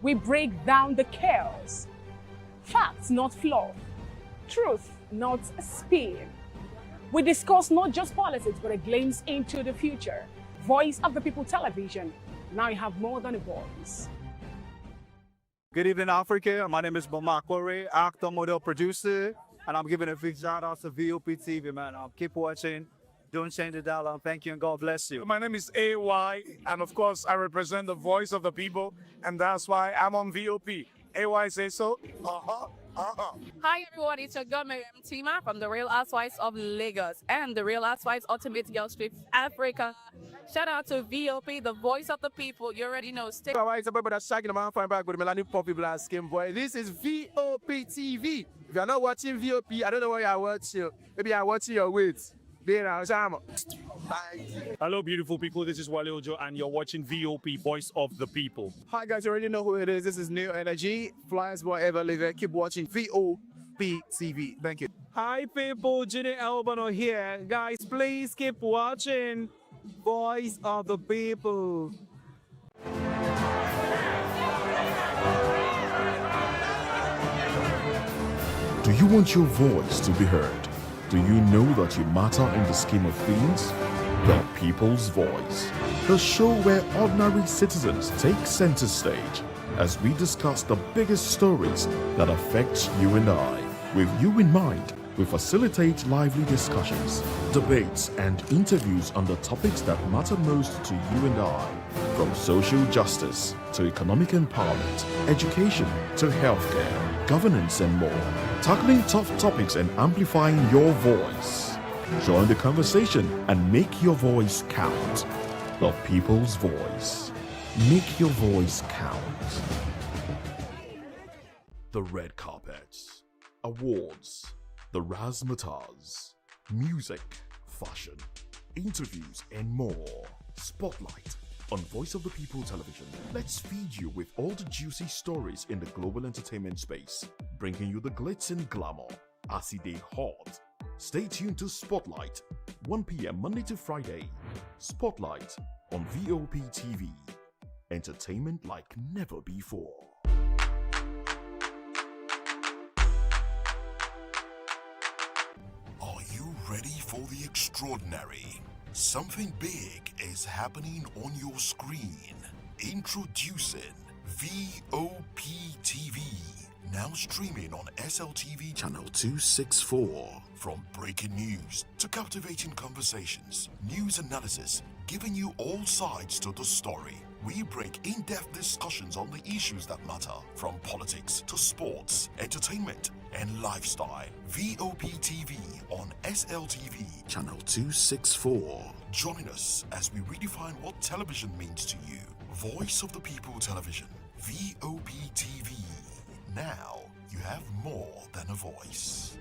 We break down the chaos. Facts, not fluff. Truth, not spin. We discuss not just politics, but a glimpse into the future. Voice of the People Television. Now you have more than a voice. Good evening, Africa. My name is Mamakore, actor, model, producer, and I'm giving a big shout out to VOP TV, man. Keep watching. Don't change the dial. Thank you, and God bless you. My name is AY, and of course, I represent the voice of the people, and that's why I'm on VOP. AY say so. Hi everyone, it's your girl Miriam Tima from the Real Housewives of Lagos and the Real Housewives Ultimate Girls Trip Africa. Shout out to VOP, the voice of the people. You already know. Stay. This is VOP TV. If you're not watching VOP, I don't know what you're watching. Maybe you're watching your weight. Bye. Hello, beautiful people. This is Wale Ojo, and you're watching VOP, Voice of the People. Hi guys, you already know who it is. This is New Energy. Flyers whatever live. Keep watching VOP TV. Thank you. Hi, people. Ginny Albano here. Guys, please keep watching Voice of the People. Do you want your voice to be heard? Do you know that you matter in the scheme of things? The People's Voice, the show where ordinary citizens take center stage as we discuss the biggest stories that affect you and I. With you in mind, we facilitate lively discussions, debates, and interviews on the topics that matter most to you and I. From social justice to economic empowerment, education to healthcare, governance, and more. Tackling tough topics and amplifying your voice. Join the conversation and make your voice count. The People's Voice. Make your voice count. The red carpets, awards, the razzmatazz, music, fashion, interviews, and more. Spotlight on Voice of the People Television. Let's feed you with all the juicy stories in the global entertainment space, bringing you the glitz and glamour as they hot. Stay tuned to Spotlight, 1 p.m. Monday to Friday. Spotlight on VOP TV. Entertainment like never before. Are you ready for the extraordinary? Something big is happening on your screen. Introducing VOP TV. Now streaming on SLTV channel 264. From breaking news to captivating conversations, news analysis, giving you all sides to the story. We break in-depth discussions on the issues that matter, from politics to sports, entertainment, and lifestyle. VOP TV on SLTV channel 264. Join us as we redefine what television means to you. Voice of the People Television, VOP TV. Now you have more than a voice.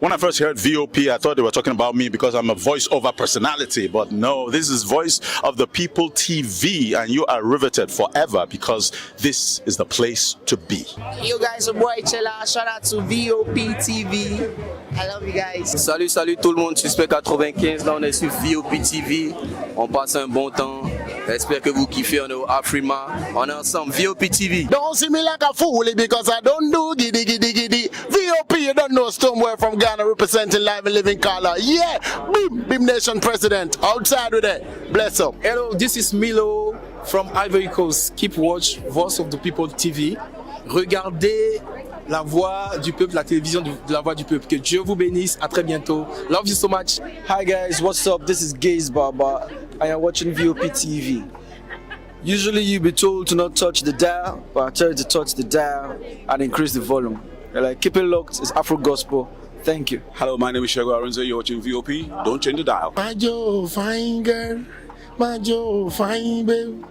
When I first heard VOP, I thought they were talking about me because I'm a voice-over personality. But no, this is Voice of the People TV, and you are riveted forever because this is the place to be. Yo guys, your boy Chella. Shout out to VOP TV. I love you guys. Salut, salut tout le monde. Suspect 95. Là, on est sur VOP TV. On passe un bon temps. J'espère que vous kiffez. On est au Afrima. On est ensemble. VOP TV. Don't see me like a fool because I don't do giddy giddy giddy. VOP, you don't know somewhere from Ghana representing live and living color. Yeah, Beam Nation President. Outside with it. Bless up. Hello, this is Milo from Ivory Coast. Keep watch Voice of the People TV. Regardez la voix du peuple, la télévision de la voix du peuple. Que Dieu vous bénisse. À très bientôt. Love you so much. Hi guys, what's up? This is Gaze Baba. I am watching VOP TV. Usually you be told to not touch the dial, but I tell you to touch the dial and increase the volume. Like, keep it locked. It's Afro Gospel. Thank you. Hello, my name is Shego Aronzo. You're watching VOP. Don't change the dial. My Joe, fine girl. My Joe, fine babe.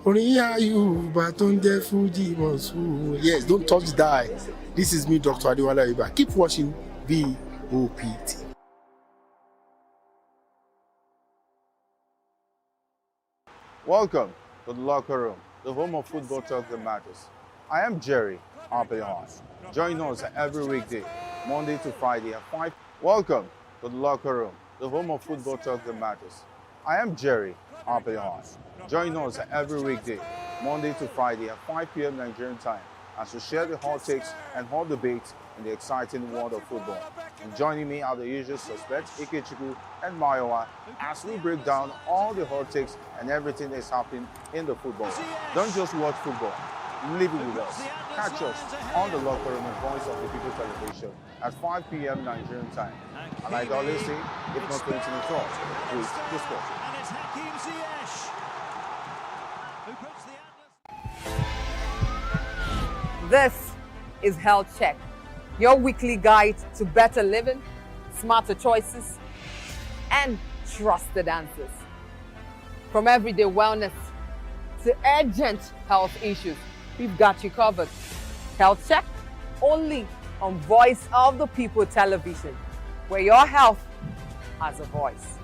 Yes, don't touch the dial. This is me, Dr. Adiwala Iba. Keep watching VOP. Welcome to the locker room, the home of football talk that matters. I am Jerry, Amaechi. Join us every weekday, Monday to Friday at 5. Welcome to the locker room, the home of football talk that matters. I am Jerry Amaechi. Join us every weekday, Monday to Friday at 5 p.m. Nigerian time, as we share the hot takes and hot debates in the exciting world of football. And joining me are the usual suspects, Ikechukwu and Mayowa, as we break down all the hot takes and everything that's happening in the football. Don't just watch football, live it with us. Catch us on the locker room and Voice of the People television at 5 p.m. Nigerian time. And like I always say, if not 20 minutes, please discuss. This is Health Check, your weekly guide to better living, smarter choices, and trusted answers. From everyday wellness to urgent health issues, we've got you covered. Health Check, only on Voice of the People television, where your health has a voice.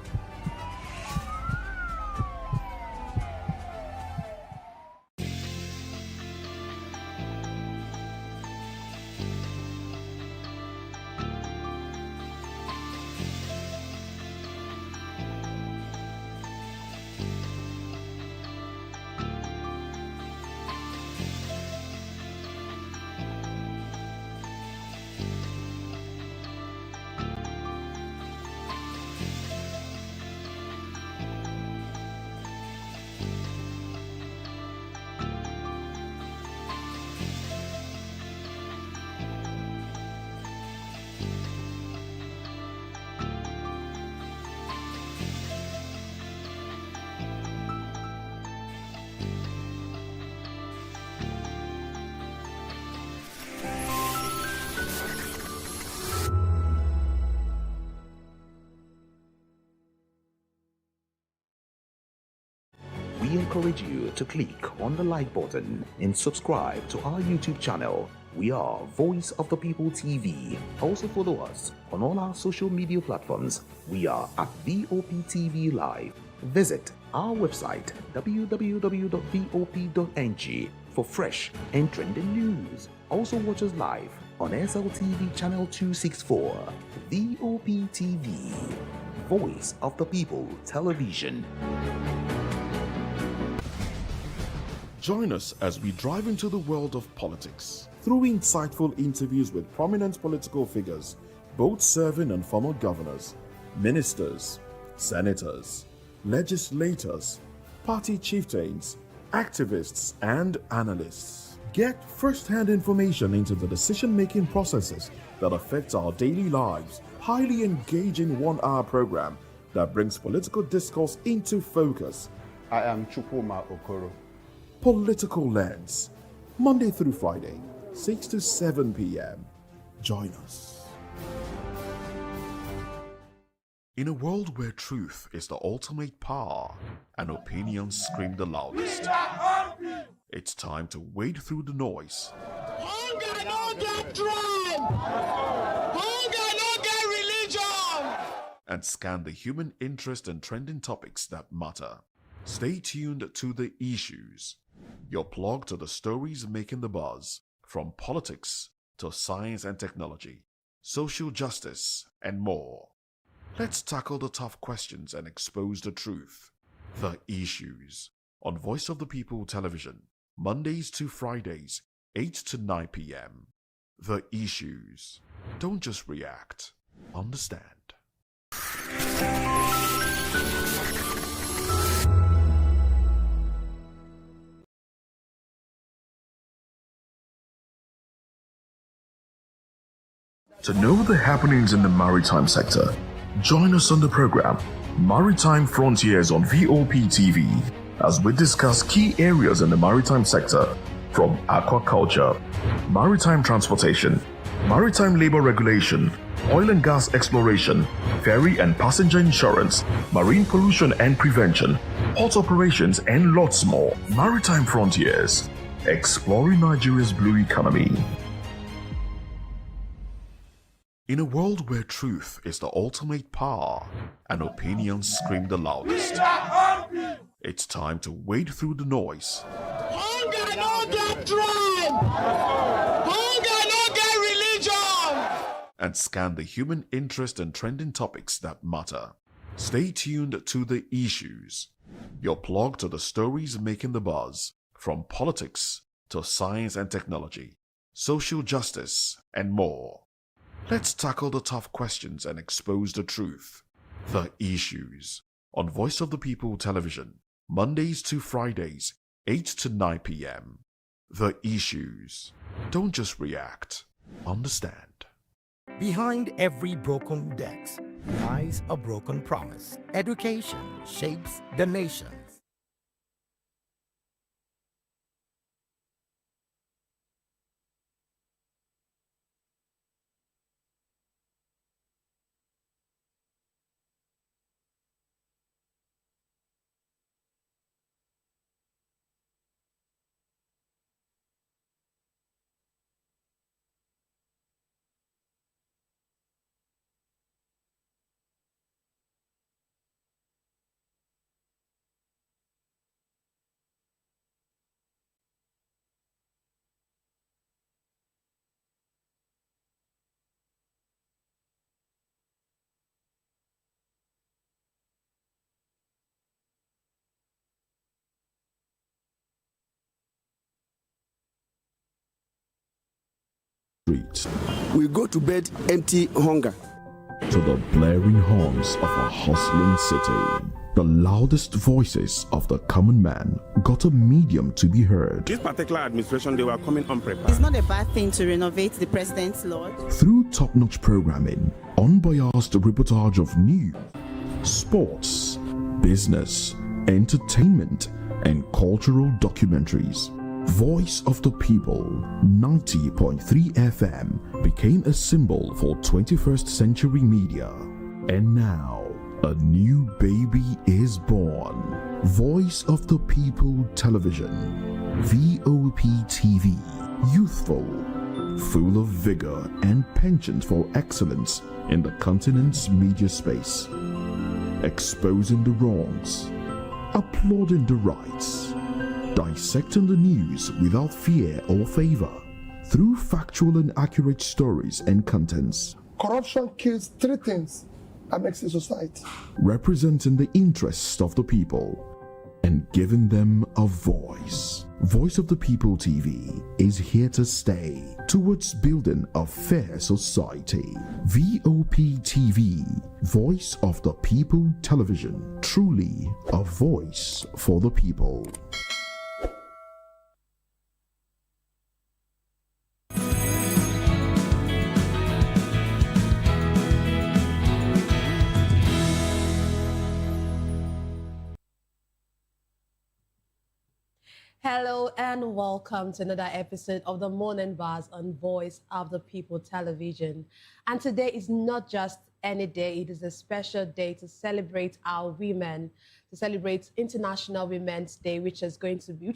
We encourage you to click on the like button and subscribe to our YouTube channel. We are Voice of the People TV. Also follow us on all our social media platforms. We are at VOPTV Live. Visit our website www.vop.ng for fresh and trending news. Also watch us live on SLTV channel 264. VOPTV, Voice of the People Television. Join us as we drive into the world of politics through insightful interviews with prominent political figures, both serving and former governors, ministers, senators, legislators, party chieftains, activists, and analysts. Get first-hand information into the decision-making processes that affect our daily lives. Highly engaging one-hour program that brings political discourse into focus. I am Chukwuma Okoro. Political Lens, Monday through Friday, 6 to 7 p.m. Join us. In a world where truth is the ultimate power and opinions scream the loudest, it's time to wade through the noise. Hunger no get drum! Hunger no get religion! And scan the human interest and trending topics that matter. Stay tuned to The Issues, your plug to the stories making the buzz, from politics to science and technology, social justice, and more. Let's tackle the tough questions and expose the truth. The Issues, on Voice of the People television, Mondays to Fridays, 8 to 9 p.m. The Issues. Don't just react, understand. To know the happenings in the maritime sector, join us on the program Maritime Frontiers on VOP TV as we discuss key areas in the maritime sector, from aquaculture, maritime transportation, maritime labor regulation, oil and gas exploration, ferry and passenger insurance, marine pollution and prevention, port operations, and lots more. Maritime Frontiers, exploring Nigeria's blue economy. In a world where truth is the ultimate power and opinions scream the loudest, it's time to wade through the noise. Hunger no get drum! and scan the human interest and trending topics that matter. Stay tuned to The Issues, your plug to the stories making the buzz, from politics to science and technology, social justice, and more. Let's tackle the tough questions and expose the truth. The Issues on Voice of the People Television, Mondays to Fridays, 8 to 9 p.m. The Issues. Don't just react, understand. Behind every broken desk lies a broken promise. Education shapes the nation. We go to bed empty hunger. To the blaring horns of a hustling city, the loudest voices of the common man got a medium to be heard. This particular administration, they were coming unprepared. It's not a bad thing to renovate the president's lodge. Through top-notch programming, unbiased reportage of news, sports, business, entertainment, and cultural documentaries, Voice of the People 90.3 FM became a symbol for 21st century media. And now, a new baby is born. Voice of the People Television, VOP TV, youthful, full of vigor and penchant for excellence in the continent's media space, exposing the wrongs, applauding the rights, dissecting the news without fear or favor, through factual and accurate stories and contents. Corruption kills three things that makes a society. Representing the interests of the people and giving them a voice. Voice of the People TV is here to stay towards building a fair society. VOP TV, Voice of the People Television, truly a voice for the people. Hello and welcome to another episode of the Morning Buzz on Voice of the People Television. And today is not just any day, it is a special day to celebrate our women, to celebrate International Women's Day, which is going to be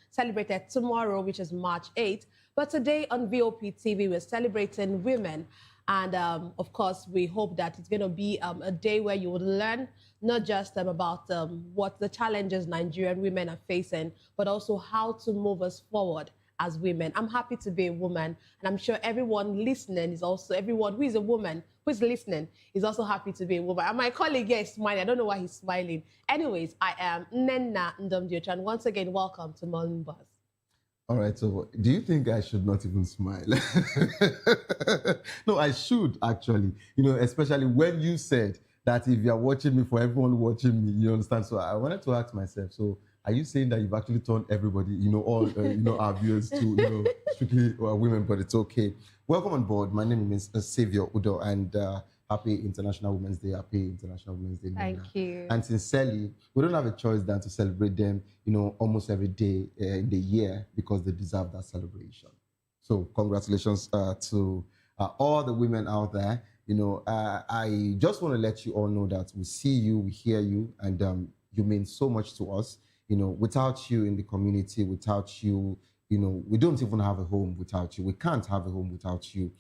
celebrated tomorrow, which is March 8th. But today on VOP TV, we're celebrating women. And of course, we hope that it's going to be a day where you will learn not just about what the challenges Nigerian women are facing, but also how to move us forward as women. I'm happy to be a woman, and I'm sure everyone listening is also, everyone who is a woman who is listening is also happy to be a woman. And my colleague here is smiling. I don't know why he's smiling. Anyways, I am Nenna Ndomdiocha, and once again, welcome to Morning Buzz. All right, so do you think I should not even smile? No, I should actually, especially when you said that if you're watching me, for everyone watching me, you understand? So I wanted to ask myself, so are you saying that you've actually turned everybody, all our viewers to, strictly women, but it's okay. Welcome on board. My name is Savior Udo, and happy International Women's Day. Happy International Women's Day. Thank you. And sincerely, we don't have a choice than to celebrate them, almost every day in the year, because they deserve that celebration. So congratulations to all the women out there. I just want to let you all know that we see you, we hear you, and you mean so much to us. Without you in the community, without you, we don't even have a home without you. We can't have a home without you.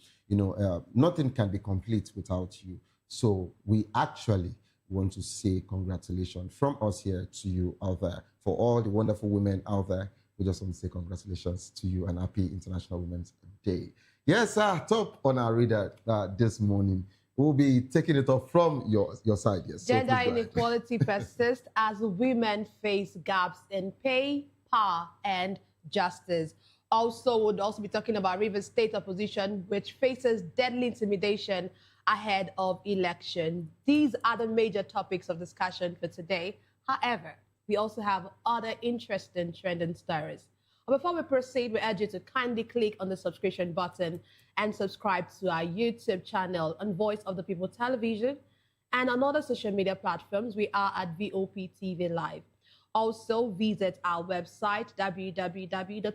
Nothing can be complete without you. So we actually want to say congratulations from us here to you out there. For all the wonderful women out there we just want to say congratulations to you and happy International Women's Day. Yes, sir, top on our radar this morning. We'll be taking it off from your side. Yes. Gender inequality persists as women face gaps in pay, power, and justice. Also, we'll also be talking about Rivers State opposition, which faces deadly intimidation ahead of election. These are the major topics of discussion for today. However, we also have other interesting trending stories. Before we proceed, we urge you to kindly click on the subscription button and subscribe to our YouTube channel on Voice of the People Television and on other social media platforms. We are at VOP TV Live. Also, visit our website, www.vop.ng,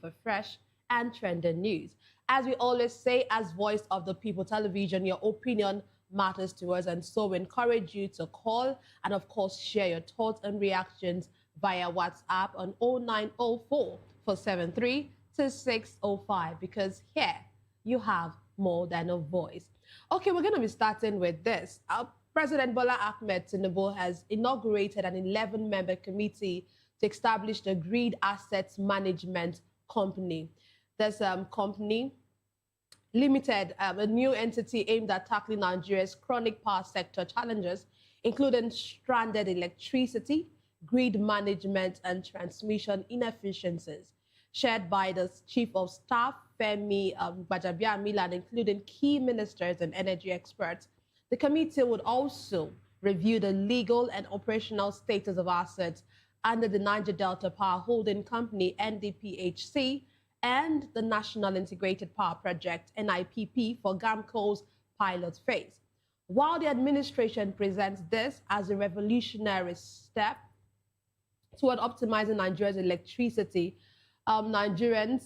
for fresh and trending news. As we always say, as Voice of the People Television, your opinion matters to us, and so we encourage you to call and, of course, share your thoughts and reactions via WhatsApp on 0904 473 2605, because here you have more than a voice. Okay, we're going to be starting with this. President Bola Ahmed Tinubu has inaugurated an 11-member committee to establish the Grid Assets Management Company. This company limited, a new entity aimed at tackling Nigeria's chronic power sector challenges, including stranded electricity, grid management, and transmission inefficiencies. Shared by the Chief of Staff, Femi Gbajabiamila, including key ministers and energy experts. The committee would also review the legal and operational status of assets under the Niger Delta Power Holding Company, NDPHC, and the National Integrated Power Project, NIPP, for GAMCO's pilot phase. While the administration presents this as a revolutionary step toward optimizing Nigeria's electricity, Nigerian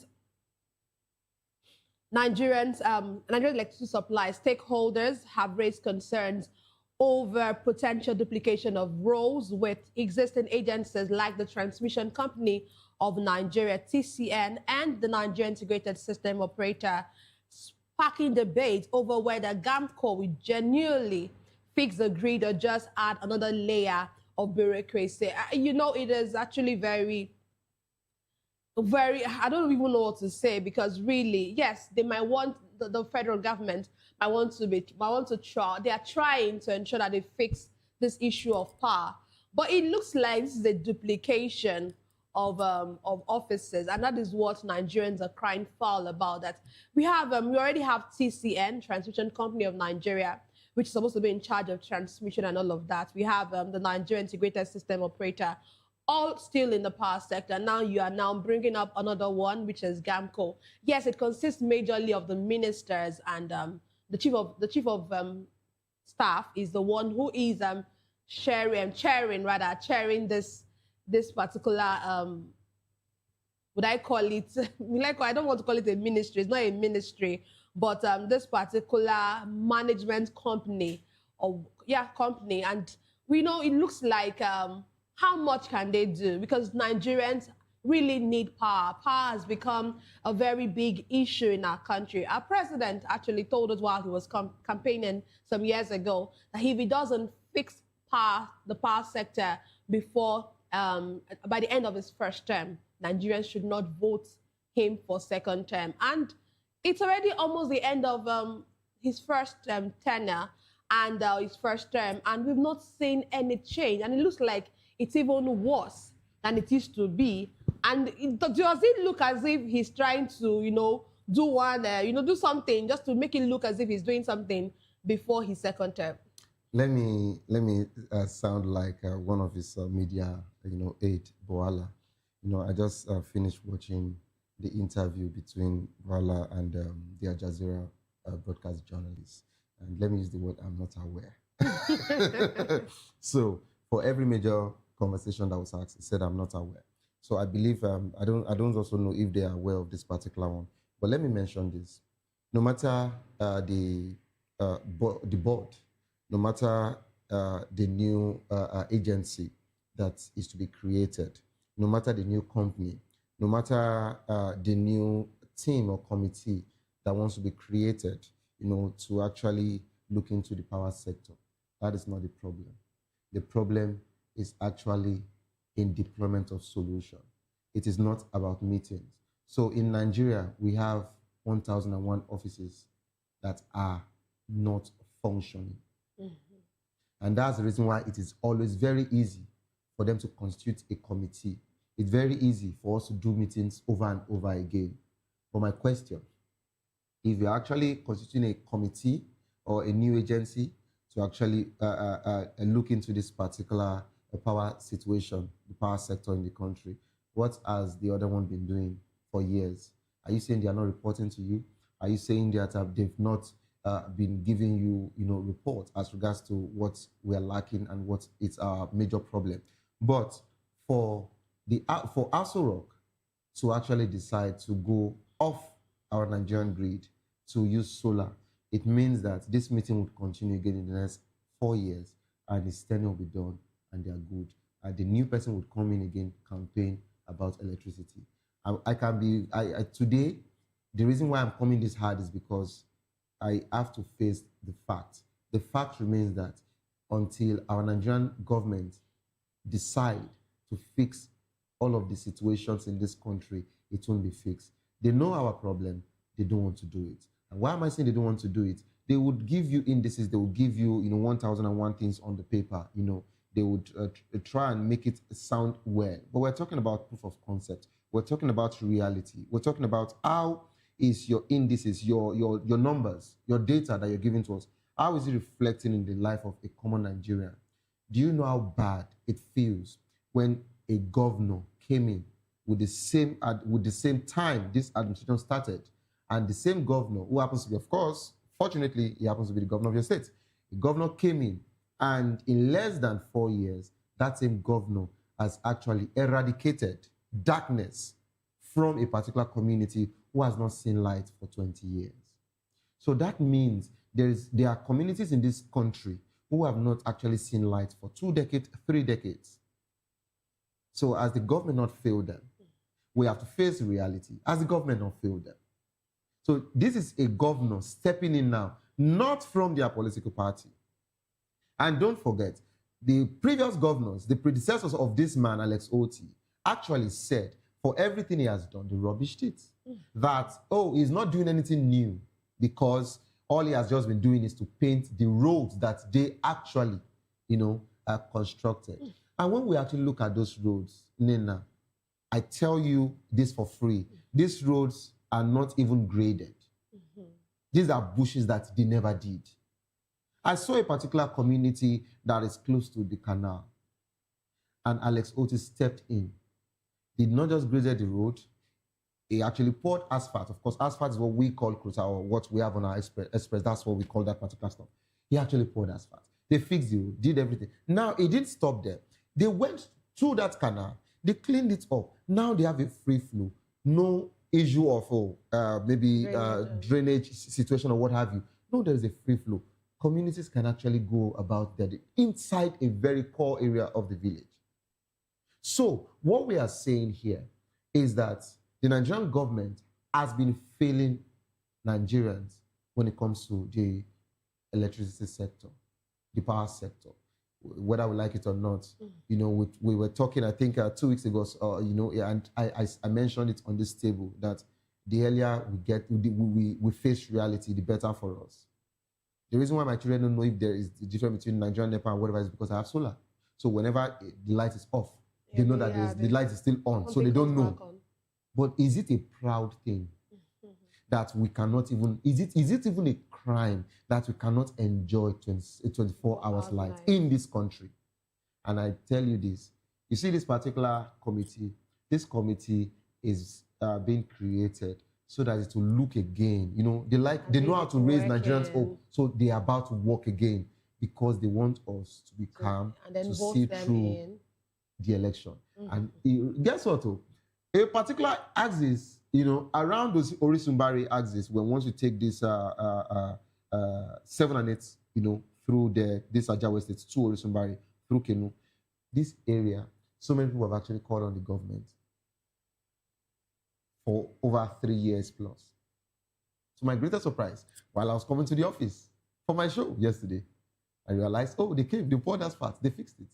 electricity supply stakeholders have raised concerns over potential duplication of roles with existing agencies like the Transmission Company of Nigeria, TCN, and the Nigerian Integrated System Operator, sparking debate over whether GAMCO will genuinely fix the grid or just add another layer of bureaucracy. You know, it is actually very, I don't even know what to say, because really, yes, they might want, the federal government might want to try, they are trying to ensure that they fix this issue of power. But it looks like this is a duplication of offices, and that is what Nigerians are crying foul about. That we already have TCN, Transmission Company of Nigeria, which is supposed to be in charge of transmission and all of that. We have the Nigerian Integrated System Operator, all still in the power sector. Now you are now bringing up another one, which is GAMCO. Yes, it consists majorly of the ministers, and the chief of staff is the one who is chairing this particular would I call it I don't want to call it a ministry. It's not a ministry, but this particular management company, and we know it looks like how much can they do? Because Nigerians really need power. Power has become a very big issue in our country. Our president actually told us while he was campaigning some years ago that if he doesn't fix the power sector before by the end of his first term, Nigerians should not vote him for second term. And it's already almost the end of his first tenure and his first term, and we've not seen any change. And it looks like it's even worse than it used to be. And does it look as if he's trying to, do something just to make it look as if he's doing something before his second term? Let me sound like one of his media, aide, Boala. I just finished watching the interview between Boala and the Al Jazeera broadcast journalist. And let me use the word, I'm not aware. So for every major conversation that was asked, he said, I'm not aware. So I believe, I don't also know if they are aware of this particular one. But let me mention this. No matter the board, no matter the new agency that is to be created, no matter the new company, no matter the new team or committee that wants to be created, to actually look into the power sector, that is not the problem. The problem is actually in deployment of solution. it is not about meetings. So in Nigeria, we have 1,001 offices that are not functioning. And that's the reason why it is always very easy for them to constitute a committee. It's very easy for us to do meetings over and over again. But my question, if you're actually constituting a committee or a new agency to actually look into this particular power situation, the power sector in the country, what has the other one been doing for years? Are you saying they are not reporting to you? Are you saying that they've not been giving you, reports as regards to what we are lacking and what is our major problem? But for Aso Rock to actually decide to go off our Nigerian grid to use solar, it means that this meeting would continue again in the next 4 years, and its tenure will be done, and they are good. And the new person would come in again, campaign about electricity. Today, the reason why I'm coming this hard is because I have to face the fact. The fact remains that until our Nigerian government decide to fix all of the situations in this country, it won't be fixed. They know our problem, they don't want to do it. And why am I saying they don't want to do it? They would give you indices, they would give you, 1,001 things on the paper, they would try and make it sound well. But we're talking about proof of concept. We're talking about reality. We're talking about how is your indices, your numbers, your data that you're giving to us, how is it reflecting in the life of a common Nigerian? Do you know how bad it feels when a governor came in with the same time this administration started, and the same governor, who happens to be, of course, fortunately, he happens to be the governor of your state. The governor came in, and in less than 4 years, that same governor has actually eradicated darkness from a particular community who has not seen light for 20 years. So that means there are communities in this country who have not actually seen light for 2 decades, 3 decades. So as the government not failed them, we have to face reality. As the government not failed them. So this is a governor stepping in now, not from their political party. And don't forget, the previous governors, the predecessors of this man, Alex Oti, actually said, for everything he has done, they rubbished it. That, he's not doing anything new because all he has just been doing is to paint the roads that they actually, constructed. And when we actually look at those roads, Nina, I tell you this for free, these roads are not even graded. These are bushes that they never did. I saw a particular community that is close to the canal, and Alex Otis stepped in. Did not just grade the road, he actually poured asphalt. Of course, asphalt is what we call Kruta, or what we have on our express. That's what we call that particular stuff. He actually poured asphalt. They fixed the road, did everything. Now, it didn't stop there. They went through that canal, they cleaned it up. Now they have a free flow. No issue of drainage situation or what have you. No, there is a free flow. Communities can actually go about that inside a very core area of the village. So what we are saying here is that the Nigerian government has been failing Nigerians when it comes to the electricity sector, the power sector, whether we like it or not. We were talking, I think 2 weeks ago, and I mentioned it on this table that the earlier we face reality, the better for us. The reason why my children don't know if there is the difference between Nigerian NEPA and whatever is because I have solar. So whenever the light is off, they know that the light is still on, so they don't know. But is it a proud thing that we cannot even, is it even a crime that we cannot enjoy 24 hours light in this country? And I tell you this, you see this particular committee, this committee is being created so that it will look again. They know how to raise Nigerians up, so they are about to work again because they want us to be calm, to see through the election. And guess what? A particular axis, around those Orisumbari axis, when once you take this 7 and 8, through this Ajawa State to Orisumbari, through Kenu, this area, so many people have actually called on the government for over 3 years plus. To my greatest surprise, while I was coming to the office for my show yesterday, I realized, they came, they poured asphalt, they fixed it.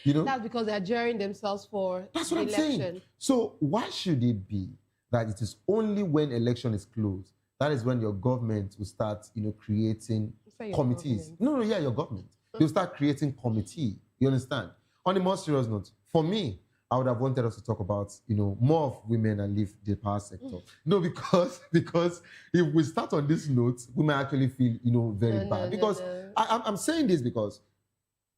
You know? That's because they're jeering themselves for That's the what I'm election. saying. So why should it be that it is only when election is closed, that is when your government will start, creating Say your committees? government. No, yeah, your government. They'll start creating committee. You understand? On a more serious note, for me, I would have wanted us to talk about, more of women and leave the power sector. No, because if we start on this note, we might actually feel, very bad. Because I'm saying this because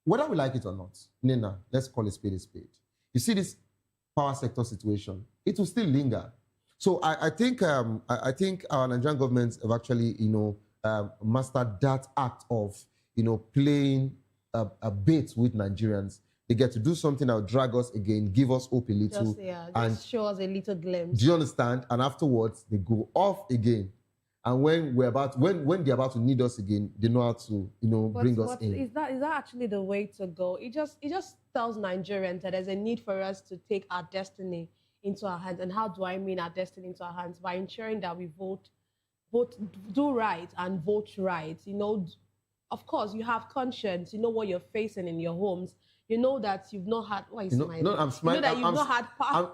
whether we like it or not, Nina, let's call a spade a spade. You see this power sector situation, it will still linger. So I think our Nigerian governments have actually, mastered that act of, playing a bait with Nigerians. They get to do something that will drag us again, give us hope a little. Just show us a little glimpse. Do you understand? And afterwards, they go off again. And when they're about to need us again, they know how to, bring us in. Is that actually the way to go? It just tells Nigerians that there's a need for us to take our destiny into our hands. And how do I mean our destiny into our hands? By ensuring that we do right and vote right. Of course, you have conscience. You know what you're facing in your homes. You know that you've not had. Why are you smiling? No, I'm smiling. You know that you've not had power.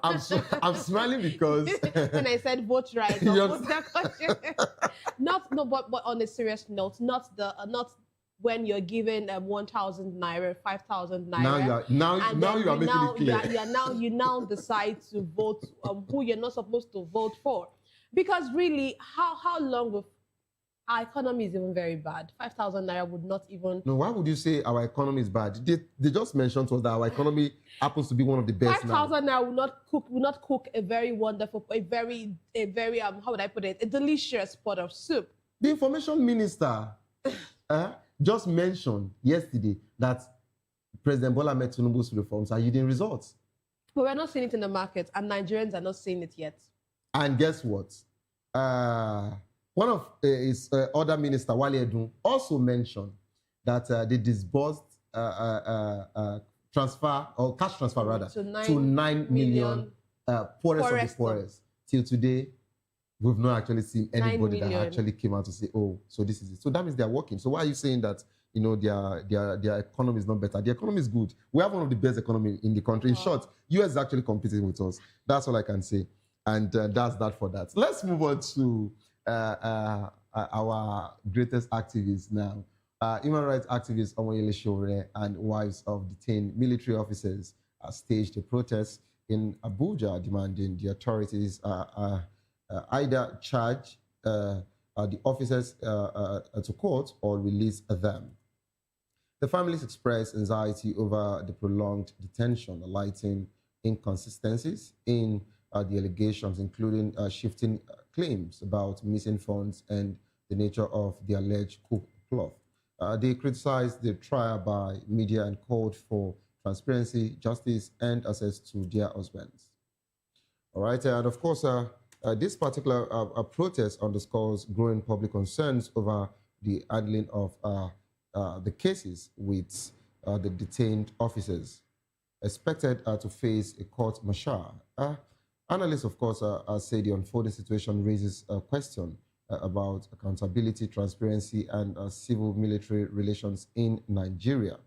I'm smiling because when I said vote right, but on a serious note, not when you're given 1,000 naira, 5,000 naira. Now you are making it clear. You now decide to vote who you're not supposed to vote for, because really, how long will our economy is even very bad. 5,000 naira would not even. No, why would you say our economy is bad? They just mentioned to us that our economy happens to be one of the best 5,000 naira will not cook a very wonderful, a very how would I put it, a delicious pot of soup. The information minister just mentioned yesterday that President Bola Ahmed Tinubu's reforms are yielding results. But we're not seeing it in the market, and Nigerians are not seeing it yet. And guess what? One of his other minister, Wale Edun, also mentioned that they disbursed transfer, or cash transfer rather, to 9 million poorest of the poorest. Till today, we've not actually seen anybody that actually came out to say, oh, so this is it. So that means they're working. So why are you saying that, their economy is not better? The economy is good. We have one of the best economy in the country. In short, US is actually competing with us. That's all I can say. And that's that for that. Let's move on to our greatest activists now. Human rights activists Amaechi Shore and wives of detained military officers staged a protest in Abuja demanding the authorities either charge the officers to court or release them. The families expressed anxiety over the prolonged detention, highlighting inconsistencies in the allegations, including shifting claims about missing funds and the nature of the alleged coup plot. They criticized the trial by media and called for transparency, justice, and access to their husbands. All right, and of course, this particular protest underscores growing public concerns over the handling of the cases with the detained officers, expected to face a court-martial. Analysts, of course, say the unfolding situation raises a question about accountability, transparency, and civil-military relations in Nigeria,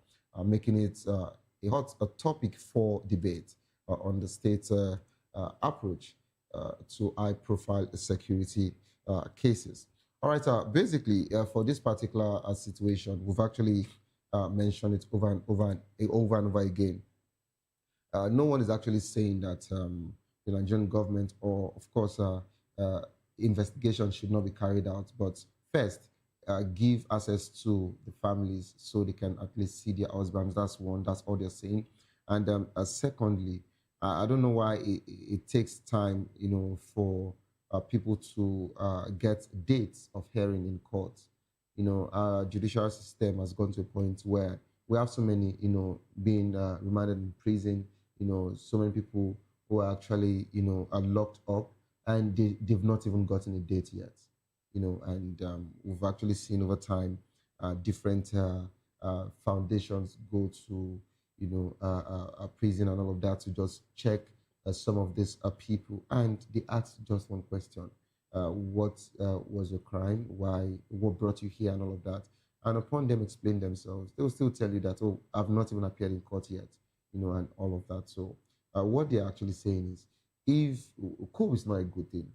making it a hot topic for debate on the state's approach to high-profile security cases. All right, basically, for this particular situation, we've actually mentioned it over and over again. No one is actually saying that the Nigerian government or, of course, investigation should not be carried out. But first, give access to the families so they can at least see their husbands. That's one. That's all they're saying. And secondly, I don't know why it takes time, for people to get dates of hearing in court. Our judicial system has gone to a point where we have so many, being remanded in prison. So many people who are actually, are locked up, and they've not even gotten a date yet. And we've actually seen over time different foundations go to, a prison and all of that to just check some of these people, and they ask just one question: what was your crime? Why? What brought you here? And all of that. And upon them explain themselves, they will still tell you that, oh, I've not even appeared in court yet. and all of that. So what they're actually saying is, if coup is not a good thing,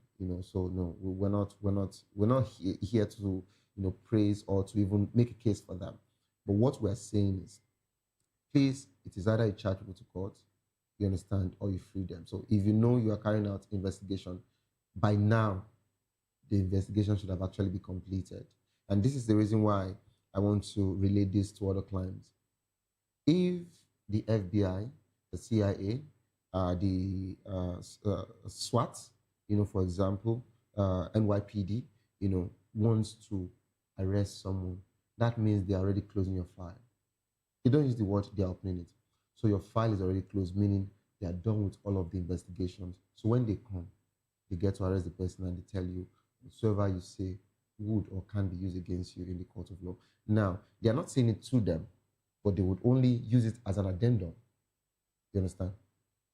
so no, we're not here to praise or to even make a case for them. But what we're saying is, please, it is either you charge people to court, you understand, or you free them. So if you know you are carrying out investigation, by now the investigation should have actually been completed. And this is the reason why I want to relay this to other clients. If the FBI, the CIA, the SWAT, for example, NYPD, wants to arrest someone, that means they're already closing your file. You don't use the word they're opening it. So your file is already closed, meaning they are done with all of the investigations. So when they come, they get to arrest the person and they tell you whatsoever you say would or can be used against you in the court of law. Now, they are not saying it to them, but they would only use it as an addendum. You understand?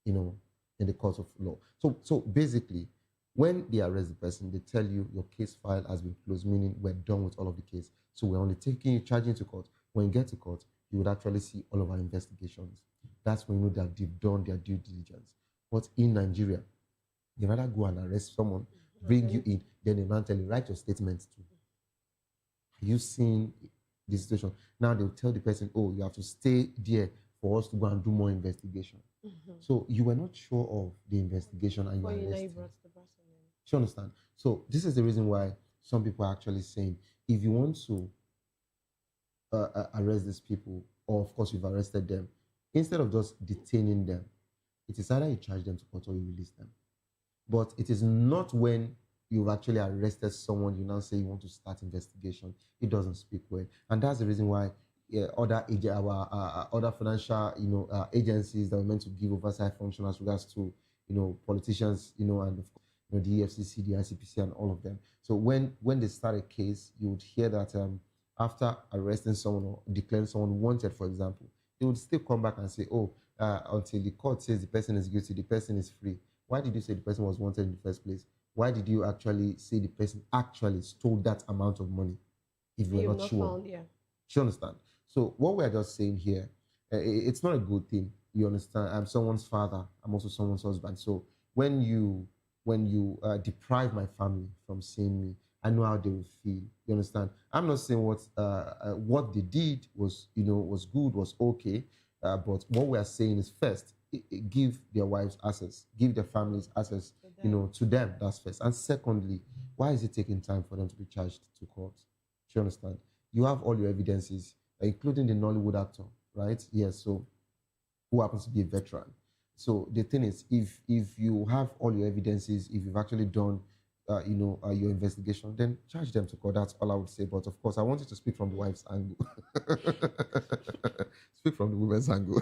In the court of law. So basically, when they arrest the person, they tell you your case file has been closed, meaning we're done with all of the case. So we're only taking you, charging you to court. When you get to court, you would actually see all of our investigations. That's when you know that they've done their due diligence. But in Nigeria, they rather go and arrest someone, bring you in, then they now tell you, write your statement too. Have you seen the situation? Now they'll tell the person, oh, you have to stay there for us to go and do more investigation. So you were not sure of the investigation and you arrested. Do you understand? So this is the reason why some people are actually saying, if you want to arrest these people, or of course you've arrested them, instead of just detaining them, it is either you charge them to court or you release them. But it is not when you've actually arrested someone, you now say you want to start investigation. It doesn't speak well. And that's the reason why other financial agencies that were meant to give oversight function as regards to politicians, and of course, the EFCC, the ICPC, and all of them. So when they start a case, you would hear that after arresting someone or declaring someone wanted, for example, they would still come back and say, oh, until the court says the person is guilty, the person is free. Why did you say the person was wanted in the first place? Why did you actually say the person actually stole that amount of money if you're not sure? Found, yeah. Do you understand? So what we're just saying here, it's not a good thing. You understand? I'm someone's father. I'm also someone's husband. So when you deprive my family from seeing me, I know how they will feel. You understand? I'm not saying what they did was good, was okay. But what we are saying is, first, give their wives access, give their families access, to them. That's first. And secondly, why is it taking time for them to be charged to court? Do you understand? You have all your evidences, including the Nollywood actor, right? Yes. So, who happens to be a veteran. So the thing is, if you have all your evidences, if you've actually done, your investigation, then charge them to court. That's all I would say. But of course, I want you to speak from the wife's angle. Speak from the woman's angle.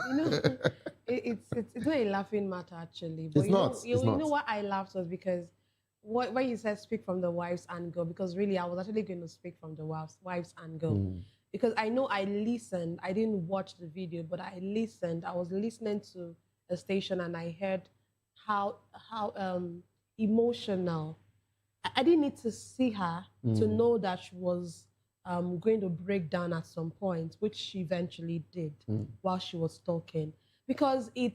It's not a laughing matter actually. But it's not. You know what I laughed was because when you said speak from the wife's angle, because really I was actually going to speak from the wife's angle. Because I know I listened. I didn't watch the video, but I listened. I was listening to a station and I heard how emotional. I didn't need to see her to know that she was going to break down at some point, which she eventually did while she was talking. Because I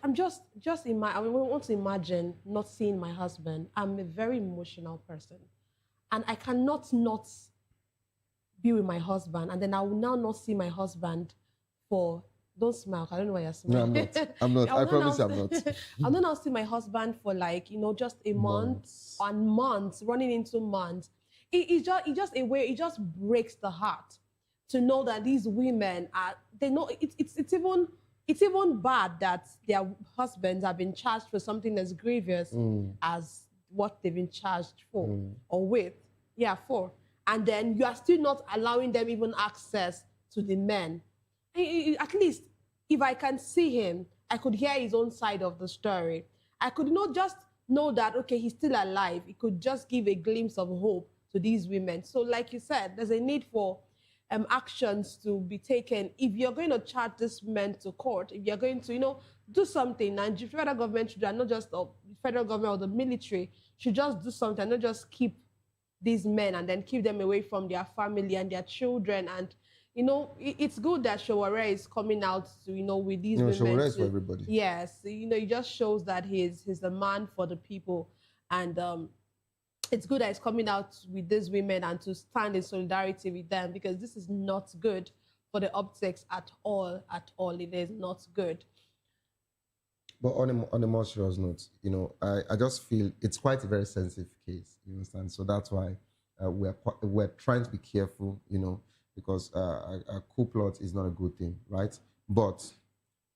want to imagine not seeing my husband. I'm a very emotional person. And I cannot not be with my husband. And then I will now not see my husband for... Don't smile. I don't know why you're smiling. No, I'm not. I promise I'm not. I'm not now see my husband for just a month and months, running into months. It just breaks the heart to know that these women they know it's even bad that their husbands have been charged for something as grievous as what they've been charged for or with. Yeah, for. And then you are still not allowing them even access to the men. At least, if I can see him, I could hear his own side of the story. I could not just know that, okay, he's still alive. It could just give a glimpse of hope to these women. So like you said, there's a need for actions to be taken. If you're going to charge this men to court, if you're going to, do something, and the federal government should, not just the federal government or the military, should just do something, not just keep these men and then keep them away from their family and their children and you know, it's good that Showore is coming out to, you know, with these women. Showore is for everybody. Yes, you know, it just shows that he's the man for the people, and it's good that he's coming out with these women and to stand in solidarity with them, because this is not good for the optics at all. At all, it is not good. But on a more serious note, you know, I just feel it's quite a very sensitive case. You understand? So that's why we're trying to be careful, you know, because a coup plot is not a good thing, right? But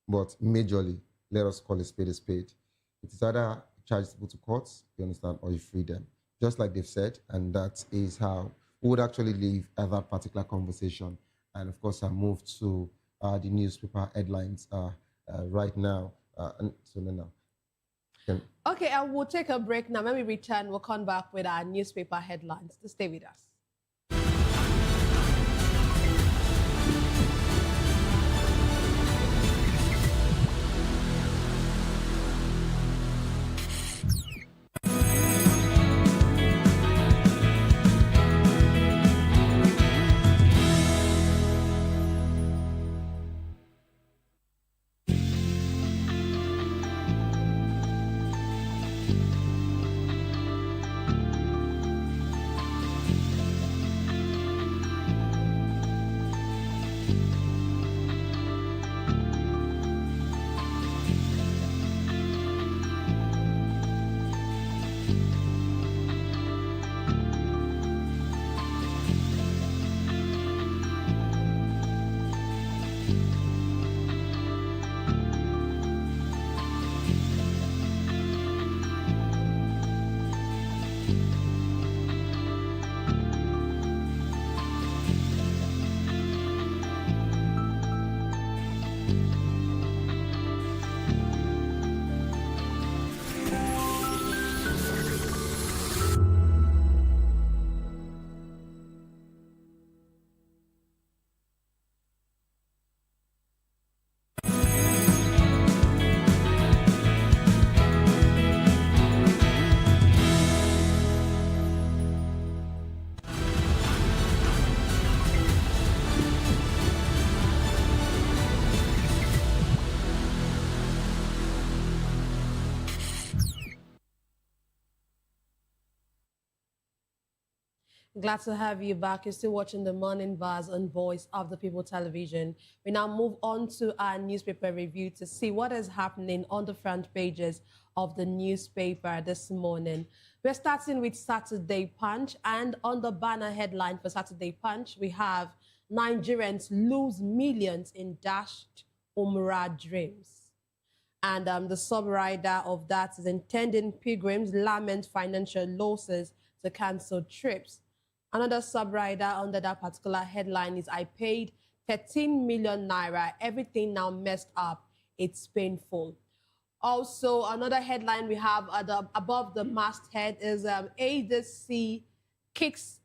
majorly, let us call a spade a spade. It is either charge people to courts, you understand, or you free them, just like they've said, and that is how we would actually leave at that particular conversation. And of course, I move to the newspaper headlines right now. Okay, and we'll take a break now. When we return, we'll come back with our newspaper headlines. To stay with us. Glad to have you back. You're still watching the Morning Buzz on Voice of the People television. We now move on to our newspaper review to see what is happening on the front pages of the newspaper this morning. We're starting with Saturday Punch, and on the banner headline for Saturday Punch, we have Nigerians lose millions in dashed Umrah dreams. And the sub-rider of that is intending pilgrims lament financial losses to cancel trips. Another sub-rider under that particular headline is, I paid 13 million naira. Everything now messed up. It's painful. Also, another headline we have above the masthead is ADC kicks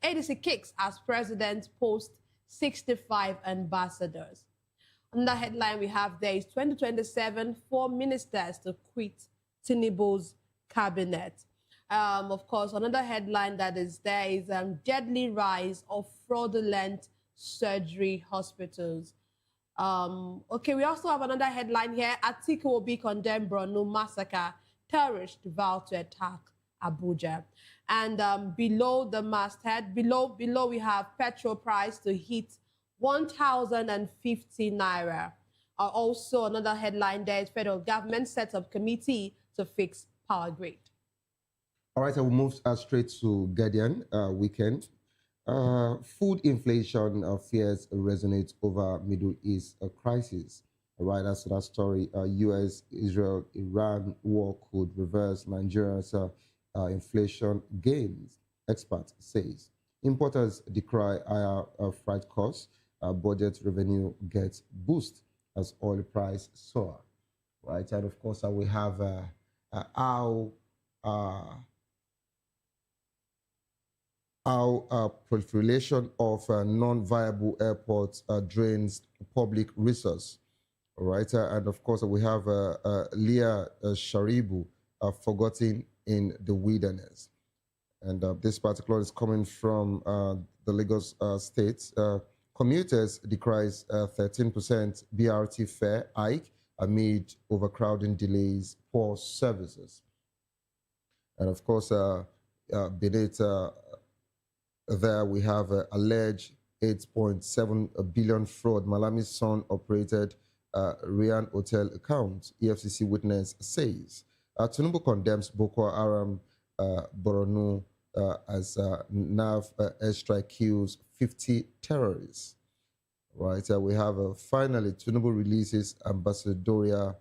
as president post 65 ambassadors. Another headline we have there is 2027, 4 ministers to quit Tinubu's cabinet. Of course, another headline that is there is deadly rise of fraudulent surgery hospitals. Okay, we also have another headline here. Atiku will be condemned Borno massacre. Terrorists vow to attack Abuja. And below the masthead, below we have petrol price to hit 1,050 naira. Also, another headline there is federal government sets up committee to fix power grid. All right, I will move straight to Guardian weekend. Food inflation fears resonate over Middle East crisis. All right, that's that story. U.S., Israel, Iran war could reverse Nigeria's inflation gains, expert says. Importers decry higher freight costs. Budget revenue gets boost as oil price soar. Right, and of course, we have how proliferation of non-viable airports drains public resource. All right, and of course we have Leah Sharibu forgotten in the wilderness. And this particular is coming from the Lagos State Commuters decries 13% BRT fare hike amid overcrowding delays, poor services. And of course, beneath there we have alleged 8.7 billion fraud. Malami's son operated Rian Hotel account, EFCC witness says. Tinubu condemns Boko Haram Borno as NAV airstrike kills 50 terrorists. Right, we have finally Tinubu releases ambassadorial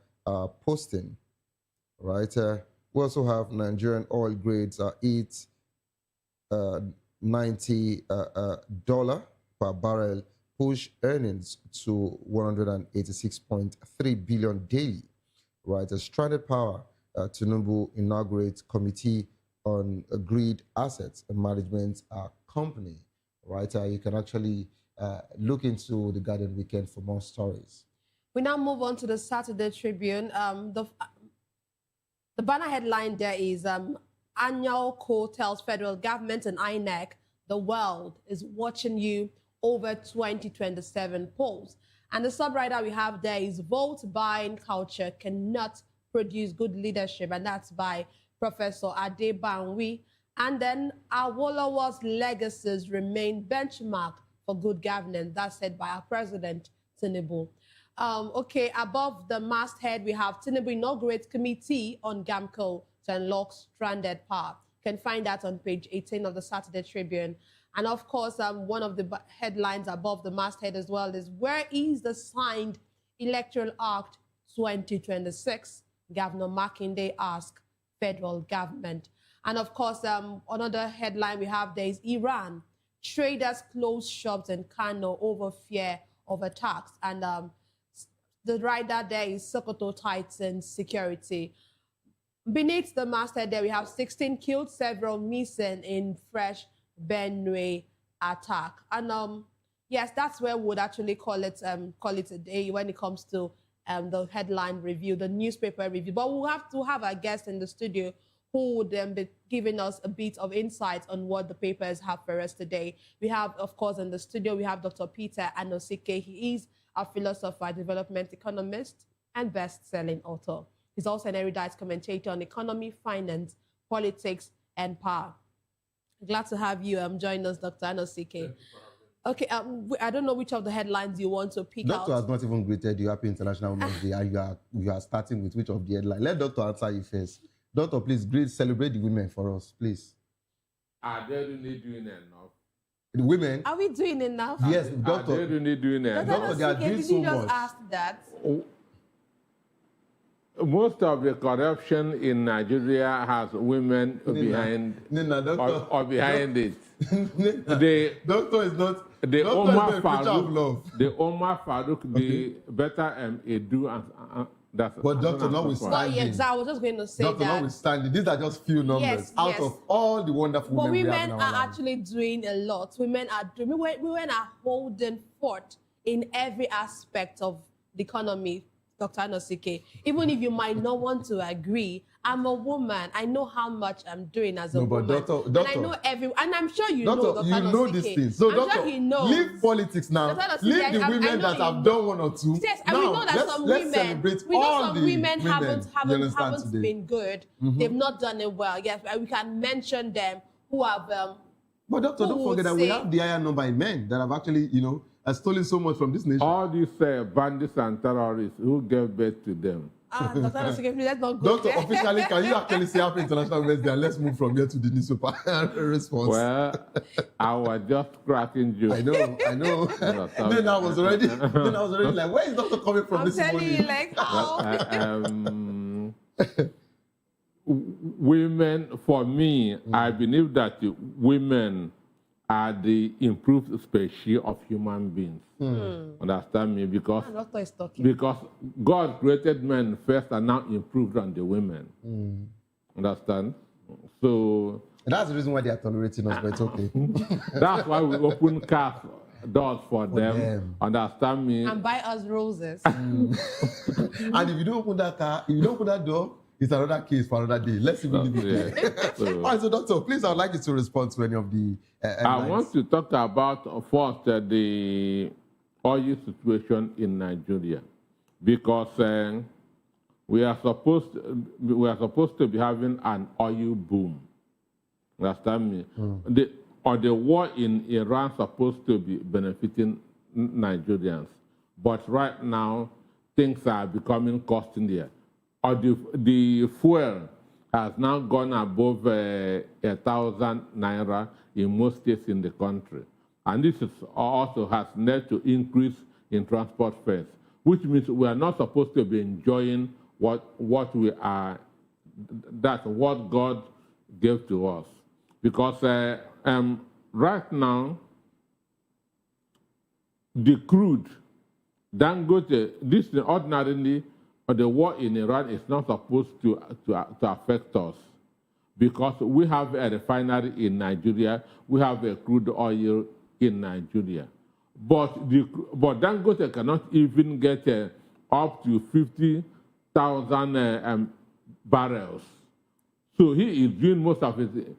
posting. Right, we also have Nigerian oil grades hit $90 per barrel, push earnings to 186.3 billion daily. Right, a stranded power. Tinubu inaugurates committee on grid assets and management company. Right, you can actually look into the Guardian Weekend for more stories. We now move on to the Saturday Tribune. The banner headline there is annual call tells federal government and INEC the world is watching you over 2027 polls. And the subwriter we have there is vote buying culture cannot produce good leadership, and that's by Professor Adebanwi. And then Awolowo's legacies remain benchmark for good governance. That's said by our president, Tinubu. Okay, above the masthead, we have Tinubu inaugurates committee on GAMCO to unlock stranded power. You can find that on page 18 of the Saturday Tribune. And of course, one of the headlines above the masthead as well is, where is the signed Electoral Act 2026? Governor Makinde asked federal government. And of course, another headline we have there is Iran. Traders close shops in Kano over fear of attacks. And the rider there is Sokoto tightens security. Beneath the masthead there, we have 16 killed, several missing in fresh Benue attack. And yes, that's where we would actually call it a day when it comes to the headline review, the newspaper review. But we'll have to have a guest in the studio who would then be giving us a bit of insight on what the papers have for us today. We have, of course, in the studio, we have Dr. Peter Anosike. He is a philosopher, development economist, and best-selling author. He's also an erudite commentator on economy, finance, politics, and power. Glad to have you join us, Dr. Anosike. Okay, I don't know which of the headlines you want to pick out. Doctor has not even greeted you Happy International Women's Day, and you are starting with which of the headlines. Let Doctor answer you first. Doctor, please celebrate the women for us, please. Are they really doing enough? The women? Are we doing enough? Yes, Doctor. Are they really doing enough? Doctor, they are doing so much. Did you just ask that? Most of the corruption in Nigeria has women behind or behind it. Doctor is not. The Doctor Omar is a preacher of love. The Omar Farouk, the better Edu and that's. But Doctor, notwithstanding. Yes, I was just going to say Doctor, that. notwithstanding, these are just few numbers out of all the wonderful women we have in our women are land. actually doing a lot. Women are holding forth in every aspect of the economy. Dr. Anosike, even if you might not want to agree, I'm a woman. I know how much I'm doing as a woman. Doctor, and I know and I'm sure you know, Dr. you know Anosike. these things. So, I'm Doctor, sure he knows. leave politics now. Leave the women that have done one or two. Yes, and now, we know that some let's women, celebrate we know all some the women haven't today. been good. They've not done it well. Yes, we can mention them who have. But Doctor, don't forget that we have the higher number in men that have actually, has stolen so much from this nation. All these bandits and terrorists who gave birth to them. Dr. Anosike, please, let's not go Doctor, officially, can you actually say Happy International Women's Day? Let's move from here to the newspaper response. Well, I was just cracking jokes. I know. Then I was already like, where is Doctor coming from this morning? I'm telling you, like, how? Women, for me, I believe that women are the improved species of human beings. Understand me? Because God created men first and now improved on the women. Understand? So that's the reason why they are tolerating us, but it's okay. That's why we open cars doors for them. Understand me? And buy us roses. And if you don't open that car, if you don't open that door, it's another case for another day. Let's even leave it there. All right, so doctor, please, I'd like you to respond to any of the I want to talk about first the oil situation in Nigeria, because we are supposed to be having an oil boom. Understand me? The war in Iran supposed to be benefiting Nigerians, but right now things are becoming costlier. Or the fuel has now gone above 1,000 naira in most states in the country, and this is also has led to increase in transport fares, which means we are not supposed to be enjoying what we are. That's what God gave to us, because right now the crude Dangote, this ordinarily, the war in Iran is not supposed to affect us, because we have a refinery in Nigeria, we have a crude oil in Nigeria, but Dangote cannot even get up to 50,000 barrels. So he is doing most of the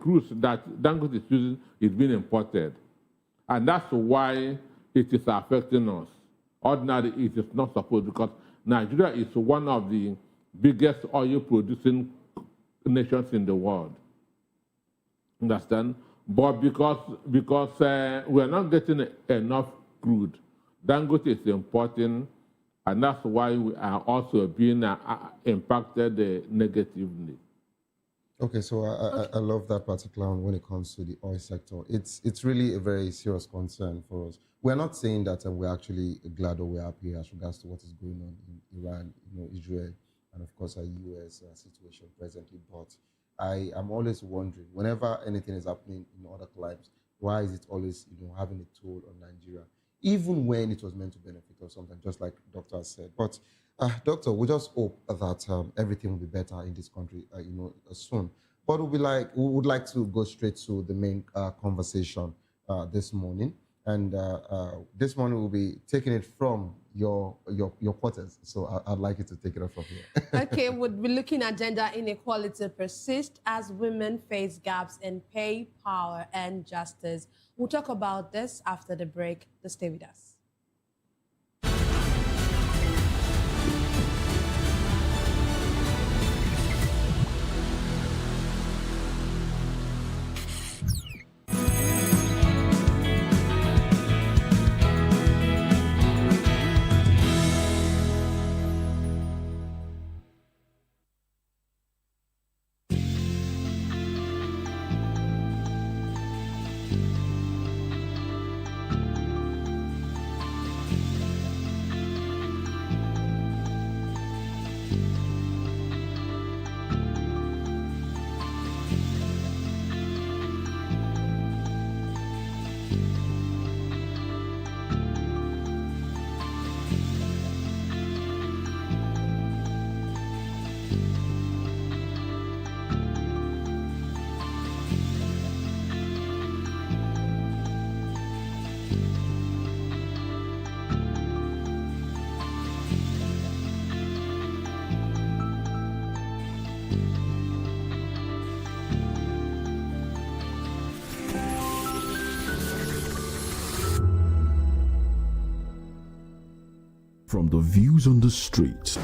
crude that Dangote is using is being imported, and that's why it is affecting us. Ordinarily, it is not supposed, because Nigeria is one of the biggest oil-producing nations in the world. Understand? But because we are not getting enough crude, Dangote is importing, and that's why we are also being impacted negatively. Okay, so I love that particular one when it comes to the oil sector. It's really a very serious concern for us. We're not saying that we're actually glad or we're happy as regards to what is going on in Iran, Israel, and of course our U.S. situation presently. But I am always wondering, whenever anything is happening in other climes, why is it always having a toll on Nigeria, even when it was meant to benefit us something, just like Doctor said. But Doctor, we just hope that everything will be better in this country, soon. But we would like to go straight to the main conversation this morning. And this morning we'll be taking it from your quarters. So I'd like you to take it up from here. Okay, we'll be looking at gender inequality persist as women face gaps in pay, power, and justice. We'll talk about this after the break. Stay with us. From the views on the street,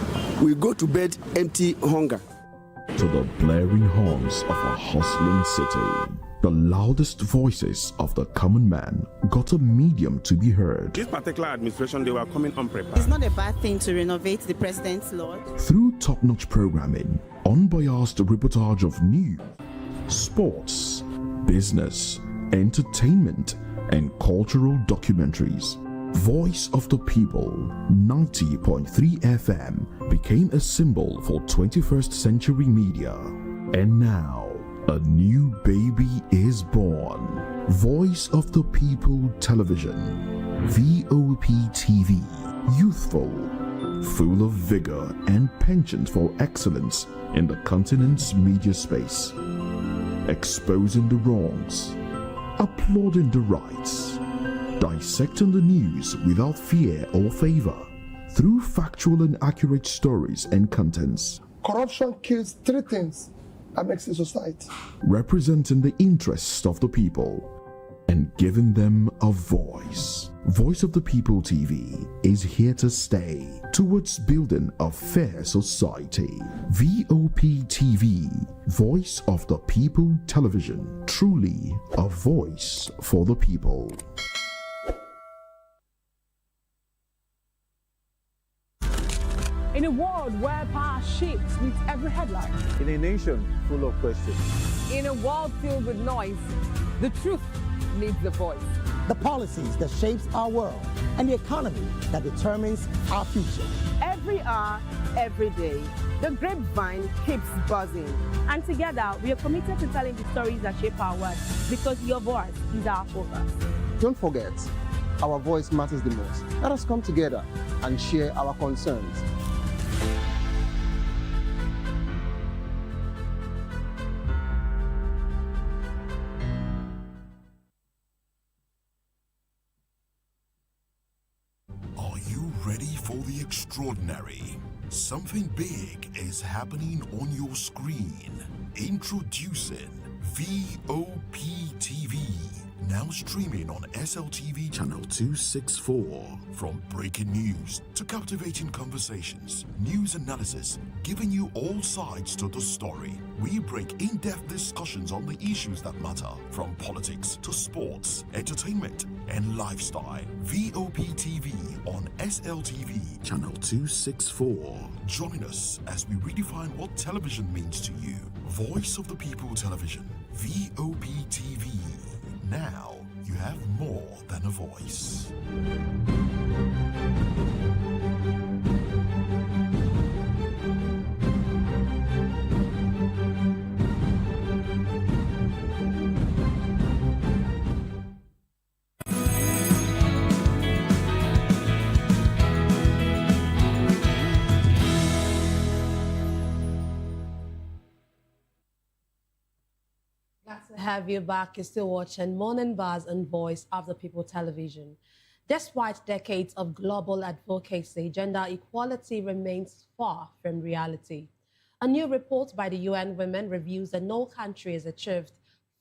we go to bed empty hunger, to the blaring horns of a hustling city, the loudest voices of the common man got a medium to be heard. This particular administration, they were coming unprepared. It's not a bad thing to renovate the president's lodge. Through top-notch programming, unbiased reportage of news, sports, business, entertainment, and cultural documentaries, Voice of the People 90.3 FM became a symbol for 21st century media. And now, a new baby is born. Voice of the People Television, VOP TV, youthful, full of vigor and penchant for excellence in the continent's media space, exposing the wrongs, applauding the rights, dissecting the news without fear or favor, through factual and accurate stories and contents. Corruption kills three things that makes a society. Representing the interests of the people and giving them a voice. Voice of the People TV is here to stay towards building a fair society. VOP TV, Voice of the People Television, truly a voice for the people. In a world where power shifts with every headline. In a nation full of questions. In a world filled with noise, the truth needs a voice. The policies that shapes our world and the economy that determines our future. Every hour, every day, the grapevine keeps buzzing. And together, we are committed to telling the stories that shape our world because your voice is our focus. Don't forget, our voice matters the most. Let us come together and share our concerns. Are you ready for the extraordinary? Something big is happening on your screen. Introducing VOP TV. Now streaming on SLTV channel 264. From breaking news to captivating conversations, news analysis, giving you all sides to the story. We break in-depth discussions on the issues that matter, from politics to sports, entertainment, and lifestyle. VOP TV on SLTV channel 264. Join us as we redefine what television means to you. Voice of the People Television, VOP TV. Now you have more than a voice. Glad to have you back. You're still watching Morning Buzz and Voice of the People Television. Despite decades of global advocacy, gender equality remains far from reality. A new report by the UN Women reveals that no country has achieved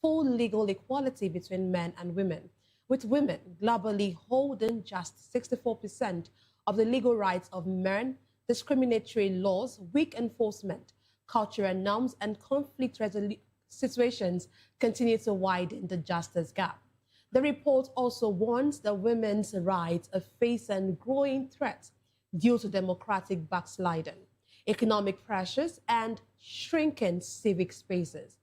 full legal equality between men and women, with women globally holding just 64% of the legal rights of men, discriminatory laws, weak enforcement, cultural norms, and conflict resolution situations continue to widen the justice gap. The report also warns that women's rights are facing growing threats due to democratic backsliding, economic pressures, and shrinking civic spaces.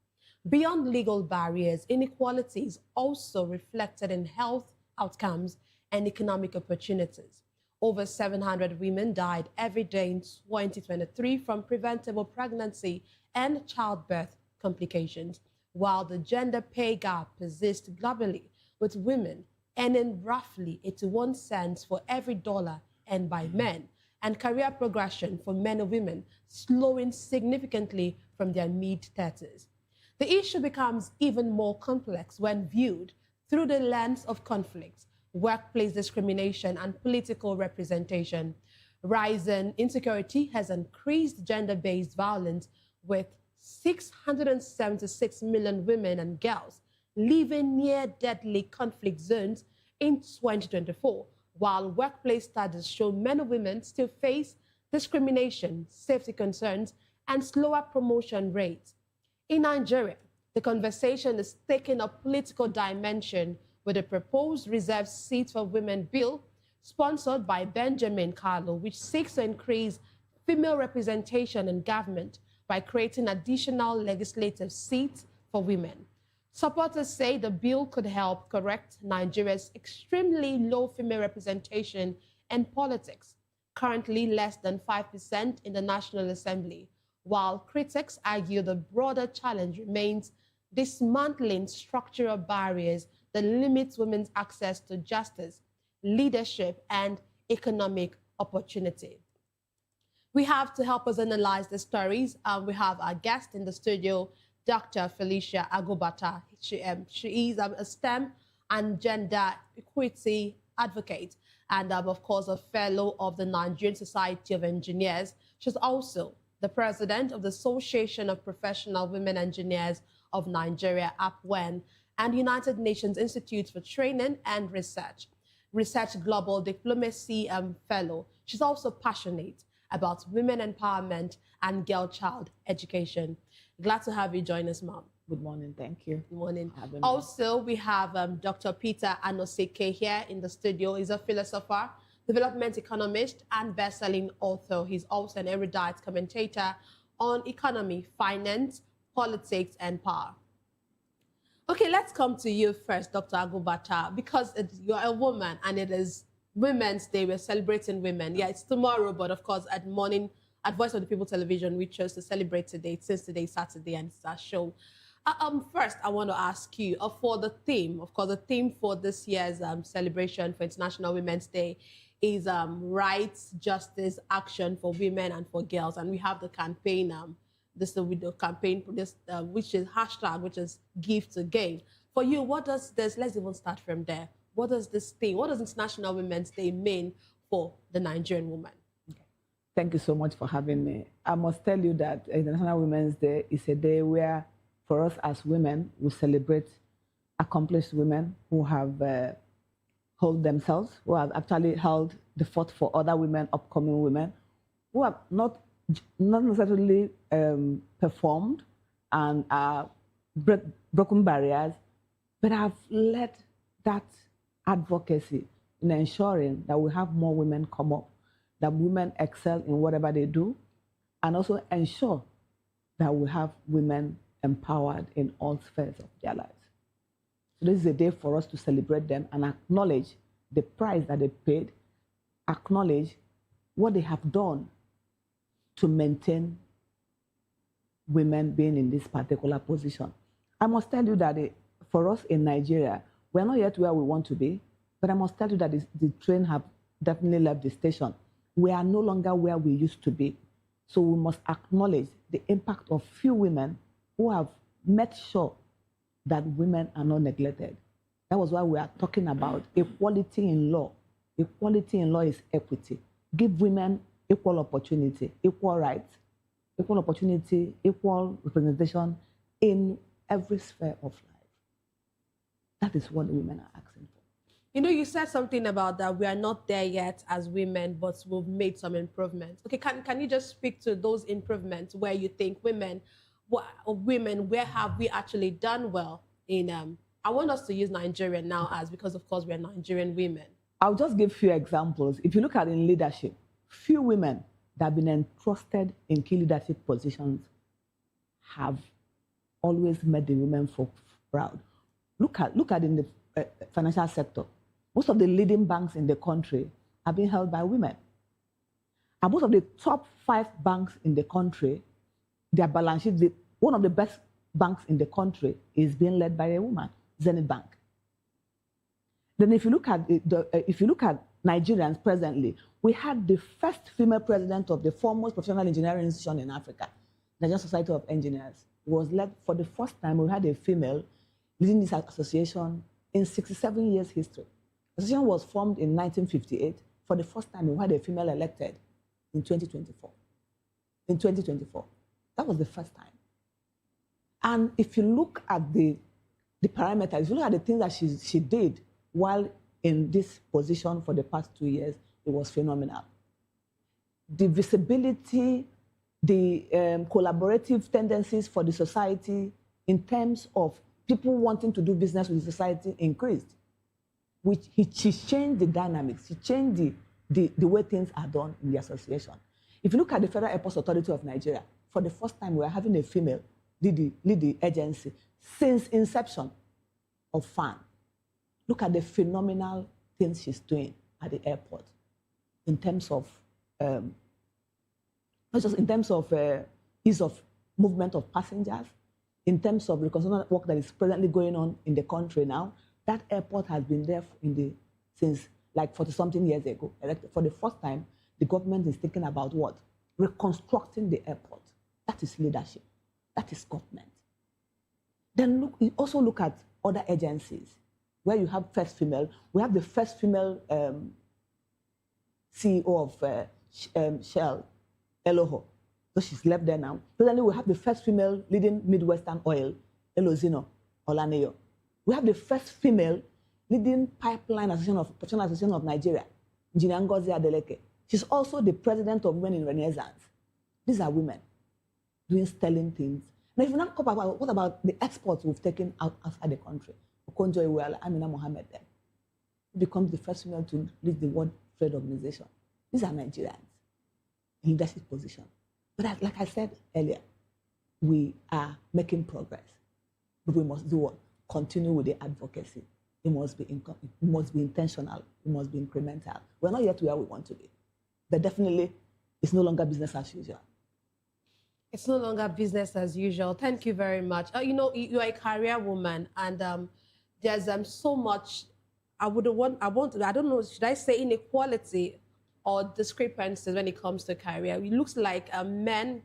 Beyond legal barriers, inequality is also reflected in health outcomes and economic opportunities. Over 700 women died every day in 2023 from preventable pregnancy and childbirth complications, while the gender pay gap persists globally, with women earning roughly 81 cents for every dollar earned by men, and career progression for men and women slowing significantly from their mid-30s. The issue becomes even more complex when viewed through the lens of conflicts, workplace discrimination, and political representation. Rising insecurity has increased gender-based violence, with 676 million women and girls living near deadly conflict zones in 2024, while workplace studies show men and women still face discrimination, safety concerns, and slower promotion rates. In Nigeria, the conversation is taking a political dimension with a proposed reserved seat for women bill sponsored by Benjamin Carlo, which seeks to increase female representation in government by creating additional legislative seats for women. Supporters say the bill could help correct Nigeria's extremely low female representation in politics, currently less than 5% in the National Assembly, while critics argue the broader challenge remains dismantling structural barriers that limit women's access to justice, leadership, and economic opportunity. We have to help us analyze the stories. We have our guest in the studio, Dr. Felicia Agobata. She is a STEM and gender equity advocate. and of course, a fellow of the Nigerian Society of Engineers. She's also the president of the Association of Professional Women Engineers of Nigeria, APWEN, and United Nations Institute for Training and Research Global Diplomacy Fellow. She's also passionate about women empowerment and girl-child education. Glad to have you join us, Mom. Good morning, thank you. Good morning. Also, we have Dr. Peter Anoseke here in the studio. He's a philosopher, development economist, and best-selling author. He's also an erudite commentator on economy, finance, politics, and power. Okay, let's come to you first, Dr. Agubata, because you're a woman and it is Women's Day. We're celebrating women. Yeah, it's tomorrow, but of course, at Voice of the People Television, we chose to celebrate today, since today is Saturday and it's our show. First, I want to ask you for the theme. Of course, the theme for this year's celebration for International Women's Day is rights, justice, action for women and for girls. And we have the campaign, which is hashtag, which is Give to Gain. For you, what does this, let's even start from there. What does this theme, what does International Women's Day mean for the Nigerian woman? Thank you so much for having me. I must tell you that International Women's Day is a day where, for us as women, we celebrate accomplished women who have held themselves, who have actually held the fort for other women, upcoming women, who have not necessarily performed and broken barriers, but have led that advocacy in ensuring that we have more women come up, that women excel in whatever they do, and also ensure that we have women empowered in all spheres of their lives. So this is a day for us to celebrate them and acknowledge the price that they paid, acknowledge what they have done to maintain women being in this particular position. I must tell you that for us in Nigeria, we're not yet where we want to be, but I must tell you that the train have definitely left the station. We are no longer where we used to be. So we must acknowledge the impact of few women who have made sure that women are not neglected. That was why we are talking about equality in law. Equality in law is equity. Give women equal opportunity, equal rights, equal opportunity, equal representation in every sphere of life. That is what women are asking for. You know, you said something about that we are not there yet as women, but we've made some improvements. Okay, can you just speak to those improvements where you think women, where have we actually done well in, I want us to use Nigeria now because of course we're Nigerian women. I'll just give a few examples. If you look at in leadership, few women that have been entrusted in key leadership positions have always made the women folks proud. Look at in the financial sector. Most of the leading banks in the country are being held by women. And most of the top 5 banks in the country, their balance sheet, one of the best banks in the country is being led by a woman, Zenith Bank. Then if you look at Nigerians presently, we had the first female president of the foremost professional engineering institution in Africa, Nigerian Society of Engineers. It was led for the first time, we had a female leading this association in 67 years history. The association was formed in 1958. For the first time, we had a female elected in 2024. In 2024. That was the first time. And if you look at the parameters, if you look at the things that she did while in this position for the past 2 years, it was phenomenal. The visibility, the collaborative tendencies for the society in terms of people wanting to do business with the society increased. She changed the dynamics. She changed the way things are done in the association. If you look at the Federal Airports Authority of Nigeria, for the first time, we are having a female lead the agency since inception of FAN. Look at the phenomenal things she's doing at the airport in terms of, not just in terms of ease of movement of passengers, in terms of reconstruction work that is presently going on in the country now. That airport has been there since like 40-something years ago. For the first time, the government is thinking about what? Reconstructing the airport. That is leadership. That is government. Then also look at other agencies where you have first female. We have the first female CEO of Shell, Eloho. So she's left there now. Presently, we have the first female leading Midwestern Oil, Elozino Olaneyo. We have the first female leading Pipeline Association of Nigeria, Engineer Ngozi Adeleke. She's also the president of Women in Renaissance. These are women doing sterling things. Now, if you not talk about what about the exports we've taken outside the country? Convoy, Amina Mohammed, then becomes the first female to lead the World Trade Organization. These are Nigerians in leadership position. But like I said earlier, we are making progress. But we must do what? Continue with the advocacy. It must be intentional. It must be incremental. We're not yet where we want to be. But definitely, it's no longer business as usual. It's no longer business as usual. Thank you very much. You know, you're a career woman, and there's so much. I don't know, should I say inequality or discrepancies when it comes to career? It looks like men.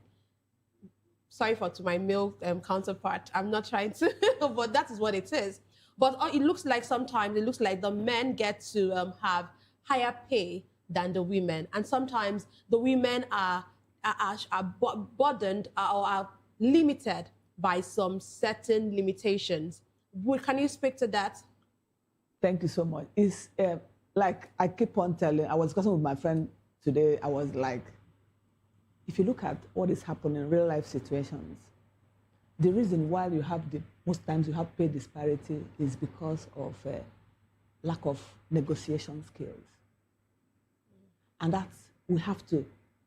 Sorry to my male counterpart. I'm not trying to, but that is what it is. But it looks like sometimes the men get to have higher pay than the women, and sometimes the women are burdened or are limited by some certain limitations. Can you speak to that? Thank you so much. It's like I keep on telling, I was discussing with my friend today, I was like, if you look at what is happening in real life situations, the reason why most times you have pay disparity is because of lack of negotiation skills. And we have to,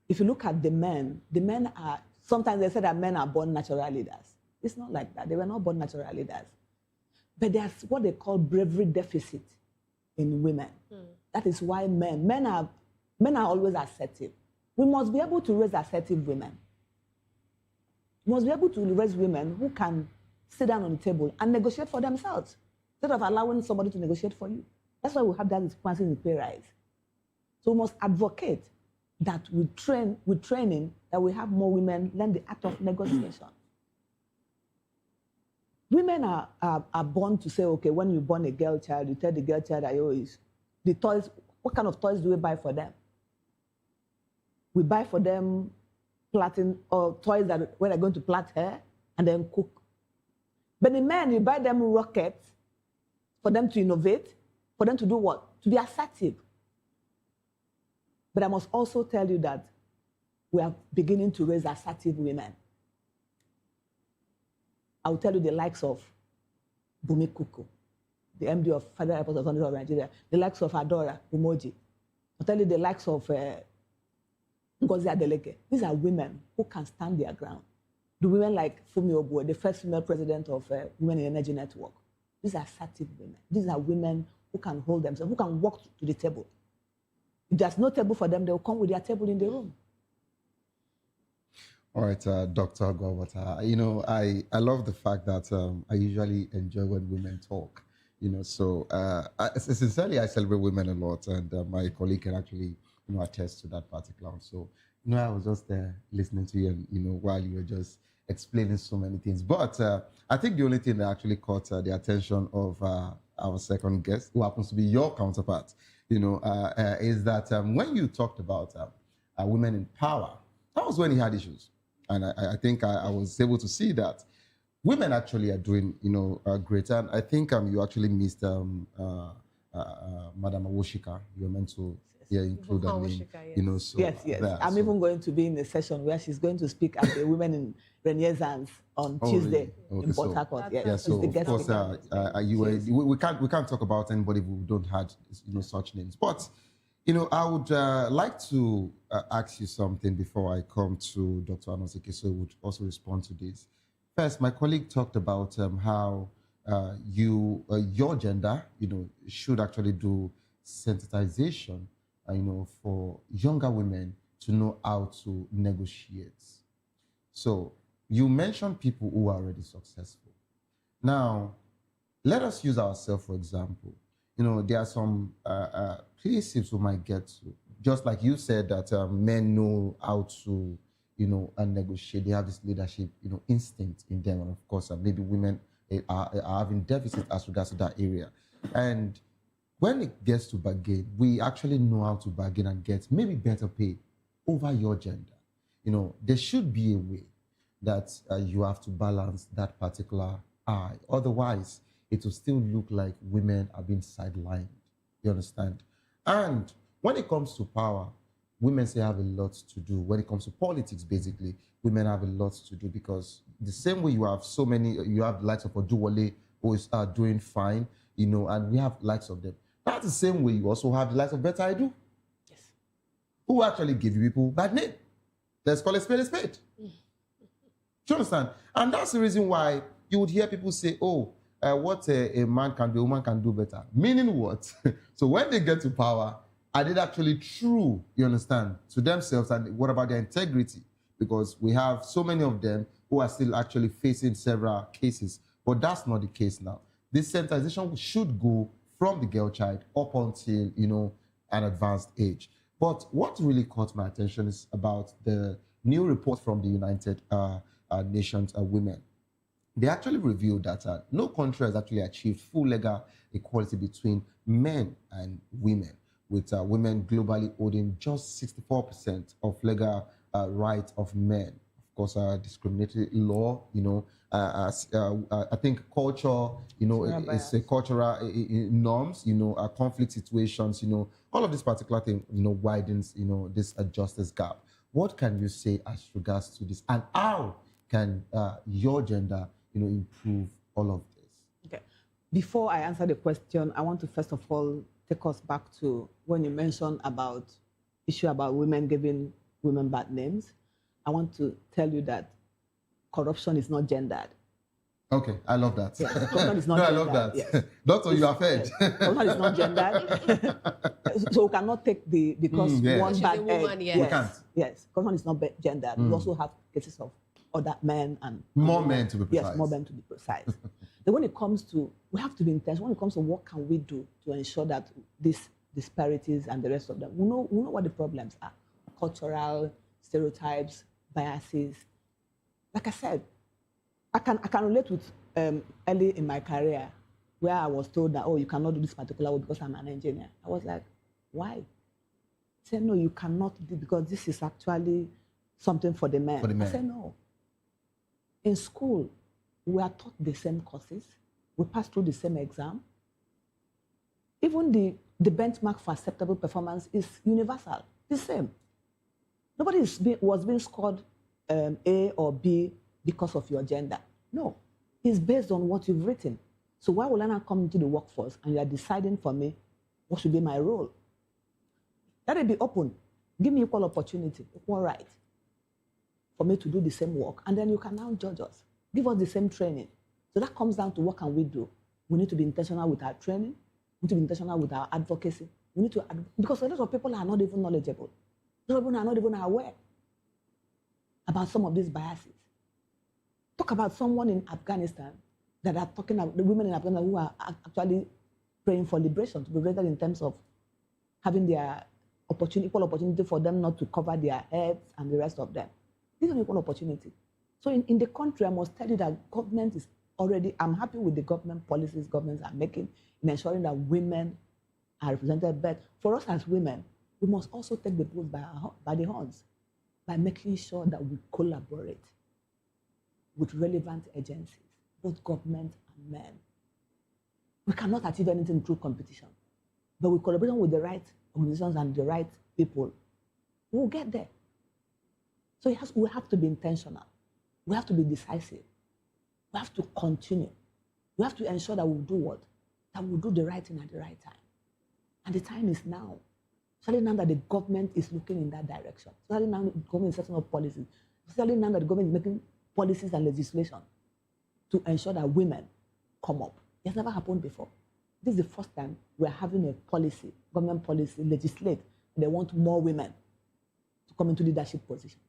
if you look at the men are, sometimes they say that men are born natural leaders. It's not like that. They were not born natural leaders. But there's what they call bravery deficit in women. That is why men are always assertive. We must be able to raise assertive women. We must be able to raise women who can sit down on the table and negotiate for themselves instead of allowing somebody to negotiate for you. That's why we have that discrepancy in pay rise. So we must advocate that with training, that we have more women learn the art of negotiation. Women are born to say, okay, when you born a girl child, you tell the girl child that the toys, what kind of toys do we buy for them? We buy for them plaiting or toys that when they're going to plait hair and then cook. But the men, you buy them rockets for them to innovate, for them to do what? To be assertive. But I must also tell you that we are beginning to raise assertive women. I will tell you the likes of Bumi Kuku, the MD of Federal Airport Authority of Nigeria, the likes of Adora Umoji. I'll tell you the likes of Ngozi Adeleke. These are women who can stand their ground. The women like Fumi Obuo, the first female president of Women in Energy Network. These are assertive women. These are women who can hold themselves, who can walk to the table. If there's no table for them, they will come with their table in the room. All right, Dr. Gwabata, you know, I love the fact that I usually enjoy when women talk, you know, so sincerely, I celebrate women a lot, and my colleague can actually, you know, attest to that particular one. So, you know, I was just there listening to you, and, you know, while you were just explaining so many things. But I think the only thing that actually caught the attention of our second guest, who happens to be your counterpart, you know, is that when you talked about women in power, that was when he had issues. And I think I was able to see that women actually are doing, you know, great. And I think you actually missed Madam Awoshika. You were meant to include her name, you know. So yes. I'm even going to be in a session where she's going to speak at the Women in Renaissance on Tuesday in Port Harcourt. Yes, so of course, we can't talk about anybody who don't have, you know, such names. But you know, I would like to ask you something before I come to Dr. Anosike, so would also respond to this. First, my colleague talked about how your gender, you know, should actually do sensitization, you know, for younger women to know how to negotiate. So you mentioned people who are already successful. Now, let us use ourselves, for example. You know, there are some places we might get to. Just like you said that men know how to, you know, negotiate. They have this leadership, you know, instinct in them. And of course, maybe women are having deficit as regards to that area. And when it gets to bargain, we actually know how to bargain and get maybe better pay over your gender. You know, there should be a way that you have to balance that particular eye. Otherwise, it will still look like women are being sidelined. You understand? And when it comes to power, women say have a lot to do. When it comes to politics, basically, women have a lot to do because the same way you have so many, you have the likes of Oduwole who is doing fine, you know, and we have likes of them. That's the same way you also have the likes of Better I Do. Yes. Who actually give you people bad name. Let's call it spade a spade. Do you understand? And that's the reason why you would hear people say, oh, what a man can do, a woman can do better. Meaning what? So when they get to power, are they actually true, you understand, to themselves? And what about their integrity? Because we have so many of them who are still actually facing several cases. But that's not the case now. This sensitization should go from the girl child up until, you know, an advanced age. But what really caught my attention is about the new report from the United Nations Women. They actually revealed that no country has actually achieved full legal equality between men and women, with women globally holding just 64% of legal rights of men. Of course, discriminatory law, you know, I think culture, you know, it's a cultural norms, you know, conflict situations, you know, all of this particular thing, you know, widens, you know, this justice gap. What can you say as regards to this, and how can your gender, you know, improve all of this? Okay. Before I answer the question, I want to first of all take us back to when you mentioned about issue about women giving women bad names. I want to tell you that corruption is not gendered. Okay, I love that. Yes, corruption is not no, gendered. I love that. Yes. Doctor, you are fed. Yes. Corruption is not gendered. So we cannot take the, because one bad egg. Yes. We can't. Yes, corruption is not gendered. We also have cases of other men and more men to be precise. Yes, more men to be precise. Then when it comes to, we have to be intentional. When it comes to what can we do to ensure that these disparities and the rest of them, we know what the problems are: cultural stereotypes, biases. Like I said, I can relate with early in my career where I was told that, oh, you cannot do this particular way because I'm an engineer. I was like, why? He said, no, you cannot do because this is actually something for the men. I said, no. In school, we are taught the same courses. We pass through the same exam. Even the benchmark for acceptable performance is universal, the same. Nobody was being scored A or B because of your gender. No, it's based on what you've written. So why will I not come into the workforce and you are deciding for me what should be my role? Let it be open. Give me equal opportunity, equal right for me to do the same work. And then you can now judge us. Give us the same training. So that comes down to what can we do? We need to be intentional with our training. We need to be intentional with our advocacy. We need to, because a lot of people are not even knowledgeable. A lot of people are not even aware about some of these biases. Talk about someone in Afghanistan that are talking about the women in Afghanistan who are actually praying for liberation, to be rated in terms of having their equal opportunity for them not to cover their heads and the rest of them. This is an equal opportunity. So in the country, I must tell you that government is already, I'm happy with the government policies governments are making in ensuring that women are represented. But for us as women, we must also take the bull by the horns by making sure that we collaborate with relevant agencies, both government and men. We cannot achieve anything through competition, but with collaboration with the right organizations and the right people, we'll get there. So we have to be intentional. We have to be decisive. We have to continue. We have to ensure that we'll do what? That we'll do the right thing at the right time. And the time is now. Especially now that the government is looking in that direction. Especially now that the government is setting up policies. Especially now that the government is making policies and legislation to ensure that women come up. It's never happened before. This is the first time we're having a policy, government policy, legislate. They want more women to come into leadership positions.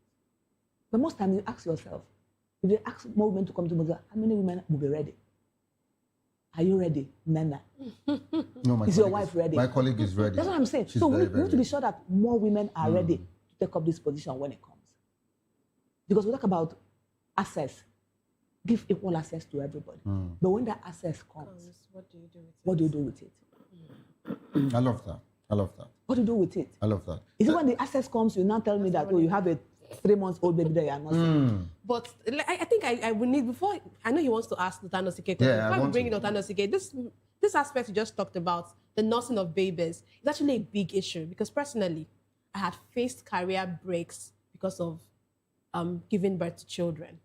But most times you ask yourself, if they ask more women to come to leadership, how many women will be ready? Are you ready, Nana? No, is your wife ready? My colleague is ready. That's what I'm saying. She's so we very need to be sure that more women are ready to take up this position when it comes. Because we talk about access, give equal access to everybody. But when that access comes, what do you do with it? What do you do with it? I love that. I love that. What do you do with it? I love that. Is it when the access comes, you now tell me that, oh, you have a 3-month-old baby that you are not seeing? But I think I would need, before, I know he wants to ask Dr. Nosike, because before we bring in Dr. Nosike, this aspect you just talked about, the nursing of babies, is actually a big issue, because personally, I had faced career breaks because of giving birth to children.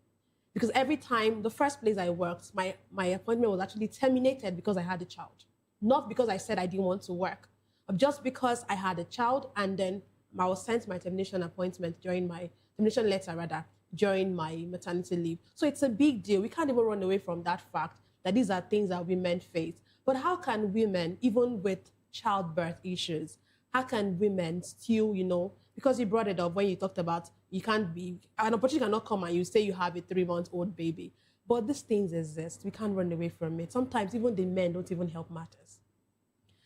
Because every time, the first place I worked, my appointment was actually terminated because I had a child. Not because I said I didn't want to work, but just because I had a child, and then I was sent my termination appointment during my, termination letter rather, during my maternity leave. So it's a big deal. We can't even run away from that fact that these are things that women face. But how can women, even with childbirth issues, how can women still, you know, because you brought it up when you talked about you can't be, an opportunity cannot come and you say you have a 3-month-old baby. But these things exist. We can't run away from it. Sometimes even the men don't even help matters.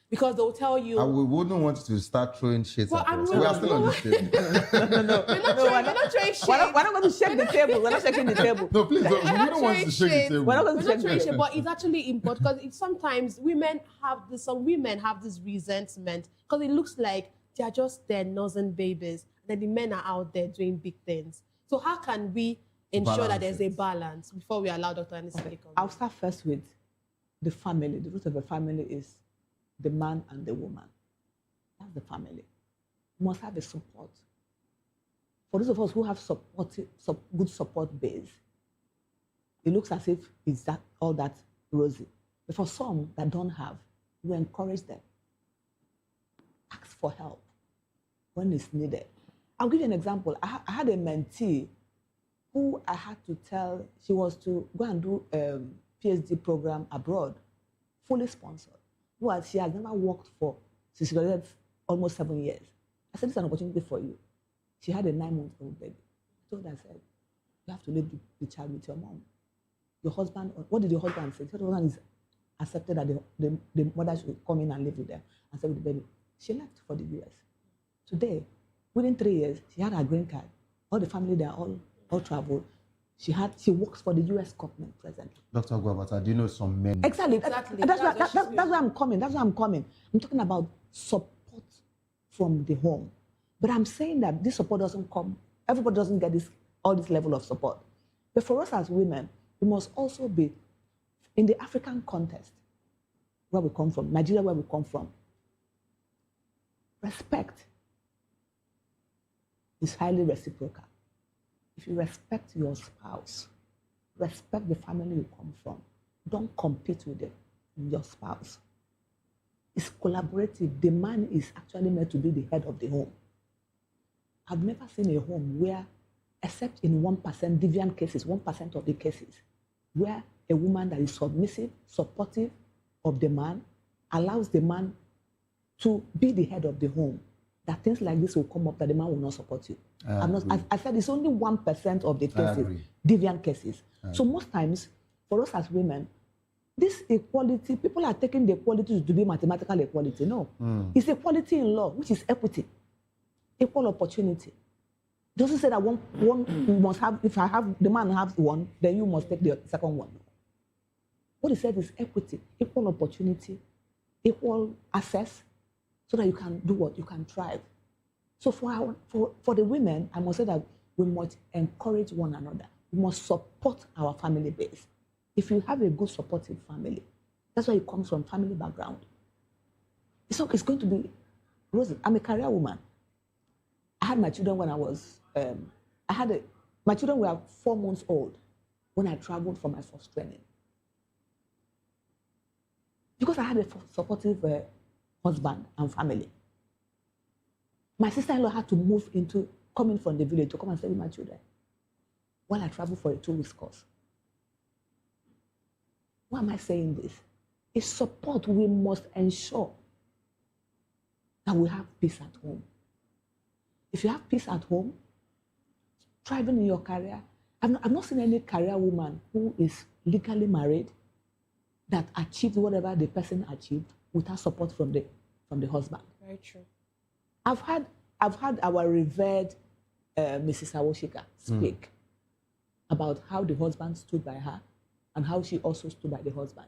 Because they'll tell you... we wouldn't want to start throwing shades at us. We are still on this table. We're not throwing shade. We're not going to shake the table. We're not shaking the table. No, please, we don't want to shake the table. We're not going to shake the table. But it's actually important, because sometimes women have this, some women have this resentment, because it looks like they are just there nursing babies, and then the men are out there doing big things. So how can we ensure that there's a balance before we allow Dr. Anisike to come? I'll start first with the family. The root of the family is the man and the woman. That's the family. You must have a support. For those of us who have good support base, it looks as if it's that all that rosy. But for some that don't have, we encourage them. Ask for help when it's needed. I'll give you an example. I had a mentee who I had to tell, she was to go and do a PhD program abroad, fully sponsored. Well, she has never worked for, she's graduated almost 7 years. I said, it's an opportunity for you. She had a 9-month-old baby. I told her, I said, you have to leave the child with your mom. Your husband, what did your husband say? The husband is accepted that the mother should come in and live with them and stay with the baby. She left for the US. Today, within 3 years, she had her green card. All the family, they are all traveled. She works for the US government presently. Dr. Guabata, do you know some men? Exactly. That's where I'm coming. I'm talking about support from the home. But I'm saying that this support doesn't come, everybody doesn't get all this level of support. But for us as women, we must also be, in the African context, where we come from, Nigeria, where we come from, respect is highly reciprocal. If you respect your spouse, respect the family you come from, don't compete with your spouse. It's collaborative. The man is actually meant to be the head of the home. I've never seen a home where, except in 1% deviant cases, 1% of the cases, where a woman that is submissive, supportive of the man, allows the man to be the head of the home, that things like this will come up that the man will not support you. I said it's only 1% of the cases, deviant cases. So most times, for us as women, this equality, people are taking the equality to be mathematical equality. No, it's equality in law, which is equity, equal opportunity. It doesn't say that one you must have, if the man has one, then you must take the second one. What it said is equity, equal opportunity, equal access, so that you can do what? You can thrive. So for the women, I must say that we must encourage one another. We must support our family base. If you have a good supportive family, that's why it comes from family background. It's going to be rosy. I'm a career woman. I had my children when I was, my children were 4 months old when I traveled for my first training. Because I had a supportive husband and family. My sister-in-law had to move coming from the village to come and stay with my children while I traveled for a 2-week course. Why am I saying this? It's support. We must ensure that we have peace at home. If you have peace at home, thriving in your career, I've not seen any career woman who is legally married that achieved whatever the person achieved without support from the husband. Very true. I've had our revered Mrs. Awoshika speak about how the husband stood by her and how she also stood by the husband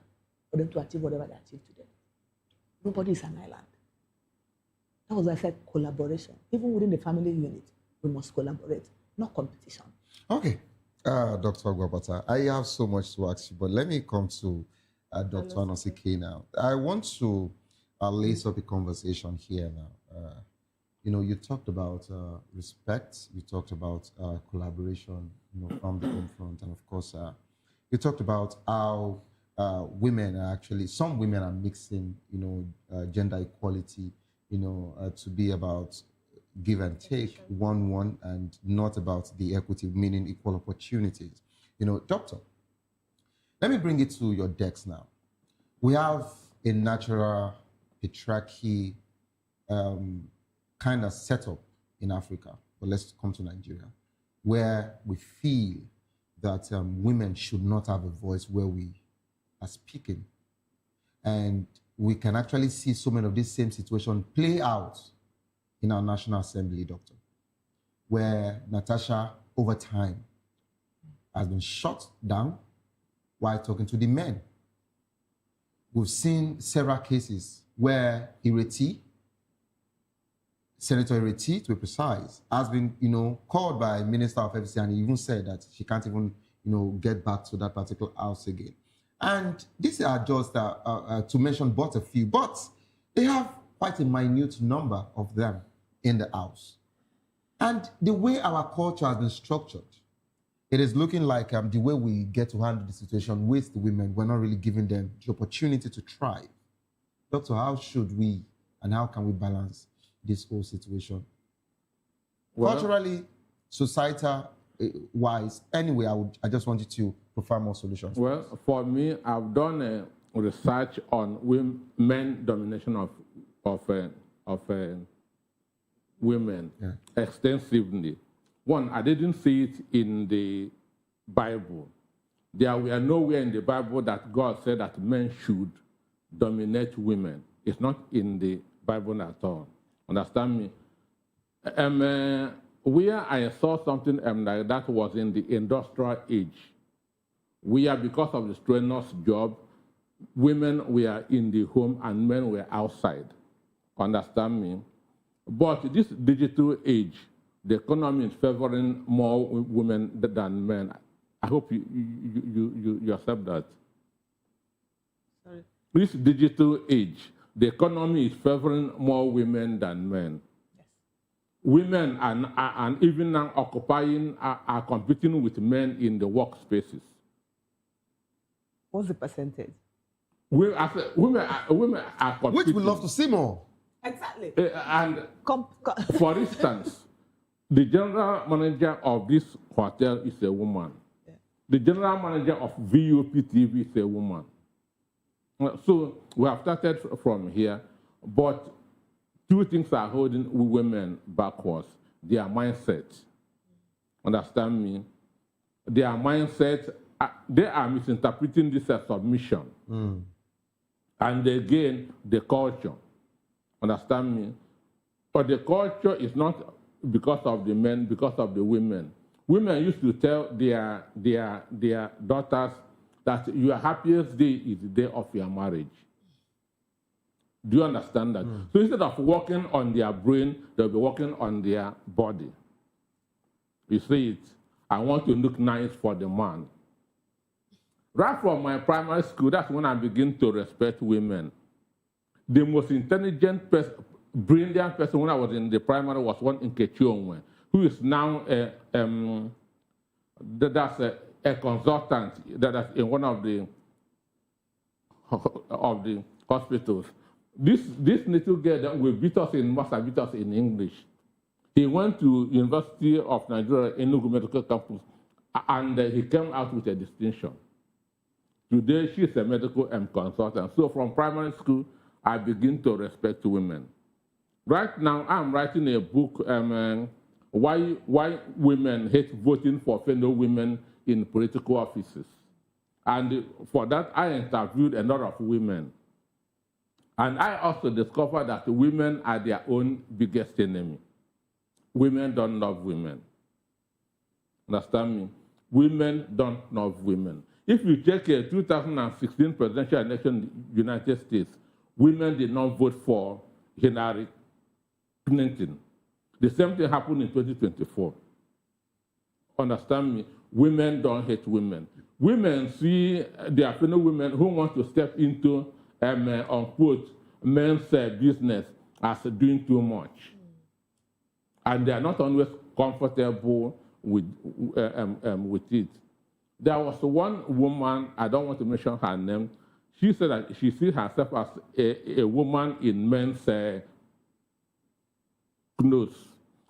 for them to achieve whatever they achieved today. Nobody is an island. That was why I said collaboration. Even within the family unit, we must collaborate, not competition. Okay. Dr. Gwabata, I have so much to ask you, but let me come to Dr. Anosike now. I want to lace up a conversation here now. You know, you talked about respect, you talked about collaboration, you know, from the home front, and of course, you talked about how women are actually, some women are mixing, you know, gender equality, you know, to be about give and take, one, and not about the equity, meaning equal opportunities. You know, doctor, let me bring it to your decks now. We have a natural patriarchy kind of setup in Africa, but let's come to Nigeria, where we feel that women should not have a voice where we are speaking. And we can actually see so many of these same situations play out in our National Assembly, doctor, where Natasha, over time, has been shut down while talking to the men. We've seen several cases where Senator Ireti, to be precise, has been, you know, called by Minister of FCC, and he even said that she can't even, you know, get back to that particular house again. And these are just, to mention but a few, but they have quite a minute number of them in the house. And the way our culture has been structured, it is looking like the way we get to handle the situation with the women, we're not really giving them the opportunity to thrive. Doctor, how should we and how can we balance this whole situation? Well, culturally, societal-wise, anyway, I just wanted to provide more solutions. Well, for me, I've done research on men domination of women extensively. One, I didn't see it in the Bible. There were nowhere in the Bible that God said that men should dominate women. It's not in the Bible at all. Understand me? Where I saw something like that was in the industrial age, where because of the strenuous job, women were in the home and men were outside. Understand me? But this digital age, the economy is favoring more women than men. I hope you accept that. Sorry. This digital age, the economy is favoring more women than men. Yes. Women are even now occupying, are competing with men in the workspaces. What's the percentage? Women are competing. Which we love to see more. Exactly. And for instance, the general manager of this hotel is a woman. Yeah. The general manager of VOP TV is a woman. So we have started from here, but two things are holding women backwards. Their mindset. Understand me? Their mindset, they are misinterpreting this as submission. Mm. And again, the culture. Understand me? But the culture is not because of the men, because of the women. Women used to tell their daughters that your happiest day is the day of your marriage. Do you understand that? Mm. So instead of working on their brain, they'll be working on their body. You see it? I want to look nice for the man. Right from my primary school, that's when I begin to respect women. The most intelligent person, brilliant person when I was in the primary was one in Onwe, who is now a consultant that is in one of the hospitals. This little girl that will beat us in English. He went to University of Nigeria, Enugu Medical Campus, and he came out with a distinction. Today, she's a medical consultant. So from primary school, I begin to respect women. Right now, I'm writing a book, why women hate voting for fellow women in political offices. And for that, I interviewed a lot of women. And I also discovered that women are their own biggest enemy. Women don't love women. Understand me? Women don't love women. If you check a 2016 presidential election in the United States, women did not vote for Hillary Clinton. The same thing happened in 2024. Understand me? Women don't hate women. Women see their fellow women who want to step into, unquote, men's business as doing too much. And they are not always comfortable with it. There was one woman, I don't want to mention her name, she said that she sees herself as a woman in men's clothes.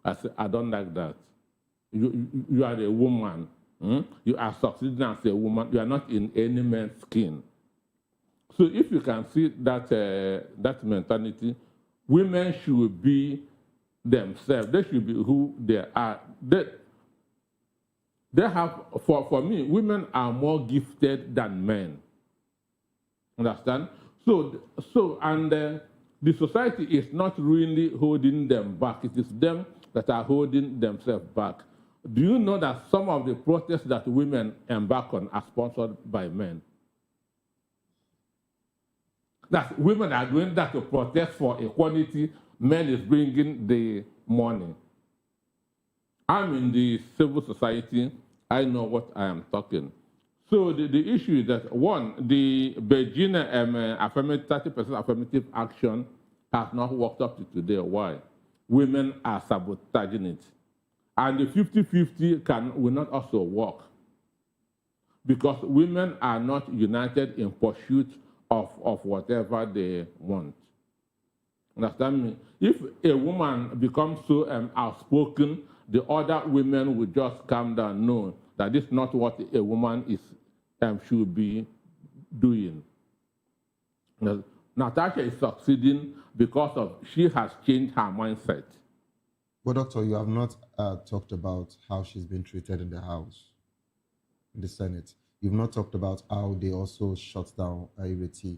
I said, I don't like that. You are a woman. You are succeeding as a woman. You are not in any man's skin. So if you can see that, that mentality, women should be themselves. They should be who they are. They have, for me, women are more gifted than men. Understand? And the society is not really holding them back. It is them that are holding themselves back. Do you know that some of the protests that women embark on are sponsored by men? That women are doing that to protest for equality, men is bringing the money. I'm in the civil society, I know what I am talking. So the issue is that, one, the Beijing 30% affirmative action has not worked up to today. Why? Women are sabotaging it. And the 50-50 will not also work because women are not united in pursuit of whatever they want. Understand me? If a woman becomes so outspoken, the other women will just calm down. No, that is not what a woman is should be doing. Natasha is succeeding because she has changed her mindset. But doctor, you have not talked about how she's been treated in the House, in the Senate. You've not talked about how they also shut down Ireti.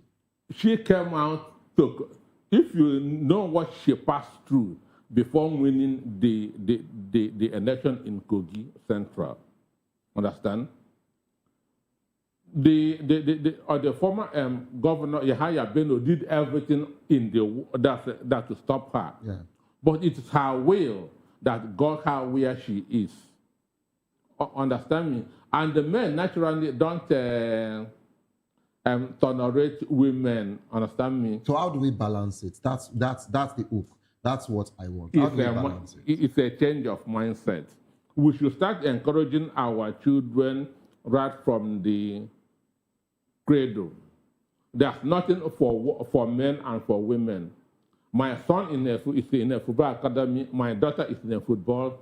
She came out to, if you know what she passed through before winning the election in Kogi Central, understand? The former governor Yahaya Bello did everything in that to stop her. Yeah. But it is her will that got her where she is. Understand me? And the men naturally don't tolerate women. Understand me? So how do we balance it? That's the hook. That's what I want. How do we balance it? It's a change of mindset. We should start encouraging our children right from the cradle. There's nothing for men and for women. My son is in a football academy. My daughter is in a football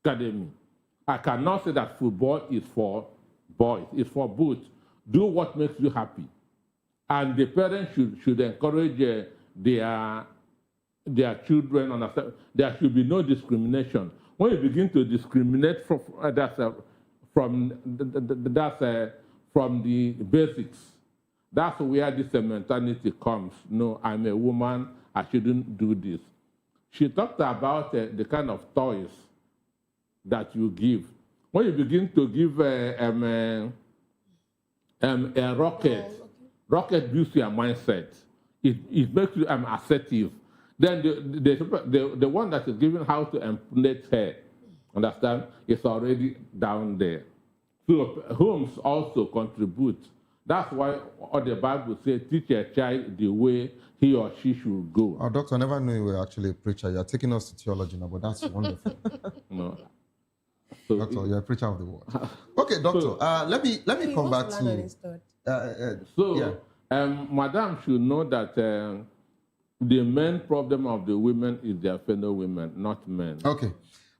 academy. I cannot say that football is for boys. It's for both. Do what makes you happy. And the parents should encourage their children. Understand? There should be no discrimination. When you begin to discriminate from the basics, that's where this mentality comes. No, I'm a woman, I shouldn't do this. She talked about the kind of toys that you give. When you begin to give a rocket boosts your mindset. It makes you assertive. Then the one that is given how to impregnate her, understand, is already down there. So homes also contribute. That's why all the Bible says, teach a child the way he or she should go. Oh, doctor, I never knew you were actually a preacher. You're taking us to theology now, but that's wonderful. No. So doctor, you're a preacher of the word. Okay, doctor, let me come back to... Madam should know that the main problem of the women is their fellow women, not men. Okay.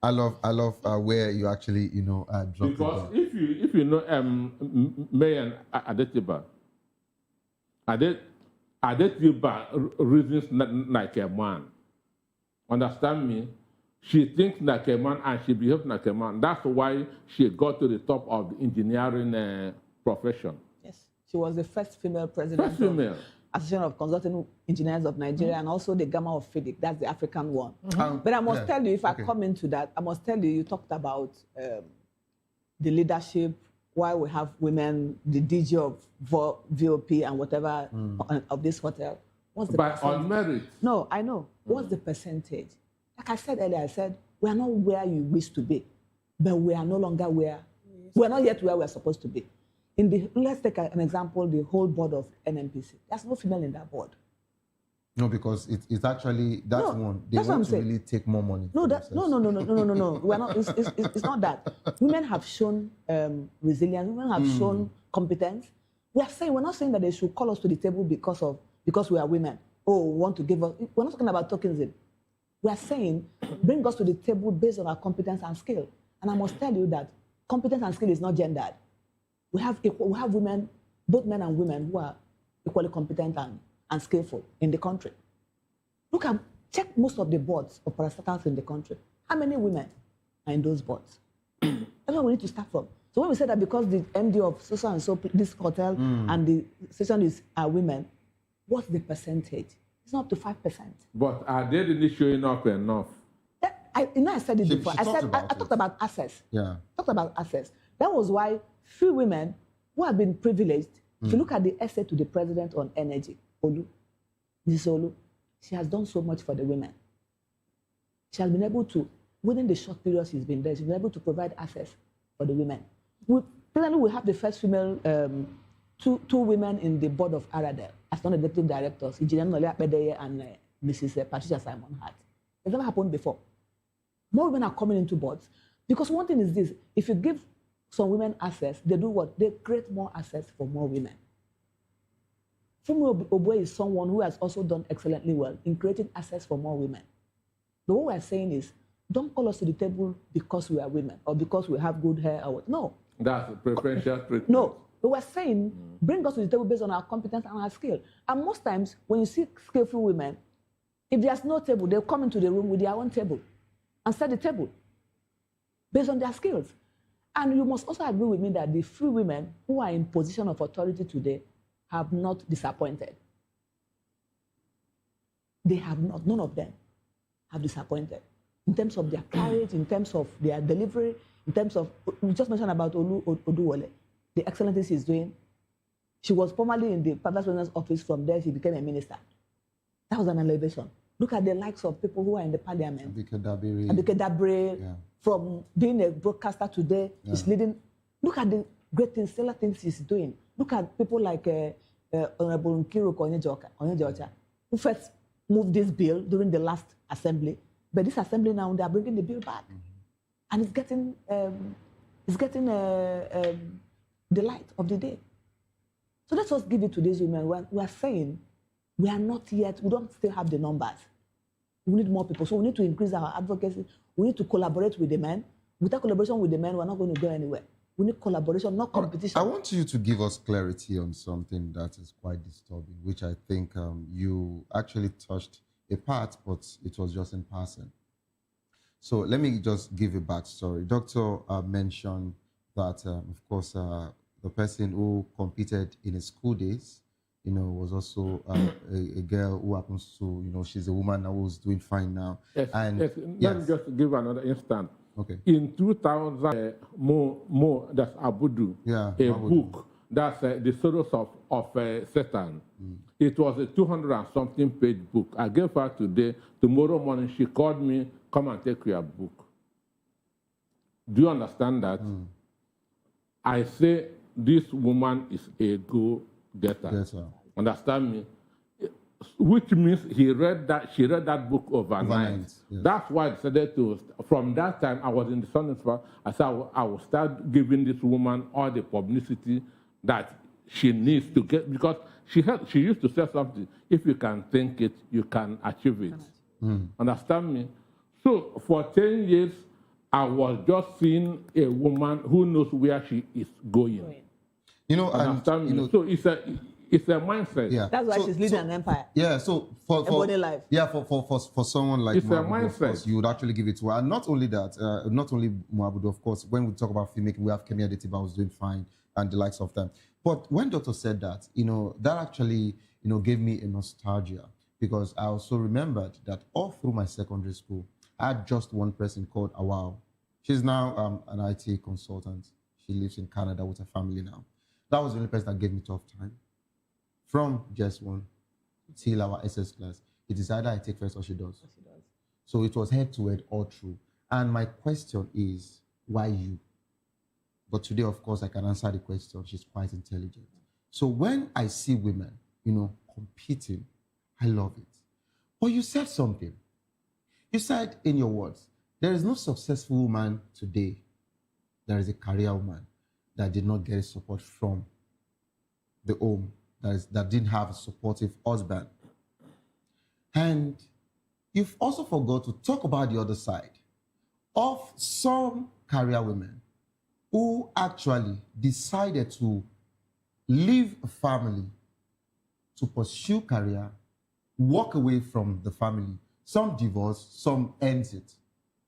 I love where you actually, drop because if you know Mayan Adetiba reasons like a man. Understand me? She thinks like a man and she behaves like a man. That's why she got to the top of the engineering profession. Yes, she was the first female president. First female. Association of Consulting Engineers of Nigeria, and also the Gamma of FIDIC, that's the African one. But I must tell you, if I come into that, I must tell you, you talked about the leadership why we have women, the DJ of VOP and whatever of this hotel. What's the But on merit. No, I know. What's the percentage? Like I said earlier, I said, we are not where you wish to be, but we are no longer where, we are not yet where we're supposed to be. Let's take an example, the whole board of NNPC. There's no female in that board. No, because it's actually, that's one. They that's what I'm want to saying. really take more money. No, no. We're not, it's not that. Women have shown resilience. Women have shown competence. We're not saying that they should call us to the table because we are women. Oh, we want to give us. We're not talking about tokenism. We are saying bring us to the table based on our competence and skill. And I must tell you that competence and skill is not gendered. We have women, both men and women, who are equally competent and skillful in the country. Check most of the boards of parastatals in the country. How many women are in those boards? That's where we need to start from. So when we say that because the MD of so and so this hotel and the station are women, what's the percentage? It's not up to 5%. But are they really showing up enough? I said it before. I talked about access. Yeah. Talked about access. That was why few women who have been privileged, if you look at the essay to the president on energy, Mrs. Olu, she has done so much for the women. She has been able to, within the short period she's been there, she's been able to provide access for the women. Presently, we have the first female, two women in the board of Aradel as non-executive directors, Engineer Nolia Pedeye and Mrs. Patricia Simon Hart. It's never happened before. More women are coming into boards because one thing is this: if you give some women access, they do what? They create more access for more women. Fumi Obwe is someone who has also done excellently well in creating access for more women. But what we're saying is, don't call us to the table because we are women or because we have good hair or what. No. That's preferential treatment. No. But we're saying, bring us to the table based on our competence and our skill. And most times, when you see skillful women, if there's no table, they'll come into the room with their own table and set the table based on their skills. And you must also agree with me that the few women who are in position of authority today have not disappointed. They have not, none of them have disappointed in terms of their courage, in terms of their delivery, in terms of, we just mentioned about Olu Oduwole, the excellent things she's doing. She was formerly in the Vice President's office. From there, she became a minister. That was an elevation. Look at the likes of people who are in the parliament. Abike Dabiri, yeah. From being a broadcaster today, she's leading. Look at the great things, stellar things she's doing. Look at people like Honorable Nkiru Onyejoka, who first moved this bill during the last assembly. But this assembly now, they are bringing the bill back. And it's getting the light of the day. So let's just give it to these women. We are saying we are not yet, we don't still have the numbers. We need more people. So we need to increase our advocacy. We need to collaborate with the men. Without collaboration with the men, we're not going to go anywhere. We need collaboration, not competition. I want you to give us clarity on something that is quite disturbing, which I think you actually touched a part, but it was just in passing. So let me just give a backstory. Doctor mentioned that, of course, the person who competed in his school days, was also a girl who happens to, she's a woman now who's doing fine now. Yes, and yes. Let me just give another instance. Okay. In 2000, Mo, that's Abudu, a book, that's the Sorrows of Satan. It was a 200 and something page book. I gave her today. Tomorrow morning, she called me, come and take your book. Do you understand that? I say this woman is a go-getter. Yes, sir. Understand me? Which means she read that book overnight. Yes. That's why I decided to, from that time, I was in the Sun newspaper. I said I will start giving this woman all the publicity that she needs to get, because she used to say something, if you can think it, you can achieve it. Understand me? So for 10 years, I was just seeing a woman who knows where she is going. Understand me? So it's a mindset. Yeah. That's why she's leading an empire. Yeah, so for life. Yeah, for someone like it's a Muabudu, mindset. of course, you would actually give it to her. And not only that, not only Muabudu, of course, when we talk about filmmaking, we have Kemi Adetiba who's doing fine and the likes of them. But when Doctor said that, that actually, gave me a nostalgia, because I also remembered that all through my secondary school, I had just one person called Awao. She's now an IT consultant. She lives in Canada with her family now. That was the only person that gave me tough time. From just one till our SS class, it is either I take first or she does. So it was head to head all through. And my question is, why you? But today, of course, I can answer the question. She's quite intelligent. So when I see women, competing, I love it. But you said something. You said in your words, there is no successful woman today. There is a career woman that did not get support from the home, that didn't have a supportive husband. And you've also forgot to talk about the other side of some career women who actually decided to leave a family to pursue career, walk away from the family. Some divorce, some ends it,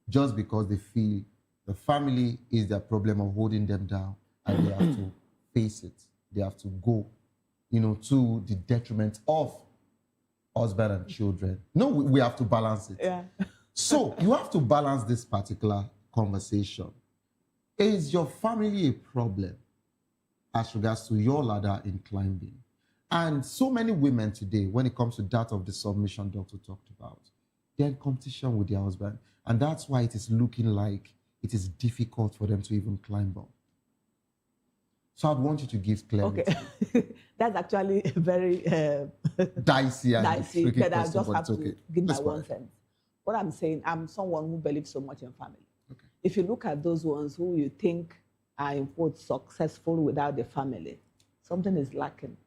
just because they feel the family is their problem of holding them down, and they have to face it. They have to go, to the detriment of husband and children. No, we have to balance it. Yeah. So you have to balance this particular conversation. Is your family a problem as regards to your ladder in climbing? And so many women today, when it comes to that of the submission doctor talked about, they're in competition with their husband. And that's why it is looking like it is difficult for them to even climb up. So I'd want you to give clarity. Okay. That's actually very dicey and dicey, tricky but I question, just but have it's okay. to give my That's one fine. sense. What I'm saying, I'm someone who believes so much in family. Okay. If you look at those ones who you think are in quote successful without the family, something is lacking.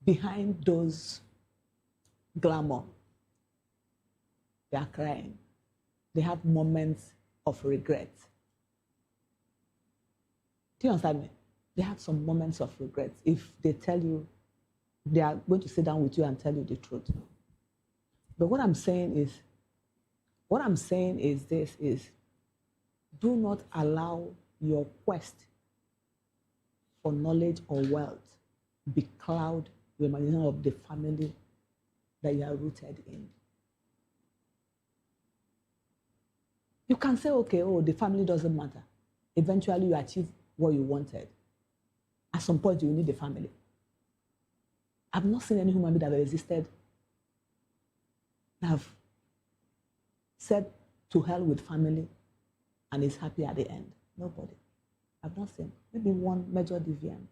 Behind those glamour, they are crying. They have moments of regret. Do you understand me? They have some moments of regret if they tell you, they are going to sit down with you and tell you the truth. But what I'm saying is this is, do not allow your quest for knowledge or wealth be cloud the imagination of the family that you are rooted in. You can say, okay, the family doesn't matter. Eventually you achieve what you wanted. At some point you need a family. I've not seen any human being that have existed that have said to hell with family and is happy at the end. Nobody. I've not seen. Maybe one major deviant.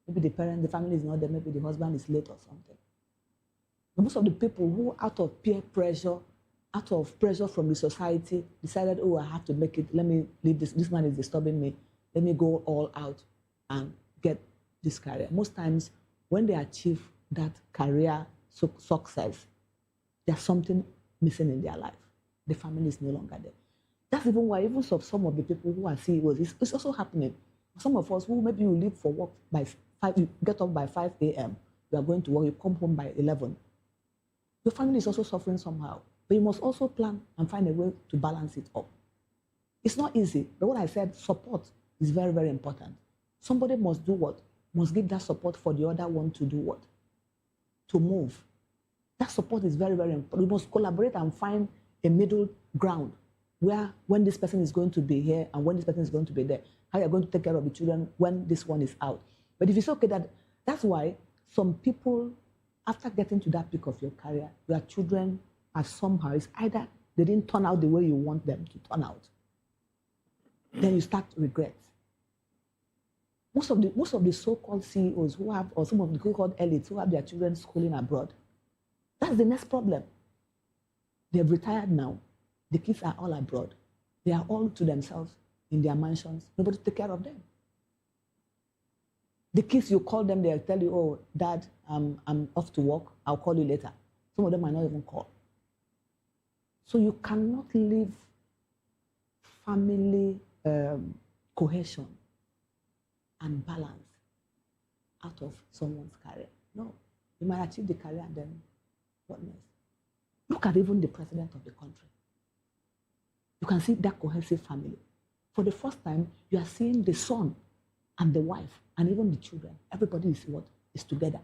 Maybe the family is not there, maybe the husband is late or something. But most of the people who, out of peer pressure, out of pressure from the society, decided, I have to make it, let me leave this man is disturbing me, let me go all out and get this career. Most times, when they achieve that career success, there's something missing in their life. The family is no longer there. That's even why even some of the people who are CEOs, it's also happening. Some of us who maybe you leave for work by 5, you get up by 5 a.m., you are going to work, you come home by 11. Your family is also suffering somehow. But you must also plan and find a way to balance it up. It's not easy, but what I said, support is very, very important. Somebody must do what? Must give that support for the other one to do what? To move. That support is very, very important. We must collaborate and find a middle ground where when this person is going to be here and when this person is going to be there, how you're going to take care of the children when this one is out. But if it's okay, that's why some people, after getting to that peak of your career, your children are somehow, it's either they didn't turn out the way you want them to turn out. Then you start to regret. Most of the so-called CEOs who have, or some of the so-called elites who have their children schooling abroad, that's the next problem. They've retired now. The kids are all abroad. They are all to themselves in their mansions. Nobody take care of them. The kids, you call them, they'll tell you, Dad, I'm off to work. I'll call you later. Some of them might not even call. So you cannot leave family cohesion and balance out of someone's career. No. You might achieve the career and then what next? Look at even the president of the country. You can see that cohesive family. For the first time, you are seeing the son and the wife and even the children. Everybody is together.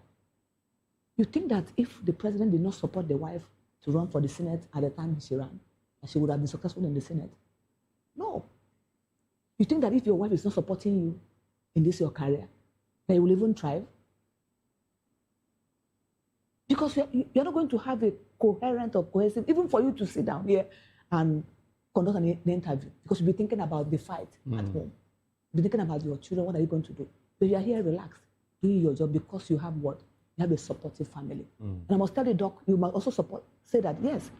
You think that if the president did not support the wife to run for the Senate at the time she ran, that she would have been successful in the Senate? No. You think that if your wife is not supporting you in this your career, that you will even thrive? Because you're not going to have a coherent or cohesive, even for you to sit down here and conduct an interview, because you'll be thinking about the fight at home. You'll be thinking about your children, what are you going to do? But you are here relaxed, doing your job because you have what? You have a supportive family. And I must tell you, Doc, you must also say that, yes,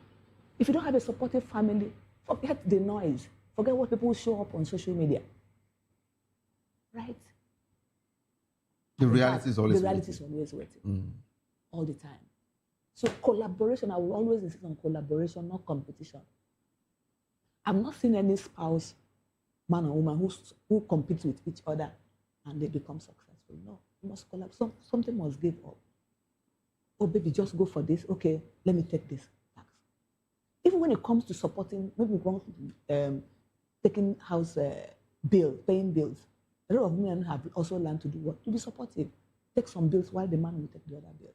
if you don't have a supportive family, forget the noise. Forget what people show up on social media. Right? The reality is always waiting. All the time. So collaboration, I will always insist on collaboration, not competition. I've not seen any spouse, man or woman, who compete with each other and they become successful. No, you must collaborate. Something must give up. Oh, baby, just go for this. Okay, let me take this tax. Even when it comes to supporting, maybe taking house bills, paying bills, a lot of women have also learned to do what? To be supportive. Take some bills while the man will take the other bill.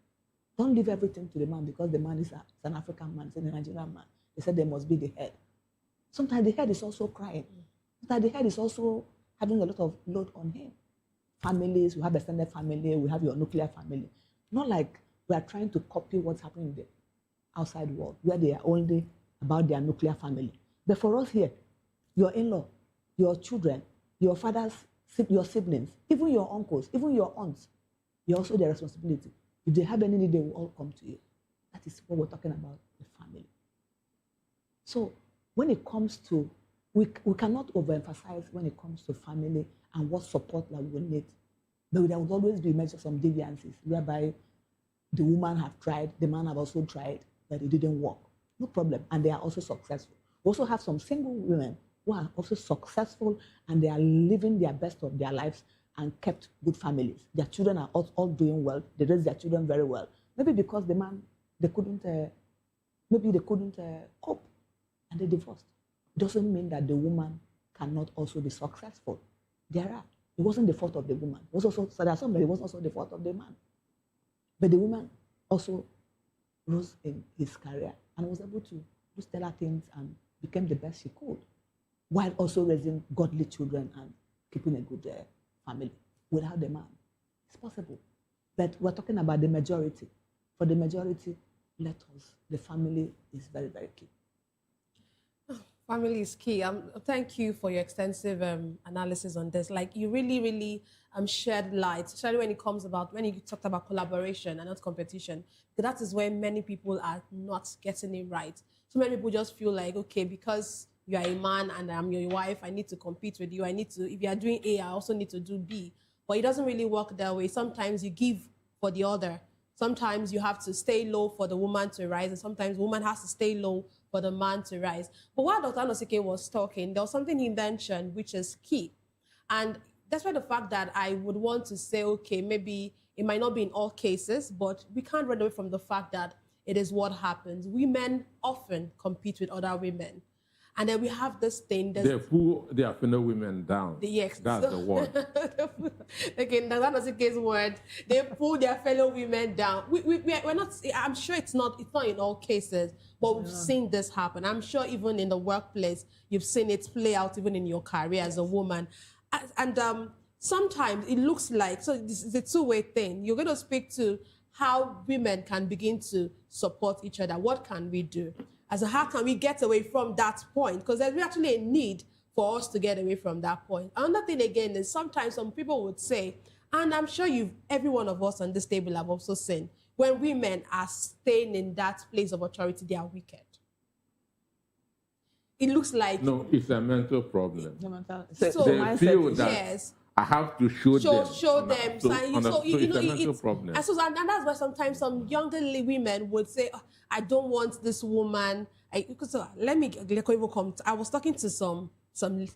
Don't leave everything to the man because the man is an African man, it's a Nigerian man. They said there must be the head. Sometimes the head is also crying. Sometimes the head is also having a lot of load on him. Families, we have extended family, we have your nuclear family. Not like we are trying to copy what's happening in the outside world, where they are only about their nuclear family. But for us here, your in-law, your children, your father's, your siblings, even your uncles, even your aunts, you're also their responsibility. If they have any need, they will all come to you. That is what we're talking about, the family. So when it comes to, we cannot overemphasize when it comes to family and what support that we will need. But there will always be measures, some deviances, whereby the woman have tried, the man have also tried, but it didn't work. No problem, and they are also successful. We also have some single women who are also successful and they are living their best of their lives and kept good families. Their children are all doing well. They raise their children very well. Maybe because the man, they couldn't cope and they divorced. Doesn't mean that the woman cannot also be successful. There are. It wasn't the fault of the woman. It was also, so there are some that it was also the fault of the man. But the woman also rose in his career and was able to do stellar things and became the best she could, while also raising godly children and keeping a good family without the man. It's possible. But we're talking about the majority. For the majority, the family is very, very key. Family is key. Thank you for your extensive analysis on this. Like, you really, really shed light, especially when you talked about collaboration and not competition. Because that is where many people are not getting it right. So many people just feel like, okay, because you are a man and I'm your wife, I need to compete with you. If you are doing A, I also need to do B. But it doesn't really work that way. Sometimes you give for the other. Sometimes you have to stay low for the woman to rise, and sometimes the woman has to stay low for the man to rise. But while Dr. Anosike was talking, there was something he mentioned which is key. And that's why the fact that I would want to say, okay, maybe it might not be in all cases, but we can't run away from the fact that it is what happens. Women often compete with other women. And then we have this thing. They pull their fellow women down. Yes. That's the word. Okay, that was the case word. They pull their fellow women down. We're not, I'm sure it's not in all cases, but we've seen this happen. I'm sure even in the workplace, you've seen it play out even in your career as a woman. And sometimes it looks like, so this is a two-way thing. You're going to speak to how women can begin to support each other. What can we do? How can we get away from that point? Because there's actually a need for us to get away from that point. Another thing again is sometimes some people would say, and I'm sure every one of us on this table have also seen, when women are staying in that place of authority, they are wicked. It looks like... No, it's a mental problem. So they feel that yes. I have to show them. Show them. So it's a mental problem. And that's why sometimes some younger women would say, oh, I don't want this woman. I was talking to some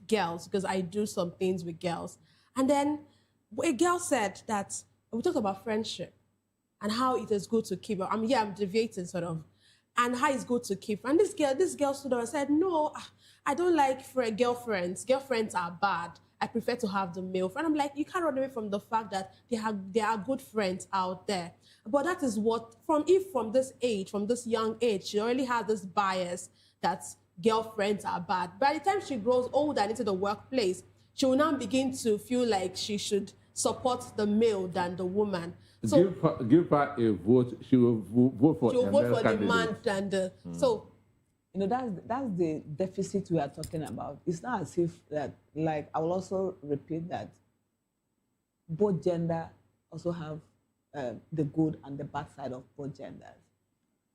girls because I do some things with girls. And then a girl said that, we talked about friendship and how it is good to keep. I'm deviating sort of. And how it's good to keep. And this girl stood up and said, no, I don't like girlfriends. Girlfriends are bad. I prefer to have the male friend. I'm like, you can't run away from the fact that there are good friends out there. But that is what, from this young age, she already has this bias that girlfriends are bad. By the time she grows older and into the workplace, she will now begin to feel like she should support the male than the woman. So give her a vote. She will vote for. She will vote for the candidate. man than the. So, you know, that's the deficit we are talking about. It's not as if that, like, I will also repeat that both gender also have the good and the bad side of both genders.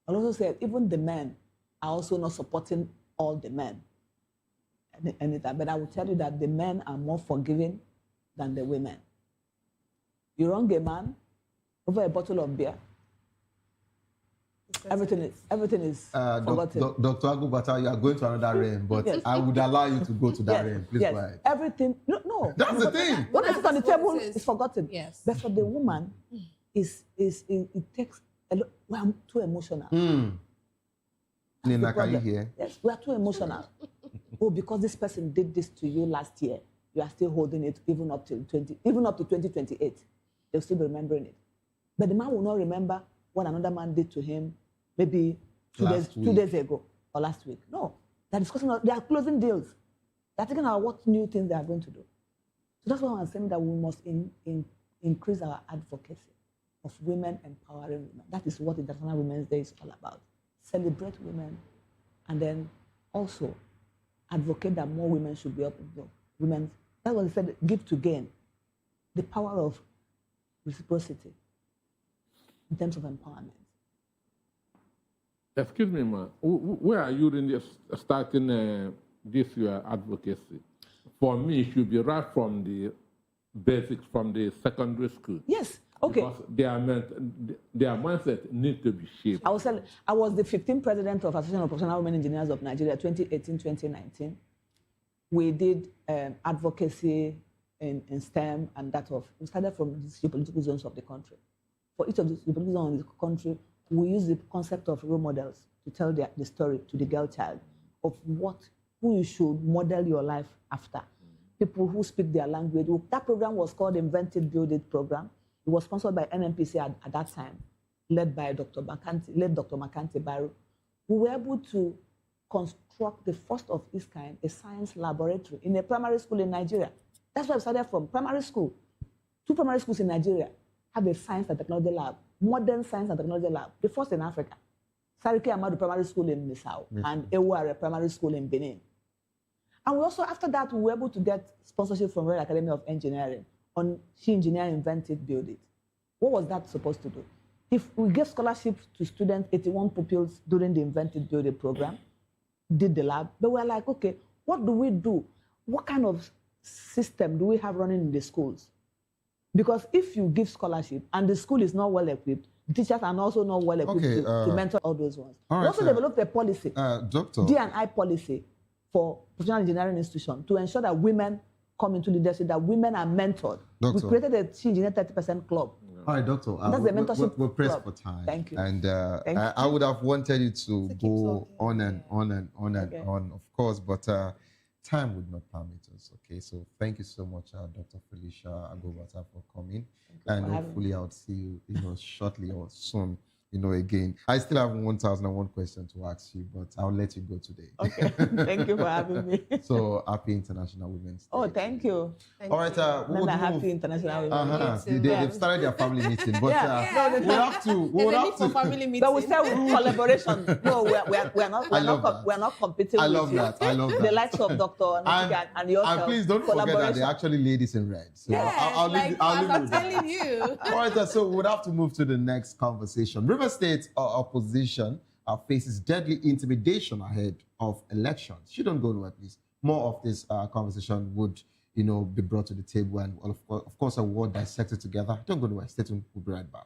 I'll also say even the men are also not supporting all the men. But I will tell you that the men are more forgiving than the women. You wrong a man over a bottle of beer, everything is forgotten. Dr. Agubata, you are going to another realm, but yes. I would allow you to go to that realm. Please go ahead. Everything, no. That's the thing. What is on the table is forgotten. Yes. But for the woman, it takes a lot. We are too emotional. Nina, can you hear? Yes, we are too emotional. Oh, because this person did this to you last year, you are still holding it even up to 2028. They'll still be remembering it. But the man will not remember what another man did to him maybe 2 days ago or last week. No, they're discussing, they are closing deals. They're thinking about what new things they are going to do. So that's why I'm saying that we must increase our advocacy of women empowering women. That is what International Women's Day is all about. Celebrate women, and then also advocate that more women should be up involved. Women, that's what I said, give to gain. The power of reciprocity in terms of empowerment. Excuse me, ma. Where are you in this, starting this your advocacy? For me, it should be right from the basics, from the secondary school. Yes. Okay. Because their mindset needs to be shaped. I was the 15th president of Association of Professional Women Engineers of Nigeria, 2018-2019. We did advocacy in STEM and that of. We started from the geopolitical zones of the country. For each of the geopolitical zones of the country, we use the concept of role models to tell the story to the girl child of who you should model your life after. People who speak their language. That program was called Invent It, Build It program. It was sponsored by NNPC at that time, led by Dr. Makante Baru. We were able to construct the first of its kind, a science laboratory in a primary school in Nigeria. That's where I started from, primary school. 2 primary schools in Nigeria have a science and technology lab, modern science and technology lab, the first in Africa. Sariki Amadu Primary School in Misau and Eware Primary School in Benin. And we also, after that, we were able to get sponsorship from Royal Academy of Engineering on She Engineer, Invent It, Build It. What was that supposed to do? If we gave scholarships to students, 81 pupils during the Invent It, Build It program, did the lab, but we're like, okay, what do we do? What kind of system do we have running in the schools? Because if you give scholarship and the school is not well equipped, the teachers are also not well equipped to mentor all those ones. We also developed a policy, D&I policy for professional engineering institutions to ensure that women come into leadership, that women are mentored. We created a She Engineer 30% club. All right, Doctor. That's the mentorship we're pressed club. for time. Thank you. And Thank you. I would have wanted you to go on and on, of course, but time would not permit us. Okay, so thank you so much, Dr. Felicia Agobata, for coming. And hopefully I'll see you, shortly or soon, again. I still have 1,001 questions to ask you, but I'll let you go today. Okay, thank you for having me. So happy International Women's Day. Oh, thank you. All right, happy International Women's Day. They've started their family meeting, but we'll have to. Family meeting. But we say collaboration. No, we're not competing. I love that. The likes of Dr. and yourself. And please don't forget that they're actually ladies in red. So I'll leave I'm with telling you. All right, so we'll have to move to the next conversation. River State opposition faces deadly intimidation ahead of elections. You don't go nowhere, please. More of this conversation would, be brought to the table, and of course, a word dissected together. Don't go nowhere. Stay tuned. We'll be right back.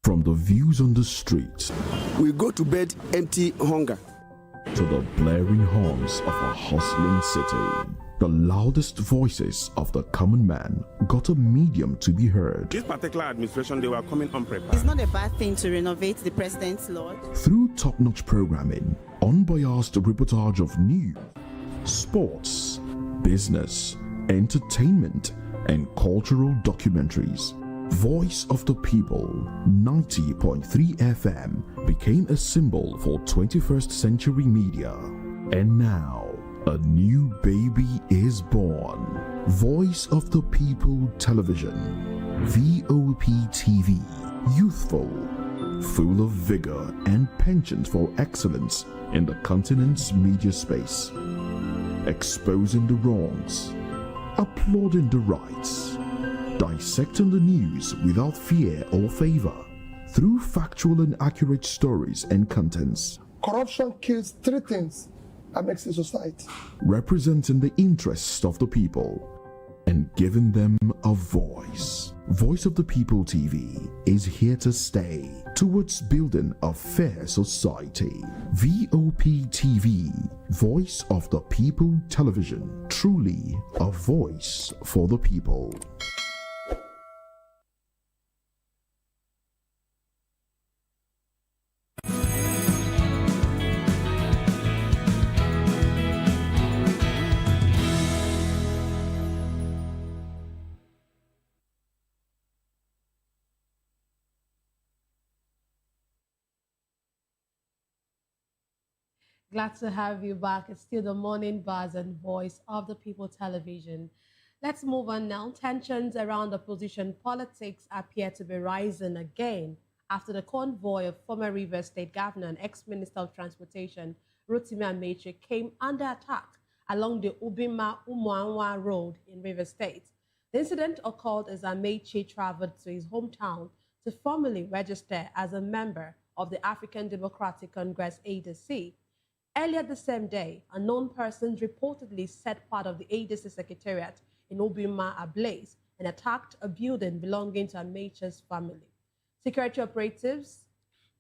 From the views on the street We go to bed empty hunger. to the blaring horns of a hustling city, the loudest voices of the common man got a medium to be heard. This particular administration, they were coming unprepared. It's not a bad thing to renovate the president's lodge. Through top-notch programming, unbiased reportage of news, sports, business, entertainment, and cultural documentaries, Voice of the People 90.3 FM became a symbol for 21st century media. And now, a new baby is born. Voice of the People Television, VOP TV, youthful, full of vigor and penchant for excellence in the continent's media space, exposing the wrongs, applauding the rights, dissecting the news without fear or favor, through factual and accurate stories and contents, Corruption kills three things that makes a society. representing the interests of the people and giving them a voice. Voice of the People TV is here to stay towards building a fair society. VOP TV, Voice of the People Television, truly a voice for the people. Glad to have you back. It's still the morning buzz and Voice of the People television. Let's move on now. Tensions around opposition politics appear to be rising again after the convoy of former Rivers State Governor and ex-Minister of Transportation, Rotimi Amaechi, came under attack along the Ubima-Umuanwa Road in Rivers State. The incident occurred as Amaechi traveled to his hometown to formally register as a member of the African Democratic Congress ADC. Earlier the same day, unknown persons reportedly set part of the ADC secretariat in Ubima ablaze and attacked a building belonging to Amaechi's family. Security operatives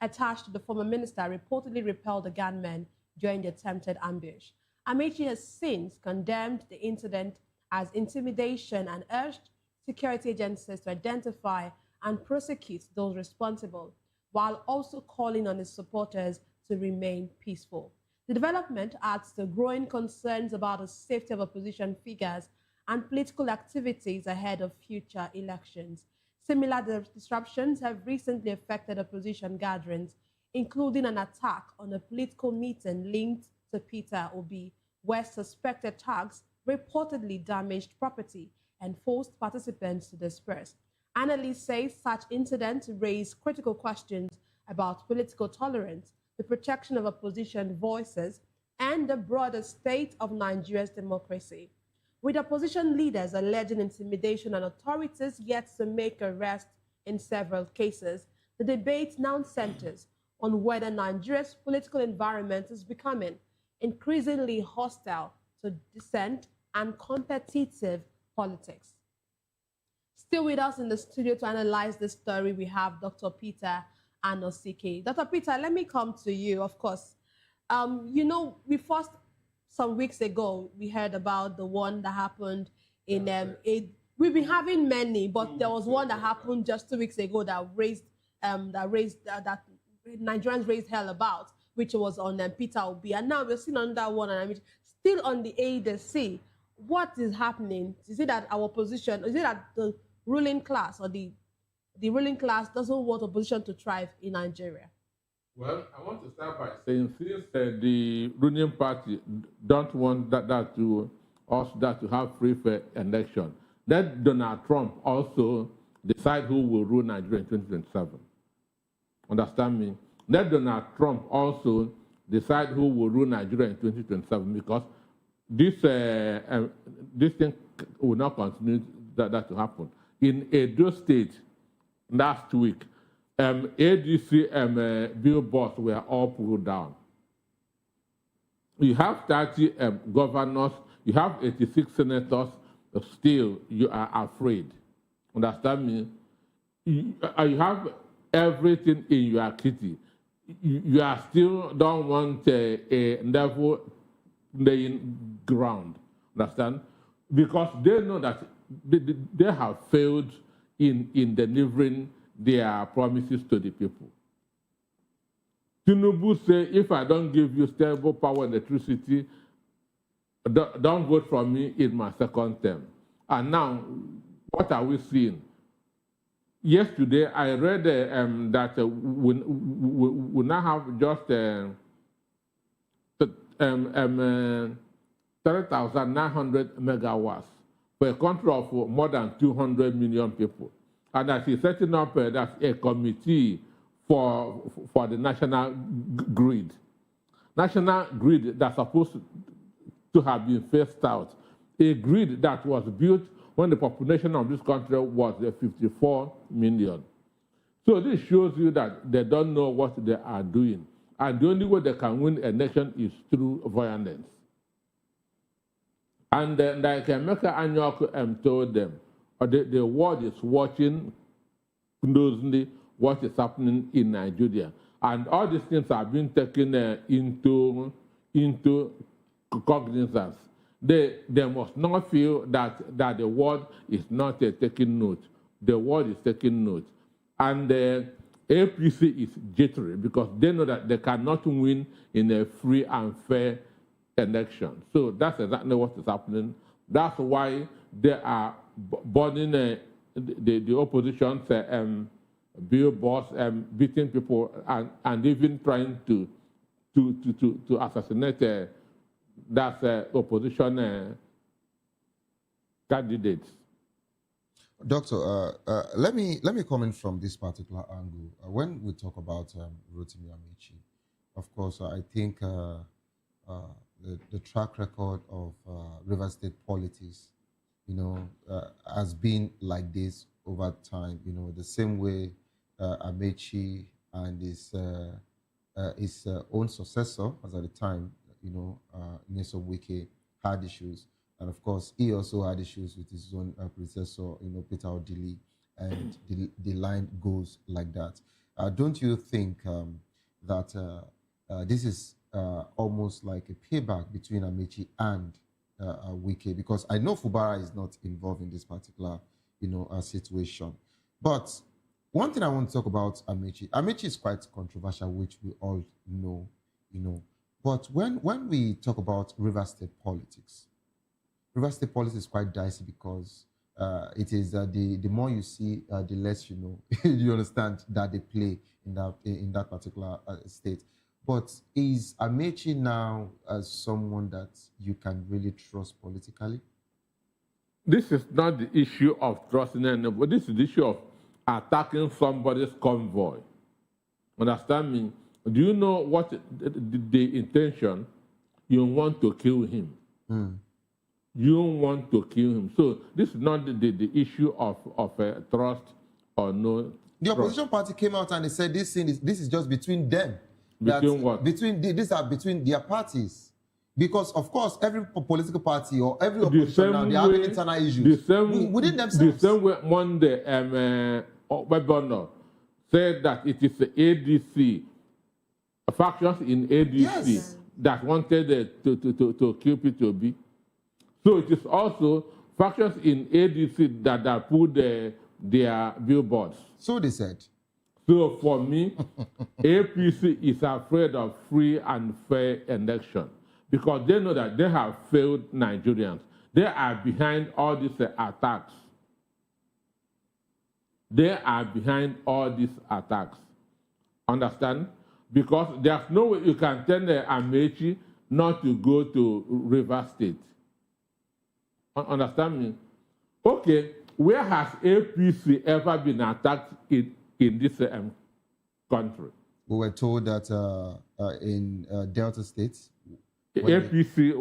attached to the former minister reportedly repelled the gunmen during the attempted ambush. Amaechi has since condemned the incident as intimidation and urged security agencies to identify and prosecute those responsible, while also calling on his supporters to remain peaceful. The development adds to growing concerns about the safety of opposition figures and political activities ahead of future elections. Similar disruptions have recently affected opposition gatherings, including an attack on a political meeting linked to Peter Obi, where suspected thugs reportedly damaged property and forced participants to disperse. Analysts say such incidents raise critical questions about political tolerance, the protection of opposition voices, and the broader state of Nigeria's democracy. With opposition leaders alleging intimidation and authorities yet to make arrests in several cases, the debate now centers on whether Nigeria's political environment is becoming increasingly hostile to dissent and competitive politics. Still with us in the studio to analyze this story, we have Dr. Peter Anosike. Dr. Peter, let me come to you, of course. Some weeks ago, we heard about the one that happened in, we've been having many, but there was one that happened just 2 weeks ago that Nigerians raised hell about, which was on Peter Obi. And now we're still on that one, and I mean, still on the ADC. What is happening? Is it that our position, is it that the ruling class or the ruling class doesn't want opposition to thrive in Nigeria? Well, I want to start by saying since the ruling party don't want that to have free fair election, let Donald Trump also decide who will rule Nigeria in 2027. Understand me? Let Donald Trump also decide who will rule Nigeria in 2027, because this thing will not continue that to happen. In Edo State last week, ADC billboards were all pulled down. You have 30 governors, you have 86 senators, but still you are afraid. Understand me? You have everything in your kitty, you are still don't want a level playing ground. Understand? Because they know that they have failed in delivering their promises to the people. Tinubu say, if I don't give you stable power and electricity, don't vote for me in my second term. And now, what are we seeing? Yesterday, I read that we now have just 3,900 megawatts for a country of more than 200 million people. And that he's setting up that's a committee for the national grid. National grid that's supposed to have been phased out. A grid that was built when the population of this country was 54 million. So this shows you that they don't know what they are doing. And the only way they can win a nation is through violence. And like Emeka Anyok told them, the world is watching closely what is happening in Nigeria. And all these things are being taken into cognizance. They must not feel that the world is not taking note. The world is taking note. And APC is jittery because they know that they cannot win in a free and fair election. So that's exactly what is happening. That's why they are burning the opposition's billboards, beating people, and even trying to assassinate that's opposition candidates. Doctor, let me comment from this particular angle. When we talk about Rotimi Amaechi, of course, I think the track record of Rivers State politics, has been like this over time. The same way Amaechi and his own successor, as at the time, Nyesom Wike, had issues. And of course, he also had issues with his own predecessor, Peter Odili, and the line goes like that. Don't you think that this is almost like a payback between Amaechi and Wike? Because I know Fubara is not involved in this particular, situation. But one thing I want to talk about Amaechi is quite controversial, which we all know, But when we talk about Rivers State politics is quite dicey because it is the more you see, the less you know. You understand that they play in that particular state. But is Amaechi now someone that you can really trust politically? This is not the issue of trusting anybody. This is the issue of attacking somebody's convoy. Understand me? Do you know what the intention? You want to kill him. You want to kill him. So this is not the issue of trust or no. The opposition party came out and they said this is just between them. Between what? These are between their parties. Because, of course, every political party or every opposition now, they have internal issues within themselves. The same way Monday, Webono said that it is the ADC, factions in ADC that wanted to kill P2B. So it is also factions in ADC that put their billboards. So they said. So for me, APC is afraid of free and fair election because they know that they have failed Nigerians. They are behind all these attacks. They are behind all these attacks. Understand? Because there's no way you can tell Amaechi not to go to Rivers State. Understand me? Okay, where has APC ever been attacked in this country? We were told that in Delta State, APC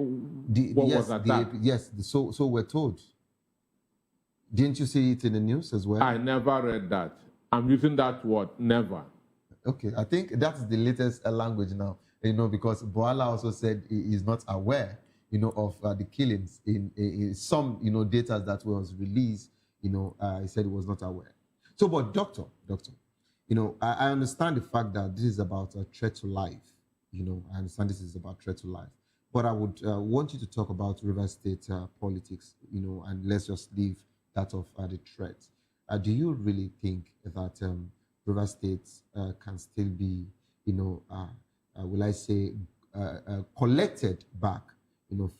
was attacked. So we're told. Didn't you see it in the news as well? I never read that. I'm using that word, never. Okay, I think that's the latest language now, because Boala also said he is not aware, of the killings in some, data that was released, he said he was not aware. So, but doctor, I understand the fact that this is about a threat to life. I understand this is about threat to life. But I would want you to talk about River State politics, and let's just leave that of the threat. Do you really think that River State can still be, will I say, collected back,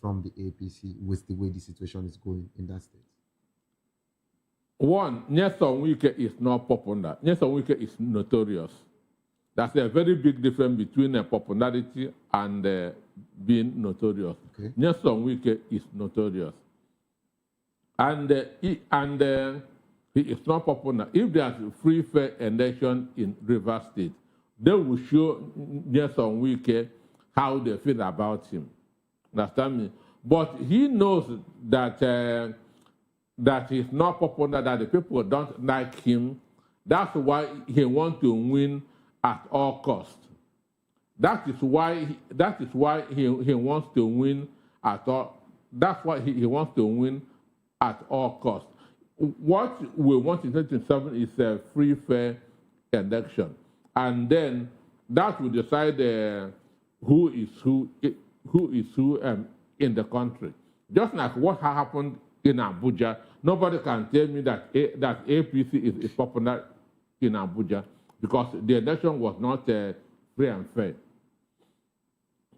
from the APC with the way the situation is going in that state? One, Nyesom Wike is not popular. Nyesom Wike is notorious. That's a very big difference between popularity and being notorious. Okay. Nyesom Wike is notorious. And he is not popular. If there's a free, fair election in River State, they will show Nyesom Wike how they feel about him. Understand me? But he knows that that he's not popular, that the people don't like him. That's why he wants to win at all costs. That is why he wants to win at all. That's why he wants to win at all costs. What we want in 2027 is a free, fair election, and then that will decide who is who in the country. Just like what happened in Abuja, nobody can tell me that that APC is popular in Abuja because the election was not free and fair.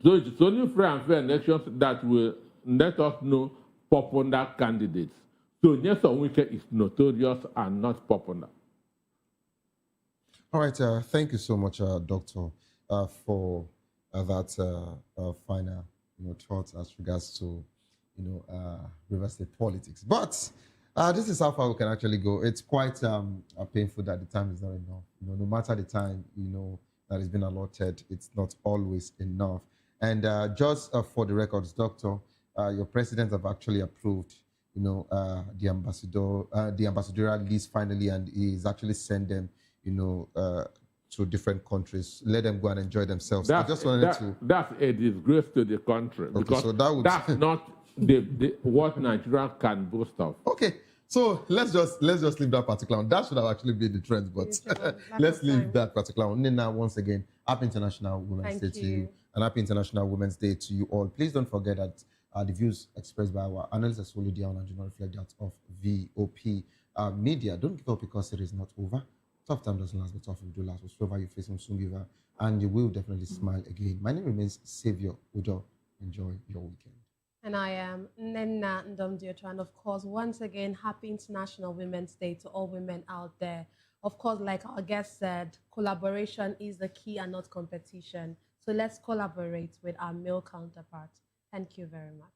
So it's only free and fair elections that will let us know popular candidates. So Nyesom Wike is notorious and not popular. All right, thank you so much, Doctor, for that final thoughts as regards to River State politics. But this is how far we can actually go. It's quite painful that the time is not enough. No matter the time that has been allotted, it's not always enough. And just for the records, Doctor, your president have actually approved the ambassadorial list finally, and he's actually sent them to different countries. Let them go and enjoy themselves. That's a disgrace to the country, because so that's not what Nigeria can boast of. Okay, so let's just leave that particular one. That should have actually been the trend, but let's leave that particular one. Nina, once again, happy International Women's Day to you, and happy International Women's Day to you all. Please don't forget that the views expressed by our analysts are solely their own and do not reflect that of VOP media. Don't give up because it is not over. Tough time doesn't last, but tough will do last. Whatever you face will soon give up, and you will definitely smile again. My name remains Savior Udo. Enjoy your weekend. And I am Nenna Ndomdiotra. And of course, once again, happy International Women's Day to all women out there. Of course, like our guest said, collaboration is the key and not competition. So let's collaborate with our male counterparts. Thank you very much.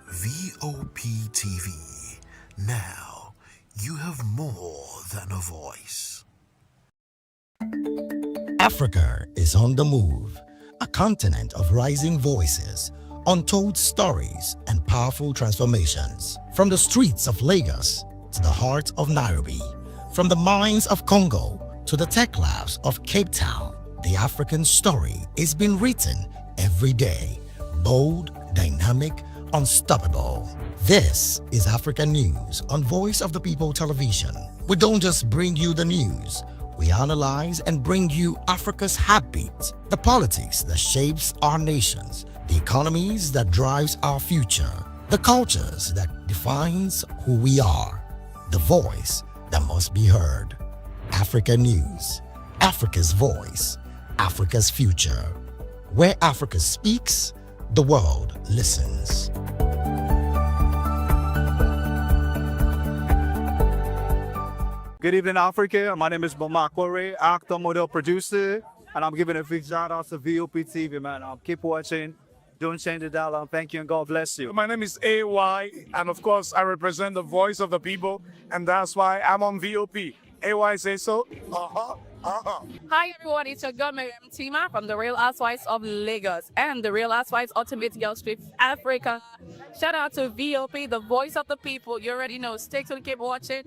VOP TV. Now, you have more than a voice. Africa is on the move, a continent of rising voices, untold stories, and powerful transformations. From the streets of Lagos to the heart of Nairobi, from the mines of Congo to the tech labs of Cape Town, the African story is being written every day. Bold, dynamic, unstoppable. This is African News on Voice of the People Television. We don't just bring you the news. We analyze and bring you Africa's heartbeat, the politics that shapes our nations, the economies that drives our future, the cultures that defines who we are, the voice that must be heard. Africa News, Africa's voice, Africa's future. Where Africa speaks, the world listens. Good evening, Africa. My name is Bamakore, actor, model, producer, and I'm giving a big shout out to VOP TV, man. Keep watching. Don't change the dial. Thank you and God bless you. My name is AY, and of course, I represent the voice of the people, and that's why I'm on VOP. AY say so. Hi everyone, it's your girl Miriam Tima from the Real Housewives of Lagos and the Real Housewives Ultimate Girls Trip Africa. Shout out to VOP, the voice of the people. You already know. Stay tuned, keep watching.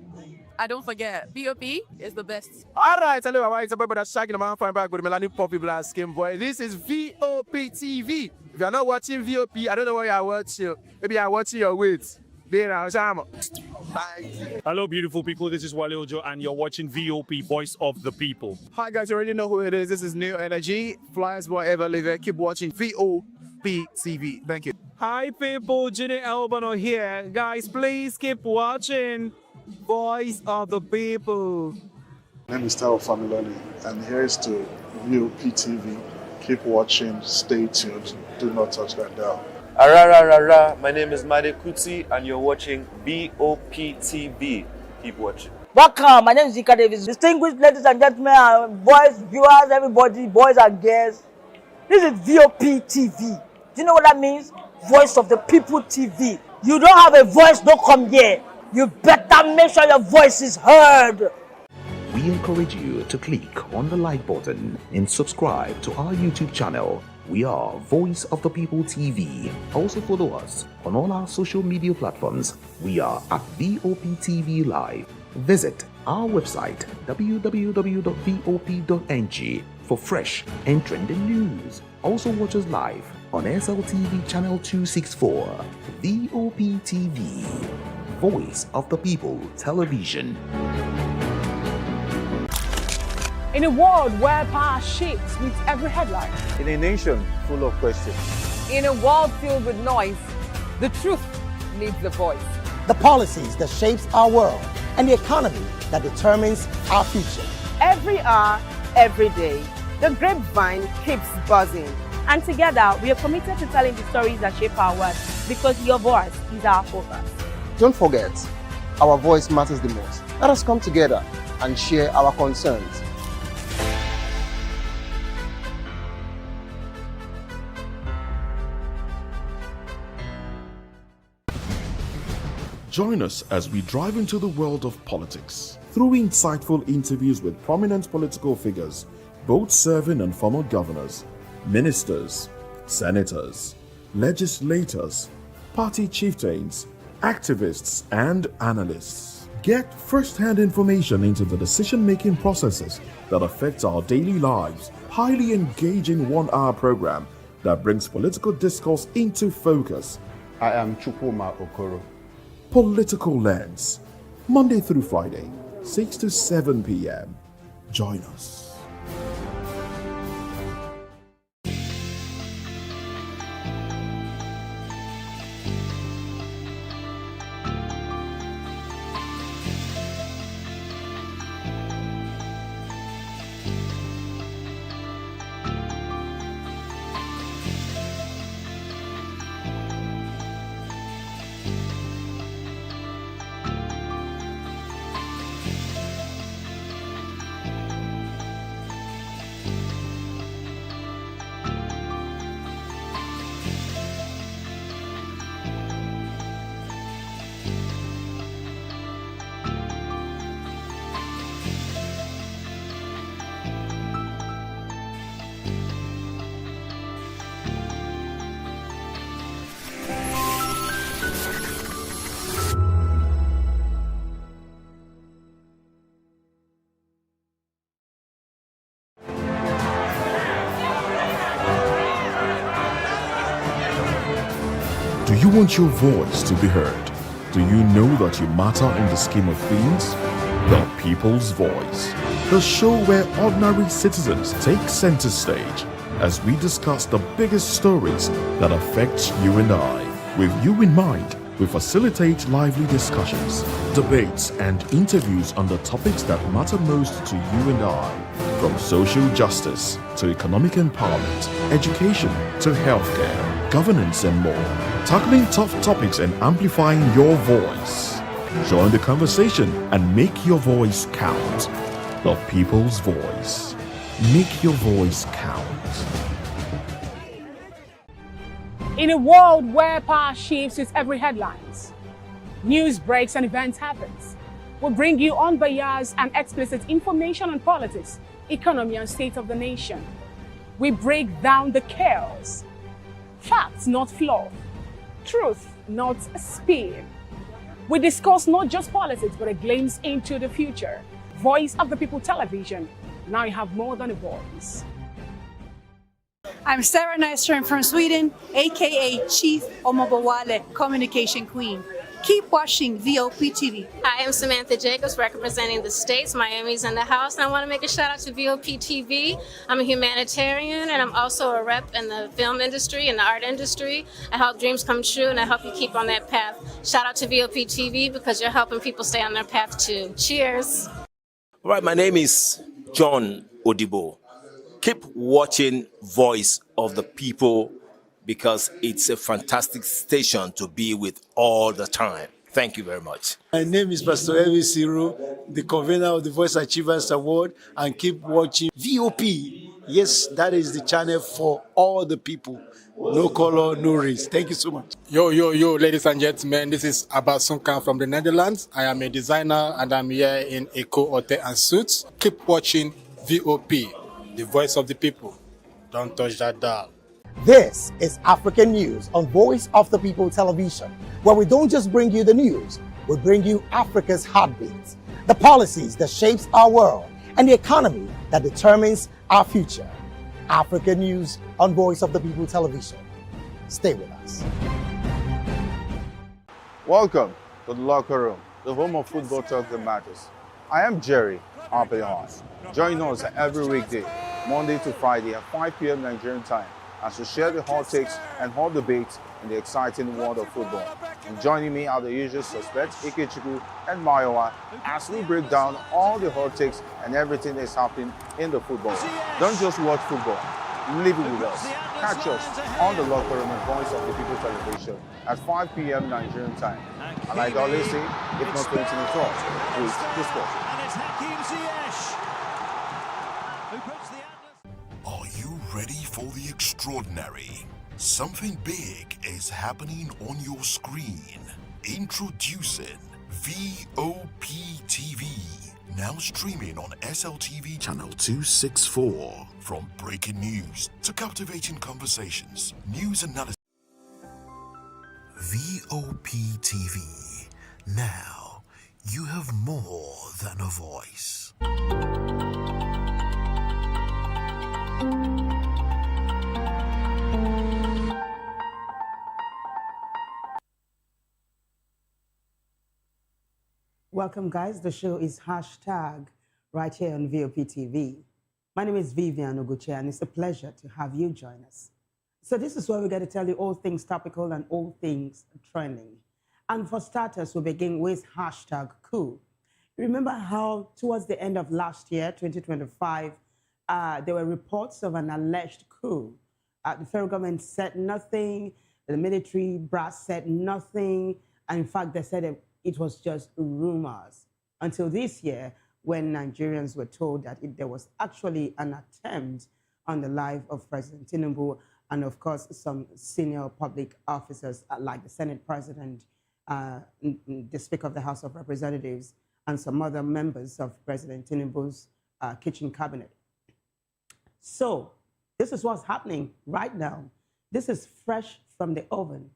And don't forget, VOP is the best. All right, hello, it's about that shaking the man fine back with Melanie Poppy Blast Skin Boy. This is VOP TV. If you're not watching VOP, I don't know why you're watching. Maybe you're watching your weight. Hello, beautiful people. This is Wale Ojo, and you're watching VOP, Voice of the People. Hi, guys. You already know who it is. This is New Energy. Flyers wherever live. Keep watching VOP TV. Thank you. Hi, people. Ginny Albano here. Guys, please keep watching Voice of the People. My name is Tao Familoni, and here's to VOP TV. Keep watching. Stay tuned. Do not touch that dial. My name is Made Kuti and you're watching VOP TV. Keep watching. Welcome, my name is Zika Davis. Distinguished ladies and gentlemen, boys, viewers, everybody, boys and girls. This is VOP TV. Do you know what that means? Voice of the People TV. You don't have a voice, don't come here. You better make sure your voice is heard. We encourage you to click on the like button and subscribe to our YouTube channel. We are Voice of the People TV. Also follow us on all our social media platforms. We are at VOP TV Live. Visit our website www.vop.ng for fresh and trending news. Also watch us live on SLTV channel 264. VOP TV, Voice of the People Television. In a world where power shapes with every headline. In a nation full of questions. In a world filled with noise, the truth needs a voice. The policies that shapes our world and the economy that determines our future. Every hour, every day, the grapevine keeps buzzing. And together, we are committed to telling the stories that shape our world because your voice is our focus. Don't forget, our voice matters the most. Let us come together and share our concerns. Join us as we drive into the world of politics through insightful interviews with prominent political figures, both serving and former governors, ministers, senators, legislators, party chieftains, activists, and analysts. Get first-hand information into the decision-making processes that affect our daily lives. Highly engaging one-hour program that brings political discourse into focus. I am Chukwuma Okoro. Political Lens, Monday through Friday, 6 to 7 p.m. Join us. Do you want your voice to be heard? Do you know that you matter in the scheme of things? The People's Voice, the show where ordinary citizens take center stage as we discuss the biggest stories that affect you and I. With you in mind, we facilitate lively discussions, debates, and interviews on the topics that matter most to you and I. From social justice to economic empowerment, education to healthcare, governance, and more. Tackling tough topics and amplifying your voice. Join the conversation and make your voice count. The People's Voice. Make your voice count. In a world where power shifts with every headlines, news breaks and events happens, we bring you unbiased and explicit information on politics, economy, and state of the nation. We break down the chaos. Facts, not fluff. Truth, not spin. We discuss not just politics, but a glimpse into the future. Voice of the People Television. Now you have more than a voice. I'm Sarah Nystrom from Sweden, aka Chief Omobawale, Communication Queen. Keep watching VOP TV. Hi, I'm Samantha Jacobs, representing the States. Miami's in the house, and I want to make a shout out to VOP TV. I'm a humanitarian, and I'm also a rep in the film industry and the art industry. I help dreams come true, and I help you keep on that path. Shout out to VOP TV because you're helping people stay on their path too. Cheers. All right, my name is John Odibo. Keep watching Voice of the People because it's a fantastic station to be with all the time. Thank you very much. My name is Pastor Elvis Ciro, the convener of the Voice Achievers Award, and keep watching VOP. Yes, that is the channel for all the people. No color, no race. Thank you so much. Yo, ladies and gentlemen, this is Abbas Sunkan from the Netherlands. I am a designer and I'm here in Eco Hotel and Suits. Keep watching VOP, the voice of the people. Don't touch that dial. This is African News on Voice of the People Television, where we don't just bring you the news, we bring you Africa's heartbeats, the policies that shapes our world, and the economy that determines our future. African News on Voice of the People Television. Stay with us. Welcome to the locker room, the home of football talk that matters. I am Jerry Amaechi. Join us every weekday, Monday to Friday at 5 p.m. Nigerian time, as we share the hot takes and hot debates in the exciting world of football. And joining me are the usual suspects, Ikechukwu and Mayowa, as we break down all the hot takes and everything that's happening in the football. Don't just watch football, live it with us. Catch us on the locker room and Voice of the People Television at 5 p.m. Nigerian time. And like I always say, if not 20 minutes off, please discuss. Are you ready for the extraordinary? Something big is happening on your screen. Introducing VOP TV. Now streaming on SLTV channel 264. From breaking news to captivating conversations, news analysis. VOP TV. Now you have more than a voice. Welcome, guys. The show is hashtag right here on VOP TV. My name is Vivian Oguche, and it's a pleasure to have you join us. So this is where we're going to tell you all things topical and all things trending. And for starters, we'll begin with hashtag coup. Remember how towards the end of last year, 2025, there were reports of an alleged coup. The federal government said nothing, the military brass said nothing, and in fact, they said it was just rumors. Until this year, when Nigerians were told that there was actually an attempt on the life of President Tinubu and, of course, some senior public officers like the Senate President, the Speaker of the House of Representatives, and some other members of President Tinubu's kitchen cabinet. So this is what's happening right now. This is fresh from the oven.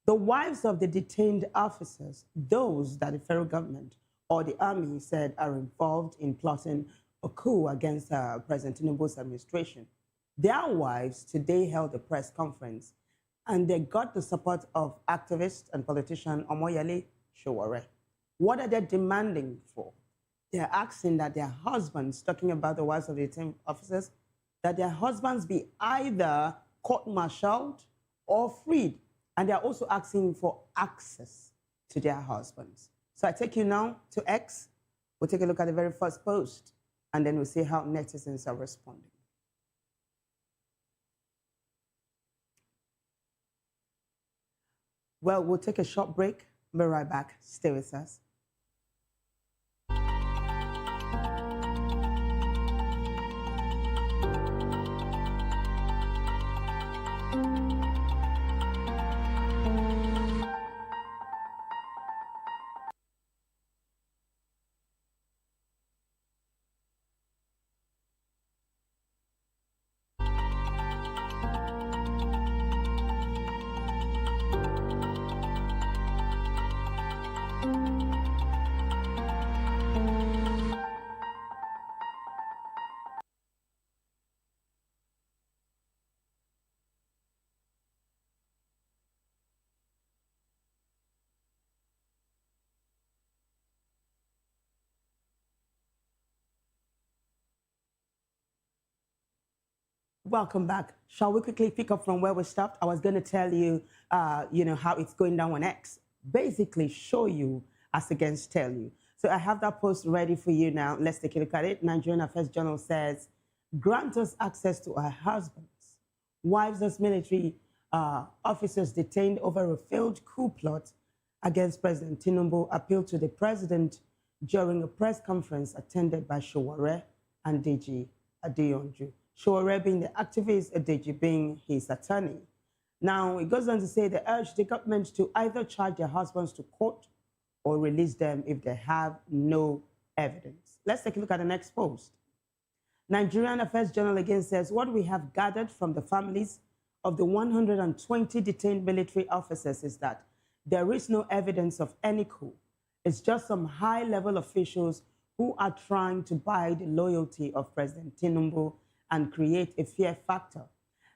The wives of the detained officers, those that the federal government or the army said are involved in plotting a coup against President Tinubu's administration, their wives today held a press conference and they got the support of activist and politician Omoyele Sowore. What are they demanding for? They're asking that their husbands, talking about the wives of the detained officers, that their husbands be either court-martialed or freed. And they're also asking for access to their husbands. So I take you now to X. We'll take a look at the very first post, and then we'll see how netizens are responding. Well, we'll take a short break. We'll be right back. Stay with us. Welcome back. Shall we quickly pick up from where we stopped? I was going to tell you, how it's going down on X. Basically, show you as against tell you. So I have that post ready for you now. Let's take a look at it. Nigerian Affairs Journal says, grant us access to our husbands. Wives as military officers detained over a failed coup plot against President Tinubu appealed to the president during a press conference attended by Showore and Deji Adeyonju. Showore being the activist, Deji being his attorney. Now, it goes on to say they urge the government to either charge their husbands to court or release them if they have no evidence. Let's take a look at the next post. Nigerian Affairs Journal again says, what we have gathered from the families of the 120 detained military officers is that there is no evidence of any coup. It's just some high-level officials who are trying to buy the loyalty of President Tinubu and create a fear factor.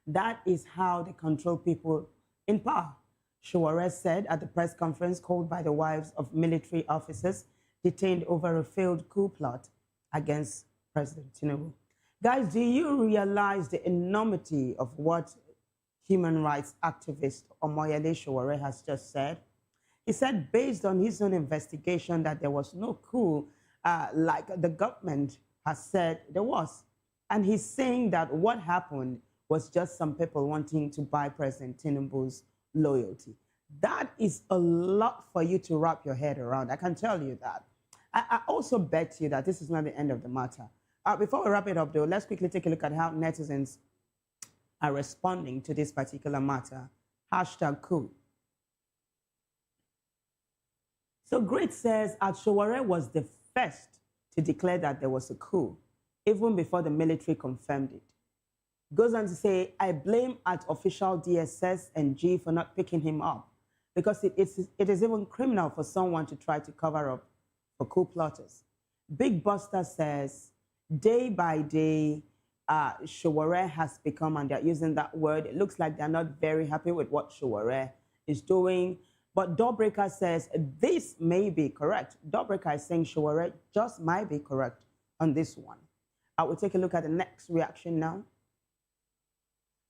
That is how they control people in power. Showore said at the press conference called by the wives of military officers detained over a failed coup plot against President Tinubu. Guys, do you realize the enormity of what human rights activist Omoyele Showore has just said? He said, based on his own investigation, that there was no coup like the government has said there was. And he's saying that what happened was just some people wanting to buy President Tinubu's loyalty. That is a lot for you to wrap your head around. I can tell you that. I also bet you that this is not the end of the matter. Before we wrap it up, though, let's quickly take a look at how netizens are responding to this particular matter. Hashtag coup. So Great says, Showore was the first to declare that there was a coup, even before the military confirmed it. Goes on to say, I blame at official DSS and G for not picking him up, because it is even criminal for someone to try to cover up for coup plotters. Big Buster says, day by day, Showore has become, and they're using that word, it looks like they're not very happy with what Showore is doing. But Doorbreaker says this may be correct. Doorbreaker is saying Showore just might be correct on this one. I will take a look at the next reaction now.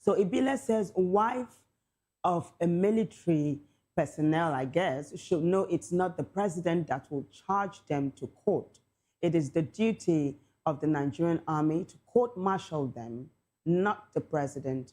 So Ibile says, wife of a military personnel, I guess, should know it's not the president that will charge them to court. It is the duty of the Nigerian army to court-martial them, not the president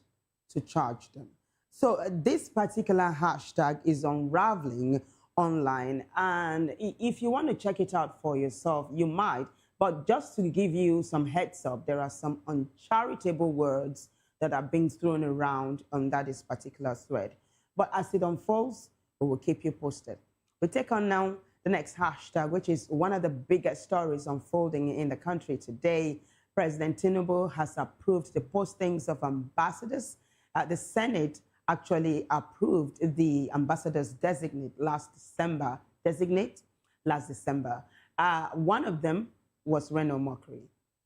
to charge them. So this particular hashtag is unraveling online, and if you want to check it out for yourself, you might. But just to give you some heads up, there are some uncharitable words that are being thrown around on that is particular thread. But as it unfolds, we will keep you posted. We take on now the next hashtag, which is one of the biggest stories unfolding in the country today. President Tinubu has approved the postings of ambassadors. The Senate actually approved the ambassadors designate last December. One of them was Reno Mockery.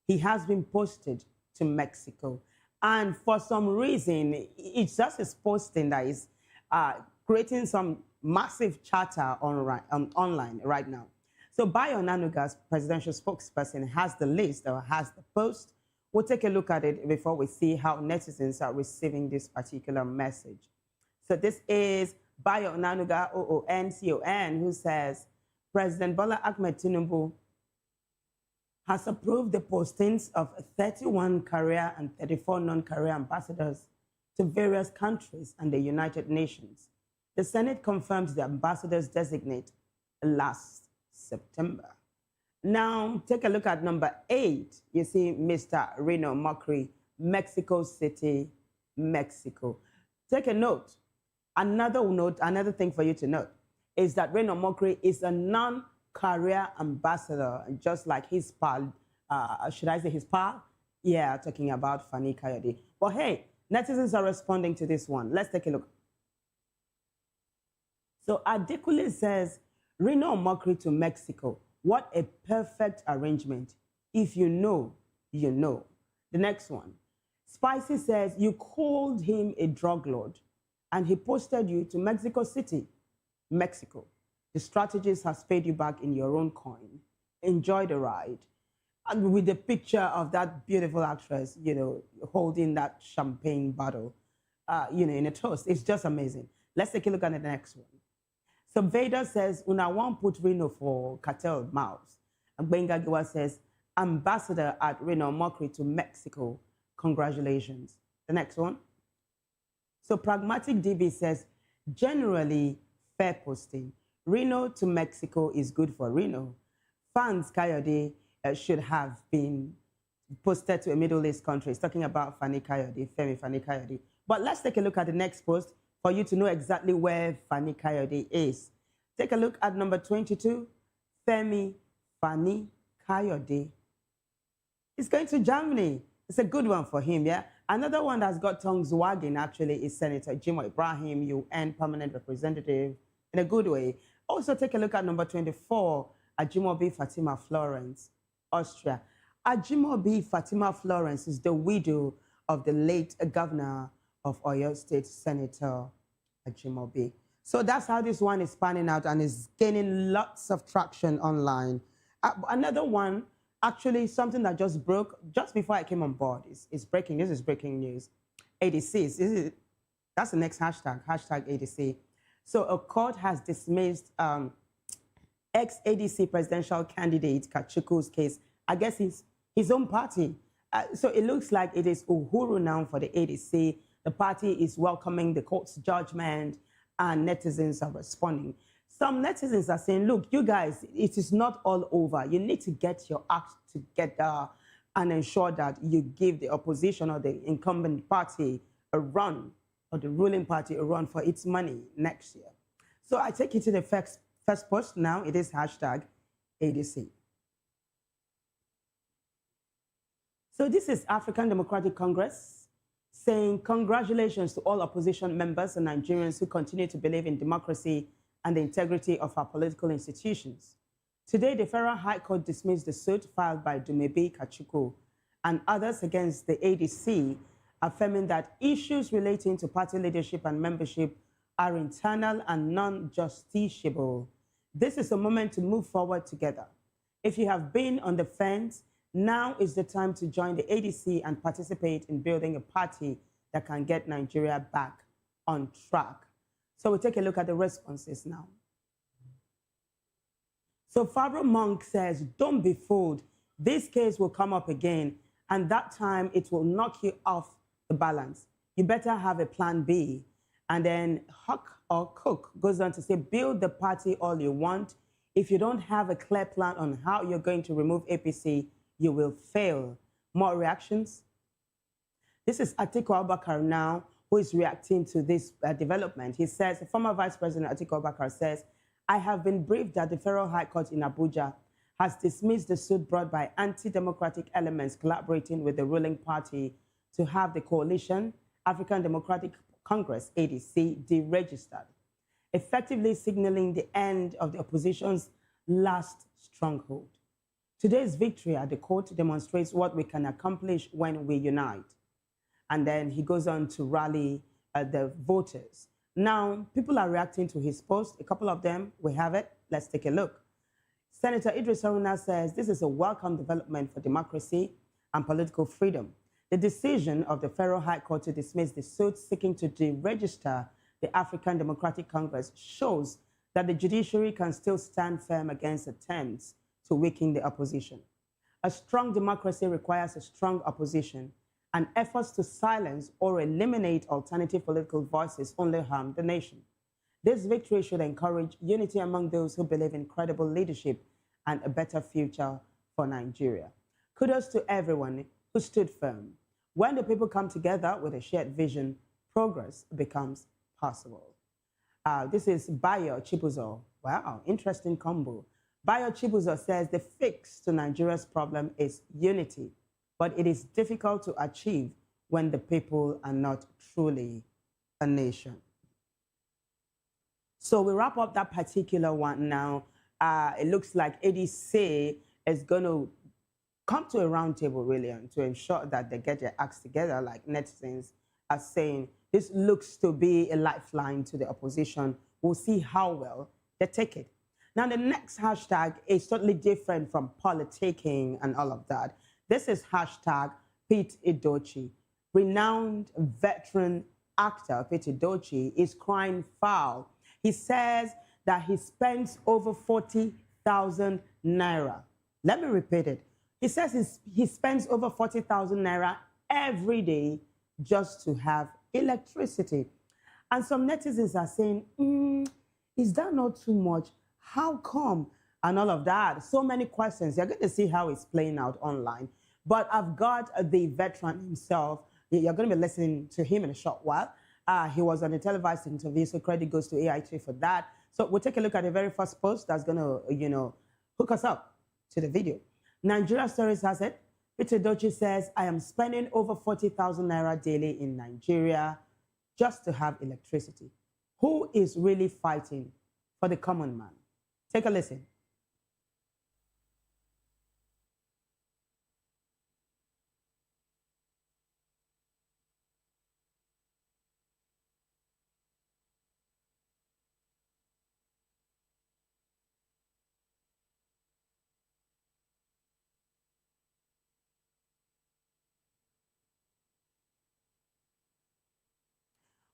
He has been posted to Mexico. And for some reason, it's just his posting that is creating some massive chatter online right now. So Bayo Nanuga's presidential spokesperson has the list or has the post. We'll take a look at it before we see how netizens are receiving this particular message. So this is Bayo Nanuga, OONCON, who says, President Bola Ahmed Tinubu has approved the postings of 31 career and 34 non-career ambassadors to various countries and the United Nations. The Senate confirmed the ambassadors designate last September. Now, take a look at number 8. You see Mr. Reno Mockery, Mexico City, Mexico. Take a note. Another thing for you to note is that Reno Mockery is a non-career ambassador, just like his pal. Should I say his pal? Yeah, talking about Fani Kayode. But hey, netizens are responding to this one. Let's take a look. So Adekule says, Reno Mockery to Mexico. What a perfect arrangement. If you know, you know. The next one. Spicy says, you called him a drug lord and he posted you to Mexico City, Mexico. The strategist has paid you back in your own coin. Enjoy the ride. And with the picture of that beautiful actress, holding that champagne bottle, in a toast. It's just amazing. Let's take a look at the next one. So Vader says, Una won't put Reno for cartel mouths. And Benga Giwa says, Ambassador at Reno mockery to Mexico. Congratulations. The next one. So Pragmatic DB says, generally fair posting. Reno to Mexico is good for Reno. Fans Coyote should have been posted to a Middle East country. It's talking about Fani Coyote, Femi Fani Coyote. But let's take a look at the next post for you to know exactly where Fani Coyote is. Take a look at number 22, Femi Fani Coyote. He's going to Germany. It's a good one for him, yeah? Another one that's got tongues wagging, actually, is Senator Jimo Ibrahim, UN Permanent Representative, in a good way. Also, take a look at number 24, Ajimobi Fatima Florence, Austria. Ajimobi Fatima Florence is the widow of the late governor of Oyo State, Senator Ajimobi. So that's how this one is panning out and is gaining lots of traction online. Another one, actually something that just broke just before I came on board, is breaking. This is breaking news. ADC, that's the next hashtag, hashtag ADC. So a court has dismissed ex-ADC presidential candidate Kachuku's case against his own party. So it looks like it is Uhuru now for the ADC. The party is welcoming the court's judgment and netizens are responding. Some netizens are saying, look, you guys, it is not all over. You need to get your act together and ensure that you give the opposition or the incumbent party a run, or the ruling party a run for its money next year. So I take it to the first post now. It is hashtag ADC. So this is African Democratic Congress saying congratulations to all opposition members and Nigerians who continue to believe in democracy and the integrity of our political institutions. Today, the Federal High Court dismissed the suit filed by Dumebi Kachuku and others against the ADC, affirming that issues relating to party leadership and membership are internal and non-justiciable. This is a moment to move forward together. If you have been on the fence, now is the time to join the ADC and participate in building a party that can get Nigeria back on track. So we'll take a look at the responses now. So Fabro Monk says, don't be fooled. This case will come up again, and that time it will knock you off the balance. You better have a plan B. And then Huck or Cook goes on to say, build the party all you want. If you don't have a clear plan on how you're going to remove APC, you will fail. More reactions? This is Atiku Abubakar now, who is reacting to this development. He says, former Vice President Atiku Abubakar says, I have been briefed that the Federal High Court in Abuja has dismissed the suit brought by anti-democratic elements collaborating with the ruling party to have the coalition, African Democratic Congress, ADC, deregistered, effectively signaling the end of the opposition's last stronghold. Today's victory at the court demonstrates what we can accomplish when we unite. And then he goes on to rally the voters. Now, people are reacting to his post. A couple of them, we have it. Let's take a look. Senator Idris Haruna says, this is a welcome development for democracy and political freedom. The decision of the Federal High Court to dismiss the suit seeking to deregister the African Democratic Congress shows that the judiciary can still stand firm against attempts to weaken the opposition. A strong democracy requires a strong opposition, and efforts to silence or eliminate alternative political voices only harm the nation. This victory should encourage unity among those who believe in credible leadership and a better future for Nigeria. Kudos to everyone who stood firm. When the people come together with a shared vision, progress becomes possible. This is Bayo Chibuzo. Wow, interesting combo. Bayo Chibuzo says the fix to Nigeria's problem is unity, but it is difficult to achieve when the people are not truly a nation. So we wrap up that particular one now. It looks like ADC is going to come to a round table, really, and to ensure that they get their acts together, like netizens are saying. This looks to be a lifeline to the opposition. We'll see how well they take it. Now, the next hashtag is totally different from politicking and all of that. This is hashtag Pete Edochie. Renowned veteran actor Pete Edochie is crying foul. He says that he spends over 40,000 naira. Let me repeat it. He says he spends over 40,000 naira every day just to have electricity. And some netizens are saying, is that not too much? How come? And all of that. So many questions. You're going to see how it's playing out online. But I've got the veteran himself. You're going to be listening to him in a short while. He was on a televised interview, so credit goes to AIT for that. So we'll take a look at the very first post that's going to, hook us up to the video. Nigeria Stories has it. Peter Edochie says, I am spending over 40,000 naira daily in Nigeria just to have electricity. Who is really fighting for the common man? Take a listen.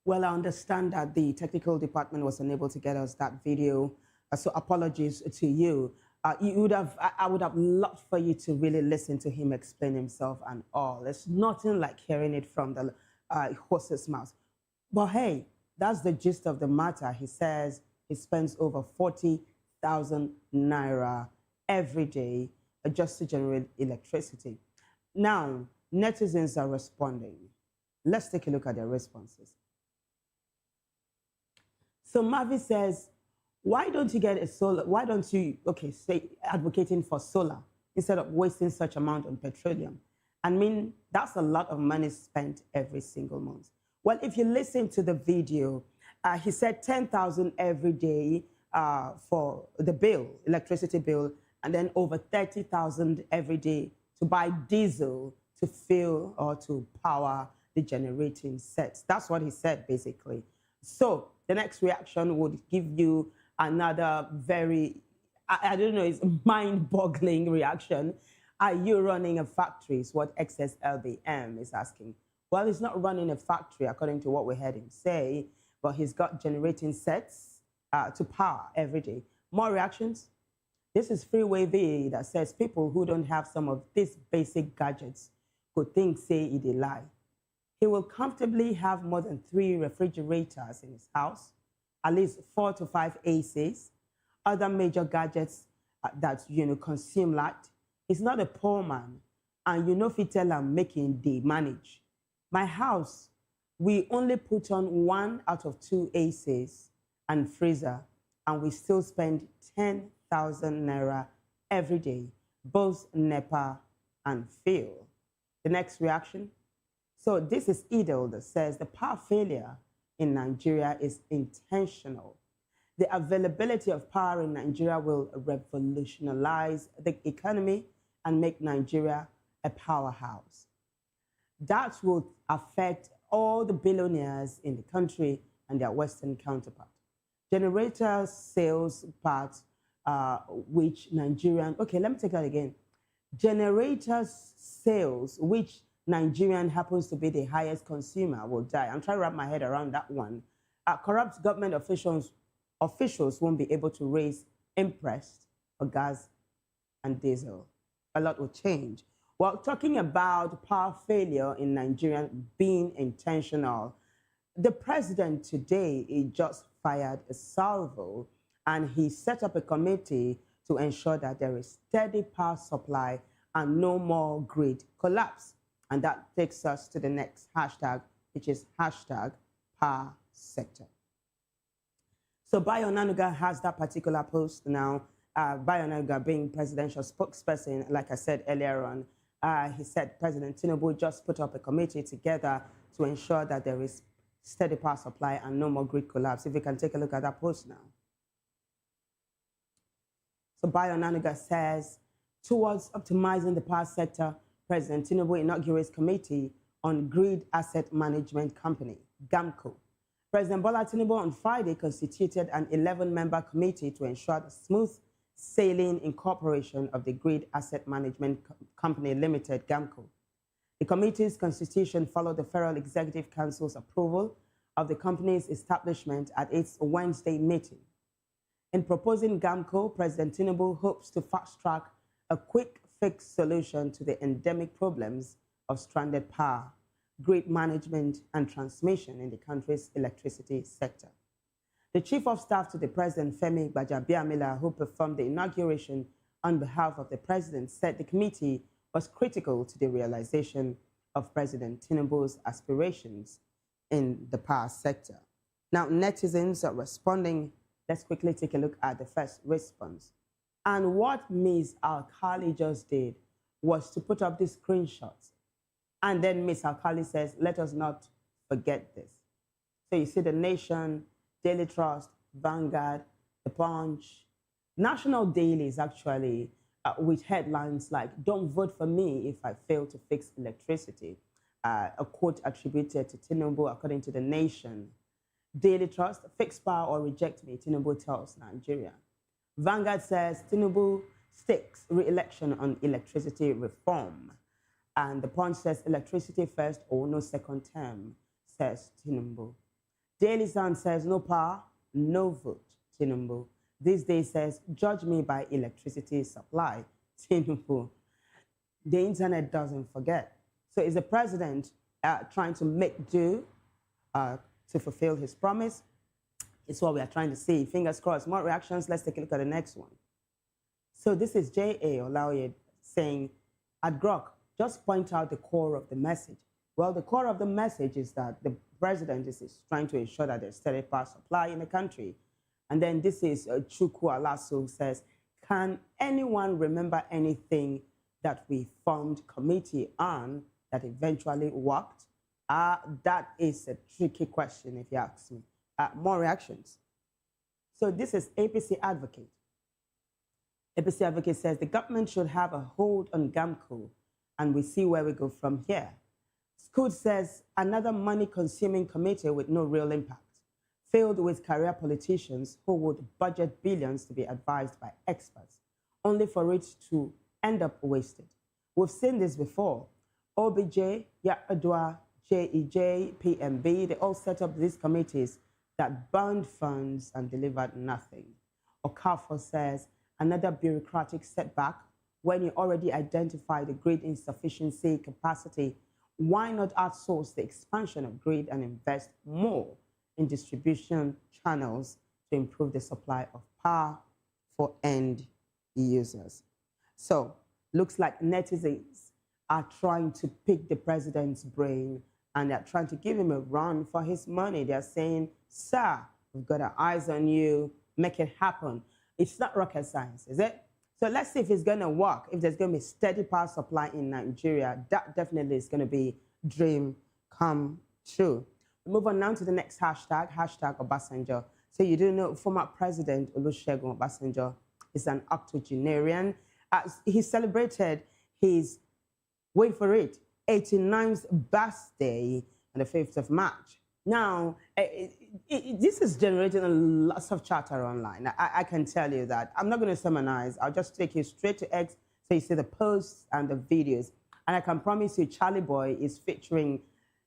Well, I understand that the technical department was unable to get us that video, so apologies to you. I would have loved for you to really listen to him explain himself and all. There's nothing like hearing it from the horse's mouth. But hey, that's the gist of the matter. He says he spends over 40,000 naira every day just to generate electricity. Now, netizens are responding. Let's take a look at their responses. So Mavi says, why don't you get a solar? Why don't you, say advocating for solar instead of wasting such amount on petroleum? I mean, that's a lot of money spent every single month. Well, if you listen to the video, he said 10,000 every day for the bill, electricity bill, and then over 30,000 every day to buy diesel to fill or to power the generating sets. That's what he said, basically. So the next reaction would give you another very, I don't know, it's mind-boggling reaction. Are you running a factory? Is what XSLBM is asking. Well, he's not running a factory, according to what we heard him say, but he's got generating sets to power every day. More reactions? This is Freeway V that says people who don't have some of these basic gadgets could think, say, it a lie. He will comfortably have more than 3 refrigerators in his house, at least 4 to 5 ACs, other major gadgets that consume light. He's not a poor man, and if you tell him making the manage. My house, we only put on 1 out of 2 ACs and freezer, and we still spend 10,000 naira every day, both NEPA and fuel. The next reaction? So this is Idil that says the power failure in Nigeria is intentional. The availability of power in Nigeria will revolutionize the economy and make Nigeria a powerhouse. That will affect all the billionaires in the country and their Western counterpart. Generator sales parts, which Nigerian, let me take that again. Generators sales, which Nigerian happens to be the highest consumer, will die. I'm trying to wrap my head around that one. Corrupt government officials won't be able to raise imprest for gas and diesel. A lot will change. Well, talking about power failure in Nigeria being intentional, the president today, he just fired a salvo, and he set up a committee to ensure that there is steady power supply and no more grid collapse. And that takes us to the next hashtag, which is hashtag power sector. So Bayo Onanuga has that particular post now. Bayo Onanuga being presidential spokesperson, like I said earlier on, he said President Tinubu just put up a committee together to ensure that there is steady power supply and no more grid collapse. If you can take a look at that post now. So Bayo Onanuga says, towards optimizing the power sector, President Tinubu inaugurates Committee on Grid Asset Management Company, GAMCO. President Bola Tinubu on Friday constituted an 11-member committee to ensure the smooth sailing incorporation of the Grid Asset Management Company Limited, GAMCO. The committee's constitution followed the Federal Executive Council's approval of the company's establishment at its Wednesday meeting. In proposing GAMCO, President Tinubu hopes to fast-track a quick fix solution to the endemic problems of stranded power, grid management, and transmission in the country's electricity sector. The Chief of Staff to the President, Femi Gbajabiamila, who performed the inauguration on behalf of the President, said the committee was critical to the realization of President Tinubu's aspirations in the power sector. Now, netizens are responding. Let's quickly take a look at the first response. And what Ms. Alkali just did was to put up these screenshots. And then Ms. Alkali says, let us not forget this. So you see the Nation, Daily Trust, Vanguard, The Punch, national dailies actually, with headlines like, don't vote for me if I fail to fix electricity. A quote attributed to Tinubu according to The Nation. Daily Trust, fix power or reject me, Tinubu tells Nigeria. Vanguard says Tinubu stakes re-election on electricity reform. And The Punch says electricity first or no second term, says Tinubu. Daily Sun says no power, no vote, Tinubu. These days says judge me by electricity supply, Tinubu. The internet doesn't forget. So is the president trying to make do to fulfill his promise? It's what we are trying to see. Fingers crossed. More reactions. Let's take a look at the next one. So this is J.A. Olaoye saying, at Grok, just point out the core of the message. Well, the core of the message is that the president is trying to ensure that there's steady power supply in the country. And then this is Chukwu Alaso, who says, can anyone remember anything that we formed committee on that eventually worked? That is a tricky question, if you ask me. More reactions. So this is APC Advocate. APC Advocate says the government should have a hold on GAMCO and we see where we go from here. Scoot says another money-consuming committee with no real impact, filled with career politicians who would budget billions to be advised by experts, only for it to end up wasted. We've seen this before. OBJ, Yar'Adua, JEJ, PMB, they all set up these committees that burned funds and delivered nothing. Okafor says, another bureaucratic setback. When you already identify the grid insufficiency capacity, why not outsource the expansion of grid and invest more in distribution channels to improve the supply of power for end users? So, looks like netizens are trying to pick the president's brain and they're trying to give him a run for his money. They're saying, sir, we've got our eyes on you, make it happen. It's not rocket science, is it? So let's see if it's going to work. If there's going to be steady power supply in Nigeria, that definitely is going to be dream come true. We move on now to the next hashtag, hashtag Obasanjo. So you do know former President Olusegun Obasanjo is an octogenarian. He celebrated his, wait for it, 89th birthday on the 5th of March. Now, this is generating lots of chatter online. I can tell you that. I'm not going to summarize. I'll just take you straight to X so you see the posts and the videos. And I can promise you Charlie Boy is featuring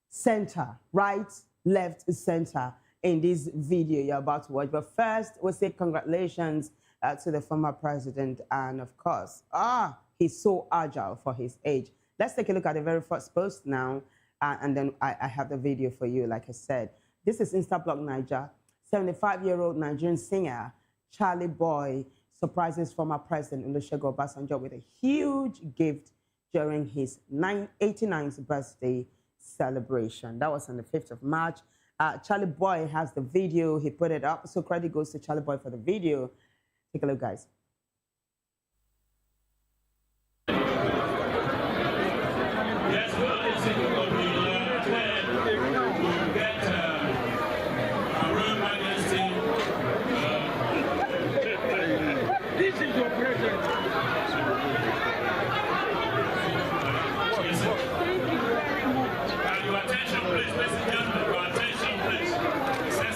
center, right, left, center in this video you're about to watch. But first, we'll say congratulations to the former president. And of course, he's so agile for his age. Let's take a look at the very first post now. And then I have the video for you, like I said. This is Instablock Niger. 75-year-old Nigerian singer Charlie Boy surprises former President Olusegun Obasanjo with a huge gift during his 89th birthday celebration. That was on the 5th of March. Charlie Boy has the video. He put it up. So credit goes to Charlie Boy for the video. Take a look, guys. Your attention, please, ladies and gentlemen. Your attention, please.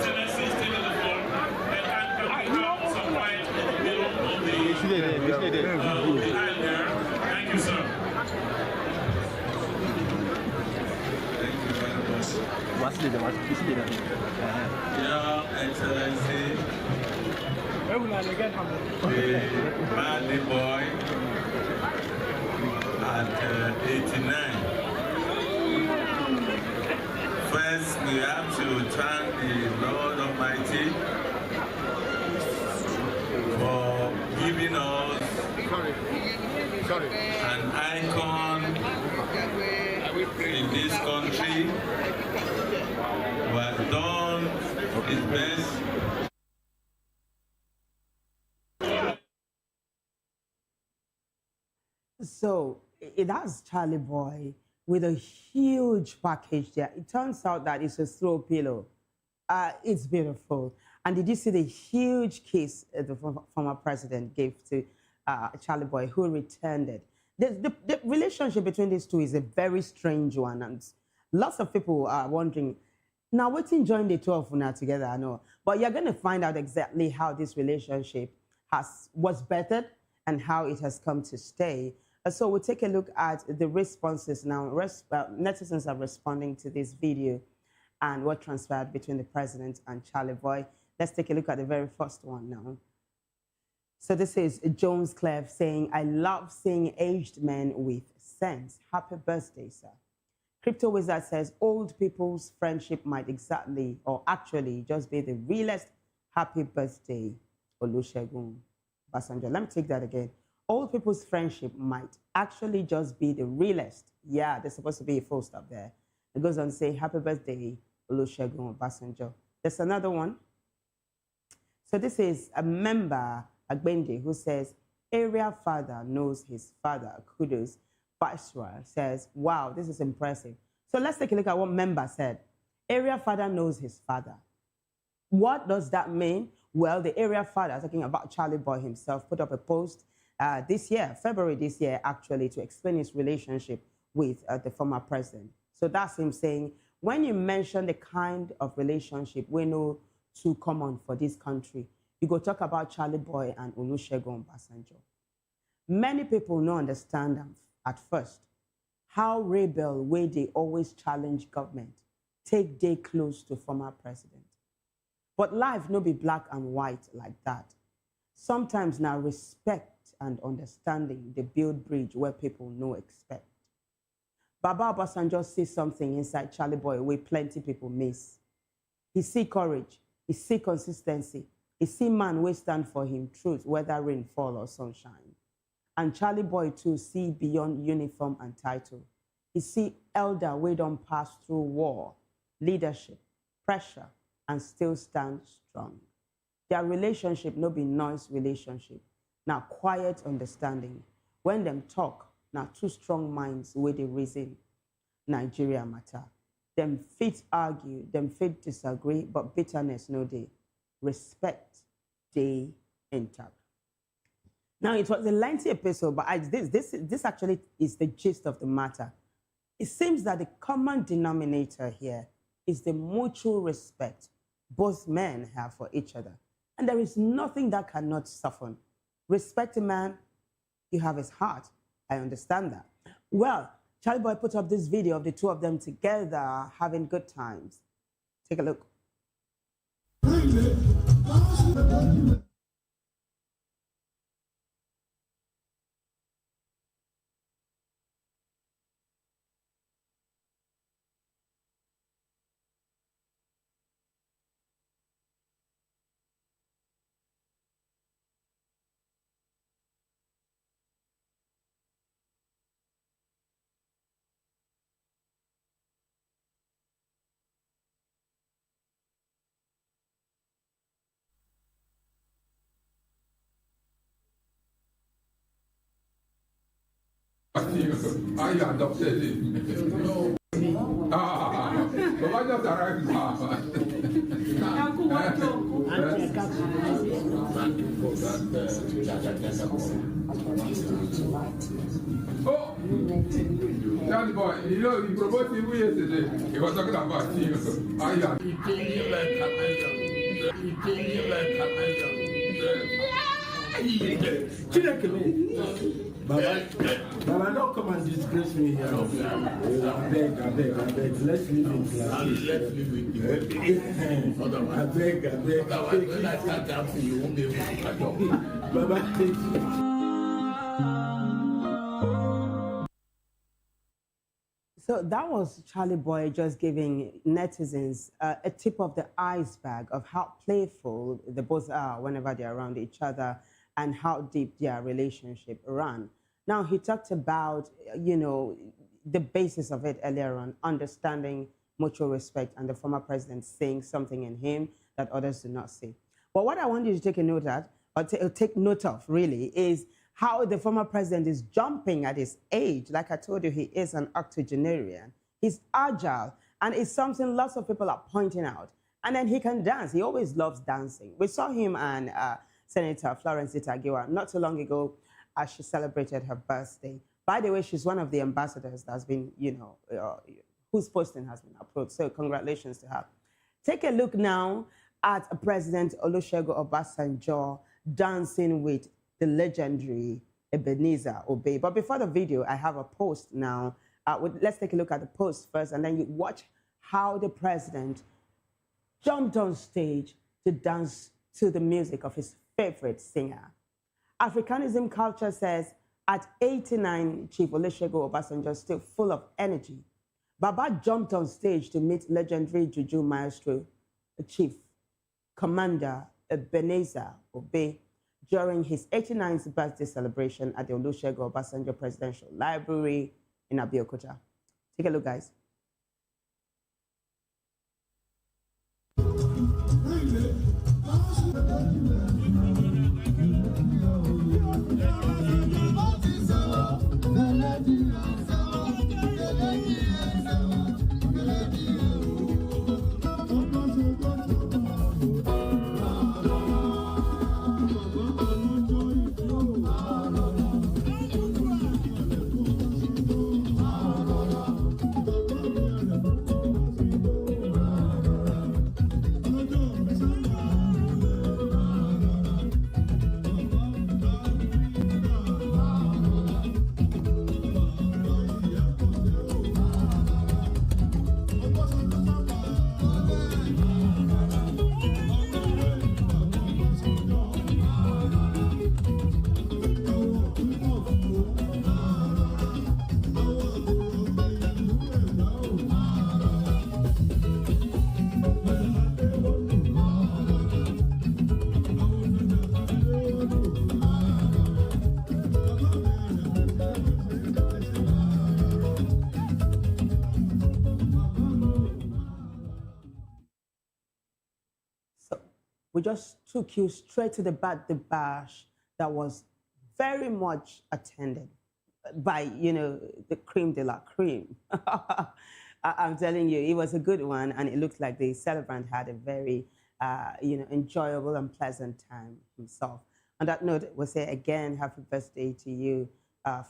Your Excellency, the Bad Boy at 89. First, we have to thank the Lord Almighty for giving us an icon in this country who has done his best. So it has Charlie Boy with a huge package there. It turns out that it's a throw pillow. It's beautiful. And did you see the huge kiss the former president gave to Charlie Boy, who returned it? The relationship between these two is a very strange one. And lots of people are wondering, now waiting join the two of now together, I know. But you're going to find out exactly how this relationship was bettered and how it has come to stay. So we'll take a look at the responses now. Netizens are responding to this video and what transpired between the president and Charlie Boy. Let's take a look at the very first one now. So this is Jones Clef saying, I love seeing aged men with sense. Happy birthday, sir. Crypto Wizard says, old people's friendship might exactly or actually just be the realest. Happy birthday, Olusegun Basanjo. Let me take that again. Old people's friendship might actually just be the realest. Yeah, there's supposed to be a full stop there. It goes on to say, happy birthday, Olusegun Basanjo. There's another one. So this is a member, Agbendi, who says, area father knows his father. Kudos. Viceroy says, wow, this is impressive. So let's take a look at what member said. Area father knows his father. What does that mean? Well, the area father, talking about Charlie Boy himself, put up a post this year, February this year, actually, to explain his relationship with the former president. So that's him saying, when you mention the kind of relationship we know too common for this country, you go talk about Charlie Boy and Olusegun Basanjo. Many people don't understand them at first. How rebel way they always challenge government, take day close to former president. But life no be black and white like that. Sometimes now respect and understanding the build bridge where people no expect. Baba Obasanjo sees something inside Charlie Boy where plenty people miss. He see courage, he see consistency, he see man wey stand for him truth, whether rain fall or sunshine. And Charlie Boy too see beyond uniform and title. He see elder wey don't pass through war, leadership, pressure, and still stand strong. Their relationship no be noise relationship. Now quiet understanding. When them talk, now two strong minds wey they reason Nigeria matter. Them fit argue, them fit disagree, but bitterness no dey. Respect dey intact. Now it was a lengthy episode, but this actually is the gist of the matter. It seems that the common denominator here is the mutual respect both men have for each other. And there is nothing that cannot soften. Respect a man, you have his heart. I understand that. Well, Charlie Boy put up this video of the two of them together having good times. Take a look. I adopted it. But just arrived Oh, Charlie Boy, you know, he proposed him yesterday. He was talking about you. Baba, don't come and disgrace me here. I beg. Let's live in class. Let's live in the I beg. Otherwise, when I start dancing, you won't be able to catch up. Bye-bye. So that was Charlie Boy just giving netizens a tip of the iceberg of how playful they both are whenever they're around each other and how deep their relationship ran. Now, he talked about, the basis of it earlier on, understanding mutual respect and the former president seeing something in him that others do not see. But what I want you to take a note at, or take note of, really, is how the former president is jumping at his age. Like I told you, he is an octogenarian. He's agile, and it's something lots of people are pointing out. And then he can dance. He always loves dancing. We saw him and Senator Florence Itagiwa not too long ago as she celebrated her birthday. By the way, she's one of the ambassadors that's been, whose posting has been approved. So congratulations to her. Take a look now at President Olusegun Obasanjo dancing with the legendary Ebenezer Obey. But before the video, I have a post now. Let's take a look at the post first, and then you watch how the president jumped on stage to dance to the music of his favorite singer. Africanism Culture says, at 89, Chief Olusegun Obasanjo is still full of energy. Baba jumped on stage to meet legendary Juju maestro, Chief Commander Ebenezer Obey, during his 89th birthday celebration at the Olusegun Obasanjo Presidential Library in Abeokuta. Take a look, guys. We just took you straight to the bash that was very much attended by, the cream de la cream. I'm telling you, it was a good one, and it looks like the celebrant had a very, enjoyable and pleasant time himself. On that note, we'll say again, happy birthday to you,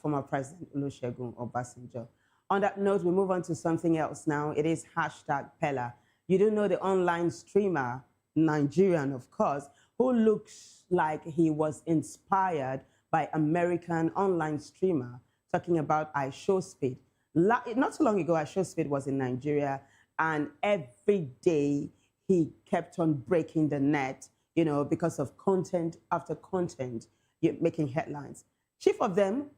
former President Olusegun Obasanjo. On that note, we move on to something else now. It is #Pella. You do know the online streamer, Nigerian, of course, who looks like he was inspired by American online streamer talking about iShowSpeed. Not so long ago, iShowSpeed was in Nigeria, and every day he kept on breaking the net, because of content after content, making headlines. Chief of them,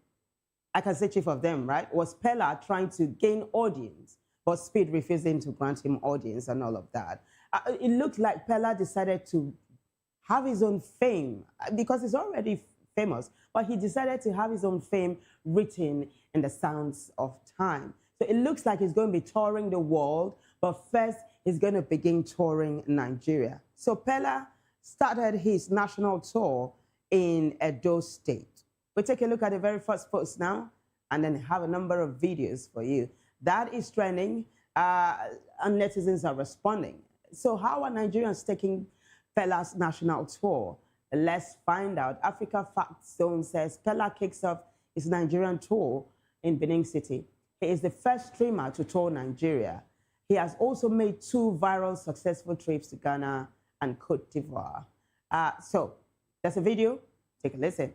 I can say chief of them, right, was Pella trying to gain audience, but Speed refusing to grant him audience and all of that. It looked like Pella decided to have his own fame because he's already famous, but he decided to have his own fame written in the sands of time. So it looks like he's going to be touring the world, but first he's going to begin touring Nigeria. So Pella started his national tour in Edo State. We'll take a look at the very first post now and then have a number of videos for you. That is trending, and netizens are responding. So how are Nigerians taking Pella's national tour? Let's find out. Africa Fact Zone says Pella kicks off his Nigerian tour in Benin City. He is the first streamer to tour Nigeria. He has also made 2 viral successful trips to Ghana and Cote d'Ivoire. So there's a video. Take a listen.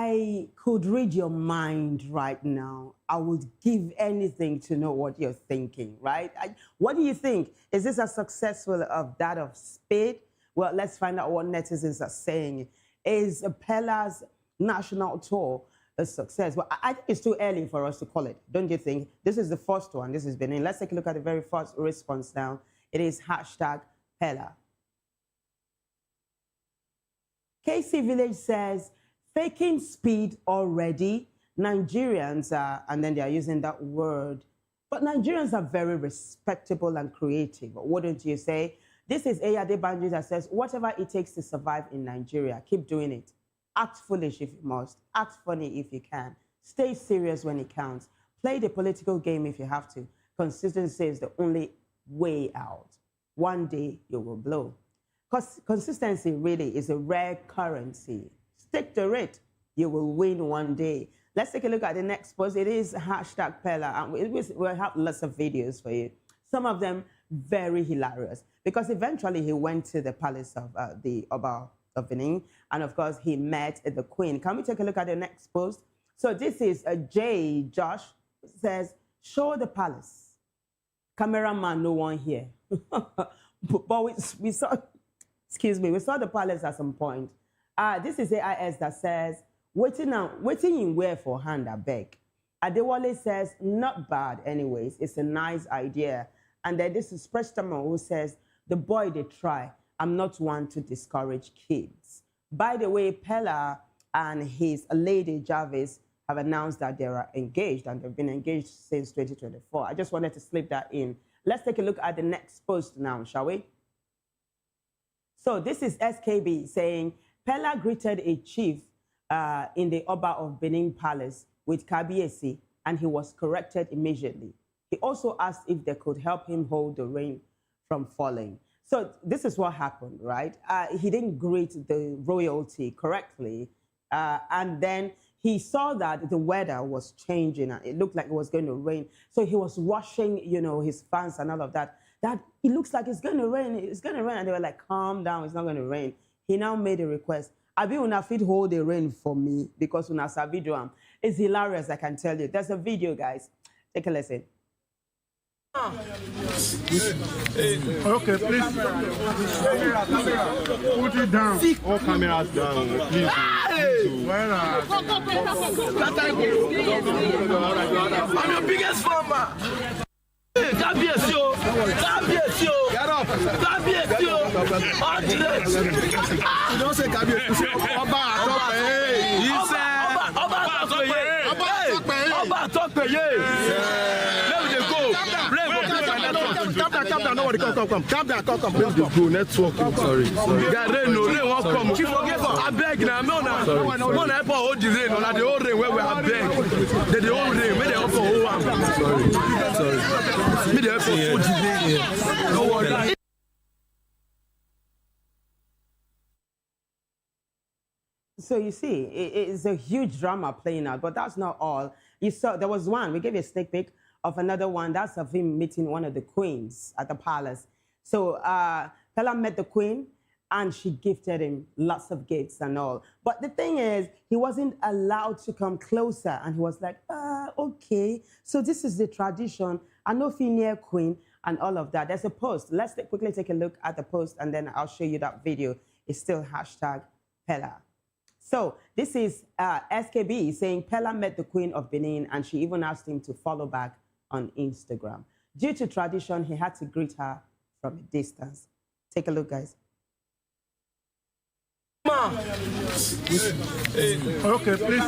I could read your mind right now, I would give anything to know what you're thinking, right? What do you think? Is this as successful of that of Spade? Well, let's find out what netizens are saying. Is Pella's national tour a success? Well, I think it's too early for us to call it, don't you think? This is the first one. This has been in. Let's take a look at the very first response now. It is #Pella. KC Village says, faking speed already. Nigerians are, and then they are using that word. But Nigerians are very respectable and creative, wouldn't you say? This is Eyade Banji that says, whatever it takes to survive in Nigeria, keep doing it. Act foolish if you must. Act funny if you can. Stay serious when it counts. Play the political game if you have to. Consistency is the only way out. One day you will blow. Because consistency really is a rare currency. Stick to it. You will win one day. Let's take a look at the next post. It is #Pella. And we'll have lots of videos for you. Some of them very hilarious. Because eventually he went to the palace of the Oba of Benin. And of course, he met the queen. Can we take a look at the next post? So this is J. Josh says, show the palace. Cameraman, no one here. But we saw, excuse me, we saw the palace at some point. This is AIS that says, waiting in where for hand, I beg. Adewale says, not bad anyways. It's a nice idea. And then this is Prestamo who says, the boy they try. I'm not one to discourage kids. By the way, Pella and his lady Jarvis have announced that they are engaged, and they've been engaged since 2024. I just wanted to slip that in. Let's take a look at the next post now, shall we? So this is SKB saying, Pella greeted a chief in the Oba of Benin Palace with Kabiesi, and he was corrected immediately. He also asked if they could help him hold the rain from falling. So this is what happened, right? He didn't greet the royalty correctly, and then he saw that the weather was changing, and it looked like it was going to rain. So he was rushing, you know, his fans and all of that. That it looks like it's going to rain, it's going to rain. And they were like, calm down, it's not going to rain. He now made a request. Abi una fit hold the rain for me because una sabi do am. It's hilarious, I can tell you. There's a video, guys. Take a listen. Okay, please. Put it down. All cameras down, please. I'm your biggest fan, man. God bless you. God bless you. Get up. God bless you. You don't say God bless you. Oba talk to you. Let me just go. Calm down, nobody come. Calm down, come. Let's go. Network. Sorry. Yeah, rain won't come. I beg now, no, help hold the rain. On the old rain where we are beg. The old rain, where they help hold one. Sorry. Me the help hold the rain. No worry. So you see, it's a huge drama playing out, but that's not all. You saw there was one. We gave you a sneak peek of another one. That's of him meeting one of the queens at the palace. So Pella met the queen, and she gifted him lots of gifts and all. But the thing is, he wasn't allowed to come closer, and he was like, okay. So this is the tradition. I know near queen and all of that. There's a post. Let's quickly take a look at the post, and then I'll show you that video. It's still #Pella. So this is SKB saying Pella met the Queen of Benin, and she even asked him to follow back on Instagram. Due to tradition, he had to greet her from a distance. Take a look, guys. Okay, please.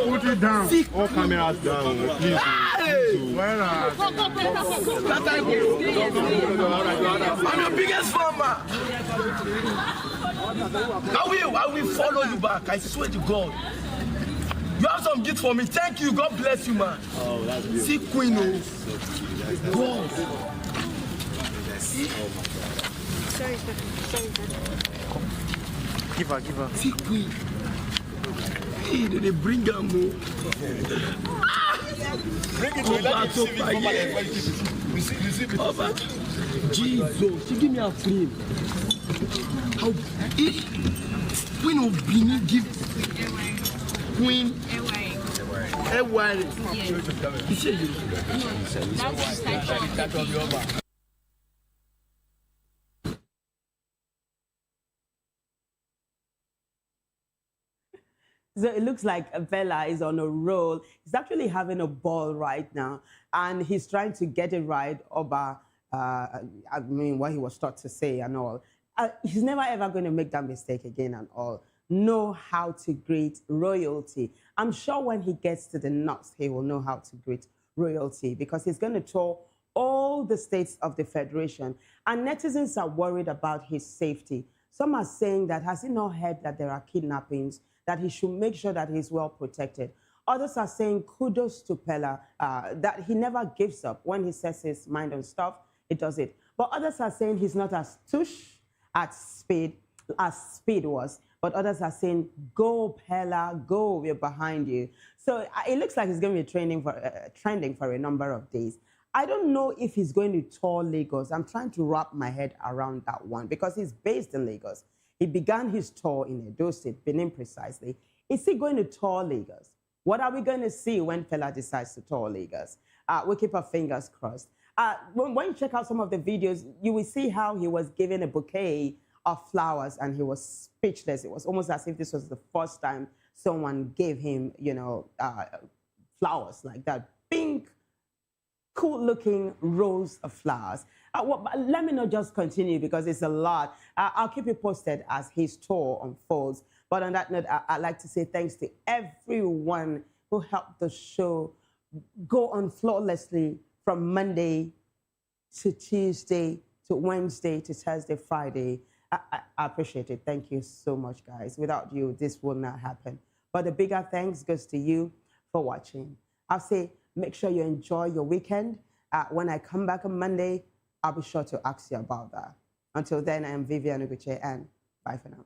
Put it down. All cameras down, please. I'm your biggest fan, man. I will follow you back. I swear to God. You have some gift for me. Thank you. God bless you, man. Oh, that's beautiful. See, Queen. God. Sorry. Give her. See, Queen. Hey, they bring them. Bring it to over. Jesus, she give me a frame. How if Queen of Benin give Queen Ewari. So it looks like Bella is on a roll. He's actually having a ball right now, and he's trying to get it right about, what he was taught to say and all. He's never ever going to make that mistake again and all. Know how to greet royalty. I'm sure when he gets to the nuts, he will know how to greet royalty because he's going to tour all the states of the Federation. And netizens are worried about his safety. Some are saying that has he not heard that there are kidnappings, that he should make sure that he's well protected. Others are saying kudos to Pella, that he never gives up. When he sets his mind on stuff, he does it. But others are saying he's not as tush as Speed was. But others are saying, go Pella, go, we're behind you. So it looks like he's going to be trending for a number of days. I don't know if he's going to tour Lagos. I'm trying to wrap my head around that one because he's based in Lagos. He began his tour in Edo State, Benin precisely. Is he going to tour Lagos? What are we going to see when Pella decides to tour Lagos? We'll keep our fingers crossed. When you check out some of the videos, you will see how he was given a bouquet of flowers and he was speechless. It was almost as if this was the first time someone gave him, flowers like that. Pink, cool-looking rose of flowers. Let me not just continue because it's a lot. I'll keep you posted as his tour unfolds. But on that note, I'd like to say thanks to everyone who helped the show go on flawlessly from Monday to Tuesday to Wednesday to Thursday, Friday. I appreciate it. Thank you so much, guys. Without you, this would not happen. But the bigger thanks goes to you for watching. I'll say, make sure you enjoy your weekend. When I come back on Monday, I'll be sure to ask you about that. Until then, I am Vivian Uguche, and bye for now.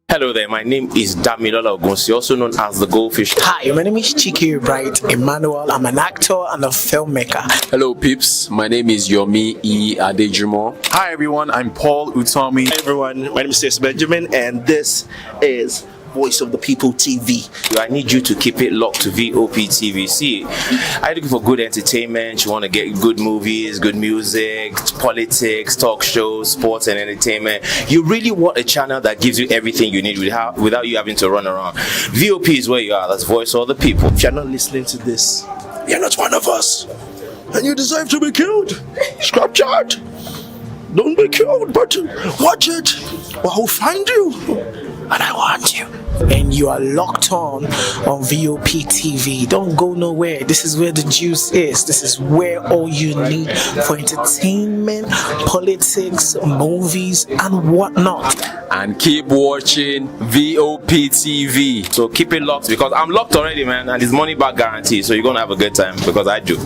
Hello there, my name is Damilola Ogunsi, also known as the Goldfish. Hi, my name is Chiki Bright Emmanuel. I'm an actor and a filmmaker. Hello, peeps. My name is Yomi E. Adejimo. Hi, everyone. I'm Paul Utomi. Hi, everyone. My name is Stacey Benjamin, and this is Voice of the People TV. I need you to keep it locked to VOP TV. See, are you looking for good entertainment? You want to get good movies, good music, politics, talk shows, sports and entertainment. You really want a channel that gives you everything you need without you having to run around. VOP is where you are. That's Voice of the People. If you're not listening to this, you're not one of us. And you deserve to be killed. Scrap chat. Don't be killed, but watch it. Or I'll find you. And I want you. And you are locked on VOP TV. Don't go nowhere. This is where the juice is. This is where all you need for entertainment, politics, movies, and whatnot. And keep watching VOP TV. So keep it locked because I'm locked already, man, and it's money back guarantee. So you're gonna have a good time because I do.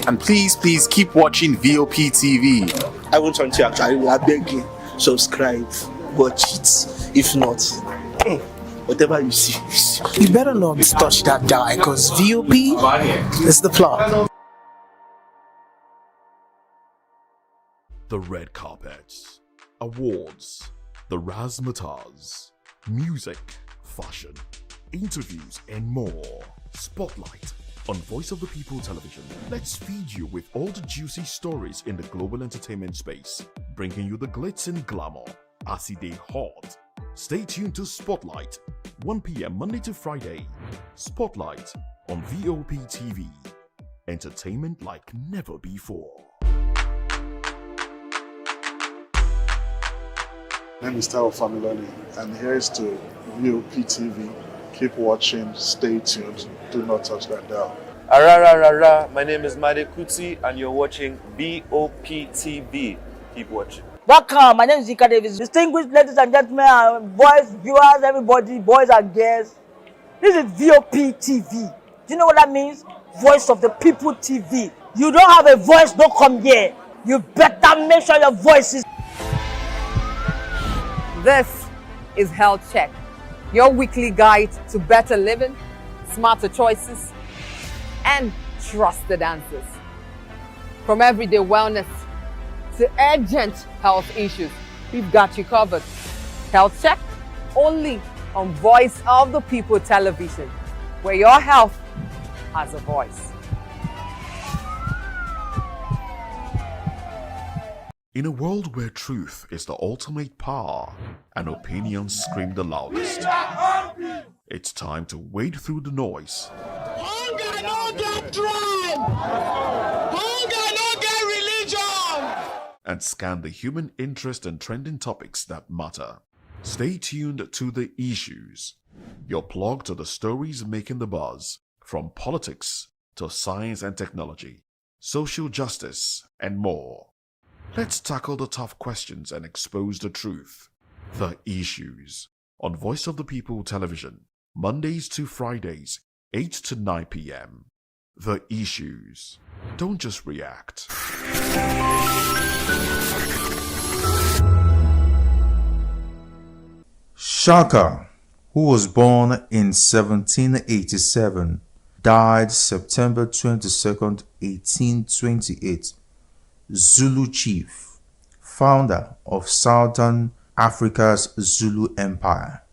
And please keep watching VOP TV. I want to actually, I beg you, subscribe, watch it. If not, whatever you see. You better not touch that guy because VOP is the plot. The red carpets, awards, the razzmatazz, music, fashion, interviews, and more. Spotlight on Voice of the People television. Let's feed you with all the juicy stories in the global entertainment space, bringing you the glitz and glamour as it is hot. Stay tuned to Spotlight, 1 p.m. Monday to Friday. Spotlight on VOP TV. Entertainment like never before. My name is Tao Familoni, and here's to VOP TV. Keep watching, stay tuned, do not touch that dial. My name is Made Kuti, and you're watching VOP TV. Keep watching. Welcome, my name is Ika Davis. Distinguished ladies and gentlemen, boys, viewers, everybody, boys and girls. This is VOP TV. Do you know what that means? Voice of the People TV. You don't have a voice, don't come here. You better make sure your voice is. This is Health Check, your weekly guide to better living, smarter choices, and trusted answers. From everyday wellness to urgent health issues, we've got you covered. Health Check only on Voice of the People television, where your health has a voice. In a world where truth is the ultimate power and opinions scream the loudest, it's time to wade through the noise. Hunger no get tribe. Hunger no get religion. And scan the human interest and trending topics that matter. Stay tuned to The Issues, your plug to the stories making the buzz, from politics to science and technology, social justice, and more. Let's tackle the tough questions and expose the truth. The Issues on Voice of the People television, Mondays to Fridays, 8 to 9 p.m. The Issues. Don't just react. Shaka, who was born in 1787, died September 22nd, 1828. Zulu chief, founder of Southern Africa's Zulu Empire.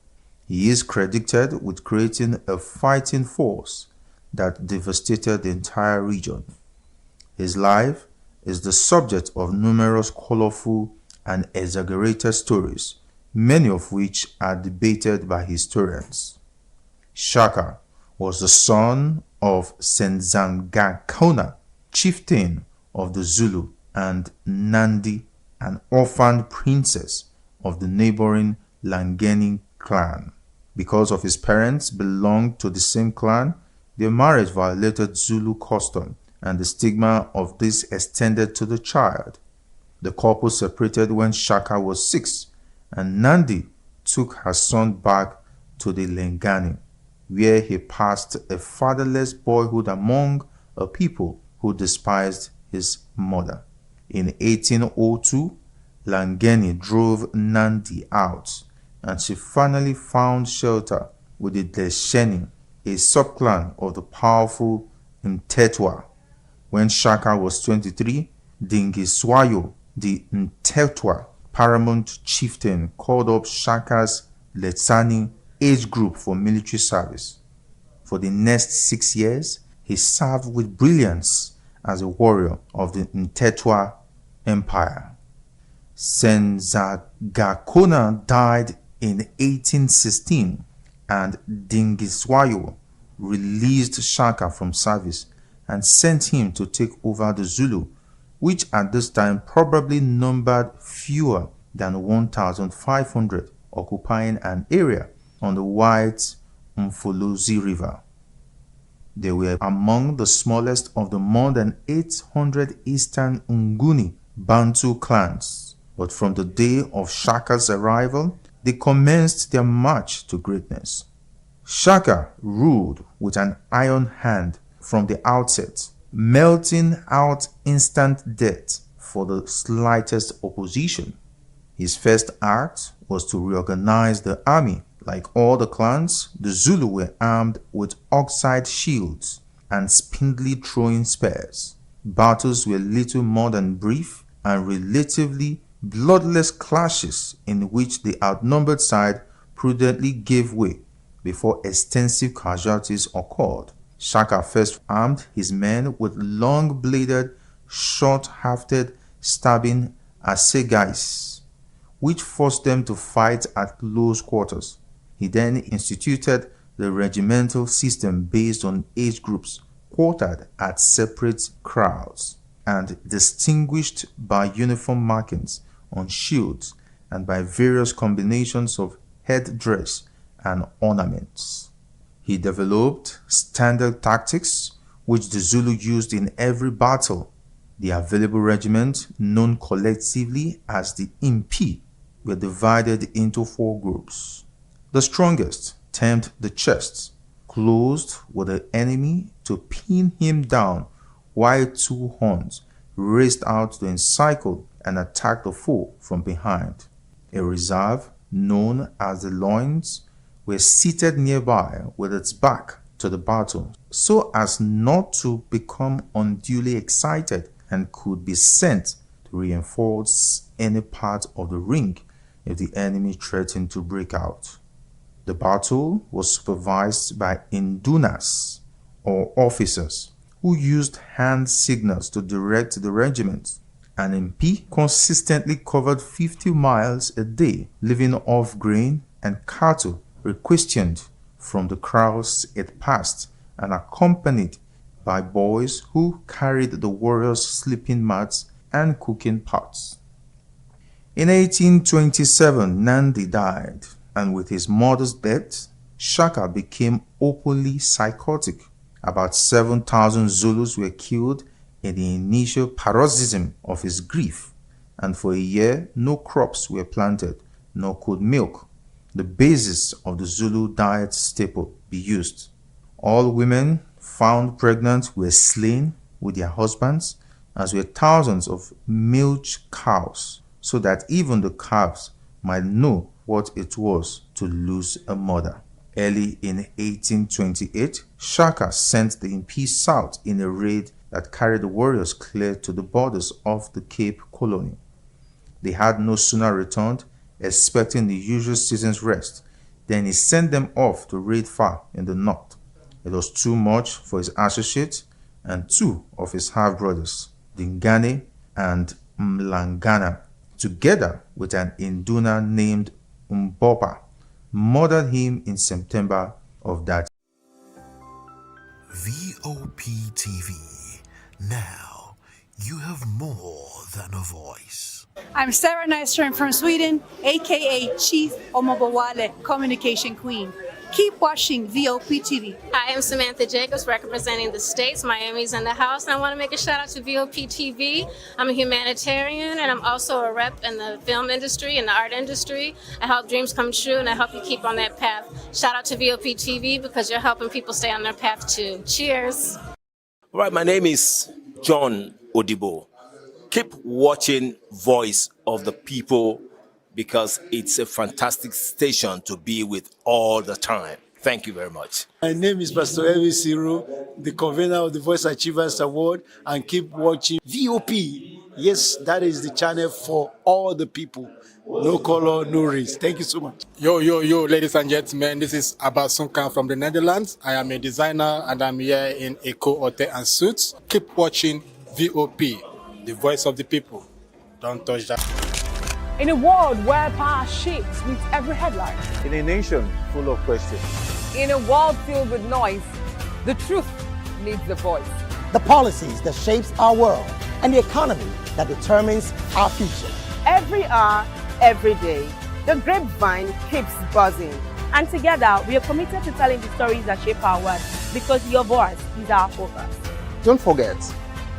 He is credited with creating a fighting force that devastated the entire region. His life is the subject of numerous colorful and exaggerated stories, many of which are debated by historians. Shaka was the son of Senzangakona, chieftain of the Zulu, and Nandi, an orphaned princess of the neighboring Langeni clan. Because of his parents belonged to the same clan, their marriage violated Zulu custom, and the stigma of this extended to the child. The couple separated when Shaka was 6, and Nandi took her son back to the Lengani, where he passed a fatherless boyhood among a people who despised his mother. In 1802, Langeni drove Nandi out, and she finally found shelter with the Desheni, a subclan of the powerful Mtetwa. When Shaka was 23, Dingiswayo, the Mtetwa paramount chieftain, called up Shaka's Letsani age group for military service. For the next 6 years, he served with brilliance as a warrior of the Mtetwa Empire. Senzagakona died in 1816, and Dingiswayo released Shaka from service and sent him to take over the Zulu, which at this time probably numbered fewer than 1,500, occupying an area on the wide Mfolozi River. They were among the smallest of the more than 800 Eastern Nguni Bantu clans, but from the day of Shaka's arrival, they commenced their march to greatness. Shaka ruled with an iron hand from the outset, melting out instant death for the slightest opposition. His first act was to reorganize the army. Like all the clans, the Zulu were armed with oxide shields and spindly throwing spears. Battles were little more than brief and relatively bloodless clashes in which the outnumbered side prudently gave way before extensive casualties occurred. Shaka first armed his men with long-bladed, short-hafted stabbing assegais, which forced them to fight at close quarters. He then instituted the regimental system based on age groups quartered at separate crowds and distinguished by uniform markings on shields and by various combinations of headdress and ornaments. He developed standard tactics which the Zulu used in every battle. The available regiments, known collectively as the Impi, were divided into 4 groups. The strongest, termed the chest, closed with the enemy to pin him down, while 2 horns raced out to encircle and attack the foe from behind. A reserve, known as the loins, were seated nearby with its back to the battle, so as not to become unduly excited, and could be sent to reinforce any part of the ring if the enemy threatened to break out. The battle was supervised by indunas, or officers, who used hand signals to direct the regiments. An MP consistently covered 50 miles a day, living off grain and cattle requisitioned from the crowds it passed, and accompanied by boys who carried the warriors' sleeping mats and cooking pots. In 1827, Nandi died, and with his mother's death, Shaka became openly psychotic. About 7,000 Zulus were killed in the initial paroxysm of his grief, and for a year no crops were planted, nor could milk, the basis of the Zulu diet staple, be used. All women found pregnant were slain with their husbands, as were thousands of milch cows, so that even the calves might know what it was to lose a mother. Early in 1828, Shaka sent the Impi south in a raid that carried the warriors clear to the borders of the Cape Colony. They had no sooner returned, expecting the usual season's rest, than he sent them off to raid far in the north. It was too much for his associates, and 2 of his half-brothers, Dingane and Mlangana, together with an Induna named Mbopa, murdered him in September of that. VOP TV. Now, you have more than a voice. I'm Sarah Nystrom from Sweden, aka Chief Omobowale, Communication Queen. Keep watching VOP TV. Hi, I'm Samantha Jacobs representing the States. Miami's in the house, and I want to make a shout out to VOP TV. I'm a humanitarian, and I'm also a rep in the film industry and the art industry. I help dreams come true, and I help you keep on that path. Shout out to VOP TV because you're helping people stay on their path too. Cheers. All right, my name is John Odibo. Keep watching Voice of the People because it's a fantastic station to be with all the time. Thank you very much. My name is Pastor Elvis Ciro, the convener of the Voice Achievers Award, and keep watching VOP. Yes, that is the channel for all the people. No color, no race. Thank you so much. Yo, ladies and gentlemen, this is Abbas Sunkan from the Netherlands. I am a designer and I'm here in Eco Hotel and Suits. Keep watching VOP, the voice of the people. Don't touch that. In a world where power shifts with every headline. In a nation full of questions. In a world filled with noise, the truth needs a voice. The policies that shapes our world and the economy that determines our future. Every hour, every day, the grapevine keeps buzzing. And together, we are committed to telling the stories that shape our world because your voice is our focus. Don't forget,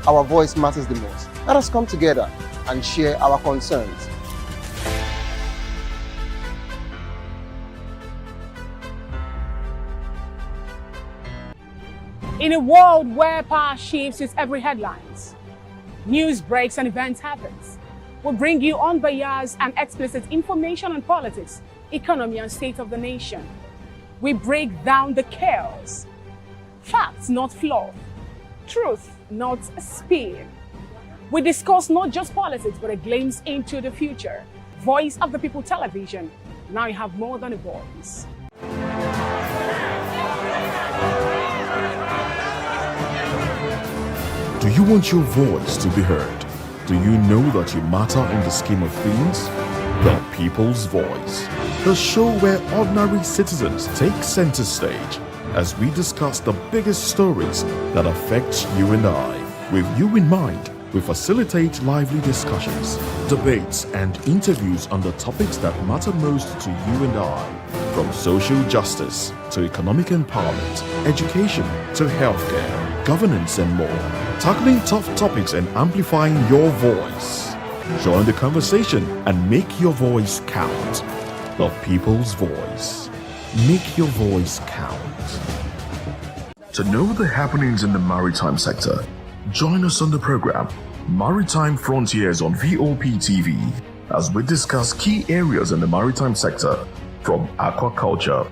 our voice matters the most. Let us come together and share our concerns. In a world where power shifts with every headlines, news breaks and events happens, we bring you unbiased and explicit information on politics, economy, and state of the nation. We break down the chaos. Facts, not fluff. Truth, not spin. We discuss not just politics, but a glimpse into the future. Voice of the People Television. Now you have more than a voice. Do you want your voice to be heard? Do you know that you matter in the scheme of things? The People's Voice, the show where ordinary citizens take center stage as we discuss the biggest stories that affect you and I. With you in mind, we facilitate lively discussions, debates, and interviews on the topics that matter most to you and I. From social justice to economic empowerment, education to healthcare, governance, and more. tackling tough topics and amplifying your voice. Join the conversation and make your voice count. The people's voice. Make your voice count. To know the happenings in the maritime sector, join us on the program Maritime Frontiers on VOP TV as we discuss key areas in the maritime sector from aquaculture,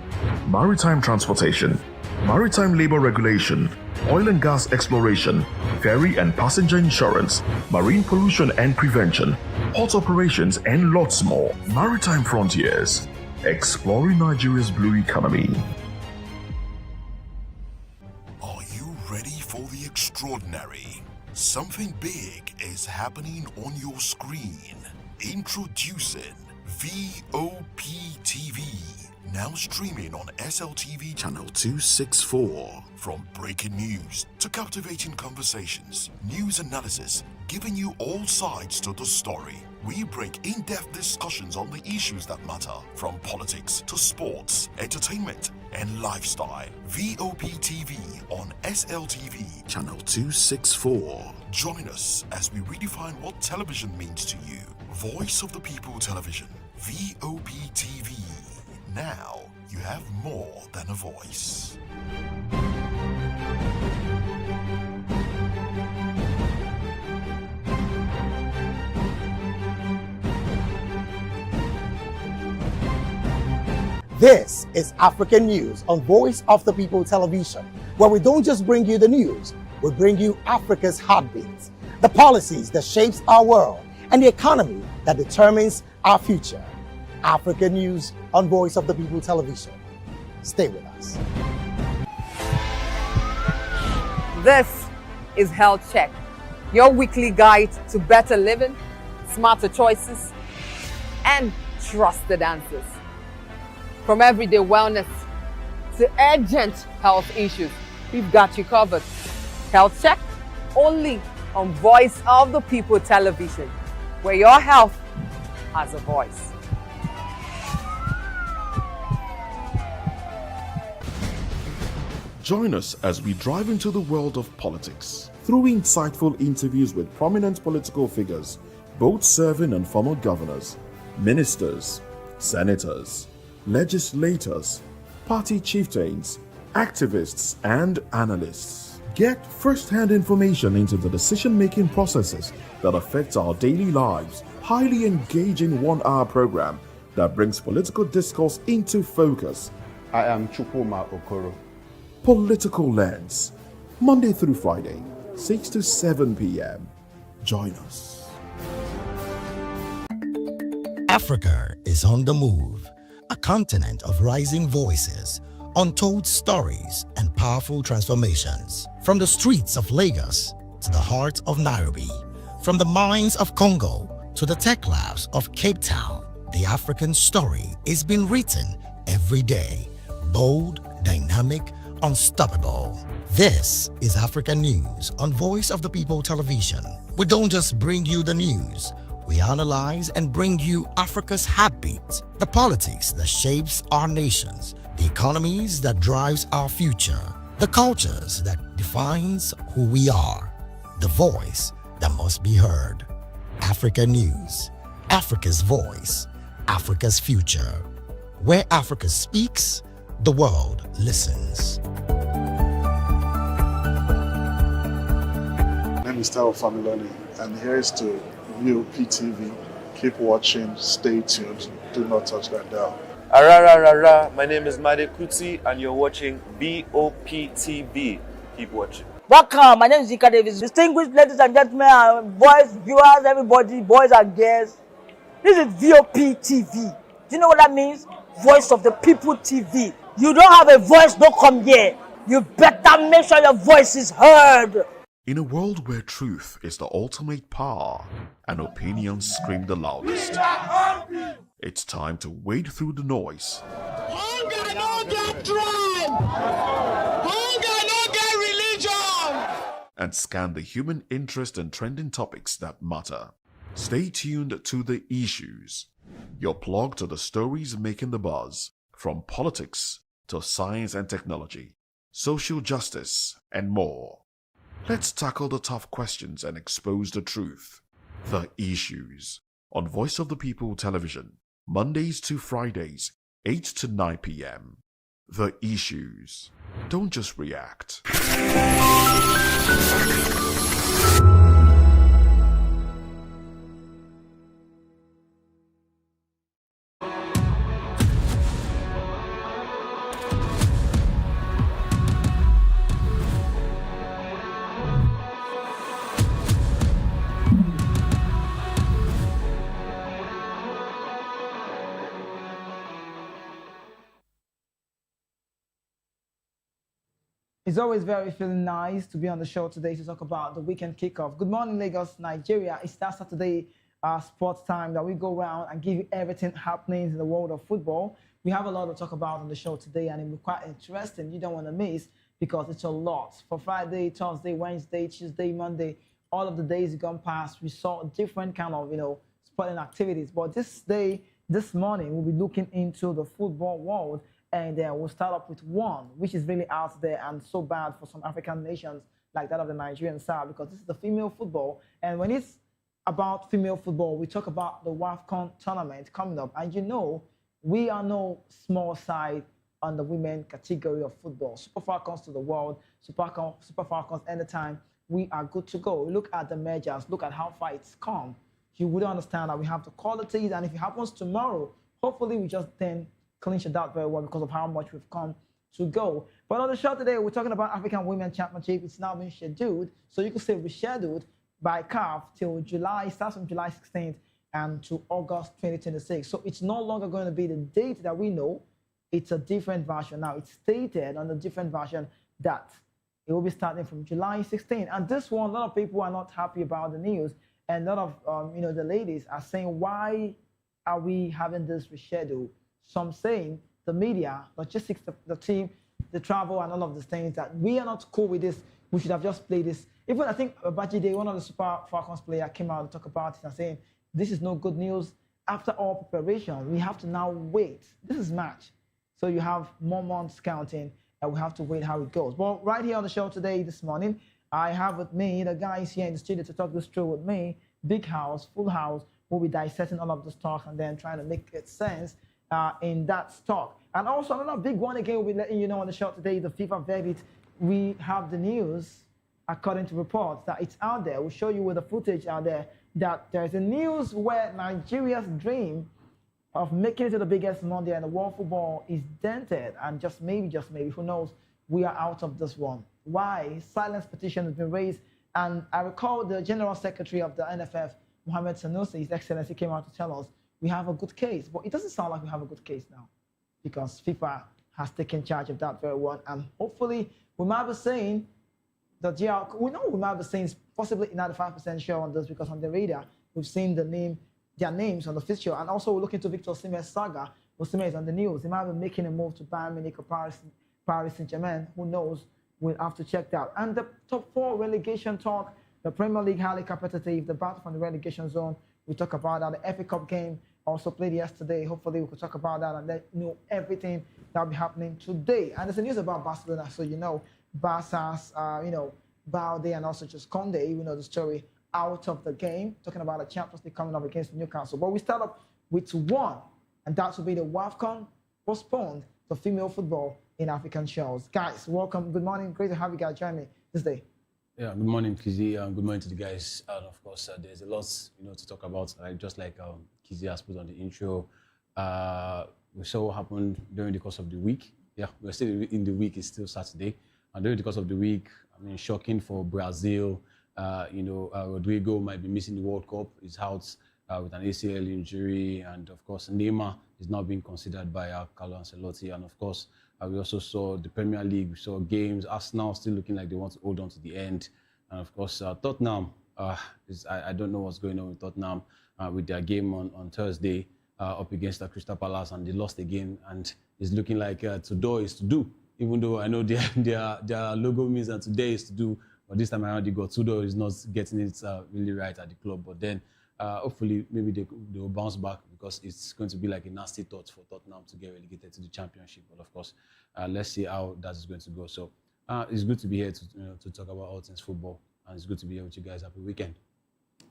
maritime transportation, maritime labor regulation, oil and gas exploration, ferry and passenger insurance, marine pollution and prevention, port operations, and lots more. Maritime Frontiers, exploring Nigeria's blue economy. Are you ready for the extraordinary? Something big is happening on your screen. Introducing VOP TV. Now streaming on SLTV channel 264. From breaking news to captivating conversations, news analysis, giving you all sides to the story. We bring in-depth discussions on the issues that matter, from politics to sports, entertainment, and lifestyle. VOP TV on SLTV channel 264. Join us as we redefine what television means to you. Voice of the People Television, VOP TV. Now you have more than a voice. This is African News on Voice of the People Television, where we don't just bring you the news, we bring you Africa's heartbeat, the policies that shapes our world, and the economy that determines our future. African News on Voice of the People Television. Stay with us. This is Health Check, your weekly guide to better living, smarter choices, and trusted answers. From everyday wellness to urgent health issues, we've got you covered. Health Check, only on Voice of the People Television, where your health has a voice. Join us as we drive into the world of politics through insightful interviews with prominent political figures, both serving and former governors, ministers, senators, legislators, party chieftains, activists, and analysts. Get first-hand information into the decision-making processes that affect our daily lives. Highly engaging one-hour program that brings political discourse into focus. I am Chukwuma Okoro. Political Lens, Monday through Friday, 6 to 7 p.m. Join us. Africa is on the move, a continent of rising voices, untold stories, and powerful transformations. From the streets of Lagos to the heart of Nairobi, from the mines of Congo to the tech labs of Cape Town, the African story is being written every day. Bold, dynamic, unstoppable. This is African News on Voice of the People Television. We don't just bring you the news, we analyze and bring you Africa's heartbeat, the politics that shapes our nations, the economies that drives our future, the cultures that defines who we are, the voice that must be heard. Africa News, Africa's voice, Africa's future. Where Africa speaks, the world listens. My name is Tao Familoni, and here's to VOP TV. Keep watching, stay tuned, do not touch that dial. Arararara, my name is Made Kuti, and you're watching BOP TV. Keep watching. Welcome, my name is Zika Davis. Distinguished ladies and gentlemen, boys, viewers, everybody, boys and girls. This is VOP TV. Do you know what that means? Voice of the People TV. You don't have a voice, don't come here. You better make sure your voice is heard. In a world where truth is the ultimate power and opinions scream the loudest, it's time to wade through the noise. Hunger no get tribe. Hunger no get religion. And scan the human interest and trending topics that matter. Stay tuned to The Issues, your plug to the stories making the buzz, from politics to science and technology, social justice, and more. Let's tackle the tough questions and expose the truth. The Issues on Voice of the People Television, Mondays to Fridays, 8 to 9 p.m. The Issues. Don't just react. It's always very feeling nice to be on the show today to talk about the weekend kickoff. Good morning, Lagos, Nigeria. It's that Saturday sports time that we go around and give you everything happening in the world of football. We have a lot to talk about on the show today, and it'll be quite interesting. You don't want to miss because it's a lot. For Friday, Thursday, Wednesday, Tuesday, Monday, all of the days gone past, we saw different kind of, sporting activities. But this morning, we'll be looking into the football world. And we'll start off with one, which is really out there and so bad for some African nations like that of the Nigerian side, because this is the female football. And when it's about female football, we talk about the WAFCON tournament coming up. And we are no small side on the women category of football. Super Falcons to the world, Super Falcons anytime, we are good to go. Look at the measures, look at how far it's come. You would understand that we have the qualities, and if it happens tomorrow, hopefully we just then clinch it out very well because of how much we've come to go. But on the show today, we're talking about African Women Championship. It's now been scheduled. So you could say rescheduled by CAF till July, starts from July 16th and to August 2026. So it's no longer going to be the date that we know. It's a different version now. It's stated on the different version that it will be starting from July 16th. And this one, a lot of people are not happy about the news. And a lot of, the ladies are saying, why are we having this rescheduled? Some saying the media, logistics, the team, the travel, and all of these things that we are not cool with this. We should have just played this. Even I think Bajide, one of the Super Falcons players, came out to talk about it and saying, this is no good news. After all preparation, we have to now wait. This is March. So you have more months counting, and we have to wait how it goes. But right here on the show today, this morning, I have with me the guys here in the studio to talk this through with me. Big house, full house. We'll be dissecting all of this talk and then trying to make it sense in that stock. And also another big one again, we'll be letting you know on the show today, the FIFA verdict. We have the news, according to reports, that it's out there. We'll show you with the footage out there that there's a news where Nigeria's dream of making it to the biggest Monday in the world football is dented. And just maybe, who knows, we are out of this one. Why? Silence petition has been raised. And I recall the General Secretary of the NFF, Mohamed Sanusi, His Excellency, came out to tell us we have a good case, but it doesn't sound like we have a good case now because FIFA has taken charge of that very well. And hopefully we might be saying that, we might be saying possibly 95% sure on this because on the radar, we've seen their names on the fixture. And also we're looking to Victor Osimhen's saga. Osimhen is on the news. He might be making a move to Bayern Munich or Paris Saint-Germain. Who knows? We'll have to check that. And the top 4 relegation talk, the Premier League highly competitive, the battle from the relegation zone. We talk about that. The FA Cup game also played yesterday. Hopefully we could talk about that and let you know everything that'll be happening today. And there's a news about Barcelona, so Barca's, Balde and also just Conde, the story out of the game, talking about the Champions League coming up against Newcastle. But we start up with one, and that will be the WAFCON postponed for female football in African shores. Guys, welcome. Good morning. Great to have you guys join me this day. Yeah, good morning, Kizzy, and good morning to the guys. And of course, there's a lot, to talk about. Just like Kizzy has put on the intro, we saw what happened during the course of the week. Yeah, we're still in the week. It's still Saturday, and during the course of the week, shocking for Brazil. Rodrigo might be missing the World Cup. He's out with an ACL injury, and of course, Neymar is now being considered by Carlo Ancelotti. And of course, we also saw the Premier League. We saw games. Arsenal still looking like they want to hold on to the end. And of course, Tottenham, I don't know what's going on with Tottenham with their game on Thursday up against Crystal Palace, and they lost again. And it's looking like to do is to do, even though I know their logo means that today is to do. But this time around, Tudo is not getting it really right at the club. But then hopefully maybe they will bounce back, because it's going to be like a nasty thought for Tottenham to get relegated to the Championship. But of course, let's see how that is going to go. So It's good to be here to talk about all things football, and it's good to be here with you guys. Happy weekend.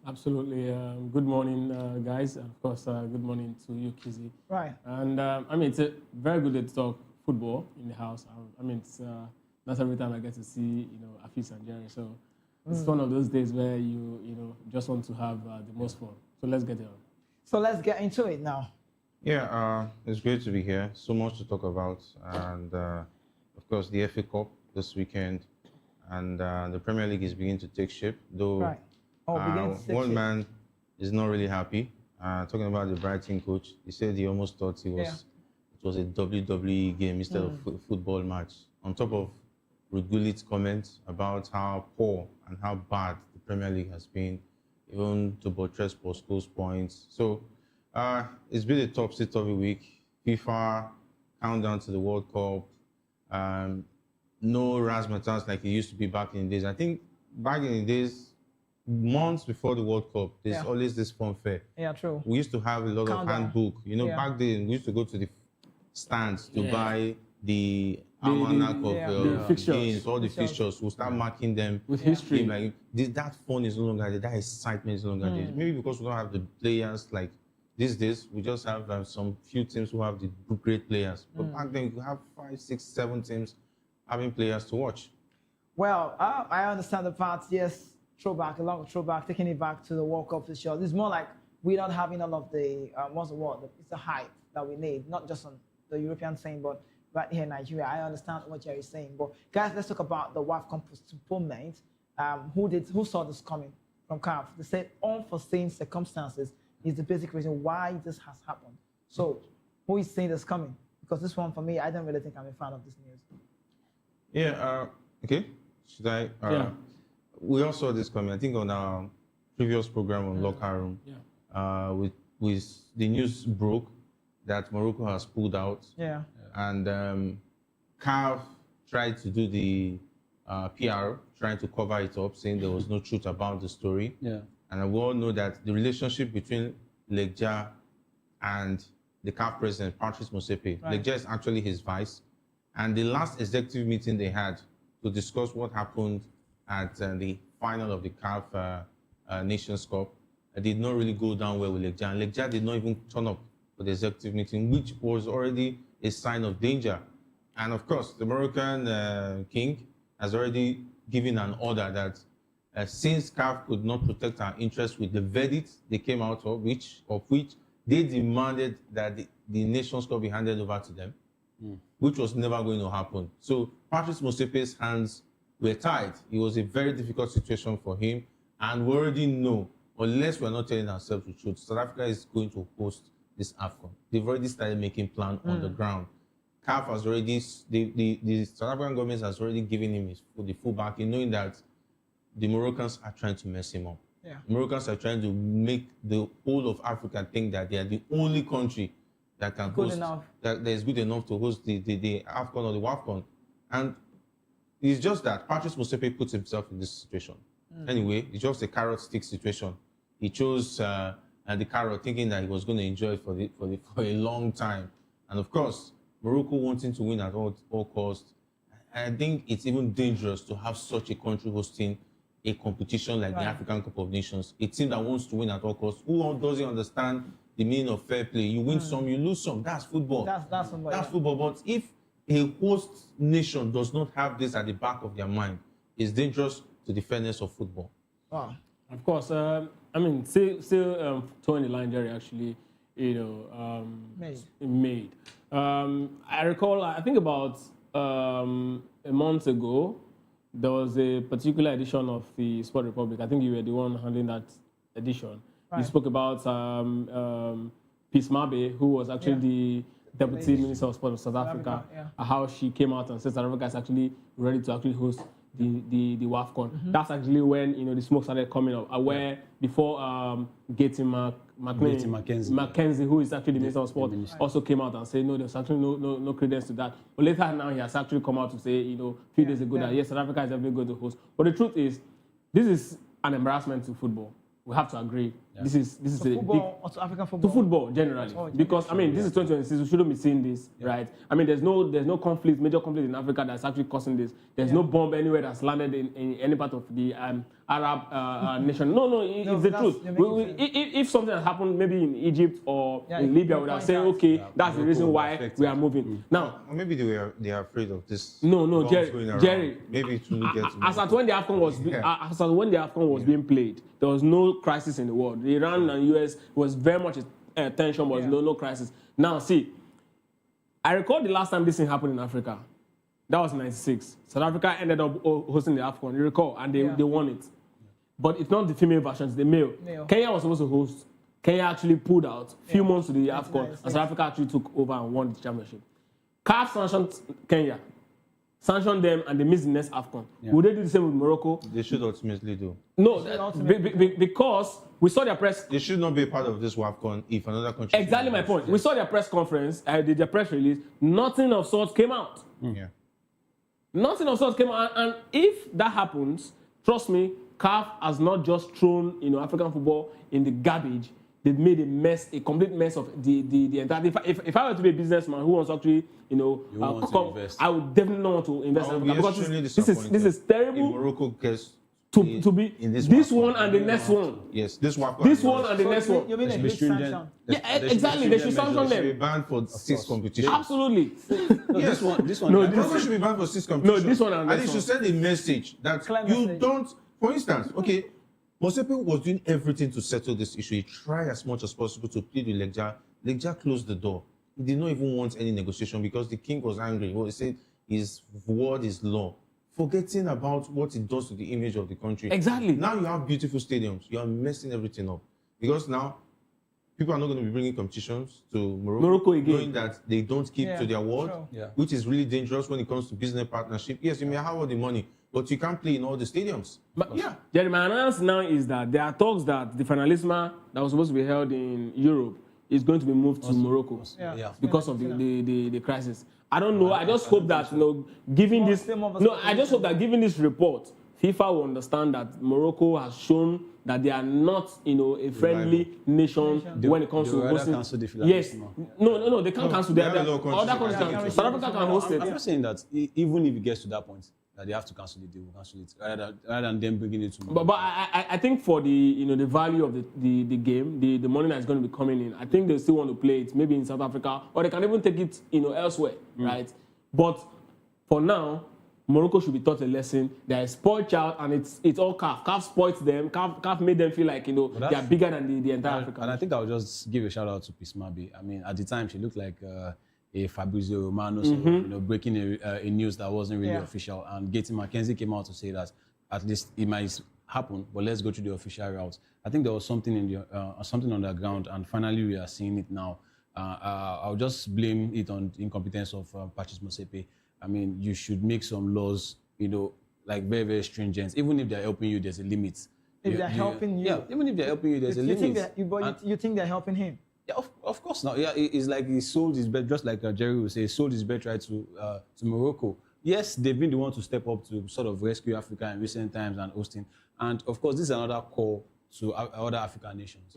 Absolutely. Good morning, guys. And of course, good morning to you, Kizzy. Right. And I mean, it's a very good day to talk football in the house. I mean, it's not every time I get to see, Afis and Jerry. So it's one of those days where you just want to have the most fun. So let's get it on. So let's get into it now. Yeah, it's great to be here. So much to talk about. And of course, the FA Cup this weekend. And the Premier League is beginning to take shape. Though Right. one man is not really happy. Talking about the Brighton coach, he said he almost thought it was a WWE game instead of a football match. On top of Ruguli's comments about how poor and how bad the Premier League has been, even to buttress Bosco's points. So it's been a topsy-turvy week. FIFA countdown to the World Cup. No razzmatazz like it used to be back in the days. I think back in the days, months before the World Cup, there's always this fun fair. Yeah, true. We used to have a lot of handbook. Back then, we used to go to the stands to buy the almanac of games, all the fixtures. We'll start marking them with history. Like that fun is no longer there. That excitement is no longer there. Maybe because we don't have the players like these days. We just have some few teams who have the great players. But back then, you have 5, 6, 7 teams having players to watch. Well, I understand the part, yes, along with throwback, taking it back to the World Cup this year. It's more like we're not having all of the, what's the word? It's the hype that we need, not just on the European scene, but right here in Nigeria. I understand what Jerry's saying. But guys, let's talk about the WAFCON postponement. Who saw this coming from CAF? They said unforeseen circumstances is the basic reason why this has happened. So who is seeing this coming? Because this one, for me, I don't really think I'm a fan of this news. Yeah, okay. Should I? We all saw this coming. I think on our previous program on Locker Room, with the news broke that Morocco has pulled out. Yeah. And CAF tried to do the PR, trying to cover it up, saying there was no truth about the story. Yeah. And we all know that the relationship between Legja and the CAF president, Patrice Motsepe, Legja is actually his vice. And the last executive meeting they had to discuss what happened at the final of the CAF Nations Cup did not really go down well with Legja. And Legja did not even turn up for the executive meeting, which was already a sign of danger. And of course, the Moroccan king has already given an order that since CAF could not protect our interests with the verdict they came out of which they demanded that the Nations Cup be handed over to them, which was never going to happen. So Patrice Motsepe's hands were tied. It was a very difficult situation for him. And we already know, unless we're not telling ourselves the truth, South Africa is going to host this AFCON. They've already started making plans on the ground. CAF has already, the South African government has already given him the full backing, knowing that the Moroccans are trying to mess him up. Yeah. The Moroccans are trying to make the whole of Africa think that they are the only country that can host, that is good enough to host the AFCON or the WAFCON. And it's just that Patrice Motsepe puts himself in this situation. Anyway, it's just a carrot stick situation. He chose the carrot thinking that he was going to enjoy it for a long time. And of course, Morocco wanting to win at all costs. And I think it's even dangerous to have such a country hosting a competition like the African Cup of Nations. A team that wants to win at all costs. Who doesn't understand the meaning of fair play? You win some, you lose some. That's football. That's football. But if a host nation does not have this at the back of their mind, it's dangerous to the fairness of football. Wow. Of course, I mean, still towing the line, Jerry, actually, made. I recall, I think about a month ago, there was a particular edition of the Sport Republic. I think you were the one handling that edition. You spoke about Peace Mabe, who was actually the Deputy Minister of Sport of South Africa, how she came out and said South Africa is actually ready to actually host the WAFCON. That's actually when the smoke started coming up. Where before Gaty Mackenzie, who is actually the Minister of Sport, also came out and said no, there's actually no credence to that. But later now he has actually come out to say a few days ago that yes, South Africa is definitely going to host. But the truth is, this is an embarrassment to football. We have to agree. This is to a football big or to African football? to football generally, because I mean this is 2026. We shouldn't be seeing this, right? I mean there's no conflict, major conflict in Africa that's actually causing this. There's no bomb anywhere that's landed in any part of the Arab nation. No, it's the truth. If something has happened maybe in Egypt or in Libya, we would have said okay, that's the reason why we are moving. Now Or maybe they are afraid of this. no, bombs going around. Jerry. Maybe it will get to As at when the AFCON was being played, there was no crisis in the world. Iran and US was very much tension, but no crisis. Now see, I recall the last time this thing happened in Africa. That was '96. South Africa ended up hosting the AFCON. You recall, and they won it. But it's not the female version; it's the male. Kenya was supposed to host. Kenya actually pulled out a few months to the AFCON, and South Africa actually took over and won the championship. CAF sanctioned Kenya, sanctioned them, and they missed the next AFCON. Would they do the same with Morocco? They should ultimately do. No, because we saw their press. They should not be a part of this WAFCON if another country. Exactly my point. We saw their press conference, their press release. Nothing of sorts came out. Yeah. Nothing of sorts came out. And if that happens, trust me, CAF has not just thrown African football in the garbage. They've made a complete mess of the entire. If I were to be a businessman who wants to actually, I would definitely not want to invest in Africa because this is terrible. If Morocco gets to be in this one and the next one. Yes, this one. This one and the next one. You mean a big sanction? Yeah, exactly. They should sanction them. They should be banned for 6 competitions. Absolutely. Yes, this one. No, this should be banned for 6 competitions. No, this one and it should send a message that you don't. For instance, okay, Mosepe was doing everything to settle this issue. He tried as much as possible to plead with Legja. Legja closed the door. He did not even want any negotiation because the king was angry. Well, he said his word is law, forgetting about what it does to the image of the country. Exactly. Now you have beautiful stadiums. You are messing everything up because now people are not going to be bringing competitions to Morocco again, knowing that they don't keep to their word, which is really dangerous when it comes to business partnership. Yes, you may have all the money, but you can't play in all the stadiums. But Jerry, my analysis now is that there are talks that the Finalisma that was supposed to be held in Europe is going to be moved to Morocco because of the crisis. I don't know. I just hope that given this given this report, FIFA will understand that Morocco has shown that they are not a friendly nation when it comes to hosting. Yes. No, they can't cancel. Other countries can. South Africa can host it. I'm just saying that even if it gets to that point, that they have to cancel it, they will cancel it rather than them bringing it to Morocco. But I think for the the value of the game, the money that's going to be coming in, I think they still want to play it maybe in South Africa, or they can even take it elsewhere, right? But for now, Morocco should be taught a lesson. They're a spoiled child, and it's all CAF. CAF spoiled them. CAF made them feel like they are bigger than the entire Africa. And I think I'll just give a shout out to Pismabi. I mean, at the time she looked like a Fabrizio Romano, breaking a news that wasn't really official. And Gaty McKenzie came out to say that at least it might happen, but let's go to the official route. I think there was something in the something on the ground, and finally we are seeing it now. I'll just blame it on incompetence of Patrice Motsepe. I mean, you should make some laws, like very, very stringent. Even if they're helping you, there's a limit. If they're helping you. Yeah, even if they're helping you, there's a limit. You think they're helping him? Yeah, of course not. Yeah, it's like he sold his bet, just like Jerry would say, he sold his bet right to Morocco. Yes, they've been the one to step up to sort of rescue Africa in recent times and hosting. And of course, this is another call to other African nations.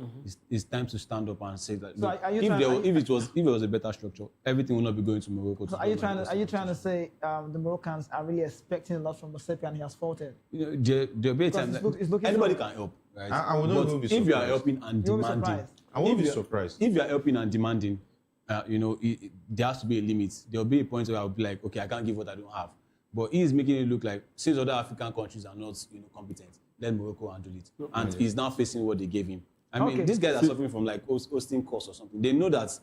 It's time to stand up and say that. So if it was a better structure, everything will not be going to Morocco. So are you trying to say the Moroccans are really expecting a lot from Motsepe and he has faulted? There'll be a time anybody can help, right? I will not be surprised. If you are helping and demanding, I won't be surprised. If you are helping and demanding, there has to be a limit. There'll be a point where I'll be like, okay, I can't give what I don't have. But he is making it look like since other African countries are not competent, let Morocco handle it. And he's now facing what they gave him. I mean, these guys are suffering from like hosting costs or something. They know that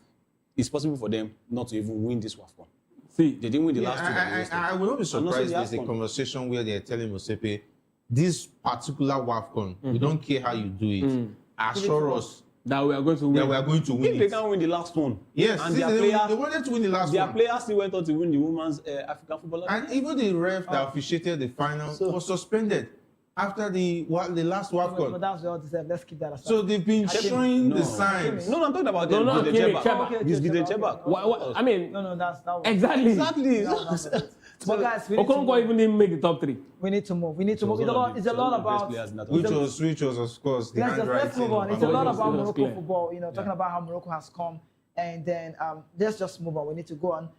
it's possible for them not to even win this WAFCON. See, they didn't win the last two. I will not be surprised there's a conversation where they're telling Motsepe, this particular WAFCON, we don't care how you do it. Assure us that we are going to win. That we are going to win. If they can't win the last one. Yes, and they wanted to win the last one. Their players still went on to win the women's African football. And even the ref that officiated the final was suspended after the last WAFCON. But that's all deserved. Let's keep that aside. So they've been showing the signs. No, I'm talking about Gideon Chebak. I mean, that was exactly. But guys, we need to Okonkwo move. even didn't make the top 3. We need to move. We need to move. It's a lot about. Which was of course the Let's move on. handwriting. It's a lot about Morocco football. Talking about how Morocco has come, and then let's just move on. We need to go on.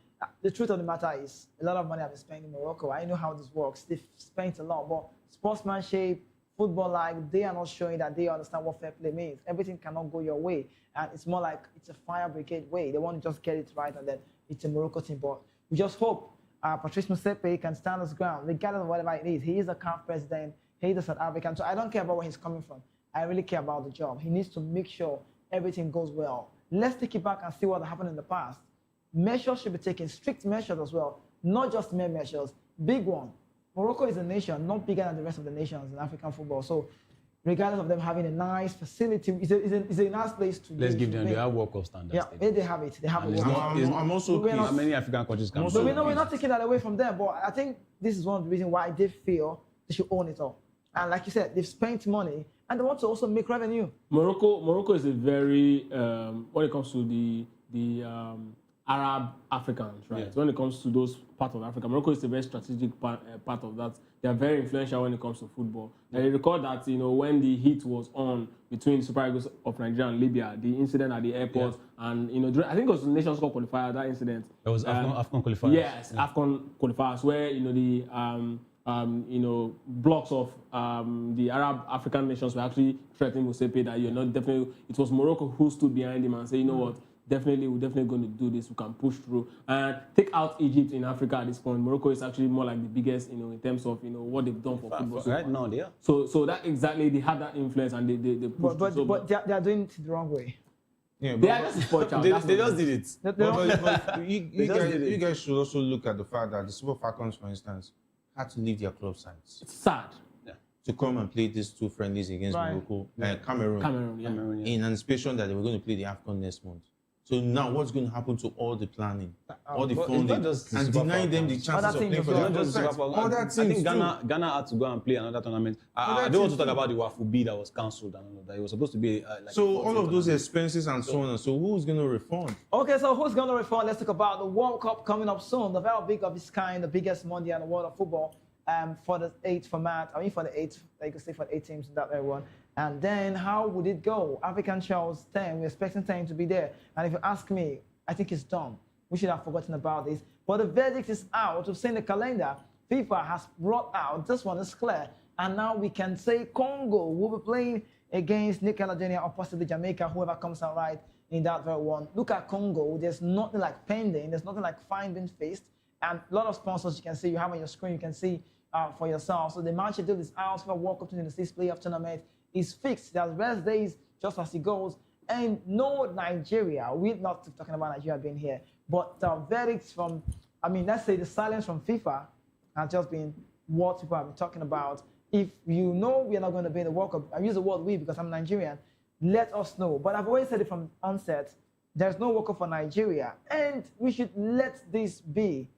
The truth of the matter is, a lot of money have been spent in Morocco. I know how this works. They've spent a lot, but sportsmanship, football, they are not showing that they understand what fair play means. Everything cannot go your way, and it's more like it's a fire brigade way. They want to just get it right, and then it's a Morocco team. But we just hope Patrice Motsepe can stand his ground, regardless of whatever it is. He is a CAF president. He is a South African, so I don't care about where he's coming from. I really care about the job. He needs to make sure everything goes well. Let's take it back and see what happened in the past. Measures should be taken, strict measures as well, not just mere measures, big one. Morocco is a nation, not bigger than the rest of the nations in African football. So regardless of them having a nice facility, it's a nice place to Let's give them, they have World Cup standards. Yeah, they have it. They have it. I'm also how many African countries can so we're not taking that away from them, but I think this is one of the reasons why they feel they should own it all. And like you said, they've spent money and they want to also make revenue. Morocco is a very when it comes to the Arab Africans, right? Yeah. When it comes to those parts of Africa, Morocco is a very strategic part of that. They are very influential when it comes to football. And I recall that when the heat was on between the Super Eagles of Nigeria and Libya, the incident at the airport, and I think it was the Nations Cup qualifier, that incident. It was AFCON qualifiers. Yes, yeah. AFCON qualifiers, where the blocks of the Arab African nations were actually threatening Motsepe that it was Morocco who stood behind him and said, what, we're definitely going to do this, we can push through. And take out Egypt in Africa at this point. Morocco is actually more like the biggest, in terms of, what they've done for football. Right now, they are. So that exactly, they had that influence and they pushed through. But they are doing it the wrong way. Yeah, they are just a sport child. They just did it. But you guys should also look at the fact that the Super Falcons, for instance, had to leave their club sites. It's sad. Yeah. To come and play these two friendlies against Morocco, Cameroon, in anticipation that they were going to play the AFCON next month. So now what's going to happen to all the planning, all the funding, and denying them the chances of playing for their sites? I think Ghana had to go and play another tournament. I don't want to talk about the Wafubi that was cancelled and all of that. It was supposed to be so all of those expenses and so on and so who's going to refund? Okay, so who's going to refund? Let's talk about the World Cup coming up soon. The very big of its kind, the biggest Monday in the world of football. For the 8th format, for the 8th, you can say for the 8 teams, that very one. And then how would it go? African Charles 10, we're expecting 10 to be there. And if you ask me, I think it's done. We should have forgotten about this. But the verdict is out. We've seen the calendar. FIFA has brought out, this one is clear. And now we can say Congo will be playing against New Caledonia or possibly Jamaica, whoever comes out right in that very one. Look at Congo. There's nothing like pending. There's nothing like fine being faced. And a lot of sponsors you can see, you have on your screen, you can see for yourself. So the match schedule is out for World Cup 2026 playoff tournament is fixed. There's rest days just as it goes. And no Nigeria, we're not talking about Nigeria being here, but the verdicts from, let's say the silence from FIFA has just been what people have been talking about. If you know we are not going to be in the World Cup, I use the word we because I'm Nigerian, let us know. But I've always said it from onset, there's no World Cup for Nigeria, and we should let this be.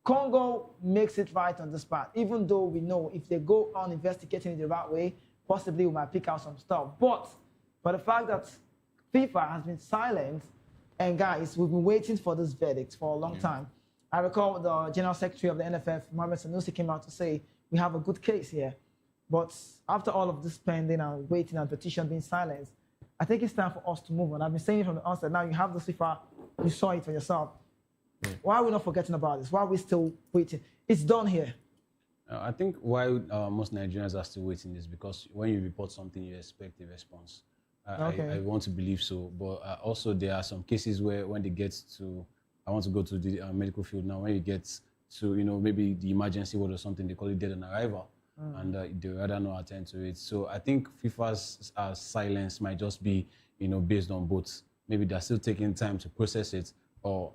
Congo makes it right on this part, even though we know if they go on investigating it the right way, possibly we might pick out some stuff. But the fact that FIFA has been silent, and guys, we've been waiting for this verdict for a long time. I recall the General Secretary of the NFF, Mohamed Sanusi, came out to say, we have a good case here. But after all of this pending and waiting and petition being silenced, I think it's time for us to move on. I've been saying it from the onset. Now you have the FIFA, you saw it for yourself. Why are we not forgetting about this? Why are we still waiting? It's done here. I think why most Nigerians are still waiting is because when you report something, you expect a response. I want to believe so. But also there are some cases where when they get to, I want to go to the medical field now, when you get to, maybe the emergency ward or something, they call it dead on arrival. And they rather not attend to it. So I think FIFA's silence might just be, based on both. Maybe they're still taking time to process it, or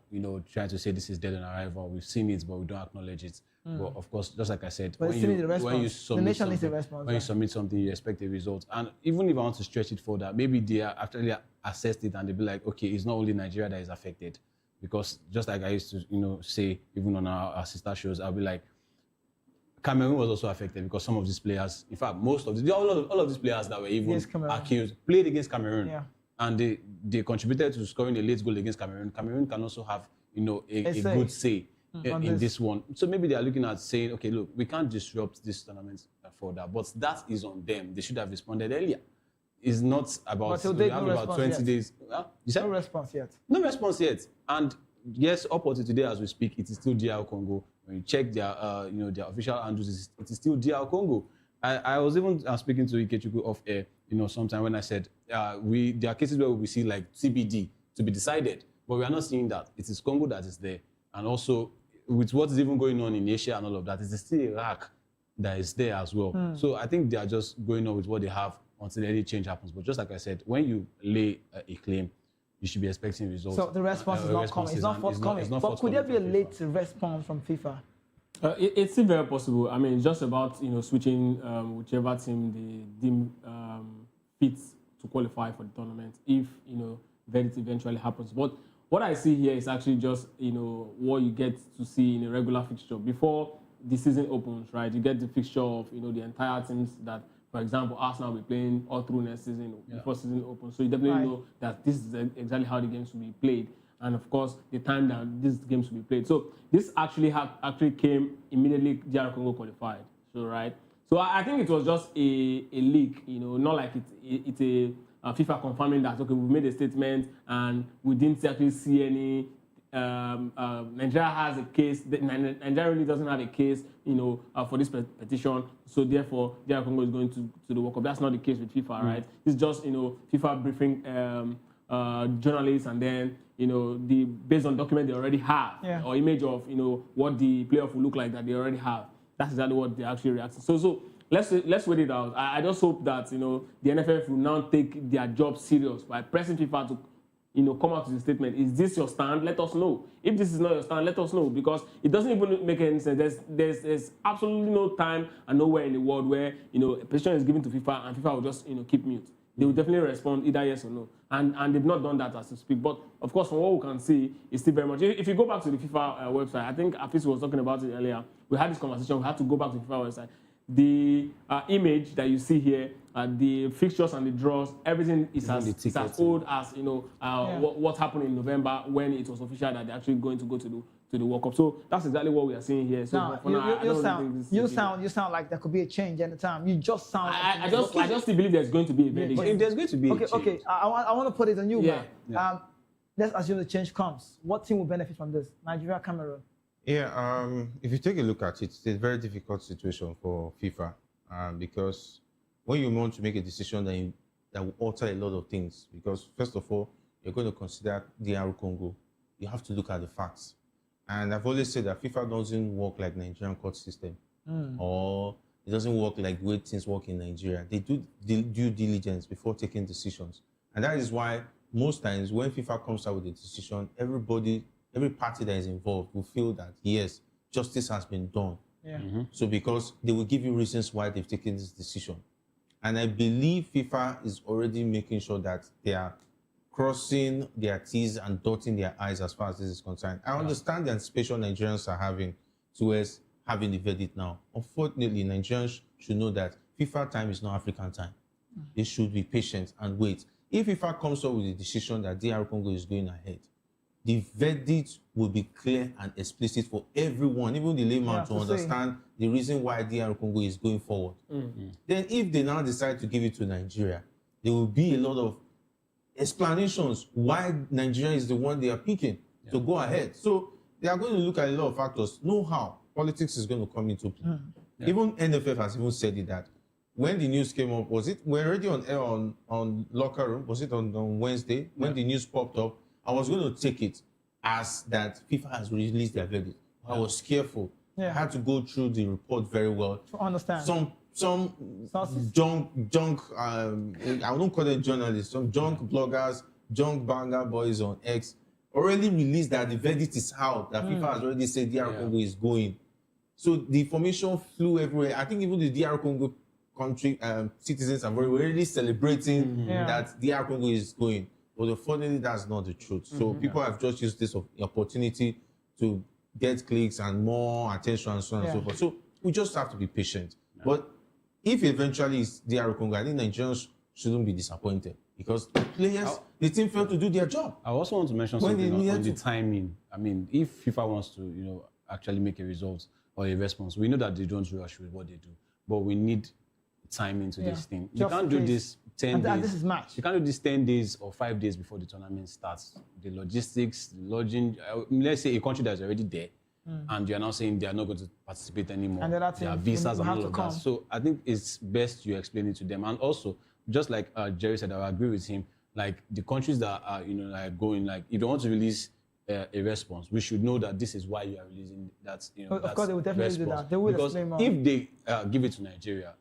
trying to say this is dead on arrival. We've seen it, but we don't acknowledge it. But of course, just like I said, when you submit something, you expect a result. And even if I want to stretch it further, maybe they are actually assessed it and they be like, okay, it's not only Nigeria that is affected, because just like I used to, say even on our sister shows, I'll be like, Cameroon was also affected because some of these players, in fact, all of these players that were even accused played against Cameroon. Yeah. And they contributed to scoring a late goal against Cameroon. Cameroon can also have, a good say in this one. So maybe they are looking at saying, okay, look, we can't disrupt this tournament further, but that is on them. They should have responded earlier. It's not about, we have about 20 days. You said? No response yet. No response yet. And yes, up until today as we speak, it is still DR Congo. When you check their, their official handles, it is still DR Congo. I was even speaking to Ikechukwu off air, sometime when I said, there are cases where we see like CBD to be decided, but we are not seeing that. It is Congo that is there. And also, with what is even going on in Asia and all of that, it is still Iraq that is there as well. So I think they are just going on with what they have until any change happens. But just like I said, when you lay a claim, you should be expecting results. So the response is not coming. It's not forthcoming. But could there be a late response from FIFA? It's still very possible. I mean, it's just about switching whichever team they deem fits to qualify for the tournament if verdict eventually happens. But what I see here is actually just what you get to see in a regular fixture before the season opens, right? You get the fixture of the entire teams that, for example, Arsenal will be playing all through next season before season opens. So you definitely know that this is exactly how the games will be played. And of course, the time that these games will be played. So this actually came immediately DR Congo qualified. So right. So I think it was just a leak, not like it's a FIFA confirming that okay, we made a statement and we didn't actually see any. Nigeria has a case. Nigeria really doesn't have a case, for this petition. So therefore, DR Congo is going to the World Cup. That's not the case with FIFA, right? It's just FIFA briefing journalists and then based on document they already have or image of what the playoff will look like that they already have. That's exactly what they actually react to. So let's wait it out. I just hope that the NFF will now take their job serious by pressing FIFA to come out with a statement. Is this your stand? Let us know. If this is not your stand, let us know, because it doesn't even make any sense. There's absolutely no time and nowhere in the world where a petition is given to FIFA and FIFA will just keep mute. They will definitely respond either yes or no, and they've not done that as we speak. But of course, from what we can see, it's still very much. If you go back to the FIFA website, I think Afis was talking about it earlier. We had this conversation. We had to go back to the FIFA website. The image that you see here, the fixtures and the draws, everything is as old as what happened in November when it was official that they're actually going to go to the World Cup. So that's exactly what we are seeing here. So you sound like there could be a change anytime. You just sound. I just believe there's going to be a verdict. But if there's going to be a change. Okay. I want to put it on you, man. Let's assume the change comes. What team will benefit from this? Nigeria, Cameroon. Yeah, if you take a look at it, it's a very difficult situation for FIFA because when you want to make a decision that will alter a lot of things, because first of all, you're going to consider DR Congo. You have to look at the facts. And I've always said that FIFA doesn't work like Nigerian court system, or it doesn't work like the way things work in Nigeria. They do due diligence before taking decisions. And that is why most times when FIFA comes out with a decision, every party that is involved will feel that, yes, justice has been done. So because they will give you reasons why they've taken this decision. And I believe FIFA is already making sure that they are crossing their T's and dotting their I's as far as this is concerned. I understand the anticipation Nigerians are having towards having the verdict now. Unfortunately, Nigerians should know that FIFA time is not African time. They should be patient and wait. If FIFA comes up with a decision that DR Congo is going ahead, the verdict will be clear and explicit for everyone, even the layman, to understand the reason why DR Congo is going forward. Then if they now decide to give it to Nigeria, there will be a lot of explanations why Nigeria is the one they are picking to go ahead. So they are going to look at a lot of factors. Know how politics is going to come into play. Even NFF has even said it that when the news came up, we're already on air on Locker Room, was it on Wednesday? When the news popped up, I was going to take it as that FIFA has released their verdict. I was careful. I had to go through the report very well. To understand. Some junk, I don't call them journalists, some junk bloggers, junk banger boys on X already released that the verdict is out, that FIFA has already said DR Congo is going. So the information flew everywhere. I think even the DR Congo country citizens are already celebrating that DR Congo is going. But unfortunately, that's not the truth. So people have just used this opportunity to get clicks and more attention and so on and so forth. So we just have to be patient. But if eventually it's DR Congo, I think Nigerians shouldn't be disappointed because the players, the team failed to do their job. I also want to mention something on the timing. I mean, if FIFA wants to, actually make a result or a response. We know that they don't rush with what they do, but we need time into this thing. You can't do this 10 days. And this is March. You can't do this 10 days or 5 days before the tournament starts. The logistics, the lodging, let's say a country that's already there, and you're now saying they are not going to participate anymore. And there are visas and all of that. So I think it's best you explain it to them. And also, just like Jerry said, I agree with him, like the countries that are, like going, like if they want to release a response, we should know that this is why you are releasing that, Of course, they will definitely do that. They will because explain more. if they give it to Nigeria,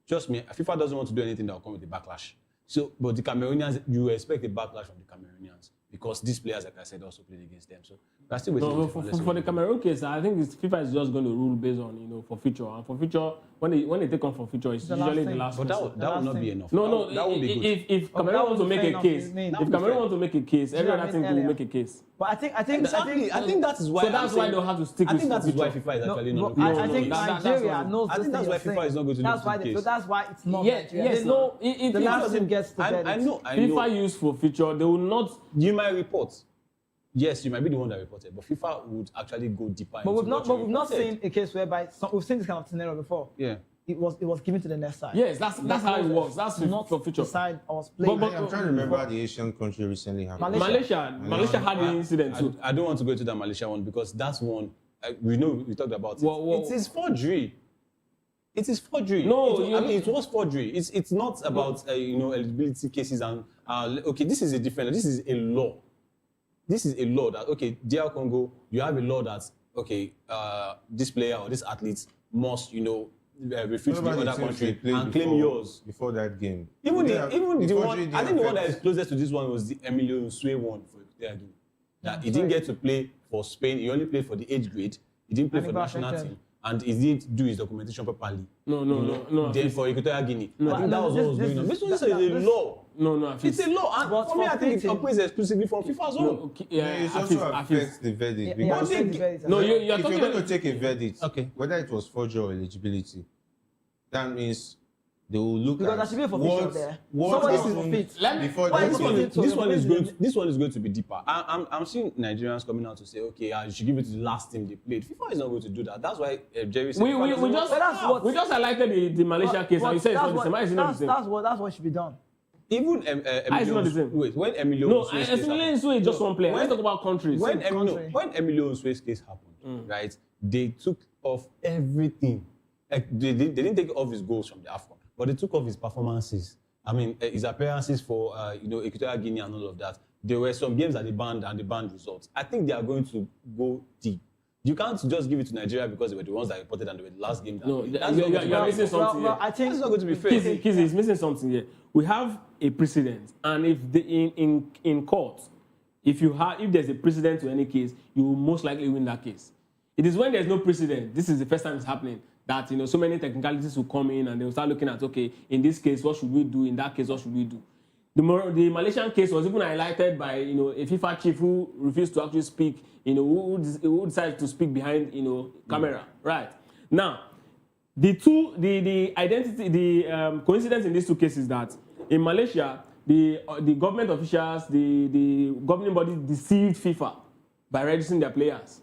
trust me, FIFA doesn't want to do anything that will come with a backlash. So, but the Cameroonians, you expect a backlash from the Cameroonians because these players, like I said, also played against them. So we're still waiting. No, for the Cameroon case, I think FIFA is just going to rule based on for future. And for future, when they take on for future, it's usually the last. But that will not be enough. No, that will be good. If Cameroon want to make a case, every other team will make a case. But I think that is why. So that's why they'll have to stick. I think that is why FIFA is actually not. I think Nigeria knows. I think that's why FIFA is not going to lose the case. So that's why it's not. Yes, no. If the last team gets to I know. FIFA used for future, they will not. You might report. Yes, you might be the one that reported, but FIFA would actually go deeper. But we've not seen a case whereby we've seen this kind of scenario before. Yeah. It was given to the next side. Yes, that's how it works. That's not for future. The side I was playing. I'm trying to remember the Asian country recently happened. Malaysia had an incident too. I don't want to go into that Malaysia one because that's one we know we talked about it. It is forgery. It is forgery. No, it was forgery. It's not about eligibility cases and okay, this is a different. This is a law. This is a law that DR Congo, you have a law that this player or this athlete must refuse to the other country and claim yours before that game. Even the one, I think the one that is closest to this one was the Emilio Nsue one for Equatorial Guinea. That he didn't get to play for Spain. He only played for the age grade. He didn't play for the national team. And he didn't do his documentation properly. No. Then for Equatorial Guinea. No, I think that was what was going on. This is a law. No. It's a law. And for me, I think it operates exclusively from FIFA's own. It also affects the verdict. Because you're if you're going to take a verdict, whether it was forgery or eligibility, that means they will look at there should be a forfeiture there. This one is going to be deeper. I'm seeing Nigerians coming out to say, okay, you should give it to the last team they played. FIFA is not going to do that. That's why Jerry said we just highlighted the Malaysia case and you said it's not the same. That's what should be done. Even when Emilio Nsue is just one player. Let's talk about countries. When Emilio Nsue's case happened, right, they took off everything. Like, they didn't take off his goals from the AFCON, but they took off his performances. I mean, his appearances for Equatorial Guinea and all of that. There were some games that they banned and they banned results. I think they are going to go deep. You can't just give it to Nigeria because they were the ones that reported and they were the last game. You're missing something here. I think that's not going to be fair. Kizzy is missing something here. We have a precedent, and if in court, if there's a precedent to any case, you will most likely win that case. It is when there's no precedent. This is the first time it's happening. That so many technicalities will come in and they will start looking at in this case what should we do, in that case what should we do. The Malaysian case was even highlighted by a FIFA chief who refused to actually speak, who decided to speak behind camera. Right now, the coincidence in these two cases that in Malaysia the government officials, the governing body deceived FIFA by registering their players.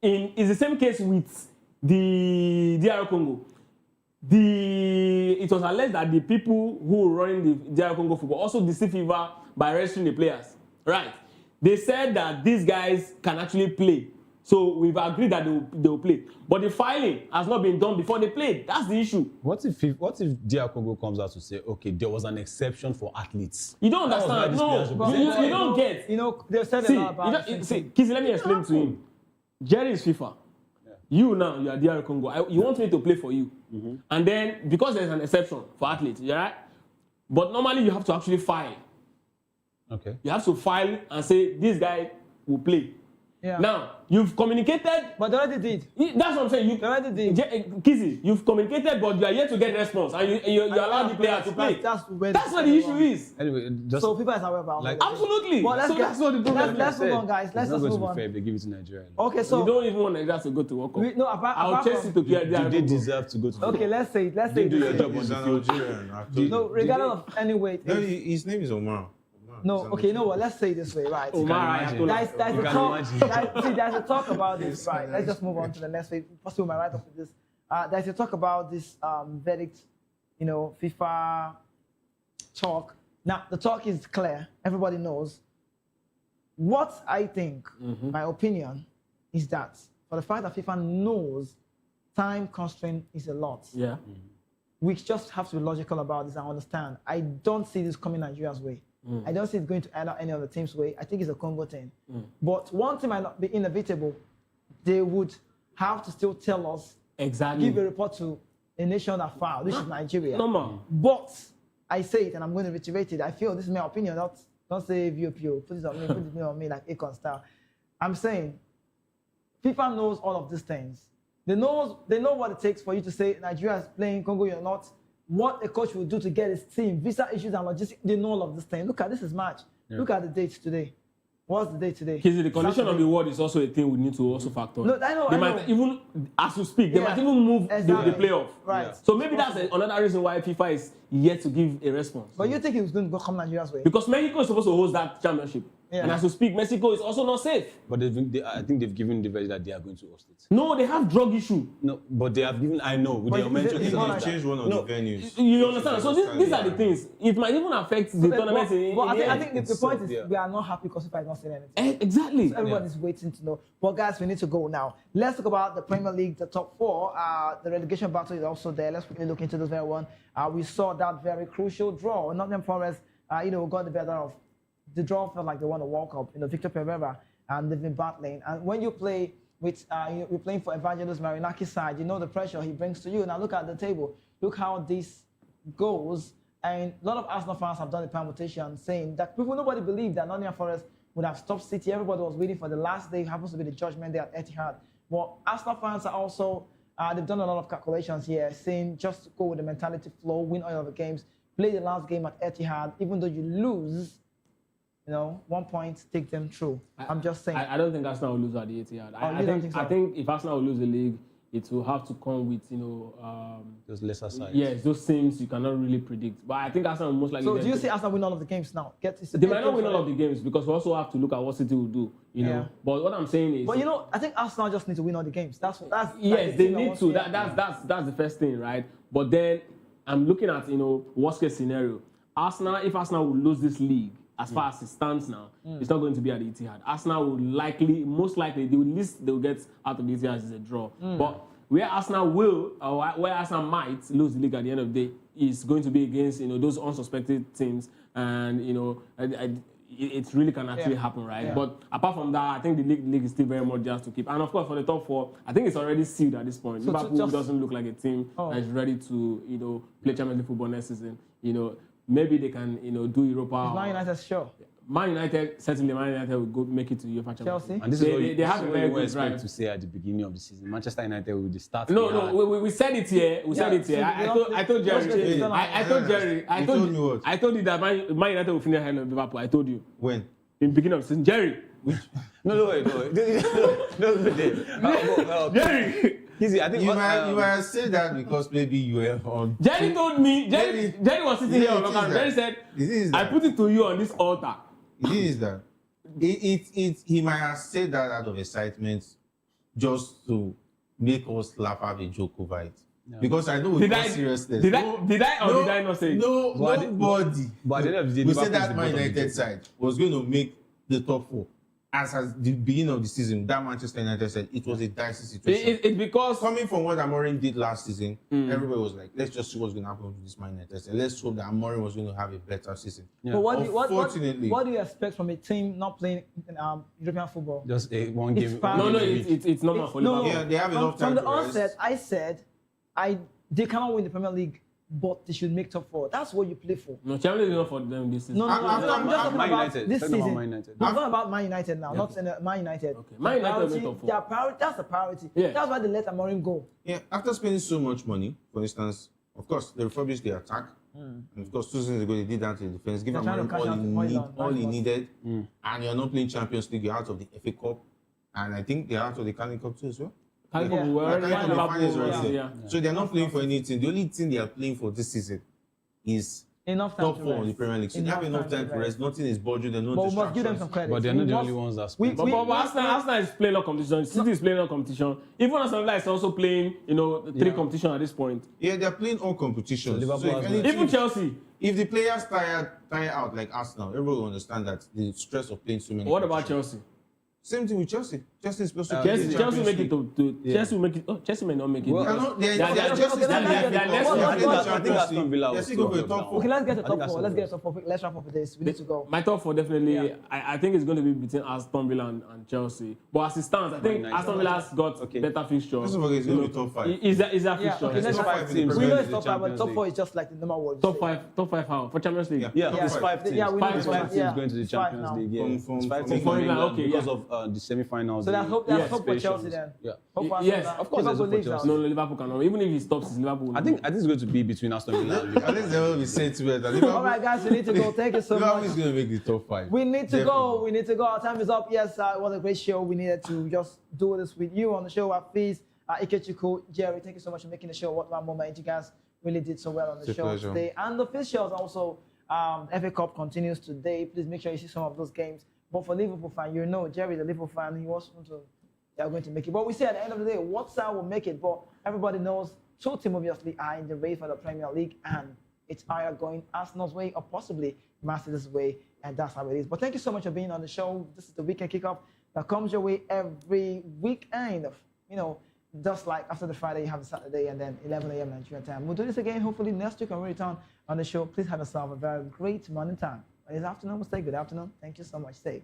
It's the same case with the DR Congo. It was alleged that the people who were running the DR Congo football also deceived FIFA by registering the players. Right. They said that these guys can actually play. So we've agreed that they will play. But the filing has not been done before they played. That's the issue. What if DR Congo comes out to say, okay, there was an exception for athletes? You don't understand. No, you don't get. They said a lot about it. See, Kizzy, let me explain to him. Jerry is FIFA. You now, you are DR Congo. You want me to play for you. Mm-hmm. And then, because there's an exception for athletes, right? But normally you have to actually file. Okay. You have to file and say, this guy will play. Yeah. Now, you've communicated. But they already did. That's what I'm saying. They already did. Kizzy, you've communicated, but you are yet to get response. And you allow the player to play. That's where the issue is. Anyway, so people are aware about it. Absolutely. Well, that's what the problem let's move on, guys. Let's move on. It's not going to be fair if they give it to Nigeria. Okay, so you don't even want Nigeria to go to World Cup. No, I'll chase it to clear Do they deserve to go to the Okay, let's say do your job on the field. No, regardless of any weight. No, his name is Omar. No, okay, you know what? Let's say it this way, right? There's a talk about this, right? Let's just move on to the next way. First, we might write up with this. There's a talk about this verdict, you know, FIFA talk. Now, the talk is clear. Everybody knows. What I think, my opinion, is that for the fact that FIFA knows time constraint is a lot. Yeah. We just have to be logical about this and understand. I don't see this coming Nigeria's way. I don't see it going to either any of the team's way. I think it's a Convoy thing. But one thing might not be inevitable. They would have to still tell us, exactly, give a report to a nation that filed, which is Nigeria. Normal. But I say it, and I'm going to reiterate it. I feel this is my opinion. Don't say VOPO. Put it on me. Put it on me like Akon style. I'm saying FIFA knows all of these things. They know what it takes for you to say Nigeria is playing, Congo you're not. What a coach will do to get his team, visa issues and logistics. They know all of this thing. Look at this is March. Yeah. Look at the date today. What's the date today? The condition of the world is also a thing we need to also factor in. No, I know. They might even, as you speak, they might even move the playoff. Right. Yeah. So maybe that's another reason why FIFA is yet to give a response. But you think it was going to go come Nigeria's way? Because Mexico is supposed to host that championship. Yeah. And as we speak, Mexico is also not safe. But I think they've given the verdict that they are going to host it. No, they have drug issue. No, but they have given, I know. They changed one of the venues. You understand? So these are the things. It might even affect the tournament. I think the point is we are not happy because FIFA is not saying anything. Exactly. So everybody's waiting to know. But guys, we need to go now. Let's talk about the Premier League, the top four. The relegation battle is also there. Let's quickly look into this very one. We saw that very crucial draw. Nottingham Forest, got the better of. The draw felt like they won the World Cup. Victor Pereira, and they've been battling. And when you play with, you're playing for Evangelist Marinaki's side, you know the pressure he brings to you. Now look at the table. Look how this goes. And a lot of Arsenal fans have done the permutation saying that nobody believed that Nottingham Forest would have stopped City. Everybody was waiting for the last day. It happens to be the judgment day at Etihad. Well, Arsenal fans are also, they've done a lot of calculations here, saying just go with the mentality flow, win all of the games, play the last game at Etihad, even though you lose. 1 point, take them through. I'm just saying. I don't think Arsenal will lose at the Etihad. I think if Arsenal will lose the league, it will have to come with those lesser sides. Yes, those teams you cannot really predict. But I think Arsenal will most likely. So do you see Arsenal win all of the games now? They might not win all of the games because we also have to look at what City will do. You know. But what I'm saying is. But I think Arsenal just need to win all the games. That's yes, they need to. That's the first thing, right? But then I'm looking at worst case scenario. If Arsenal will lose this league. As far as it stands now, it's not going to be at the Etihad. Arsenal will most likely, the least they'll get out of the Etihad is a draw. But where Arsenal will, or where Arsenal might lose the league at the end of the day, is going to be against those unsuspected teams, and it really can actually happen, right? Yeah. But apart from that, I think the league is still very much just to keep. And of course, for the top four, I think it's already sealed at this point. So Liverpool doesn't look like a team that is ready to play Champions League football next season. Maybe they can, do Europa. Is Man United sure? Man United, certainly Man United will go make it to UEFA Champions Chelsea? And this is what they have a very good drive to say at the beginning of the season. Manchester United will start. No, we said it here. I told Jerry. I told you that Man United will finish ahead of Liverpool. I told you. When? In the beginning of the season. Jerry. No. Jerry. Easy. I think you might say that because maybe you were on. Jerry told me. Jerry was sitting here on lockdown. Jerry said, "I put it to you on this altar." It is that. He might have said that out of excitement, just to make us laugh at the joke over it. No. Because I know with more seriousness. Did I not say it? No, nobody. But we said that Man United side was going to make the top four. As the beginning of the season, that Manchester United said it was a dicey situation. It's because coming from what Amorim did last season, everybody was like, let's just see what's going to happen with this Man United. Let's hope that Amorim was going to have a better season. Yeah. But what do you expect from a team not playing European football? Just one game. It's normal for Liverpool. Yeah, they have enough time. From the onset, I said, they cannot win the Premier League. But they should make top four. That's what you play for. No, Champions League is not for them this season. No, I'm just talking about this season. I'm talking about Man United now, not Man United. Okay, Man United will top four. That's the priority. Yeah. That's why they let Amorim go. Yeah, after spending so much money, for instance, of course, they refurbished the attack. And of course, 2 seasons ago, they did that to the defense. Give Amorim all he needed. And you're not playing Champions League, you're out of the FA Cup. And I think they're out of the Carling Cup too as well. So they're not playing for anything. The only thing they are playing for this season is Enough time top to 4 in the rest. Premier League. So they have enough time to rest. Nothing is bothering them. No But we must give them distractions. some credit. But they're not the only ones that spend. But Arsenal is playing a competition. City is playing a competition. Even Aston Villa is also playing, three competition at this point. Yeah, they're playing all competitions. So Even Chelsea. If the players tire out like Arsenal, everyone will understand that the stress of playing so many. What about Chelsea? Same thing with Chelsea. Chelsea is supposed to Chelsea make it to Chelsea will make it. Oh, Chelsea may not make it. Okay, let's get to top 4. Let's get to top 4. Let's wrap up with this. We need to go. My top 4 definitely. I think it's going to be between Aston Villa and Chelsea. But as it stands, I think Aston Villa's got better fixture. First of all, it's going to be top 5. Is that fixture? Okay, let's 5 teams. We know it's top 5, but top 4 is just like the number one. Top 5 how? For Champions League? Yeah, it's 5 teams. Yeah, we know 5 teams going to the Champions League. Yeah, it's 5 teams because of the semi-finals. So that's hope for Chelsea then. Yeah. Yes, of course. There's hope for Chelsea. No, Liverpool cannot. Even if he stops, it's Liverpool. I think it's going to be between Aston Villa and Liverpool. At least there will be sentiment. All right, guys, we need to go. Thank you so much. Liverpool is going to make the top 5. We need to go. We need to go. Our time is up. Yes, it was a great show. We needed to just do this with you on the show. Please, Ikechukwu, Jerry, thank you so much for making the show what one moment. You guys really did so well on the show today. And the fifth shows also. FA Cup continues today. Please make sure you see some of those games. But for Liverpool fan, Jerry, the Liverpool fan, they are going to make it. But we say at the end of the day, Watford will make it. But everybody knows 2 teams obviously are in the race for the Premier League, and it's either going Arsenal's way or possibly Man City's way, and that's how it is. But thank you so much for being on the show. This is the weekend kickoff that comes your way every weekend. Just like after the Friday, you have the Saturday, and then 11 a.m. Nigerian time. We'll do this again hopefully next week when we return on the show. Please have yourself a very great morning time. This afternoon, we'll say good afternoon. Thank you so much. Stay.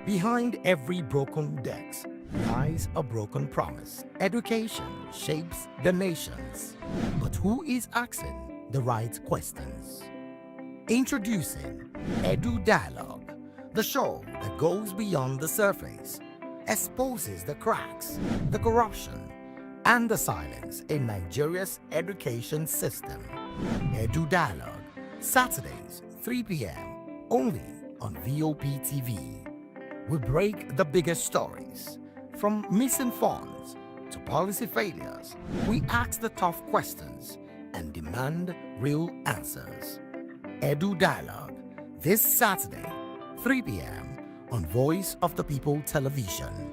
Behind every broken desk lies a broken promise. Education shapes the nations. But who is asking the right questions? Introducing Edu Dialogue, the show that goes beyond the surface, exposes the cracks, the corruption, and the silence in Nigeria's education system. Edu Dialogue, Saturdays, 3 p.m., only on VOP TV. We break the biggest stories, from missing funds to policy failures. We ask the tough questions and demand real answers. Edu Dialogue, this Saturday, 3 p.m. on Voice of the People Television.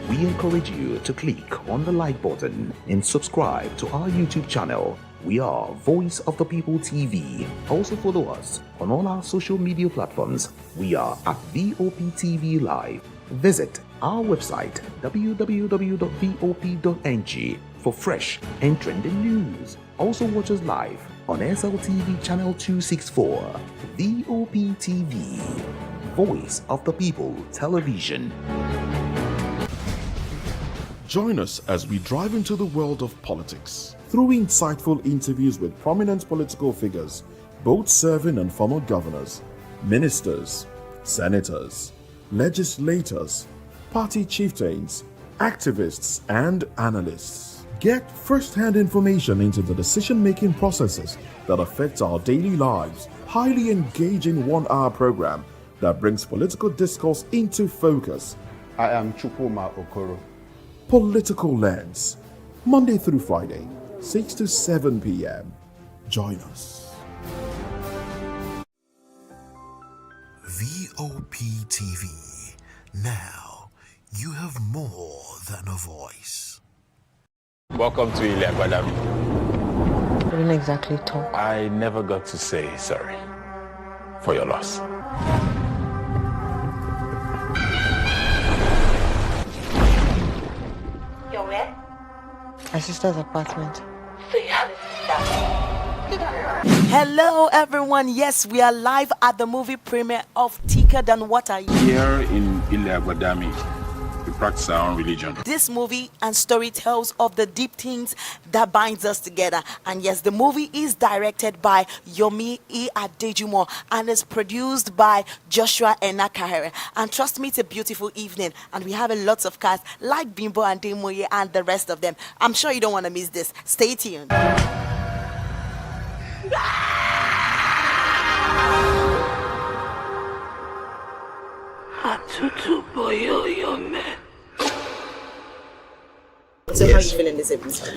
We encourage you to click on the like button and subscribe to our YouTube channel. We are Voice of the People TV. Also follow us on all our social media platforms. We are at VOP TV Live. Visit our website www.vop.ng for fresh and trending news. Also watch us live on SLTV channel 264. VOP TV, Voice of the People Television. Join us as we drive into the world of politics through insightful interviews with prominent political figures, both serving and former governors, ministers, senators, legislators, party chieftains, activists, and analysts. Get first-hand information into the decision-making processes that affect our daily lives. Highly engaging 1-hour program that brings political discourse into focus. I am Chukwuma Okoro. Political Lens, Monday through Friday, 6 to 7 p.m. Join us. VOP TV. Now, you have more than a voice. Welcome to Iliagbadami. I didn't exactly talk. I never got to say sorry for your loss. You're where? My sister's apartment. So you have Hello everyone, yes, we are live at the movie premiere of Thicker Than Water. Here in Iliagbadami, we practice our own religion. This movie and story tells of the deep things that binds us together. And yes, the movie is directed by Yomi E. Adejumo and is produced by Joshua Enakahere. And trust me, it's a beautiful evening. And we have a lot of cast like Bimbo and Demoye and the rest of them. I'm sure you don't want to miss this. Stay tuned. So how are you feeling this episode?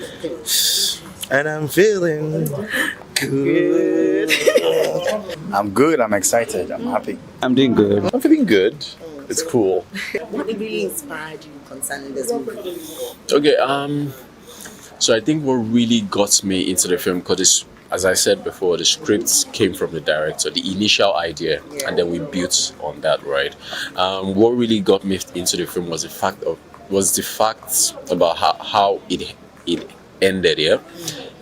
And I'm feeling good. I'm good, I'm excited, I'm happy. I'm doing good. I'm feeling good. It's cool. What really inspired you concerning this movie? Okay, so I think what really got me into the film, because as I said before, the script came from the director, the initial idea, and then we built on that, right? What really got me into the film was the fact about how it ended. Yeah,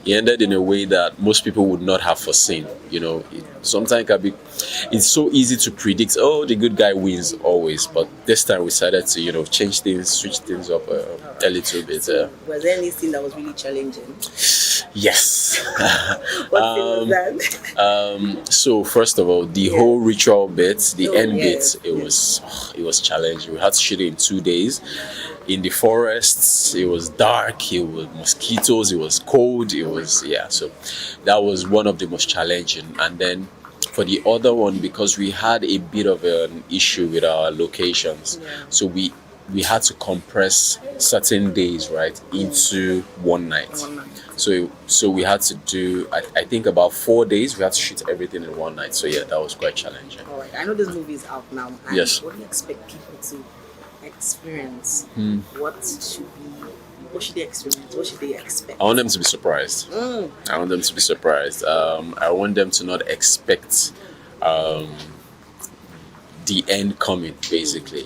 it ended in a way that most people would not have foreseen. You know, sometimes it's so easy to predict. Oh, the good guy wins always, but this time we decided to change things, switch things up a little bit. Was there anything that was really challenging? Yes. What thing was that? So first of all, the whole ritual bit, the end bit, it was challenging. We had to shoot it in 2 days. In the forests, it was dark, it was mosquitoes, it was cold, so that was one of the most challenging. And then for the other one, because we had a bit of an issue with our locations, so we had to compress certain days, right, into one night. So we had to do, I think about 4 days, we had to shoot everything in one night. So yeah, that was quite challenging. All right, I know this movie is out now. And yes. What do you expect people to experience? What should they experience? What should they expect? I want them to be surprised. I want them to be surprised. I want them to not expect the end coming, basically,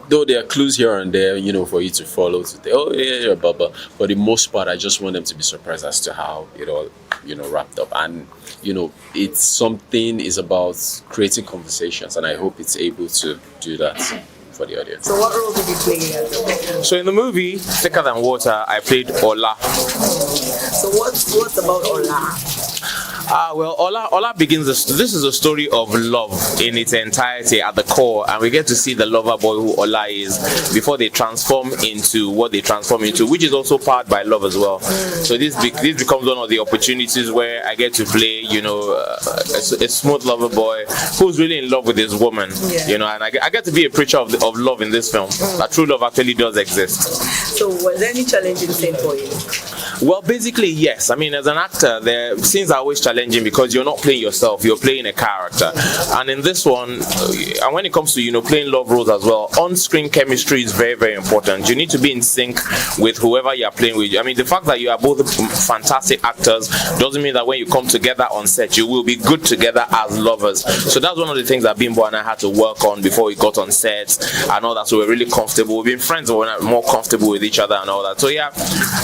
Though there are clues here and there, for you to follow, to think, oh yeah, blah, blah. For the most part, I just want them to be surprised as to how it all, wrapped up. And, it's something is about creating conversations, and I hope it's able to do that for the audience. So what role did you play? So in the movie Thicker Than Water, I played Ola. So what's about Ola? Well, Ola begins. This is a story of love in its entirety at the core, and we get to see the lover boy who Ola is before they transform into what they transform into, which is also powered by love as well. So this becomes one of the opportunities where I get to play, a smooth lover boy who's really in love with his woman, and I get to be a preacher of love in this film. That true love actually does exist. So was there any challenging scene for you? Well, basically, yes. I mean, as an actor, the scenes are always challenging because you're not playing yourself, you're playing a character. And in this one, and when it comes to, playing love roles as well, on-screen chemistry is very, very important. You need to be in sync with whoever you're playing with. I mean, the fact that you are both fantastic actors doesn't mean that when you come together on set, you will be good together as lovers. So that's one of the things that Bimbo and I had to work on before we got on set and all that. So we're really comfortable. We've been friends, but we're not more comfortable with each other and all that. So yeah,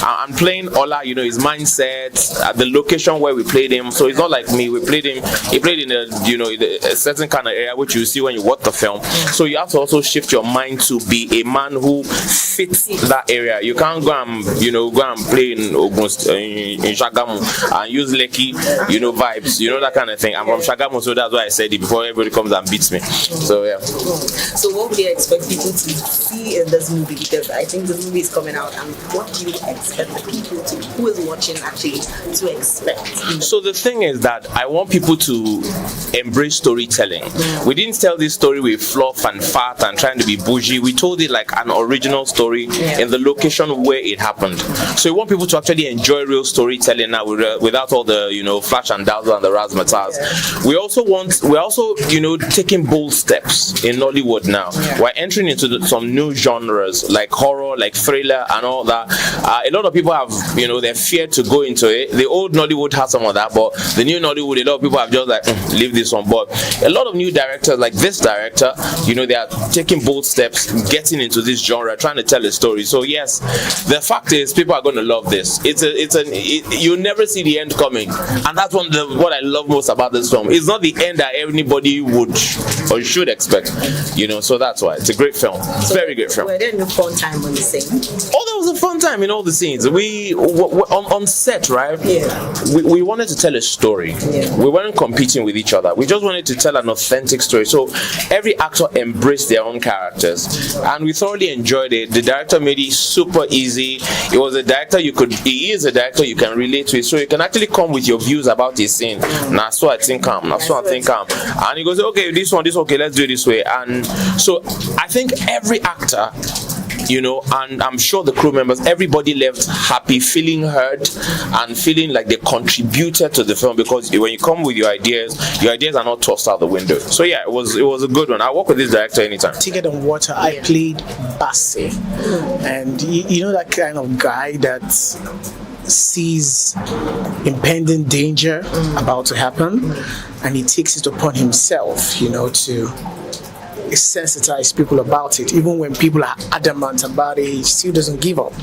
I'm playing Ola, his mindset at the location where we played him. So it's not like me. We played him. He played in a certain kind of area which you see when you watch the film. So you have to also shift your mind to be a man who fits that area. You can't go and play in Shagamu and use Lekki, vibes, that kind of thing. I'm from Shagamu, so that's why I said it before everybody comes and beats me. So yeah. So what would you expect people to see in this movie? Because I think the movie is coming out, and what do you expect the people to who is watching actually to expect? So the thing is that I want people to embrace storytelling. We didn't tell this story with fluff and fat and trying to be bougie. We told it like an original story in the location where it happened. So we want people to actually enjoy real storytelling now without all the flash and dazzle and the razzmatazz. We're also taking bold steps in Nollywood now. We're entering into some new genres like horror, like thriller, and all that. A lot of people have they're feared to go into it. The old Nollywood has some of that, but the new Nollywood, a lot of people have just like leave this one. But a lot of new directors, like this director, they are taking bold steps, getting into this genre, trying to tell a story. So yes, the fact is, people are going to love this. You never see the end coming, and that's what I love most about this film. It's not the end that anybody would or should expect, So that's why it's a great film. It's a very great film. Were there no fun time on the scene? Oh, there was a fun time in all the scenes. We on set, right? Yeah. We wanted to tell a story. Yeah. We weren't competing with each other. We just wanted to tell an authentic story. So every actor embraced their own characters, and we thoroughly enjoyed it. The director made it super easy. It was a director he is a director you can relate to, so you can actually come with your views about his scene. Nah, so I think and he goes, okay, this one, okay, let's do it this way. And so I think every actor, and I'm sure the crew members, everybody left happy, feeling heard, and feeling like they contributed to the film, because when you come with your ideas are not tossed out the window. So yeah, it was a good one. I work with this director anytime. Ticket on Water, I played Bassey, and you know that kind of guy that sees impending danger about to happen, and he takes it upon himself, to sensitize people about it. Even when people are adamant about it, he still doesn't give up,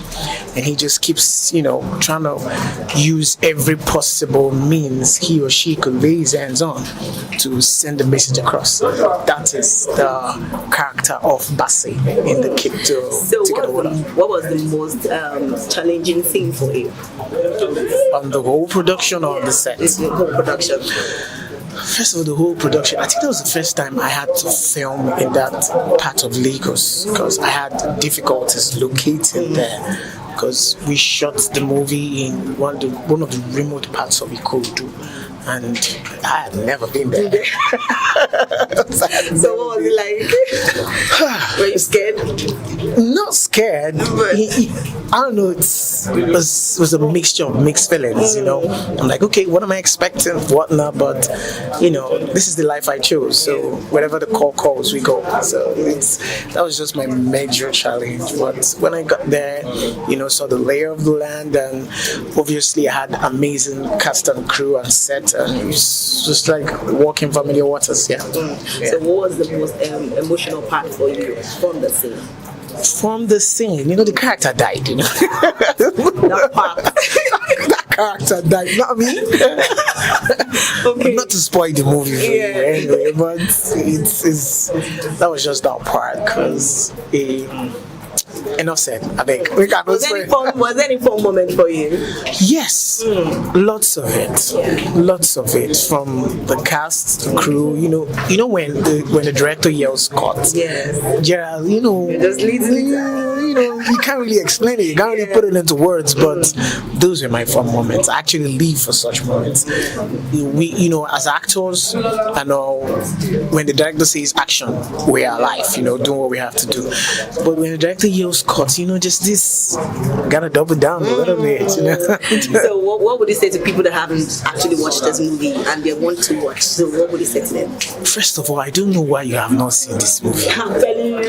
and he just keeps trying to use every possible means he or she could lay his hands on to send the message across. That is the character of Bassey in the Kick to Ticket on Water. What was the most challenging thing for you? On the whole production or on the set? The whole production. First of all, the whole production. I think that was the first time I had to film in that part of Lagos, because I had difficulties locating there, because we shot the movie in one of the remote parts of Ikodu, and I had never been there. So what was it like? Were you scared? Not scared. I don't know. It was a mixture of mixed feelings. I'm like, okay, what am I expecting? What not? But this is the life I chose. So whatever the call calls, we go. So that was just my major challenge. But when I got there, saw the layer of the land, and obviously I had amazing cast and crew and set, and it was just like walking familiar waters. Yeah. So what was the most emotional part for you from the scene? From the scene, the character died. That part. That character died. You know what I mean? Okay. Not to spoil the movie for you anyway, but it's that was just that part, because enough said. I beg. Was there any fun moment for you? Yes, lots of it. Lots of it, from the cast, the crew. When the director yells "cut." Yes. Gerald, just leads you can't really explain it. You can't really put it into words. But those were my fun moments. I actually live for such moments. We, as actors, when the director says action, we are alive. Doing what we have to do. But when the director yells "cut," just this, gotta double down a little bit. So what would you say to people that haven't actually watched this movie and they want to watch? So what would you say to them? First of all, I don't know why you have not seen this movie. I'm telling you.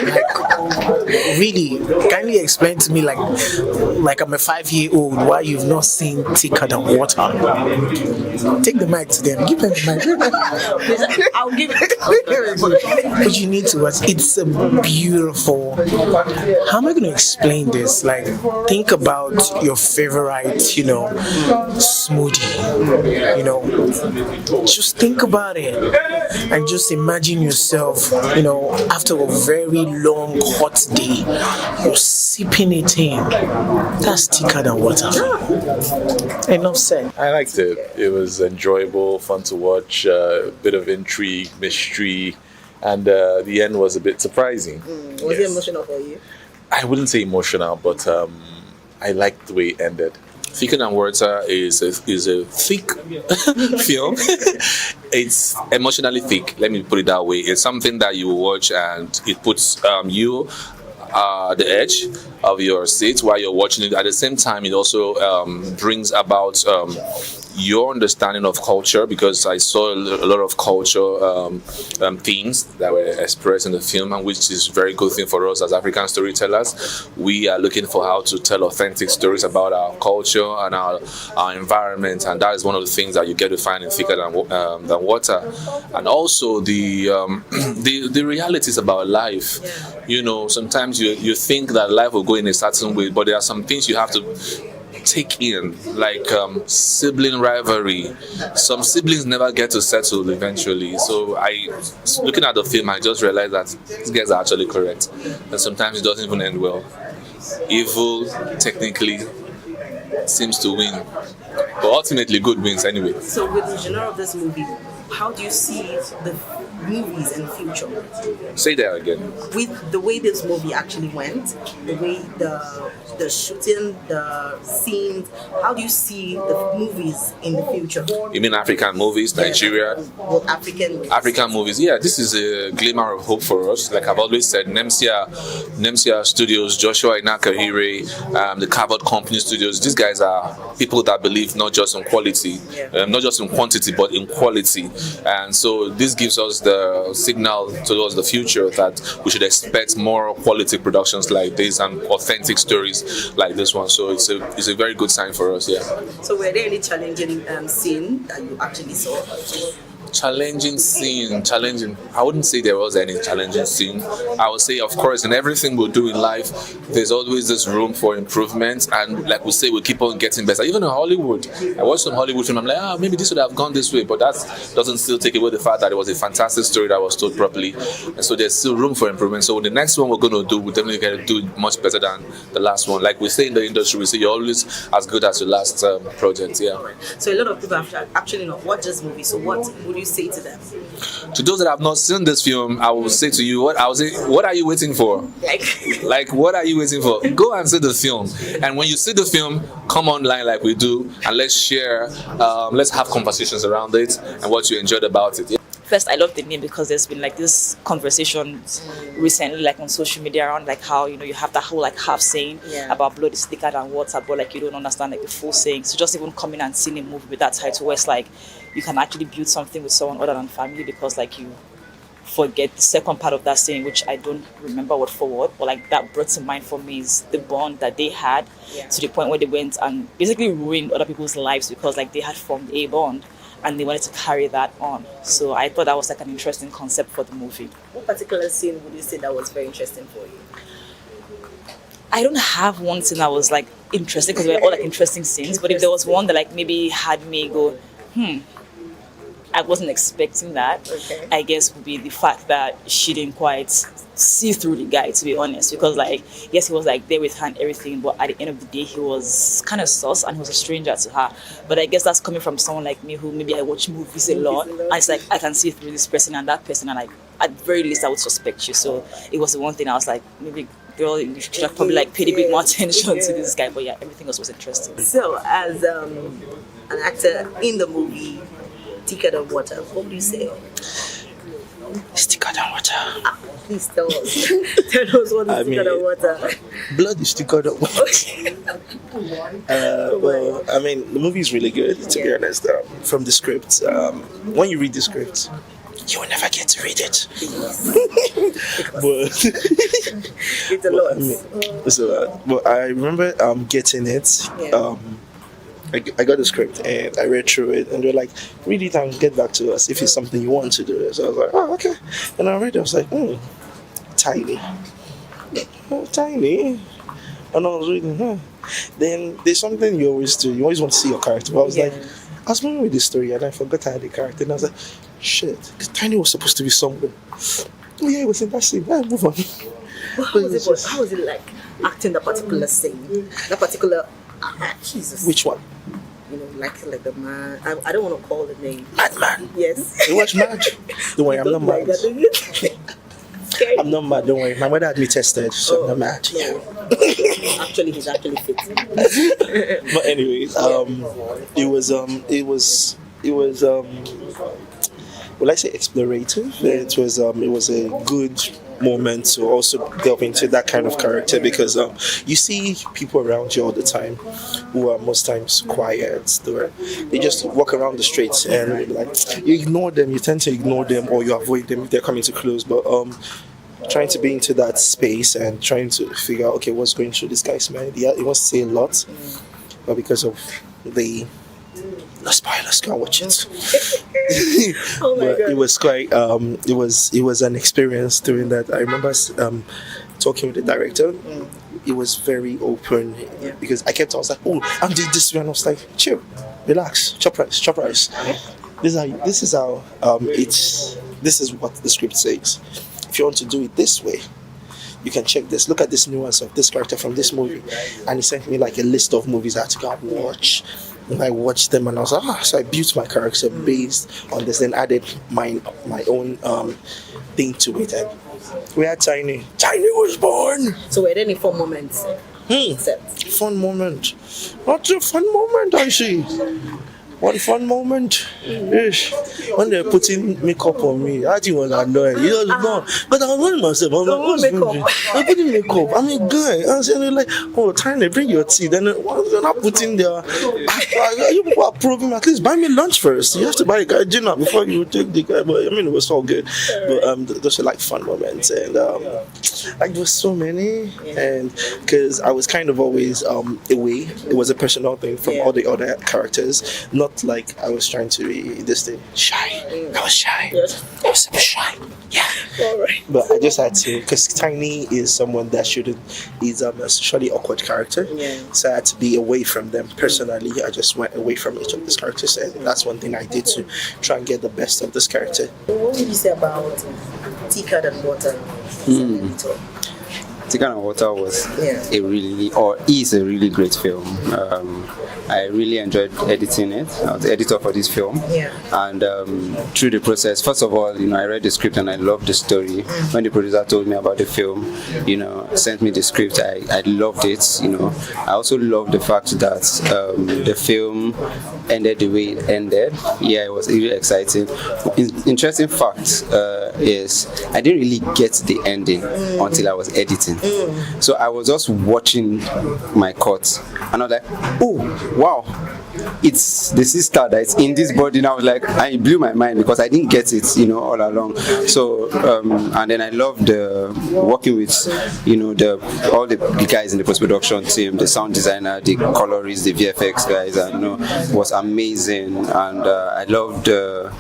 Really, kindly explain to me, like I'm a 5-year-old, why you've not seen Ticket on Water. Take the mic to them. Give them the mic. I'll give it. But you need to watch. It's a beautiful. How am I going to explain this? Like, think about your favorite, smoothie. Just think about it, and just imagine yourself, after a very long hot day, you're sipping it in. That's Ticket on Water. Enough said. I liked it. It was enjoyable, fun to watch, a bit of intrigue, mystery, and the end was a bit surprising. Was it emotional for you? I wouldn't say emotional, but I liked the way it ended. Thicker Than Water is a thick film. It's emotionally thick. Let me put it that way. It's something that you watch and it puts you the edge of your seat while you're watching it. At the same time, it also brings about your understanding of culture, because I saw a lot of culture themes that were expressed in the film, and which is a very good thing for us as African storytellers. We are looking for how to tell authentic stories about our culture and our environment, and that is one of the things that you get to find in Thicker Than Water. And also the realities about life. You know, sometimes you think that life will go in a certain way, but there are some things you have to take in, like sibling rivalry. Some siblings never get to settle eventually. So looking at the film, I just realized that these guys are actually correct. And sometimes it doesn't even end well. Evil technically seems to win, but ultimately good wins anyway. So with the genre of this movie, how do you see the movies in the future? Say that again. With the way this movie actually went, the way the shooting, the scenes, how do you see the movies in the future? You mean African movies, Nigeria? Well, African movies. Yeah, this is a glimmer of hope for us. Like I've always said, Nemsia Studios, Joshua Inakahire, the Covered Company Studios, these guys are people that believe not just in quality, not just in quantity, but in quality. And so this gives us the signal towards the future that we should expect more quality productions like this and authentic stories like this one. So it's a very good sign for us. Yeah. So were there any challenging scene that you actually saw? Challenging. I wouldn't say there was any challenging scene. I would say, of course, in everything we do in life, there's always this room for improvement, and like we say, we keep on getting better. Even in Hollywood, I watched some Hollywood film. I'm like, maybe this would have gone this way, but that doesn't still take away the fact that it was a fantastic story that was told properly, and so there's still room for improvement. So the next one we're going to do, we're definitely going to do it much better than the last one. Like we say in the industry, we say you're always as good as your last project. Yeah. So a lot of people have actually not watched this movie. So what would you say to them? To those that have not seen this film, I will say to you, what are you waiting for? Like what are you waiting for? Go and see the film, and when you see the film, come online like we do, and let's share, let's have conversations around it and what you enjoyed about it. Yeah. First, I love the name because there's been like this conversations recently, like on social media, around like how you have that whole like half saying about blood is thicker than water, but like you don't understand like the full saying. So just even coming and seeing a movie with that title, where it's like you can actually build something with someone other than family, because like you forget the second part of that saying, which I don't remember word for word, but like that brought to mind for me is the bond that they had to the point where they went and basically ruined other people's lives because like they had formed a bond. And they wanted to carry that on. So I thought that was like an interesting concept for the movie. What particular scene would you say that was very interesting for you? I don't have one scene that was like interesting, because they were all like interesting scenes. But if there was one that like maybe had me go, I wasn't expecting that, I guess would be the fact that she didn't quite see through the guy, to be honest. Because like, yes, he was like there with her and everything, but at the end of the day, he was kind of sus and he was a stranger to her. But I guess that's coming from someone like me who maybe I watch movies a lot, and it's like I can see through this person and that person, and like at the very least I would suspect you. So it was the one thing I was like, maybe girl, you should have probably like paid a bit more attention to this guy. But yeah, everything else was interesting. So as an actor in the movie Thicker Than Water, what would you say? It's thicker than water. Please tell us. Tell us what is thicker than water. Blood is thicker than water. Well, I mean, the movie is really good, to be honest. From the script, when you read the script, you will never get to read it. But it's a lot. But I remember getting it. I got the script and I read through it, and they're like, read it and get back to us if it's something you want to do. So I was like, oh, okay. And I read it, I was like, tiny. Oh, tiny. And I was reading, Then there's something you always do. You always want to see your character. But I was like, I was moving with this story and I forgot I had the character. And I was like, shit, Tiny was supposed to be somewhere. Oh yeah, it was in that scene. Move on. How was it like acting that particular scene? That particular... Jesus. Which one? You know, like the man. I don't want to call the name. Madman. Yes. It was mad. Don't worry, I'm not mad. Okay. I'm not mad, don't worry. My mother had me tested, so I'm not mad. Yeah. Actually, he's actually fit. But anyways, it was will I say explorative? It was a good moment to also delve into that kind of character, because you see people around you all the time who are most times quiet. They just walk around the streets and like you ignore them. You tend to ignore them or you avoid them if they're coming too close. But trying to be into that space and trying to figure out, okay, what's going through this guy's mind. Yeah, it wants to say a lot, but because of the spoilers, can't watch it. Oh my But God. it was quite it was an experience doing that. I remember talking with the director. It was very open, because I was like, oh, I'm doing this way, and I was like, chill, relax, chop rice. This is what the script says. If you want to do it this way, you can check this. Look at this nuance of this character from this movie. And he sent me like a list of movies I had to go and watch. And I watched them and I was like, so I built my character based on this, then added my own thing to it. And we had Tiny. Tiny was born. So were there any fun moments? Fun moment. What's a fun moment, I see? One fun moment is when they're putting makeup on me. I think it was annoying. You know, but I was running myself. I'm putting makeup. I'm a guy. I was like, oh, Tiny, bring your tea. Then they're not putting their. You people are proving, at least buy me lunch first. You have to buy a guy dinner before you take the guy. But I mean, it was all good. But those were like fun moments, and like there was so many, and because I was kind of always away. It was a personal thing from all the other characters. Not like I was trying to be this thing shy. I was shy. Yes. I was super shy. Yeah. All right. But I just had to, because Tiny is someone that is a socially awkward character. Yeah. So I had to be away from them personally. I just went away from each of these characters, and that's one thing I did to try and get the best of this character. What would you say about Thicker Than Water? Thicker Than Water was is a really great film. I really enjoyed editing it. I was the editor for this film. And through the process, first of all, I read the script and I loved the story. When the producer told me about the film, sent me the script, I loved it. I also loved the fact that the film ended the way it ended. Yeah, it was really exciting. Interesting fact is I didn't really get the ending until I was editing. So I was just watching my cut and I was like, oh wow, it's the sister that's in this body. And I was like, I blew my mind because I didn't get it, all along. So and then I loved working with all the guys in the post-production team, the sound designer, the colorists, the VFX guys, and it was amazing. And I loved the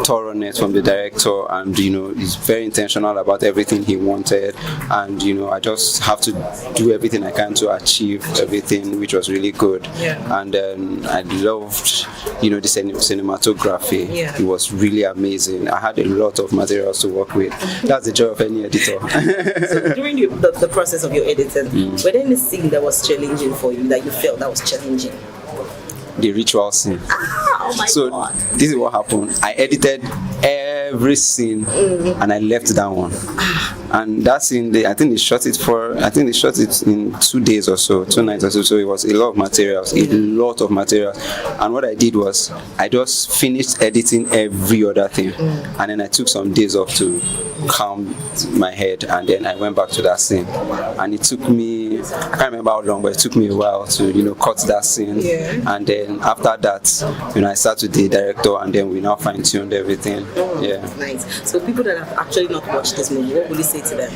thoroughness from the director, and he's very intentional about everything he wanted, and I just have to do everything I can to achieve everything, which was really good. And then I loved the cinematography. It was really amazing. I had a lot of materials to work with. That's the joy of any editor. So during the process of your editing, were there any scene that was challenging for you, that you felt that was challenging? The ritual scene. Oh my God. This is what happened. I edited every scene and I left that one. And that scene, I think they shot it in 2 days or so, 2 nights or so. So it was a lot of materials. And what I did was I just finished editing every other thing, and then I took some days off to calm my head, and then I went back to that scene. And it took me, I can't remember how long, but it took me a while to cut that scene. And then after that, I sat with the director, and then we now fine-tuned everything. Nice. So people that have actually not watched this movie, what would you say to them?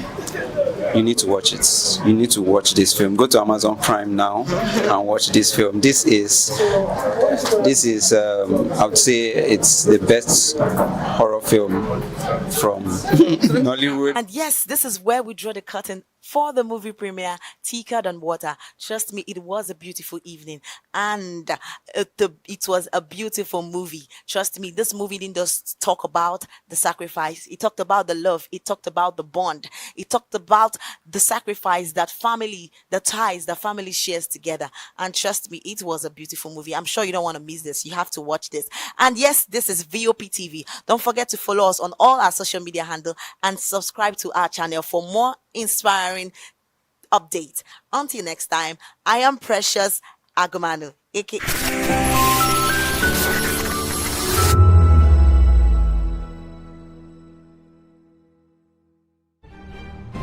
You need to watch it. You need to watch this film. Go to Amazon Prime now and watch this film. This is I would say it's the best horror film from Nollywood. And yes, this is where we draw the curtain for the movie premiere, Thicker Than Water. Trust me, it was a beautiful evening, and it was a beautiful movie. Trust me, this movie didn't just talk about the sacrifice. It talked about the love. It talked about the bond. It talked about the sacrifice that family, the ties that family shares together. And trust me, it was a beautiful movie. I'm sure you don't want to miss this. You have to watch this. And yes, this is VOP TV. Don't forget to follow us on all our social media handle and subscribe to our channel for more inspiring updates. Until next time, I am Precious Agumanu, aka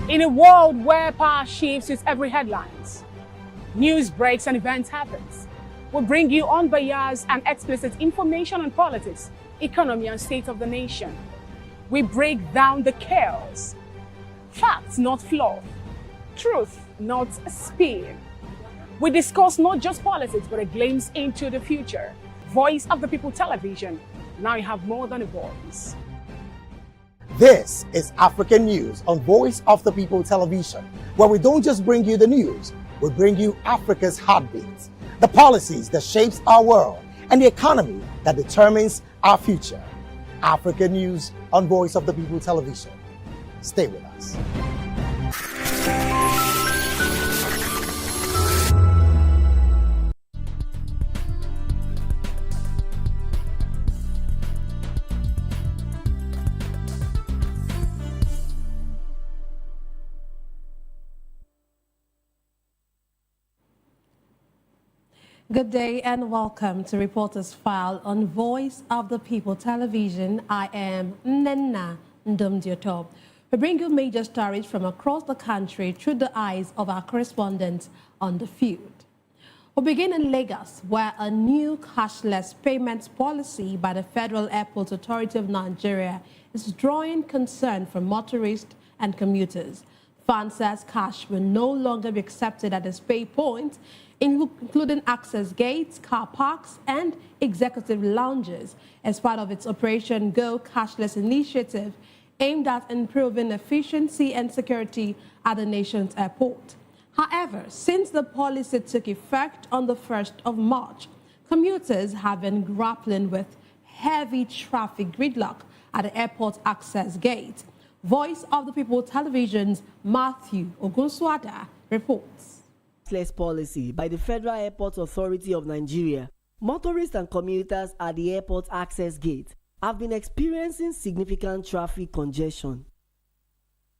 In a world where power shifts with every headlines, news breaks and events happens, we bring you unbiased and explicit information on politics, economy and state of the nation. We break down the chaos. Facts, not fluff. Truth, not spin. We discuss not just politics, but a glimpse into the future. Voice of the People Television. Now you have more than a voice. This is African News on Voice of the People Television, where we don't just bring you the news, we bring you Africa's heartbeats, the policies that shapes our world, and the economy that determines our future. African News on Voice of the People Television. Stay with us. Good day and welcome to Reporters File on Voice of the People Television. I am Nnenna Ndumdiotop. We bring you major stories from across the country through the eyes of our correspondents on the field. We begin in Lagos, where a new cashless payments policy by the Federal Airport Authority of Nigeria is drawing concern from motorists and commuters. FAN says cash will no longer be accepted at its pay points, including access gates, car parks, and executive lounges, as part of its Operation Go Cashless initiative aimed at improving efficiency and security at the nation's airport. However, since the policy took effect on the 1st of March, commuters have been grappling with heavy traffic gridlock at the airport access gate. Voice of the People Television's Matthew Ogunswada reports. Cashless policy by the Federal Airport Authority of Nigeria, motorists and commuters at the airport access gate have been experiencing significant traffic congestion.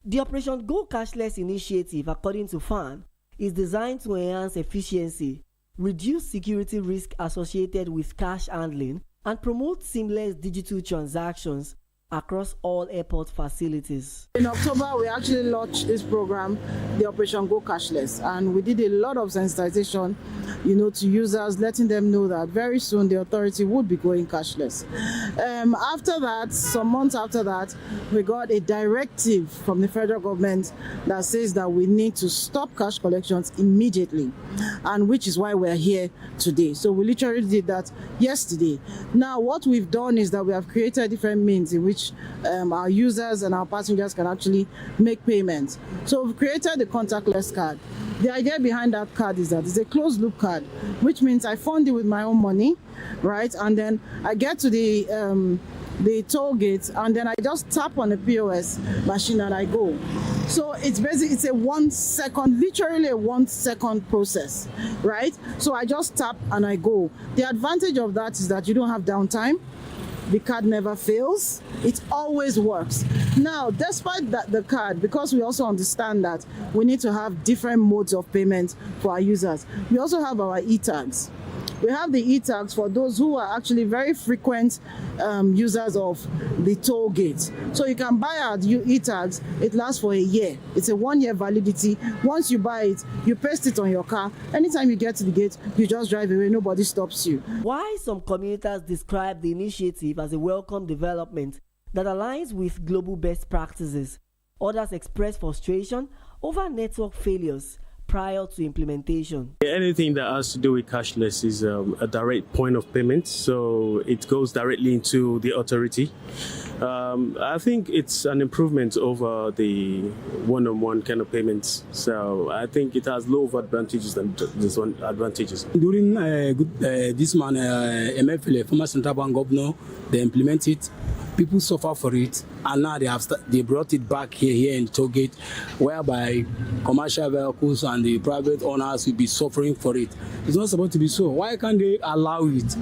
The Operation Go Cashless initiative, according to FAN, is designed to enhance efficiency, reduce security risk associated with cash handling, and promote seamless digital transactions across all airport facilities. In October, we actually launched this program, the Operation Go Cashless, and we did a lot of sensitization, to users, letting them know that very soon the authority would be going cashless. After that, some months after that, we got a directive from the federal government that says that we need to stop cash collections immediately, and which is why we're here today. So we literally did that yesterday. Now, what we've done is that we have created different means in which our users and our passengers can actually make payments. So we've created a contactless card. The idea behind that card is that it's a closed loop card, which means I fund it with my own money, right? And then I get to the toll gate, and then I just tap on the POS machine and I go. So it's basically, it's a 1 second, literally a 1 second process, right? So I just tap and I go. The advantage of that is that you don't have downtime. The card never fails. It always works. Now, despite that, the card, because we also understand that we need to have different modes of payment for our users, we also have our e-tags. We have the e-tags for those who are actually very frequent users of the toll gate. So you can buy our e-tags. It lasts for a year. It's a 1-year validity. Once you buy it, you paste it on your car. Anytime you get to the gate, you just drive away. Nobody stops you. Why some commuters describe the initiative as a welcome development that aligns with global best practices, others express frustration over network failures, prior to implementation. Anything that has to do with cashless is a direct point of payment, so it goes directly into the authority. I think it's an improvement over the one-on-one kind of payments, so I think it has lots of advantages than disadvantages. During this man, MFL, former central bank governor, they implement it. People suffer for it, and now they brought it back here in Tollgate, whereby commercial vehicles and the private owners will be suffering for it. It's not supposed to be so. Why can't they allow it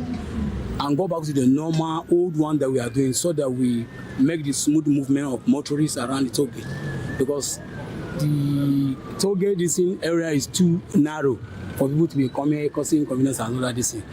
and go back to the normal old one that we are doing, so that we make the smooth movement of motorists around the Tollgate? Because the Tollgate this area is too narrow for people to be coming, causing inconvenience and all that this thing.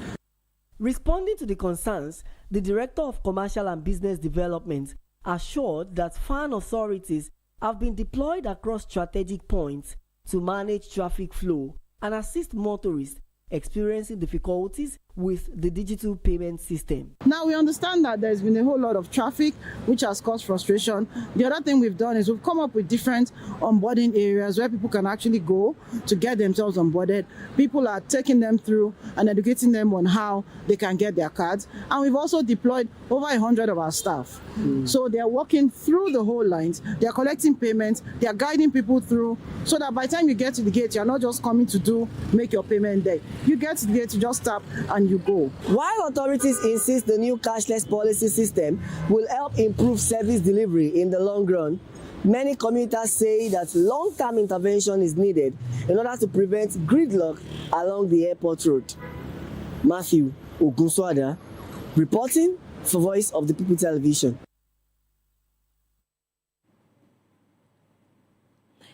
Responding to the concerns, the Director of Commercial and Business Development assured that FAN authorities have been deployed across strategic points to manage traffic flow and assist motorists experiencing difficulties with the digital payment system. Now we understand that there's been a whole lot of traffic which has caused frustration. The other thing we've done is we've come up with different onboarding areas where people can actually go to get themselves onboarded. People are taking them through and educating them on how they can get their cards. And we've also deployed over 100 of our staff. So they're walking through the whole lines, they're collecting payments, they're guiding people through, so that by the time you get to the gate, you're not just coming to make your payment there. You get to the gate, you just tap and you go. While authorities insist the new cashless policy system will help improve service delivery in the long run, many commuters say that long-term intervention is needed in order to prevent gridlock along the airport road. Matthew Ogunswada, reporting for Voice of the People Television.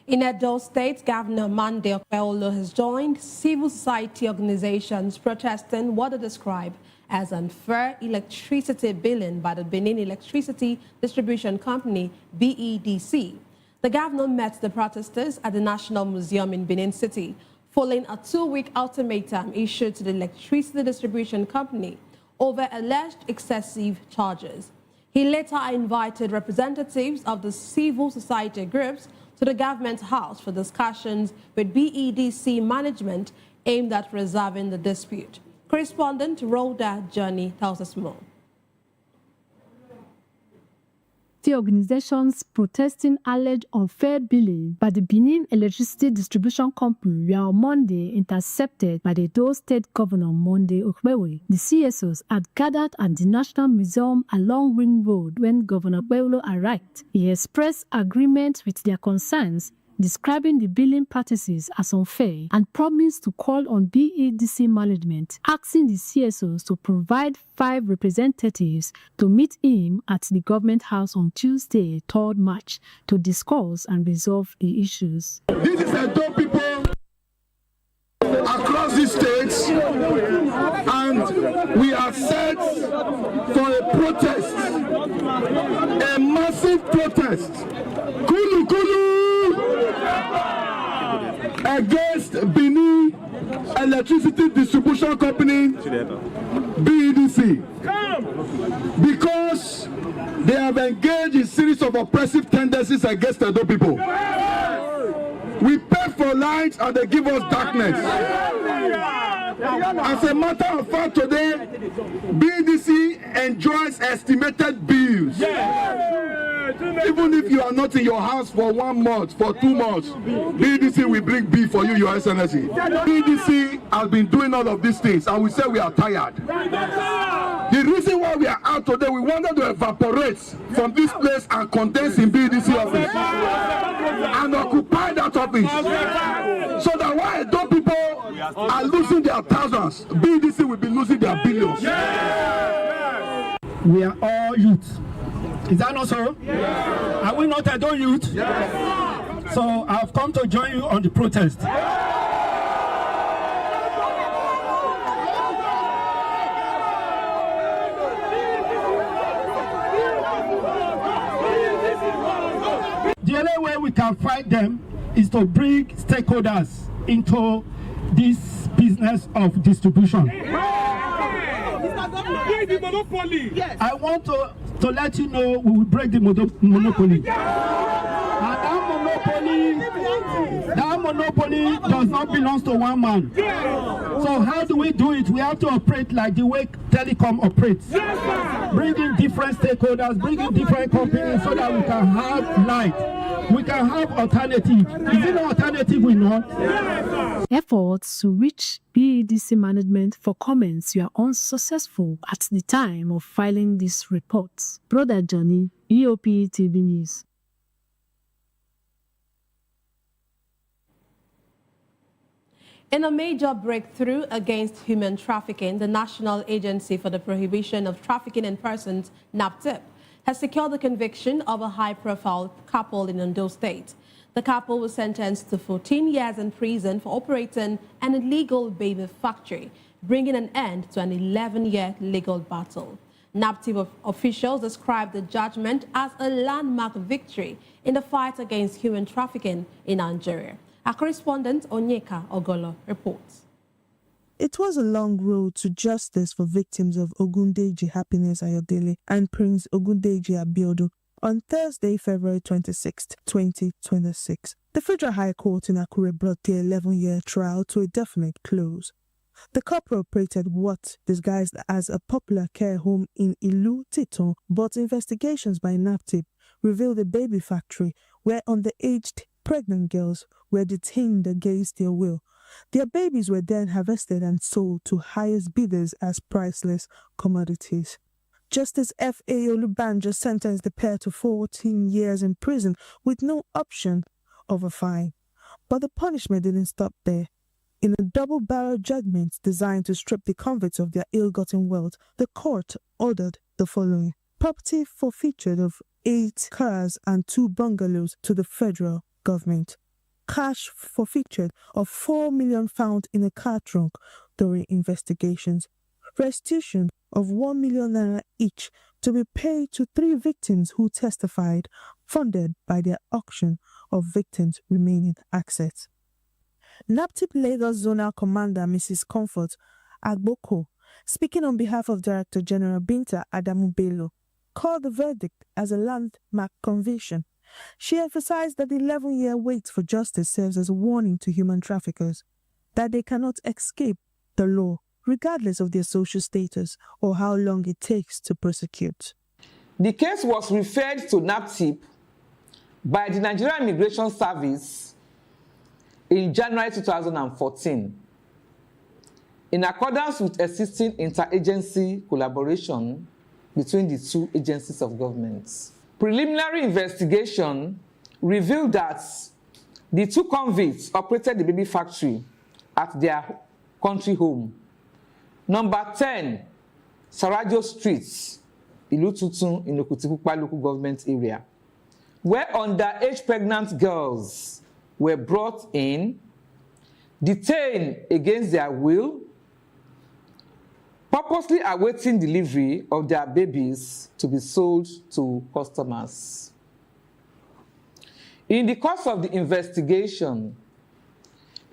In Edo State, Governor Monday Okpebholo has joined civil society organizations protesting what they describe as unfair electricity billing by the Benin Electricity Distribution Company, BEDC. The governor met the protesters at the National Museum in Benin City, following a 2-week ultimatum issued to the Electricity Distribution Company over alleged excessive charges. He later invited representatives of the civil society groups to the government house for discussions with BEDC management aimed at resolving the dispute. Correspondent Rhoda Johnny tells us more. The organizations protesting alleged unfair billing by the Benin Electricity Distribution Company were on Monday intercepted by the Edo State Governor Monday Okpebholo. The CSOs had gathered at the National Museum along Ring Road when Governor Okpebholo arrived. He expressed agreement with their concerns, describing the billing practices as unfair, and promised to call on BEDC management, asking the CSOs to provide 5 representatives to meet him at the government house on Tuesday, 3rd March, to discuss and resolve the issues. This is Edo people across the states, and we are set for a protest, a massive protest. Kulu Kulu! Against Benin Electricity Distribution Company, BEDC, because they have engaged in a series of oppressive tendencies against the Edo people. We pay for light and they give us darkness. As a matter of fact, today, BEDC enjoys estimated bills. Even if you are not in your house for 1 month, for 2 months, BEDC will bring bill for you, Your Excellency. BEDC has been doing all of these things, and we say we are tired. The reason why we are out today, we wanted to evaporate from this place and condense in BEDC office and occupy that office, so that while Edo people are losing their thousands, BEDC will be losing their billions. We are all youth. Is that not so? Yeah. Are we not Edo youth? Yeah. So I've come to join you on the protest. The only way we can fight them is to bring stakeholders into this business of distribution. The monopoly. Yes. I want to let you know we will break the monopoly. And that monopoly does not belong to one man. So how do we do it? We have to operate like the way telecom operates. Bringing different stakeholders, bringing different companies so that we can have light. We can have alternative. Is it an alternative we know? Efforts to reach BEDC management for comments were unsuccessful at the time of filing this report. Brother Johnny, EOP TV News. In a major breakthrough against human trafficking, the National Agency for the Prohibition of Trafficking in Persons, NAPTIP, has secured the conviction of a high-profile couple in Ondo State. The couple was sentenced to 14 years in prison for operating an illegal baby factory, bringing an end to an 11-year legal battle. NAPTIP officials described the judgment as a landmark victory in the fight against human trafficking in Nigeria. Our correspondent, Onyeka Ogolo, reports. It was a long road to justice for victims of Ogundeji Happiness Ayodele and Prince Ogundeji Abiodun. On Thursday, February 26, 2026, the Federal High Court in Akure brought the 11-year trial to a definite close. The couple operated what disguised as a popular care home in Ilu Titon, but investigations by NAPTIP revealed a baby factory where underaged pregnant girls were detained against their will. Their babies were then harvested and sold to highest bidders as priceless commodities. Justice F.A. Olubanjo sentenced the pair to 14 years in prison with no option of a fine. But the punishment didn't stop there. In a double-barrel judgment designed to strip the convicts of their ill-gotten wealth, the court ordered the following: property forfeited of 8 cars and 2 bungalows to the federal government, cash forfeited of 4 million found in a car trunk during investigations, restitution of 1 million naira each to be paid to 3 victims who testified, funded by their auction of victims' remaining assets. NAPTIP Lagos Zonal Commander Mrs. Comfort Agboko, speaking on behalf of Director General Binta Adamu Bello, called the verdict as a landmark conviction. She emphasized that the 11-year wait for justice serves as a warning to human traffickers that they cannot escape the law, regardless of their social status or how long it takes to prosecute. The case was referred to NAPTIP by the Nigerian Immigration Service in January 2014 in accordance with existing interagency collaboration between the 2 agencies of government. Preliminary investigation revealed that the 2 convicts operated the baby factory at their country home, number 10, Sarajo Street, Ilututun in Okutipupa local government area, where underage pregnant girls were brought in, detained against their will, purposely awaiting delivery of their babies to be sold to customers. In the course of the investigation,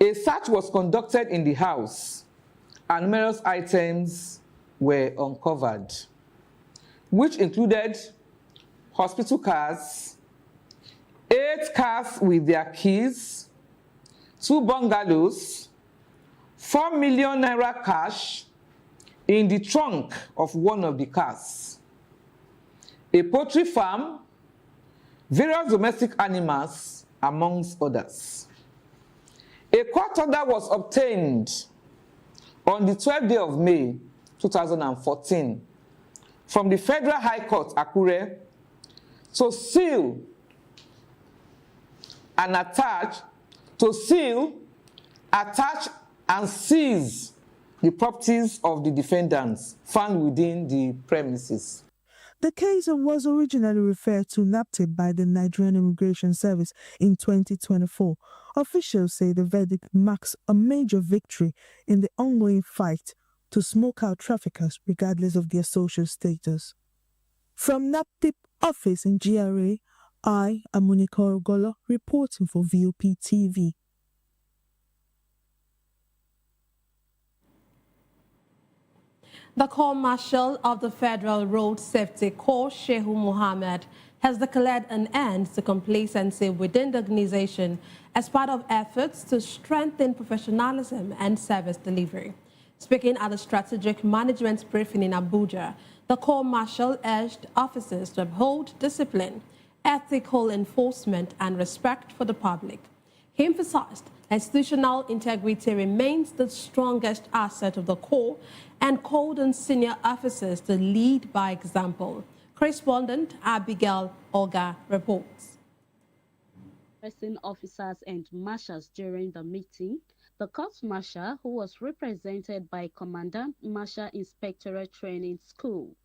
a search was conducted in the house and numerous items were uncovered, which included hospital cars, 8 cars with their keys, 2 bungalows, 4 million naira cash in the trunk of one of the cars, a poultry farm, various domestic animals, amongst others. A court order was obtained on the 12th day of May 2014 from the Federal High Court, Akure, to seal and attach, and seize the properties of the defendants found within the premises. The case was originally referred to NAPTIP by the Nigerian Immigration Service in 2024. Officials say the verdict marks a major victory in the ongoing fight to smoke out traffickers regardless of their social status. From NAPTIP office in GRA, I am Monica Ogolo reporting for VOP TV. The Corps Marshal of the Federal Road Safety Corps, Shehu Mohammed, has declared an end to complacency within the organization as part of efforts to strengthen professionalism and service delivery. Speaking at a strategic management briefing in Abuja, the Corps Marshal urged officers to uphold discipline, ethical enforcement, and respect for the public. He emphasized that institutional integrity remains the strongest asset of the Corps and called on senior officers to lead by example. Correspondent Abigail Oga reports. Pressing officers and marshals during the meeting, the Corps Marshal, who was represented by Commandant Marshal Inspectorate Training School,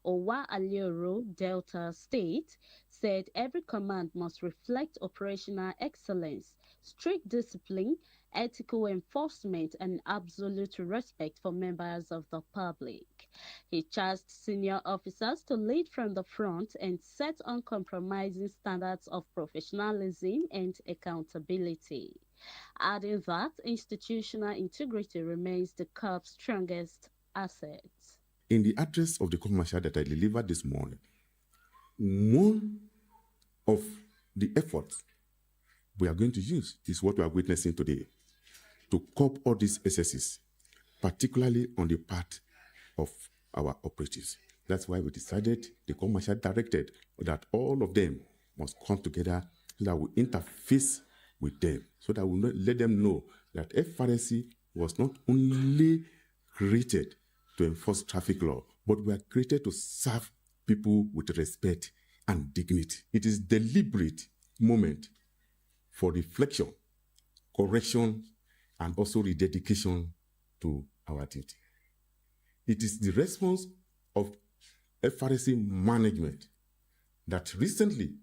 Owa Alioro, Delta State, said every command must reflect operational excellence, strict discipline, ethical enforcement, and absolute respect for members of the public. He charged senior officers to lead from the front and set uncompromising standards of professionalism and accountability, adding that institutional integrity remains the Corps' strongest asset. In the address of the Corps Marshal that I delivered this morning, one of the efforts we are going to use is what we are witnessing today to curb all these excesses, particularly on the part of our operatives. That's why we decided, the Corps Marshal directed that all of them must come together so that we interface with them, so that we let them know that FRSC was not only created to enforce traffic law, but we are created to serve people with respect and dignity. It is deliberate moment for reflection, correction, and also rededication to our duty. It is the response of FRSC management that recently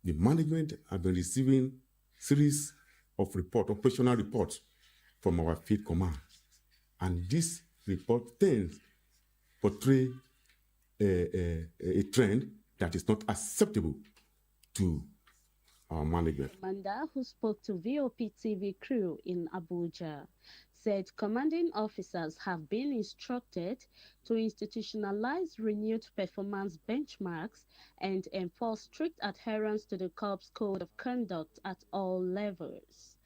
the management have been receiving series of operational reports from our field command. And this report tends to portray a trend that is not acceptable to our management. Commander, who spoke to VOP TV crew in Abuja, said commanding officers have been instructed to institutionalize renewed performance benchmarks and enforce strict adherence to the Corps Code of Conduct at all levels.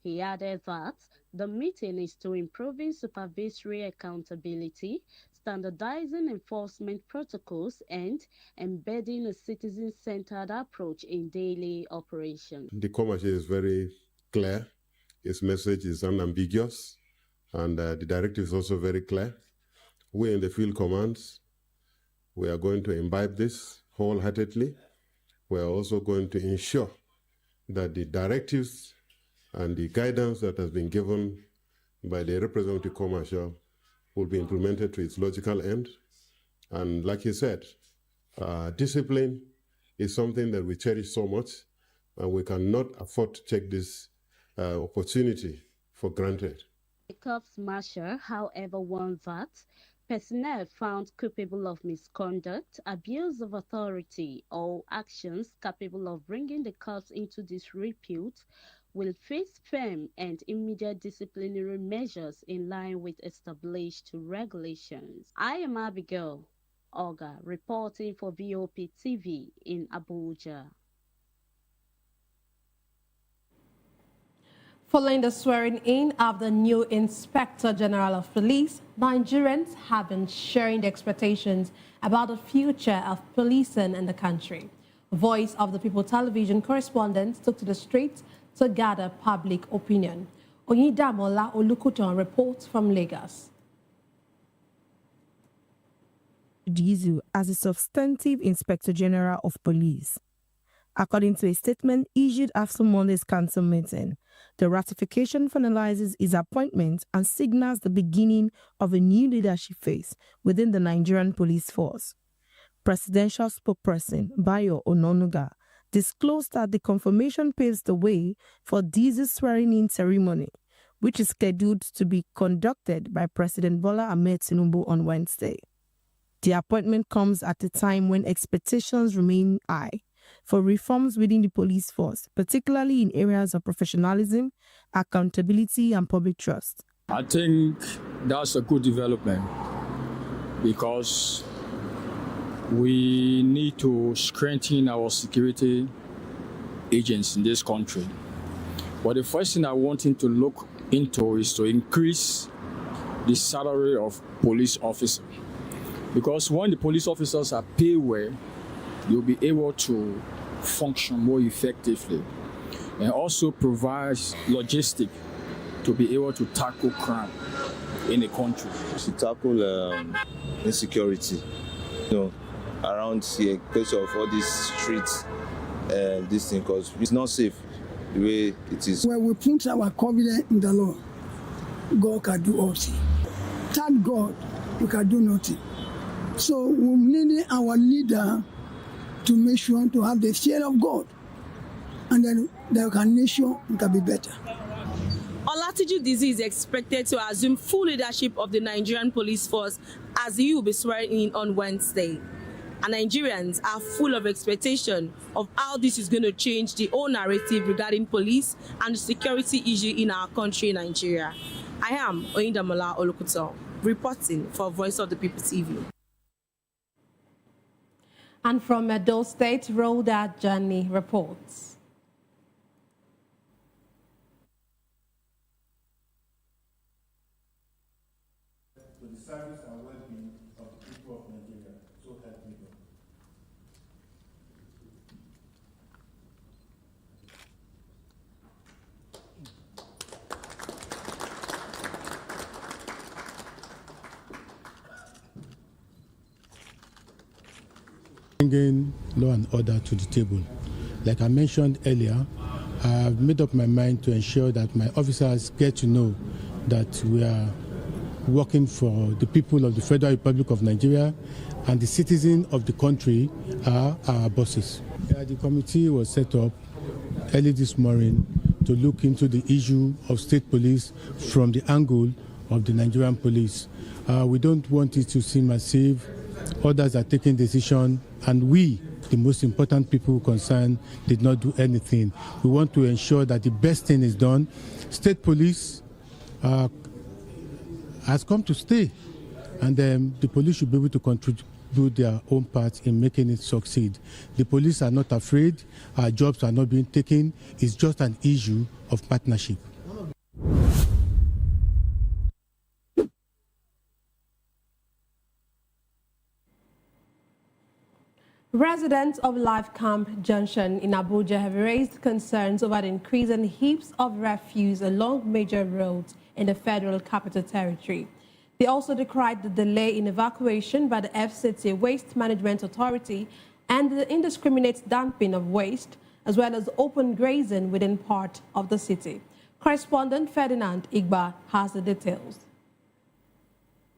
He added that the meeting is to improving supervisory accountability, standardizing enforcement protocols, and embedding a citizen-centered approach in daily operations. The Corps Marshal is very clear. His message is unambiguous, and the directive is also very clear. We in the field commands, we are going to imbibe this wholeheartedly. We are also going to ensure that the directives and the guidance that has been given by the representative Corps Marshal will be implemented to its logical end. And like he said, discipline is something that we cherish so much, and we cannot afford to take this opportunity for granted. The Corps Marshal, however, warned that personnel found culpable of misconduct, abuse of authority, or actions capable of bringing the Corps into disrepute will face firm and immediate disciplinary measures in line with established regulations. I am Abigail Oga, reporting for VOP TV in Abuja. Following the swearing-in of the new Inspector General of Police, Nigerians have been sharing their expectations about the future of policing in the country. Voice of the People television correspondents took to the streets to gather public opinion. Oyidamola Olukuton reports from Lagos. Dizu as a substantive Inspector General of Police. According to a statement issued after Monday's council meeting, the ratification finalizes his appointment and signals the beginning of a new leadership phase within the Nigerian police force. Presidential spokesperson Bayo Ononuga disclosed that the confirmation paves the way for Dizu's swearing-in ceremony, which is scheduled to be conducted by President Bola Ahmed Tinubu on Wednesday. The appointment comes at a time when expectations remain high for reforms within the police force, particularly in areas of professionalism, accountability, and public trust. I think that's a good development because We need to strengthen our security agents in this country. But the first thing I want him to look into is to increase the salary of police officers. Because when the police officers are paid well, you'll be able to function more effectively and also provides logistics to be able to tackle crime in the country. To tackle insecurity, around here because of all these streets and this thing, because it's not safe the way it is. When we put our confidence in the Lord, God can do all things. Thank God, we can do nothing. So we need our leader to make sure to have the fear of God, and then the nation can be better. Olatiju Dizi is expected to assume full leadership of the Nigerian police force as he will be sworn in on Wednesday. And Nigerians are full of expectation of how this is going to change the whole narrative regarding police and the security issue in our country, Nigeria. I am Oyindamola Olukuto, reporting for Voice of the People TV. And from Edo State, Rhoda Johnny reports. To the service and well-being of the people of Nigeria, so help me God. Bringing law and order to the table. Like I mentioned earlier, I have made up my mind to ensure that my officers get to know that we are working for the people of the Federal Republic of Nigeria, and the citizens of the country are our bosses. The committee was set up early this morning to look into the issue of state police from the angle of the Nigerian police. We don't want it to seem as if others are taking decision and we, the most important people concerned, did not do anything. We want to ensure that the best thing is done. State police has come to stay, and the police should be able to contribute their own part in making it succeed. The police are not afraid. Our jobs are not being taken. It's just an issue of partnership. Residents of Life Camp Junction in Abuja have raised concerns over the increase in heaps of refuse along major roads in the Federal Capital Territory. They also decried the delay in evacuation by the FCT Waste Management Authority and the indiscriminate dumping of waste, as well as open grazing within part of the city. Correspondent Ferdinand Igba has the details.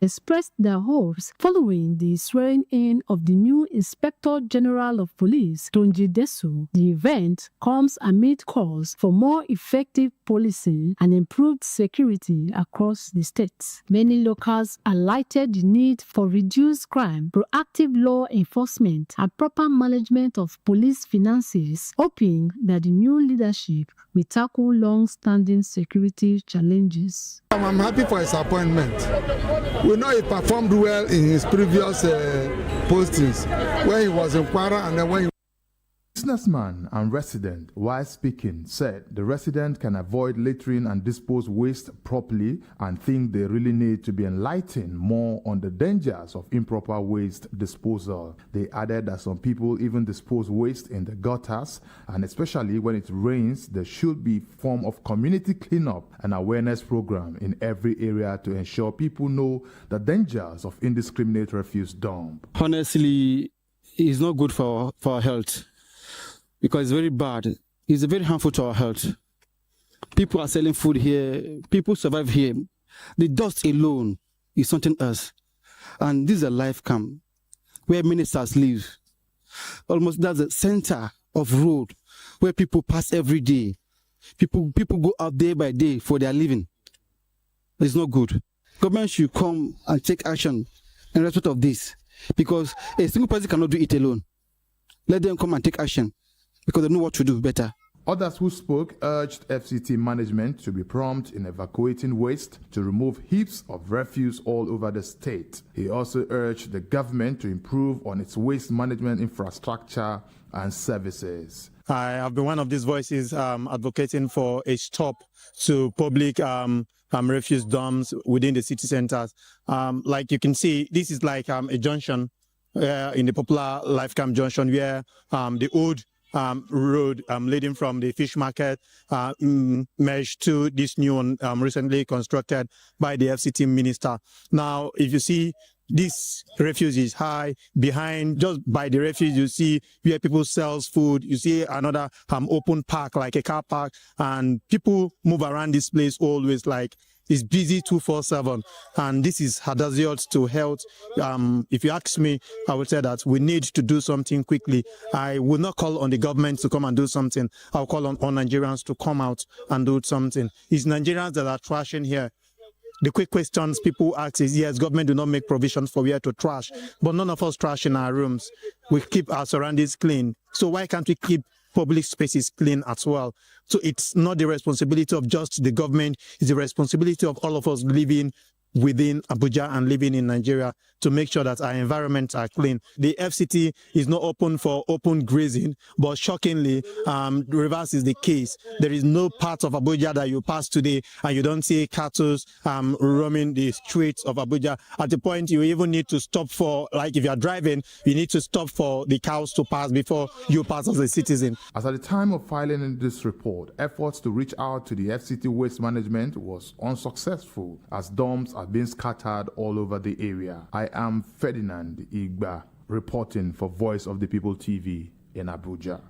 Expressed their hopes following the swearing-in of the new Inspector General of Police, Tonji Desu. The event comes amid calls for more effective policing and improved security across the states. Many locals highlighted the need for reduced crime, proactive law enforcement, and proper management of police finances, hoping that the new leadership will tackle long-standing security challenges. I'm happy for his appointment. We know he performed well in his previous postings, where he was in Kwara and then when he... Businessman and resident, while speaking, said the resident can avoid littering and dispose waste properly and think they really need to be enlightened more on the dangers of improper waste disposal. They added that some people even dispose waste in the gutters, and especially when it rains, there should be a form of community cleanup and awareness program in every area to ensure people know the dangers of indiscriminate refuse dump. Honestly, it's not good for our health, because it's very bad. It's very harmful to our health. People are selling food here. People survive here. The dust alone is something else. And this is a life camp where ministers live. Almost that's the center of road where people pass every day. People go out day by day for their living. It's not good. Government should come and take action in respect of this, because a single person cannot do it alone. Let them come and take action, because they know what to do better. Others who spoke urged FCT management to be prompt in evacuating waste to remove heaps of refuse all over the state. He also urged the government to improve on its waste management infrastructure and services. I have been one of these voices advocating for a stop to public refuse dumps within the city centers. Like you can see, this is like a junction in the popular Lifecam junction where the old road leading from the fish market merged to this new one recently constructed by the FCT minister. Now, if you see, this refuse is high. Behind, just by the refuse, you see where people sell food. You see another open park, like a car park, and people move around this place always like it's busy 24/7, and this is hazardous to health. If you ask me, I would say that we need to do something quickly. I will not call on the government to come and do something. I'll call on Nigerians to come out and do something. It's Nigerians that are trashing here. The quick questions people ask is, yes, government do not make provisions for where to trash, but none of us trash in our rooms. We keep our surroundings clean. So why can't we keep public spaces clean as well? So it's not the responsibility of just the government, it's the responsibility of all of us living within Abuja and living in Nigeria to make sure that our environments are clean. The FCT is not open for open grazing, but shockingly, the reverse is the case. There is no part of Abuja that you pass today and you don't see cattle roaming the streets of Abuja. At the point you even need to stop for, like if you are driving, you need to stop for the cows to pass before you pass as a citizen. As at the time of filing this report, efforts to reach out to the FCT waste management was unsuccessful as dumps are being scattered all over the area. I am Ferdinand Igba, reporting for Voice of the People TV in Abuja.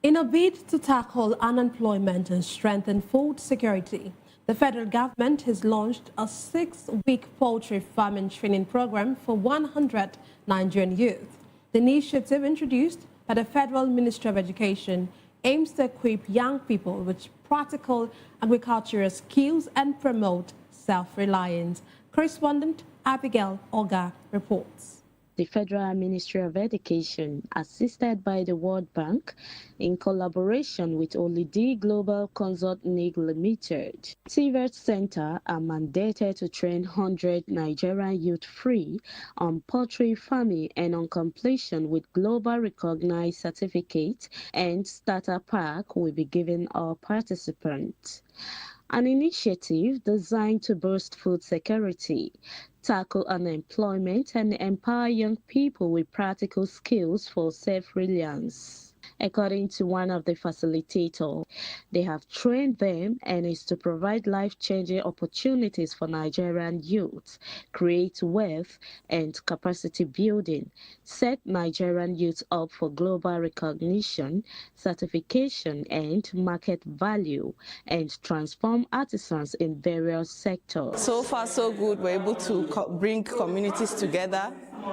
In a bid to tackle unemployment and strengthen food security, the federal government has launched a 6-week poultry farming training program for 100 Nigerian youth. The initiative, introduced by the Federal Ministry of Education, aims to equip young people with practical agricultural skills and promote self-reliance. Correspondent Abigail Oga reports. The Federal Ministry of Education, assisted by the World Bank, in collaboration with Olidi Global Consult NIG Limited, TVET Center are mandated to train 100 Nigerian youth free on poultry farming and on completion with global recognized certificate and starter pack will be given all participants. An initiative designed to boost food security, tackle unemployment, and empower young people with practical skills for self-reliance. According to one of the facilitators, they have trained them and is to provide life-changing opportunities for Nigerian youth, create wealth and capacity building, set Nigerian youth up for global recognition, certification and market value, and transform artisans in various sectors. So far so good. We're able to bring communities together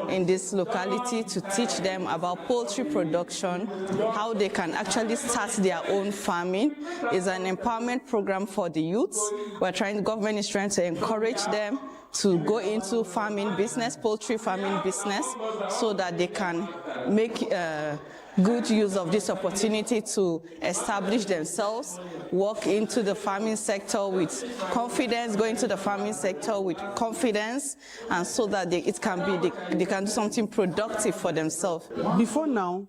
in this locality to teach them about poultry production, how they can actually start their own farming. It's an empowerment program for the youths. The government is trying to encourage them to go into farming business, poultry farming business, so that they can make good use of this opportunity to establish themselves, walk into the farming sector with confidence, go into the farming sector with confidence, and so that they can do something productive for themselves. Before now,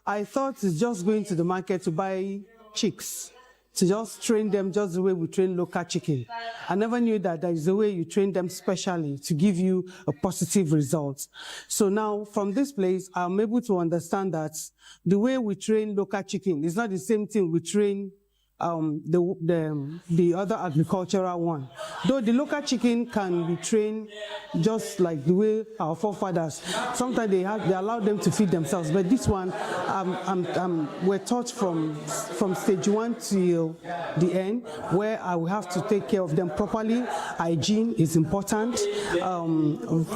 I thought it's just going to the market to buy chicks, to just train them just the way we train local chicken. I never knew that there is a way you train them specially to give you a positive result. So now from this place, I'm able to understand that the way we train local chicken is not the same thing we train the other agricultural one. Though the local chicken can be trained just like the way our forefathers, sometimes they allow them to feed themselves, but this one, we're taught from stage 1 till the end, where I will have to take care of them properly. Hygiene is important,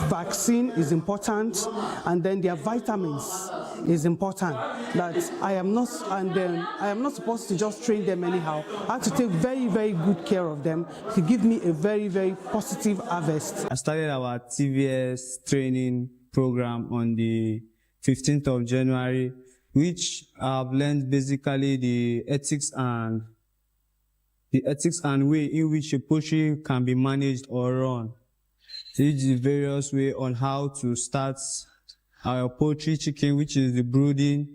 vaccine is important, and then their vitamins is important. That I am not supposed to just train them anyhow. I have to take very, very good care of them to give me a very, very positive harvest. I started our TVS training program on the 15th of January, which I've learned basically the ethics and way in which a poultry can be managed or run. Teach the various way on how to start our poultry chicken, which is the brooding,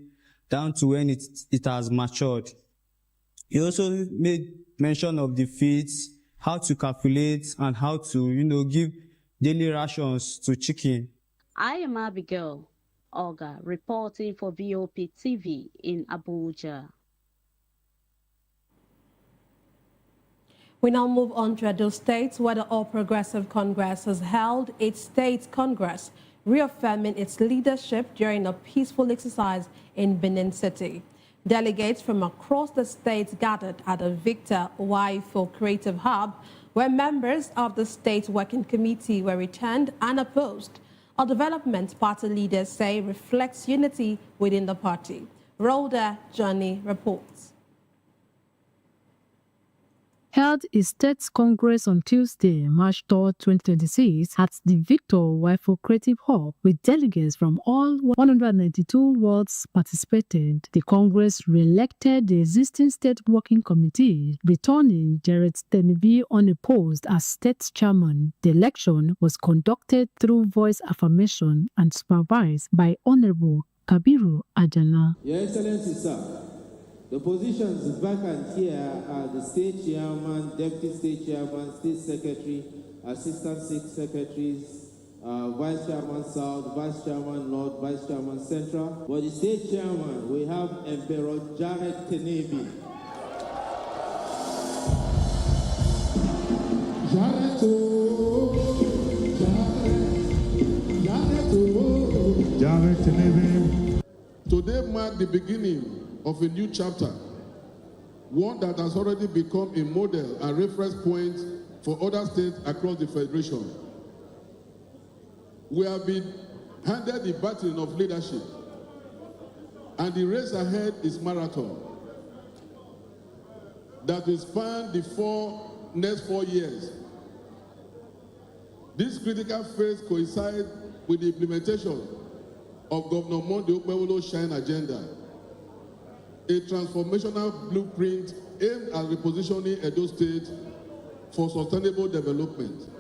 down to when it has matured. He also made mention of the feeds, how to calculate, and how to, give daily rations to chicken. I am Abigail Olga, reporting for VOP TV in Abuja. We now move on to Edo State, where the All Progressive Congress has held its state congress, reaffirming its leadership during a peaceful exercise in Benin City. Delegates from across the state gathered at the Victor Waifo Creative Hub, where members of the State Working Committee were returned unopposed. A development party leaders say reflects unity within the party. Rhoda Johnny reports. Held its State Congress on Tuesday, March 3, 2026, at the Victor Waifo Creative Hub, with delegates from all 192 wards participated. The Congress re-elected the existing State Working Committee, returning Jared Tenibi unopposed as State Chairman. The election was conducted through voice affirmation and supervised by Honorable Kabiru Ajana. Your Excellency, sir, the positions vacant here are the State Chairman, Deputy State Chairman, State Secretary, Assistant State Secretaries, Vice Chairman South, Vice Chairman North, Vice Chairman Central. For the State Chairman, we have Emperor Jared Tenebi. Jared Tenebi. Today marked the beginning of a new chapter, one that has already become a model and reference point for other states across the Federation. We have been handed the baton of leadership, and the race ahead is marathon that will span the next 4 years. This critical phase coincides with the implementation of Governor Monday Okpewolo's Shine Agenda, a transformational blueprint aimed at repositioning Edo State for sustainable development.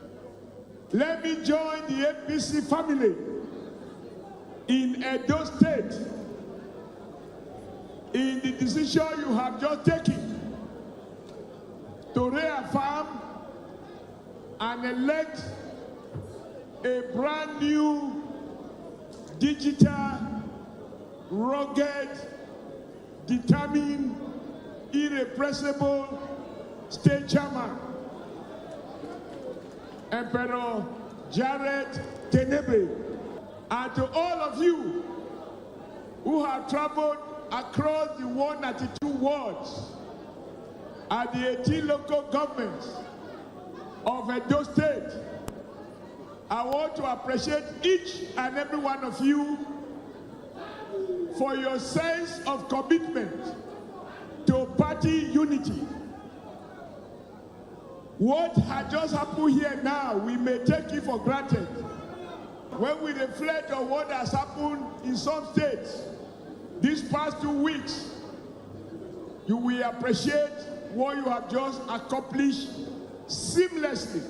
Let me join the APC family in Edo State in the decision you have just taken to reaffirm and elect a brand new digital, rugged, determined, irrepressible state chairman, Emperor Jared Tenebe, and to all of you who have traveled across the 192 wards and the 18 local governments of Edo State, I want to appreciate each and every one of you for your sense of commitment to party unity. What has just happened here now, we may take it for granted. When we reflect on what has happened in some states these past 2 weeks, you will appreciate what you have just accomplished seamlessly.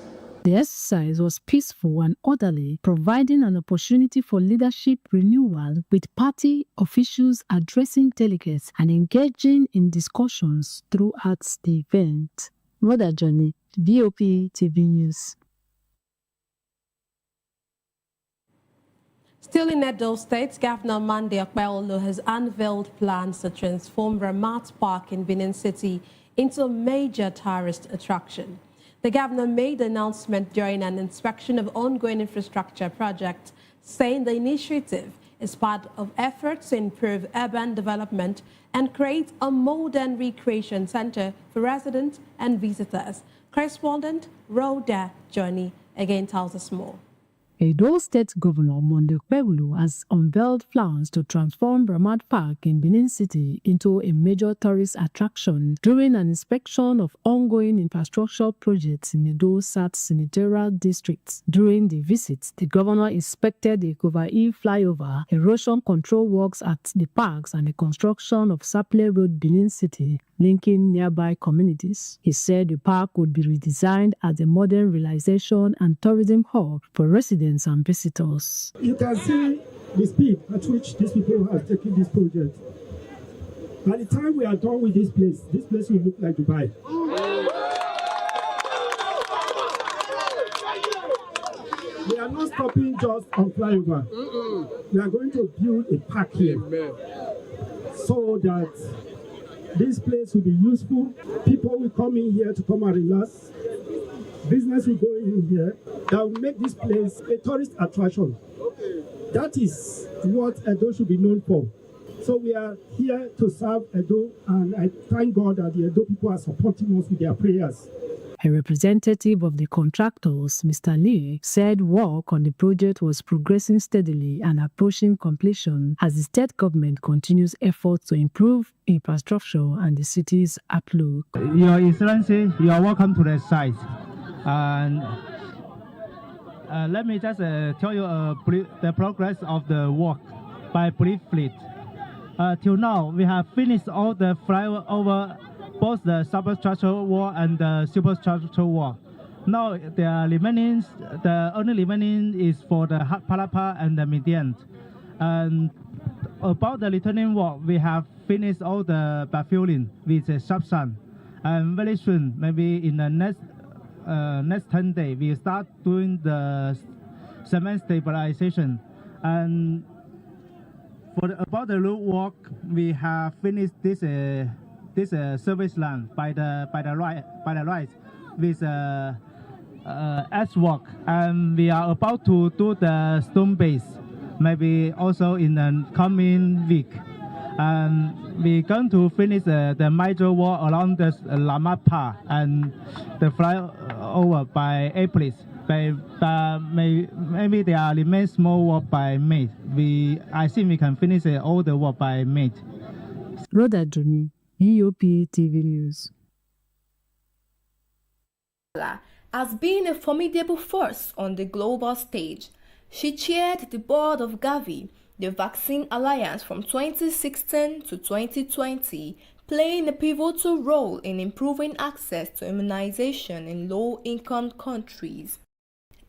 The exercise was peaceful and orderly, providing an opportunity for leadership renewal, with party officials addressing delegates and engaging in discussions throughout the event. Rhoda Johnny, VOP TV News. Still in Edo State, Governor Monday Okpewolo has unveiled plans to transform Ramat Park in Benin City into a major tourist attraction. The governor made the announcement during an inspection of ongoing infrastructure projects, saying the initiative is part of efforts to improve urban development and create a modern recreation center for residents and visitors. Correspondent Rhoda Johnny again tells us more. Edo State Governor Monday Okpebholo has unveiled plans to transform Ramad Park in Benin City into a major tourist attraction during an inspection of ongoing infrastructure projects in Edo South Senatorial District. During the visit, the governor inspected the Convoy flyover, erosion control works at the parks, and the construction of Saple Road, Benin City, linking nearby communities. He said the park would be redesigned as a modern relaxation and tourism hub for residents and visitors. You can see the speed at which these people have taken this project. By the time we are done with this place will look like Dubai. We are not stopping just on flyover. We are going to build a park here so that this place will be useful. People will come in here to come and relax. Business will go in here. That will make this place a tourist attraction. That is what Edo should be known for. So we are here to serve Edo, and I thank God that the Edo people are supporting us with their prayers. A representative of the contractors, Mr. Lee, said work on the project was progressing steadily and approaching completion as the state government continues efforts to improve infrastructure and the city's outlook. Your Excellency, you are welcome to the site. And let me just tell you the progress of the work by briefly. Till now, we have finished all the flyover, both the superstructural wall and the superstructural wall. Now the only remaining is for the Palapa and the median. And about the returning wall, we have finished all the backfilling with the subsun. And very soon, maybe in the next 10 days, we start doing the cement stabilization. And about the road work, we have finished this service land by the right with earthwork, and we are about to do the stone base, maybe also in the coming week. And we're going to finish the major wall along the Ramad Park and the flyover by April. Maybe there remains small work by May. I think we can finish all the work by May. Rhoda Johnny, EOP TV News. As being a formidable force on the global stage, she chaired the board of Gavi, the Vaccine Alliance, from 2016 to 2020, playing a pivotal role in improving access to immunization in low-income countries.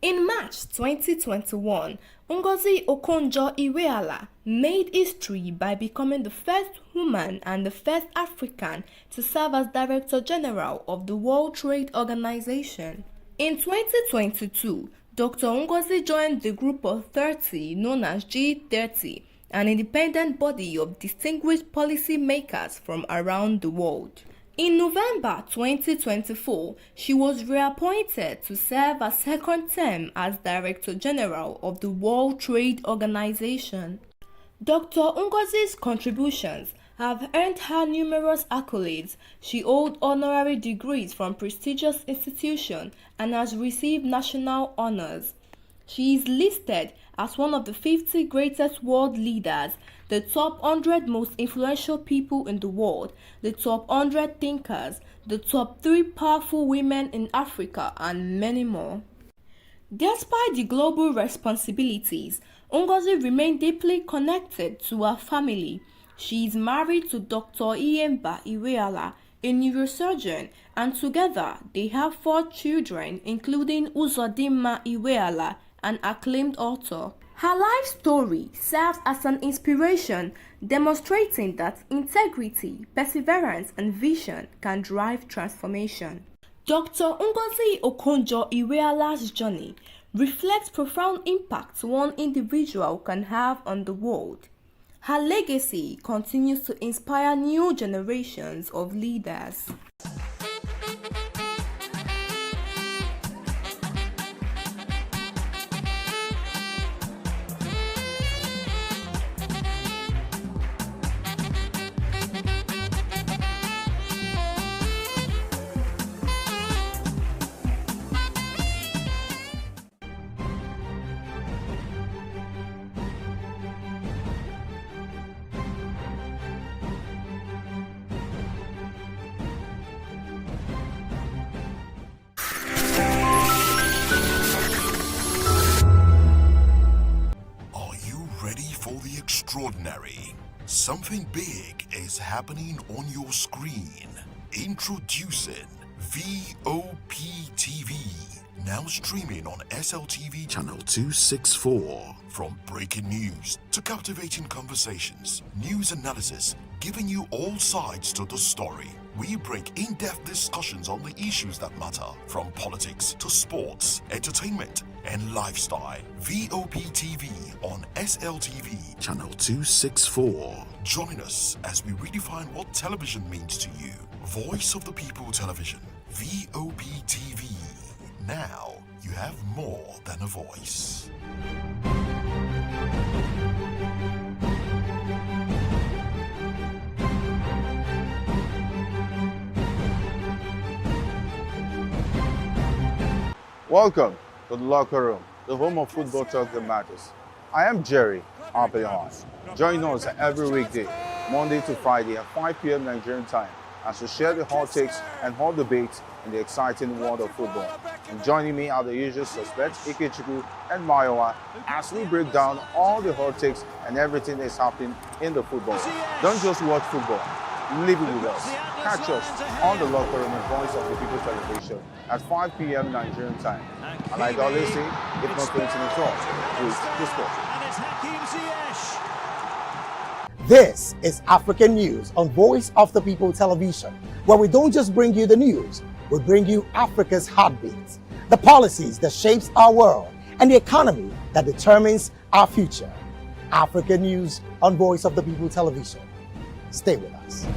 In March 2021, Ngozi Okonjo-Iweala made history by becoming the first woman and the first African to serve as Director General of the World Trade Organization. In 2022, Dr. Ngozi joined the Group of 30 known as G30, an independent body of distinguished policy makers from around the world. In November 2024, she was reappointed to serve a second term as Director General of the World Trade Organization. Dr. Ngozi's contributions have earned her numerous accolades. She holds honorary degrees from prestigious institutions and has received national honors. She is listed as one of the 50 greatest world leaders, the top 100 most influential people in the world, the top 100 thinkers, the top 3 powerful women in Africa, and many more. Despite the global responsibilities, Ngozi remained deeply connected to her family. She is married to Dr. Iyemba Iweala, a neurosurgeon, and together they have 4 children, including Uzodimma Iweala, an acclaimed author. Her life story serves as an inspiration, demonstrating that integrity, perseverance, and vision can drive transformation. Dr. Ngozi Okonjo-Iweala's journey reflects profound impact one individual can have on the world. Her legacy continues to inspire new generations of leaders. Jerry. Something big is happening on your screen. Introducing VOP TV. Now streaming on SLTV channel 264. From breaking news to captivating conversations, news analysis, giving you all sides to the story. We break in-depth discussions on the issues that matter, from politics to sports, entertainment, and lifestyle. VOP TV on SLTV channel 264. Join us as we redefine what television means to you. Voice of the People Television, VOP TV. Now you have more than a voice. Welcome to the locker room, the home of football talk that matters. I am Jerry Apelon. Join us every weekday, Monday to Friday at 5 p.m. Nigerian time, as we share the hot takes and hot debates in the exciting world of football. And joining me are the usual suspects, Ikechukwu and Mayowa, as we break down all the hot takes and everything that's happening in the football. Don't just watch football, live it with us. Catch us on the locker room and Voice of the People Television at 5 p.m. Nigerian time. And like I always say, if not 2012, with the sport. This is African News on Voice of the People Television, where we don't just bring you the news, we bring you Africa's heartbeats, the policies that shapes our world, and the economy that determines our future. African News on Voice of the People Television. Stay with us.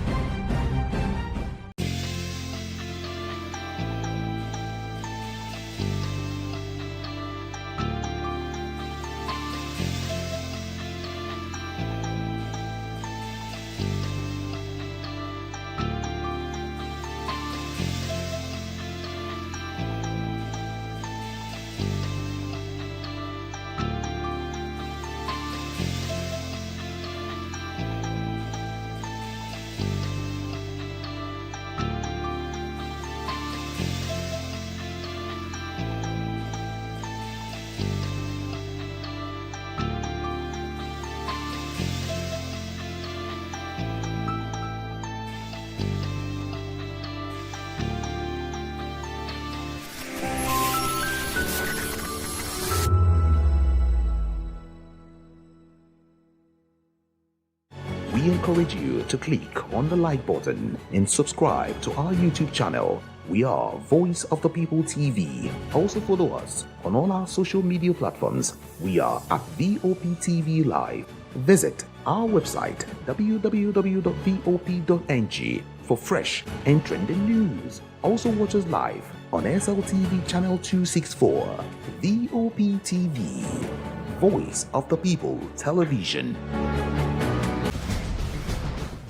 We encourage you to click on the like button and subscribe to our YouTube channel. We are Voice of the People TV. Also follow us on all our social media platforms. We are at VOP TV Live. Visit our website www.vop.ng for fresh and trending news. Also watch us live on SLTV channel 264. VOP TV, Voice of the People Television.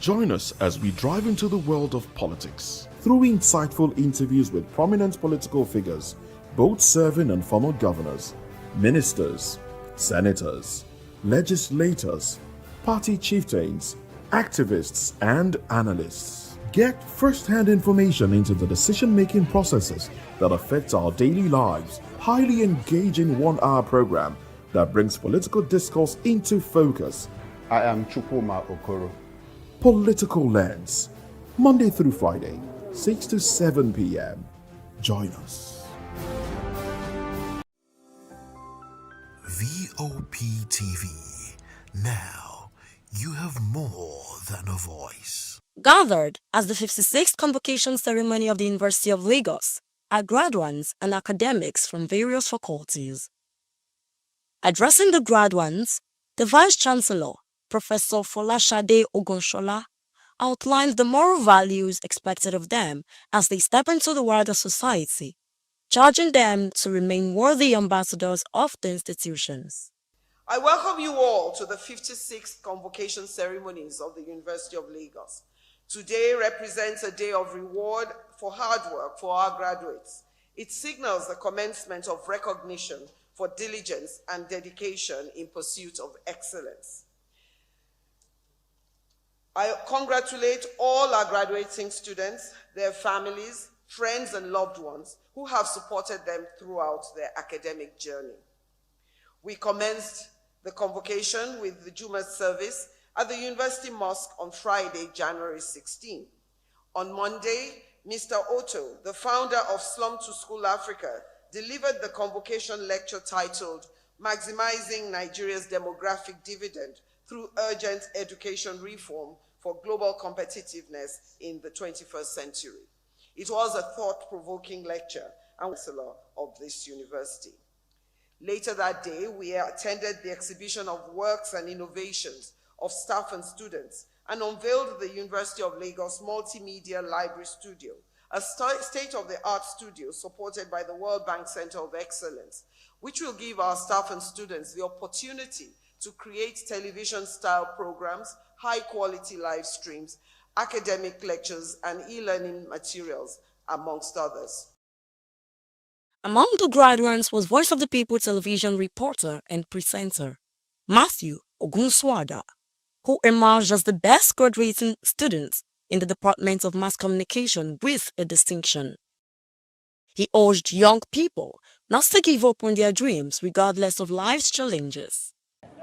Join us as we drive into the world of politics through insightful interviews with prominent political figures, both serving and former governors, ministers, senators, legislators, party chieftains, activists, and analysts. Get first-hand information into the decision-making processes that affect our daily lives. Highly engaging one-hour program that brings political discourse into focus. I am Chukwuma Okoro. Political Lens, Monday through Friday, 6 to 7 p.m. Join us. VOP TV. Now, you have more than a voice. Gathered as the 56th convocation ceremony of the University of Lagos are graduates and academics from various faculties. Addressing the graduates, the Vice-Chancellor, Professor Folashade Ogonshola, outlines the moral values expected of them as they step into the wider society, charging them to remain worthy ambassadors of the institutions. I welcome you all to the 56th convocation ceremonies of the University of Lagos. Today represents a day of reward for hard work for our graduates. It signals the commencement of recognition for diligence and dedication in pursuit of excellence. I congratulate all our graduating students, their families, friends, and loved ones who have supported them throughout their academic journey. We commenced the convocation with the Juma service at the University Mosque on Friday, January 16. On Monday, Mr. Otto, the founder of Slum to School Africa, delivered the convocation lecture titled Maximizing Nigeria's Demographic Dividend Through Urgent Education Reform for Global Competitiveness in the 21st Century. It was a thought-provoking lecture and chancellor of this university. Later that day, we attended the exhibition of works and innovations of staff and students and unveiled the University of Lagos Multimedia Library Studio, a state-of-the-art studio supported by the World Bank Center of Excellence, which will give our staff and students the opportunity to create television-style programs, high-quality live streams, academic lectures, and e-learning materials, amongst others. Among the graduates was Voice of the People television reporter and presenter Matthew Ogunswada, who emerged as the best graduating student in the Department of Mass Communication with a distinction. He urged young people not to give up on their dreams regardless of life's challenges.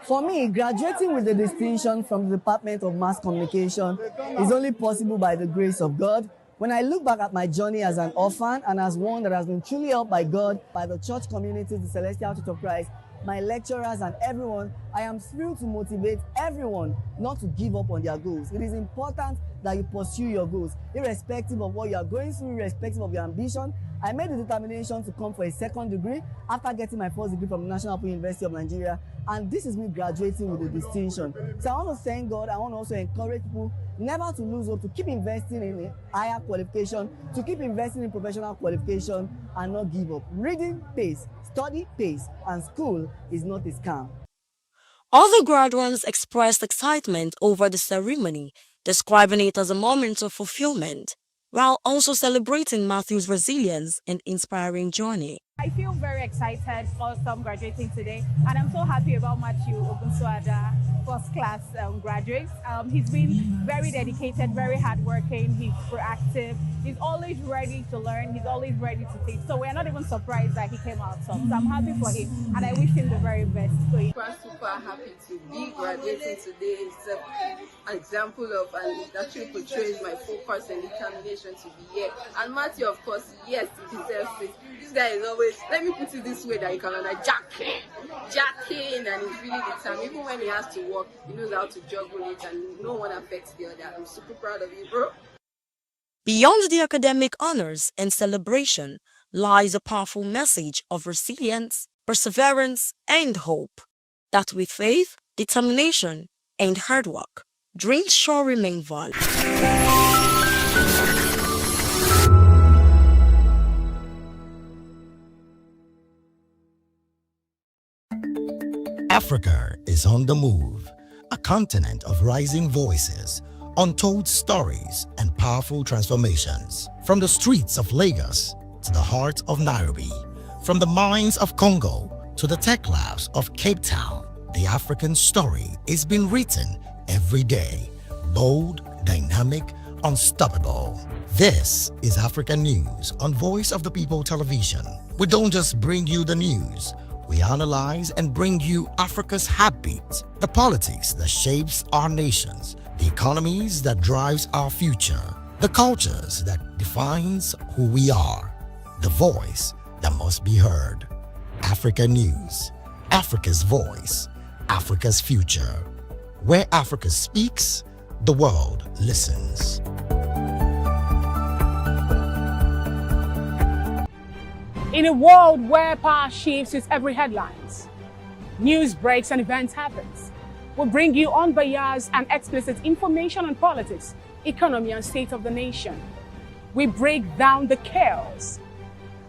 For me, graduating with a distinction from the Department of Mass Communication is only possible by the grace of God. When I look back at my journey as an orphan and as one that has been truly helped by God, by the church community, the Celestial Church of Christ, my lecturers and everyone, I am thrilled to motivate everyone not to give up on their goals. It is important that you pursue your goals, irrespective of what you are going through, irrespective of your ambition. I made the determination to come for a second degree after getting my first degree from the National Open University of Nigeria, and this is me graduating with a distinction. So I want to thank God. I want to also encourage people never to lose hope, to keep investing in a higher qualification, to keep investing in professional qualification, and not give up. Reading pays, study pays, and school is not a scam. Other graduates expressed excitement over the ceremony, describing it as a moment of fulfillment, while also celebrating Matthew's resilience and inspiring journey. I feel very excited for some graduating today, and I'm so happy about Matthew Ogunswada, first class graduate. He's been very dedicated, very hardworking, he's proactive, he's always ready to learn, he's always ready to teach. So we're not even surprised that he came out top. So I'm happy for him, and I wish him the very best. Super happy to be graduating today. It's an example of, and it actually portrays my focus and determination to be here. And Matthew, of course, yes, he deserves it. This guy is always, let me put it this way, that you can jacking, and he's really determined. Even when he has to work, he knows how to juggle it, and no one affects the other. I'm super proud of you, bro. Beyond the academic honors and celebration lies a powerful message of resilience, perseverance, and hope. That with faith, determination, and hard work, dreams shall remain valid. Africa is on the move, a continent of rising voices, untold stories, and powerful transformations. From the streets of Lagos to the heart of Nairobi, from the mines of Congo to the tech labs of Cape Town, the African story is being written every day. Bold, dynamic, unstoppable. This is African News on Voice of the People television. We don't just bring you the news. We analyze and bring you Africa's heartbeat, the politics that shapes our nations, the economies that drives our future, the cultures that defines who we are, the voice that must be heard. Africa News, Africa's voice, Africa's future. Where Africa speaks, the world listens. In a world where power shifts with every headlines, news breaks and events happens, we bring you unbiased and explicit information on politics, economy, and state of the nation. We break down the chaos.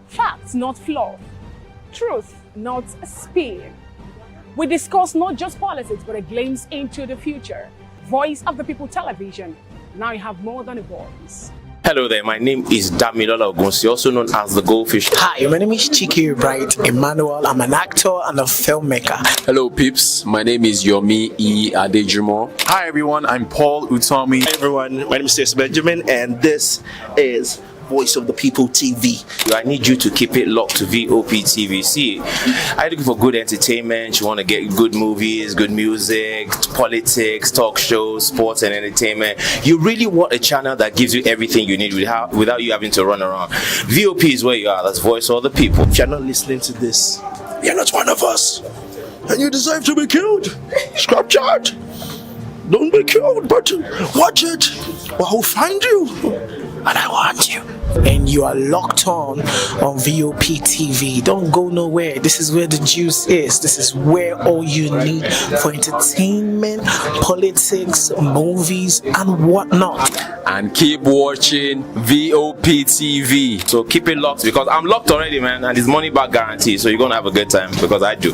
Facts, not fluff. Truth, not a spin. We discuss not just politics, but a glimpse into the future. Voice of the People television. Now you have more than a voice. Hello there, my name is Damilola Ogunsi, also known as the Goldfish. Hi, my name is Chiki Bright Emmanuel. I'm an actor and a filmmaker. Hello peeps, my name is Yomi E. Adejumo. Hi everyone, I'm Paul Utomi. Hi everyone, my name is Stacey Benjamin and this is Voice of the People TV. I need you to keep it locked to VOP TV. See, I'm looking for good entertainment. You want to get good movies, good music, politics, talk shows, sports and entertainment. You really want a channel that gives you everything you need without you having to run around. VOP is where you are. That's Voice of the People. If you're not listening to this, you're not one of us. And you deserve to be killed. Scrap chat. Don't be killed, but watch it. Or I'll find you. And I want you. And you are locked on VOP TV. Don't go nowhere. This is where the juice is. This is where all you need for entertainment, politics, movies, and whatnot. And keep watching VOP TV. So keep it locked because I'm locked already, man. And it's money back guarantee. So you're going to have a good time because I do.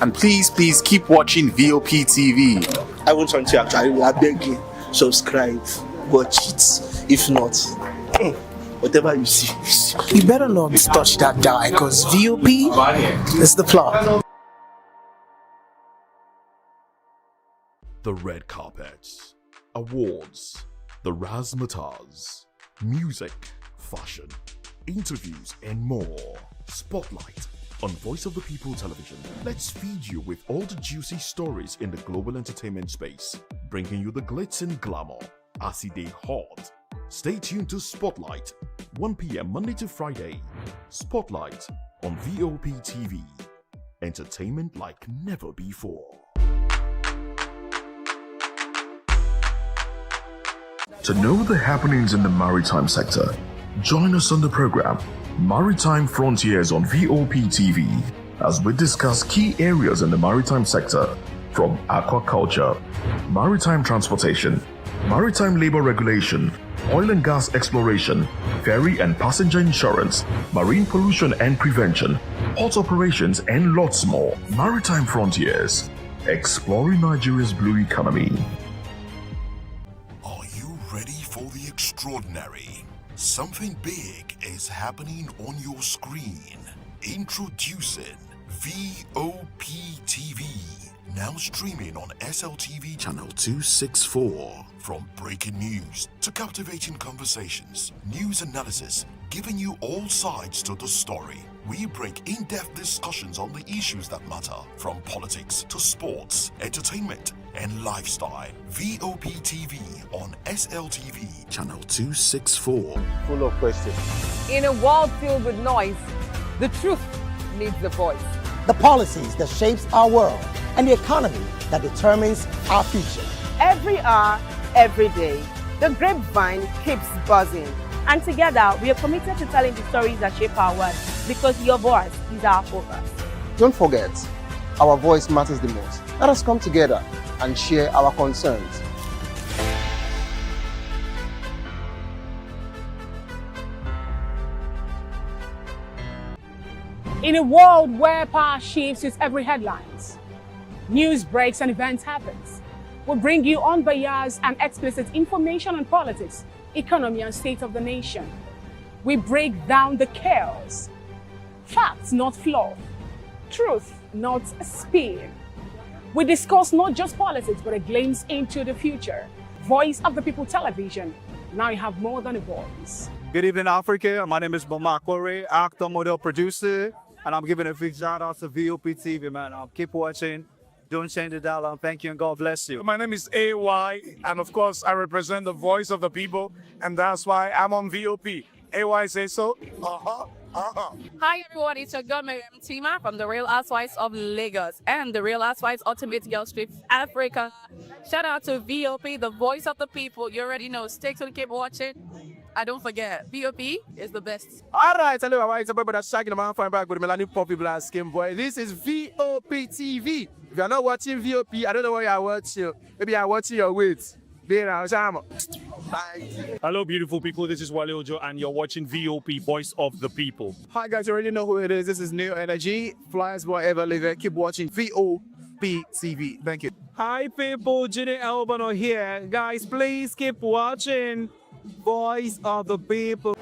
And please keep watching VOP TV. I want something to actually, I beg you, subscribe, watch it. If not, whatever you see, you better not touch that dial because VOP is the plot. The red carpets, awards, the razzmatazz, music, fashion, interviews, and more. Spotlight on Voice of the People television. Let's feed you with all the juicy stories in the global entertainment space, bringing you the glitz and glamour as it is hot. Stay tuned to Spotlight, 1 p.m. Monday to Friday. Spotlight on VOP TV. Entertainment like never before. To know the happenings in the maritime sector, join us on the program Maritime Frontiers on VOP TV as we discuss key areas in the maritime sector from aquaculture, maritime transportation, maritime labor regulation, oil and gas exploration, ferry and passenger insurance, marine pollution and prevention, port operations, and lots more. Maritime Frontiers, exploring Nigeria's blue economy. Are you ready for the extraordinary? Something big is happening on your screen. Introducing VOP TV. Now streaming on SLTV channel 264. From breaking news to captivating conversations, news analysis, giving you all sides to the story. We bring in-depth discussions on the issues that matter, from politics to sports, entertainment, and lifestyle. VOP TV on SLTV channel 264. Full of questions. In a world filled with noise, the truth needs a voice. The policies that shapes our world and the economy that determines our future. Every hour, every day, the grapevine keeps buzzing. And together, we are committed to telling the stories that shape our world because your voice is our focus. Don't forget, our voice matters the most. Let us come together and share our concerns. In a world where power shifts with every headlines, news breaks and events happens, we bring you unbiased and explicit information on politics, economy, and state of the nation. We break down the chaos. Facts, not fluff. Truth, not spin. We discuss not just politics, but a glimpse into the future. Voice of the People television. Now you have more than a voice. Good evening, Africa. My name is Amaechi, actor, model, producer, and I'm giving a big shout out to VOP TV, man. Keep watching. Don't change the dial. Thank you and God bless you. My name is AY, and of course, I represent the voice of the people, and that's why I'm on VOP. AY say so. Hi everyone, it's your girl Miriam Tima from the Real Housewives of Lagos and the Real Housewives Ultimate Girls Trip Africa. Shout out to VOP, the voice of the people. You already know. Stay tuned, keep watching. And don't forget, VOP is the best. Alright, hello, it's about that shaking the man fine back with Melanie Poppy Black Skin Boy. This is VOP TV. If you're not watching VOP, I don't know what you're watching. Maybe you're watching your weight. Hello, beautiful people. This is Wale Ojo, and you're watching VOP, Voice of the People. Hi, guys. You already know who it is. This is New Energy. Flyers, whatever, live it. Keep watching VOP TV. Thank you. Hi, people. Ginny Albano here. Guys, please keep watching Voice of the People.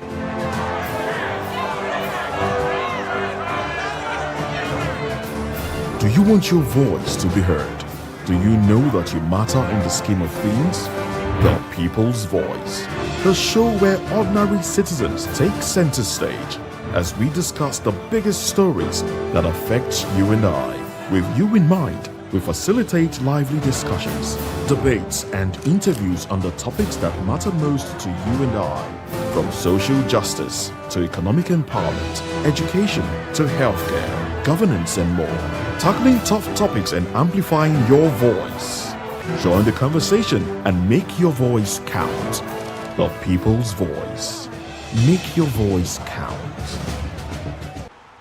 Do you want your voice to be heard? Do you know that you matter in the scheme of things? The People's Voice, the show where ordinary citizens take center stage as we discuss the biggest stories that affect you and I. With you in mind, we facilitate lively discussions, debates, and interviews on the topics that matter most to you and I. From social justice to economic empowerment, education to healthcare, governance, and more. Tackling tough topics and amplifying your voice. Join the conversation and make your voice count. The People's Voice. Make your voice count.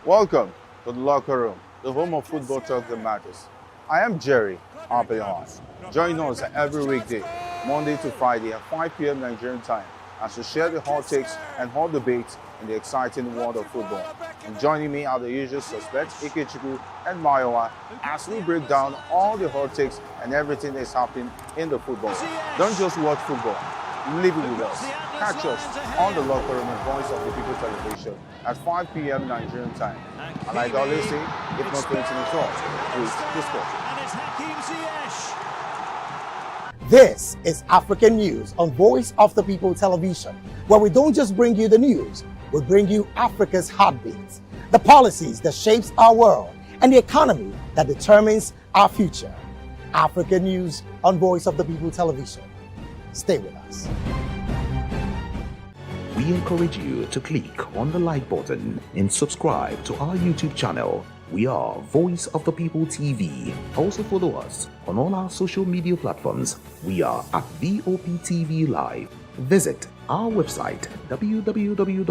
Welcome to the locker room, the home of football talk that matters. I am Jerry Ampelon. Join us every weekday, Monday to Friday at 5 p.m. Nigerian time, as we share the hot takes and hot debates in the exciting world of football. And joining me are the usual suspects, Ikechukwu and Mayowa, as we break down all the hot takes and everything that's happening in the football. Don't just watch football, live it with us. Catch us on the locker room and Voice of the People television at 5 p.m. Nigerian time. And like I always say, if not 20 minutes off, please discuss. This is African News on Voice of the People television, where we don't just bring you the news, we bring you Africa's heartbeats, the policies that shapes our world, and the economy that determines our future. African News on Voice of the People television. Stay with us. We encourage you to click on the like button and subscribe to our YouTube channel. We are Voice of the People TV. Also follow us on all our social media platforms. We are at VOP TV Live. Visit our website www.vop.ng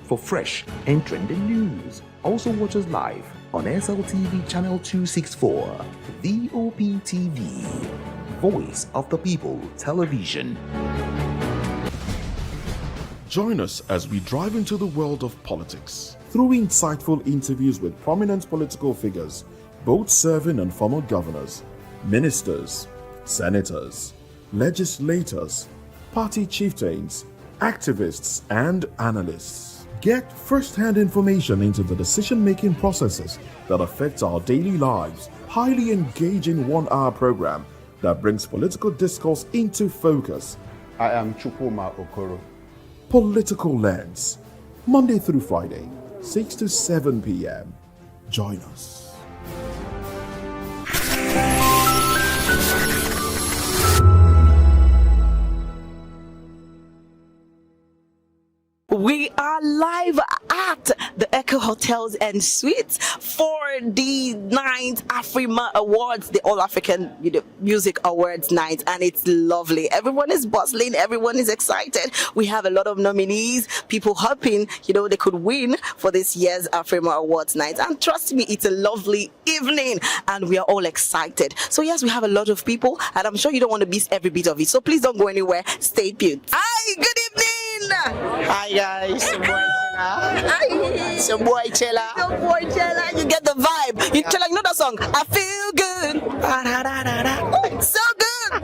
for fresh and trending news. Also watch us live on SLTV channel 264. VOP TV, Voice of the People Television. Join us as we drive into the world of politics through insightful interviews with prominent political figures, both serving and former governors, ministers, senators, legislators, party chieftains, activists, and analysts. Get first-hand information into the decision-making processes that affect our daily lives. Highly engaging one-hour program that brings political discourse into focus. I am Chukwuma Okoro. Political Lens, Monday through Friday, 6 to 7 p.m. Join us. We are live at the Echo Hotels and Suites for the 9th Afrima Awards, the All African Music Awards night, and it's lovely. Everyone is bustling, everyone is excited. We have a lot of nominees, people hoping, they could win for this year's Afrima Awards night. And trust me, it's a lovely evening, and we are all excited. So yes, we have a lot of people, and I'm sure you don't want to miss every bit of it. So please don't go anywhere. Stay tuned. Hi, good evening. Hi guys, it's your boy Chela. It's your boy Chela. Your boy Chela, you get the vibe. Chela, you know that song? I feel good. So good.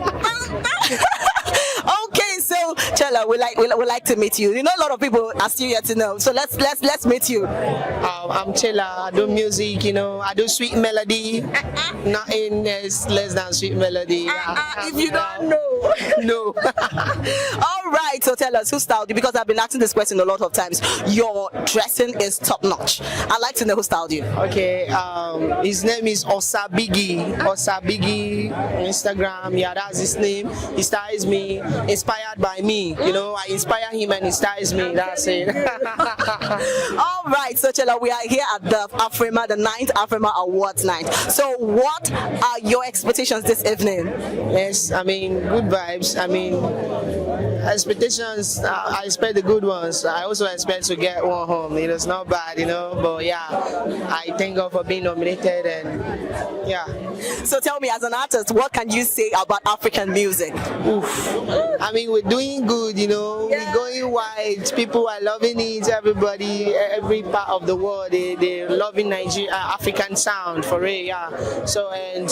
Okay, so Chela, we like to meet you. A lot of people are still yet to know. So let's meet you. I'm Chela. I do music. I do sweet melody. Nothing is less than sweet melody. If you don't know, no. All right. So tell us, who styled you? Because I've been asking this question a lot of times. Your dressing is top notch. I'd like to know who styled you. Okay. His name is Osabigi. Osabigi on Instagram. Yeah, that's his name. He styles me, inspired by me. I inspire him and he styles me. That's it. All right. So Chela, we are here at the Afrima, the 9th Afrima Awards night. So what are your expectations this evening? Yes, good vibes. Expectations, I expect the good ones. I also expect to get one home. It's not bad, but yeah, I thank God for being nominated, and yeah. So tell me, as an artist, what can you say about African music? Oof. We're doing good, we're going wide. People are loving it. Everybody, every part of the world, they're loving Nigeria, African sound for real, yeah. So, and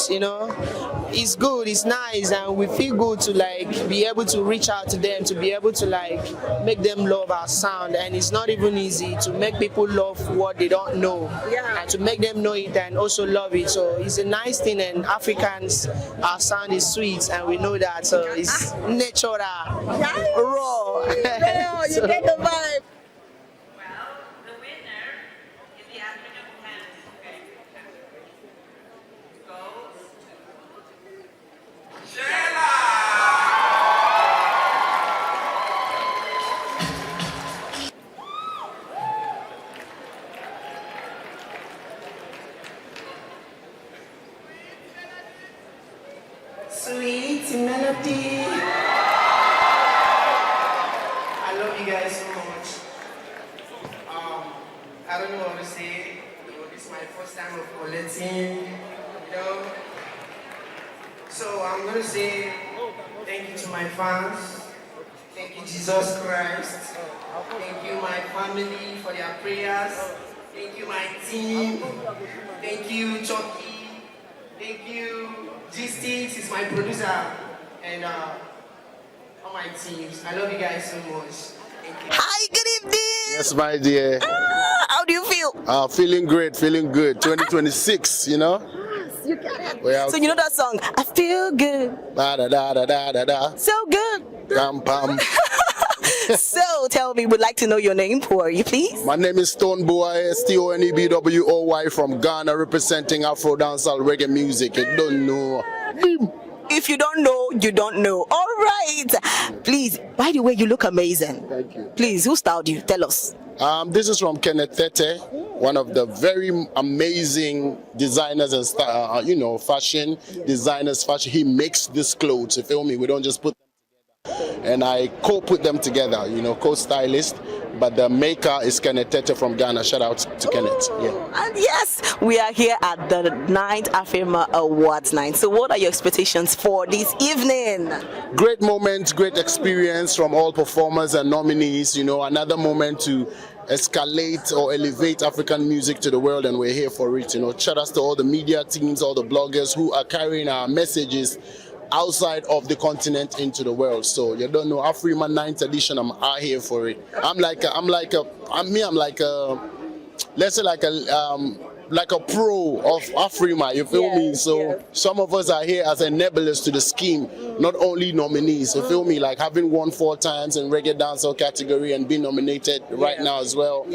it's good, it's nice, and we feel good to like be able to reach out to them, to be able to like make them love our sound. And it's not even easy to make people love what they don't know, and to make them know it and also love it. So it's a nice thing, and Africans, our sound is sweet, and we know that. So it's natural, raw. Yeah, you get the vibe. Sweet melody. I love you guys so much. I don't know what to say. This is my first time of collecting, So I'm gonna say thank you to my fans. Thank you, Jesus Christ. Thank you, my family, for their prayers. Thank you, my team. Thank you, Chucky. Thank you, G-Sticks is my producer, and all my teams. I love you guys so much. Thank you. Hi, good evening. Yes, my dear. How do you feel? Feeling great, feeling good. 2026, you know? You get it. Well, So you know that song? I feel good. Da da da da da da da. So good. Pam pam. So tell me, would like to know your name for you, please? My name is Stoneboy, Stonebwoy from Ghana, representing Afro dancehall reggae music. You don't know. If you don't know, you don't know. All right. Please, by the way, you look amazing. Thank you. Please, who styled you? Tell us. This is from Kenneth Tete, one of the very amazing designers and fashion designers. He makes these clothes. You feel me? We don't just put them together, and I co-put them together. Co-stylist. But the maker is Kenneth Tete from Ghana. Shout out to Kenneth. Yeah. And yes, we are here at the 9th Afrima Awards night. So what are your expectations for this evening? Great moment, great experience from all performers and nominees. Another moment to escalate or elevate African music to the world, and we're here for it. Shout out to all the media teams, all the bloggers who are carrying our messages outside of the continent into the world. So you don't know, Afrima 9th edition, I'm out here for it. I'm like a pro of Afrima, you feel me? So some of us are here as enablers to the scheme, not only nominees, you feel me? Like having won 4 times in reggae dancehall category and being nominated right now as well.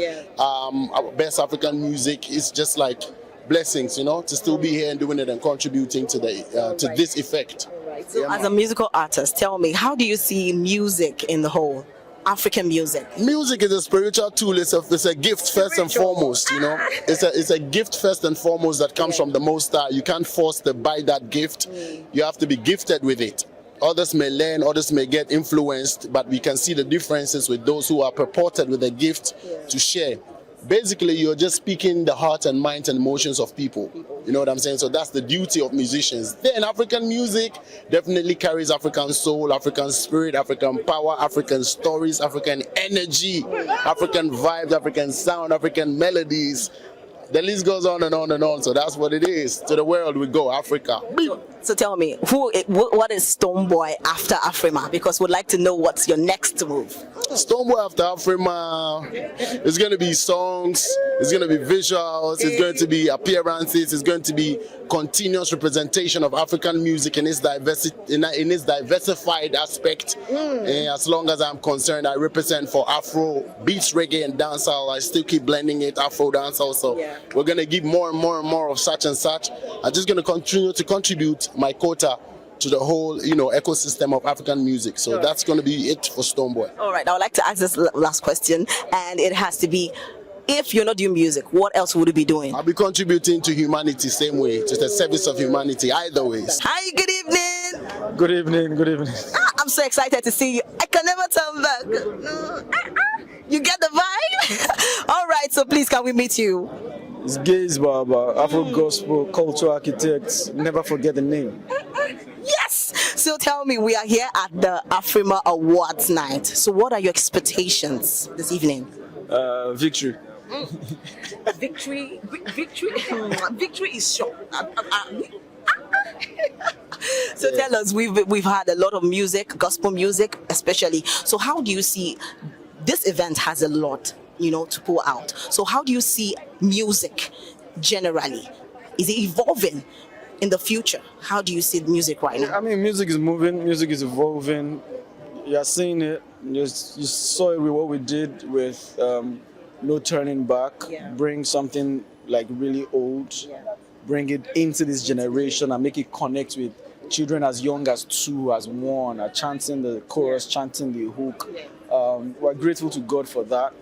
Best African music is just like blessings, to still be here and doing it and contributing to this effect. So as a musical artist, tell me, how do you see music in the whole? African music. Music is a spiritual tool. It's a gift first and foremost. It's a gift first and foremost that comes from the Most High. You can't force to buy that gift. You have to be gifted with it. Others may learn, others may get influenced, but we can see the differences with those who are purported with a gift to share. Basically, you're just speaking the heart and minds and emotions of people. You know what I'm saying? So that's the duty of musicians. Then African music definitely carries African soul, African spirit, African power, African stories, African energy, African vibes, African sound, African melodies. The list goes on and on and on. So that's what it is. To the world we go, Africa. So tell me, what is Stoneboy after Afrima? Because we'd like to know what's your next move. Stoneboy after Afrima, it's going to be songs, it's going to be visuals, it's going to be appearances, it's going to be continuous representation of African music in its diversified aspect. As long as I'm concerned, I represent for Afro beats, reggae, and dancehall. I still keep blending it, Afro dancehall. So we're going to give more and more and more of such and such. I'm just going to continue to contribute my quota to the whole, ecosystem of African music. So that's going to be it for Stoneboy. All right, I would like to ask this last question, and it has to be, if you're not doing music, what else would you be doing? I'll be contributing to humanity same way, to the service of humanity, either ways. Hi, good evening. Good evening, good evening. I'm so excited to see you. I can never tell back. You get the vibe? All right, so please, can we meet you? It's Gaze Baba, Afro Gospel, Cultural Architects. Never forget the name. Yes! So tell me, we are here at the Afrima Awards night. So what are your expectations this evening? Victory. Victory is sure. So tell us, we've had a lot of music, gospel music especially. So how do you see this event has a lot, to pull out? So how do you see music generally? Is it evolving in the future? How do you see music right now? I mean, music is moving, music is evolving. You're seeing it. You saw it with what we did with No Turning Back. Bring something like really old, bring it into this generation and make it connect with children as young as 2, as 1, are chanting the chorus, chanting the hook. We're grateful to God for that,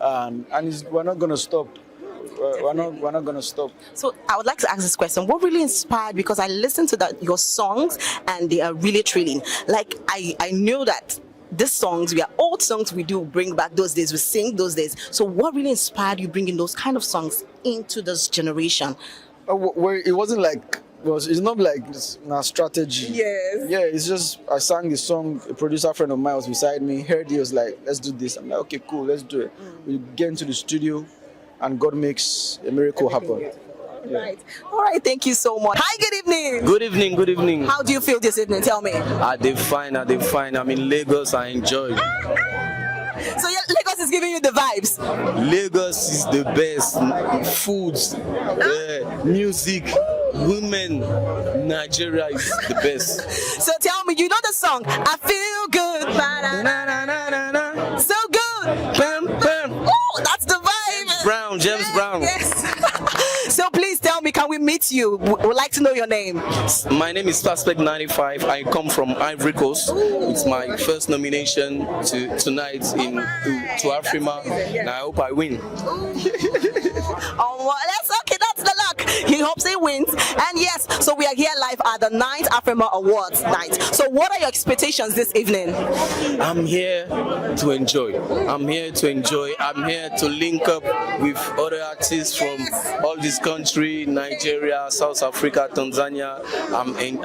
and we're not going to stop. We're not going to stop. So I would like to ask this question: what really inspired? Because I listened to your songs and they are really thrilling. Like I know that these songs, we are old songs, we do bring back those days, we sing those days. So what really inspired you bringing those kind of songs into this generation? It wasn't like, it's not like a strategy. Yes. Yeah, it's just, I sang the song, a producer friend of mine was beside me, heard it, was like, let's do this. I'm like, okay, cool, let's do it. We get into the studio and God makes a miracle happen. Right. All right, thank you so much. Hi, good evening. Good evening, good evening. How do you feel this evening? Tell me. I did fine. I'm in Lagos, I enjoy. So Lagos is giving you the vibes? Lagos is the best. Foods, music, women, Nigeria is the best. So tell me, you know the song, I feel good. So good. Bam, bam. Oh, that's the vibe. James Brown. Yes. So please tell me, can we meet you? We'd like to know your name. My name is Suspect 95. I come from Ivory Coast. It's my first nomination tonight to Afrima, and I hope I win. Oh, that's okay. That's the luck. He hopes he wins. And yes, so we are here live at the 9th Afrima Awards night. So what are your expectations this evening? I'm here to enjoy. I'm here to link up with other artists from all this country, Nigeria, South Africa, Tanzania.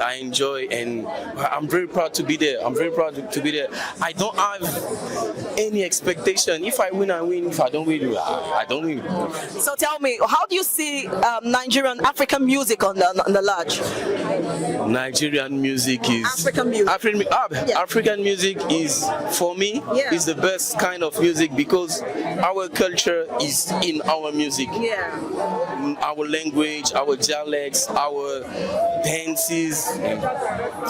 I enjoy, and I'm very proud to be there. I don't have any expectation. If I win, I win. If I don't win, I don't win. So tell me, how do you see Nigerian African music on the large? Nigerian music is African music. African music is, for me, is the best kind of music because our culture is in our music. Our language, our dialects, our dances.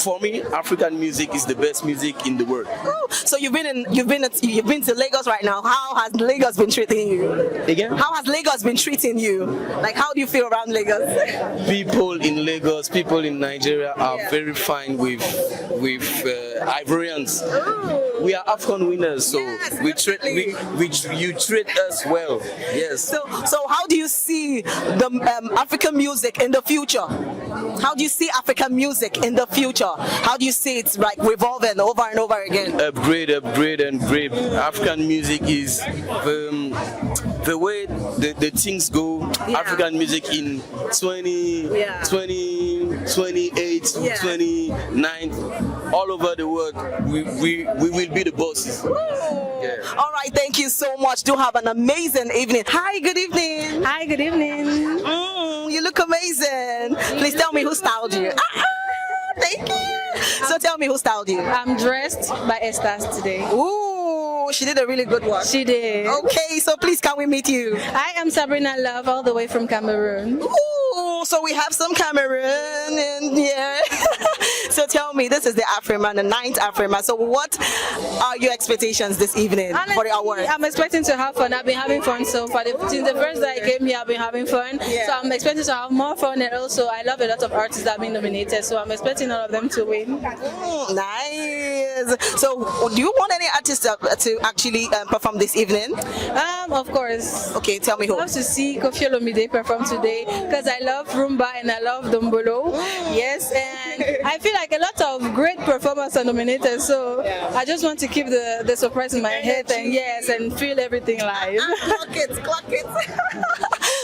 For me, African music is the best music in the world. So you've been to Lagos right now. How has Lagos been treating you? Again? How has Lagos been treating you? Like, how do you feel around Lagos? People in Lagos, people in Nigeria are very fine with Ivorians. We are Afcon winners, so you treat us well. Yes. So how do you see the African music in the future? How do you see African music in the future? How do you see it like revolving over and over again? Upgrade. African music is the way the things go. African music in 28, 29, all over the world, we will be the bosses. All right, thank you so much. Do have an amazing evening. Hi, good evening. Hi, good evening. You look amazing. Please tell me who styled you. Thank you. So tell me who styled you. I'm dressed by Esther today. Ooh, she did a really good one. She did. Okay, so please can we meet you? I am Sabrina Love, all the way from Cameroon. Ooh, so we have some Cameroon in here. So tell me, this is the Afrima, the 9th Afrima. So what are your expectations this evening for the award? I'm expecting to have fun. I've been having fun so far. Since the first day I came here, I've been having fun. So I'm expecting to have more fun, and also I love a lot of artists that have been nominated, so I'm expecting all of them to win. Nice. So do you want any artists to actually perform this evening? Of course. Okay, tell me who. I love to see Koffi Olomide perform today because I love Rumba and I love Dombolo. Yes, and I feel like a lot of great performers are nominated, so I just want to keep the surprise in my head and feel everything live. Clock it.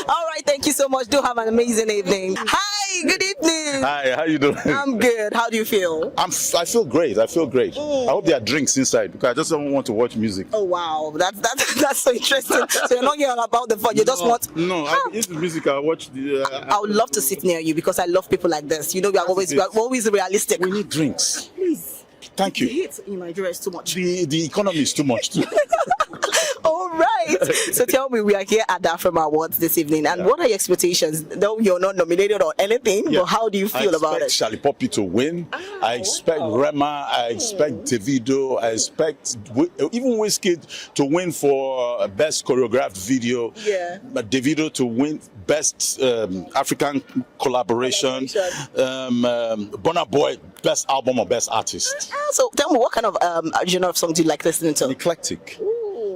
All right, thank you so much. Do have an amazing evening. Hi, Hi, good evening. Hi, how you doing? I'm good. How do you feel? I feel great. I feel great. I hope there are drinks inside because I just don't want to watch music. Oh wow, that's so interesting. So you're not here about the fun. You just want. No, if the music, I watch the. I would love to sit near you because I love people like this. You know, we are always realistic. We need drinks. Please. Thank you. The heat in Nigeria is too much. The economy is too much too. All right. So tell me, we are here at the Afrima Awards this evening, and what are your expectations? Though you're not nominated or anything, but how do you feel about it? I expect Charlie Poppy to win. I expect Rema. I expect Davido. I expect even Wizkid to win for best choreographed video. Yeah. But Davido to win best African collaboration. Burna Boy best album or best artist. So tell me, what kind of genre of songs do you like listening to? Eclectic.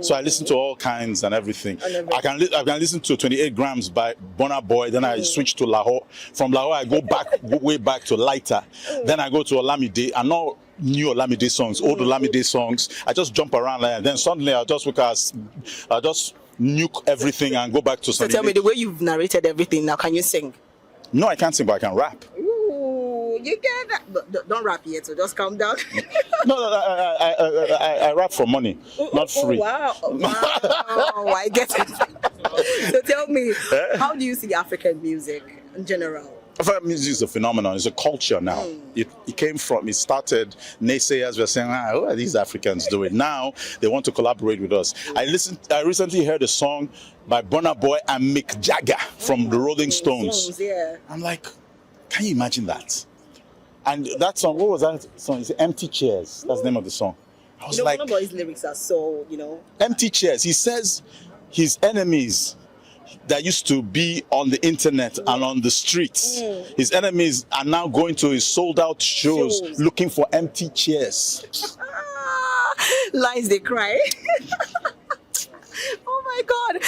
So I listen to all kinds and everything. I can listen to 28 Grams by Burna Boy. Then I switch to Lahore. From Lahore, I go way back to Lighter. Then I go to Olamide. I know new Olamide songs, old Olamide songs. I just jump around like that. Then suddenly I just nuke everything and go back to something. So tell me, the way you've narrated everything now, can you sing? No, I can't sing, but I can rap. Ooh, you can rap. But don't rap yet, so just calm down. No, I rap for money, not free. Wow, I get it. So tell me, how do you see African music in general? African music is a phenomenon. It's a culture now. It started, naysayers were saying, what are these Africans doing? Now they want to collaborate with us. I recently heard a song by Burna Boy and Mick Jagger from the Rolling Stones. Yeah. I'm like, can you imagine that? And that song, what was that song? It's Empty Chairs. That's the name of the song. I was like, Burna Boy's lyrics are so, Empty chairs. He says his enemies that used to be on the internet and on the streets, his enemies are now going to his sold out shows looking for empty chairs. Lines they cry. Oh my God!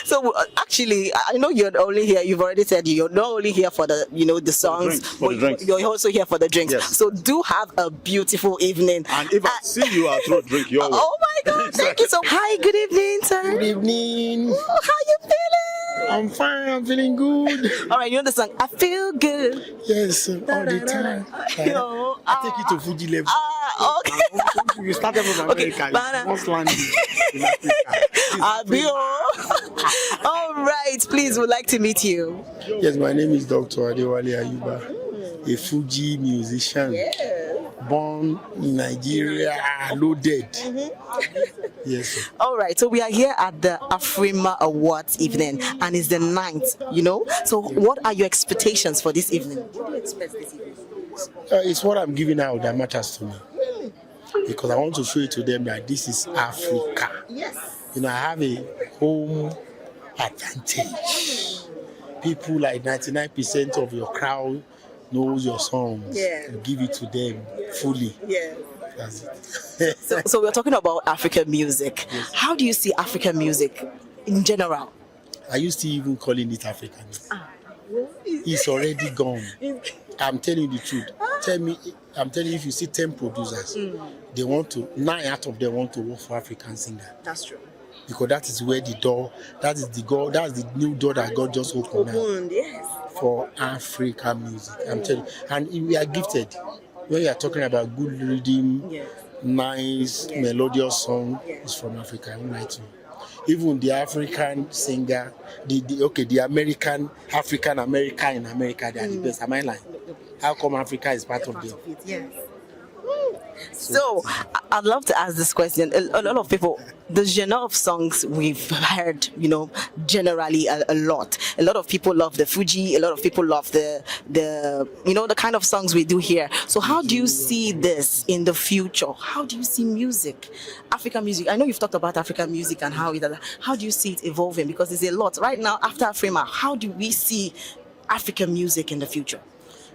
So actually, I know you're only here. You've already said you're not only here for the the songs, for the drinks. You're also here for the drinks. Yes. So do have a beautiful evening. And if I see you, I'll throw a drink your way. Oh my God! Thank you so. Hi, good evening, sir. Good evening. Oh, how you feeling? I'm fine. I'm feeling good. All right, you know the song. I feel good. Yes, all the time. I take it to Fuji level. Okay. You started from America. Most landing in Africa. All right, please, we'd like to meet you. Yes, my name is Dr. Adewale Ayuba, a Fuji musician, born in Nigeria, loaded. Yes. Sir. All right, so we are here at the Afrima Awards evening, and it's the 9th, So what are your expectations for this evening? What do you expect this evening? It's what I'm giving out that matters to me. Because I want to show it to them that this is Africa. Yes. I have a home advantage. People like 99% of your crowd knows your songs. Yeah. You give it to them fully. Yeah. That's it. So we're talking about African music. Yes. How do you see African music in general? Are you still even calling it African? It's already gone. I'm telling you the truth. I'm telling you, if you see 10 producers, they want to, 9 out of them want to work for African singer. That's true. Because that is where that's the new door that God just opened now. Yes. For African music. I'm telling you. And we are gifted. When you are talking about good rhythm, nice, melodious song, it's from Africa. I won't lie to you. Even the African singer, the African American in America, they are the best. Am I lying? How come Africa is part of them? Yes. So I'd love to ask this question. A lot of people, the genre of songs we've heard, generally a lot. A lot of people love the Fuji. A lot of people love the kind of songs we do here. So how do you see this in the future? How do you see music, African music? I know you've talked about African music and how do you see it evolving? Because there's a lot right now after Afrima. How do we see African music in the future?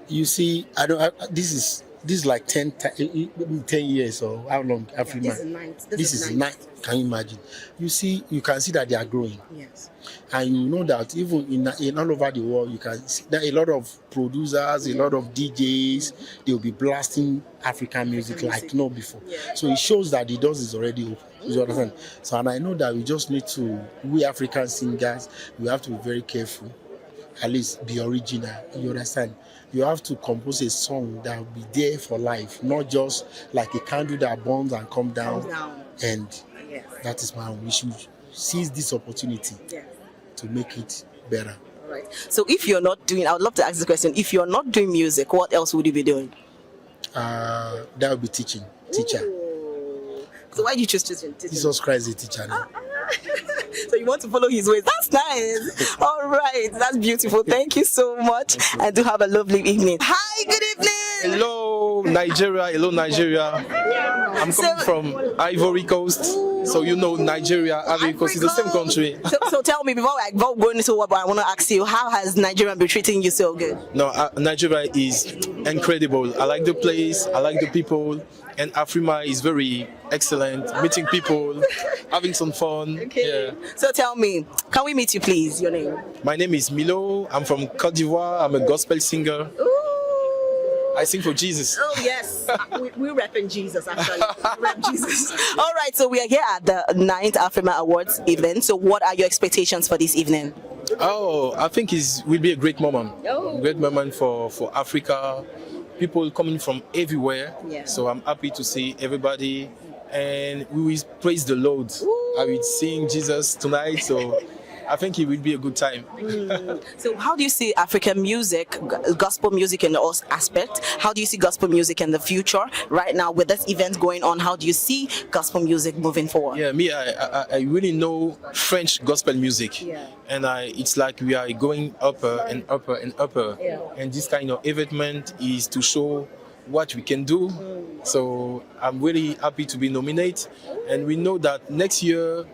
You see, this is like 10 years or how long? Afrima. This is 9. Can you imagine? You can see that they are growing. Yes. And you know that even in all over the world, you can see that a lot of producers, a lot of DJs, they will be blasting African music like no before. Yeah. So it shows that the doors is already open. You understand? So, and I know that we just need to, we African singers, we have to be very careful. at least be original. You understand? You have to compose a song that will be there for life, not just like a candle that burns and come down. And that is my own. We should seize this opportunity to make it better. Right. So if you're not doing, I would love to ask the question, if you're not doing music, what else would you be doing? That would be teaching. Teacher. So why do you choose teaching? Jesus Christ is a teacher now. So you want to follow his ways. That's nice. All right. That's beautiful. Thank you so much. And do have a lovely evening. Hi, good evening. Hello, Nigeria. Hello, Nigeria. I'm coming from Ivory Coast. So you know Nigeria, Ivory Coast is the same country. So tell me, before going into what I want to ask you, how has Nigeria been treating you so good? No, Nigeria is incredible. I like the place, I like the people, and Afrima is very excellent. Meeting people, having some fun. Okay. Yeah. So tell me, can we meet you please? Your name? My name is Milo. I'm from Cote d'Ivoire. I'm a gospel singer. I sing for Jesus. Oh yes, we rep in Jesus actually. We rep Jesus. All right, so we are here at the 9th Afrima Awards event. So what are your expectations for this evening? Oh, I think it will be a great moment. Oh. Great moment for Africa. People coming from everywhere. Yeah. So I'm happy to see everybody, and we will praise the Lord. I will sing Jesus tonight. So I think it will be a good time. So how do you see African music, gospel music in all aspect? How do you see gospel music in the future? Right now with this event going on, how do you see gospel music moving forward? Yeah, me, I really know French gospel music. Yeah. And it's like we are going upper and upper and upper. Yeah. And this kind of event is to show what we can do. So I'm really happy to be nominated. And we know that next year,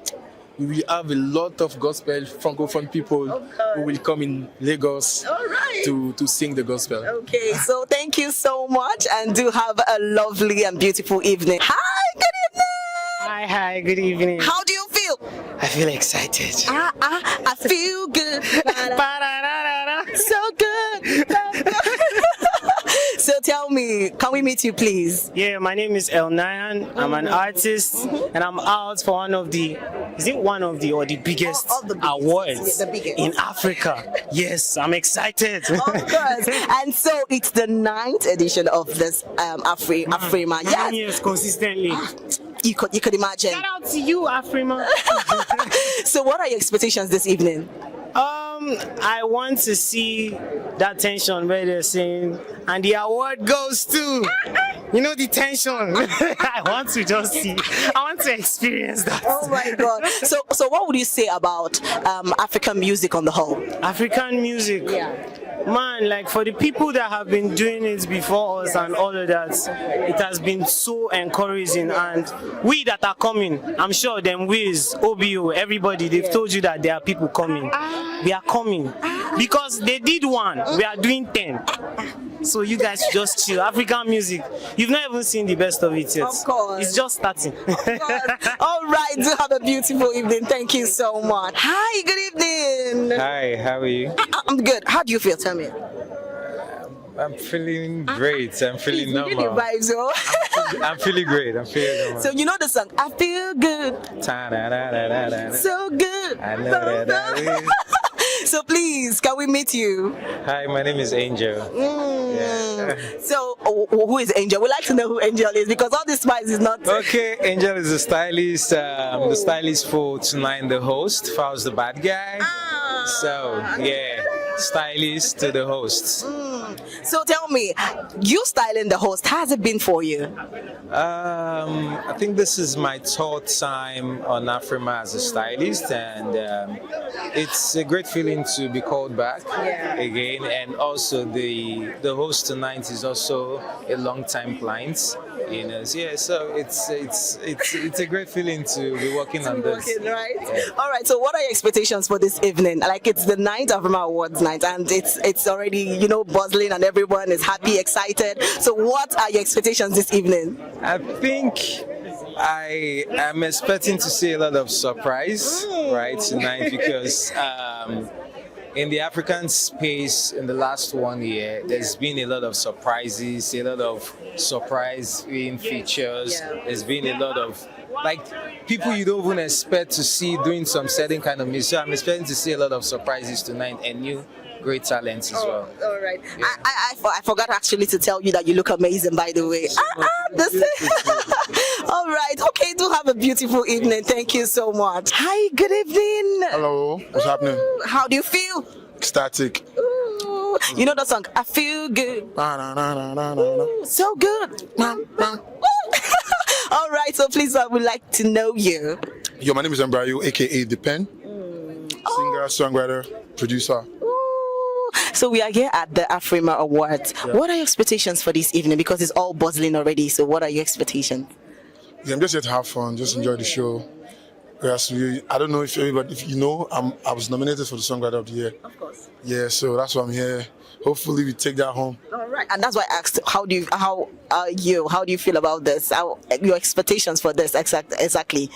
we will have a lot of gospel francophone people who will come in Lagos to sing the gospel. Okay, so thank you so much and do have a lovely and beautiful evening. Hi, good evening. Hi, good evening. How do you feel? I feel excited. I feel good. So good. So tell me, can we meet you please? Yeah, my name is El Nayan. I'm an artist and I'm out for one of the biggest awards in Africa. Yes, I'm excited. Of course. And so it's the 9th edition of this Afrima. Yes, consistently. You could imagine. Shout out to you, Afrima. So what are your expectations this evening? I want to see that tension where they're saying, and the award goes to, you know, the tension. I want to just see, I want to experience that. Oh my God. So what would you say about African music on the whole? African music? Yeah. Man, like for the people that have been doing it before us and all of that, it has been so encouraging. And we that are coming, I'm sure them Wiz, OBO, everybody, they've told you that there are people coming. We are coming. Because they did one, we are doing 10. So you guys just chill. African music, you've not even seen the best of it yet. Of course. It's just starting. All right, do have a beautiful evening. Thank you so much. Hi, good evening. Hi, how are you? I'm good. How do you feel? Tell me. I'm feeling great. I'm feeling normal. Really vibes, oh. I'm feeling great. I'm feeling normal. So you know the song, I feel good. So good. I know that. So please, can we meet you? Hi, my name is Angel. Yeah. So who is Angel? We'd like to know who Angel is because all this spice is not... Okay, Angel is the stylist. The stylist for tonight, the host. Fowl's the bad guy. So, yeah, stylist to the host. So tell me, you styling the host, how has it been for you? I think this is my third time on Afrima as a stylist, and it's a great feeling to be called back again. And also the host tonight is also a long-time client. You know, yeah, so it's a great feeling to be working on this. Right? Yeah. All right. So, what are your expectations for this evening? Like, it's the 9th Afrima Awards night, and it's already buzzing, and everyone is happy, excited. So, what are your expectations this evening? I think I am expecting to see a lot of surprise tonight because. In the African space in the last 1 year, there's been a lot of surprises, a lot of surprising features. There's been a lot of people you don't even expect to see doing some certain kind of music. So I'm expecting to see a lot of surprises tonight and new great talents as well. All right. I forgot actually to tell you that you look amazing, by the way. All right. Okay, do have a beautiful evening. Thank you so much. Hi, good evening. Hello, what's happening? How do you feel? Ecstatic. Ooh, you know that song, I Feel Good. Ooh, so good. All right, so please, I would like to know you. Yo, my name is Embrayo, aka The Pen. Singer, songwriter, producer. So we are here at the Afrima Awards. Yeah. What are your expectations for this evening? Because it's all buzzing already. So what are your expectations? Yeah, I'm just here to have fun, just enjoy the show. Whereas I don't know if everybody, if you know, I was nominated for the Songwriter of the Year. Of course. Yeah, so that's why I'm here. Hopefully we take that home. All right, and that's why I asked, how do you feel about this? Your expectations for this exactly?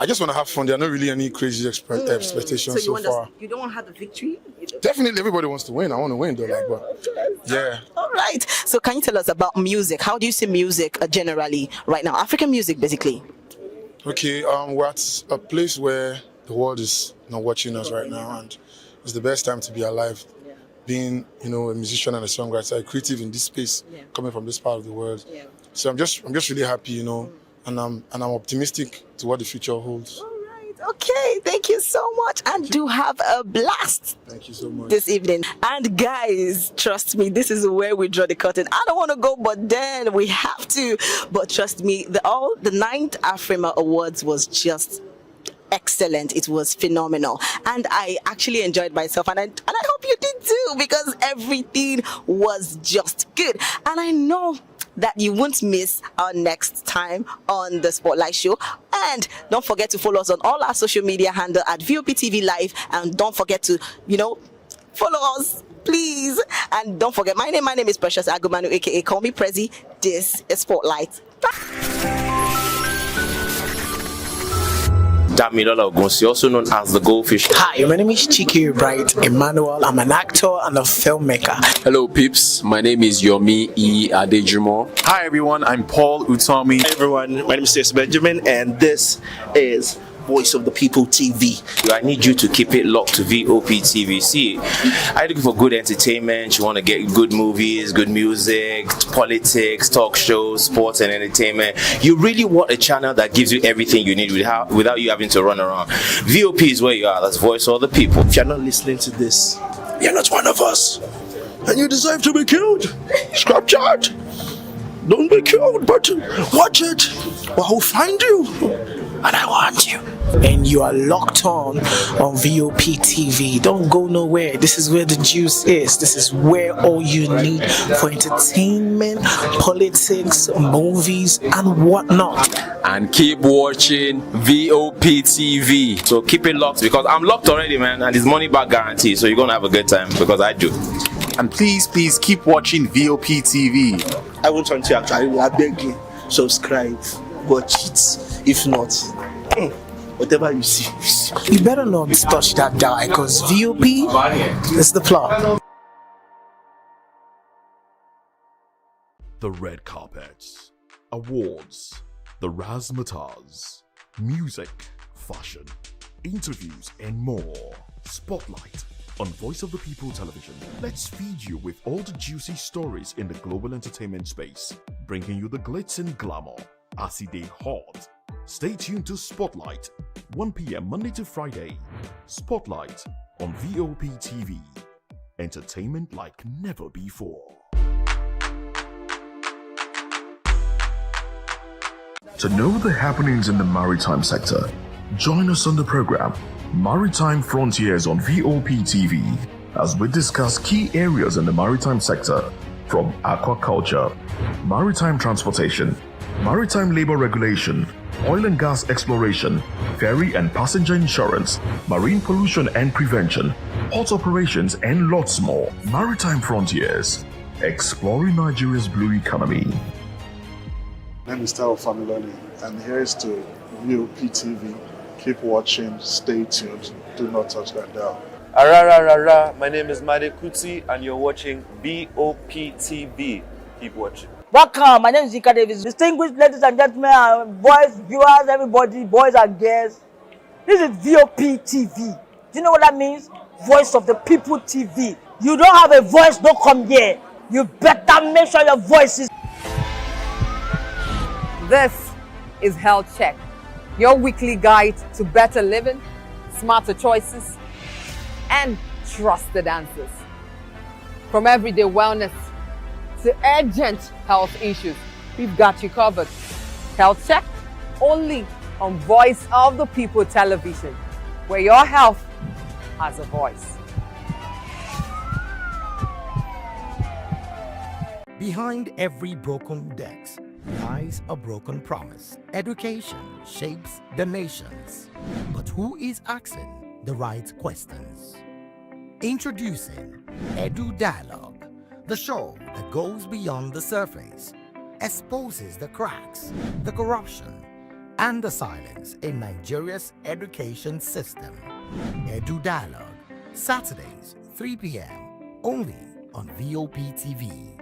I just want to have fun. There are not really any crazy expectations so far. You don't want to have the victory? Definitely, everybody wants to win. I want to win, though. Yeah. All right. So, can you tell us about music? How do you see music generally right now? African music, basically. Okay. We're at a place where the world is not watching us right now, and it's the best time to be alive. Yeah. Being, a musician and a songwriter, creative in this space, coming from this part of the world. Yeah. So I'm just really happy, and I'm optimistic to what the future holds. Okay, thank you so much, and do have a blast. Thank you so much. This evening. And guys, trust me, this is where we draw the curtain. I don't want to go, but then we have to. But trust me, the 9th Afrima Awards was just excellent. It was phenomenal, and I actually enjoyed myself, and I hope you did too, because everything was just good. And I know that you won't miss our next time on the Spotlight Show. And don't forget to follow us on all our social media handle at VOP TV Live, and don't forget to follow us, please. And don't forget, my name is Precious Agumanu, aka Call Me Prezi. This is Spotlight. Damilola Ogunsi, also known as the Goldfish. Hi, my name is Chiki Bright Emmanuel. I'm an actor and a filmmaker. Hello, peeps. My name is Yomi E. Adejumo. Hi, everyone. I'm Paul Utomi. Hi, everyone. My name is Stacey Benjamin, and this is Voice of the People TV. I need you to keep it locked to VOP TV. See, are you looking for good entertainment? You want to get good movies, good music, politics, talk shows, sports and entertainment. You really want a channel that gives you everything you need without you having to run around. VOP is where you are. That's Voice of the People. If you're not listening to this, you're not one of us, and you deserve to be killed. Scrap chat. Don't be killed, but watch it, or I'll find you, and I want you. And you are locked on VOP TV. Don't go nowhere. This is where the juice is. This is where all you need for entertainment, politics, movies, and whatnot. And keep watching VOP TV. So keep it locked, because I'm locked already, man, and it's money back guarantee. So you're gonna have a good time, because I do. And please keep watching VOP TV. I won't want to actually, I beg you, subscribe, watch it. If not, whatever you see. You better not touch that dial, because VOP is the plot. The red carpets, awards, the razzmatazz, music, fashion, interviews, and more. Spotlight on Voice of the People Television. Let's feed you with all the juicy stories in the global entertainment space, bringing you the glitz and glamour as they hot. Stay tuned to Spotlight, 1 p.m. Monday to Friday. Spotlight on VOP TV. Entertainment like never before. To know the happenings in the maritime sector, join us on the program Maritime Frontiers on VOP TV as we discuss key areas in the maritime sector, from aquaculture, maritime transportation, maritime labor regulation, oil and gas exploration, ferry and passenger insurance, marine pollution and prevention, port operations, and lots more. Maritime Frontiers, exploring Nigeria's blue economy. My name is Tao Familoni, and here is to VOP TV. Keep watching, stay tuned, do not touch that dial. My name is Made Kuti, and you're watching VOP TV. Keep watching. Welcome, my name is Zika Davis. Distinguished ladies and gentlemen, boys, viewers, everybody, boys and girls. This is VOP TV. Do you know what that means? Voice of the People TV. You don't have a voice, don't come here. You better make sure your voice is. This is Health Check, your weekly guide to better living, smarter choices, and trusted answers. From everyday wellness to urgent health issues, we've got you covered. Health Check, only on Voice of the People television, where your health has a voice. Behind every broken desk lies a broken promise. Education shapes the nations, but who is asking the right questions? Introducing Edu Dialogue, the show that goes beyond the surface, exposes the cracks, the corruption, and the silence in Nigeria's education system. Edu Dialogue, Saturdays, 3 p.m., only on VOP TV.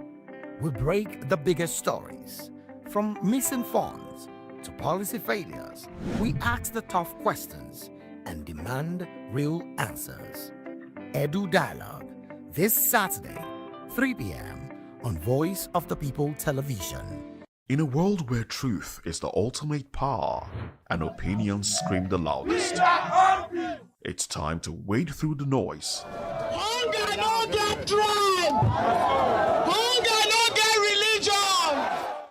We break the biggest stories, from missing funds to policy failures. We ask the tough questions and demand real answers. Edu Dialogue, this Saturday, 3 p.m. on Voice of the People television. In a world where truth is the ultimate power and opinions scream the loudest, it's time to wade through the noise. Hunger no get tribe! Hunger no get religion!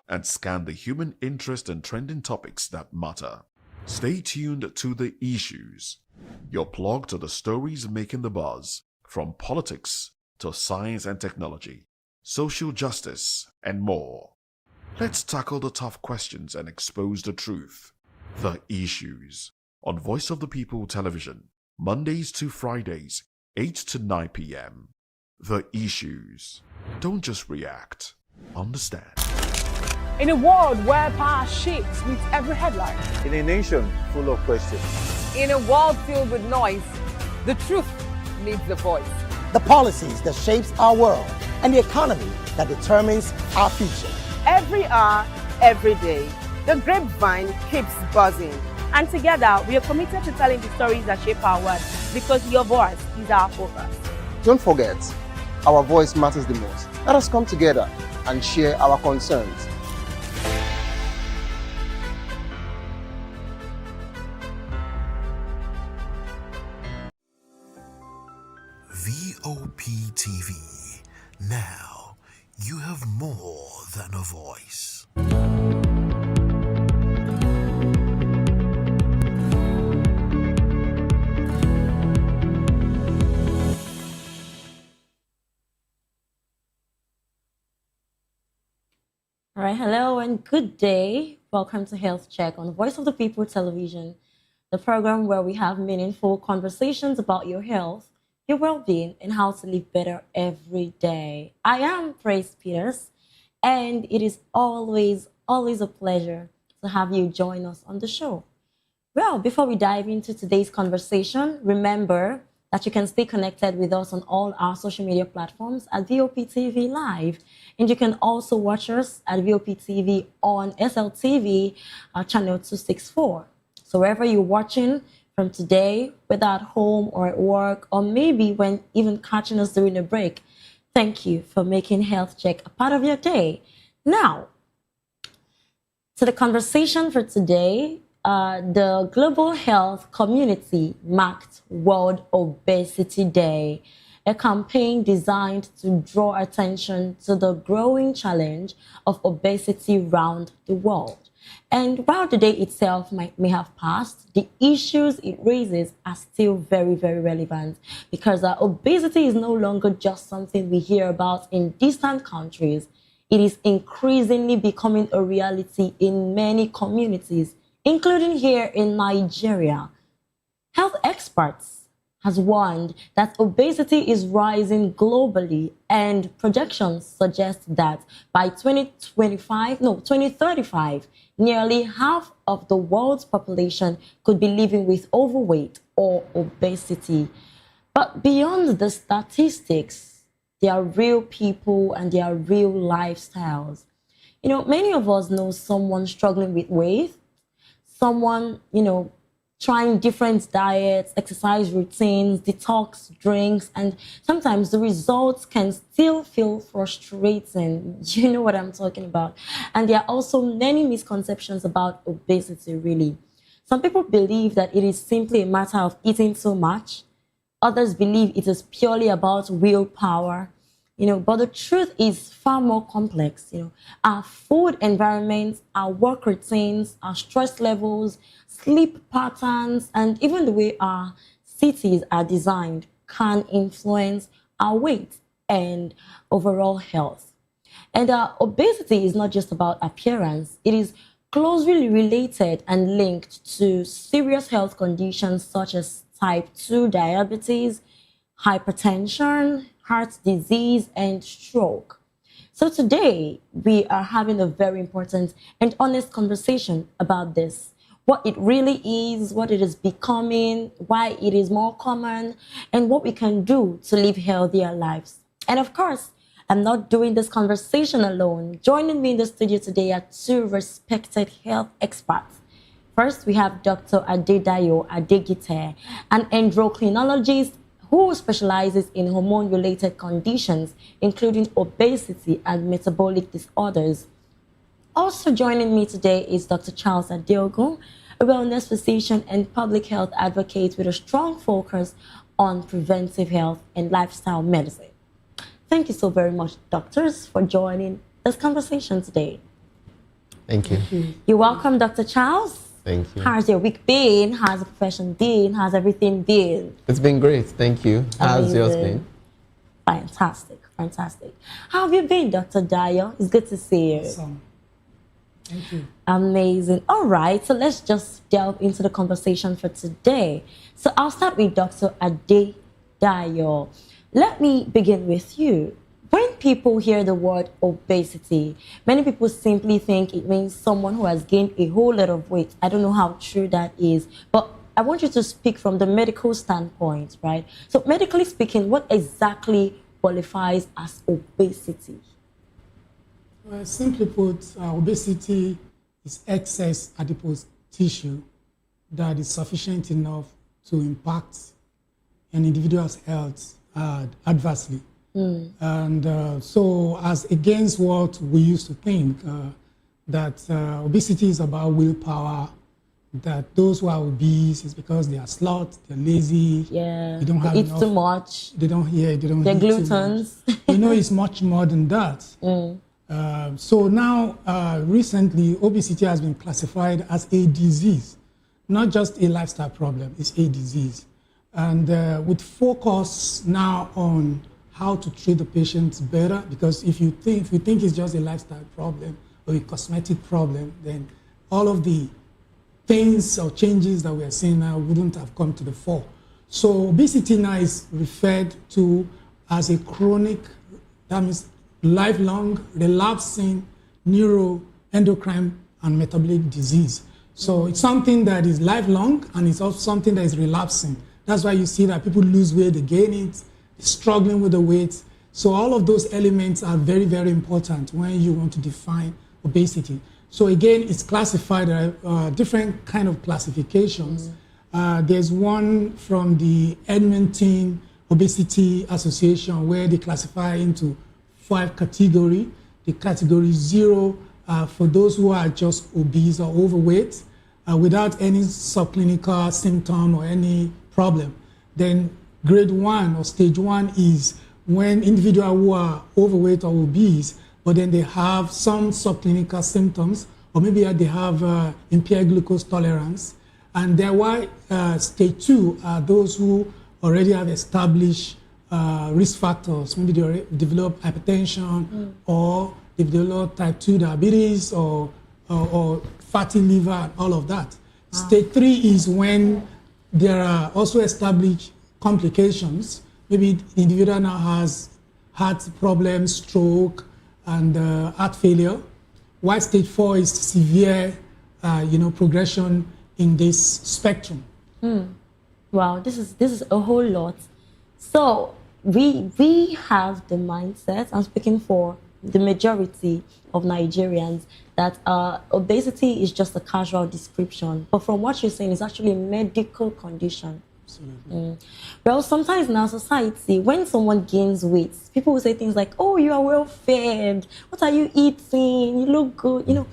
And scan the human interest and trending topics that matter. Stay tuned to The Issues, your plug to the stories making the buzz, from politics to science and technology, social justice, and more. Let's tackle the tough questions and expose the truth. The Issues, on Voice of the People television, Mondays to Fridays, 8 to 9 p.m. The Issues. Don't just react, understand. In a world where power shakes with every headline, In a nation full of questions, in a world filled with noise, the truth needs a voice. The policies that shapes our world and the economy that determines our future. Every hour, every day, the grapevine keeps buzzing. And together, we are committed to telling the stories that shape our world, because your voice is our focus. Don't forget, our voice matters the most. Let us come together and share our concerns. VOP TV. Now, you have more than a voice. All right, hello and good day. Welcome to Health Check on Voice of the People television, the program where we have meaningful conversations about your health, your well-being, and how to live better every day. I am Praise Peters, and it is always a pleasure to have you join us on the show. Well, before we dive into today's conversation, remember that you can stay connected with us on all our social media platforms at VOP TV Live. And you can also watch us at VOP TV on SLTV channel 264. So wherever you're watching from today, whether at home or at work, or maybe when even catching us during a break, thank you for making Health Check a part of your day. Now, to the conversation for today, the global health community marked World Obesity Day, a campaign designed to draw attention to the growing challenge of obesity around the world. And while the day itself may have passed, the issues it raises are still very, very relevant, because obesity is no longer just something we hear about in distant countries. It is increasingly becoming a reality in many communities, including here in Nigeria. Health experts has warned that obesity is rising globally, and projections suggest that by 2035, nearly half of the world's population could be living with overweight or obesity. But beyond the statistics, there are real people and there are real lifestyles. You know, many of us know someone struggling with weight, someone, trying different diets, exercise routines, detox drinks, and sometimes the results can still feel frustrating. You know what I'm talking about. And there are also many misconceptions about obesity, really. Some people believe that it is simply a matter of eating too much. Others believe it is purely about willpower. But the truth is far more complex. Our food environment, our work routines, our stress levels, sleep patterns, and even the way our cities are designed can influence our weight and overall health. And obesity is not just about appearance. It is closely related and linked to serious health conditions such as type 2 diabetes, hypertension, heart disease, and stroke. So today, we are having a very important and honest conversation about this. What it really is, what it is becoming, why it is more common, and what we can do to live healthier lives. And of course, I'm not doing this conversation alone. Joining me in the studio today are two respected health experts. First, we have Dr. Adedayo Adegite, an endocrinologist who specializes in hormone-related conditions, including obesity and metabolic disorders. Also joining me today is Dr. Charles Adeogun, a wellness physician and public health advocate with a strong focus on preventive health and lifestyle medicine. Thank you so very much, doctors, for joining this conversation today. Thank you. You're welcome, Dr. Charles. Thank you. How's your week been? How's the profession been? How's everything been? It's been great. Thank you. How's yours Amazing. been? Fantastic. Fantastic. How have you been, Dr. Dayo? It's good to see you. Awesome. Thank you. Amazing. All right, so let's just delve into the conversation for today. So I'll start with Dr. Adedayo. Let me begin with you. When people hear the word obesity, many people simply think it means someone who has gained a whole lot of weight. I don't know how true that is, but I want you to speak from the medical standpoint, right? So medically speaking, what exactly qualifies as obesity? Well, simply put, obesity is excess adipose tissue that is sufficient enough to impact an individual's health adversely. And so as against what we used to think, that obesity is about willpower, that those who are obese is because they are sloth, they're lazy, they don't have eat enough, too much, they don't eat too much. gluttons. It's much more than that. So now, recently, obesity has been classified as a disease, not just a lifestyle problem, it's a disease. And with focus now on how to treat the patients better, because if you think it's just a lifestyle problem or a cosmetic problem, then all of the things or changes that we are seeing now wouldn't have come to the fore. So obesity now is referred to as a chronic, that means lifelong, relapsing neuroendocrine and metabolic disease. So it's something that is lifelong and it's also something that is relapsing. That's why you see that people lose weight, they gain it, struggling with the weight. So all of those elements are very, very important when you want to define obesity. So again, it's classified, different kind of classifications. There's one from the Edmonton Obesity Association where they classify into 5 categories. The category 0 for those who are just obese or overweight without any subclinical symptom or any problem. Then grade 1 or stage 1 is when individuals who are overweight or obese, but then they have some subclinical symptoms, or maybe they have impaired glucose tolerance. And then why stage 2 are those who already have established risk factors. Maybe they develop hypertension or they develop type 2 diabetes or fatty liver and all of that. Stage 3 is when there are also established complications. Maybe the individual now has heart problems, stroke, and heart failure. While stage 4 is severe, progression in this spectrum. Wow, this is a whole lot. So we have the mindset. I'm speaking for the majority of Nigerians that obesity is just a casual description. But from what you're saying, it's actually a medical condition. Absolutely. Well, sometimes in our society, when someone gains weight, people will say things like, oh, you are well fed. What are you eating? You look good. You know,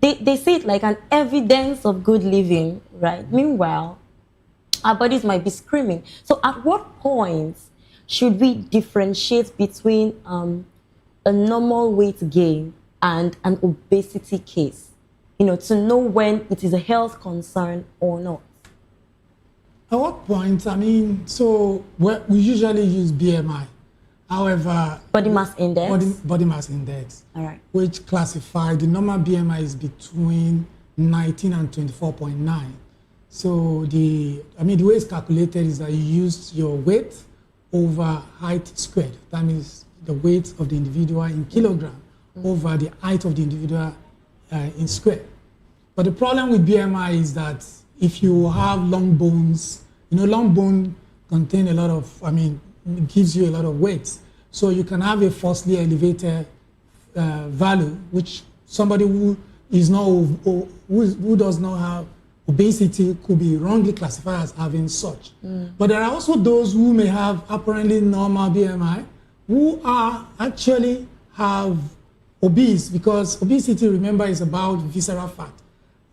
they say it like an evidence of good living, right? Meanwhile, our bodies might be screaming. So at what point should we differentiate between a normal weight gain and an obesity case? You know, to know when it is a health concern or not. At what point? I mean, so we usually use BMI. However, body mass index. Body mass index. All right. Which classify the normal BMI is between 19 and 24.9. So the way it's calculated is that you use your weight over height squared. That means the weight of the individual in kilogram over the height of the individual in square. But the problem with BMI is that if you have long bones, long bone contain a lot of, it gives you a lot of weight. So you can have a falsely elevated value, which somebody who is not, who does not have obesity could be wrongly classified as having such. But there are also those who may have apparently normal BMI who are actually have obese, because obesity, remember, is about visceral fat.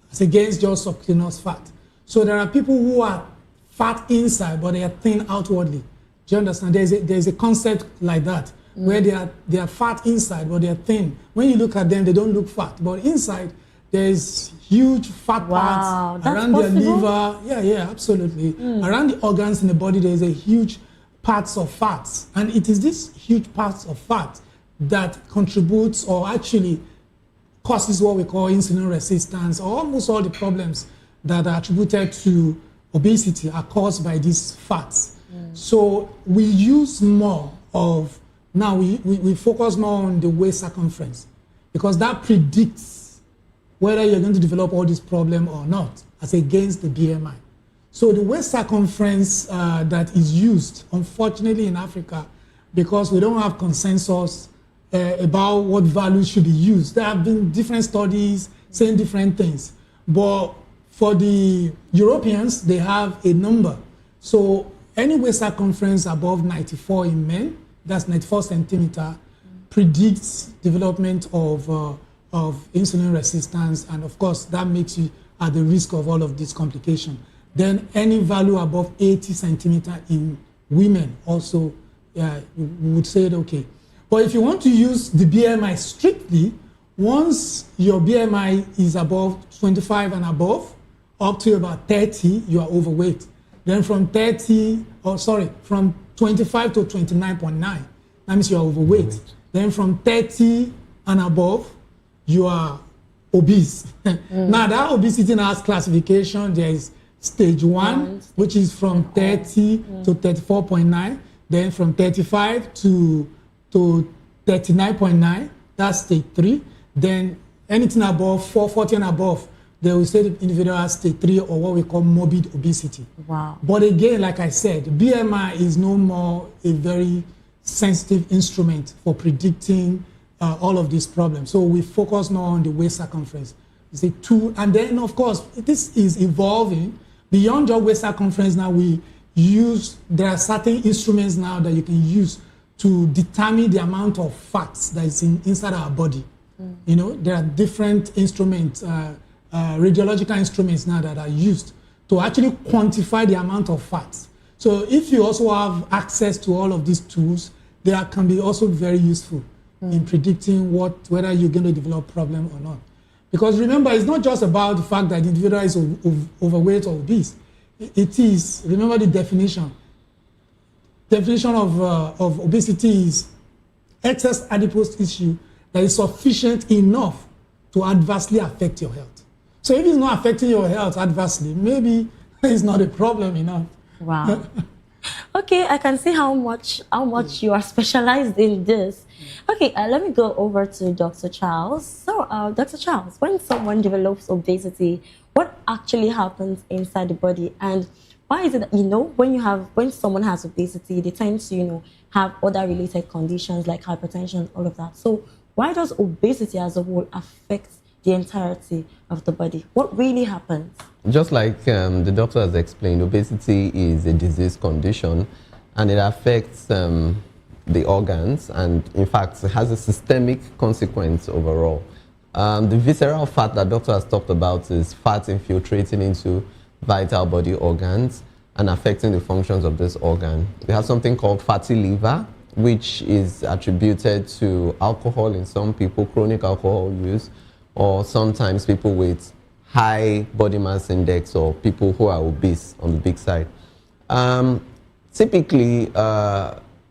It's against just subcutaneous fat. So there are people who are fat inside, but they are thin outwardly. Do you understand? There's a concept like that, where they are fat inside, but they are thin. When you look at them, they don't look fat, but inside there's huge fat parts around their liver. Yeah, absolutely. Around the organs in the body, there's a huge parts of fats, and it is these huge parts of fat that contributes or actually causes what we call insulin resistance, or almost all the problems that are attributed to obesity are caused by these fats. So we use more of, now we focus more on the waist circumference, because that predicts whether you're going to develop all this problem or not, as against the BMI. So the waist circumference that is used, unfortunately in Africa, because we don't have consensus about what values should be used. There have been different studies saying different things. But for the Europeans, they have a number. So any waist circumference above 94 in men, that's 94 centimeter, predicts development of insulin resistance. And of course, that makes you at the risk of all of these complications. Then any value above 80 centimeter in women also, we would say it okay. But if you want to use the BMI strictly, once your BMI is above 25 and above, up to about 30, you are overweight. Then from 25 to 29.9, that means you are overweight. Then from 30 and above, you are obese. Now that obesity now has classification. There is stage 1, which is from 30 to 34.9. Then from 35 to 39.9, that's stage 3. Then anything above 40 and above, they will say the individual has stage 3, or what we call morbid obesity. Wow. But again, like I said, BMI is no more a very sensitive instrument for predicting all of these problems. So we focus more on the waist circumference. It's a tool. And then, of course, this is evolving. Beyond your waist circumference now, there are certain instruments now that you can use to determine the amount of fats that is inside our body. There are different instruments, radiological instruments now that are used to actually quantify the amount of fats. So if you also have access to all of these tools, they can be also very useful in predicting whether you're going to develop problem or not. Because remember, it's not just about the fact that the individual is overweight or obese. It is, remember the definition. Definition of obesity is excess adipose tissue that is sufficient enough to adversely affect your health. So if it's not affecting your health adversely, maybe it's not a problem enough. Wow. Okay, I can see how much you are specialized in this. Okay, let me go over to Dr. Charles. So, Dr. Charles, when someone develops obesity, what actually happens inside the body, and why is it that, when someone has obesity, they tend to, have other related conditions like hypertension, all of that. So Why does obesity as a whole affect the entirety of the body? What really happens? Just like the doctor has explained, obesity is a disease condition and it affects the organs, and in fact it has a systemic consequence overall. The visceral fat that doctor has talked about is fat infiltrating into vital body organs and affecting the functions of this organ. We have something called fatty liver, which is attributed to alcohol in some people, chronic alcohol use, or sometimes people with high body mass index or people who are obese on the big side. Typically,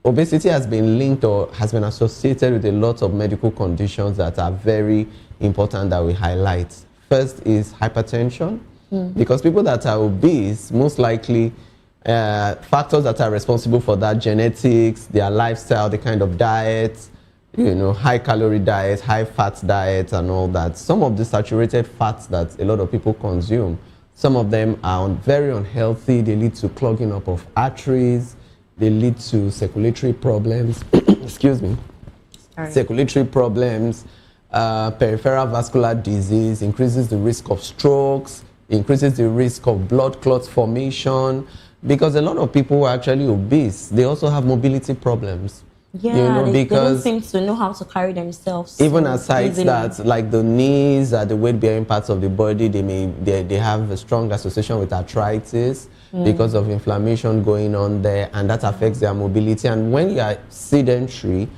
obesity has been linked or has been associated with a lot of medical conditions that are very important that we highlight. First is hypertension, because people that are obese, most likely factors that are responsible for that, genetics, their lifestyle, the kind of diet, high calorie diet, high fat diet and all that. Some of the saturated fats that a lot of people consume, some of them are very unhealthy. They lead to clogging up of arteries. They lead to circulatory problems. Excuse me. Sorry. Circulatory problems, peripheral vascular disease, increases the risk of strokes, increases the risk of blood clot formation, because a lot of people who are actually obese, they also have mobility problems. Yeah, they don't seem to know how to carry themselves. Even aside that, like the knees are the weight-bearing parts of the body, they have a strong association with arthritis because of inflammation going on there, and that affects their mobility. And when you are sedentary,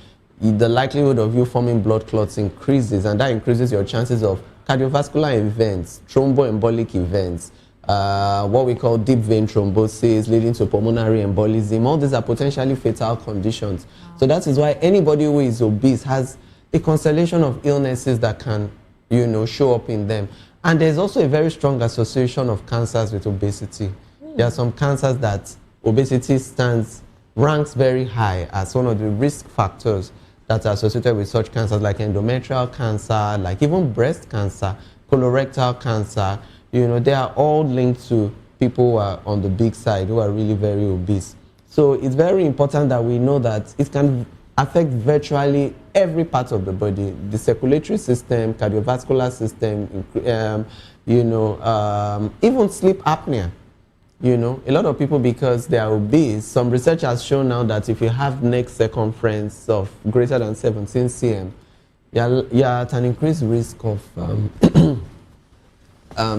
the likelihood of you forming blood clots increases, and that increases your chances of cardiovascular events, thromboembolic events, what we call deep vein thrombosis, leading to pulmonary embolism. All these are potentially fatal conditions. So that is why anybody who is obese has a constellation of illnesses that can, show up in them. And there's also a very strong association of cancers with obesity. There are some cancers that obesity ranks very high as one of the risk factors that are associated with such cancers, like endometrial cancer, like even breast cancer, colorectal cancer. They are all linked to people who are on the big side, who are really very obese. So it's very important that we know that it can affect virtually every part of the body, the circulatory system, cardiovascular system, even sleep apnea. A lot of people, because they are obese, some research has shown now that if you have neck circumference of greater than 17 cm, you're at an increased risk of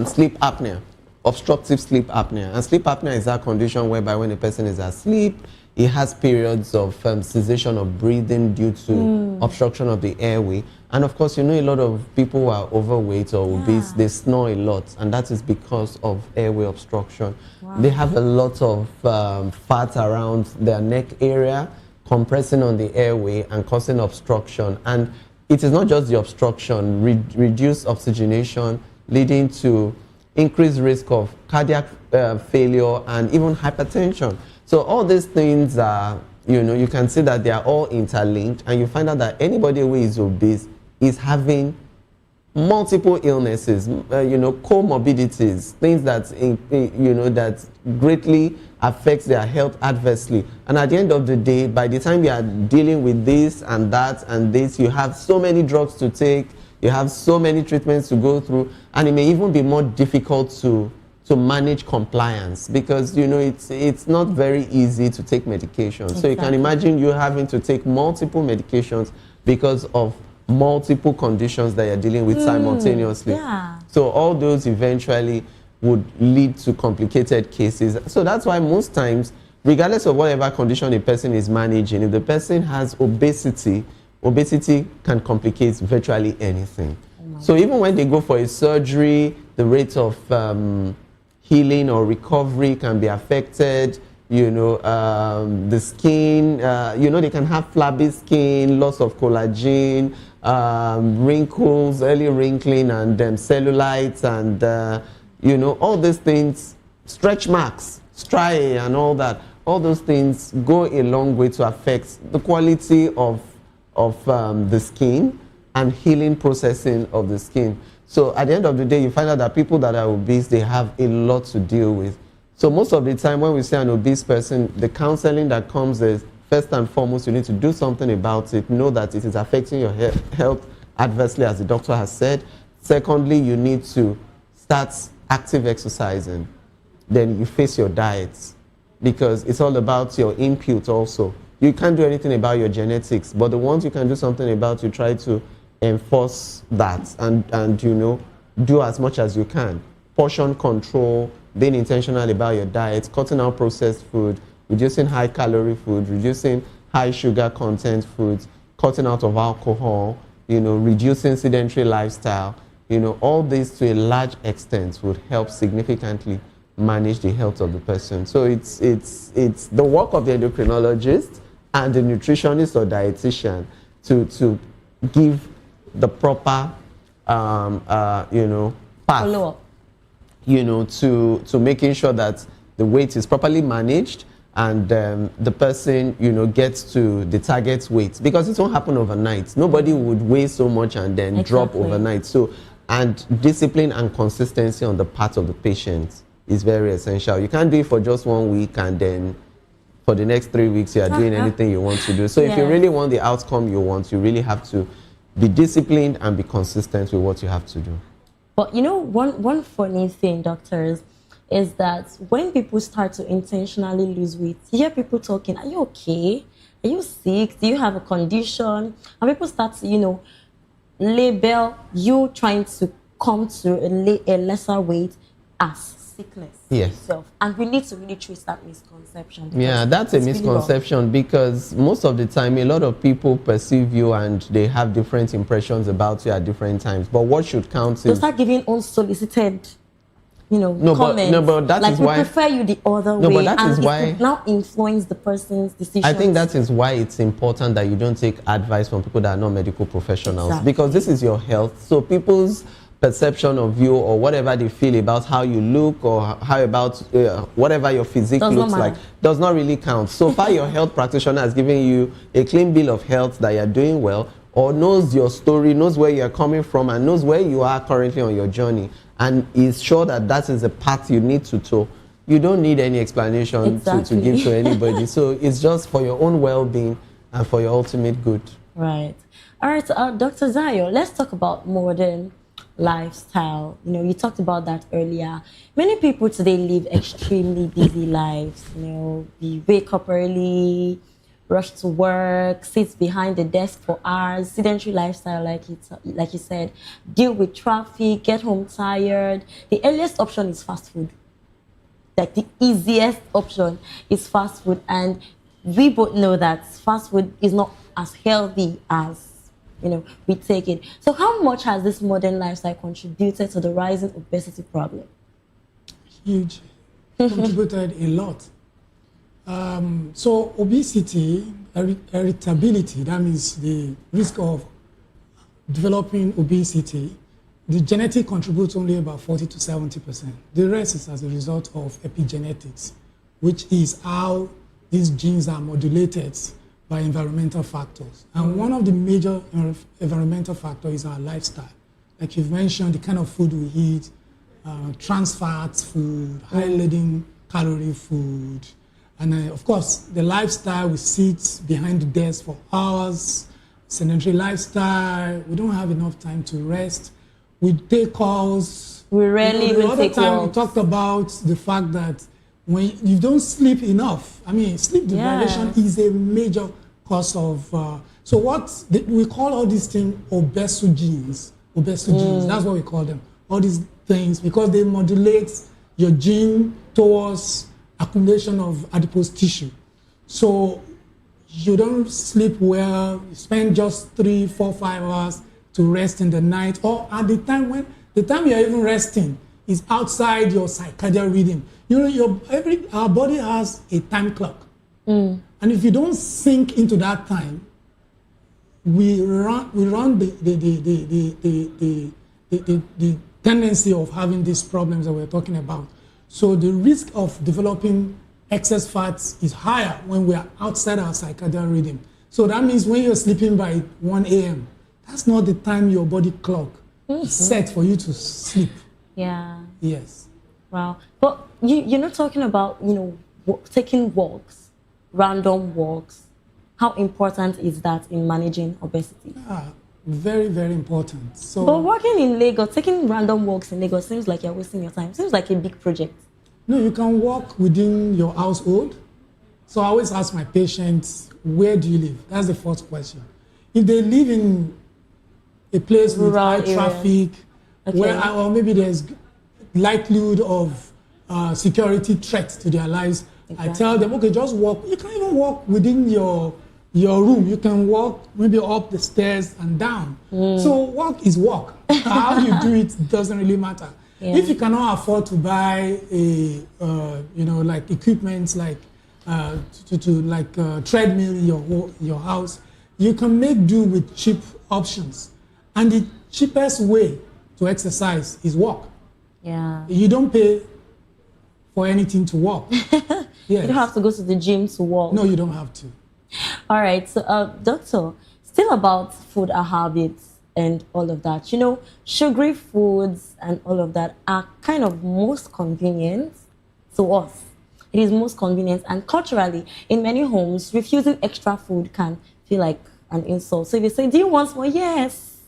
sleep apnea, obstructive sleep apnea. And sleep apnea is that condition whereby when a person is asleep, he has periods of cessation of breathing due to obstruction of the airway. And of course, a lot of people who are overweight or obese, they snore a lot, and that is because of airway obstruction. Wow. They have a lot of fat around their neck area, compressing on the airway and causing obstruction. And it is not just the obstruction, reduced oxygenation, leading to increased risk of cardiac failure and even hypertension. So all these things are, you can see that they are all interlinked, and you find out that anybody who is obese is having multiple illnesses, comorbidities, things that, that greatly affects their health adversely. And at the end of the day, by the time you are dealing with this and that and this, you have so many drugs to take, you have so many treatments to go through, and it may even be more difficult to manage compliance, because it's not very easy to take medications. Exactly. So you can imagine you having to take multiple medications because of multiple conditions that you're dealing with simultaneously. Yeah. So all those eventually would lead to complicated cases. So that's why most times, regardless of whatever condition a person is managing, if the person has obesity can complicate virtually anything. So even when they go for a surgery, the rate of healing or recovery can be affected. The skin, they can have flabby skin, loss of collagen, wrinkles, early wrinkling, and cellulites, and all these things, stretch marks, striae, and all that. All those things go a long way to affect the quality of the skin and healing processing of the skin. So at the end of the day, you find out that people that are obese, they have a lot to deal with. So most of the time when we see an obese person, the counseling that comes is First and foremost, you need to do something about it. Know that it is affecting your health adversely, as the doctor has said. Secondly, you need to start active exercising. Then you face your diets, because it's all about your input also. You can't do anything about your genetics, but the ones you can do something about, you try to enforce that and you know, do as much as you can. Portion control, being intentional about your diet, cutting out processed food, reducing high calorie food, reducing high sugar content foods, cutting out of alcohol, you know, reducing sedentary lifestyle. You know, all this to a large extent would help significantly manage the health of the person. So it's the work of the endocrinologist and the nutritionist or dietitian to give the proper you know, path, follow-up, you know, to making sure that the weight is properly managed and the person, you know, gets to the target weight, because it won't happen overnight. Nobody would weigh so much and then drop overnight. So, and discipline and consistency on the part of the patient is very essential. You can't do it for just 1 week and then for the next 3 weeks you are doing anything you want to do. So if you really want the outcome you want, you really have to be disciplined and be consistent with what you have to do. But you know, one funny thing, doctors, is that when people start to intentionally lose weight, you hear people talking, are you okay? Are you sick? Do you have a condition? And people start to, you know, label you trying to come to a lesser weight as sickness itself. And we need to really trace that misconception. Yeah, that's a misconception, really, because most of the time a lot of people perceive you and they have different impressions about you at different times. But what should count is... They start giving unsolicited, you know, comments. But that like, is we why... prefer you the other way. But that is why... it could now influence the person's decision. I think that is why it's important that you don't take advice from people that are not medical professionals. Exactly. Because this is your health. So people's perception of you or whatever they feel about how you look or how about whatever your physique looks like does not really count. So far your health practitioner has given you a clean bill of health that you're doing well, or knows your story, knows where you're coming from, and knows where you are currently on your journey, and is sure that that is a path you need to toe. You don't need any explanation to give to anybody. So it's just for your own well-being and for your ultimate good. Right. All right, Dr. Zayo, let's talk about modern lifestyle. You know, you talked about that earlier. Many people today live extremely busy lives. You know, we wake up early, rush to work, sit behind the desk for hours, sedentary lifestyle, like you said, deal with traffic, get home tired. The earliest option is fast food. Like the easiest option is fast food, and we both know that fast food is not as healthy as, you know, we take it. So how much has this modern lifestyle contributed to the rising obesity problem? Huge. Contributed a lot. So obesity, irritability, that means the risk of developing obesity, the genetic contributes only about 40 to 70%. The rest is as a result of epigenetics, which is how these genes are modulated by environmental factors. And one of the major environmental factors is our lifestyle. Like you've mentioned, the kind of food we eat, trans fats food, high-laden calorie food, and of course, the lifestyle, we sit behind the desk for hours, sedentary lifestyle, we don't have enough time to rest. We take calls. We rarely even take The other time walks. we talked about the fact that when you don't sleep enough, I mean, sleep deprivation is a major cause of, so we call all these things obesogenes. That's what we call them. All these things, because they modulate your gene towards accumulation of adipose tissue. So you don't sleep well, you spend just 3, 4, 5 hours to rest in the night, or at the time you're even resting is outside your circadian rhythm. You know, our body has a time clock. And if you don't sync into that time, we run the tendency of having these problems that we're talking about. So the risk of developing excess fats is higher when we are outside our circadian rhythm. So that means when you're sleeping by 1 a.m., that's not the time your body clock is set for you to sleep. Yeah. Yes. Wow. But you're not talking about, you know, taking walks, random walks, How important is that in managing obesity? Very, very important. So, but working in Lagos, taking random walks in Lagos seems like you're wasting your time. Seems like a big project. No, you can walk within your household. So I always ask my patients, where do you live? That's the first question. If they live in a place with high traffic, or maybe there's likelihood of security threats to their lives, I tell them, okay, just walk. You can even walk within your room. You can walk maybe up the stairs and down. So walk is walk. How you do it doesn't really matter. If you cannot afford to buy like equipment like treadmill in your house, you can make do with cheap options. And the cheapest way to exercise is walk. Yeah. You don't pay for anything to walk. You don't have to go to the gym to walk. No, you don't have to. All right. So, doctor, still about food habits and all of that. You know, sugary foods and all of that are kind of most convenient to us. It is most convenient, and culturally, in many homes, refusing extra food can feel like an insult. So if you say, do you want more? Yes,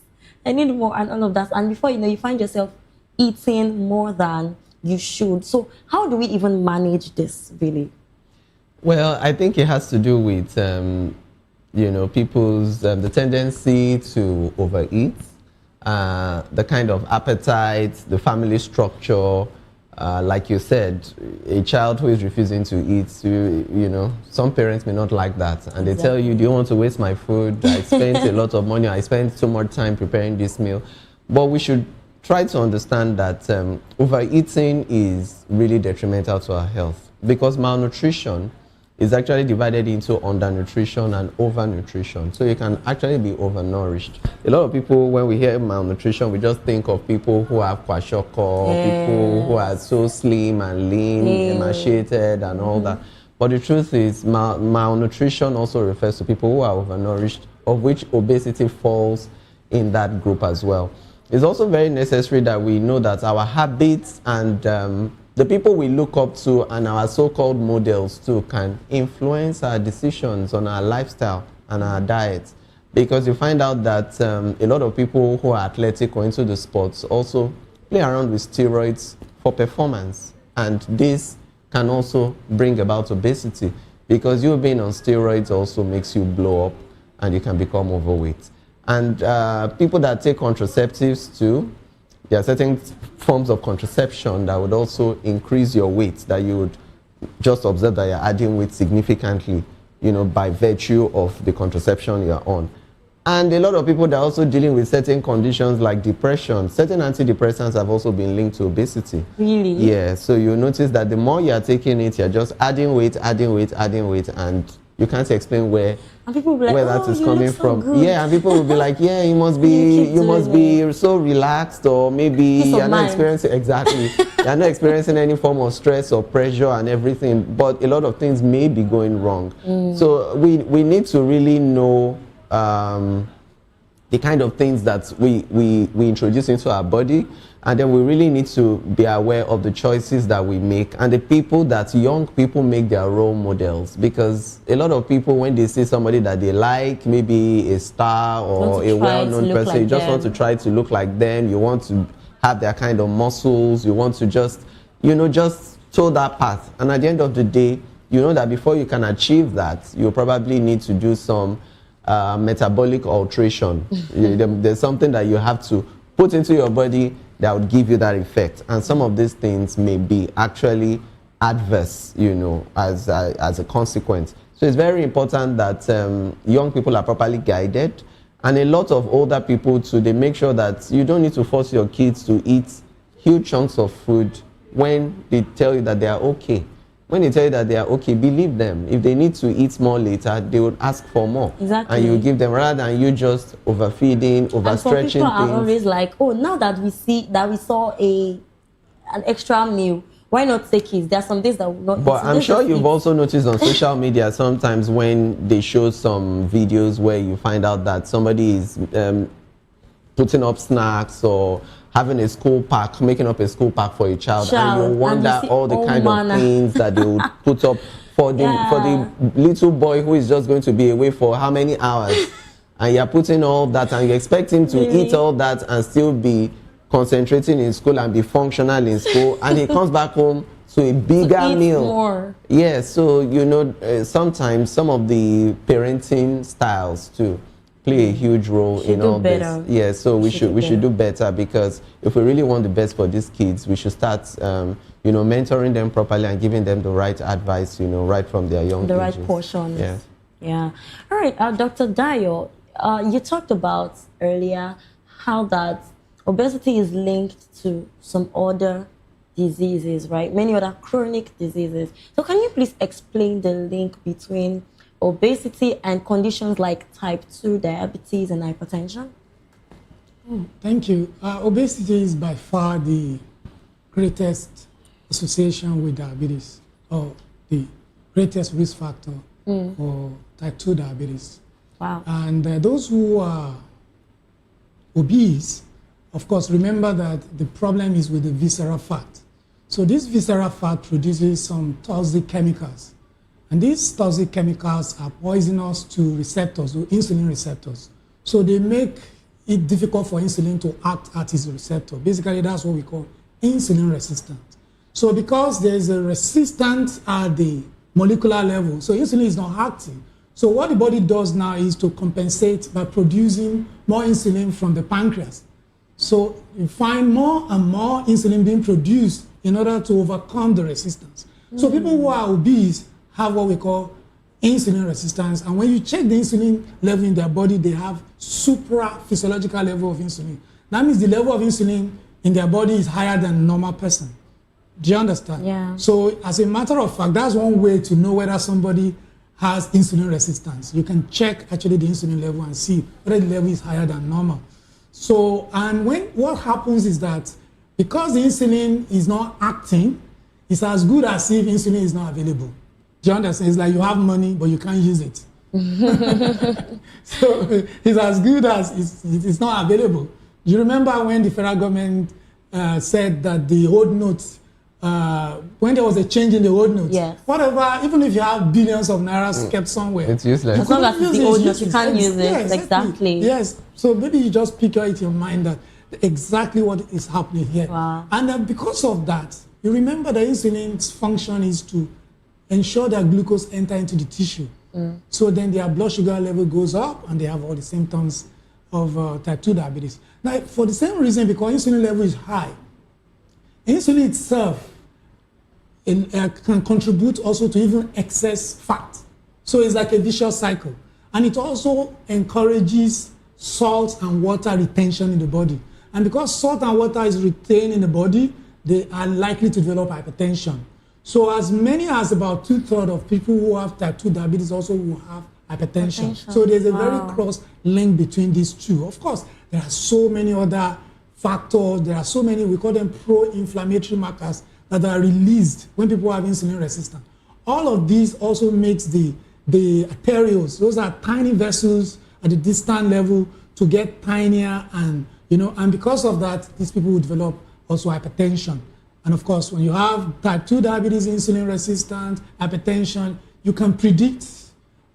I need more, and all of that. And before you know, you find yourself eating more than you should. So how do we even manage this, really? Well, I think it has to do with, people's, the tendency to overeat, the kind of appetite, the family structure. Like you said, a child who is refusing to eat, some parents may not like that. And they tell you, do you want to waste my food? I spent a lot of money. I spent so much time preparing this meal. But we should try to understand that overeating is really detrimental to our health, because malnutrition is actually divided into undernutrition and overnutrition. So you can actually be overnourished. A lot of people, when we hear malnutrition, we just think of people who have kwashiorkor, people who are so slim and lean, emaciated and all that. But the truth is, malnutrition also refers to people who are overnourished, of which obesity falls in that group as well. It's also very necessary that we know that our habits and the people we look up to and our so-called models too can influence our decisions on our lifestyle and our diet. Because you find out that a lot of people who are athletic or into the sports also play around with steroids for performance. And this can also bring about obesity, because you being on steroids also makes you blow up and you can become overweight. And people that take contraceptives too, there are certain forms of contraception that would also increase your weight, that you would just observe that you're adding weight significantly, by virtue of the contraception you're on. And a lot of people that are also dealing with certain conditions like depression. Certain antidepressants have also been linked to obesity. Really? Yeah, so you notice that the more you're taking it, you're just adding weight, and you can't explain where that is coming from. Good. Yeah, and people will be like, yeah, you must be so relaxed, or maybe you're not experiencing you're not experiencing any form of stress or pressure and everything. But a lot of things may be going wrong. So we need to really know the kind of things that we introduce into our body, and then we really need to be aware of the choices that we make and the people that young people make their role models. Because a lot of people, when they see somebody that they like, maybe a star or a well-known person, you just want to try to look like them, you want to have their kind of muscles, you want to just toe that path. And at the end of the day, you know that before you can achieve that, you probably need to do some metabolic alteration. There's something that you have to put into your body that would give you that effect. And some of these things may be actually adverse, as a consequence. So it's very important that young people are properly guided, and a lot of older people too, they make sure that you don't need to force your kids to eat huge chunks of food when they tell you that they are okay. When they tell you that they are okay, believe them. If they need to eat more later, they would ask for more. Exactly. And you give them, rather than you just overfeeding, overstretching and some people things. are always like, oh, now that we saw an extra meal, why not take it? There are some things that will not. But I'm sure you've also noticed on social media sometimes when they show some videos where you find out that somebody is putting up snacks or having a school pack, making up a school pack for a child, and you wonder all the kind of things that they would put up for the little boy who is just going to be away for how many hours, and you're putting all that, and you expect him to eat all that and still be concentrating in school and be functional in school, and he comes back home to a bigger meal. More. Yeah, so you know, sometimes some of the parenting styles too play a huge role in all this. Yeah, so we should do better, because if we really want the best for these kids, we should start you know, mentoring them properly and giving them the right advice, you know, right from their young ages. The right portions. Yeah. Yeah. All right, Dr. Dayo, you talked about earlier how that obesity is linked to some other diseases, right? Many other chronic diseases. So can you please explain the link between obesity and conditions like type 2 diabetes and hypertension? Thank you. Obesity is by far the greatest association with diabetes, or the greatest risk factor for type 2 diabetes. Wow. And those who are obese, of course, remember that the problem is with the visceral fat. So this visceral fat produces some toxic chemicals. And these toxic chemicals are poisonous to receptors, to insulin receptors. So they make it difficult for insulin to act at its receptor. Basically, that's what we call insulin resistant. So because there is a resistance at the molecular level, so insulin is not acting. So what the body does now is to compensate by producing more insulin from the pancreas. So you find more and more insulin being produced in order to overcome the resistance. So people who are obese have what we call insulin resistance, and when you check the insulin level in their body, they have supra-physiological level of insulin. That means the level of insulin in their body is higher than a normal person. Do you understand? Yeah. So as a matter of fact, that's one way to know whether somebody has insulin resistance. You can check actually the insulin level and see whether the level is higher than normal. So, and what happens is that because the insulin is not acting, it's as good as if insulin is not available. Do you understand? It's like you have money, but you can't use it. So it's as good as it's not available. Do you remember when the federal government said that the old notes, when there was a change in the old notes, whatever, even if you have billions of naira kept somewhere, it's useless. As long as it's the old notes, you can't use it. Yes, exactly. Yes. So maybe you just picture it in your mind that exactly what is happening here. Wow. And because of that, you remember the insulin's function is to ensure that glucose enter into the tissue. So then their blood sugar level goes up and they have all the symptoms of type 2 diabetes. Now, for the same reason, because insulin level is high, insulin itself can contribute also to even excess fat. So it's like a vicious cycle. And it also encourages salt and water retention in the body. And because salt and water is retained in the body, they are likely to develop hypertension. So as many as about 2/3 of people who have type 2 diabetes also will have hypertension. So there's a very close link between these two. Of course, there are so many other factors. There are so many, we call them pro-inflammatory markers that are released when people have insulin resistance. All of these also makes the arterioles, those are tiny vessels at the distant level, to get tinier, and and because of that, these people will develop also hypertension. And of course, when you have type 2 diabetes, insulin resistant, hypertension, you can predict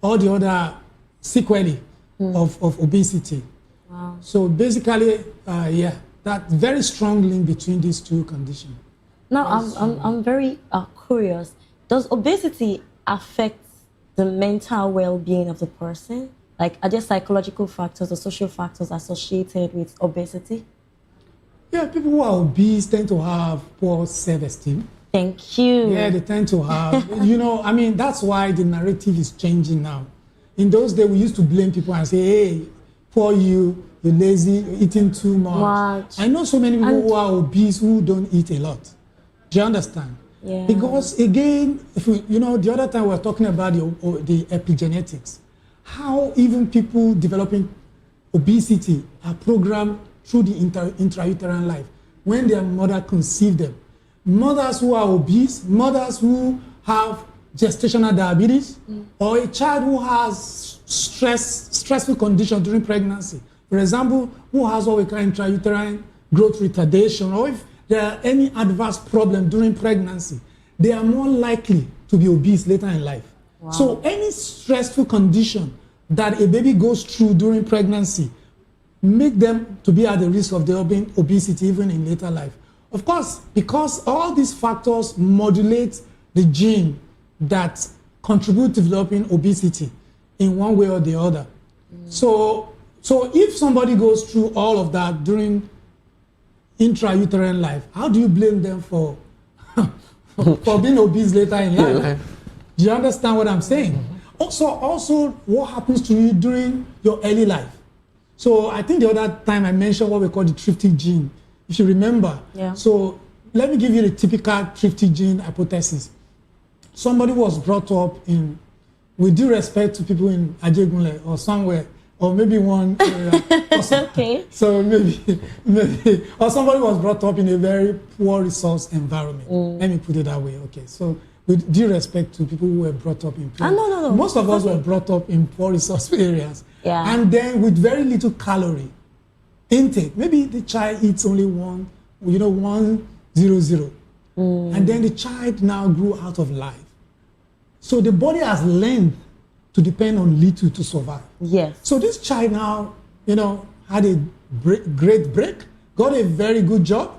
all the other sequelae of obesity. Wow. So basically, that very strong link between these two conditions. Now, I'm very curious. Does obesity affect the mental well-being of the person? Like, are there psychological factors or social factors associated with obesity? Yeah, people who are obese tend to have poor self-esteem. Thank you. Yeah, they tend to have, that's why the narrative is changing now. In those days, we used to blame people and say, hey, poor you're lazy, you're eating too much. I know so many people who are obese who don't eat a lot. Do you understand? Yeah. Because again, if the other time we were talking about the epigenetics, how even people developing obesity are programmed through the intrauterine life when their mother conceived them. Mothers who are obese, mothers who have gestational diabetes, or a child who has stressful condition during pregnancy. For example, who has what we call intrauterine growth retardation, or if there are any adverse problem during pregnancy, they are more likely to to be obese later in life. Wow. So any stressful condition that a baby goes through during pregnancy make them to be at the risk of developing obesity even in later life. Of course, because all these factors modulate the gene that contribute to developing obesity in one way or the other. So if somebody goes through all of that during intrauterine life, how do you blame them for being obese later in life? Do you understand what I'm saying? Also, what happens to you during your early life? So I think the other time I mentioned what we call the thrifty gene, if you remember. Yeah. So let me give you the typical thrifty gene hypothesis. Somebody was brought up in, with due respect to people in Ajegunle or somewhere, or maybe one area. Okay. So maybe, or somebody was brought up in a very poor resource environment. Let me put it that way. Okay. So with due respect to people who were brought up in poor, no. most of us were brought up in poor resource areas. Yeah. And then with very little calorie intake. Maybe the child eats only 100. And then the child now grew out of life. So the body has learned to depend on little to survive. Yes. So this child now, had a great break, got a very good job,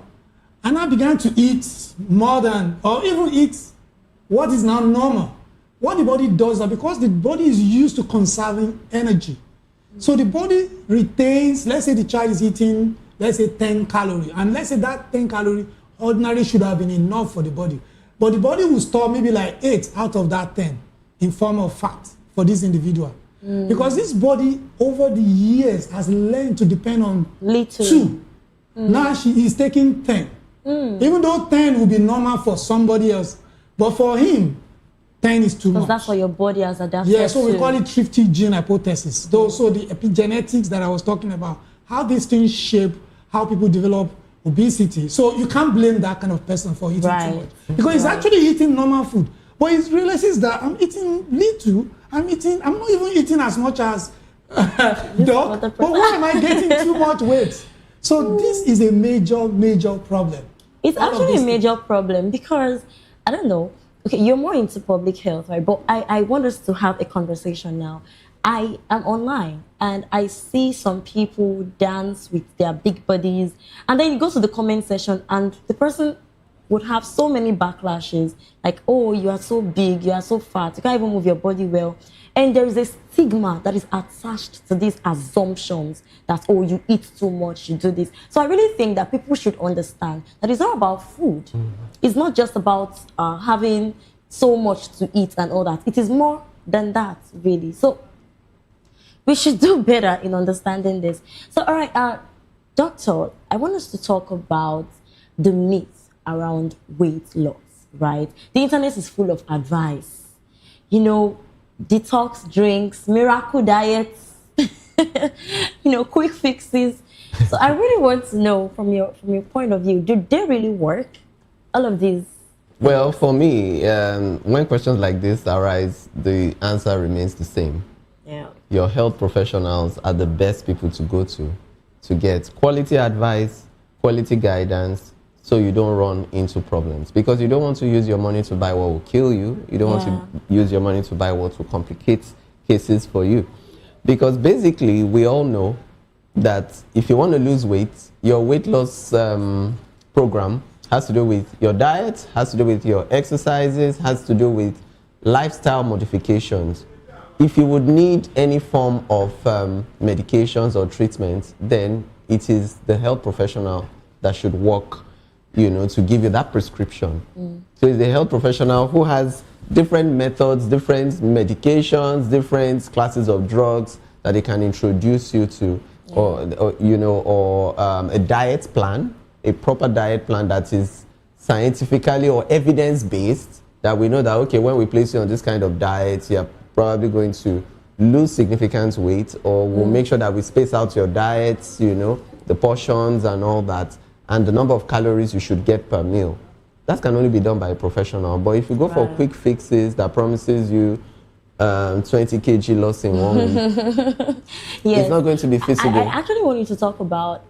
and now began to eat more than, or even eat what is now normal. What the body does is because the body is used to conserving energy. So the body retains, let's say the child is eating, let's say 10 calories, and let's say that 10 calories ordinarily should have been enough for the body. But the body will store maybe like 8 out of that 10 in form of fat for this individual. Because this body over the years has learned to depend on little. 2. Now she is taking 10. Even though 10 will be normal for somebody else, but for him, 10 is too much. Because that's what your body has adapted Yeah, so we to. call it thrifty gene hypothesis. So the epigenetics that I was talking about, how these things shape how people develop obesity. So you can't blame that kind of person for eating too much. Because he's actually eating normal food. But he realizes that I'm eating little, I'm not even eating as much as dog, but why am I getting too much weight? So this is a major problem. It's actually a major problem because, I don't know, okay, you're more into public health, right? But I want us to have a conversation now. I am online and I see some people dance with their big bodies, and then you go to the comment section and the person would have so many backlashes like, oh, you are so big, you are so fat, you can't even move your body well. And there is a stigma that is attached to these assumptions that, oh, you eat too much, you do this. So I really think that people should understand that it's not about food. It's not just about having so much to eat and all that. It is more than that, really. So we should do better in understanding this. So, all right, doctor, I want us to talk about the myths around weight loss, right? The internet is full of advice. Detox drinks, miracle diets, quick fixes. So I really want to know from your point of view, do they really work? All of these? Well, for me, when questions like this arise, the answer remains the same. Yeah. Your health professionals are the best people to go to get quality advice, quality guidance, so you don't run into problems. Because you don't want to use your money to buy what will kill you. You don't want to use your money to buy what will complicate cases for you. Because basically, we all know that if you want to lose weight, your weight loss program has to do with your diet, has to do with your exercises, has to do with lifestyle modifications. If you would need any form of medications or treatments, then it is the health professional that should work, to give you that prescription. So it's the health professional who has different methods, different medications, different classes of drugs that they can introduce you to, or a diet plan, a proper diet plan that is scientifically or evidence-based, that we know that, okay, when we place you on this kind of diet, you're probably going to lose significant weight, or we'll make sure that we space out your diets, the portions and all that, and the number of calories you should get per meal. That can only be done by a professional. But if you go for quick fixes that promises you 20 kg loss in 1 week, it's not going to be feasible. I actually want you to talk about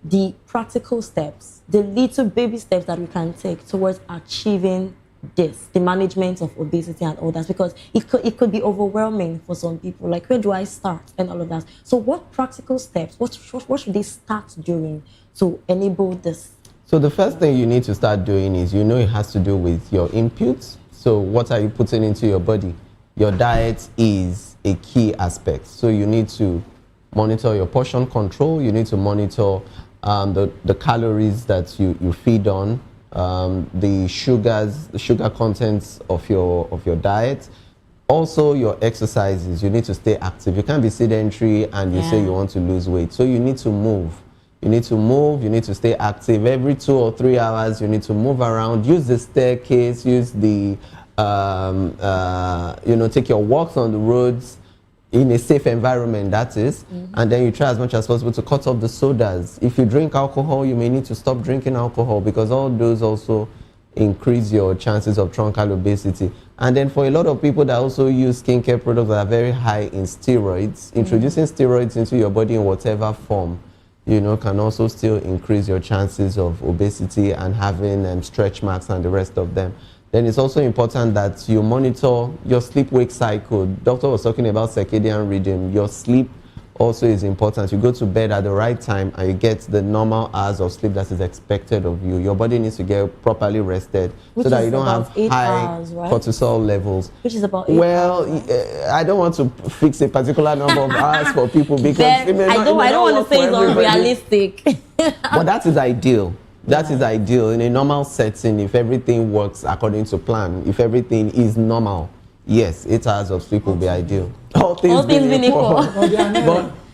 the practical steps, the little baby steps that we can take towards achieving the management of obesity and all that? Because it could be overwhelming for some people. Like, where do I start and all of that? So what practical steps, what should they start doing to enable this? So the first thing you need to start doing is, it has to do with your inputs. So what are you putting into your body? Your diet is a key aspect. So you need to monitor your portion control. You need to monitor the calories that you feed on, the sugar contents of your diet. Also, your exercises. You need to stay active. You can't be sedentary and you say you want to lose weight. So you need to move. You need to move. You need to stay active. Every 2 or 3 hours, you need to move around. Use the staircase. Use the take your walks on the roads in a safe environment, that is. And then you try as much as possible to cut off the sodas. If you drink alcohol, you may need to stop drinking alcohol, because all those also increase your chances of truncal obesity. And then for a lot of people that also use skincare products that are very high in steroids, introducing steroids into your body in whatever form, can also still increase your chances of obesity and having stretch marks and the rest of them. Then it's also important that you monitor your sleep-wake cycle. Doctor was talking about circadian rhythm. Your sleep also is important. You go to bed at the right time and you get the normal hours of sleep that is expected of you. Your body needs to get properly rested so that you don't have high cortisol levels. Which is about 8 hours, right? I don't want to fix a particular number of hours for people, because I don't want to say it's unrealistic. But that is ideal. That is ideal. In a normal setting, if everything works according to plan, if everything is normal, yes, 8 hours of sleep will be ideal. All things being equal.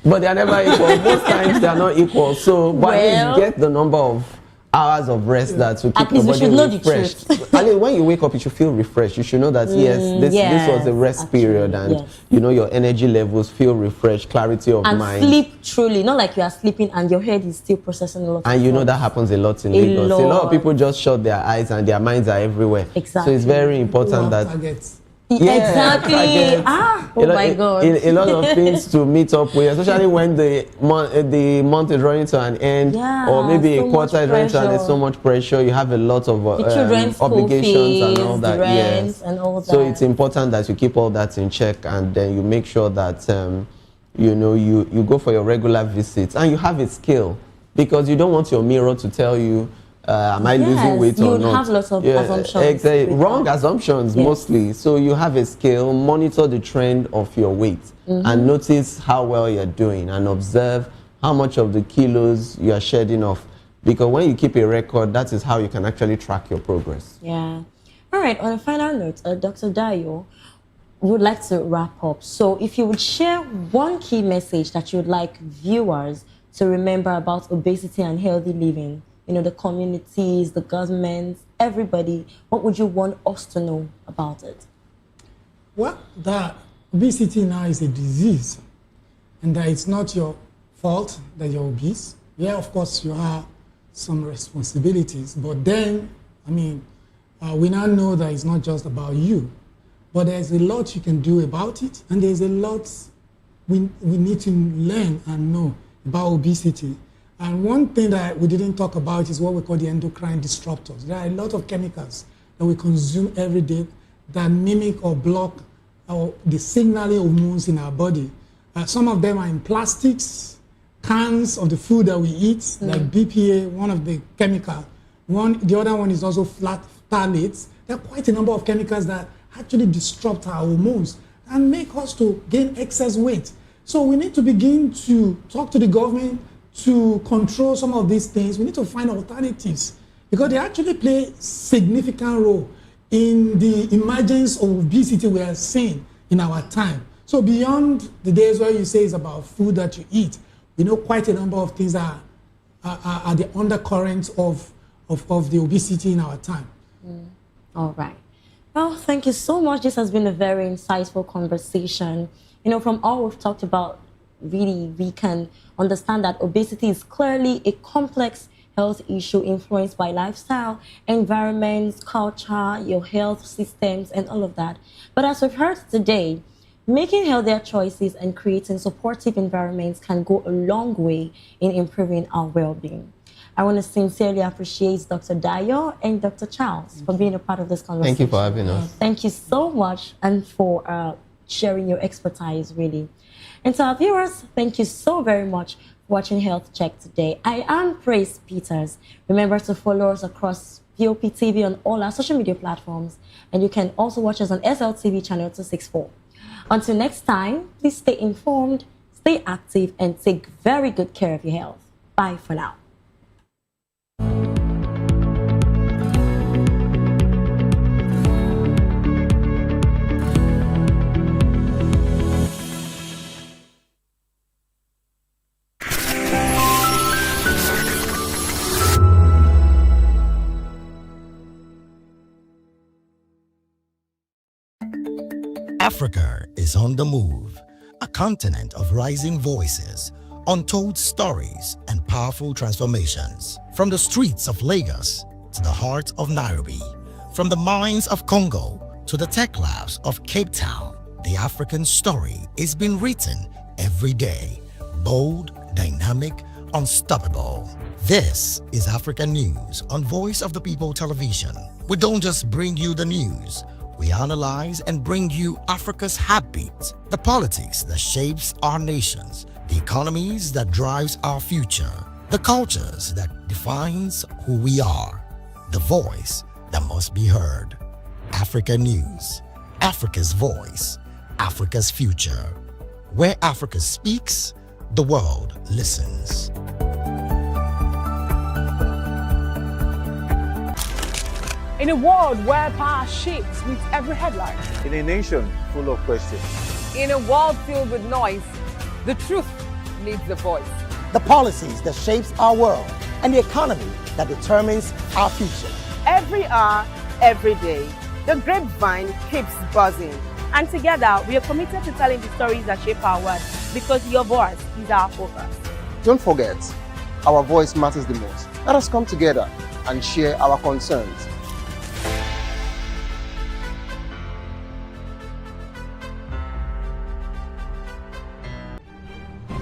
But they are never equal. Most times they are not equal. So, but at least get the number of hours of rest that will keep your body refreshed. I mean, when you wake up, you should feel refreshed. You should know that this was a rest period, and your energy levels feel refreshed, clarity of mind. And sleep truly, not like you are sleeping and your head is still processing a lot. And that happens a lot in Lagos. A lot of people just shut their eyes and their minds are everywhere. Exactly. So it's very important that. Exactly. My God. A lot of things to meet up with, especially when the month is running to an end, or maybe a quarter is running to an end. There's so much pressure. You have a lot of obligations and all that. And all that. So it's important that you keep all that in check, and then you make sure that you go for your regular visits, and you have a scale, because you don't want your mirror to tell you, am I losing weight or not? You have lots of assumptions. Exactly. Wrong assumptions, mostly. So you have a scale, monitor the trend of your weight, and notice how well you're doing, and observe how much of the kilos you are shedding off. Because when you keep a record, that is how you can actually track your progress. Yeah. All right. On a final note, Dr. Dayo, we would like to wrap up. So if you would share one key message that you would like viewers to remember about obesity and healthy living, the communities, the governments, everybody, what would you want us to know about it? Well, that obesity now is a disease, and that it's not your fault that you're obese. Yeah, of course, you have some responsibilities, but then, we now know that it's not just about you, but there's a lot you can do about it, and there's a lot we need to learn and know about obesity. And one thing that we didn't talk about is what we call the endocrine disruptors. There are a lot of chemicals that we consume every day that mimic or block the signaling hormones in our body. Some of them are in plastics, cans of the food that we eat, like BPA, one of the chemicals. The other one is also phthalates. There are quite a number of chemicals that actually disrupt our hormones and make us to gain excess weight. So we need to begin to talk to the government to control some of these things. We need to find alternatives, because they actually play a significant role in the emergence of obesity we are seeing in our time. So beyond the days where you say it's about food that you eat, we know quite a number of things are the undercurrents of the obesity in our time. All right. Well, thank you so much. This has been a very insightful conversation. From all we've talked about, really, we can understand that obesity is clearly a complex health issue influenced by lifestyle, environments, culture, your health systems, and all of that. But as we've heard today, making healthier choices and creating supportive environments can go a long way in improving our well-being. I want to sincerely appreciate Dr. Dayo and Dr. Charles for being a part of this conversation. Thank you for having us. Thank you so much and for sharing your expertise, really. And to our viewers, thank you so very much for watching Health Check today. I am Praise Peters. Remember to follow us across VOP TV on all our social media platforms, and you can also watch us on SLTV channel 264. Until next time, please stay informed, stay active, and take very good care of your health. Bye for now. Africa is on the move, a continent of rising voices, untold stories, and powerful transformations. From the streets of Lagos to the heart of Nairobi, from the mines of Congo to the tech labs of Cape Town, the African story is being written every day. Bold, dynamic, unstoppable. This is Africa News on Voice of the People Television. We don't just bring you the news. We analyze and bring you Africa's heartbeat, the politics that shapes our nations, the economies that drives our future, the cultures that defines who we are, the voice that must be heard. Africa News, Africa's voice, Africa's future. Where Africa speaks, the world listens. In a world where power shifts with every headline. In a nation full of questions. In a world filled with noise, the truth needs a voice. The policies that shapes our world and the economy that determines our future. Every hour, every day, the grapevine keeps buzzing. And together, we are committed to telling the stories that shape our world, because your voice is our focus. Don't forget, our voice matters the most. Let us come together and share our concerns.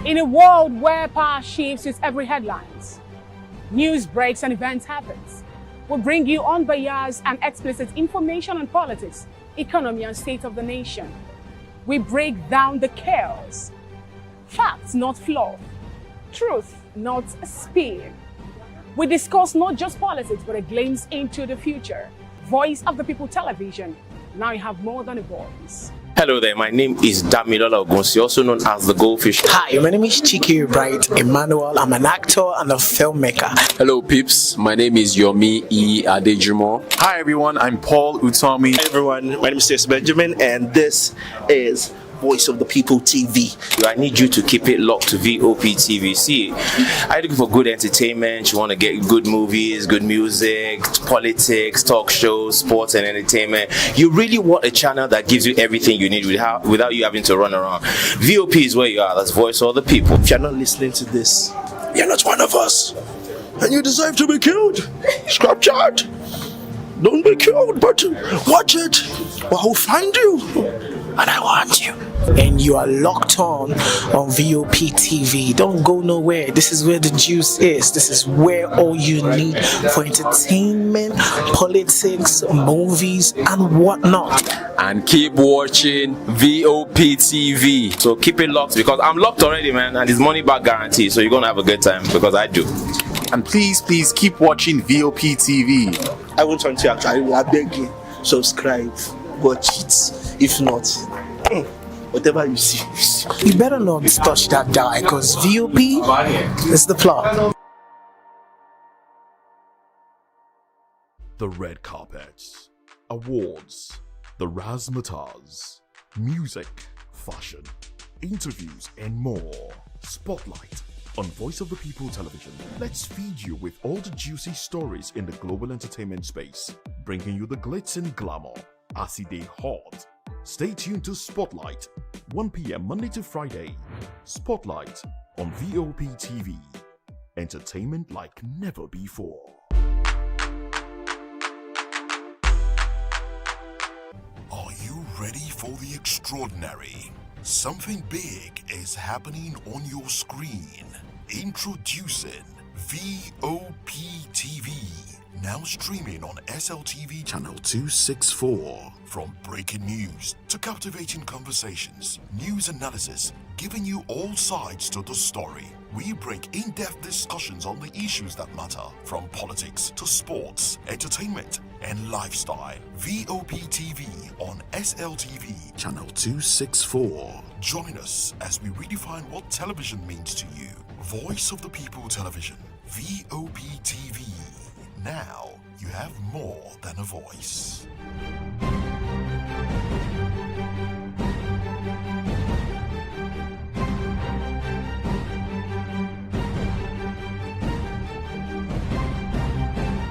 In a world where power shifts with every headlines, news breaks and events happens, we bring you unbiased and explicit information on politics, economy, and state of the nation. We break down the chaos. Facts, not fluff. Truth, not spin. We discuss not just politics, but a glimpse into the future. Voice of the People Television. Now you have more than a voice. Hello there, my name is Damilola Ogunsi, also known as the Goldfish. Hi, my name is Chiki Bright Emmanuel. I'm an actor and a filmmaker. Hello peeps, my name is Yomi E. Adejumo. Hi everyone, I'm Paul Utomi. Hi everyone, my name is Stacey Benjamin, and this is Voice of the People TV. I need you to keep it locked to VOP TV. See, are you looking for good entertainment? You want to get good movies, good music, politics, talk shows, sports and entertainment. You really want a channel that gives you everything you need without you having to run around. VOP is where you are. That's Voice of the People. If you're not listening to this, you're not one of us, and you deserve to be killed. Scrap chat. Don't be killed, but watch it, or I'll find you, and I want you. And you are locked on VOP TV. Don't go nowhere. This is where the juice is. This is where all you need for entertainment, politics, movies, and whatnot. And keep watching VOP TV. So keep it locked, because I'm locked already, man, and it's money back guarantee. So you're gonna have a good time, because I do. And please keep watching VOP TV. I won't want to actually, I beg you, subscribe, watch it. If not, whatever you see. You better not touch that dial, because VOP is the plot. The red carpets, awards, the razzmatazz, music, fashion, interviews, and more. Spotlight on Voice of the People Television. Let's feed you with all the juicy stories in the global entertainment space, bringing you the glitz and glamour as it is hot. Stay tuned to Spotlight, 1 p.m. Monday to Friday. Spotlight on VOP TV. Entertainment like never before. Are you ready for the extraordinary? Something big is happening on your screen. Introducing VOP TV, now streaming on SLTV channel 264. From breaking news to captivating conversations, news analysis, giving you all sides to the story. We break in-depth discussions on the issues that matter, from politics to sports, entertainment, and lifestyle. VOP TV on SLTV channel 264. Join us as we redefine what television means to you. Voice of the People Television, VOP TV. Now you have more than a voice.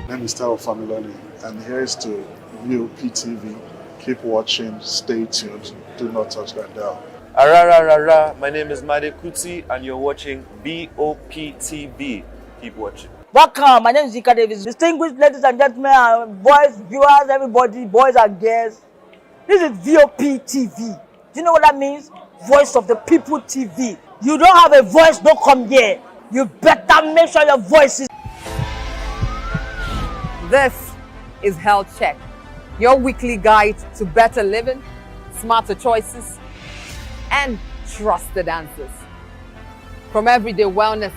My name is Tao Familoni, and here is to VOP TV. Keep watching, stay tuned, do not touch that dial. Arararara, my name is Made Kuti and you're watching BOP TV. Keep watching. Welcome, my name is Zika Davis. Distinguished ladies and gentlemen, boys, viewers, everybody, boys and girls. This is VOP TV. Do you know what that means? Voice of the People TV. You don't have a voice, don't come here. You better make sure your voice is... This is Health Check, your weekly guide to better living, smarter choices, and trusted answers. From everyday wellness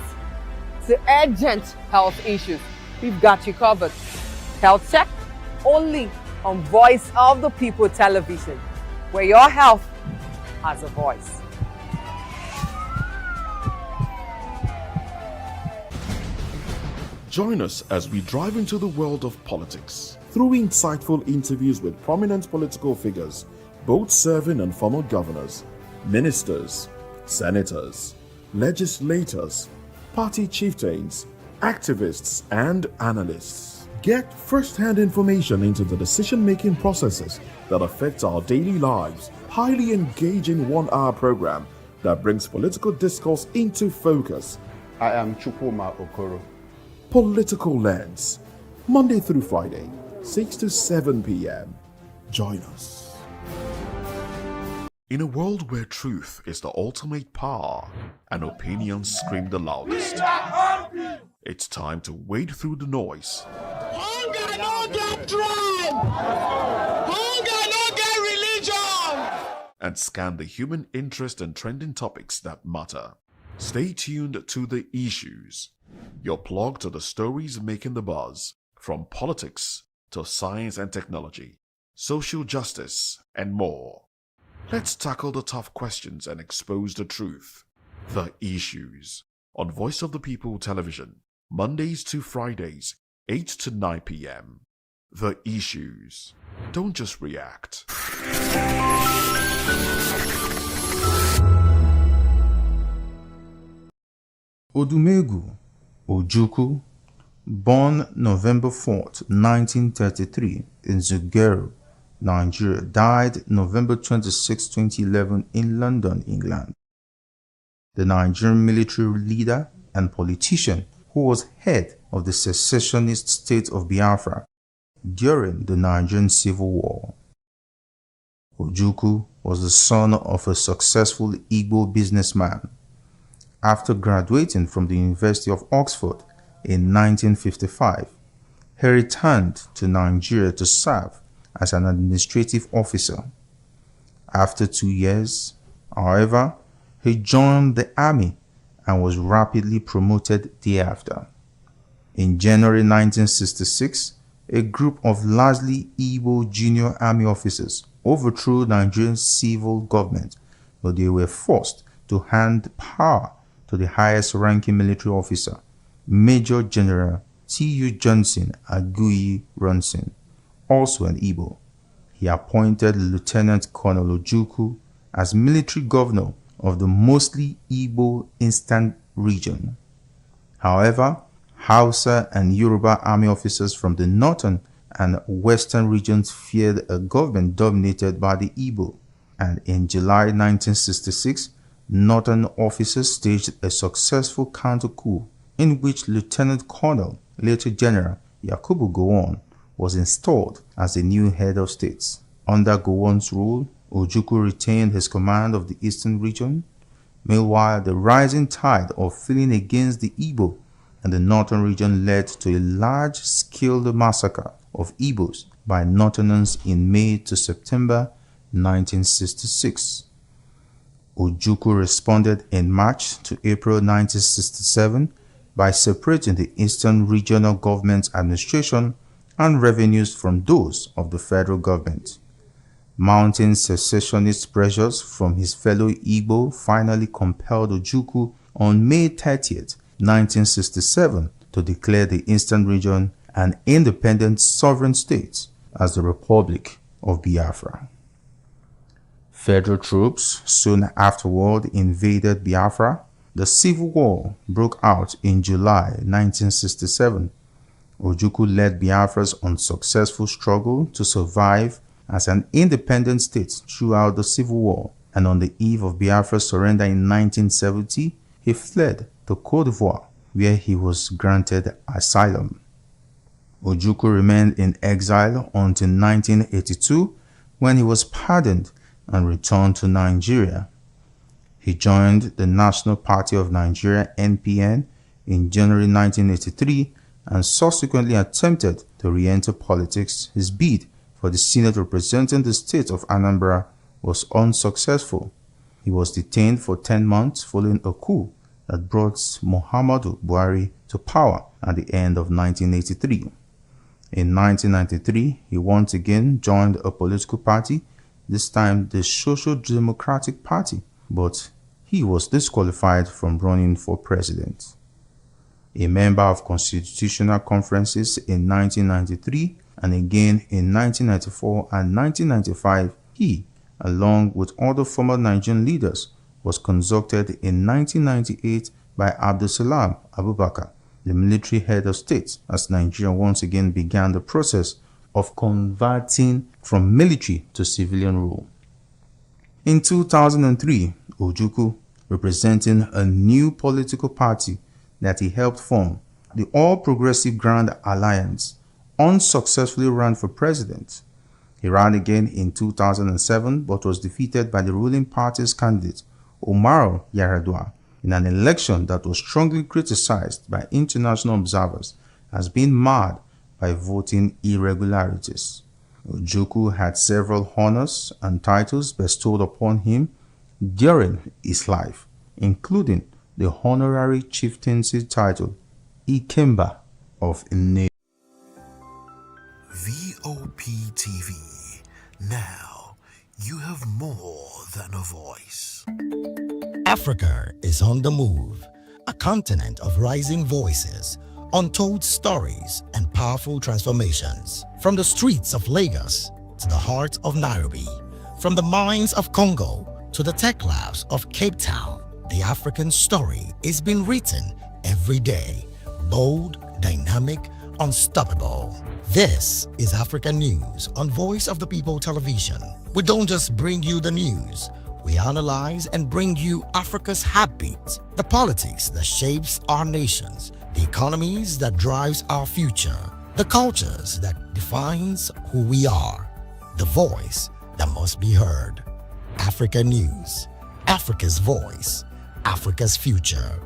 to urgent health issues, we've got you covered. Health Check, only on Voice of the People Television, where your health has a voice. Join us as we drive into the world of politics through insightful interviews with prominent political figures, both serving and former governors, ministers, senators, legislators, party chieftains, activists, and analysts. Get first-hand information into the decision-making processes that affect our daily lives. Highly engaging one-hour program that brings political discourse into focus. I am Chukwuma Okoro. Political Lens, Monday through Friday, 6 to 7 p.m. Join us. In a world where truth is the ultimate power and opinions scream the loudest, it's time to wade through the noise. Hunger no get tribe. Hunger no get religion. And scan the human interest and trending topics that matter. Stay tuned to The Issues, your plug to the stories making the buzz, from politics to science and technology, social justice, and more. Let's tackle the tough questions and expose the truth. The Issues on Voice of the People Television, Mondays to Fridays, 8 to 9 p.m. The Issues. Don't just react. Odumegwu Ojukwu, born November 4th, 1933 in Zungeru, Nigeria, died November 26, 2011 in London, England. The Nigerian military leader and politician who was head of the secessionist state of Biafra during the Nigerian Civil War. Ojukwu was the son of a successful Igbo businessman. After graduating from the University of Oxford in 1955, he returned to Nigeria to serve as an administrative officer. After 2 years, however, he joined the army and was rapidly promoted thereafter. In January 1966, a group of largely Igbo junior army officers overthrew Nigeria's civil government, but they were forced to hand power to the highest ranking military officer, Major General T.U. Johnson Aguiyi Ronson, also an Igbo. He appointed Lieutenant Colonel Ojukwu as military governor of the mostly Igbo Eastern region. However, Hausa and Yoruba army officers from the northern and western regions feared a government dominated by the Igbo, and in July 1966, northern officers staged a successful counter-coup in which Lieutenant Colonel, later General Yakubu Gowon, was installed as the new head of state. Under Gowon's rule, Ojukwu retained his command of the eastern region. Meanwhile, the rising tide of feeling against the Igbo in the northern region led to a large-scale massacre of Igbos by Northerners in May to September 1966. Ojukwu responded in March to April 1967 by separating the Eastern Regional Government Administration and revenues from those of the federal government. Mounting secessionist pressures from his fellow Igbo finally compelled Ojukwu on May 30th, 1967 to declare the Eastern Region an independent sovereign state as the Republic of Biafra. Federal troops soon afterward invaded Biafra. The Civil War broke out in July 1967. Ojukwu led Biafra's unsuccessful struggle to survive as an independent state throughout the Civil War, and on the eve of Biafra's surrender in 1970, he fled to Cote d'Ivoire, where he was granted asylum. Ojukwu remained in exile until 1982, when he was pardoned and returned to Nigeria. He joined the National Party of Nigeria (NPN) in January 1983 and subsequently attempted to re-enter politics. His bid for the Senate representing the state of Anambra was unsuccessful. He was detained for 10 months following a coup that brought Muhammadu Buhari to power at the end of 1983. In 1993, he once again joined a political party, this time the Social Democratic Party, but he was disqualified from running for president. A member of constitutional conferences in 1993 and again in 1994 and 1995, he, along with other former Nigerian leaders, was consulted in 1998 by Abdulsalam Abubakar, the military head of state, as Nigeria once again began the process of converting from military to civilian rule. In 2003, Ojukwu, representing a new political party that he helped form, the All Progressive Grand Alliance, unsuccessfully ran for president. He ran again in 2007 but was defeated by the ruling party's candidate, Umaru Yar'Adua, in an election that was strongly criticized by international observers as being marred by voting irregularities. Ojukwu had several honors and titles bestowed upon him during his life, including the honorary chieftaincy title Ikemba of Nne. VOP TV. Now you have more than a voice. Africa is on the move, a continent of rising voices, untold stories, and powerful transformations. From the streets of Lagos to the heart of Nairobi, from the mines of Congo to the tech labs of Cape Town, the African story is being written every day. Bold, dynamic, unstoppable. This is Africa News on Voice of the People Television. We don't just bring you the news. We analyze and bring you Africa's heartbeat, the politics that shapes our nations, the economies that drives our future, the cultures that defines who we are, the voice that must be heard. Africa News, Africa's voice, Africa's future.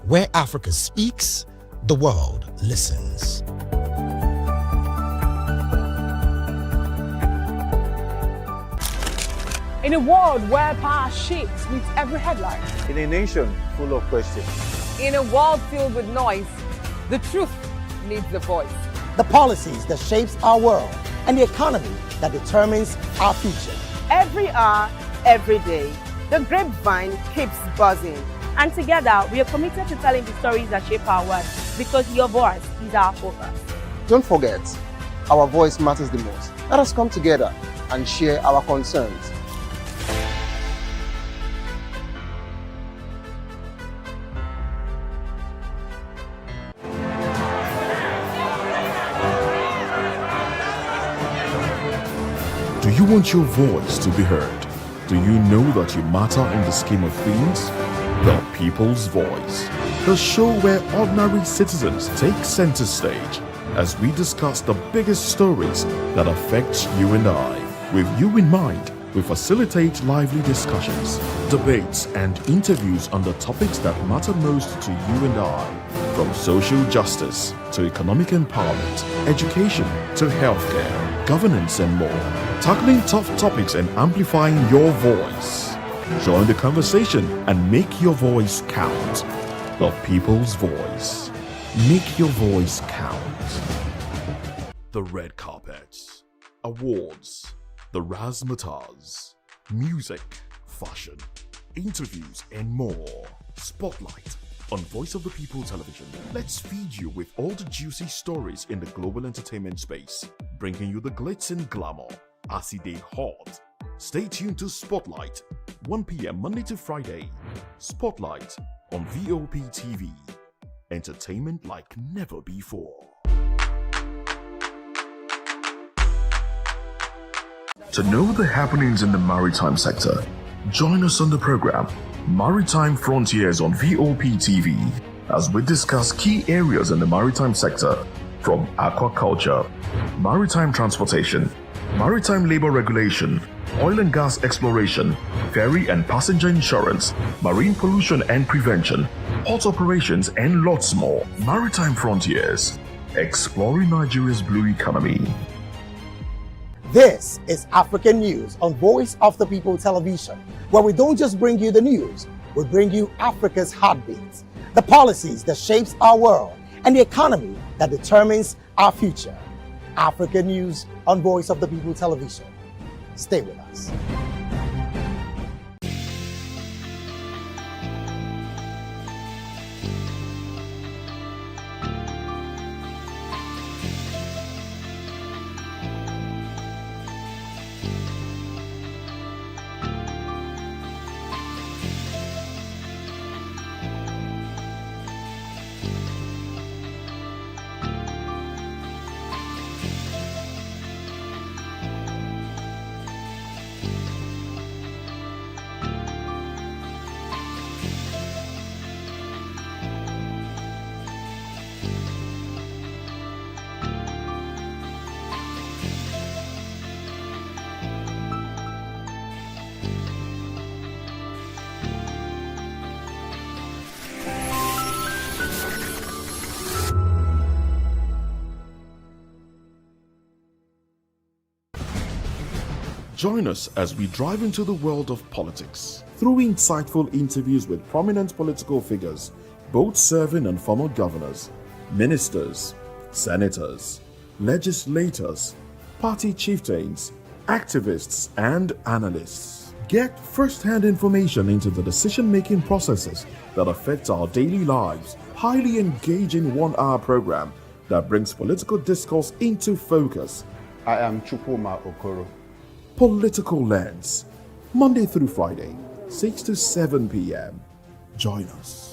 Where Africa speaks, the world listens. In a world where power shifts with every headline. In a nation full of questions. In a world filled with noise, the truth needs a voice. The policies that shapes our world and the economy that determines our future. Every hour, every day, the grapevine keeps buzzing. And together, we are committed to telling the stories that shape our world, because your voice is our focus. Don't forget, our voice matters the most. Let us come together and share our concerns. Do you want your voice to be heard? Do you know that you matter in the scheme of things? The People's Voice, the show where ordinary citizens take center stage as we discuss the biggest stories that affect you and I. With you in mind, we facilitate lively discussions, debates, and interviews on the topics that matter most to you and I. From social justice to economic empowerment, education to healthcare, governance, and more. Tackling tough topics and amplifying your voice. Join the conversation and make your voice count. The people's voice. Make your voice count. The red carpets, awards, the razzmatazz, music, fashion, interviews, and more. Spotlight on Voice of the People Television. Let's feed you with all the juicy stories in the global entertainment space, bringing you the glitz and glamour as it is hot. Stay tuned to Spotlight, 1 p.m. Monday to Friday. Spotlight on VOP TV. Entertainment like never before. To know the happenings in the maritime sector, join us on the program Maritime Frontiers on VOP TV as we discuss key areas in the maritime sector from aquaculture, maritime transportation, maritime labor regulation, oil and gas exploration, ferry and passenger insurance, marine pollution and prevention, port operations, and lots more. Maritime Frontiers, exploring Nigeria's blue economy. This is African News on Voice of the People Television, where we don't just bring you the news, we bring you Africa's heartbeats, the policies that shapes our world, and the economy that determines our future. African News on Voice of the People Television. Stay with us. Join us as we drive into the world of politics through insightful interviews with prominent political figures, both serving and former governors, ministers, senators, legislators, party chieftains, activists, and analysts. Get first-hand information into the decision-making processes that affect our daily lives. Highly engaging one-hour program that brings political discourse into focus. I am Chukwuma Okoro. Political Lens, Monday through Friday, 6 to 7 p.m. Join us.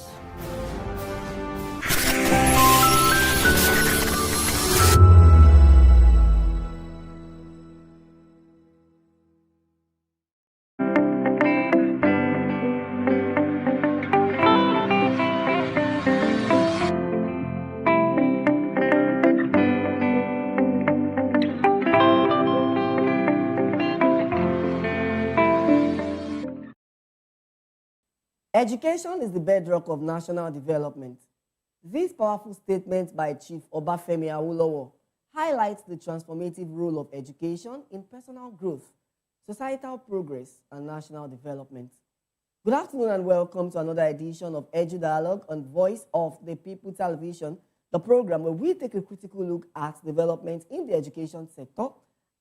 Education is the bedrock of national development. This powerful statement by Chief Obafemi Awolowo highlights the transformative role of education in personal growth, societal progress, and national development. Good afternoon and welcome to another edition of Edu Dialogue on Voice of the People Television, the program where we take a critical look at development in the education sector,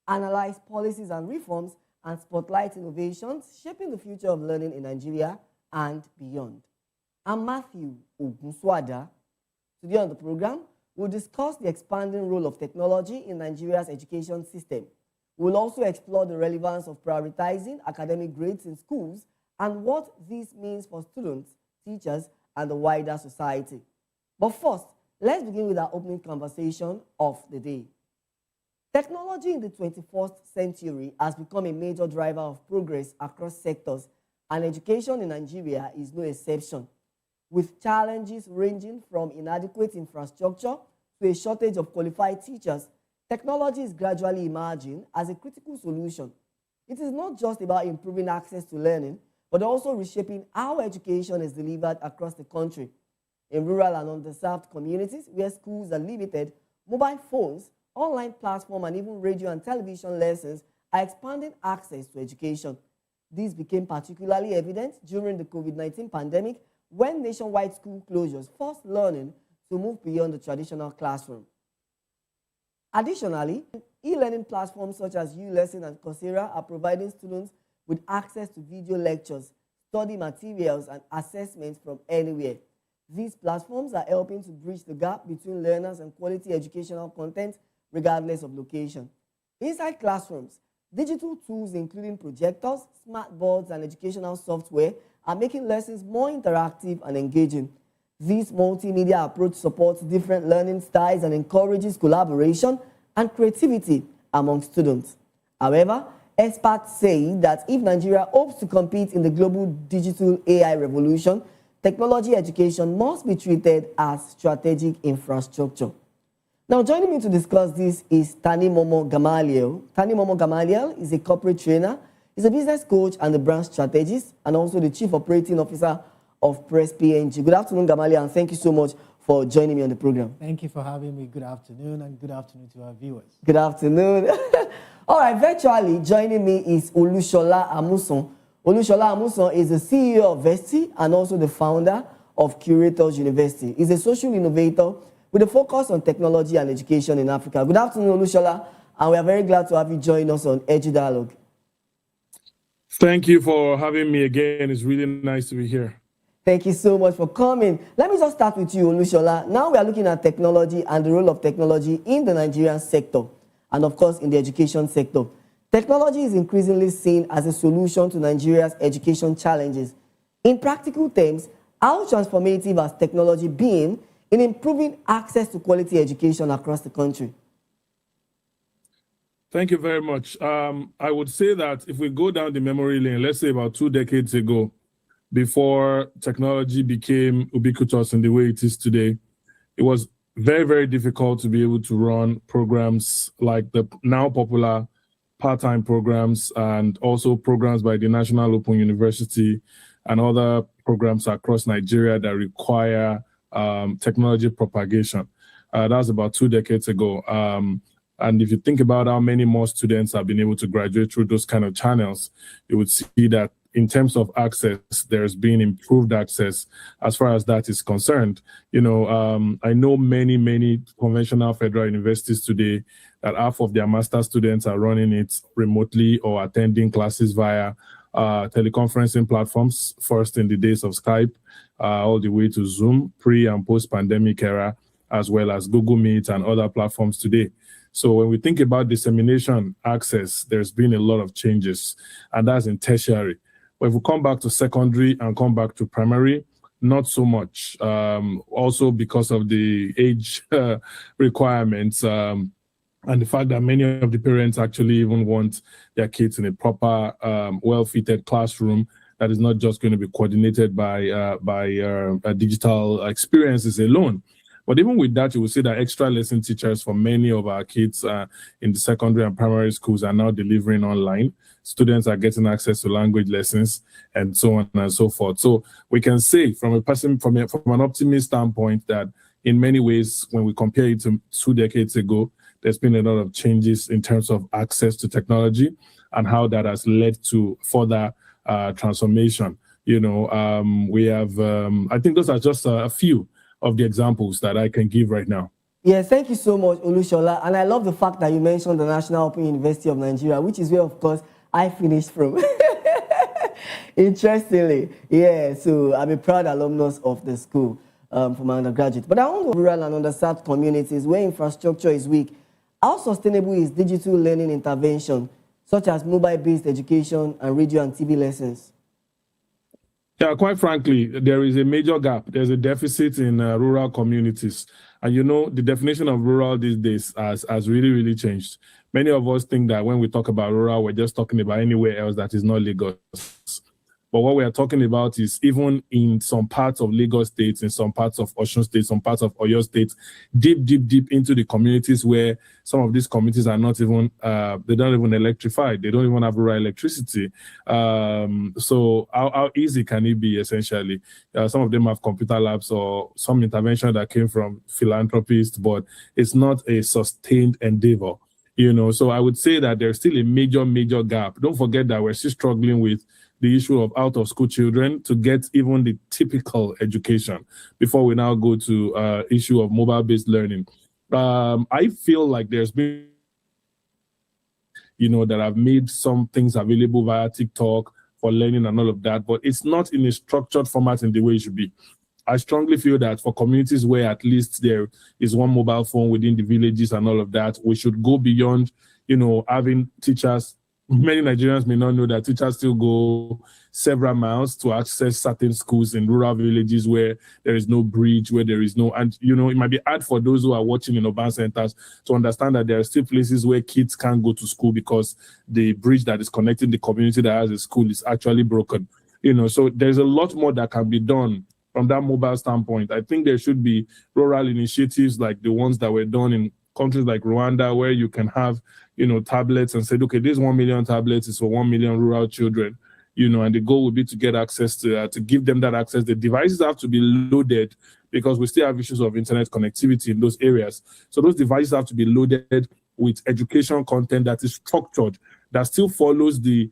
analyze policies and reforms, and spotlight innovations shaping the future of learning in Nigeria and beyond. I'm Matthew Ogunswada. Today on the program, we'll discuss the expanding role of technology in Nigeria's education system. We'll also explore the relevance of prioritizing academic grades in schools and what this means for students, teachers, and the wider society. But first, let's begin with our opening conversation of the day. Technology in the 21st century has become a major driver of progress across sectors, and education in Nigeria is no exception, with challenges ranging from inadequate infrastructure to a shortage of qualified teachers. Technology is gradually emerging as a critical solution. It is not just about improving access to learning, but also reshaping how education is delivered across the country. In rural and underserved communities where schools are limited, mobile phones, online platform, and even radio and television lessons are expanding access to education. This became particularly evident during the COVID-19 pandemic when nationwide school closures forced learning to move beyond the traditional classroom. Additionally, e-learning platforms such as ULesson and Coursera are providing students with access to video lectures, study materials, and assessments from anywhere. These platforms are helping to bridge the gap between learners and quality educational content regardless of location. Inside classrooms, digital tools including projectors, smart boards, and educational software are making lessons more interactive and engaging. This multimedia approach supports different learning styles and encourages collaboration and creativity among students. However, experts say that if Nigeria hopes to compete in the global digital AI revolution, technology education must be treated as strategic infrastructure. Now, joining me to discuss this is Tani Momo Gamaliel. Tani Momo Gamaliel is a corporate trainer, is a business coach and a brand strategist, and also the Chief Operating Officer of Press PNG. Good afternoon, Gamaliel, and thank you so much for joining me on the program. Thank you for having me. Good afternoon, and good afternoon to our viewers. Good afternoon. All right, virtually joining me is Olushola Amuson. Olushola Amuson is the CEO of Vesti and also the founder of Curators University. He's a social innovator with a focus on technology and education in Africa. Good afternoon, Olushola, and we are very glad to have you join us on Edu Dialogue. Thank you for having me again. It's really nice to be here. Thank you so much for coming. Let me just start with you, Olushola. Now we are looking at technology and the role of technology in the Nigerian sector and, of course, in the education sector. Technology is increasingly seen as a solution to Nigeria's education challenges. In practical terms, how transformative has technology been in improving access to quality education across the country? Thank you very much. I would say that if we go down the memory lane, let's say about 2 decades ago, before technology became ubiquitous in the way it is today, it was very, very difficult to be able to run programs like the now popular part-time programs and also programs by the National Open University and other programs across Nigeria that require technology propagation. That was about 2 decades ago. And if you think about how many more students have been able to graduate through those kind of channels, you would see that in terms of access, there's been improved access as far as that is concerned. You know, I know many conventional federal universities today that half of their master students are running it remotely or attending classes via teleconferencing platforms, first in the days of Skype, all the way to Zoom, pre- and post-pandemic era, as well as Google Meet and other platforms today. So when we think about dissemination access, there's been a lot of changes, and that's in tertiary. But if we come back to secondary and come back to primary, not so much. Also because of the age requirements and the fact that many of the parents actually even want their kids in a proper, well-fitted classroom that is not just going to be coordinated by digital experiences alone. But even with that, you will see that extra lesson teachers for many of our kids in the secondary and primary schools are now delivering online. Students are getting access to language lessons and so on and so forth. So we can say from an optimist standpoint that in many ways, when we compare it to 2 decades ago, there's been a lot of changes in terms of access to technology and how that has led to further transformation. You know, we have, I think those are just a few of the examples that I can give right now. Yes, thank you so much, Olushola. And I love the fact that you mentioned the National Open University of Nigeria, which is where, of course, I finished from. Interestingly, yeah, so I'm a proud alumnus of the school from my undergraduate. But I want to rural and underserved communities where infrastructure is weak. How sustainable is digital learning intervention, such as mobile-based education and radio and TV lessons? Yeah, quite frankly, there is a major gap. There's a deficit in rural communities. And you know, the definition of rural these days has really, really changed. Many of us think that when we talk about rural, we're just talking about anywhere else that is not Lagos. But what we are talking about is even in some parts of Lagos State, in some parts of Osun State, some parts of Oyo State, deep into the communities where some of these communities are not even, they don't even electrify. They don't even have rural electricity. So how easy can it be, essentially? Some of them have computer labs or some intervention that came from philanthropists, but it's not a sustained endeavor. So I would say that there's still a major gap. Don't forget that we're still struggling with the issue of out-of-school children to get even the typical education before we now go to issue of mobile-based learning. I feel like there's been, that have made some things available via TikTok for learning and all of that, but it's not in a structured format in the way it should be. I strongly feel that for communities where at least there is one mobile phone within the villages and all of that, we should go beyond, having teachers. Many Nigerians may not know that teachers still go several miles to access certain schools in rural villages where there is no bridge, where there is no, and it might be hard for those who are watching in urban centers to understand that there are still places where kids can't go to school because the bridge that is connecting the community that has a school is actually broken. So there's a lot more that can be done from that mobile standpoint. I think there should be rural initiatives like the ones that were done in countries like Rwanda, where you can have, tablets and say, okay, this 1 million tablets is for 1 million rural children, and the goal would be to get access to give them that access. The devices have to be loaded because we still have issues of internet connectivity in those areas. So those devices have to be loaded with education content that is structured, that still follows the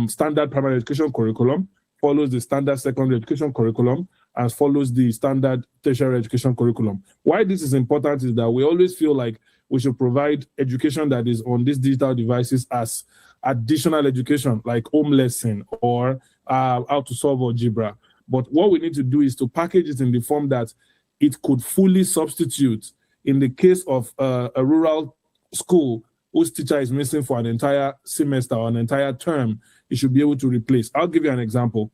standard primary education curriculum, follows the standard secondary education curriculum, and follows the standard tertiary education curriculum. Why this is important is that we always feel like we should provide education that is on these digital devices as additional education, like home lesson or how to solve algebra. But what we need to do is to package it in the form that it could fully substitute, in the case of a rural school whose teacher is missing for an entire semester or an entire term, it should be able to replace. I'll give you an example.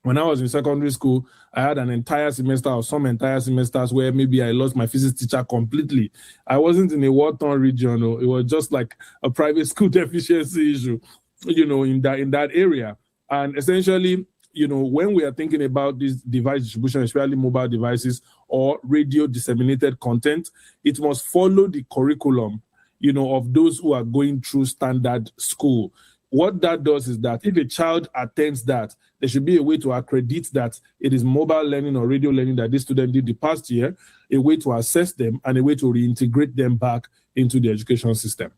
When I was in secondary school, I had an entire semester or some entire semesters where maybe I lost my physics teacher completely. I wasn't in a war-torn region. It was just like a private school deficiency issue, in that area. And essentially, when we are thinking about this device distribution, especially mobile devices or radio disseminated content, it must follow the curriculum, of those who are going through standard school. What that does is that if a child attends that, there should be a way to accredit that it is mobile learning or radio learning that this student did the past year, a way to assess them, and a way to reintegrate them back into the education system.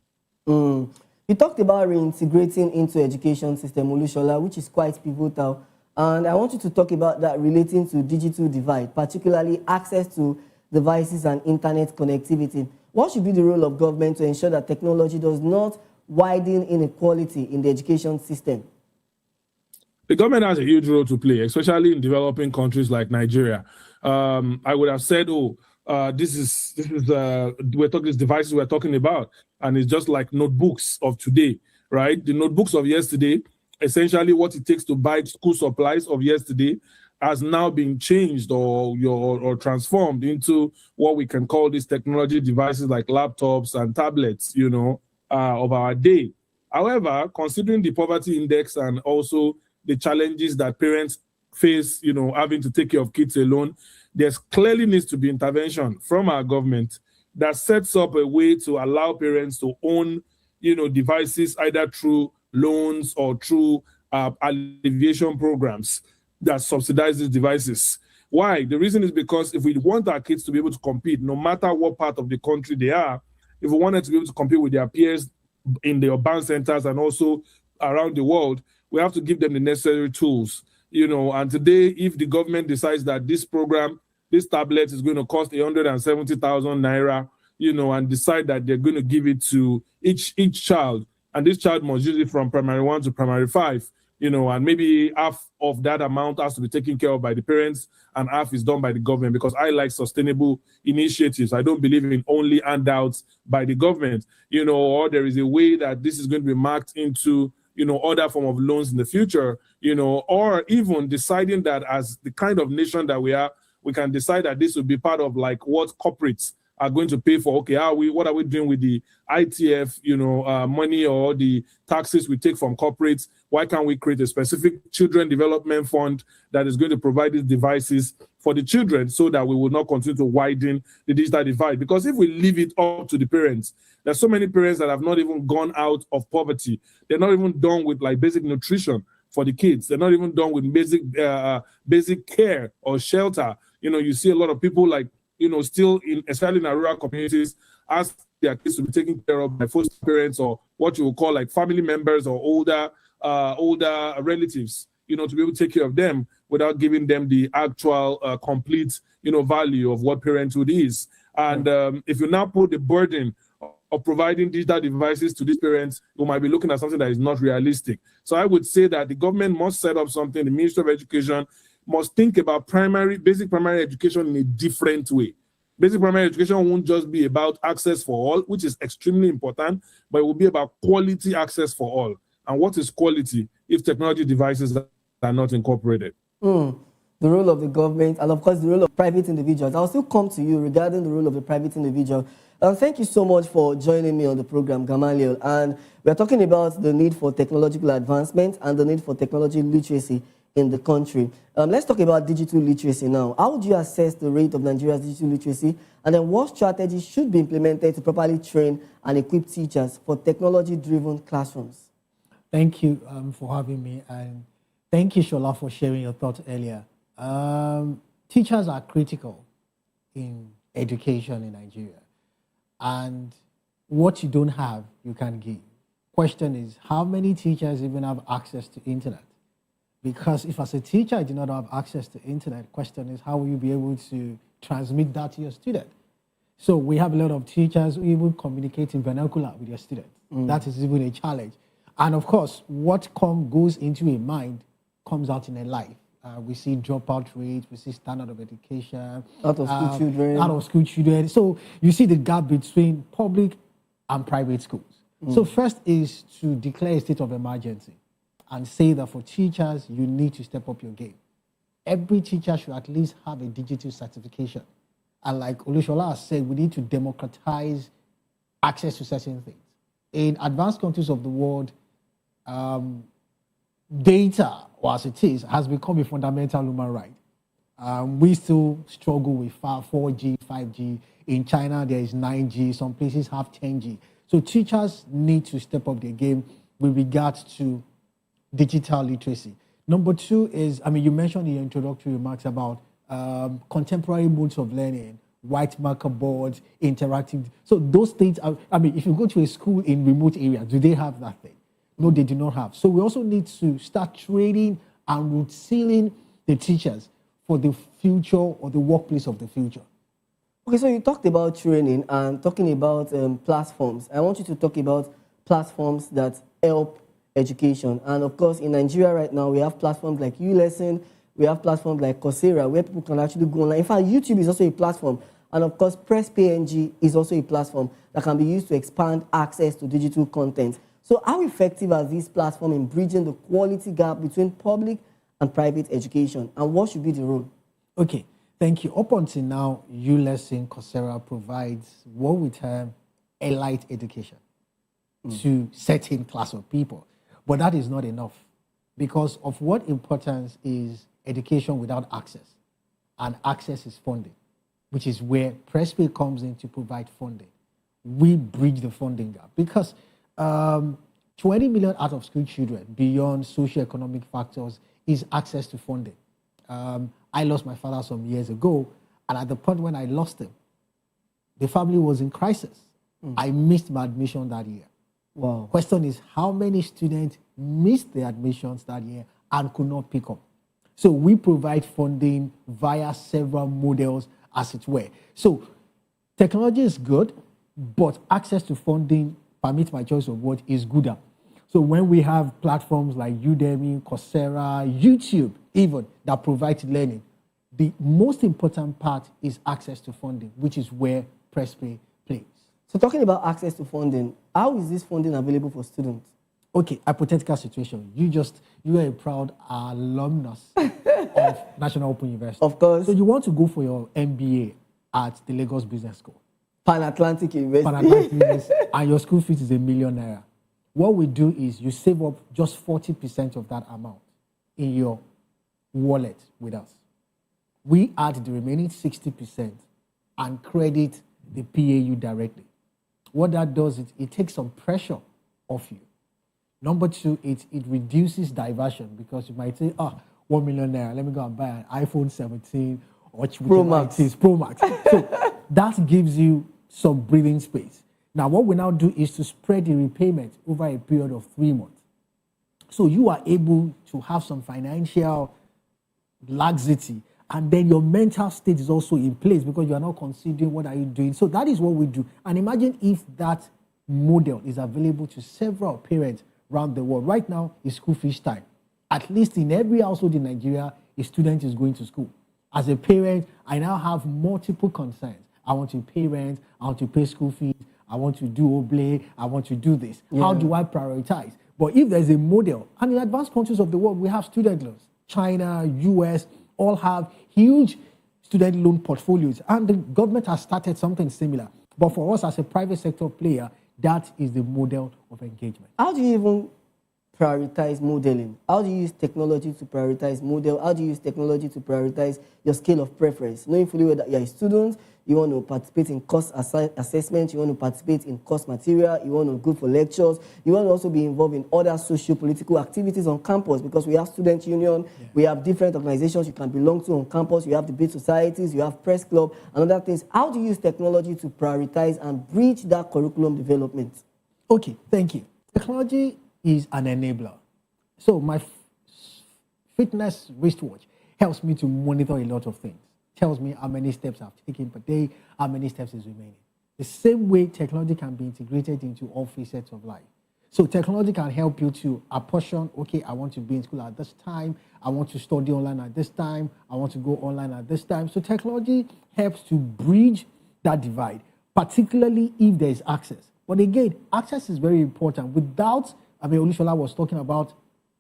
You talked about reintegrating into education system, Olushola, which is quite pivotal. And I want you to talk about that relating to digital divide, particularly access to devices and internet connectivity. What should be the role of government to ensure that technology does not widen inequality in the education system? The government has a huge role to play, especially in developing countries like Nigeria. I would have said, this is these devices we're talking about, and it's just like notebooks of today, right? The notebooks of yesterday, essentially what it takes to buy school supplies of yesterday, has now been changed or transformed into what we can call these technology devices like laptops and tablets, of our day. However, considering the poverty index and also the challenges that parents face, having to take care of kids alone, there's clearly needs to be intervention from our government that sets up a way to allow parents to own, devices either through loans or through alleviation programs that subsidize these devices. Why? The reason is because if we want our kids to be able to compete, no matter what part of the country they are, if we wanted to be able to compete with their peers in the urban centers and also around the world, we have to give them the necessary tools. And today, if the government decides that this program, this tablet is going to cost 170,000 naira, and decide that they're going to give it to each child, and this child must use it from primary 1 to primary 5, and maybe half of that amount has to be taken care of by the parents and half is done by the government, because I like sustainable initiatives. I don't believe in only handouts by the government, or there is a way that this is going to be marked into, other form of loans in the future, or even deciding that as the kind of nation that we are, we can decide that this will be part of like what corporates are going to pay for, okay, what are we doing with the ITF, money or the taxes we take from corporates? Why can't we create a specific children development fund that is going to provide these devices for the children so that we will not continue to widen the digital divide? Because if we leave it up to the parents, there's so many parents that have not even gone out of poverty. They're not even done with like basic nutrition for the kids. They're not even done with basic care or shelter. You see a lot of people like, still especially in our rural communities, ask their kids to be taken care of by foster parents or what you will call like family members or older relatives, to be able to take care of them without giving them the actual complete, value of what parenthood is. And if you now put the burden of providing digital devices to these parents, you might be looking at something that is not realistic. So I would say that the government must set up something, the Ministry of Education must think about basic primary education in a different way. Basic primary education won't just be about access for all, which is extremely important, but it will be about quality access for all. And what is quality if technology devices are not incorporated? The role of the government and, of course, the role of private individuals. I'll still come to you regarding the role of the private individual. Thank you so much for joining me on the program, Gamaliel. And we're talking about the need for technological advancement and the need for technology literacy in the country. Let's talk about digital literacy now. How would you assess the rate of Nigeria's digital literacy? And then what strategies should be implemented to properly train and equip teachers for technology-driven classrooms? Thank you for having me. And thank you, Shola, for sharing your thoughts earlier. Teachers are critical in education in Nigeria. And what you don't have, you can give. Question is, how many teachers even have access to internet? Because if as a teacher I do not have access to internet, question is, how will you be able to transmit that to your student? So we have a lot of teachers who even communicate in vernacular with their students. That is even a challenge. And of course, what goes into a mind comes out in a life. We see dropout rates, we see standard of education. Out of school children. So you see the gap between public and private schools. So first is to declare a state of emergency and say that for teachers, you need to step up your game. Every teacher should at least have a digital certification. And like Olushola said, we need to democratize access to certain things. In advanced countries of the world, data, or as it is, has become a fundamental human right. We still struggle with 4G, 5G. In China, there is 9G. Some places have 10G. So teachers need to step up their game with regards to digital literacy. Number two is, you mentioned in your introductory remarks about contemporary modes of learning, white marker boards, interactive. So those things are, if you go to a school in remote areas, do they have that thing? No, they do not have. So we also need to start training and root sealing the teachers for the future or the workplace of the future. Okay, so you talked about training and talking about platforms. I want you to talk about platforms that help education. And of course, in Nigeria right now, we have platforms like ULesson, we have platforms like Coursera, where people can actually go online. In fact, YouTube is also a platform. And of course, PressPNG is also a platform that can be used to expand access to digital content. So how effective are these platforms in bridging the quality gap between public and private education? And what should be the role? Okay, thank you. Up until now, ULesson, Coursera provides what we term elite education to certain class of people. But that is not enough because of what importance is education without access. And access is funding, which is where PressPay comes in to provide funding. We bridge the funding gap because 20 million out-of-school children beyond socioeconomic factors is access to funding. I lost my father some years ago, and at the point when I lost him, the family was in crisis. I missed my admission that year. Wow. Question is, how many students missed their admissions that year and could not pick up? So we provide funding via several models, as it were. So technology is good, but access to funding, permit my choice of word, is gooder. So when we have platforms like Udemy, Coursera, YouTube even, that provide learning, the most important part is access to funding, which is where PressPay plays. So talking about access to funding, how is this funding available for students? Okay, hypothetical situation. You are a proud alumnus of National Open University. Of course. So you want to go for your MBA at the Lagos Business School. Pan-Atlantic University. Pan-Atlantic University, and your school fees is ₦1 million. What we do is you save up just 40% of that amount in your wallet with us. We add the remaining 60% and credit the PAU directly. What that does is it takes some pressure off you. Number two, it reduces diversion, because you might say, ₦1 million, let me go and buy an iPhone 17 or Pro Max. Pro Max. So that gives you some breathing space. Now, what we now do is to spread the repayment over a period of 3 months. So you are able to have some financial laxity, and then your mental state is also in place because you are not considering what are you doing. So that is what we do. And imagine if that model is available to several parents around the world. Right now, it's school fees time. At least in every household in Nigeria, a student is going to school. As a parent, I now have multiple concerns. I want to pay rent, I want to pay school fees, I want to do oblate, I want to do this. Yeah. How do I prioritize? But if there's a model, and in advanced countries of the world, we have student loans. China, US, all have huge student loan portfolios, and the government has started something similar. But for us as a private sector player, that is the model of engagement. How do you even prioritize modeling? How do you use technology to prioritize model? How do you use technology to prioritize your scale of preference? Knowing fully well that you're a student, you want to participate in course assessment, you want to participate in course material, you want to go for lectures, you want to also be involved in other socio-political activities on campus, because we have student union, we have different organizations you can belong to on campus, you have debate societies, you have press club, and other things. How do you use technology to prioritize and bridge that curriculum development? Okay, thank you. Technology is an enabler. So my fitness wristwatch helps me to monitor a lot of things. Tells me how many steps I've taken per day, how many steps is remaining. The same way technology can be integrated into all facets of life. So technology can help you to apportion, okay, I want to be in school at this time, I want to study online at this time, I want to go online at this time. So technology helps to bridge that divide, particularly if there is access. But again, access is very important. Without, Olushola was talking about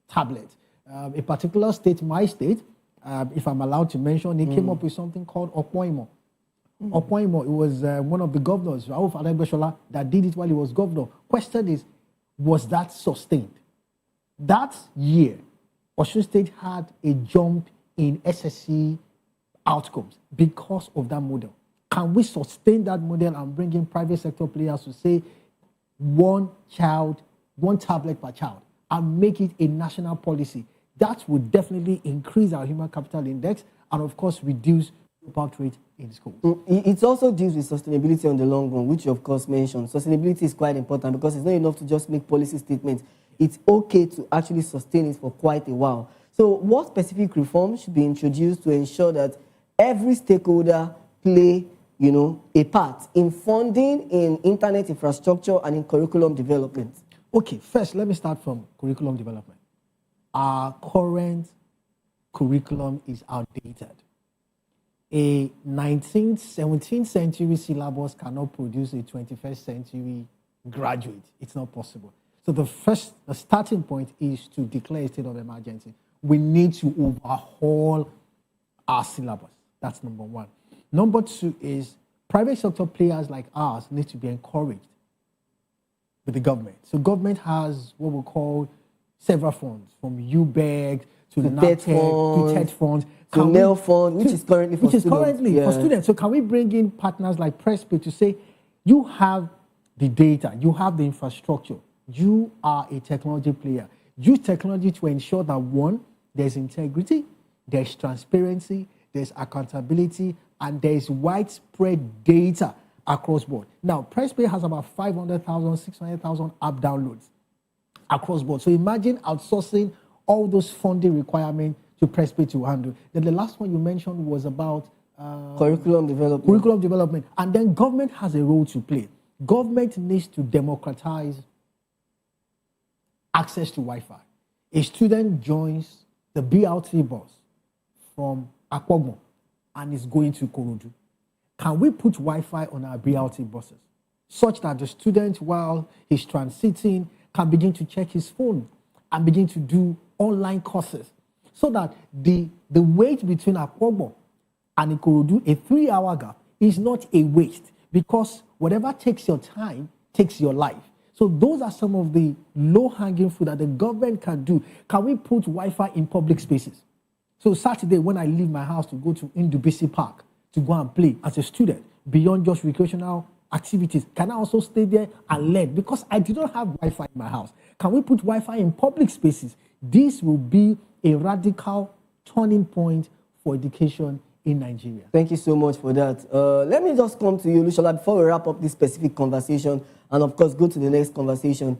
tablets. A particular state, my state, if I'm allowed to mention, he came up with something called Opoimo. Opoimo, it was one of the governors, Rauf Adegbeshola, that did it while he was governor. Question is, was that sustained? That year, Osun State had a jump in SSC outcomes because of that model. Can we sustain that model and bring in private sector players to say one child, one tablet per child, and make it a national policy? That would definitely increase our human capital index and, of course, reduce dropout rate in schools. It also deals with sustainability on the long run, which you, of course, mentioned. Sustainability is quite important because it's not enough to just make policy statements. It's okay to actually sustain it for quite a while. So what specific reforms should be introduced to ensure that every stakeholder play, a part in funding, in internet infrastructure, and in curriculum development? Okay, first, let me start from curriculum development. Our current curriculum is outdated. A 17th century syllabus cannot produce a 21st century graduate. It's not possible. So the starting point is to declare a state of emergency. We need to overhaul our syllabus. That's number one. Number two is private sector players like ours need to be encouraged with the government. So government has what we call several funds, from UBEG to the NAPTEC to TED funds. To NEL fund, which is currently for students. So can we bring in partners like Presby to say, you have the data, you have the infrastructure, you are a technology player. Use technology to ensure that, one, there's integrity, there's transparency, there's accountability, and there's widespread data across board. Now, Presby has about 500,000, 600,000 app downloads across board. So imagine outsourcing all those funding requirements to Presby to handle. Then the last one you mentioned was about curriculum development. Curriculum development. And then government has a role to play. Government needs to democratize access to Wi-Fi. A student joins the BRT bus from Akpogbo and is going to Korodu. Can we put Wi-Fi on our BRT buses such that the student, while he's transiting, can begin to check his phone and begin to do online courses, so that the wait between Akpogbo and Ikorodu, a 3-hour gap, is not a waste, because whatever takes your time takes your life. So those are some of the low-hanging fruit that the government can do. Can we put Wi-Fi in public spaces? So Saturday, when I leave my house to go to Indubisi Park to go and play as a student, beyond just recreational activities, can I also stay there and learn? Because I do not have Wi-Fi in my house. Can we put Wi-Fi in public spaces? This will be a radical turning point for education in Nigeria. Thank you so much for that. Let me just come to you, Lushola, before we wrap up this specific conversation and, of course, go to the next conversation.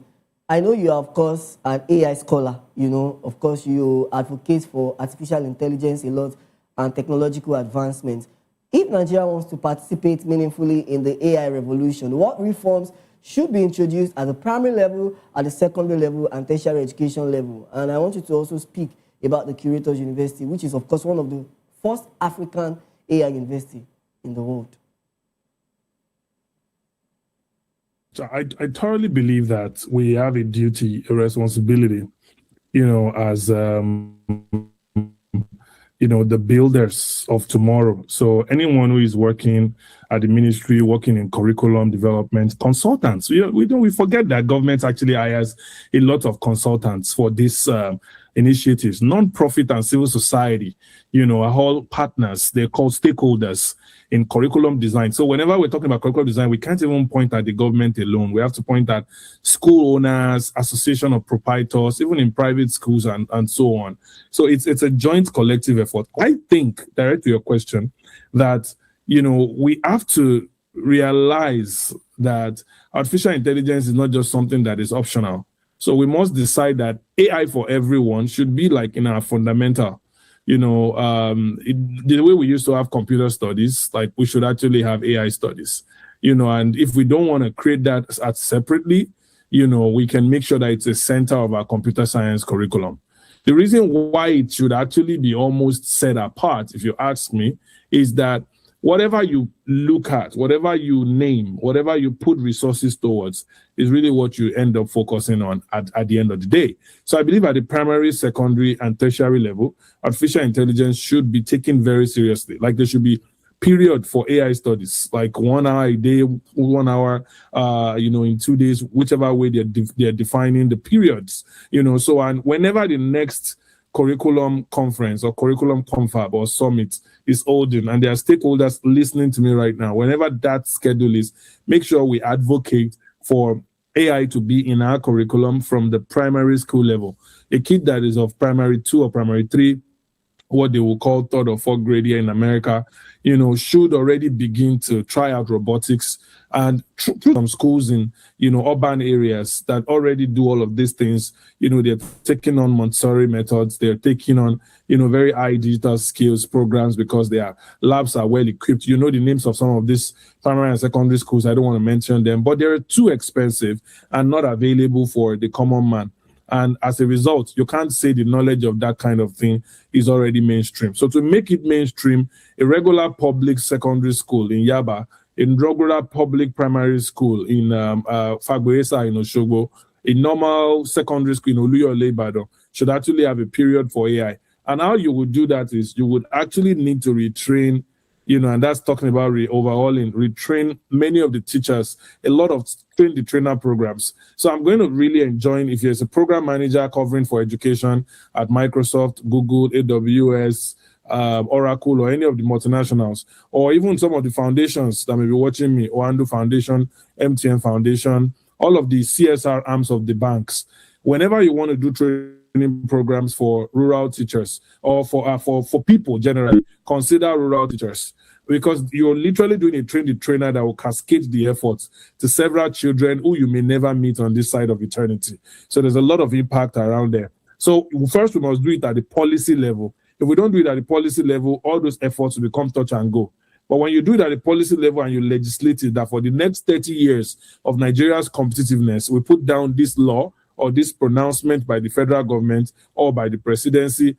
I know you are, of course, an AI scholar. Of course, you advocate for artificial intelligence a lot and technological advancements. If Nigeria wants to participate meaningfully in the AI revolution, what reforms should be introduced at the primary level, at the secondary level, and tertiary education level? And I want you to also speak about the Curators University, which is, of course, one of the first African AI university in the world. So I thoroughly believe that we have a duty, a responsibility, as the builders of tomorrow. So anyone who is working at the ministry, working in curriculum development, consultants. We forget that government actually hires a lot of consultants for these initiatives. Non-profit and civil society, are all partners. They're called stakeholders in curriculum design. So whenever we're talking about curriculum design, we can't even point at the government alone. We have to point at school owners, association of proprietors, even in private schools and so on. So it's a joint collective effort. I think, direct to your question, that we have to realize that artificial intelligence is not just something that is optional. So we must decide that AI for everyone should be like in our fundamental. The way we used to have computer studies, like we should actually have AI studies. And if we don't want to create that as separately, we can make sure that it's a center of our computer science curriculum. The reason why it should actually be almost set apart, if you ask me, is that whatever you look at, whatever you name, whatever you put resources towards is really what you end up focusing on at the end of the day. So I believe at the primary, secondary, and tertiary level, artificial intelligence should be taken very seriously. Like there should be period for AI studies, like 1 hour a day, 1 hour, in 2 days, whichever way they're defining the periods, So, and whenever the next curriculum conference or curriculum confab or summit is holding, and there are stakeholders listening to me right now, whenever that schedule is, make sure we advocate for AI to be in our curriculum from the primary school level. A kid that is of primary 2 or primary 3, what they will call 3rd or 4th grade here in America, should already begin to try out robotics. And some schools in, urban areas that already do all of these things, they're taking on Montessori methods. They're taking on, very high digital skills programs because their labs are well equipped. The names of some of these primary and secondary schools. I don't want to mention them, but they're too expensive and not available for the common man. And as a result, you can't say the knowledge of that kind of thing is already mainstream. So to make it mainstream, a regular public secondary school in Yaba, a regular public primary school in Fagboesa in Oshogbo, a normal secondary school in Oluyole Ibadan should actually have a period for AI. And how you would do that is you would actually need to retrain, and that's talking about overhauling, retrain many of the teachers, a lot of train the trainer programs. So I'm going to really enjoy if there's a program manager covering for education at Microsoft, Google, AWS, Oracle, or any of the multinationals, or even some of the foundations that may be watching me, Oando Foundation, MTN Foundation, all of the CSR arms of the banks. Whenever you want to do training programs for rural teachers or for people generally, consider rural teachers, because you're literally doing a trainer that will cascade the efforts to several children who you may never meet on this side of eternity. So there's a lot of impact around there. So first we must do it at the policy level. If we don't do it at the policy level, all those efforts will become touch and go. But when you do it at the policy level and you legislate it, that for the next 30 years of Nigeria's competitiveness, we put down this law or this pronouncement by the federal government or by the presidency.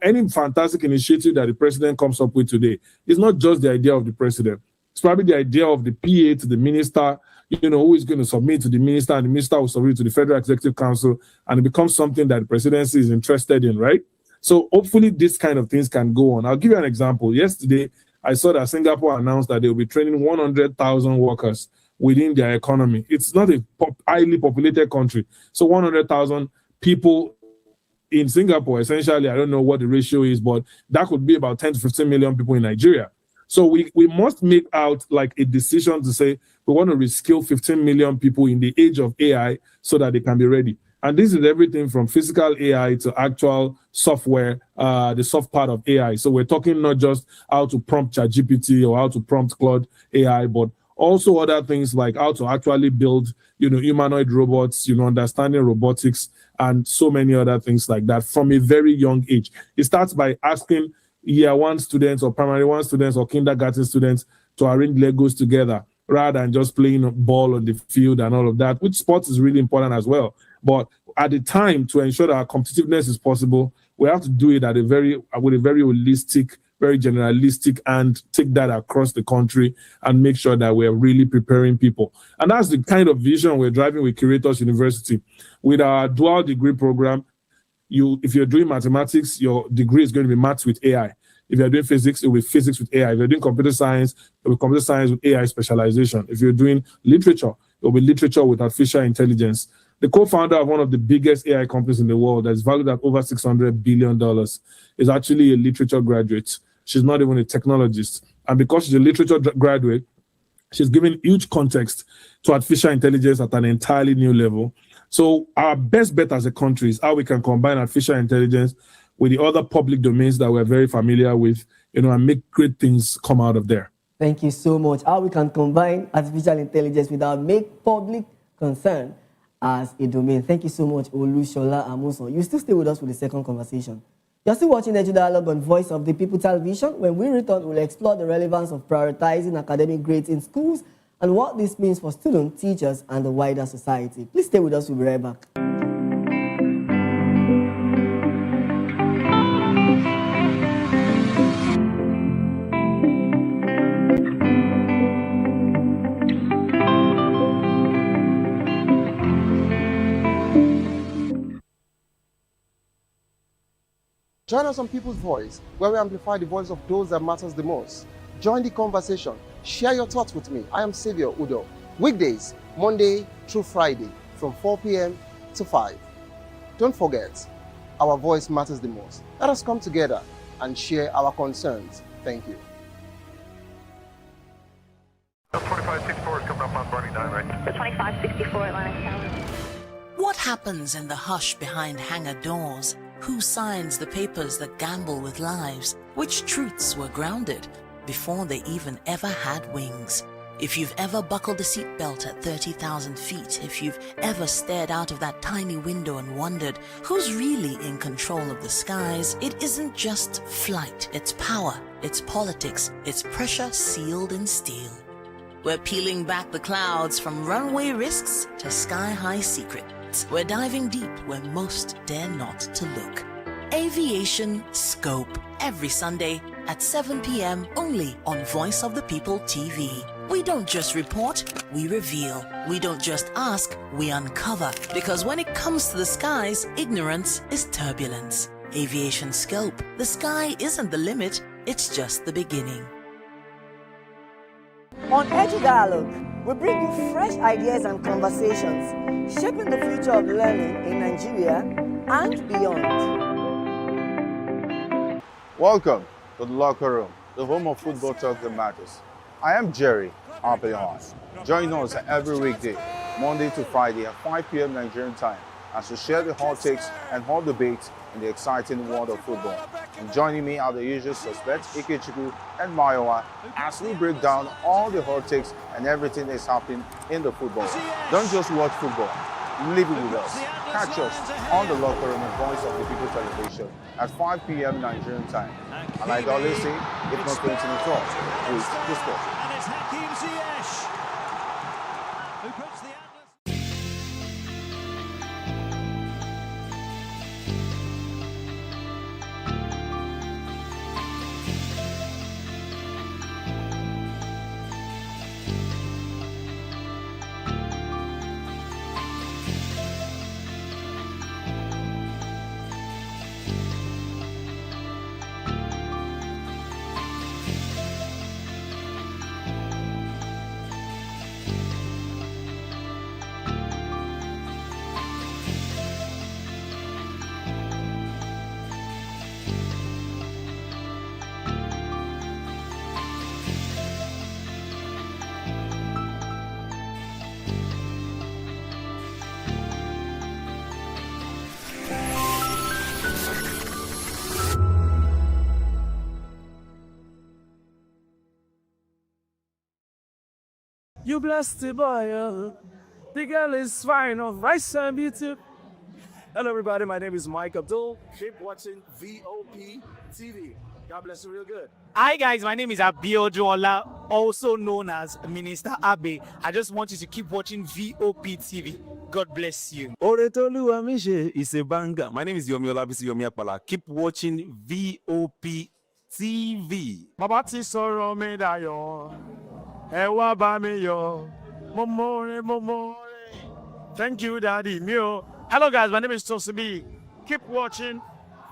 Any fantastic initiative that the president comes up with today is not just the idea of the president. It's probably the idea of the PA to the minister, who is going to submit to the minister, and the minister will submit to the Federal Executive Council, and it becomes something that the presidency is interested in, right? So hopefully this kind of things can go on. I'll give you an example. Yesterday, I saw that Singapore announced that they will be training 100,000 workers within their economy. It's not a highly populated country. So 100,000 people in Singapore, essentially, I don't know what the ratio is, but that could be about 10 to 15 million people in Nigeria. So we must make out like a decision to say we want to reskill 15 million people in the age of AI so that they can be ready. And this is everything from physical AI to actual software, the soft part of AI. So we're talking not just how to prompt ChatGPT or how to prompt Claude AI, but also other things like how to actually build, humanoid robots, understanding robotics and so many other things like that from a very young age. It starts by asking year one students or primary one students or kindergarten students to arrange Legos together rather than just playing ball on the field and all of that, which sports is really important as well. But at the time, to ensure that our competitiveness is possible, we have to do it with a very holistic, very generalistic, and take that across the country and make sure that we're really preparing people. And that's the kind of vision we're driving with Curators University. With our dual degree program, if you're doing mathematics, your degree is going to be maths with AI. If you're doing physics, it will be physics with AI. If you're doing computer science, it will be computer science with AI specialization. If you're doing literature, it will be literature with artificial intelligence. The co-founder of one of the biggest AI companies in the world that's valued at over $600 billion is actually a literature graduate. She's not even a technologist. And because she's a literature graduate, she's given huge context to artificial intelligence at an entirely new level. So our best bet as a country is how we can combine artificial intelligence with the other public domains that we're very familiar with, and make great things come out of there. Thank you so much. How we can combine artificial intelligence with our make public concern as a domain. Thank you so much, Olushola Amuson. You still stay with us for the second conversation. You're still watching Edu Dialogue on Voice of the People Television. When we return, we'll explore the relevance of prioritizing academic grades in schools and what this means for students, teachers, and the wider society. Please stay with us. We'll be right back. Join us on People's Voice, where we amplify the voice of those that matters the most. Join the conversation. Share your thoughts with me. I am Xavier Udo. Weekdays, Monday through Friday, from 4 p.m. to 5. Don't forget, our voice matters the most. Let us come together and share our concerns. Thank you. 2564 is coming up on Barney 9, right? The 2564 Atlantic Tower. What happens in the hush behind hangar doors? Who signs the papers that gamble with lives? Which truths were grounded before they even ever had wings? If you've ever buckled a seatbelt at 30,000 feet, if you've ever stared out of that tiny window and wondered who's really in control of the skies, it isn't just flight, it's power, it's politics, it's pressure sealed in steel. We're peeling back the clouds from runway risks to sky-high secrets. We're diving deep where most dare not to look. Aviation Scope, every Sunday at 7 p.m. only on Voice of the People TV. We don't just report, we reveal. We don't just ask, we uncover. Because when it comes to the skies, ignorance is turbulence. Aviation Scope, the sky isn't the limit, it's just the beginning. On Edu Dialogue, we bring you fresh ideas and conversations, shaping the future of learning in Nigeria and beyond. Welcome to the locker room, the home of football talk that matters. I am Jerry Arpillon. Join us every weekday, Monday to Friday at 5 p.m. Nigerian time, as we share the hot takes and hot debates in the exciting world of football. And joining me are the usual suspects, Ikechukwu and Mayowa, as we break down all the hot takes and everything that's happening in the football. Don't just watch football, live it with us. Catch us on the locker room and Voice of the People Television at 5 p.m. Nigerian time. And like I always say, if not going to the talk, please discuss. And it's Hakim Ziyech, who puts the You blessed the boy. The girl is fine, of rice and beauty. Hello, everybody. My name is Mike Abdul. Keep watching VOP TV. God bless you real good. Hi guys, my name is Abiojola, also known as Minister Abe. I just want you to keep watching VOP TV. God bless you. Oretolu Amishe is a banger. My name is Yomi Olabisi Yomi Apala. Keep watching VOP TV. Bàbá ti sọ̀rọ̀ mi dayọ̀, ẹ wá bá mi yọ̀, mo mọ̀ọ́rẹ́. Thank you, Daddy. Mio. Hello, guys. My name is Tosibi. Keep watching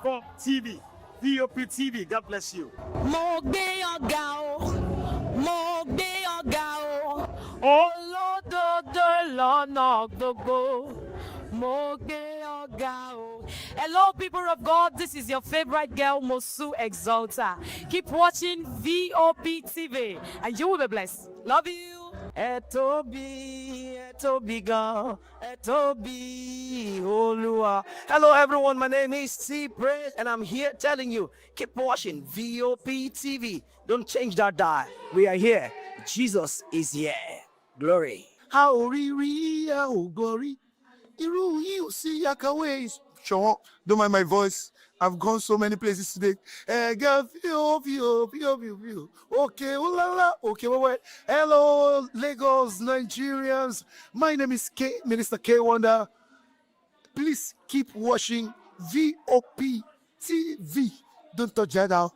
for TV, VOP TV. God bless you. Mo gbé ọ̀gá o, mo gbé ọ̀gá o, olódodo lọ́nà gbogbo. Mo gbé ọ̀gá o. Hello, people of God. This is your favorite girl, Mosu Exalta. Keep watching VOP TV, and you will be blessed. Love you. Etobi gan, Etobi Olua. Hello, everyone. My name is T Praise, and I'm here telling you, keep watching VOP TV. Don't change that dial. We are here. Jesus is here. Glory. How glory. Irú yìí ò sí Yakawe. Sure, don't mind my voice. I've gone so many places today. Girl, feel. Okay, oh la la. Okay, wait. Hello, Lagos, Nigerians. My name is Minister K Wonder. Please keep watching VOP TV. Don't touch that out.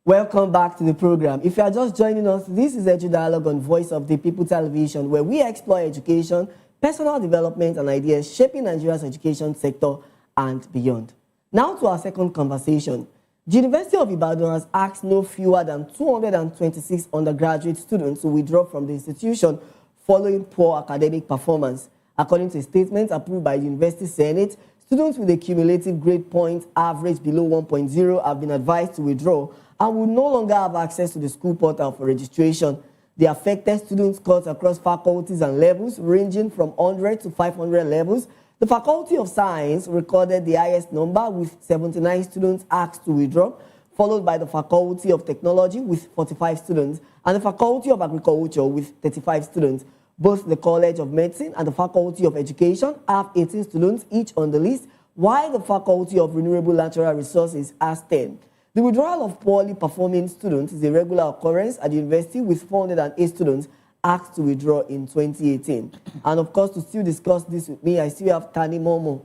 Welcome back to the program. If you are just joining us, this is Edu Dialogue on Voice of the People Television, where we explore education, personal development, and ideas shaping Nigeria's education sector and beyond. Now to our second conversation. The University of Ibadan has asked no fewer than 226 undergraduate students to withdraw from the institution following poor academic performance. According to a statement approved by the University Senate, students with a cumulative grade point average below 1.0 have been advised to withdraw and will no longer have access to the school portal for registration. The affected students cut across faculties and levels, ranging from 100 to 500 levels. The Faculty of Science recorded the highest number with 79 students asked to withdraw, followed by the Faculty of Technology with 45 students, and the Faculty of Agriculture with 35 students. Both the College of Medicine and the Faculty of Education have 18 students each on the list, while the Faculty of Renewable Natural Resources has 10. The withdrawal of poorly performing students is a regular occurrence at the university, with 408 students asked to withdraw in 2018. And of course, to still discuss this with me, I still have Tani Momo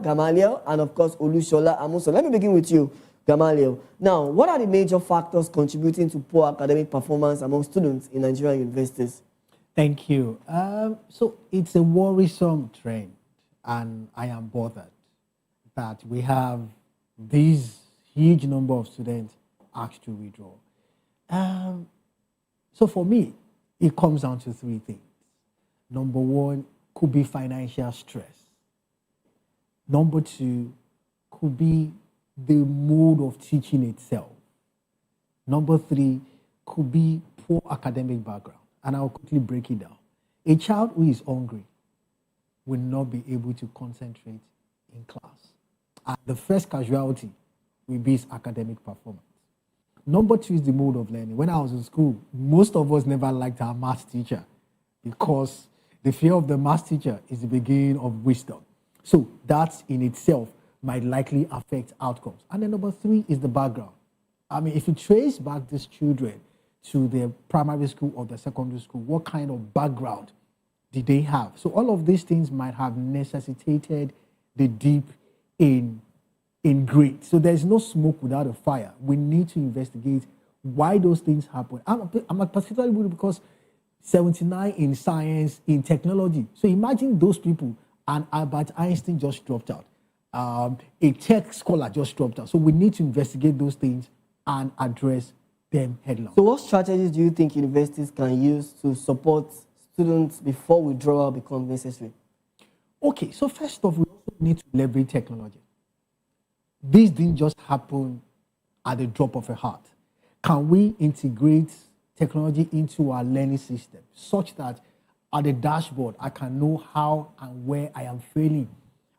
Gamaliel, and of course, Olushola Amuso. Let me begin with you, Gamaliel. Now, what are the major factors contributing to poor academic performance among students in Nigerian universities? Thank you. So it's a worrisome trend, and I am bothered that we have these huge number of students asked to withdraw. So for me, it comes down to three things. Number one could be financial stress. Number two could be the mode of teaching itself. Number three could be poor academic background. And I'll quickly break it down. A child who is hungry will not be able to concentrate in class. And the first casualty will be his academic performance. Number two is the mode of learning. When I was in school, most of us never liked our math teacher because the fear of the math teacher is the beginning of wisdom. So that in itself might likely affect outcomes. And then number three is the background. I mean, if you trace back these children to their primary school or the secondary school, what kind of background did they have? So all of these things might have necessitated the dip in grade. So there's no smoke without a fire. We need to investigate why those things happen. I'm particularly worried because 79 in science, in technology. So imagine those people, and Albert Einstein just dropped out. A tech scholar just dropped out. So we need to investigate those things and address them headlong. So what strategies do you think universities can use to support students before withdrawal becomes necessary? Okay, so first off, we also need to leverage technology. This didn't just happen at the drop of a hat. can we integrate technology into our learning system such that at the dashboard, I can know how and where I am failing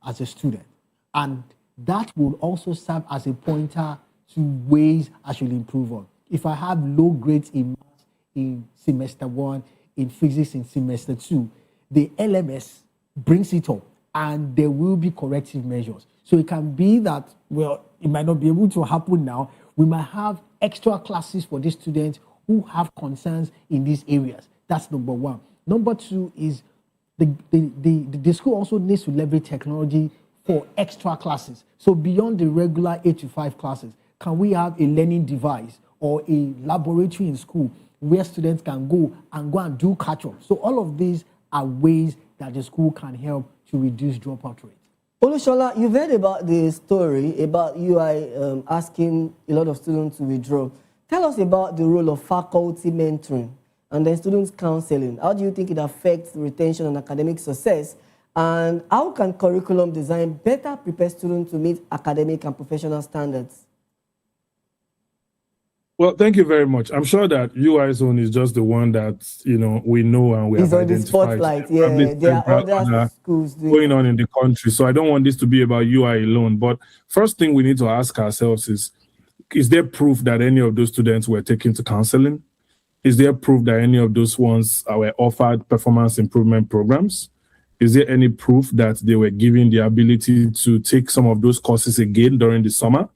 as a student? And that will also serve as a pointer to ways I should improve on. If I have low grades in maths in semester 1, in physics in semester 2, the LMS brings it up and there will be corrective measures. So it can be that, well, it might not be able to happen now. We might have extra classes for these students who have concerns in these areas. That's number one. Number two is the school also needs to leverage technology for extra classes. So beyond the regular 8 to 5 classes, can we have a learning device or a laboratory in school where students can go and do catch-up? So all of these are ways that the school can help to reduce dropout rate. Olushola, you've heard about the story about UI asking a lot of students to withdraw. Tell us about the role of faculty mentoring and then students counseling. How do you think it affects retention and academic success? And how can curriculum design better prepare students to meet academic and professional standards? Well, thank you very much. I'm sure that UI Zone is just the one that we know and we have on the identified. spotlight, yeah. There are other schools going on in the country. So I don't want this to be about UI alone. But first thing we need to ask ourselves is there proof that any of those students were taken to counseling? Is there proof that any of those ones were offered performance improvement programs? Is there any proof that they were given the ability to take some of those courses again during the summer?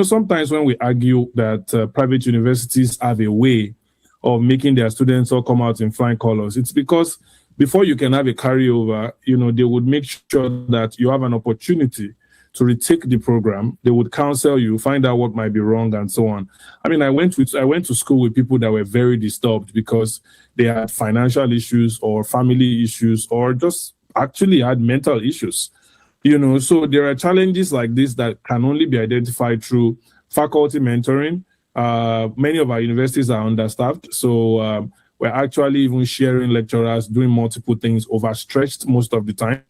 Sometimes when we argue that private universities have a way of making their students all come out in flying colors, it's because before you can have a carryover, they would make sure that you have an opportunity to retake the program. They would counsel you, find out what might be wrong, and so on. I mean, I went to school with people that were very disturbed because they had financial issues or family issues or just actually had mental issues. So there are challenges like this that can only be identified through faculty mentoring. Many of our universities are understaffed, so we're actually even sharing lecturers, doing multiple things, overstretched most of the time.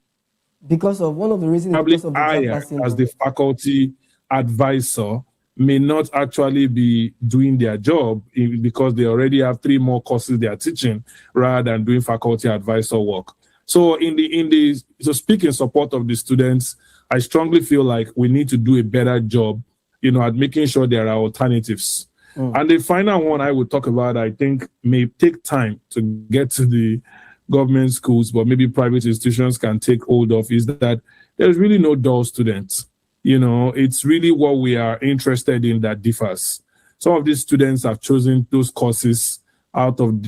Because of one of the reasons, because of the I, as the faculty advisor, may not actually be doing their job because they already have 3 more courses they are teaching rather than doing faculty advisor work. So to speak in support of the students, I strongly feel like we need to do a better job, at making sure there are alternatives. And the final one I would talk about, I think may take time to get to the government schools, but maybe private institutions can take hold of, is that there's really no dull students. It's really what we are interested in that differs. Some of these students have chosen those courses out of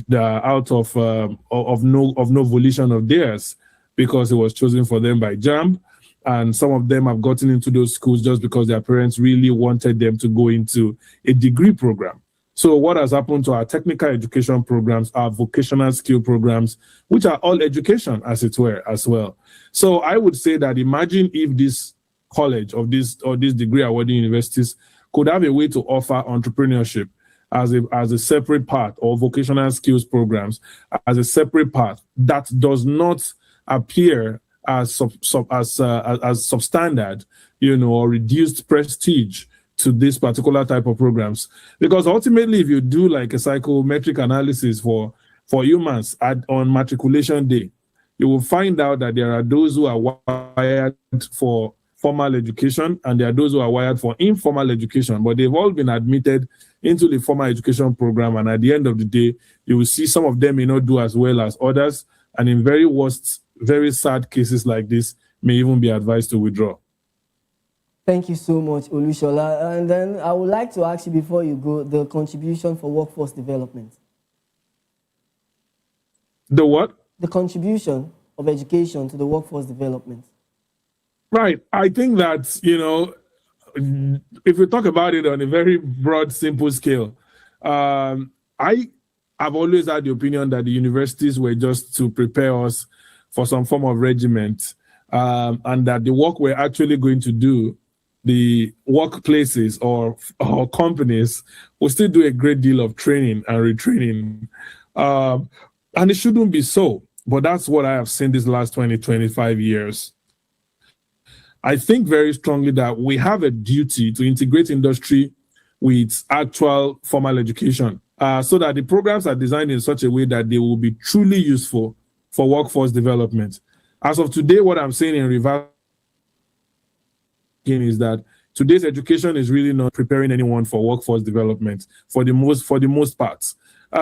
no volition of theirs, because it was chosen for them by JAMB, and some of them have gotten into those schools just because their parents really wanted them to go into a degree program. So what has happened to our technical education programs, our vocational skill programs, which are all education, as it were, as well. So I would say that imagine if this college or these degree awarding universities could have a way to offer entrepreneurship as a separate part, or vocational skills programs as a separate part that does not appear as substandard, or reduced prestige to this particular type of programs. Because ultimately, if you do like a psychometric analysis for humans on matriculation day, you will find out that there are those who are wired for formal education and there are those who are wired for informal education, but they've all been admitted into the formal education program, and at the end of the day, you will see some of them may not do as well as others, and in very sad cases like this, may even be advised to withdraw. Thank you so much, Olushola. And then I would like to ask you, before you go, the contribution for workforce development. The what? The contribution of education to the workforce development. Right. I think that, if we talk about it on a very broad, simple scale, I have always had the opinion that the universities were just to prepare us for some form of regiment, and that the work we're actually going to do, the workplaces or companies will still do a great deal of training and retraining. And it shouldn't be so, but that's what I have seen these last 20, 25 years. I think very strongly that we have a duty to integrate industry with actual formal education, so that the programs are designed in such a way that they will be truly useful for workforce development. As of today, what I'm saying in reverse is that today's education is really not preparing anyone for workforce development for the most part.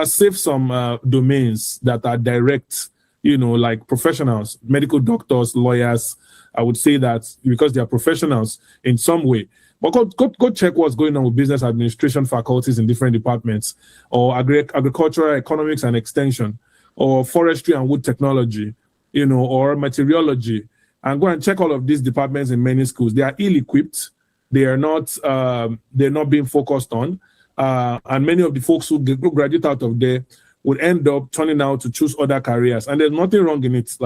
Save some domains that are direct, like professionals, medical doctors, lawyers. I would say that because they are professionals in some way. But go check what's going on with business administration faculties in different departments, or agricultural economics and extension, or forestry and wood technology, or materiology, and go and check all of these departments in many schools. They are ill-equipped. They're not being focused on, and many of the folks who graduate out of there would end up turning out to choose other careers. And there's nothing wrong in it,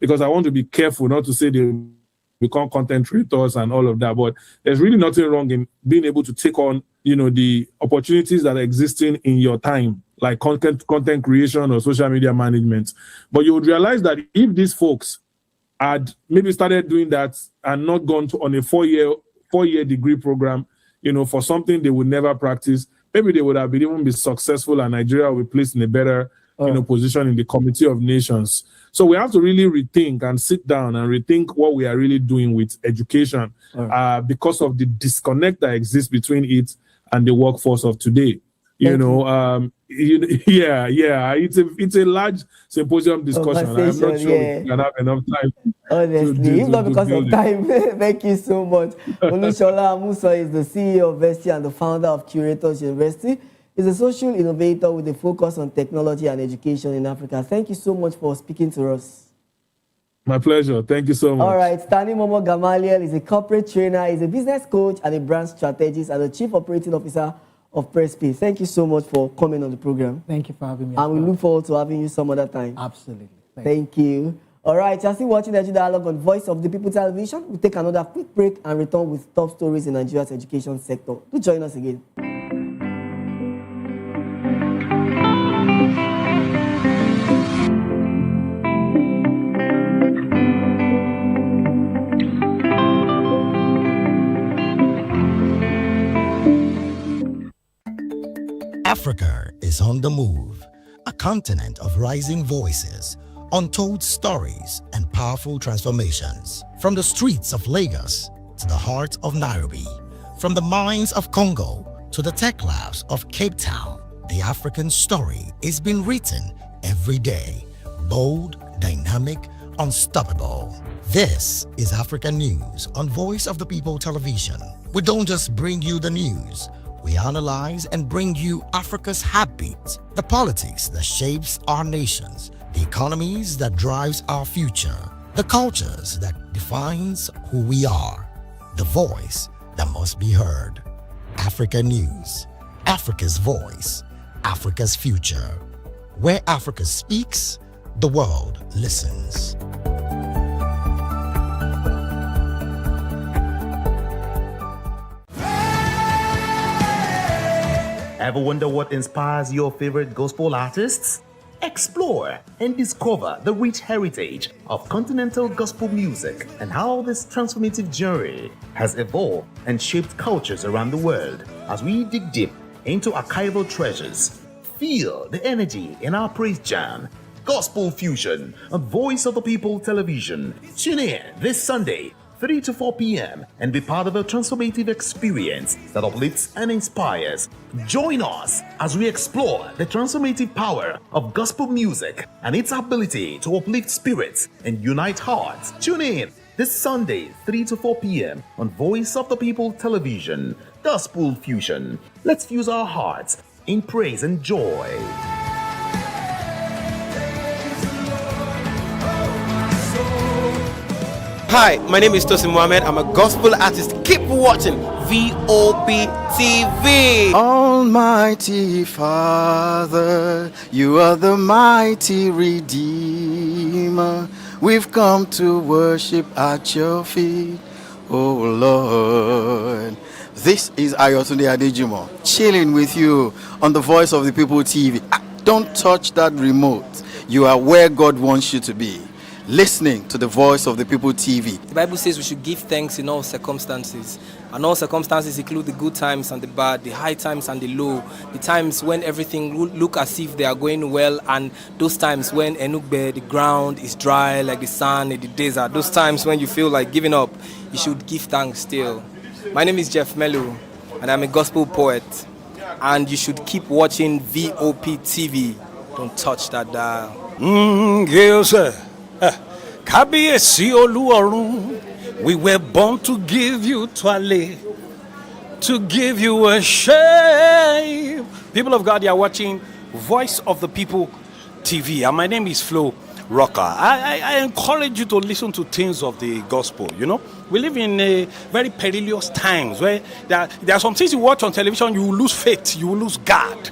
because I want to be careful not to say they become content creators and all of that, but there's really nothing wrong in being able to take on, the opportunities that are existing in your time, like content creation or social media management. But you would realize that if these folks had maybe started doing that and not gone on a four-year degree program, for something they would never practice, maybe they would have been even be successful, and Nigeria would be placed in a better position in the Committee of Nations. So we have to really rethink and sit down and rethink what we are really doing with education, because of the disconnect that exists between it and the workforce of today. It's a large symposium discussion. I'm not sure we can have enough time. Honestly, if not because of time. Thank you so much. Olushola Musa is the CEO of Vesti and the founder of Curators University. He's a social innovator with a focus on technology and education in Africa. Thank you so much for speaking to us. My pleasure. Thank you so much. All right. Stanley Momo Gamaliel is a corporate trainer. He's a business coach and a brand strategist and the chief operating officer of Presby. Thank you so much for coming on the program. Thank you for having me. And we look forward to having you some other time. Absolutely. Thank you. All right, you're still watching Edu Dialogue on Voice of the People Television. We'll take another quick break and return with top stories in Nigeria's education sector. Do join us again. Africa is on the move, a continent of rising voices, untold stories, and powerful transformations. From the streets of Lagos to the heart of Nairobi, from the mines of Congo to the tech labs of Cape Town, the African story is being written every day. Bold, dynamic, unstoppable. This is African News on Voice of the People Television. We don't just bring you the news. We analyze and bring you Africa's heartbeat, the politics that shapes our nations, the economies that drives our future, the cultures that defines who we are, the voice that must be heard. Africa News, Africa's voice, Africa's future. Where Africa speaks, the world listens. Ever wonder what inspires your favorite gospel artists? Explore and discover the rich heritage of continental gospel music and how this transformative journey has evolved and shaped cultures around the world. As we dig deep into archival treasures, feel the energy in our praise jam, Gospel Fusion on Voice of the People Television. Tune in this Sunday, 3 to 4 p.m. and be part of a transformative experience that uplifts and inspires. Join us as we explore the transformative power of gospel music and its ability to uplift spirits and unite hearts. Tune in this Sunday, 3 to 4 p.m. on Voice of the People Television. Gospel Fusion. Let's fuse our hearts in praise and joy. Hi, my name is Tosin Mohammed. I'm a gospel artist. Keep watching VOP TV. Almighty Father, you are the mighty Redeemer. We've come to worship at your feet, oh Lord. This is Ayotunde Adejimo, chilling with you on the Voice of the People TV. Don't touch that remote. You are where God wants you to be. listening to the Voice of the People TV. The Bible says we should give thanks in all circumstances. And all circumstances include the good times and the bad, the high times and the low, the times when everything look as if they are going well, and those times when Enugbe, the ground is dry like the sand in the desert. Those times when you feel like giving up, you should give thanks still. My name is Jeff Melu, and I'm a gospel poet. And you should keep watching VOP TV. Don't touch that dial. Yes, sir. Kábíyèsí Olúọ̀run, we were born to give you twale, to give you a shame. People of God, you are watching Voice of the People TV, and my name is Flo Rocker. I encourage you to listen to things of the gospel. You know, we live in a very perilous times where there are some things you watch on television, you will lose faith, you will lose God.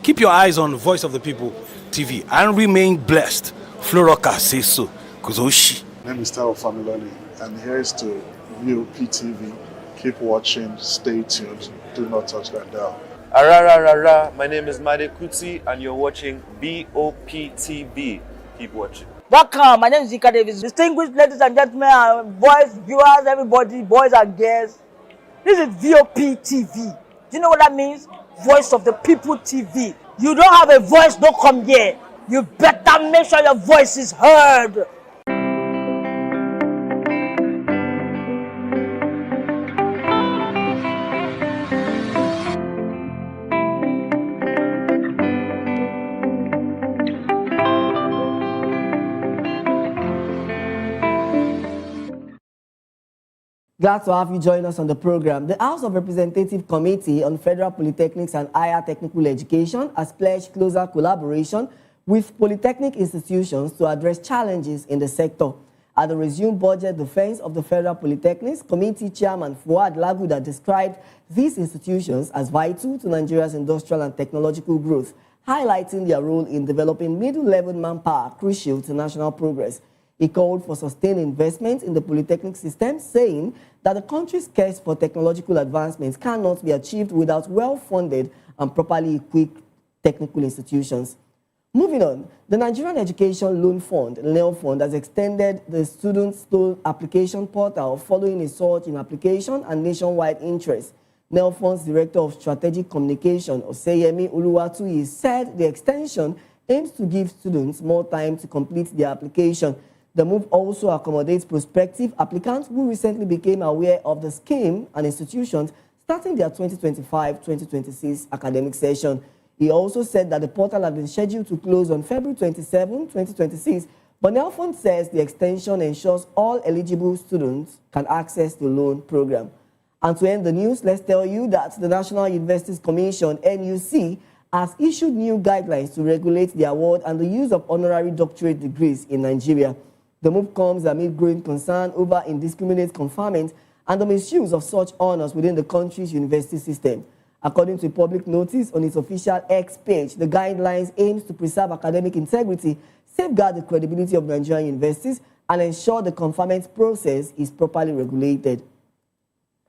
Keep your eyes on Voice of the People TV and remain blessed. Flo Rocker says so. Kuzoshi. My name is Tao Familoni, and here's to VOP TV. Keep watching, stay tuned, do not touch that dial. Arararara, my name is Made Kuti, and you're watching VOP TV. Keep watching. Welcome, my name is Zika Davis. Distinguished ladies and gentlemen, boys, viewers, everybody, boys and girls. This is VOP TV. Do you know what that means? Voice of the People TV. You don't have a voice, don't come here. You better make sure your voice is heard. Glad to have you join us on the program. The House of Representatives Committee on Federal Polytechnics and Higher Technical Education has pledged closer collaboration with polytechnic institutions to address challenges in the sector. At the resumed budget defense of the Federal Polytechnics, Committee Chairman Fuad Laguda described these institutions as vital to Nigeria's industrial and technological growth, highlighting their role in developing middle-level manpower crucial to national progress. He called for sustained investment in the polytechnic system, saying that the country's quest for technological advancements cannot be achieved without well-funded and properly equipped technical institutions. Moving on, the Nigerian Education Loan Fund, NEL Fund, has extended the student loan application portal following a surge in application and nationwide interest. NEL Fund's Director of Strategic Communication, Oseyemi Oluwatuyi, said the extension aims to give students more time to complete their application. The move also accommodates prospective applicants who recently became aware of the scheme and institutions starting their 2025-2026 academic session. He also said that the portal had been scheduled to close on February 27, 2026, but Nelfond says the extension ensures all eligible students can access the loan program. And to end the news, let's tell you that the National Universities Commission, NUC, has issued new guidelines to regulate the award and the use of honorary doctorate degrees in Nigeria. The move comes amid growing concern over indiscriminate conferment and the misuse of such honors within the country's university system. According to a public notice on its official X page, the guidelines aims to preserve academic integrity, safeguard the credibility of Nigerian universities, and ensure the conferment process is properly regulated.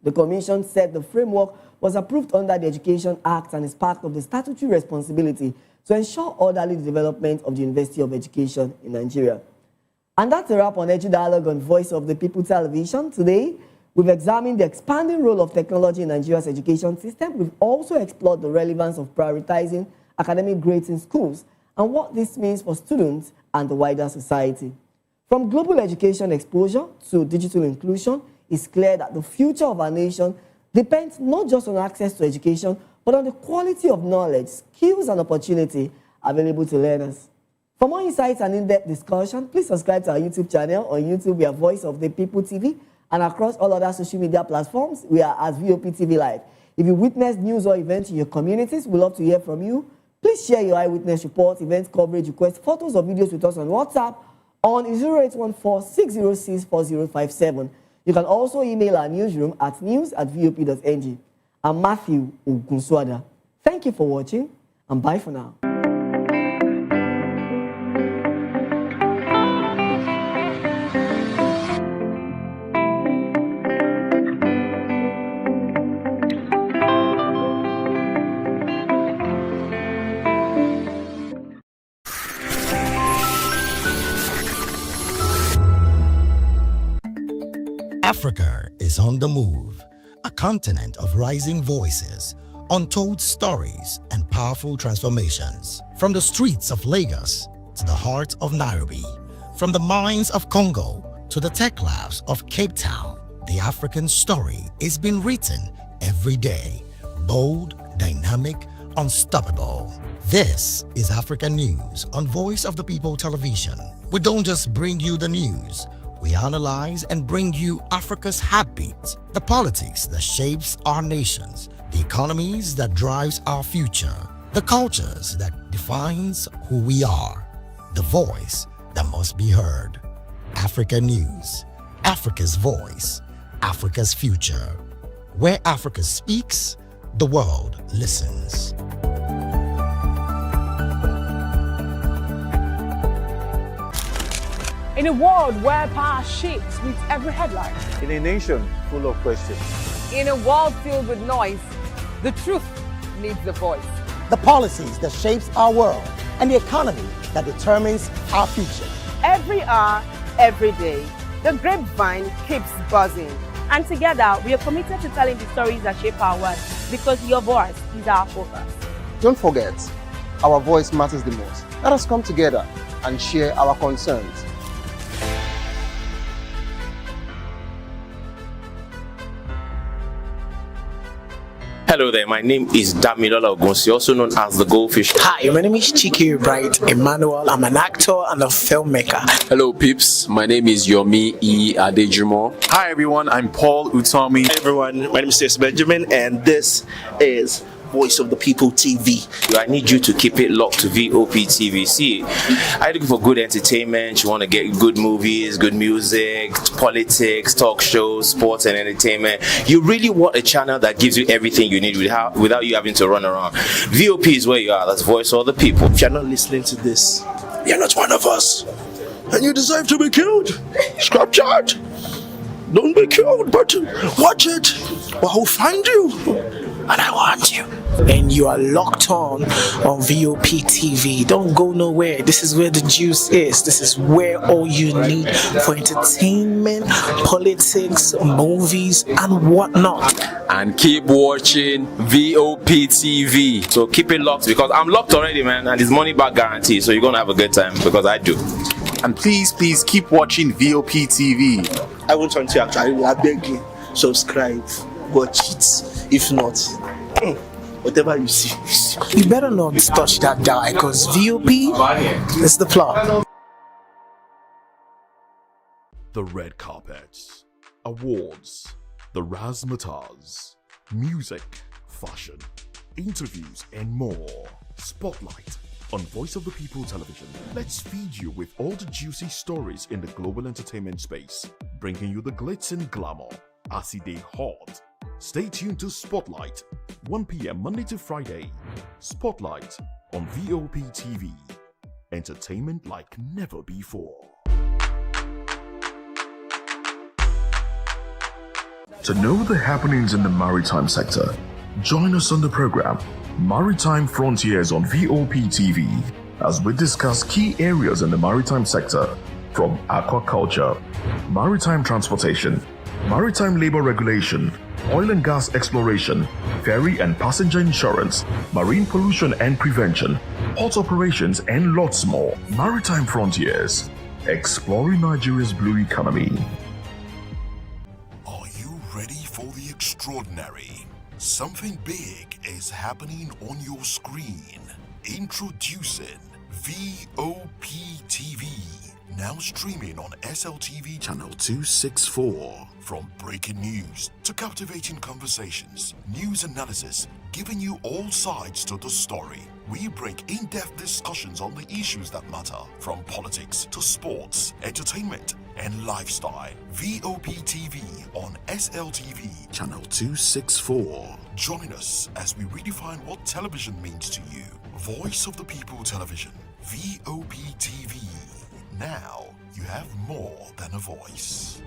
The Commission said the framework was approved under the Education Act and is part of the statutory responsibility to ensure orderly development of the University of Education in Nigeria. And that's a wrap on Edu Dialogue on Voice of the People Television. Today, we've examined the expanding role of technology in Nigeria's education system. We've also explored the relevance of prioritizing academic grades in schools and what this means for students and the wider society. From global education exposure to digital inclusion, it's clear that the future of our nation depends not just on access to education, but on the quality of knowledge, skills, and opportunity available to learners. For more insights and in-depth discussion, please subscribe to our YouTube channel. On YouTube, we are Voice of the People TV, and across all other social media platforms, we are as VOP TV Live. If you witness news or events in your communities, we'd love to hear from you. Please share your eyewitness reports, event coverage requests, photos or videos with us on WhatsApp on 0814-606-4057. You can also email our newsroom at news@vop.ng. I'm Matthew Ogunswada. Thank you for watching, and bye for now. Africa is on the move, a continent of rising voices, untold stories, and powerful transformations. From the streets of Lagos to the heart of Nairobi, from the mines of Congo to the tech labs of Cape Town, the African story is being written every day. Bold, dynamic, unstoppable. This is African News on Voice of the People Television. We don't just bring you the news. We analyze and bring you Africa's heartbeat, the politics that shapes our nations, the economies that drives our future, the cultures that defines who we are, the voice that must be heard. Africa News, Africa's voice, Africa's future. Where Africa speaks, the world listens. In a world where power shapes with every headline. In a nation full of questions. In a world filled with noise, the truth needs a voice. The policies that shapes our world and the economy that determines our future. Every hour, every day, the grapevine keeps buzzing. And together, we are committed to telling the stories that shape our world, because your voice is our focus. Don't forget, our voice matters the most. Let us come together and share our concerns. Hello there, my name is Damilola Ogunsi, also known as the Goldfish. Hi, my name is Chiki Bright Emmanuel. I'm an actor and a filmmaker. Hello peeps, my name is Yomi E. Adejimo. Hi everyone, I'm Paul Utomi. Hi everyone, my name is Stacey Benjamin and this is Voice of the People TV. I need you to keep it locked to VOP TV. See, are you looking for good entertainment? You want to get good movies, good music, politics, talk shows, sports and entertainment. You really want a channel that gives you everything you need without you having to run around. VOP is where you are. That's Voice of the People. If you're not listening to this, you're not one of us. And you deserve to be killed. Scrap chat. Don't be killed, but watch it. Or I'll find you. And I want you. And you are locked on VOP TV. Don't go nowhere. This is where the juice is. This is where all you need for entertainment, politics, movies, and whatnot. And keep watching VOP TV. So keep it locked, because I'm locked already, man, and it's money back guarantee. So you're gonna have a good time, because I do. And please keep watching VOP TV. I won't want to actually, I beg you, subscribe, watch it. If not, whatever you see. You better not touch that die, because VOP is the plot. The red carpets, awards, the razzmatazz, music, fashion, interviews, and more. Spotlight on Voice of the People Television. Let's feed you with all the juicy stories in the global entertainment space, bringing you the glitz and glamour as it is hot. Stay tuned to Spotlight, 1 p.m. Monday to Friday. Spotlight on VOP TV. Entertainment like never before. To know the happenings in the maritime sector, join us on the program Maritime Frontiers on VOP TV as we discuss key areas in the maritime sector, from aquaculture, maritime transportation, maritime labor regulation, oil and gas exploration, ferry and passenger insurance, marine pollution and prevention, port operations, and lots more. Maritime Frontiers, exploring Nigeria's blue economy. Are you ready for the extraordinary? Something big is happening on your screen. Introducing VOP TV. Now streaming on SLTV channel 264. From breaking news to captivating conversations, news analysis, giving you all sides to the story. We bring in-depth discussions on the issues that matter, from politics to sports, entertainment, and lifestyle. VOP TV on SLTV channel 264. Join us as we redefine what television means to you. Voice of the People Television, VOP TV. Now you have more than a voice.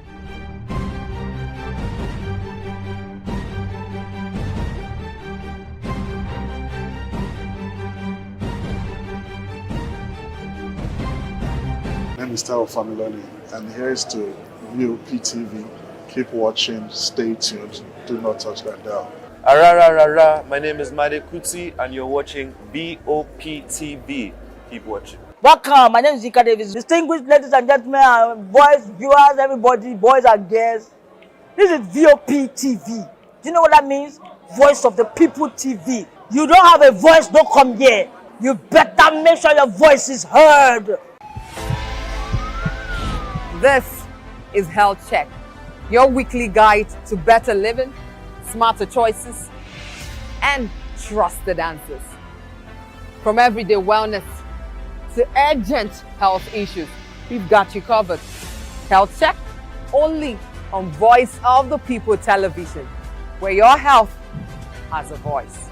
My name is Tao Familoni, and here is to VOP TV. Keep watching, stay tuned. Do not touch that dial. Arararara, my name is Made Kuti and you're watching BOP TV. Keep watching. Welcome, my name is Zika Davis. Distinguished ladies and gentlemen, boys, viewers, everybody, boys and girls. This is VOP TV. Do you know what that means? Voice of the People TV. You don't have a voice, don't come here. You better make sure your voice is heard. This is Health Check, your weekly guide to better living, smarter choices, and trusted answers. From everyday wellness to urgent health issues, we've got you covered. Health Check, only on Voice of the People television, where your health has a voice.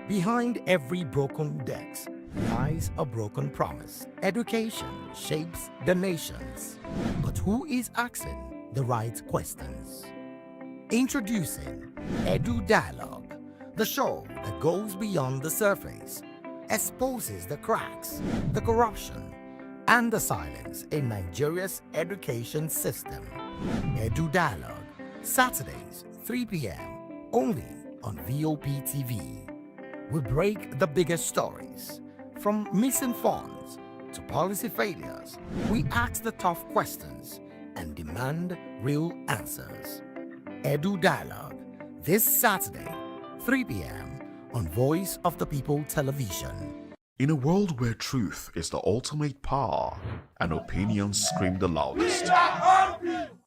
Behind every broken desk lies a broken promise. Education shapes the nations. But who is asking the right questions? Introducing Edu Dialogue, the show that goes beyond the surface, exposes the cracks, the corruption, and the silence in Nigeria's education system. Edu Dialogue, Saturdays, 3 p.m., only on VOP TV. We break the biggest stories, from missing funds to policy failures. We ask the tough questions and demand real answers. Edu Dialogue, this Saturday, 3 p.m. on Voice of the People television. In a world where truth is the ultimate power and opinions scream the loudest,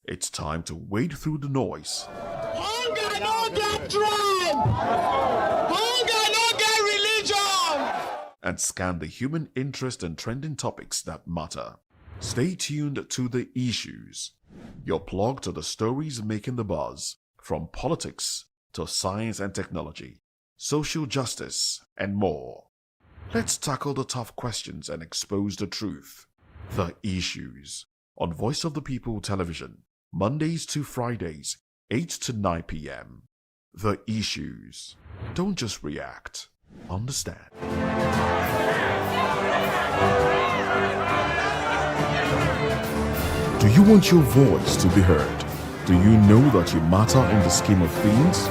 it's time to wade through the noise. Hunger no get tribe! Hunger no get religion! And scan the human interest and trending topics that matter. Stay tuned to The Issues, your plug to the stories making the buzz, from politics to science and technology, social justice, and more. Let's tackle the tough questions and expose the truth. The Issues, on Voice of the People television, Mondays to Fridays, 8 to 9 p.m. The Issues. Don't just react, understand. Do you want your voice to be heard? Do you know that you matter in the scheme of things?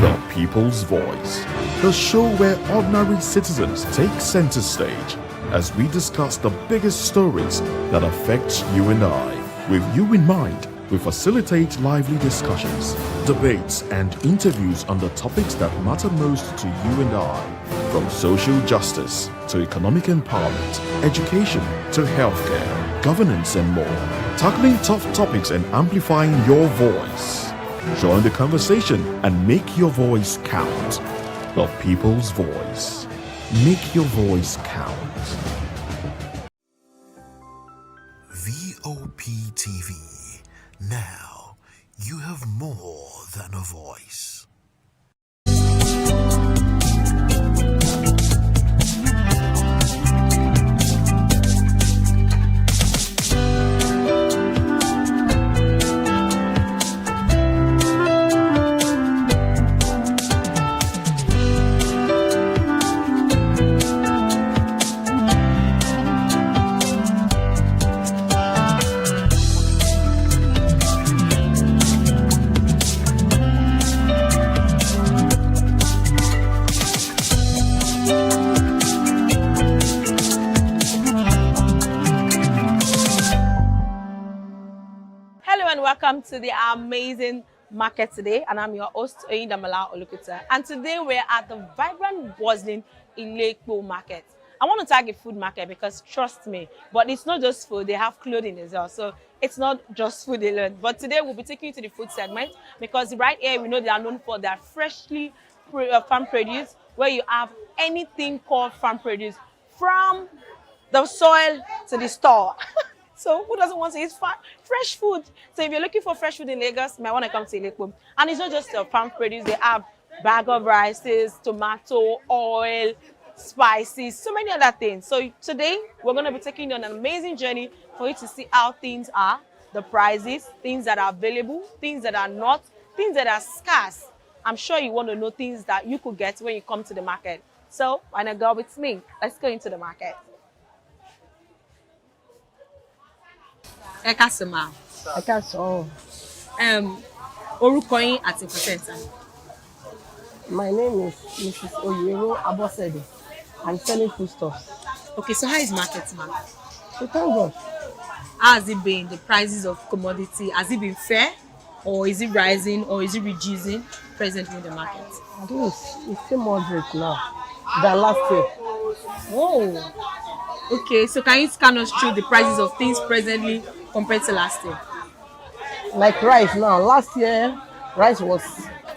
The People's Voice, the show where ordinary citizens take center stage as we discuss the biggest stories that affect you and I. With you in mind, we facilitate lively discussions, debates, and interviews on the topics that matter most to you and I, from social justice to economic empowerment, education to healthcare, governance, and more, tackling tough topics and amplifying your voice. Join the conversation and make your voice count. The People's Voice. Make your voice count. VOP TV. Now, you have more than a voice. Welcome to the amazing market today, and I'm your host Oyindamala Olukuta. And today we're at the vibrant, bustling Ilekpo market. I want to tag a food market because trust me, but it's not just food, they have clothing as well. So it's not just food alone. But today we'll be taking you to the food segment because right here we know they are known for their freshly farm produce, where you have anything called farm produce from the soil to the store. So who doesn't want to eat fresh food? So if you're looking for fresh food in Lagos, you might want to come to Ilekpo. And it's not just farm produce. They have bag of rices, tomato, oil, spices, so many other things. So today, we're going to be taking you on an amazing journey for you to see how things are, the prices, things that are available, things that are not, things that are scarce. I'm sure you want to know things that you could get when you come to the market. So why not go with me? Let's go into the market. Ẹ káàsán ma. Ẹ káàsán. Orúkọ yín àti ìpàtẹ́ǹtà. My name is Mrs. Oyero Abosede. I'm selling foodstuffs. Okay, so how is market, ma? So thank God. How has it been? The prices of commodity, has it been fair? Or is it rising or is it reducing presently in the market? I think it's still moderate now than last year. Oh, okay. So can you scan us through the prices of things presently compared to last year? Like rice now. Last year, rice was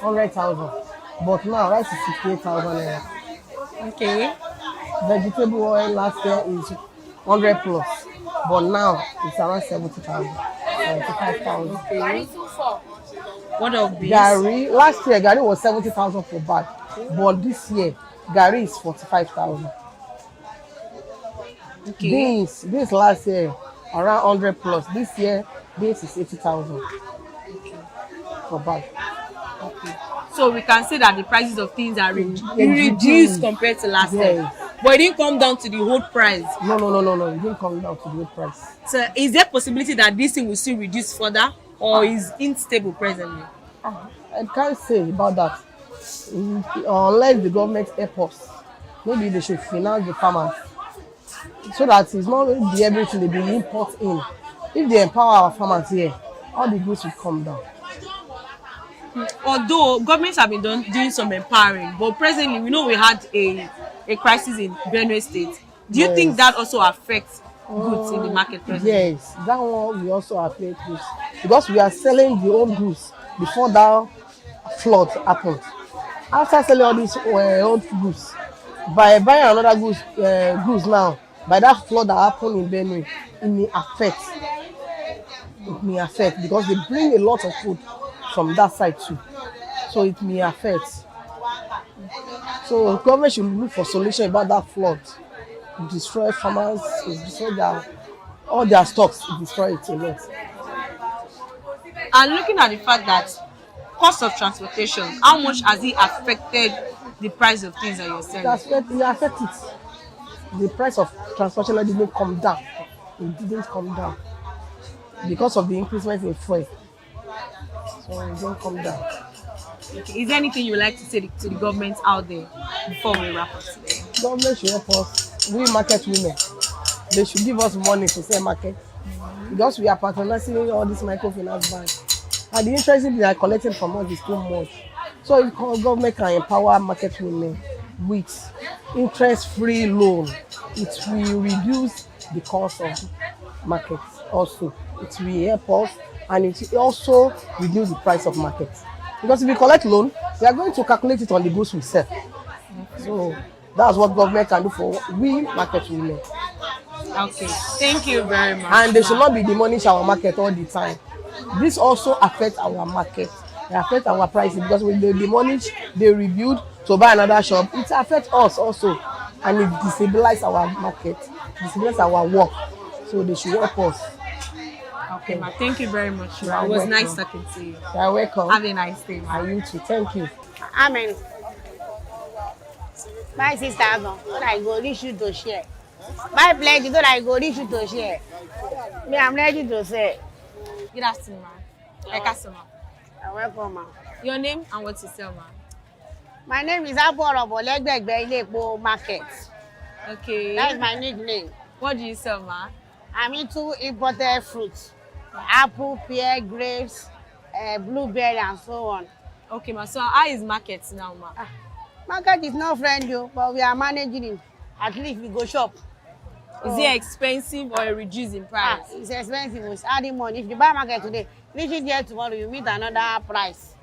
100,000. But now, rice is 68,000. Okay. Vegetable oil last year is 100 plus. But now, it's around 70,000. 75,000. Okay. What of beans? Gari, last year, Gari was 70,000 for bag. But this year, Gari is 45,000. Okay. Beans last year, around 100 plus. This year, beans is 80,000 for bag. Okay. So we can say that the prices of things are reduced compared to last year. But it didn't come down to the whole price. No. It didn't come down to the whole price. So is there a possibility that this thing will still reduce further or is unstable presently? I can't say about that. Unless the government help us. Maybe they should finance the farmers. So that it's not going to be everything they be import in. If they empower our farmers here, all the goods will come down. Although governments have been doing some empowering, but presently we know we had a crisis in Benue State. Do you think that also affects goods in the market presently? Yes, that one will also affect goods because we are selling the old goods before that flood happened. After selling all these old goods, by buying another goods now, by that flood that happened in Benue, it may affect because they bring a lot of food from that side too, so it may affect. So government should look for solution about that flood. It destroy farmers, it destroy all their stocks, it destroy it a lot. And looking at the fact that cost of transportation, how much has it affected the price of things that you're selling? It affects it. The price of transportation didn't come down. It didn't come down because of the increment in fuel. So it didn't come down. Okay. Is there anything you would like to say to the government out there before we wrap up today? Government should help us. We market women. They should give us money to sell market. Because we are patronizing all these microfinance banks. And the interest they are collecting from us is too much. So if government can empower market women with interest-free loan, it will reduce the cost of market also. It will help us and it will also reduce the price of market. Because if we collect loan, we are going to calculate it on the goods we sell. So that's what government can do for we market women. Okay, thank you very much. And they should not be demolish our market all the time. This also affects our market. It affects our prices because when they demolish, they rebuild to buy another shop. It affects us also, and it destabilizes our market, destabilizes our work. So they should help us. Okay, ma. Thank you very much. It was welcome. nice talking to you. You're welcome. Have a nice day. And you too. Thank you. Amen. My sister, what I go reach you to share. My pledge, what I go reach you to share. Me, I'm ready to say. Good afternoon, ma. Ẹ káàsán, ma. You're welcome, ma. Your name and what you sell, ma? My name is Aborobo Legbegbe Ilepo Market. Okay. That's my nickname. What do you sell, ma? I'm into imported fruits. Apple, pear, grapes, blueberry, and so on. Okay, ma. So how is market now, ma? Market is not friendly, but we are managing it. At least we go shop. Is it expensive or reduced in price? It's expensive. It's adding money. If you buy market today, reach it here tomorrow, you meet another price.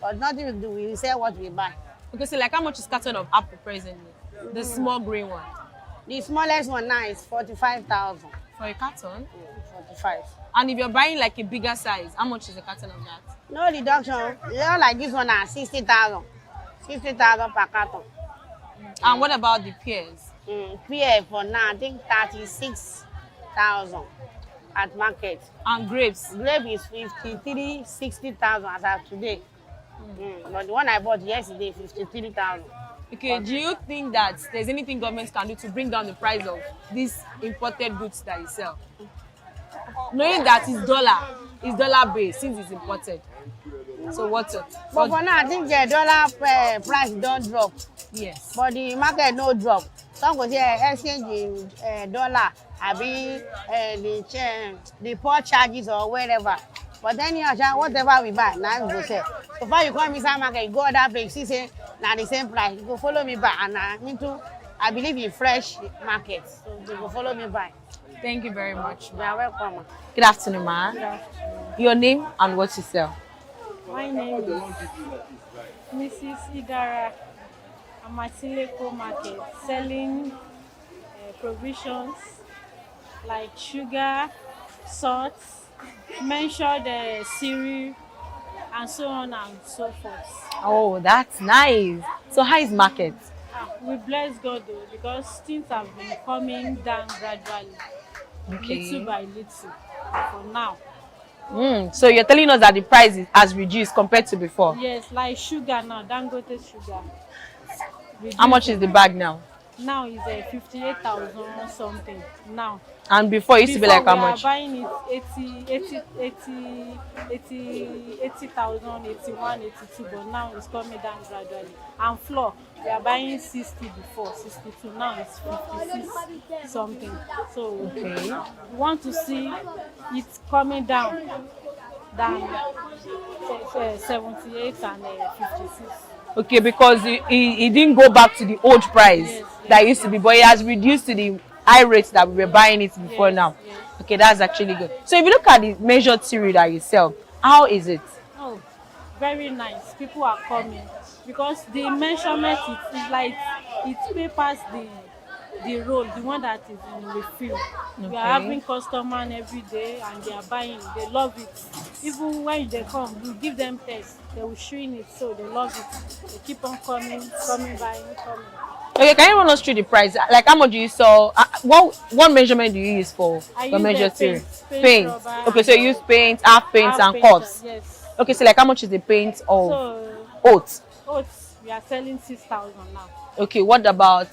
But nothing we do. We sell what we buy. Okay, so like how much is carton of apple presently? The small green one. The smallest one now is 45,000. For a carton? 45. And if you're buying like a bigger size, how much is a carton of that? No reduction. Not like this one now, 60,000. 60,000 per carton. And what about the pears? Pear for now, I think 36,000 at market. And grapes? Grape is 53, 60,000 as of today. But the one I bought yesterday, 53,000. Okay, do you think that there's anything government can do to bring down the price of these imported goods that you sell? knowing that it's dollar based since it's imported. So what's it? But for now, I think the dollar price don't drop. Yes. But the market no drop. Some go say exchange dollar, the port charges or whatever. But anyhow, whatever we buy, now we go sell. So far you come inside market, you go other place, see say now the same price. You go follow me back, and me too. I believe in fresh market, so you go follow me back. Thank you very much. You are welcome. Good afternoon, ma. Good afternoon. Your name and what you sell? My name is Mrs. Idara. I'm at Sileko Market selling provisions like sugar, salt, mentioned cereal, and so on and so forth. Oh, that's nice. So how is market? We bless God though, because things have been coming down gradually, little by little, for now. So you're telling us that the price has reduced compared to before? Yes, like sugar now, Dangote sugar. How much is the bag now? Now is 58,000 something now. And before it used to be like how much? We are buying it 80,000, 81, 82, but now it's coming down gradually. And flour, we are buying 60 before, 62, now it's 56 something. So we want to see it coming down than 78 and 56. Okay, because it didn't go back to the old price that it used to be, but it has reduced to the high rates that we were buying it before now. Okay, that's actually good. So if you look at the measured cereal that you sell, how is it? Oh, very nice. People are coming because the measurement is like it papers the roll, the one that is in refill. We are having customers every day and they are buying. They love it. Even when they come, we give them tests. They will shring it, so they love it. They keep on coming, buying, coming. Okay, can you run us through the price? Like how much do you sell? What measurement do you use for the measured cereal? Paint. Okay, so you use paint, half paint, and cups. Yes. Okay, so like how much is the paint of oats? Oats, we are selling 6,000 now. Okay, what about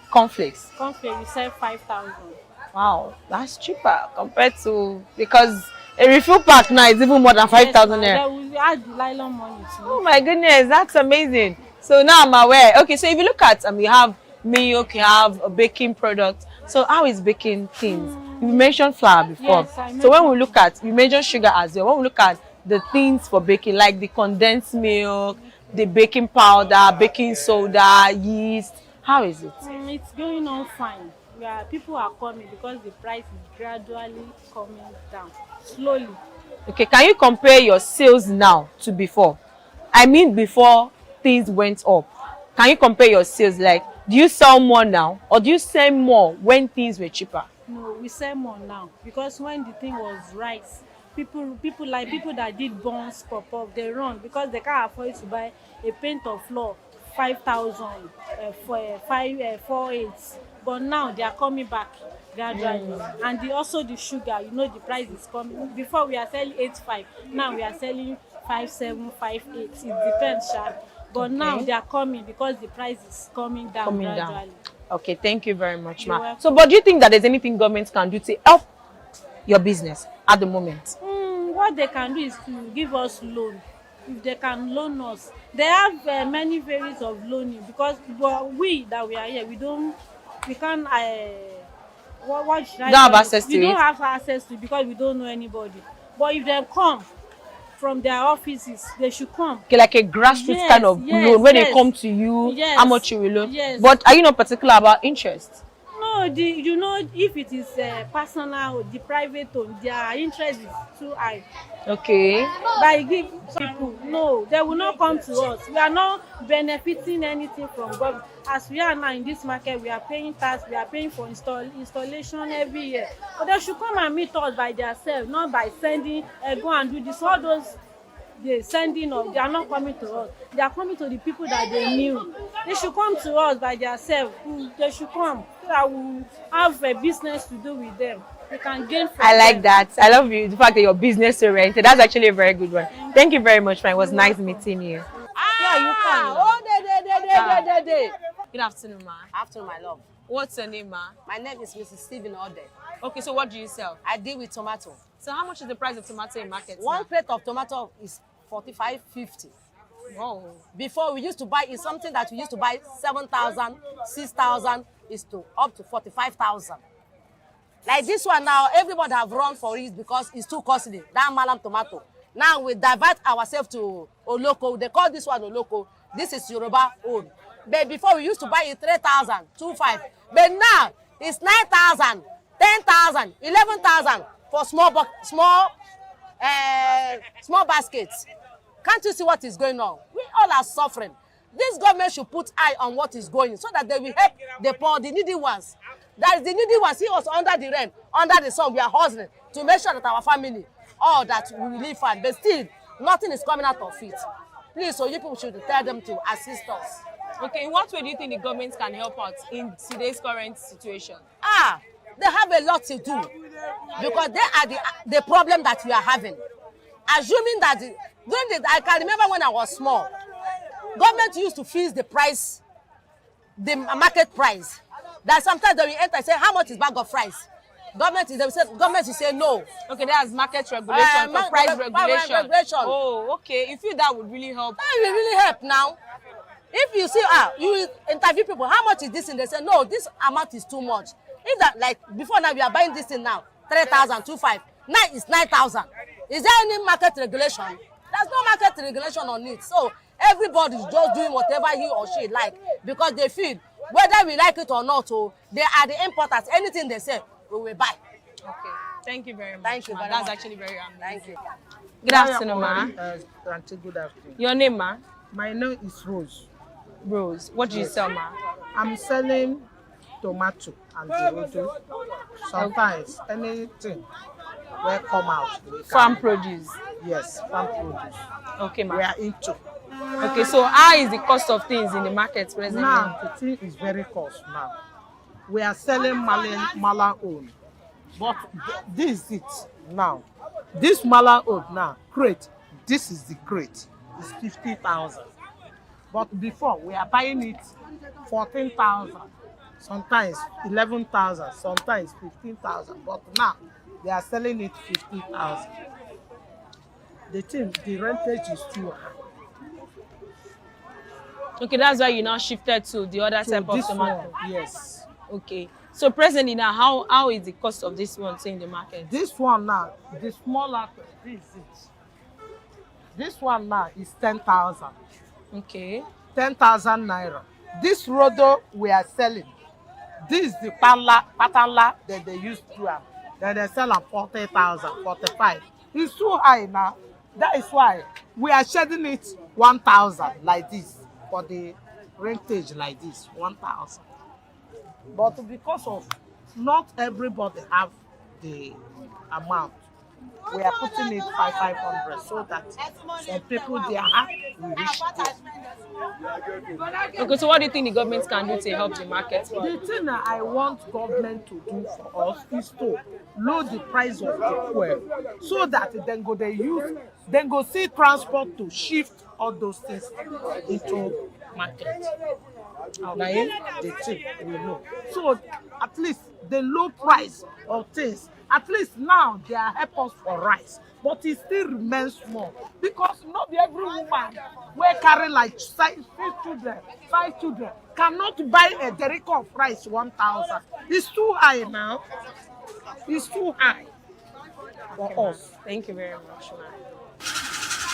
cornflakes? Cornflakes, we sell 5,000. Wow, that's cheaper compared to, because a refill pack now is even more than 5,000 naira. We add the nylon money too. Oh my goodness, that's amazing. So now I'm aware. Okay, so if you look at you have milk, you have a baking product. So how is baking things? You mentioned flour before. Yes, so when we look at, you mentioned sugar as well. When we look at the things for baking, like the condensed milk, the baking powder, baking soda, yeast, how is it? It's going on fine. People are coming because the price is gradually coming down, slowly. Okay, can you compare your sales now to before? I mean before things went up. Can you compare your sales? Like, do you sell more now or do you sell more when things were cheaper? No, we sell more now because when the thing was right, people that did buns pop up, they run because they can't afford to buy a paint of flour 5,000 for 4.8. But now they are coming back gradually. And also the sugar, the price is coming. Before we are selling 8.5, now we are selling 5.7, 5.8. It depends, sharp. But now they are coming because the price is coming down gradually. Okay, thank you very much, ma. So, but do you think that there's anything government can do to help your business at the moment? What they can do is to give us loan. If they can loan us, they have many varieties of loaning because we that we are here, we can't. What should I don't have access to it. We don't have access to it because we don't know anybody. But if they come from their offices, they should come. Okay, like a grassroots kind of loan where they come to you, how much you will loan. Yes. But are you not particular about interest? No, if it is personal, the private loan, their interest is too high. Okay. By giving people, no, they will not come to us. We are not benefiting anything from government. As we are now in this market, we are paying tax, we are paying for installation every year. But they should come and meet us by themselves, not by sending, go and do this. All those they sending us, they are not coming to us. They are coming to the people that they knew. They should come to us by themselves. They should come so that we have a business to do with them. We can gain from I like them. that. I love you. The fact that you're business oriented. That's actually a very good one. Thank you very much, man. It was nice meeting you. Yeah, you can. Good afternoon, ma. Afternoon, my love. What's your name, ma? My name is Mrs. Stephen Ode. Okay, so what do you sell? I deal with tomato. So how much is the price of tomato in market? One crate of tomato is 45.50. Wow. Before we used to buy is something that we used to buy 7,000, 6,000 is to up to 45,000. Like this one now, everybody have run for it because it's too costly. That Malam tomato. Now we divert ourselves to Oloko. They call this one Oloko. This is Yoruba own. But before we used to buy it 3,000, 2,500. But now it's 9,000, 10,000, 11,000 for small baskets. Can't you see what is going on? We all are suffering. This government should put eye on what is going so that they will help the poor, the needy ones. That is the needy ones. He was under the rain, under the sun. We are hustling to make sure that our family, all that we will live fine. But still, nothing is coming out of it. Please, so you people should tell them to assist us. Okay, in what way do you think the government can help out in today's current situation? They have a lot to do because they are the problem that we are having. Assuming that I can remember when I was small, government used to fix the price, the market price. That sometimes they will enter and say, how much is bag of rice? Government will say no. Okay, that's market regulation, for price regulation. Oh, okay. You feel that would really help? That will really help now. If you see, you interview people, how much is this thing? They say, no, this amount is too much. If that, like, before now, we are buying this thing now, 3,000, 2,500. Now it's 9,000. Is there any market regulation? There's no market regulation on it. So everybody is just doing whatever he or she like because they feel, whether we like it or not, they are the importers. Anything they say, we will buy. Okay. Thank you very much. Thank you very That's much. actually very amazing. Thank you. Good afternoon, ma. Auntie, good afternoon. Your name, ma? My name is Rose. Rose. What do you sell, ma? I'm selling tomato and tomato. Sometimes anything will come out. Farm produce. Yes, farm produce. Okay, ma. We are into. Okay, so how is the cost of things in the market presently? Now, the thing is very cost now. We are selling Mala own. But this is it now. This Mala own now, crate, this is the crate. It's 50,000. But before, we are buying it 14,000. Sometimes 11,000, sometimes 15,000. But now, they are selling it 50,000. The rentage is too high. Okay, that's why you now shifted to the other type of tomato. One, yes. Okay. So presently now, how is the cost of this one in the market? This one now, the smaller, this is it. This one now is 10,000. Okay. 10,000 naira. This rodo we are selling. This is the patala that they used to have. Then they sell at 40,000, 45. It's too high now. That is why we are shedding it 1,000 like this for the rentage like this 1,000. But because of not everybody have the amount, we are putting it 500 so that some people their heart will reach there. Okay, so what do you think the government can do to help the market? The thing that I want government to do for us is to lower the price of the fuel so that then go see transport to shift all those things into market. Now, the thing we know. So at least the low price of things, at least now they are help us for rice, but it still remains small because not every woman will carry like 5 children cannot buy a derrick of rice 1,000. It's too high now. It's too high for us. Thank you very much, ma.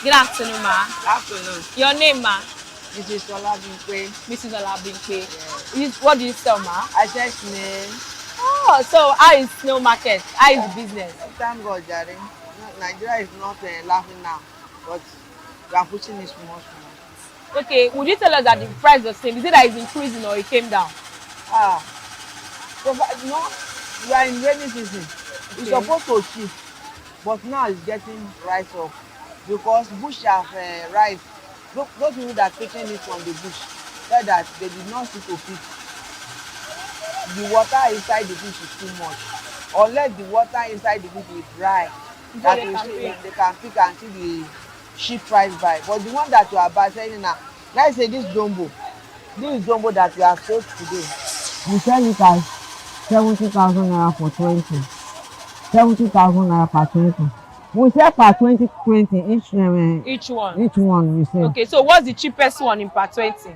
Good afternoon, ma. Afternoon. Your name, ma? Mrs. Olabimpe. Mrs. Olabimpe. Yes. What do you sell, ma? I sell snail. Oh, so how is snail market? How is the business? Thank God, Jerry. Nigeria is not laughing now, but we are pushing it small. Okay, would you tell us that the price of snail, is it that it's increasing or it came down? So we are in rainy season. Okay. It's supposed to shift, but now it's getting rise up because bush have rise. Those people that are taking it from the bush said that they did not see to pick. The water inside the bush is too much. Unless the water inside the bush is dry, that they can pick until the ship price buy. But the one that you are buying now, let's say this is jumbo that we have sold today. We sell it as 70,000 naira for 20. 70,000 naira per 20. We sell per 20 each Each one. Each one we sell. Okay, so what's the cheapest one in per 20?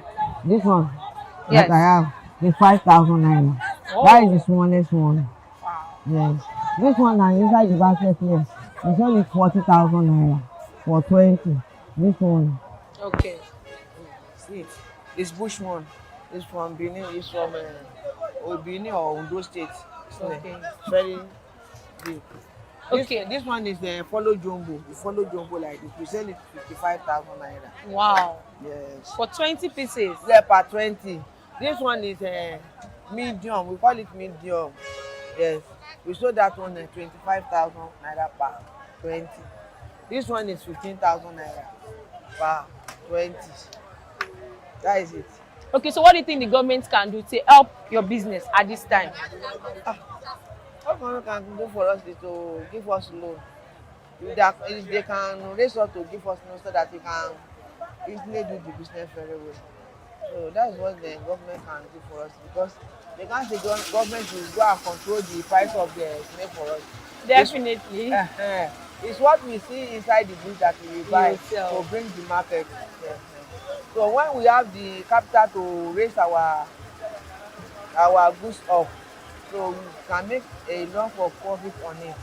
This one Yes. that I have is 5,000 naira. Oh. That is the smallest one. Yes. This one now inside the basket here. It's only 40,000 naira for 20. This one. Okay. See it. It's bush one. It's from Benin. It's from Benin or Ondo State. Okay. Very big. Okay. This one is the follow jumbo. You follow jumbo like this. We sell it 55,000 naira. Wow. Yes. For 20 pieces? Yeah, per 20. This one is medium. We call it medium. Yes. We sold that one at 25,000 naira per 20. This one is 15,000 naira per 20. That is it. Okay, so what do you think the government can do to help your business at this time? What government can do for us is to give us loan. If they can raise us to give us loan so that we can easily do the business very well. So that's what the government can do for us, because they can't say government will go and control the price of the cement for us. Definitely. It's what we see inside the bush that we buy to bring the market. So when we have the capital to raise our goods up, so we can make a lot of profit on it.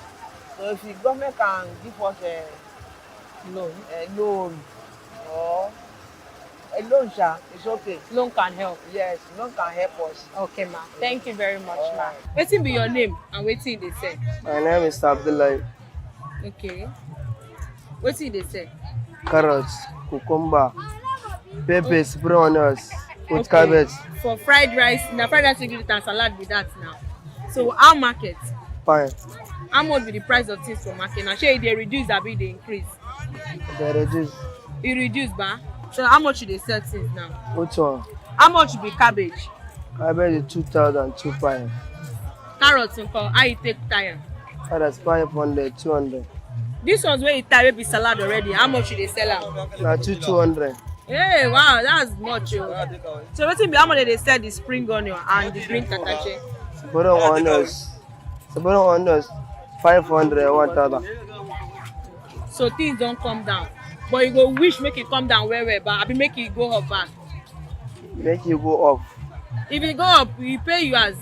So if the government can give us a loan or a loan, it's okay. Loan can help. Yes, loan can help us. Okay, ma. Thank you very much, ma. Wetin be your name and wetin they say? My name is Abdullah. Okay. Wetin they say? Carrots, cucumber, peppers, spring onions, with cabbage. For fried rice, na fried rice you and salad with that now. So our market? Fine. How much be the price of things for market? Now, shey they reduce abi they increase? They reduce. E reduce, ba? So how much they sell things now? Which one? How much be cabbage? Cabbage is 2,000, 2,500. Carrots nko, how you take tire? Carrots 500, 200. This one's where you tire be salad already. How much they sell am? Na 200. Hey, wow, that's much. So wetin be how much they sell the spring onion and the green tatache? Spring onions 500, 1,000. So things don't come down, but you go wish make it come down well, but I be make it go up back. Make you go up. If you go up, we pay you as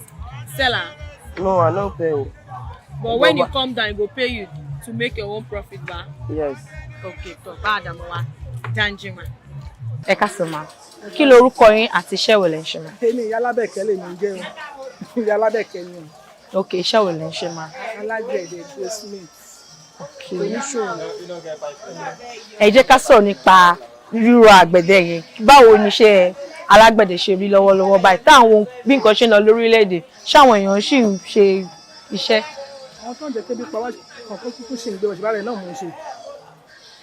seller. No, I no pay you. But when you come down, it go pay you to make your own profit back. Yes. Okay, so bad amowa, Janjima. Ẹ káàsán ma. Kí lorúkọ yín àti iṣẹ́ wo lẹ ń ṣe ma? Èmi Yálábẹ̀kẹ́ lè mi jẹ́ o. Yálábẹ̀kẹ́ ni o. Okay, iṣẹ́ wo lẹ ń ṣe ma? Alágbẹ̀dẹ basement. Okay. Oníṣòwò. Ẹ jẹ́ ká sọ̀rọ̀ nípa rírọ àgbẹ̀dẹ yẹn. Báwo ni iṣẹ́ alágbẹ̀dẹ ṣe rí lọ́wọ́lọ́wọ́ báyìí? Táwọn bí nǹkan ṣe ń lọ lórílẹ̀-èdè, ṣáwọn èèyàn ṣì ń ṣe iṣẹ́? Àwọn tó ń jẹ́ kébí pa wá kọ̀ọ̀kan kúkú ṣì ń gbé wá, ṣùgbọ́n àrẹ náà mò ń ṣe.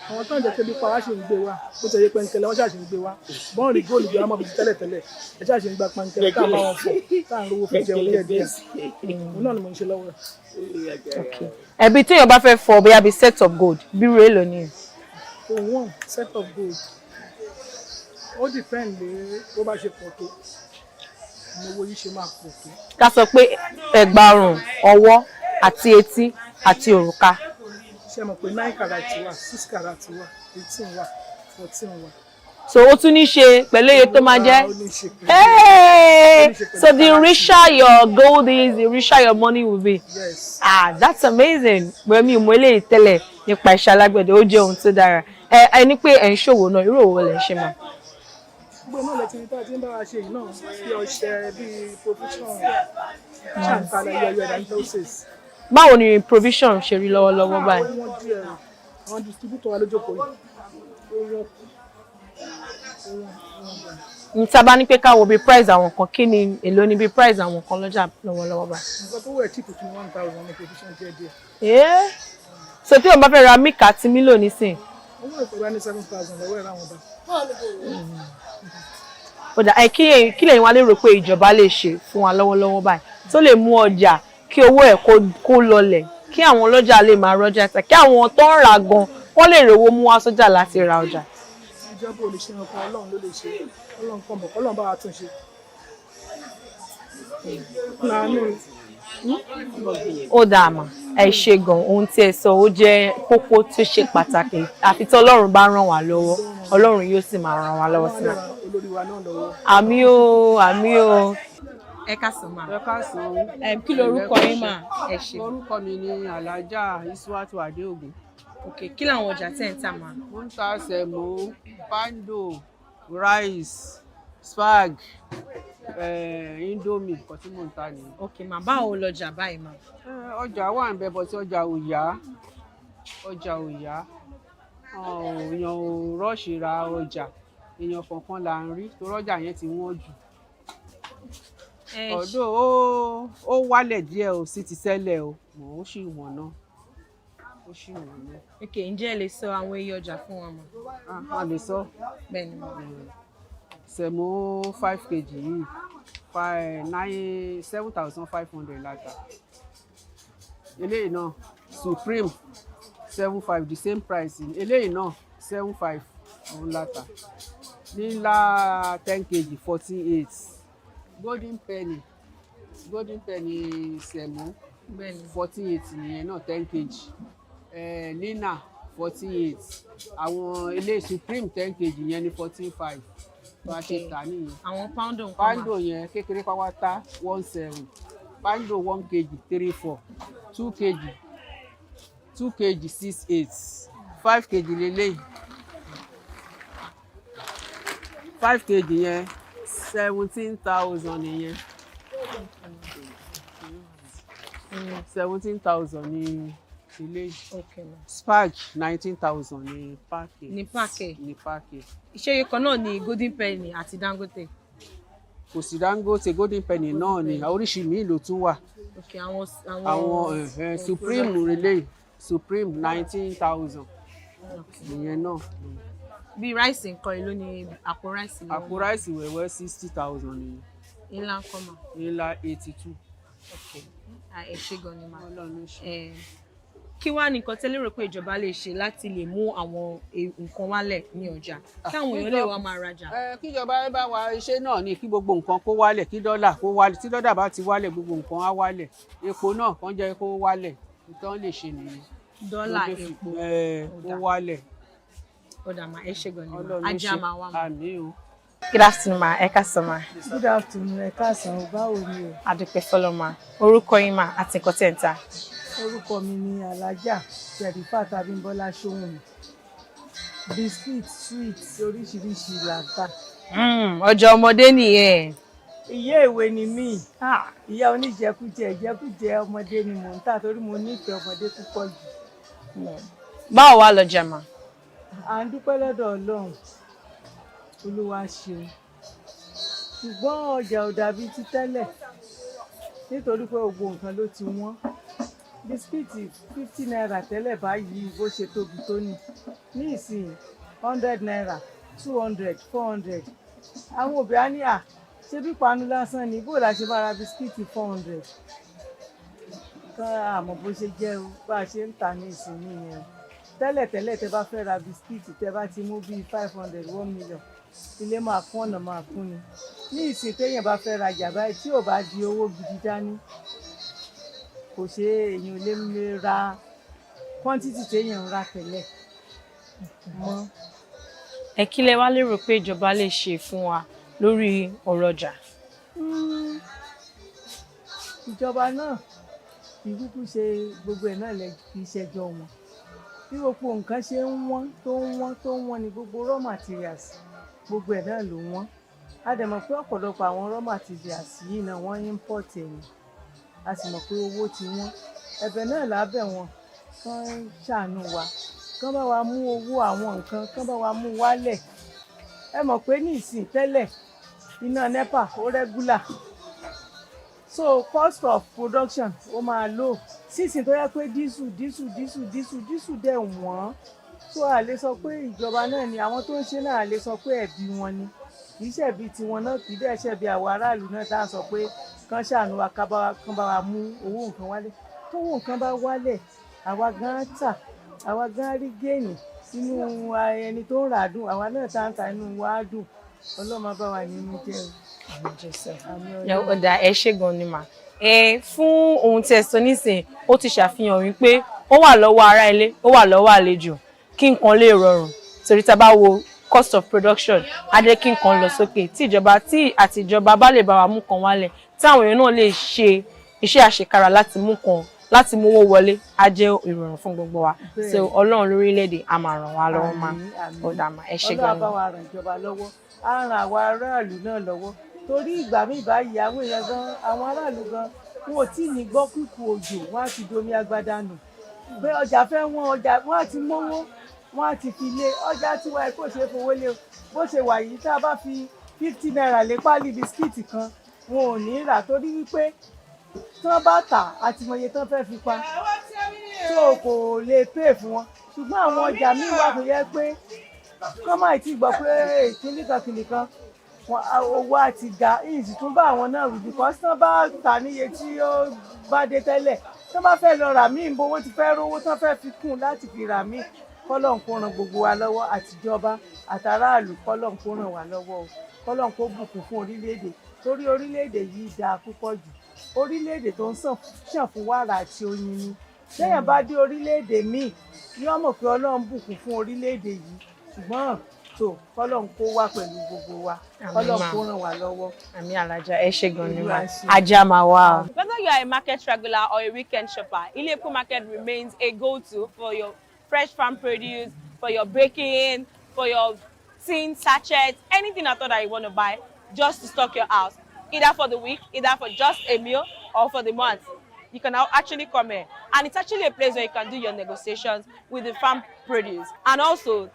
Àwọn tó ń jẹ́ kébí pa wá ṣì ń gbé wá, bó ti yẹ pẹ́ńkẹ́lẹ́ wọ́n ṣàṣì ń gbé wá. Bọ́n rí góòlù gbé wá mọ́ bí ti tẹ́lẹ̀tẹ́lẹ̀, ẹ ṣàṣì ń gba pẹ́ńkẹ́lẹ́ tá à ń bá wọn fọ̀, tá à ń rówó fi jẹun díẹ̀díẹ̀. Òun náà ni mò ń ṣe lọ́wọ́. Ẹbí téèyàn bá fẹ́ fọ bóyá bí set of gold, bí rèé lò ní. Òun set of gold. Ó depend lé bó bá ṣe pọ̀ tó. Owó yìí ṣe máa pọ̀ tó. Ká sọ pé ẹ̀gbà ọrùn, ọwọ́ àti etí àti òrùka. Ṣé mọ̀ pé 9 carat wà, 6 carat wà, 18 wà, 14 wà. So ó tún ní ṣe pẹ̀lú iye tó máa jẹ́. Hey! So the richer your gold is, the richer your money will be. Yes. Ah, that's amazing. Bẹ́ẹ̀ mi ò mọ eléyìí tẹ́lẹ̀ nípa iṣẹ́ alágbẹ̀dẹ, ó jẹ́ ohun tó dára. Ẹ ní pé ẹ̀ ń ṣòwò náà, irú òwò lẹ̀ ń ṣe mọ́. Gbogbo náà lẹ ti rí tá a ti ń bá wa ṣe yìí náà, bí ọṣẹ, bí provision, ṣàǹtàlẹ̀ yẹ̀yẹ̀ and doses. Báwo ni provision ṣe rí lọ́wọ́lọ́wọ́ báyìí? Wọ́n díẹ̀ àwọn distributor wa lójókòó yìí. Tá bá ní pé ká wo bí price àwọn kan, kí ni èlò ni bí price àwọn kan lọ́jà lọ́wọ́lọ́wọ́ báyìí? Nǹkan tó wẹ̀ cheap tó 1,000 ní provision díẹ̀díẹ̀. So tí wọ́n bá fẹ́ ra mílìkì àti mílò nísìn. Owó ìpè wá ní 7,000 lọ́wọ́ ẹ̀rọ àwọn ọba. Ó dà kí lẹ́yìn wa lérò pé ìjọba lè ṣe fún wa lọ́wọ́lọ́wọ́ báyìí tó lè mú ọjà kí owó ẹ̀ kó lọlẹ̀, kí àwọn ọlọ́jà lè máa rọ́jà tà, kí àwọn tó ń ra gan wọ́n lè rówó mú wá sọ́jà láti ra ọjà. Ìjọba ò lè ṣe nǹkan, Ọlọ́run ló lè ṣe. Ọlọ́run kan bọ̀, Ọlọ́run bá wa tún ṣe. Ó dáa mà, ẹ ṣé gan, ohun tí ẹ sọ ó jẹ́ kókó tó ṣe pàtàkì. Àfi tí Ọlọ́run bá ràn wá lọ́wọ́, Ọlọ́run yóò sì máa ràn wá lọ́wọ́ sí. Olórí wa náà lọ́wọ́. Àmì o, àmì o. Ẹ káàsán mà. Ẹ káàsán. Kí lorúkọ yín mà? Ẹ ṣé. Orúkọ mi ni Alhaja Iswatu Adeogun. Okay, kí làwọn ọjà tẹ́ ń tà mà? Mo ń ta sẹ̀mó, pando, rice, spag, indomie, nǹkan tí mò ń ta nìyẹn. Okay mà, báwo lọjà báyìí mà? Ọjà wà ń bẹ bọ̀ tí ọjà ò yá. Ọjà ò yá. Èèyàn ò rọ́ọ̀ṣì ra ọjà. Èèyàn kọ̀ọ̀kan là ń rí torí ọjà yẹn ti wọ́n jù. Ọ̀dọ̀ ó wálẹ̀ díẹ̀ o sí ti sẹ́lẹ̀ o, mọ̀ ó sì wọ̀n náà. Ó sì wọ̀n náà. Okay, ǹjẹ́ ẹ lè sọ àwọn iye ọjà fún wa mọ̀? A lè sọ. Bẹ́ẹ̀ni mà. Sẹ̀mó 5 kg yìí 7,500 láta. Eléyìí náà Supreme 7,500 the same price. Eléyìí náà 7,500 òun láta. Nílá 10 kg 48. Golden penny sẹ̀mó 48 nìyẹn náà 10 kg. Nina 48. Àwọn eléyìí Supreme 10 kg yẹn ní 14,500. Bá a ṣe tà nìyẹn. Àwọn poundo nǹkan mà? Poundo yẹn kékeré pátá 17. Poundo 1 kg 34. 2 kg 68. 5 kg lélẹ́yìí. 5 kg yẹn 17,000 nìyẹn. 17,000 ní ilé. Spag 19,000 ní páàkì. Ní páàkì. Ní páàkì. Ìṣe kan náà ni golden penny àti Dangote. Kò sí Dangote, golden penny náà ni oríṣi míì ló tún wà. Okay, àwọn Supreme relay Supreme 19,000 ìyẹn náà. Bí rice nǹkan èlò ni àpò rice. Àpò rice wẹ̀wẹ̀ 60,000 nìyẹn. Ńlá nǹkan mà? Ńlá 82. Okay. Ẹ ṣé gan ni mà. Kí wá nìkan tẹ́lẹ̀ rò pé ìjọba lè ṣe láti lè mú àwọn nǹkan wálẹ̀ ní ọjà káwọn èèyàn lè wá máa rajà? Kíjọba bá wa iṣẹ́ náà ní kí gbogbo nǹkan kó wálẹ̀, kí dọ́là kó wálẹ̀, tí dọ́là bá ti wálẹ̀ gbogbo nǹkan á wálẹ̀, epo náà kàn jẹ́ kó wálẹ̀, nǹkan lè ṣe nìyẹn. Dọ́là epo kó wálẹ̀. Ó dà mà, ẹ ṣé gan ni mà, ajá máa wá mà. Àmín o. Good afternoon ma, ẹ káàsán ma. Good afternoon, ẹ káàsán, báwo ni o? Adúpẹ́ fọlọ́ ma, orúkọ yín ma àti nǹkan tẹ̀ ń tà. Orúkọ mi ni Alhaja Sherifat Abímbọ́lá Ṣóhùn. Biscuit, sweets oríṣiríṣi là ń tà. Ọjà ọmọdé nìyẹn. Ìyá ìwé ni mí. Ìyá oníjẹkújẹ, ìjẹkújẹ ọmọdé ni mò ń tà torí mo nífẹ̀ẹ́ ọmọdé púpọ̀ jù. Báwo wá lọjà mà? À ń dúpẹ́ lọ́dọ̀ Ọlọ́run. Olúwa ṣeun. Ṣùgbọ́n ọjà ò dàbí ti tẹ́lẹ̀ nítorí pé gbogbo nǹkan ló ti wọ́n. Bisikíìtì 50 naira tẹ́lẹ̀ báyìí bó ṣe tóbi tó ní. Ní ìsìn 100 naira, 200, 400. Àwọn òbí á ní ṣé bí panu lásán ni bó la ṣe máa ra bisikíìtì 400. Kán àmọ́ bó ṣe jẹ́ o bá a ṣe ń tà ní ìsìn nìyẹn. Tẹ́lẹ̀ tẹ́ bá fẹ́ ra bisikíìtì tẹ́ bá ti mú bíi 500, 1 million. Ilé máa kún ọ̀nà máa kún ni. Ní ìsìn téèyàn bá fẹ́ rajà báyìí tí ò bá di owó gidi dání kò ṣe èèyàn lè ra quantity téèyàn ń ra tẹ́lẹ̀ mọ́. Kí lẹ wá lérò pé ìjọba lè ṣe fún wa lórí ọ̀rọ̀ ọjà? Ìjọba náà kì í kúkú ṣe gbogbo ẹ̀ náà lè fi ṣẹjọ́ wọn. Bí gbogbo nǹkan ṣe ń wọ́n tó ń wọ́n ni gbogbo raw materials gbogbo ẹ̀ náà ló wọ́n. A dẹ̀ mọ̀ pé ọ̀pọ̀lọpọ̀ àwọn raw materials yìí náà wọ́n import ẹ̀ ni. A sì mọ̀ pé owó ti wọ́n. Ẹ̀bẹ̀ náà lábẹ́ wọn kán ṣàánú wa, kán bá wa mú owó àwọn nǹkan, kán bá wa mú wálẹ̀. Ẹ mọ̀ pé ní ìsìn tẹ́lẹ̀ iná NEPA ó regular. So cost of production ó máa low. Sísìn tó yẹ pé dísù dẹ̀ wọ́n. So a lè sọ pé ìjọba náà ni àwọn tó ń ṣe náà a lè sọ pé ẹ̀bi wọn ni. Kì í ṣẹ̀bi tiwọn náà, kì í dẹ̀ ṣẹ̀bi àwọn aráàlú náà tá à ń sọ pé kán ṣàánú wa kán bá wa mú owó nǹkan wálẹ̀. Tówó nǹkan bá wálẹ̀, àwa gan tà, àwa gan rí géènì sínú ẹni tó ń rà dùn, àwa náà tá ń ta inú wa dùn. Ọlọ́run máa bá wa nínú jẹ́ o. Ọ̀dà ẹ ṣé gan ni mà. Fún ohun tí ẹ sọ nísìn, ó ti ṣàfihàn wípé ó wà lọ́wọ́ ará ilé, ó wà lọ́wọ́ àlejò kí nǹkan lè rọrùn. Torí tá bá wo cost of production, á jẹ́ kí nǹkan lọ sókè. Tí ìjọba bá lè bá wa mú kan wálẹ̀, tí àwọn èèyàn náà lè ṣe iṣẹ́ àṣekára láti mú owó wọlé, á jẹ́ ìrọ̀rùn fún gbogbo wa. So Ọlọ́run lórílẹ̀-èdè á máa ràn wá lọ́wọ́ máa. Ó dà máa ẹ ṣé gan-an. Ọlọ́run bá wa ràn ìjọba lọ́wọ́, á ràn àwọn aráàlú náà lọ́wọ́. Torí ìgbà míì báyìí àwọn èèyàn gan, àwọn aráàlú gan, wọn ò tí ì ní gbọ́ kúkú òjò, wọ́n á ti domi agbada nù. Bẹ́ẹ̀ ọjà fẹ́ wọ́n ọjà, wọ́n á ti mówó, wọ́n á ti fi lé ọjà tiwa ẹ̀ kó ṣe fowó lé o. Bó ṣe wà yìí tá a bá fi 50 naira lé pálí bisikíìtì kan, wọn ò ní rà torí wípé tí wọ́n bá tà àti mọye tán fẹ́ fi pa tó kò lè pè fún wọn. Ṣùgbọ́n àwọn ọjà míì wà tó yẹ pé kọ́ máa ti gbọ́ pé kìnìkan owó àti ga ìsì tún bá àwọn náà wí because tán bá tà níye tí ó bá dé tẹ́lẹ̀ tán bá fẹ́ lọ rà míì bó wọ́n ti fẹ́ rówó tán fẹ́ fi kún láti fi rà míì. Kọ́lọ́run kó ràn gbogbo wa lọ́wọ́ àtijọba àtàráàlú, Kọ́lọ́run kó ràn wá lọ́wọ́ o. Kọ́lọ́run kó bùkún fún orílẹ̀-èdè torí orílẹ̀-èdè yìí dáa púpọ̀ jù. Orílẹ̀-èdè tó ń ṣàn fún wàrà àti oyin ni. Téèyàn bá dé orílẹ̀-èdè míì yóò mọ̀ pé Ọlọ́run bùkún fún orílẹ̀-èdè yìí. Ṣùgbọ́n tó Kọ́lọ́run kó wà pẹ̀lú gbogbo wa. Kọ́lọ́run kó ràn wá lọ́wọ́. Àmín alájà, ẹ ṣé gan ni ma. Ajá máa wà. Whether you are a market regular or a weekend shopper, Ile-Epo Market remains a go-to for your fresh farm produce, for your baking, for your tin sachets, anything at all that you want to buy, just to stock your house, either for the week, either for just a meal, or for the month. You can now actually come here, and it's actually a place where you can do your negotiations with the farm produce. And also,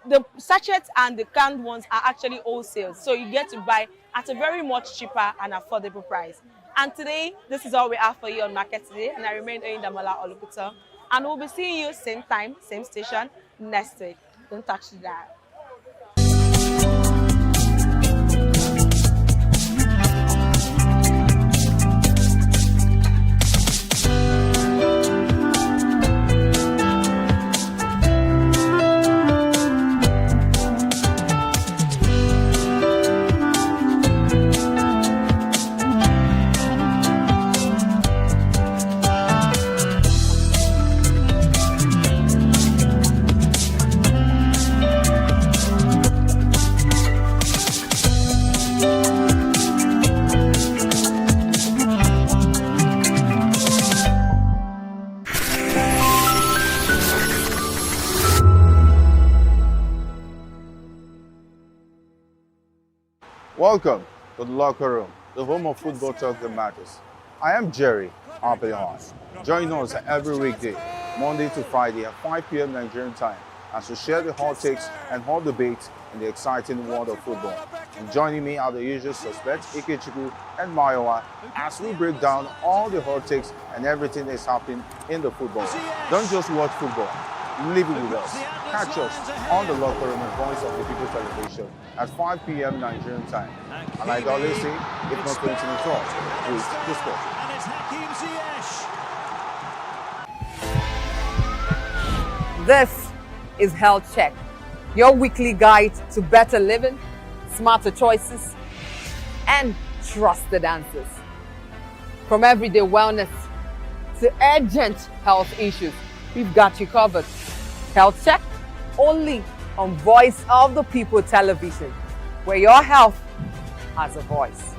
the sachets and the canned ones are actually wholesale, so you get to buy at a very much cheaper and affordable price. And today, this is all we have for you on Market Today, and I remain Oyindamola Olukuta. And we'll be seeing you same time, same station next week. Don't touch the dial. Welcome to the locker room, the home of football talk that matters. I am Jerry Ampelon. Join us every weekday, Monday to Friday at 5 p.m. Nigerian time, as we share the hot takes and hot debates in the exciting world of football. And joining me are the usual suspects, Ikechukwu and Mayowa, as we break down all the hot takes and everything that's happening in the football. Don't just watch football, live it with us. Catch us on the locker room and Voice of the People television at 5 p.m. Nigerian time. And like I always say, if not going to the talk, please discuss. This is Health Check, your weekly guide to better living, smarter choices, and trusted answers. From everyday wellness to urgent health issues, we've got you covered. Health Check, only on Voice of the People television, where your health has a voice.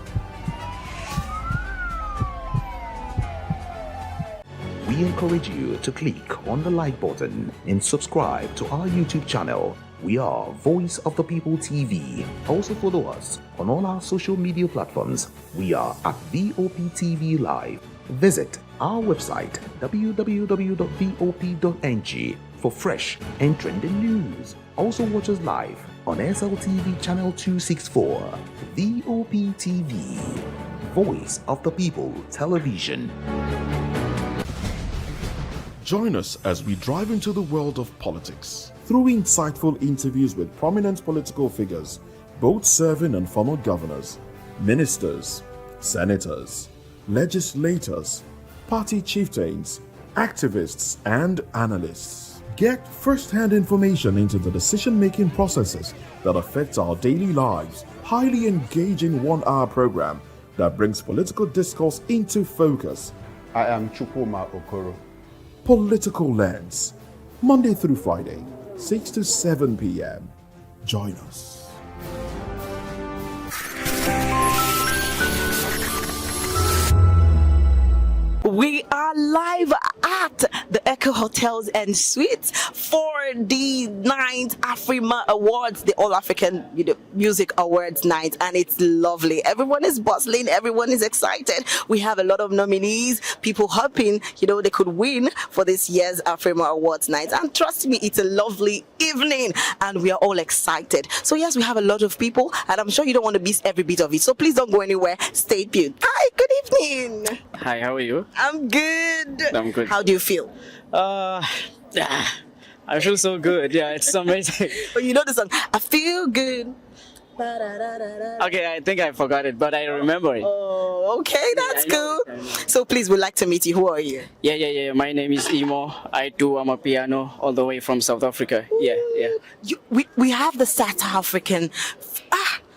We encourage you to click on the like button and subscribe to our YouTube channel. We are Voice of the People TV. Also follow us on all our social media platforms. We are at VOPTV Live. Visit our website www.vop.ng for fresh and trending news. Also watch us live on SLTV channel 264. VOPTV, Voice of the People Television. Join us as we drive into the world of politics through insightful interviews with prominent political figures, both serving and former governors, ministers, senators, legislators, party chieftains, activists, and analysts. Get first-hand information into the decision-making processes that affect our daily lives. Highly engaging one-hour program that brings political discourse into focus. I am Chukwuma Okoro. Political Lens, Monday through Friday, 6 to 7 p.m. Join us. We are live at the Echo Hotels and Suites for the 9th Afrima Awards, the All African Music Awards night, and it's lovely. Everyone is bustling, everyone is excited. We have a lot of nominees, people hoping, they could win for this year's Afrima Awards night. And trust me, it's a lovely evening, and we are all excited. So yes, we have a lot of people, and I'm sure you don't want to miss every bit of it. So please don't go anywhere. Stay tuned. Hi, good evening. Hi, how are you? I'm good. I'm good. How do you feel? I feel so good. Yeah, it's amazing. But you know the song, I feel good. Okay, I think I forgot it, but I remember it. Oh, okay, that's cool. So please, we'd like to meet you. Who are you? Yeah. My name is Imo. I do amapiano all the way from South Africa. Yeah. We have the South African,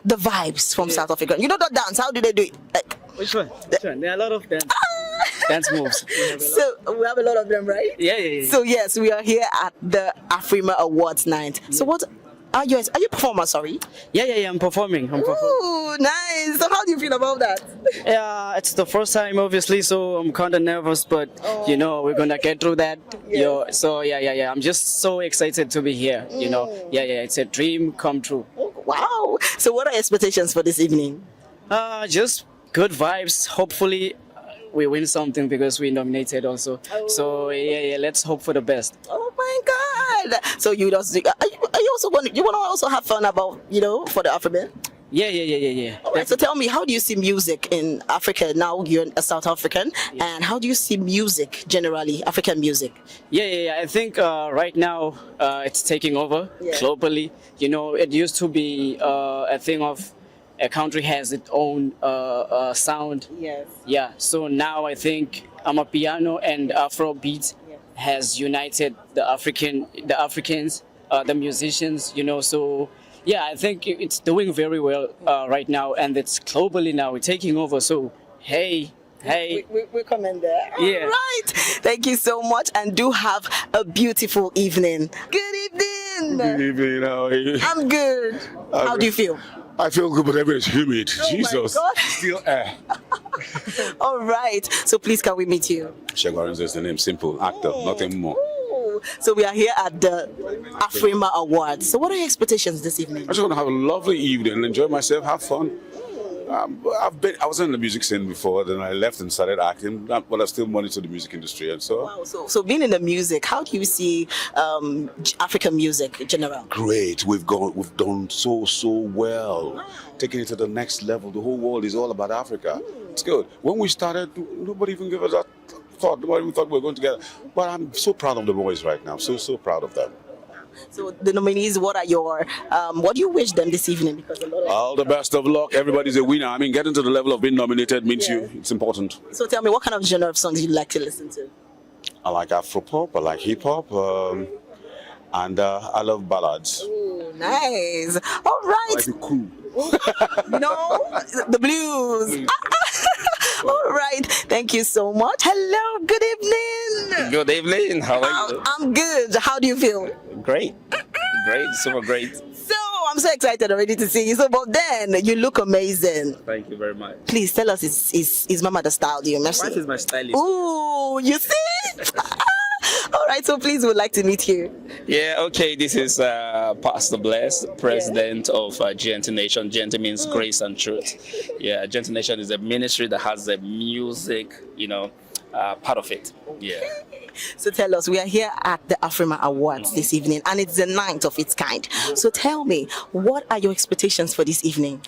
the vibes from South Africa. You know that dance? How do they do it? Like, Which one? There are a lot of dance moves. So we have a lot of them, right? Yeah. So yes, we are here at the Afrima Awards night. So what are you a performer? Sorry. Yeah. I'm performing. Ooh, nice. So how do you feel about that? Yeah, it's the first time, obviously, so I'm kind of nervous, but we're gonna get through that. Yeah. So yeah. I'm just so excited to be here. Yeah. It's a dream come true. Wow. So what are your expectations for this evening? Just good vibes. Hopefully, we win something because we nominated also. So yeah, let's hope for the best. Oh my God! So you just are you also want to also have fun about for the African? Yeah. All right, so tell me, how do you see music in Africa now? You're a South African, and how do you see music generally, African music? Yeah. I think right now it's taking over globally. It used to be a thing of a country has its own sound. Yes. Yeah. So now I think amapiano and Afrobeat has united the Africans, the musicians. So. Yeah, I think it's doing very well right now, and it's globally now taking over. So, hey. We're coming there. Yeah. All right. Thank you so much, and do have a beautiful evening. Good evening. Good evening. How are you? I'm good. How do you feel? I feel good, but everything's humid. Jesus. My God. Still air. All right. So please, can we meet you? Shagwaran is the name. Simple. Actor. Nothing more. So we are here at the Afrima Awards. So what are your expectations this evening? I just want to have a lovely evening, enjoy myself, have fun. I was in the music scene before, then I left and started acting, but I still monitor the music industry, and so. Wow, so being in the music, how do you see African music in general? Great, we've done so well, taking it to the next level. The whole world is all about Africa. It's good. When we started, nobody even gave us that thought. Nobody even thought we were going together. But I'm so proud of the boys right now. So proud of them. So the nominees, what are your, what do you wish them this evening? Because All the best of luck. Everybody's a winner. I mean, getting to the level of being nominated means it's important. So tell me, what kind of genre of songs you like to listen to? I like Afropop, I like hip hop, and I love ballads. Ooh, nice. All right. I like it cool. The blues. All right. Thank you so much. Hello. Good evening. Good evening. How are you? I'm good. How do you feel? Great. Super great. So I'm so excited already to see you. So, but then you look amazing. Thank you very much. Please tell us, is Mama the style? Do you mercy? What is my stylist? Ooh, you see? All right, so please, we'd like to meet you. Yeah, okay, this is Pastor Bless, president of Gentle Nation. Gentle means grace and truth. Yeah, Gentle Nation is a ministry that has the music, part of it. Yeah. So tell us, we are here at the Afrima Awards this evening, and it's the 9th of its kind. So tell me, what are your expectations for this evening?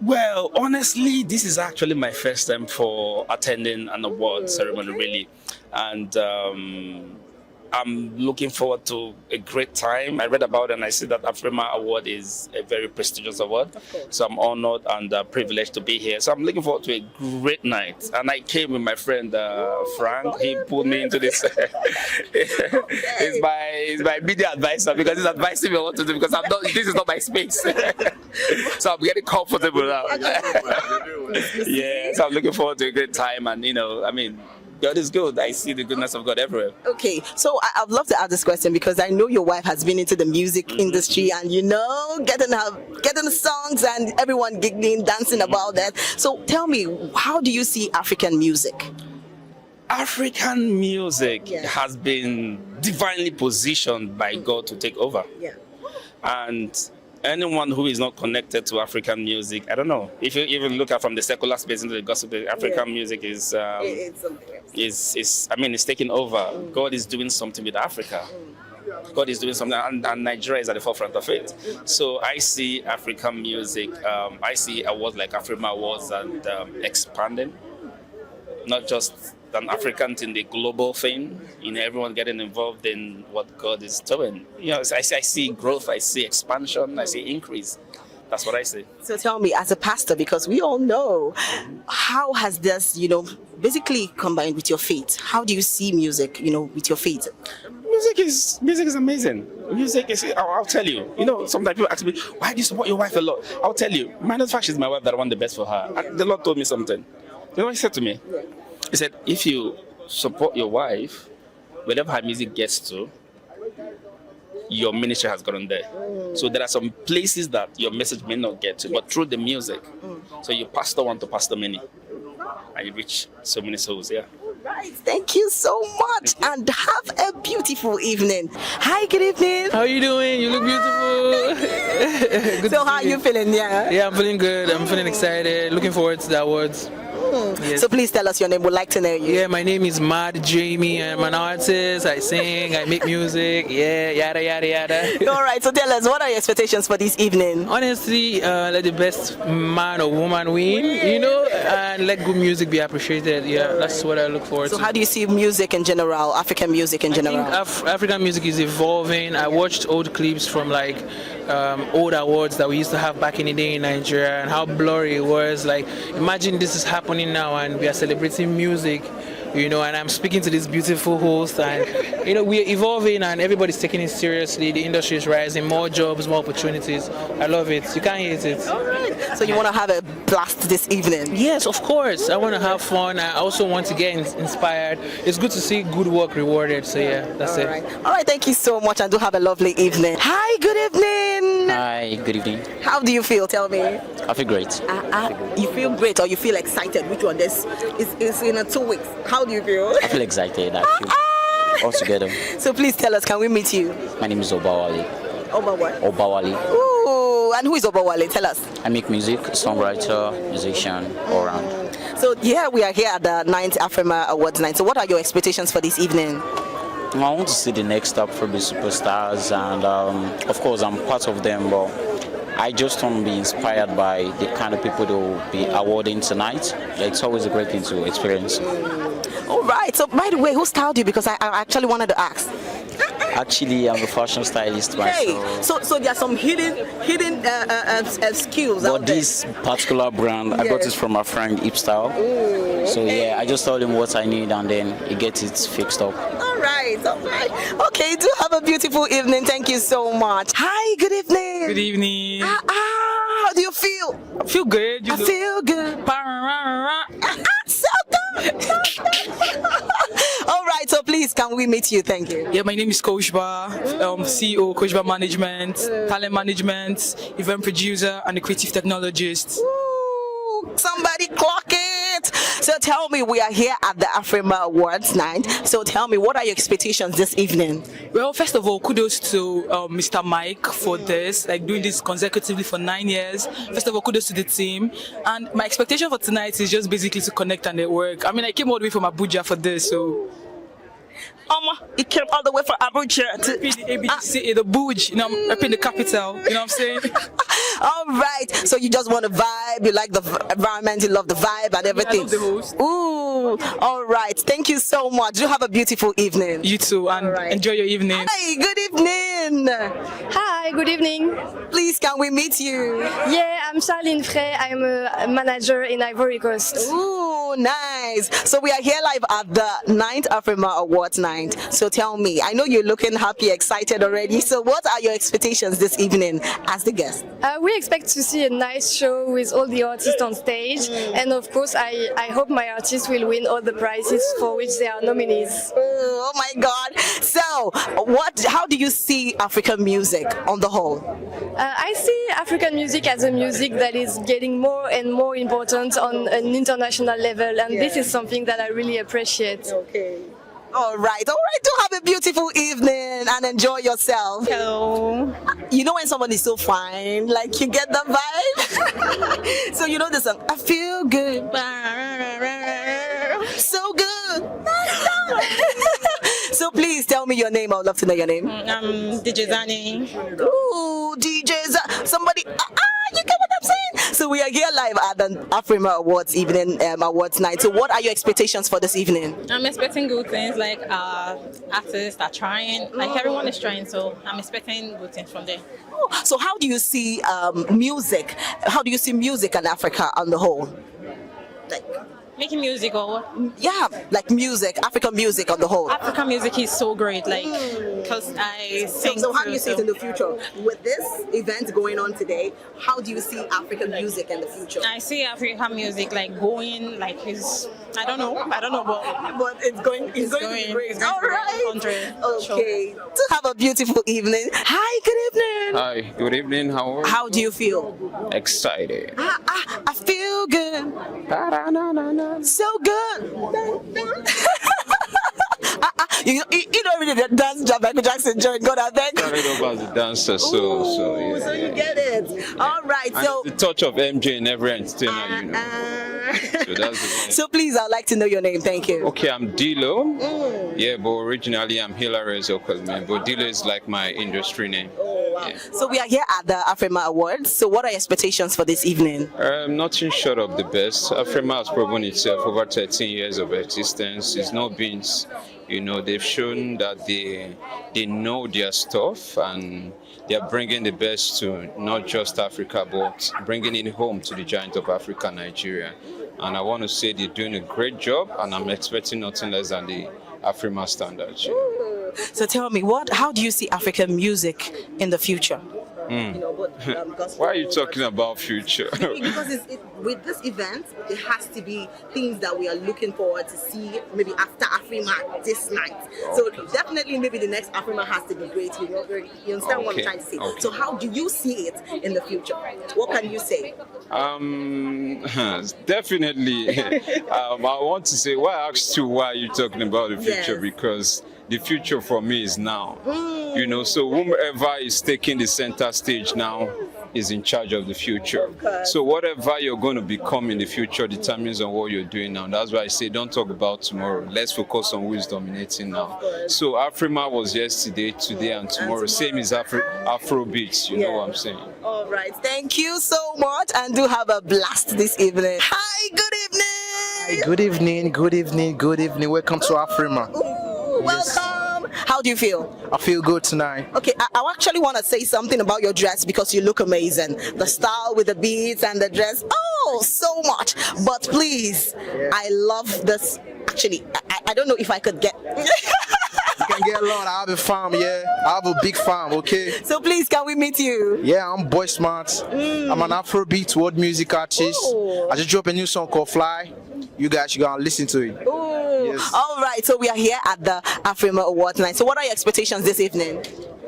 Well, honestly, this is actually my first time for attending an award ceremony, really. And I'm looking forward to a great time. I read about it and I see that Afrima Award is a very prestigious award. So I'm honored and privileged to be here. So I'm looking forward to a great night. And I came with my friend Frank. He pulled me into this. He's my media advisor because he's advising me on what to do because this is not my space. So I'm getting comfortable now. Yeah, so I'm looking forward to a great time. And, God is good. I see the goodness of God everywhere. Okay, so I'd love to ask this question because I know your wife has been into the music industry and getting the songs and everyone giggling, dancing about that. So tell me, how do you see African music? African music has been divinely positioned by God to take over. Yeah. And anyone who is not connected to African music, I don't know. If you even look at from the secular space into the gospel, African music is taking over. God is doing something with Africa. God is doing something, and Nigeria is at the forefront of it. So I see African music, I see awards like Afrima Awards and expanding, not just an African in the global thing, everyone getting involved in what God is doing. I see growth, I see expansion, I see increase. That's what I see. So tell me, as a pastor, because we all know, how has this, basically combined with your faith? How do you see music, with your faith? Music is amazing. Music is, I'll tell you. Sometimes people ask me, why do you support your wife a lot? I'll tell you, matter of fact, she's my wife that I want the best for her. The Lord told me something. You know what he said to me? He said, if you support your wife, wherever her music gets to, your ministry has gotten there. So there are some places that your message may not get to, but through the music. So you pastor one to pastor many. And you reach so many souls, yeah. Right, thank you so much and have a beautiful evening. Hi, good evening. How are you doing? You look beautiful. So how are you feeling? Yeah, I'm feeling good. I'm feeling excited. Looking forward to the awards. Yes. So please tell us your name. We'd like to know you. Yeah, my name is Mad Jamie. I'm an artist. I sing. I make music. Yeah, yada yada yada. All right. So tell us, what are your expectations for this evening? Honestly, let the best man or woman win. And let good music be appreciated. Yeah, that's what I look forward to. So how do you see music in general, African music in general? I think African music is evolving. I watched old clips from old awards that we used to have back in the day in Nigeria and how blurry it was. Imagine this is happening now and we are celebrating music, and I'm speaking to this beautiful host and, we're evolving and everybody's taking it seriously. The industry is rising, more jobs, more opportunities. I love it. You can't hate it. All right. So you want to have a blast this evening? Yes, of course. I want to have fun. I also want to get inspired. It's good to see good work rewarded. So yeah, that's it. All right. Thank you so much and do have a lovely evening. Hi, good evening. Hi, good evening. How do you feel? Tell me. I feel great. You feel great or you feel excited? Which one? This is in 2 weeks. How do you feel? I feel excited. I feel all together. So please tell us, can we meet you? My name is Obawale. Oba what? Obawale. Ooh, and who is Obawale? Tell us. I make music, songwriter, musician, all around. So yeah, we are here at the 9th Afrima Awards night. So what are your expectations for this evening? I want to see the next Afrobeat superstars, and of course I'm part of them, but I just want to be inspired by the kind of people that will be awarding tonight. It's always a great thing to experience. All right. So by the way, who styled you? Because I actually wanted to ask. Actually, I'm a fashion stylist myself. Hey, so there are some hidden skills but out there. This particular brand, I got it from my friend Ipstyle. Ooh, so okay. yeah, I just told him what I need and then he gets it fixed up. All right. Okay, do have a beautiful evening. Thank you so much. Hi, good evening. Good evening. How do you feel? I feel good. I feel good. So good. All right, so please, can we meet you? Thank you. Yeah, my name is Coach Bar, CEO, Coach Bar Management, Talent Management, Event Producer, and the Creative Technologist. Ooh, somebody clock it. So tell me, we are here at the Afrima Awards night. So tell me, what are your expectations this evening? Well, first of all, kudos to Mr. Mike for this, doing this consecutively for 9 years. First of all, kudos to the team. And my expectation for tonight is just basically to connect and network. I mean, I came all the way from Abuja for this, so... It came all the way from Abuja to the ABCA, the Buj, up in the capital, you know what I'm saying? All right, so you just want to vibe, you like the environment, you love the vibe and everything. Yeah, I love the host. Ooh, Cool. All right. Thank you so much. You have a beautiful evening. You too, and enjoy your evening. Hi, good evening. Hi, good evening. Please, can we meet you? Yeah, I'm Charlene Frey. I'm a manager in Ivory Coast. Ooh, nice. So we are here live at the 9th Afrima Awards night. So tell me, I know you're looking happy, excited already. So what are your expectations this evening as the guest? We expect to see a nice show with all the artists on stage. And of course, I hope my artists will win all the prizes for which they are nominees. Oh my God. So how do you see African music on the whole? I see African music as a music that is getting more and more important on an international level, and this is something that I really appreciate. Okay. All right. Do have a beautiful evening and enjoy yourself. Hello. You know when someone is so fine, like you get the vibe? So you know the song, I feel good. So good. So please tell me your name. I would love to know your name. DJ Zani. Ooh, DJ Zani. Somebody. You get what I'm saying? So we are here live at the Afrima Awards evening, awards night. So what are your expectations for this evening? I'm expecting good things, like artists are trying, like everyone is trying, so I'm expecting good things from them. So how do you see music? How do you see music in Africa on the whole? Making music or what? Yeah, like music, African music on the whole. African music is so great, like, because I sing. So how do too, you see it in the future? With this event going on today, how do you see African music in the future? I see African music like going, like I don't know, but it's going to be great. All right. Okay. To have a beautiful evening. Hi, good evening. Hi, good evening. How are you? How do you feel? Excited. I feel good. So good. You don't really dance Michael Jackson joint, God, I beg. Started off as a dancer, so yeah. So you get it. All right. And So the touch of MJ in every entertainer, you know. So that's the so please, I'd like to know your name. Thank you. Okay, I'm Dilo. Yeah, but originally I'm Hilary Zokos, man. But Dilo is like my industry name. Wow. So we are here at the Afrima Awards. So what are your expectations for this evening? Nothing short of the best. Afrima has proven itself over 13 years of existence. It's no beans. You know, they've shown that they know their stuff, and they're bringing the best to not just Africa, but bringing it home to the giant of Africa, Nigeria. And I want to say they're doing a great job, and I'm expecting nothing less than the Afrima standards. So tell me, how do you see African music in the future? Why are you talking about future? Because with this event, it has to be things that we are looking forward to see maybe after Afrima this night. So definitely maybe the next Afrima has to be great. You understand what I'm trying to say? Okay. So how do you see it in the future? What can you say? Definitely. I want to say, why I asked you why you're talking about the future, because the future for me is now. You know, so whomever is taking the center stage now is in charge of the future. So whatever you're going to become in the future determines on what you're doing now. That's why I say don't talk about tomorrow. Let's focus on who is dominating now. So Afrima was yesterday, today, and tomorrow. Same as Afrobeats. You know what I'm saying? All right. Thank you so much, and do have a blast this evening. Hi, good evening. Hi, good evening, good evening, good evening. Welcome to Afrima. Welcome. How do you feel? I feel good tonight. Okay, I actually want to say something about your dress because you look amazing. The style with the beads and the dress. Oh, so much. But please, I love this. Actually, I don't know if I could get... You can get a lot. I have a farm, yeah. I have a big farm, okay? So please, can we meet you? Yeah, I'm Boy Smart. I'm an Afrobeat world music artist. I just dropped a new song called Fly. You guys should go and listen to it. Yes. All right, so we are here at the Afrima Awards night. So what are your expectations this evening?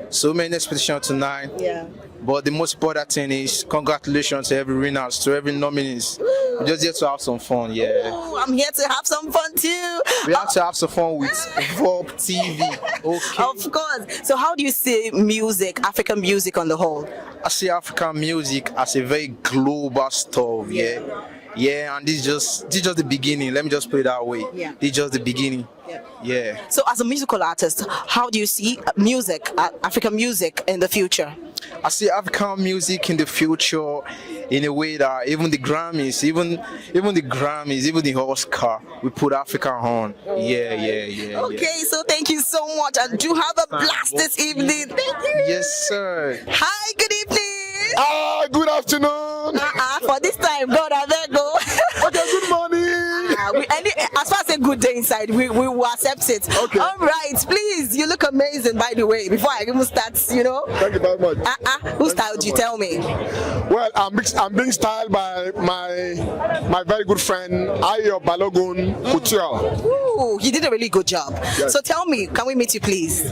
So many expectations tonight. Yeah. But the most important thing is congratulations to every winners, to every nominees. We're just here to have some fun, yeah. Ooh, I'm here to have some fun too. We have to have some fun with VOP TV, okay? Of course. So how do you see music, African music on the whole? I see African music as a very global stuff, yeah. Yeah, and this is just the beginning. Let me just put it that way. Yeah. This is just the beginning. Yeah. So as a musical artist, how do you see music, African music in the future? I see African music in the future in a way that even the Grammys, even the Oscar, we put Africa on. Yeah. Okay, so thank you so much, and do have a blast this evening. Thank you. Yes, sir. Hi, good evening. Good afternoon. For this time, God, I better go. Okay, good morning. As far as a good day inside, we will accept it. Okay. All right, please. You look amazing, by the way. Before I even start, Thank you very much. Who styled you? Tell me. Well, I'm being styled by my very good friend Ayo Balogun Couture. Ooh, he did a really good job. Yes. So tell me, can we meet you, please?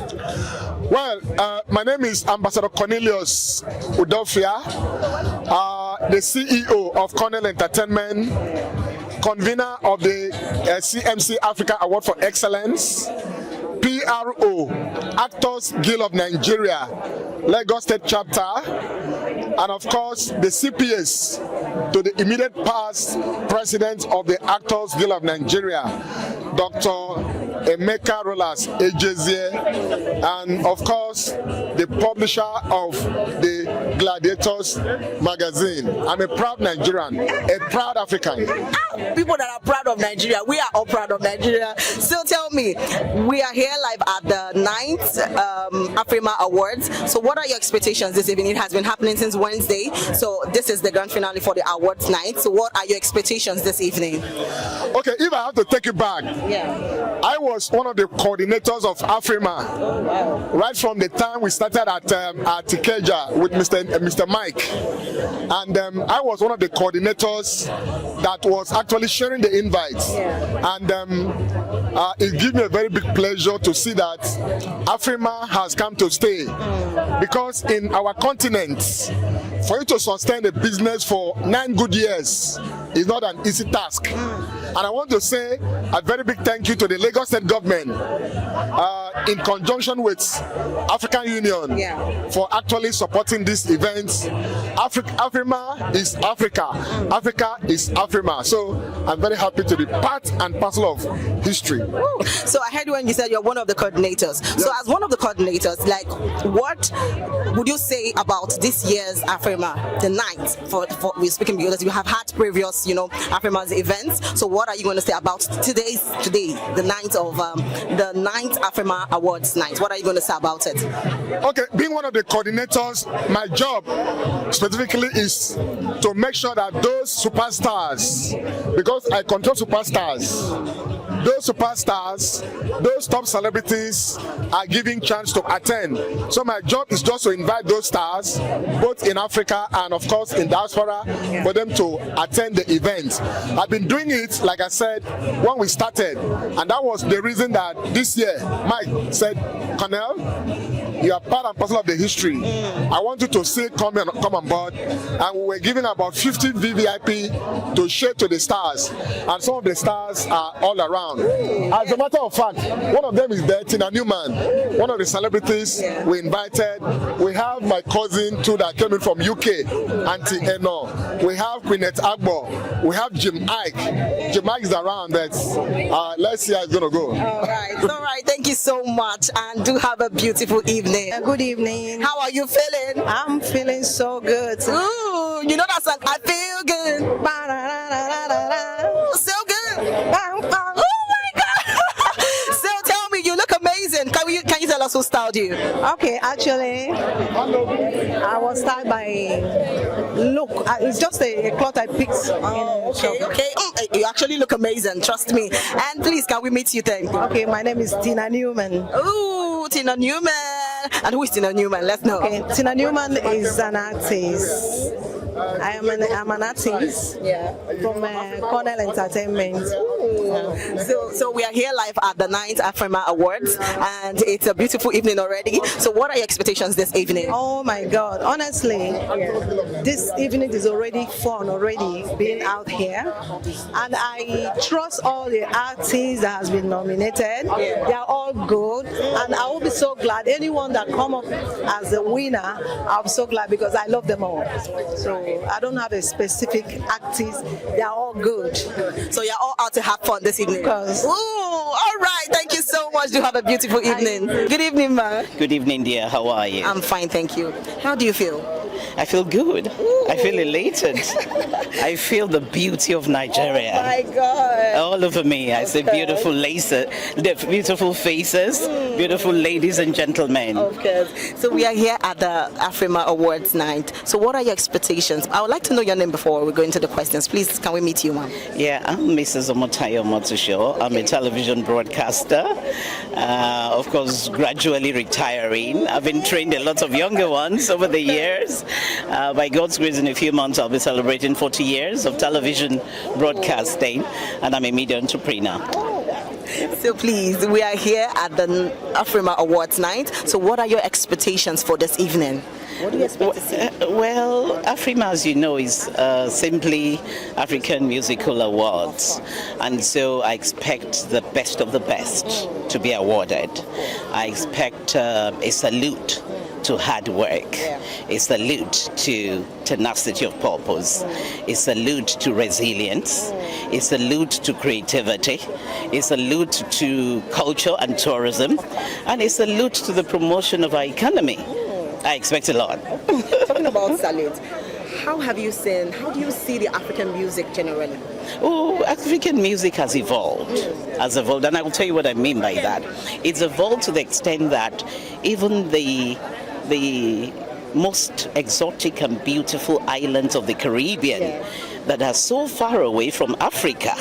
Well, my name is Ambassador Cornelius Udofia, the CEO of Cornell Entertainment, convener of the CMC Africa Award for Excellence, PRO, Actors Guild of Nigeria, Lagos State Chapter, and of course the CPS to the immediate past president of the Actors Guild of Nigeria, Dr. Emeka Rolas Ejezie, and of course the publisher of the Gladiators magazine. I'm a proud Nigerian, a proud African. People that are proud of Nigeria, we are all proud of Nigeria. So tell me, we are here live at the 9th Afrima Awards. So what are your expectations this evening? It has been happening since Wednesday. So this is the grand finale for the awards night. So what are your expectations this evening? Okay, if I have to take you back, I was one of the coordinators of Afrima, right from the time we started at Ikeja with Mr. Mike, and I was one of the coordinators that was actually sharing the invites, and it gives me a very big pleasure to see that Afrima has come to stay, because in our continent, for you to sustain a business for 9 good years is not an easy task. And I want to say a very big thank you to the Lagos State government in conjunction with African Union for actually supporting this event. Afrima is Africa. Africa is Afrima. So I'm very happy to be part and parcel of history. So I heard when you said you're one of the coordinators. Yes. So as one of the coordinators, like, what would you say about this year's Afrima, the 9th? For we're speaking because you have had previous, Afrima's events. So what are you going to say about today, the 9th of the 9th Afrima Awards night? What are you going to say about it? Okay, being one of the coordinators, my job specifically is to make sure that those superstars, because I control superstars, those top celebrities are given chance to attend. So my job is just to invite those stars, both in Africa and of course in diaspora, for them to attend the event. I've been doing it, like I said, when we started, and that was the reason that this year Mike said, Cornell, you are part and parcel of the history. I want you to come on board. And we were giving about 50 VVIP to share to the stars, and some of the stars are all around. As a matter of fact, one of them is there, Tina Newman, one of the celebrities we invited. We have my cousin too that came in from UK, Auntie Eno. We have Queenette Agbo. We have Jim Ike. Jim Ike is around. Let's see how it's gonna go. All right. Thank you so much, and do have a beautiful evening. Good evening. How are you feeling? I'm feeling so good. Ooh, you know that song? I feel good. Ooh, so good. Oh my God. So tell me, you look amazing. Can you tell us who styled you? Okay, actually, I was styled by look. It's just a cloth I picked. Okay. You actually look amazing. Trust me. And please, can we meet you then? Okay, my name is Tina Newman. Ooh, Tina Newman. And who is Tina Newman? Let's know. Okay, Tina Newman is an artist. I'm an artist from Cornell Entertainment. So we are here live at the 9th Afrima Awards, and it's a beautiful evening already. So what are your expectations this evening? Oh my God, honestly, this evening is already fun being out here, and I trust all the artists that has been nominated. They are all good, and I will be so glad anyone that come up as a winner. I'm so glad because I love them all. So I don't have a specific artist. They are all good. So you're all out to have fun this evening? Because. Ooh, all right. Thank you so much. Do have a beautiful evening. Good evening, ma. Good evening, dear. How are you? I'm fine, thank you. How do you feel? I feel good. I feel elated. I feel the beauty of Nigeria. Oh my God. All over me. I see beautiful laces, beautiful faces, beautiful ladies and gentlemen. Of course. So we are here at the Afrima Awards night. So what are your expectations? I would like to know your name before we go into the questions. Please, can we meet you, ma'am? Yeah, I'm Mrs. Omotayo Motusho. I'm a television broadcaster. Of course, gradually retiring. I've been trained a lot of younger ones over the years. By God's grace, in a few months, I'll be celebrating 40 years of television broadcasting, and I'm a media entrepreneur. So please, we are here at the Afrima Awards night. So what are your expectations for this evening? What do you expect to see? Well, Afrima, as you know, is simply African Musical Awards. And so I expect the best of the best to be awarded. I expect a salute to hard work, a salute to tenacity of purpose, a salute to resilience, a salute to creativity, a salute to culture and tourism, and a salute to the promotion of our economy. I expect a lot. Talking about salute, how do you see the African music generally? Oh, African music has evolved, and I will tell you what I mean by that. It's evolved to the extent that even the most exotic and beautiful islands of the Caribbean that are so far away from Africa.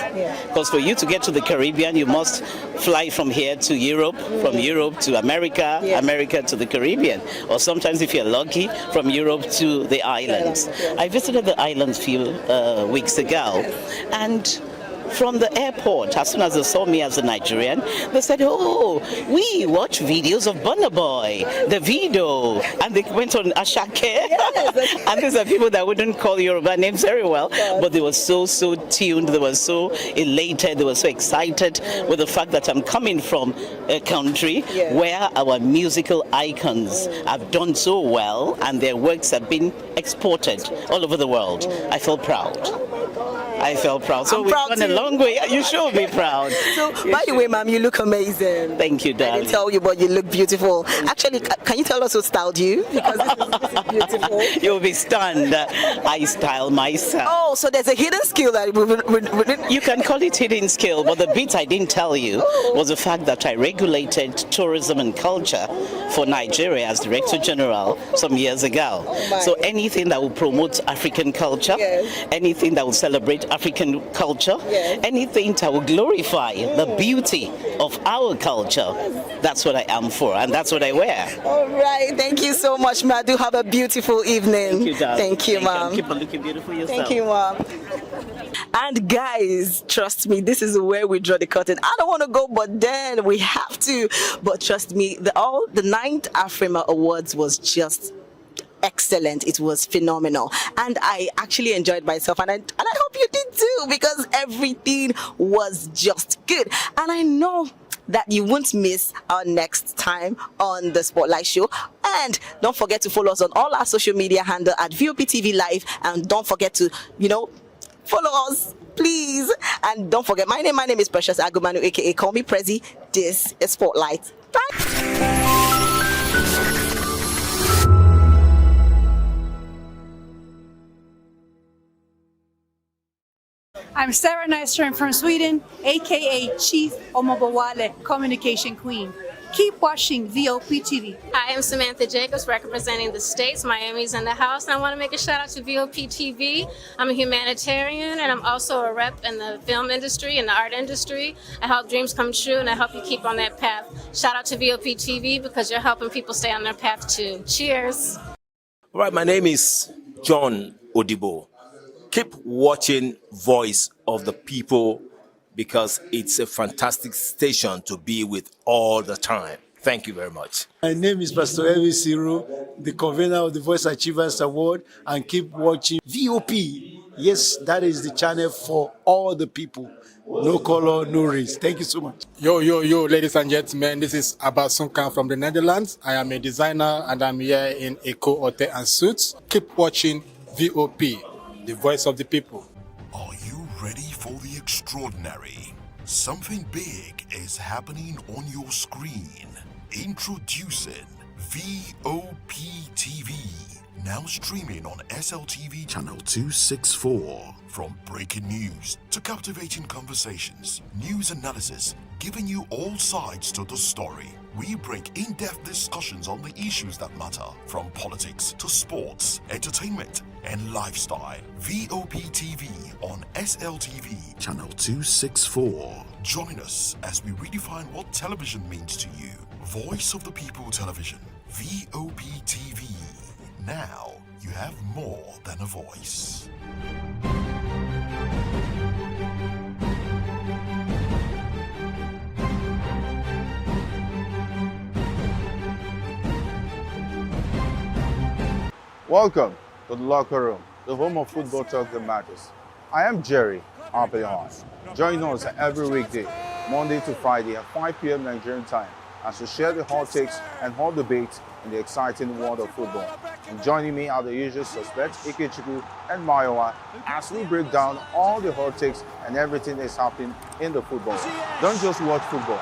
Because for you to get to the Caribbean, you must fly from here to Europe, from Europe to America, America to the Caribbean. Or sometimes, if you're lucky, from Europe to the islands. I visited the islands a few weeks ago, and from the airport, as soon as they saw me as a Nigerian, they said, "Oh, we watch videos of Burna Boy, Davido," and they went on Ashake. And these are people that wouldn't call Yoruba names very well, but they were so tuned, they were so elated, they were so excited with the fact that I'm coming from a country where our musical icons have done so well and their works have been exported all over the world. I felt proud. I felt proud. So we've gone a long way. You should be proud. So, by the way, ma'am, you look amazing. Thank you, darling. I didn't tell you, but you look beautiful. Actually, can you tell us who styled you? Because this is beautiful. You'll be stunned. I style myself. Oh, so there's a hidden skill that you can call it hidden skill, but the bit I didn't tell you was the fact that I regulated tourism and culture for Nigeria as Director General some years ago. So anything that will promote African culture, anything that will celebrate African culture, anything that will glorify the beauty of our culture, that's what I am for, and that's what I wear. All right, thank you so much, ma. Do have a beautiful evening. Thank you, darling. Thank you, ma'am. Keep on looking beautiful yourself. Thank you, ma'am. And guys, trust me, this is where we draw the curtain. I don't want to go, but then we have to. But trust me, the 9th Afrima Awards was just excellent. It was phenomenal, and I actually enjoyed myself, and I hope you did too, because everything was just good. And I know that you won't miss our next time on the Spotlight Show. And don't forget to follow us on all our social media handle at VOP TV Live, and don't forget to follow us, please. And don't forget, my name is Precious Agumanu, aka call me Prezi. This is Spotlight. Bye. I'm Sarah Nystrom from Sweden, aka Chief Omobawale, Communication Queen. Keep watching VOP TV. Hi, I'm Samantha Jacobs, representing the States. Miami's in the house, and I want to make a shout out to VOP TV. I'm a humanitarian, and I'm also a rep in the film industry and the art industry. I help dreams come true, and I help you keep on that path. Shout out to VOP TV because you're helping people stay on their path too. Cheers. All right, my name is John Odibo. Keep watching Voice of the People because it's a fantastic station to be with all the time. Thank you very much. My name is Pastor Elvis Ciro, the convener of the Voice Achievers Award, and keep watching VOP. Yes, that is the channel for all the people. No color, no race. Thank you so much. Yo, ladies and gentlemen, this is Abbas Sunkan from the Netherlands. I am a designer and I'm here in Eco Hotel and Suits. Keep watching VOP, the voice of the people. Are you ready for the extraordinary? Something big is happening on your screen. Introducing VOP TV. Now streaming on SLTV channel 264. From breaking news to captivating conversations, news analysis, giving you all sides to the story. We bring in-depth discussions on the issues that matter, from politics to sports, entertainment, and lifestyle. VOP TV on SLTV channel 264. Join us as we redefine what television means to you. Voice of the People Television, VOP TV. Now you have more than a voice. Welcome to the locker room, the home of football talk that matters. I am Jerry Arpelon. Join us every weekday, Monday to Friday at 5 p.m. Nigerian time, as we share the hot takes and hot debates in the exciting world of football. And joining me are the usual suspects, Ikechukwu and Mayowa, as we break down all the hot takes and everything that's happening in the football. Don't just watch football,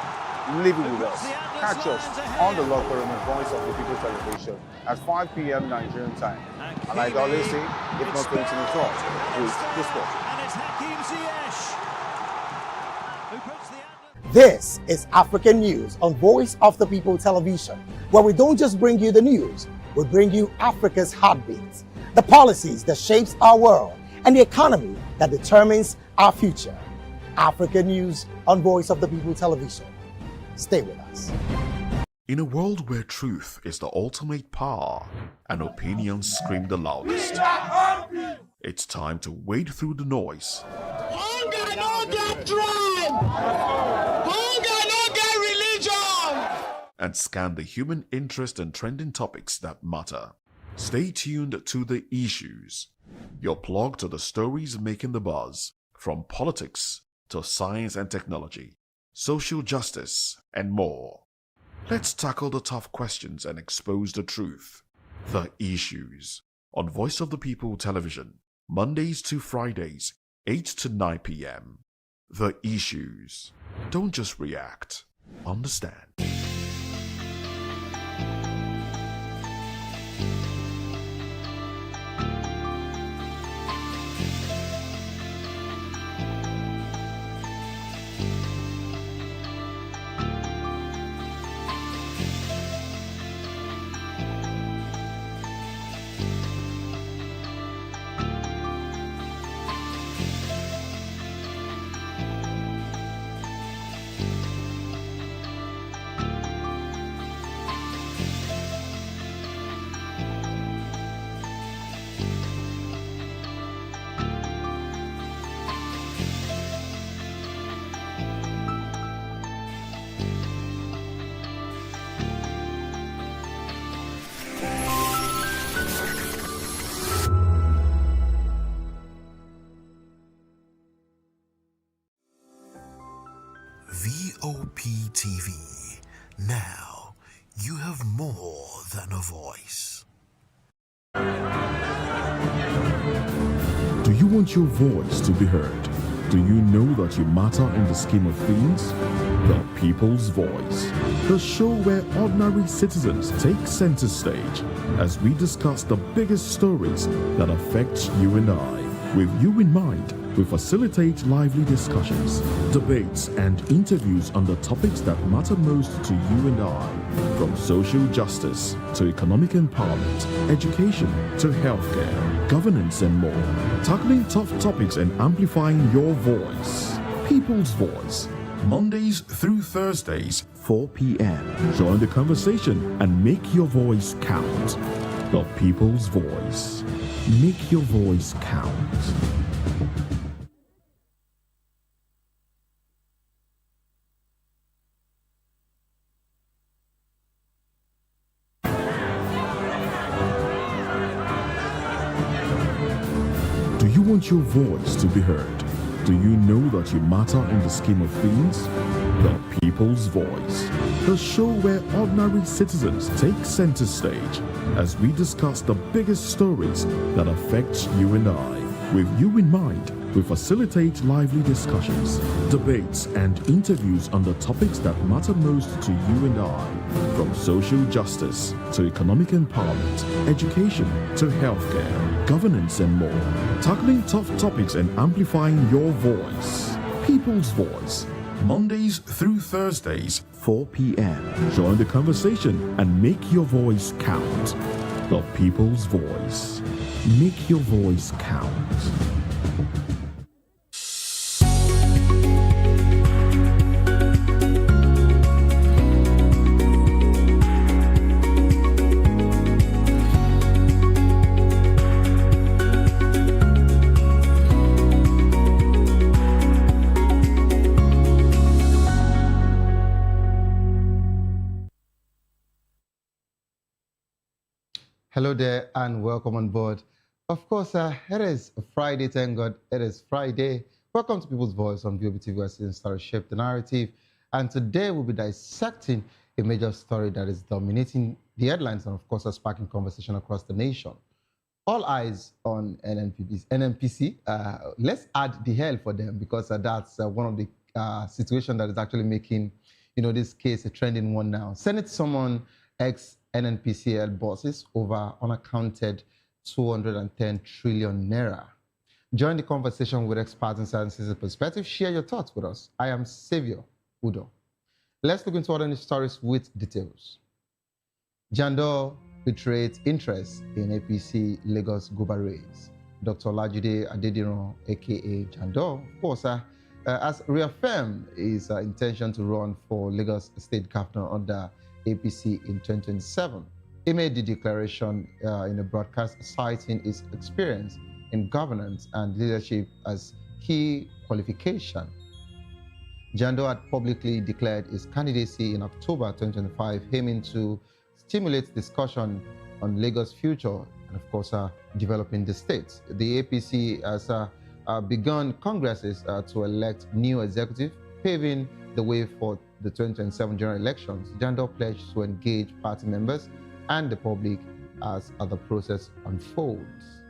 live it with us. Catch us on the locker room and Voice of the People Television at 5 p.m. Nigerian time. And like I always say, if not 20 minutes off, please discuss. This is African News on Voice of the People Television, where we don't just bring you the news, we bring you Africa's heartbeats, the policies that shapes our world, and the economy that determines our future. African News on Voice of the People Television. Stay with us. In a world where truth is the ultimate power and opinions scream the loudest, it's time to wade through the noise. Hunger no get tribe! Hunger no get religion! And scan the human interest and trending topics that matter. Stay tuned to The Issues, your plug to the stories making the buzz, from politics to science and technology, social justice, and more. Let's tackle the tough questions and expose the truth. The Issues on Voice of the People Television, Mondays to Fridays, 8 to 9 p.m. The Issues. Don't just react, understand. VOP TV. Now you have more than a voice. Do you want your voice to be heard? Do you know that you matter in the scheme of things? The People's Voice, the show where ordinary citizens take center stage as we discuss the biggest stories that affect you and I. With you in mind, we facilitate lively discussions, debates, and interviews on the topics that matter most to you and I, from social justice to economic empowerment, education to healthcare, governance, and more. Tackling tough topics and amplifying your voice. People's Voice, Mondays through Thursdays, 4 p.m. Join the conversation and make your voice count. The People's Voice. Make your voice count. Do you want your voice to be heard? Do you know that you matter in the scheme of things? The People's Voice, the show where ordinary citizens take center stage as we discuss the biggest stories that affect you and I. With you in mind, we facilitate lively discussions, debates, and interviews on the topics that matter most to you and I, from social justice to economic empowerment, education to healthcare, governance, and more. Tackling tough topics and amplifying your voice. People's Voice, Mondays through Thursdays, 4 p.m. Join the conversation and make your voice count. The People's Voice. Make your voice count. Hello there and welcome on board. Of course, it is Friday, thank God it is Friday. Welcome to People's Voice on VOB TV, where students start to shape the narrative. And today we'll be dissecting a major story that is dominating the headlines and, of course, sparking conversation across the nation. All eyes on NNPC. Let's add the hell for them because that's one of the situations that is actually making, this case a trending one now. Senate summoned ex-NNPCL bosses over unaccounted 210 trillion naira. Join the conversation with experts in sciences and perspective. Share your thoughts with us. I am Savior Udo. Let's look into other stories with details. Jandor betrayed interest in APC Lagos Guba race. Dr. Olajude Adediran, aka Jandor, of course, has reaffirmed his intention to run for Lagos State Governor under APC in 2027. He made the declaration in a broadcast citing his experience in governance and leadership as key qualification. Jandor had publicly declared his candidacy in October 2025, aiming to stimulate discussion on Lagos' future and, of course, developing the state. The APC has begun congresses to elect new executive, paving the way for the 2027 general elections. Jandor pledged to engage party members and the public as the process unfolds.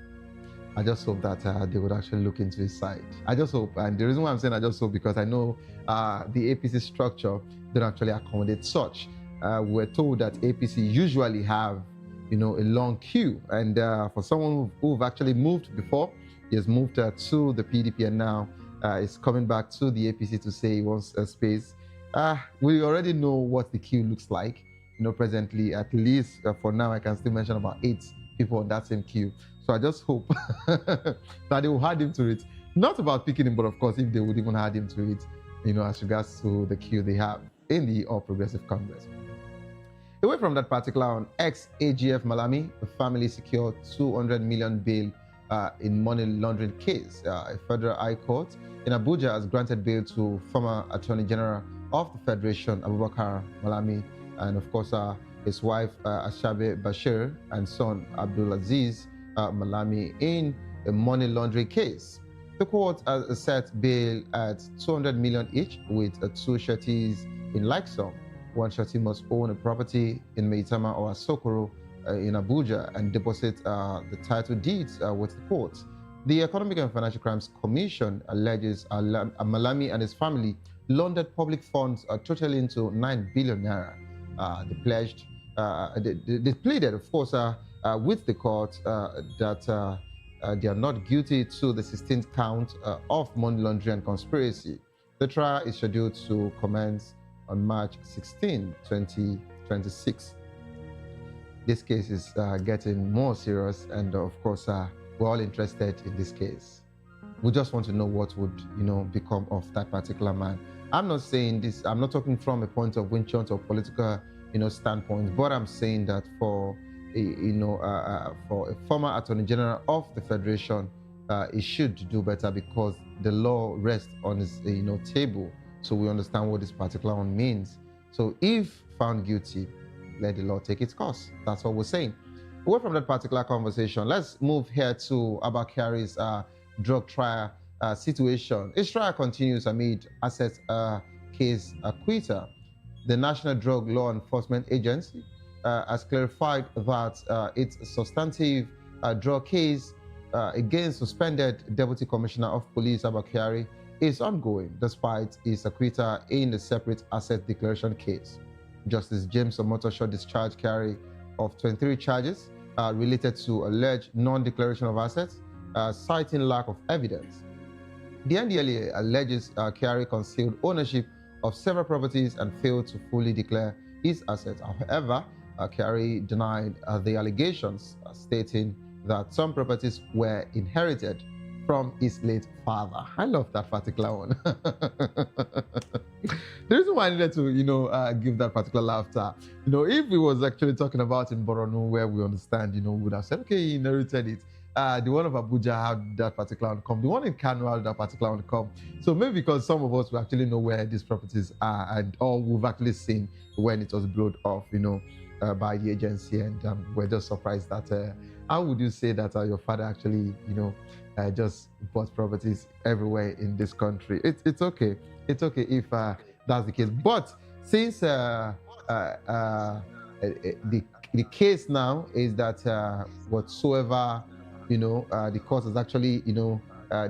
I just hope that they would actually look into his side. I just hope, and the reason why I'm saying I just hope because I know the APC structure don't actually accommodate such. We're told that APC usually have, a long queue, and for someone who've actually moved before, he has moved to the PDP and now is coming back to the APC to say he wants a space. We already know what the queue looks like. Presently, at least for now, I can still mention about 8 people on that same queue. So I just hope that they will add him to it. Not about picking him, but of course, if they would even add him to it, as regards to the queue they have in the All Progressive Congress. Away from that particular one, ex-AGF Malami, the family secured 200 million bail in money laundering case. A federal high court in Abuja has granted bail to former Attorney General of the Federation, Abubakar Malami, and of course his wife Ashabe Bashir and son Abdulaziz Malami in a money laundering case. The court has set bail at 200 million each with 2 sureties in like sum. One surety must own a property in Maitama or Asokoro in Abuja and deposit the title deeds with the court. The Economic and Financial Crimes Commission alleges Malami and his family laundered public funds totaling to 9 billion naira. They pleaded, of course, with the court that they are not guilty to the 16th count of money laundering and conspiracy. The trial is scheduled to commence on March 16, 2026. This case is getting more serious, and of course, we're all interested in this case. We just want to know what would, become of that particular man. I'm not saying this, I'm not talking from a point of winch or political, standpoint, but I'm saying that for a former Attorney General of the Federation, he should do better because the law rests on his, table. So we understand what this particular one means. So if found guilty, let the law take its course. That's what we're saying. Away from that particular conversation, let's move here to Abakari's drug trial situation. His trial continues amid assets case acquitter. The National Drug Law Enforcement Agency has clarified that its substantive drug case against suspended Deputy Commissioner of Police Abba Kyari is ongoing despite his acquittal in the separate asset declaration case. Justice James Omotosho discharged Kyari of 23 charges related to alleged non-declaration of assets, citing lack of evidence. The NDLEA alleges Kyari concealed ownership of several properties and failed to fully declare his assets. However, Kyari denied the allegations, stating that some properties were inherited from his late father. I love that particular one. The reason why I needed to, give that particular laughter, if we was actually talking about in Borno, where we understand, we would have said, okay, he inherited it. The one of Abuja had that particular one come. The one in Kano had that particular one come. So maybe because some of us will actually know where these properties are, and or we've actually seen when it was blown off, by the agency, and we're just surprised that how would you say that your father actually, just bought properties everywhere in this country? It's okay. It's okay if that's the case. But since the case now is that whatsoever the court has actually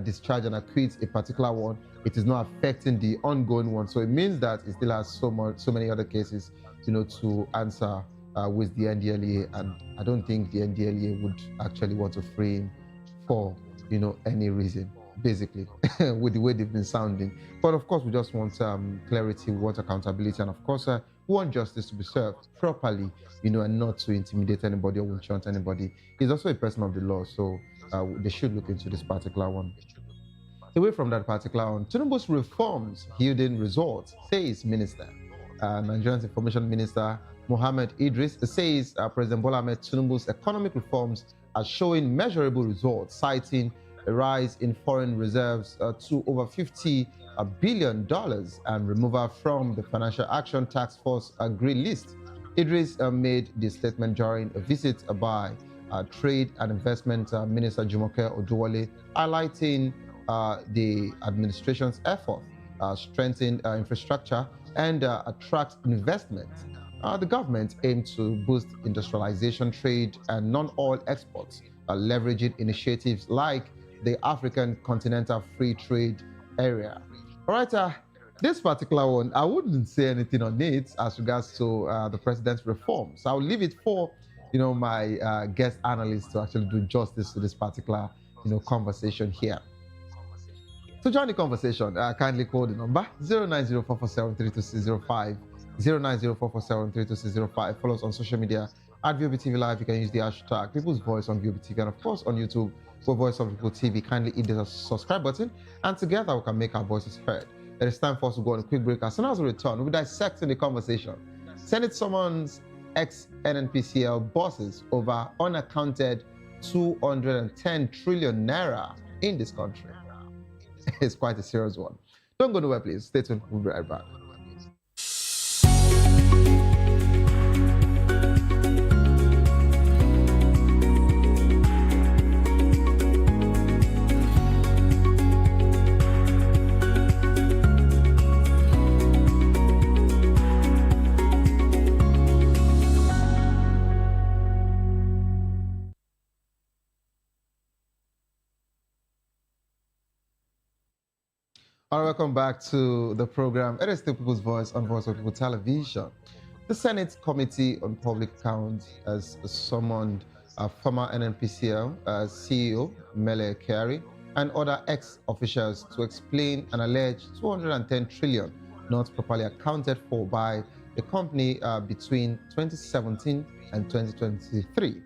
discharged and acquit a particular one, it is not affecting the ongoing one. So it means that it still has so many other cases to answer with the NDLEA, and I don't think the NDLEA would actually want to free him for any reason, basically, with the way they've been sounding. But of course, we just want clarity, we want accountability, and of course, we want justice to be served properly, and not to intimidate anybody or enchant anybody. He's also a person of the law, so they should look into this particular one. Away from that particular one, Tinubu's reforms yielding results, says Minister. Nigerian's Information Minister Mohammed Idris says President Bola Ahmed Tinubu's economic reforms are showing measurable results, citing a rise in foreign reserves to over $50 billion and removal from the Financial Action Task Force green list. Idris made this statement during a visit by Trade and Investment Minister Jumoke Oduwole, highlighting the administration's effort strengthen infrastructure and attract investment. The government aimed to boost industrialization, trade, and non-oil exports, leveraging initiatives like the African Continental Free Trade Area. All right, this particular one, I wouldn't say anything on it as regards to the president's reforms. I'll leave it for my guest analysts to actually do justice to this particular conversation here. To join the conversation, kindly call the number 09044732605. 09044732605. Follow us on social media at VOBTV Live. You can use the hashtag People's Voice on VOBTV, and of course on YouTube for Voice of People TV. Kindly hit the subscribe button, and together we can make our voices heard. It is time for us to go on a quick break. As soon as we return, we'll be dissecting the conversation. Senate summons ex-NNPCL bosses over unaccounted 210 trillion naira in this country. It's quite a serious one. Don't go nowhere, please. Stay tuned. We'll be right back. All right, welcome back to the program. It is the People's Voice on Voice of People Television. The Senate Committee on Public Accounts has summoned former NNPCL CEO Mele Kyari and other ex-officials to explain an alleged 210 trillion not properly accounted for by the company between 2017 and 2023.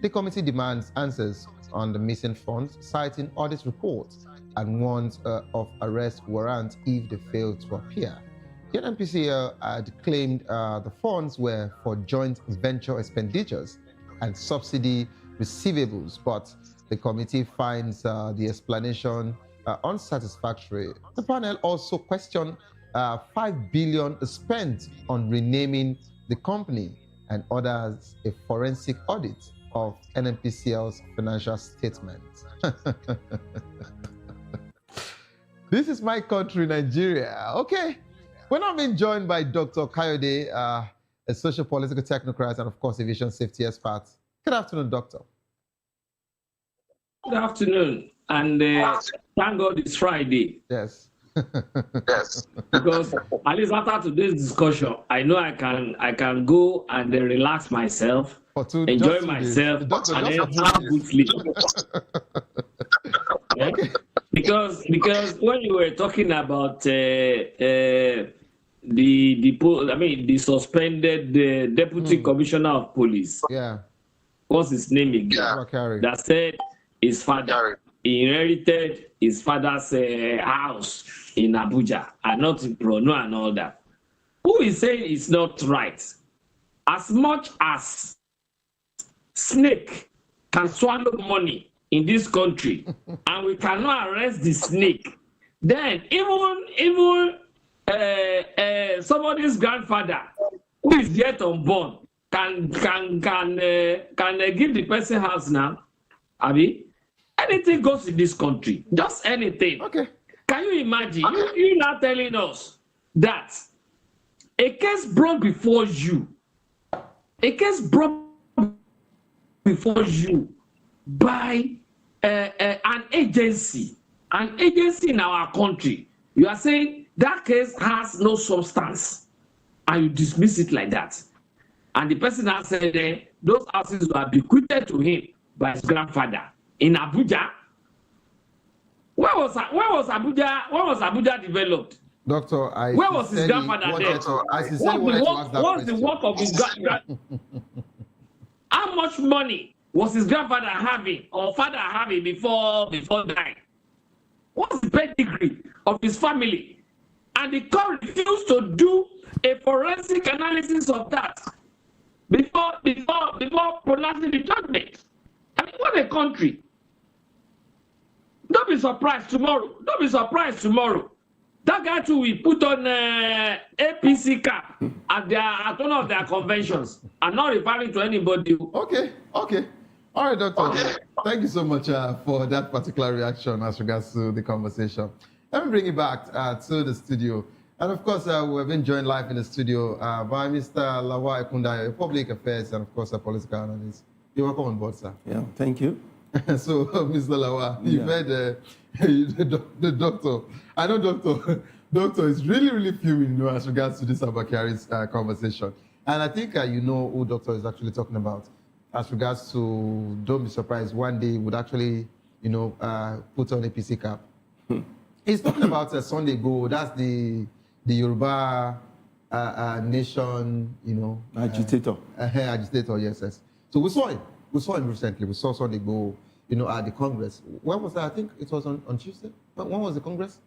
The committee demands answers on the missing funds, citing audit reports and warns of arrest warrants if they fail to appear. The NNPCL had claimed the funds were for joint venture expenditures and subsidy receivables, but the committee finds the explanation unsatisfactory. The panel also questioned 5 billion spent on renaming the company and orders a forensic audit of NNPCL's financial statement. This is my country, Nigeria. Okay. We're now being joined by Dr. Kayode, a social political technocrat and, of course, aviation safety expert. Good afternoon, Doctor. Good afternoon, and thank God it's Friday. Yes. Yes. Because at least after today's discussion, I know I can go and then relax myself, enjoy myself, and then have good sleep. Okay. Because when you were talking about the suspended deputy commissioner of police. Yeah. What's his name again? That said his father inherited his father's house in Abuja and not in Prono and all that. Who is saying it's not right? As much as snake can swallow money in this country and we cannot arrest the snake, then even somebody's grandfather who is yet unborn can give the person house now. Abi, anything goes in this country, just anything. Okay. Can you imagine? You're not telling us that a case brought before you, by an agency in our country. You are saying that case has no substance, and you dismiss it like that. And the person has said those houses were bequeathed to him by his grandfather in Abuja. Where was Abuja developed? Doctor, where was his grandfather there? What's the work of his grandfather? How much money was his grandfather having or father having before dying? What's the pedigree of his family? And the court refused to do a forensic analysis of that before pronouncing the judgment. I mean, what a country. Don't be surprised tomorrow. That guy too will put on APC cap at one of their conventions. I'm not referring to anybody. Okay. All right, Doctor. Thank you so much for that particular reaction as regards to the conversation. Let me bring you back to the studio. And of course, we've been joined live in the studio by Mr. Lawal Ekunda, a public affairs and of course a political analyst. You're welcome on board, sir. Yeah, thank you. So, Mr. Lawal, you've heard the doctor. I know doctor is really fuming, as regards to this Abakari's conversation. And I think you know who doctor is actually talking about as regards to, don't be surprised, one day would actually, put on a PC cap. He's talking about Sunday Go, that's the Yoruba nation, agitator. Agitator, yes. So we saw him recently. We saw Sunday Go, at the Congress. When was that? I think it was on Tuesday. When was the Congress?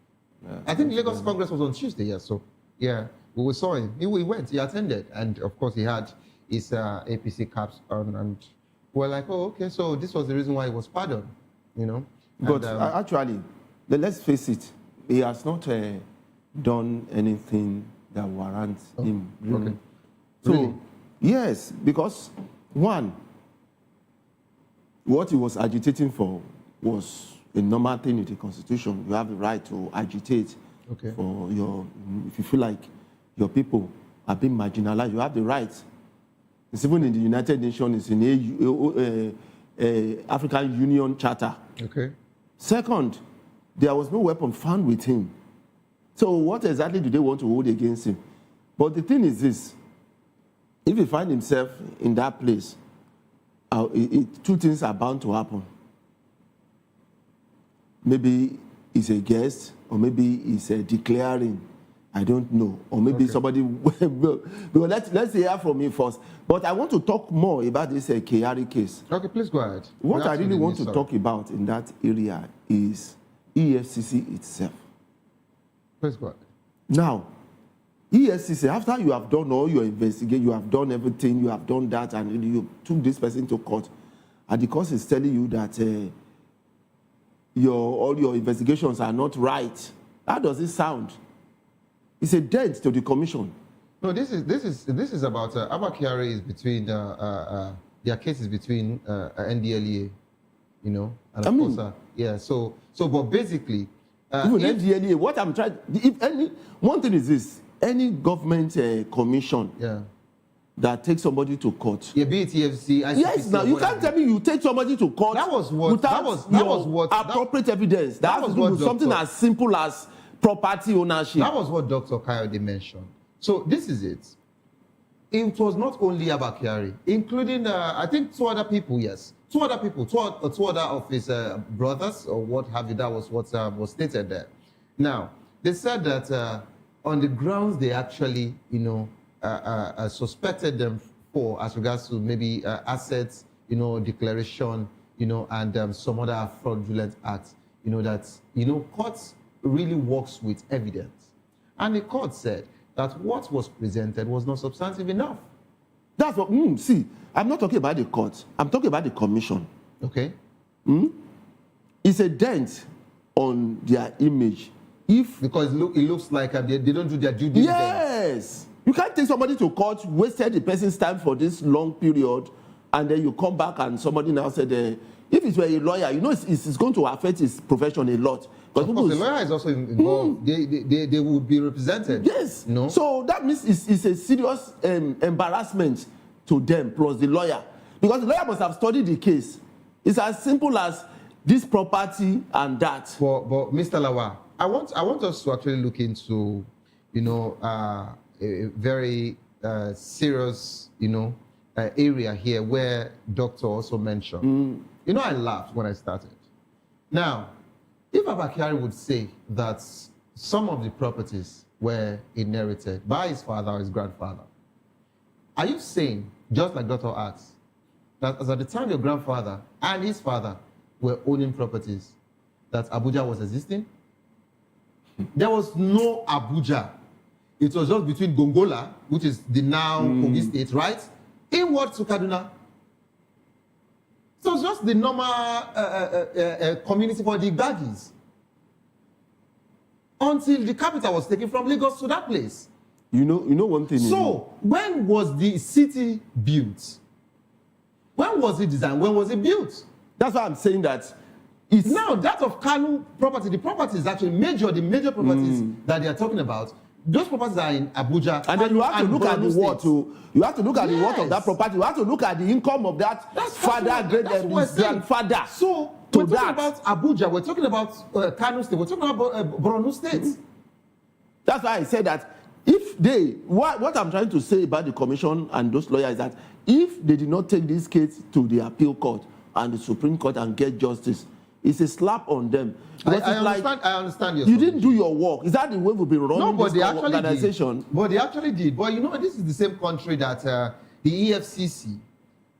Yeah, I think the Lagos Congress was on Tuesday, yeah. So, yeah, we saw him. He went, he attended. And, of course, he had his APC caps on. And we're like, oh, okay, so this was the reason why he was pardoned, But actually, let's face it, he has not done anything that warrants him. Okay. So, really? Yes, because, one, what he was agitating for was a normal thing in the Constitution. You have the right to agitate for if you feel like your people are being marginalized, you have the right. It's even in the United Nations, it's in the African Union Charter. Okay. Second, there was no weapon found with him. So what exactly do they want to hold against him? But the thing is this, if he finds himself in that place, two things are bound to happen. Maybe he's a guest, or maybe he's declaring, I don't know, or maybe somebody will. Let's hear from him first. But I want to talk more about this Kyari case. Okay, please go ahead. What I really want to talk about in that area is EFCC itself. Please go ahead. Now, EFCC, after you have done all your investigation, you have done everything, you have done that, and you took this person to court, and the court is telling you that all your investigations are not right. How does it sound? It's a dent to the commission. No, this is about Abakari is between their case is between NDLEA, and of course, yeah. So but basically, even NDLEA. What I'm trying, one thing is this: any government commission that takes somebody to court. Yeah, be it EFCC, ICPC. Yes, now you can't tell me you take somebody to court. That was what. Without That was what. Appropriate evidence. That has to do with something as simple as property ownership. That was what Dr. Kayode mentioned. So this is it. It was not only Abakari, including I think 2 other people. Yes, 2 other people, 2 other of his brothers or what have you. That was what was stated there. Now they said that on the grounds they actually, suspected them for as regards to maybe assets, declaration, and some other fraudulent acts. That courts really works with evidence, and the court said that what was presented was not substantive enough. That's what, see, I'm not talking about the court. I'm talking about the commission. Okay. It's a dent on their image. Because it looks like they don't do their due diligence. Yes. You can't take somebody to court, wasted the person's time for this long period, and then you come back and somebody now said, if it were a lawyer, it's going to affect his profession a lot. Of course, the lawyer is also involved. They would be represented. Yes. No. So that means it's a serious embarrassment to them, plus the lawyer. Because the lawyer must have studied the case. It's as simple as this property and that. But Mr. Lawa, I want us to actually look into, a very serious, area here where Doctor also mentioned. I laughed when I started. Now, if Abakari would say that some of the properties were inherited by his father or his grandfather, are you saying, just like Dr. asked, that as at the time your grandfather and his father were owning properties, that Abuja was existing? There was no Abuja. It was just between Gongola, which is the now Kogi State, right? Inward to Kaduna. So it's just the normal community for the Igbagis. Until the capital was taken from Lagos to that place. You know one thing. So when was the city built? When was it designed? When was it built? That's why I'm saying that. It's now that of Kanu property. The property is actually the major properties that they are talking about. Those properties are in Abuja. And then you have to look at the worth. You have to look at the worth of that property. You have to look at the income of that his grandfather. So we're talking about Abuja. We're talking about Kano State. We're talking about Borno State. That's why I said that if what I'm trying to say about the commission and those lawyers is that if they did not take this case to the appeal court and the Supreme Court and get justice, it's a slap on them. I understand your You didn't do your work. Is that the way we've been running this organization? But they actually did. But this is the same country that the EFCC.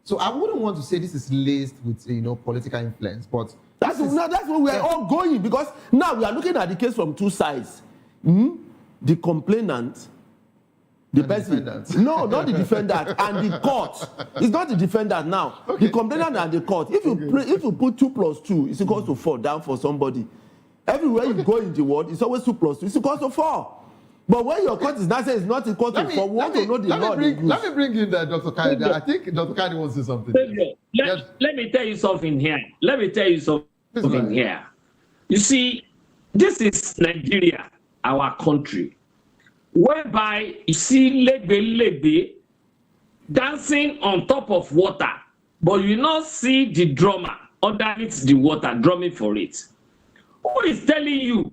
So I wouldn't want to say this is laced with political influence, but that's where we are all going, because now we are looking at the case from 2 sides. The complainant, the person. No, not the defendant, and the court. It's not the defendant now. Okay. The complainant and the court. If you put 2 plus 2, it's equals to 4 down for somebody. Everywhere you go in the world, it's always 2 plus 2. It's equals to 4. But when your court is not saying it's not equal to 4, we want to know the law. Let me bring in Dr. Kayode. I think Dr. Kayode wants to say something. Let me tell you something here. You see, this is Nigeria, our country, whereby you see Lebe dancing on top of water, but you not see the drummer underneath the water drumming for it. Who is telling you?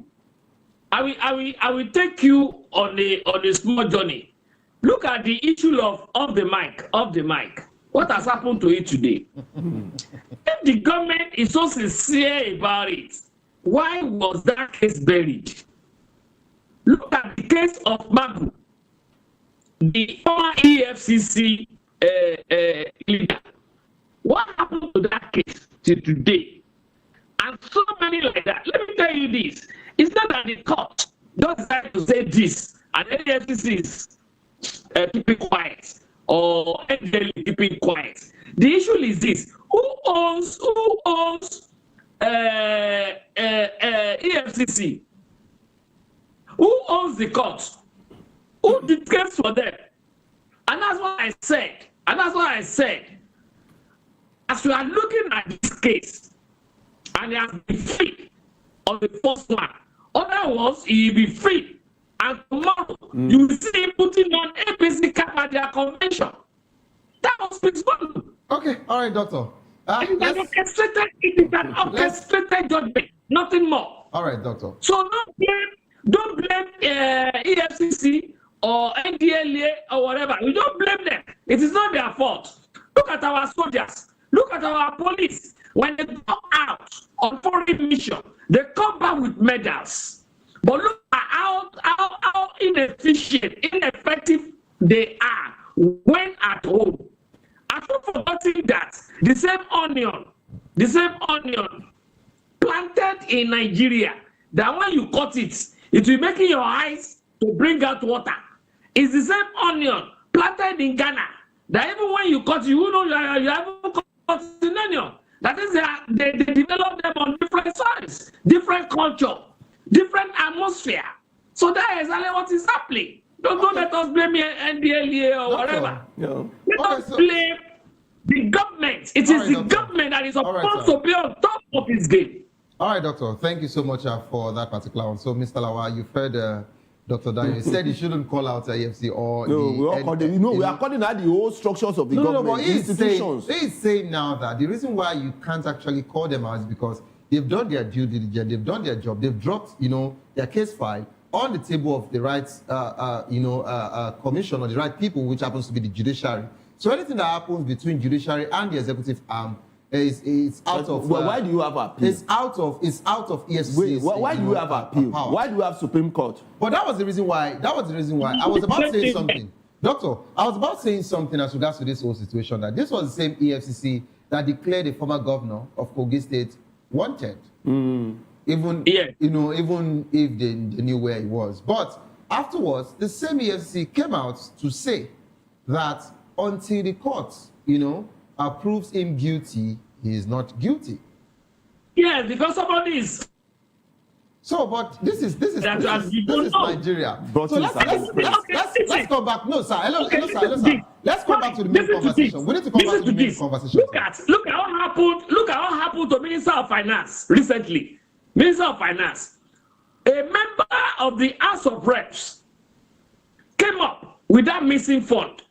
I will take you on a small journey. Look at the issue of the mic. What has happened to it today? If the government is so sincere about it, why was that case buried? Look at the case of Magu, the former EFCC leader. What happened to that case till today? And so many like that. Let me tell you this. It's not that the court just decided to say this, and the EFCC is keeping quiet, or NDL keeping quiet. The issue is this: who owns EFCC? Who owns the court? Who did case for them? And that's what I said. As we are looking at this case, and he has been free on the first one, other ones he will be free and tomorrow you see him putting on APC cap at their convention. That was speaks volume. Okay, all right, doctor. It is an orchestrated judgment, nothing more. All right, doctor. So don't blame EFCC or NDLA or whatever. We don't blame them. It is not their fault. Look at our soldiers. Look at our police. When they go out on foreign mission, they come back with medals. But look at how inefficient, ineffective they are when at home. I've not forgotten that the same onion planted in Nigeria, that when you cut it, it will make your eyes to bring out water. It's the same onion planted in Ghana, that even when you cut, you know you haven't cut an onion. That is, they develop them on different soils, different culture, different atmosphere. So that is exactly what is happening. Don't let us blame NDLA or whatever. Let us blame the government. It is the government that is supposed to be on top of this game. All right, doctor. Thank you so much for that particular one. So, Mr. Lawa, you've heard Dr. Daniel said he shouldn't call out AFC or we are calling out the whole structures of the government, but institutions. He's saying now that the reason why you can't actually call them out is because they've done their due diligence, they've done their job, they've dropped, their case file on the table of the right, commission or the right people, which happens to be the judiciary. So anything that happens between judiciary and the executive arm is out of. Why do you have appeal? It's out of EFCC. Wait, why do you have appeal? Why do you have Supreme Court? But that was the reason why. I was about saying something, Doctor. I was about saying something as regards to this whole situation. That this was the same EFCC that declared the former governor of Kogi State wanted. Even if they knew where he was. But afterwards, the same EFCC came out to say that until the court, approves him guilty, he is not guilty. Yes, because somebody is. So, but this is Nigeria. So let's go back. No, sir. Hello, sir. Let's go back to the main conversation. We need to come back to the main conversation. Look at what happened. Look at what happened to Minister of Finance recently. Minister of Finance, a member of the House of Reps, came up with that missing fund,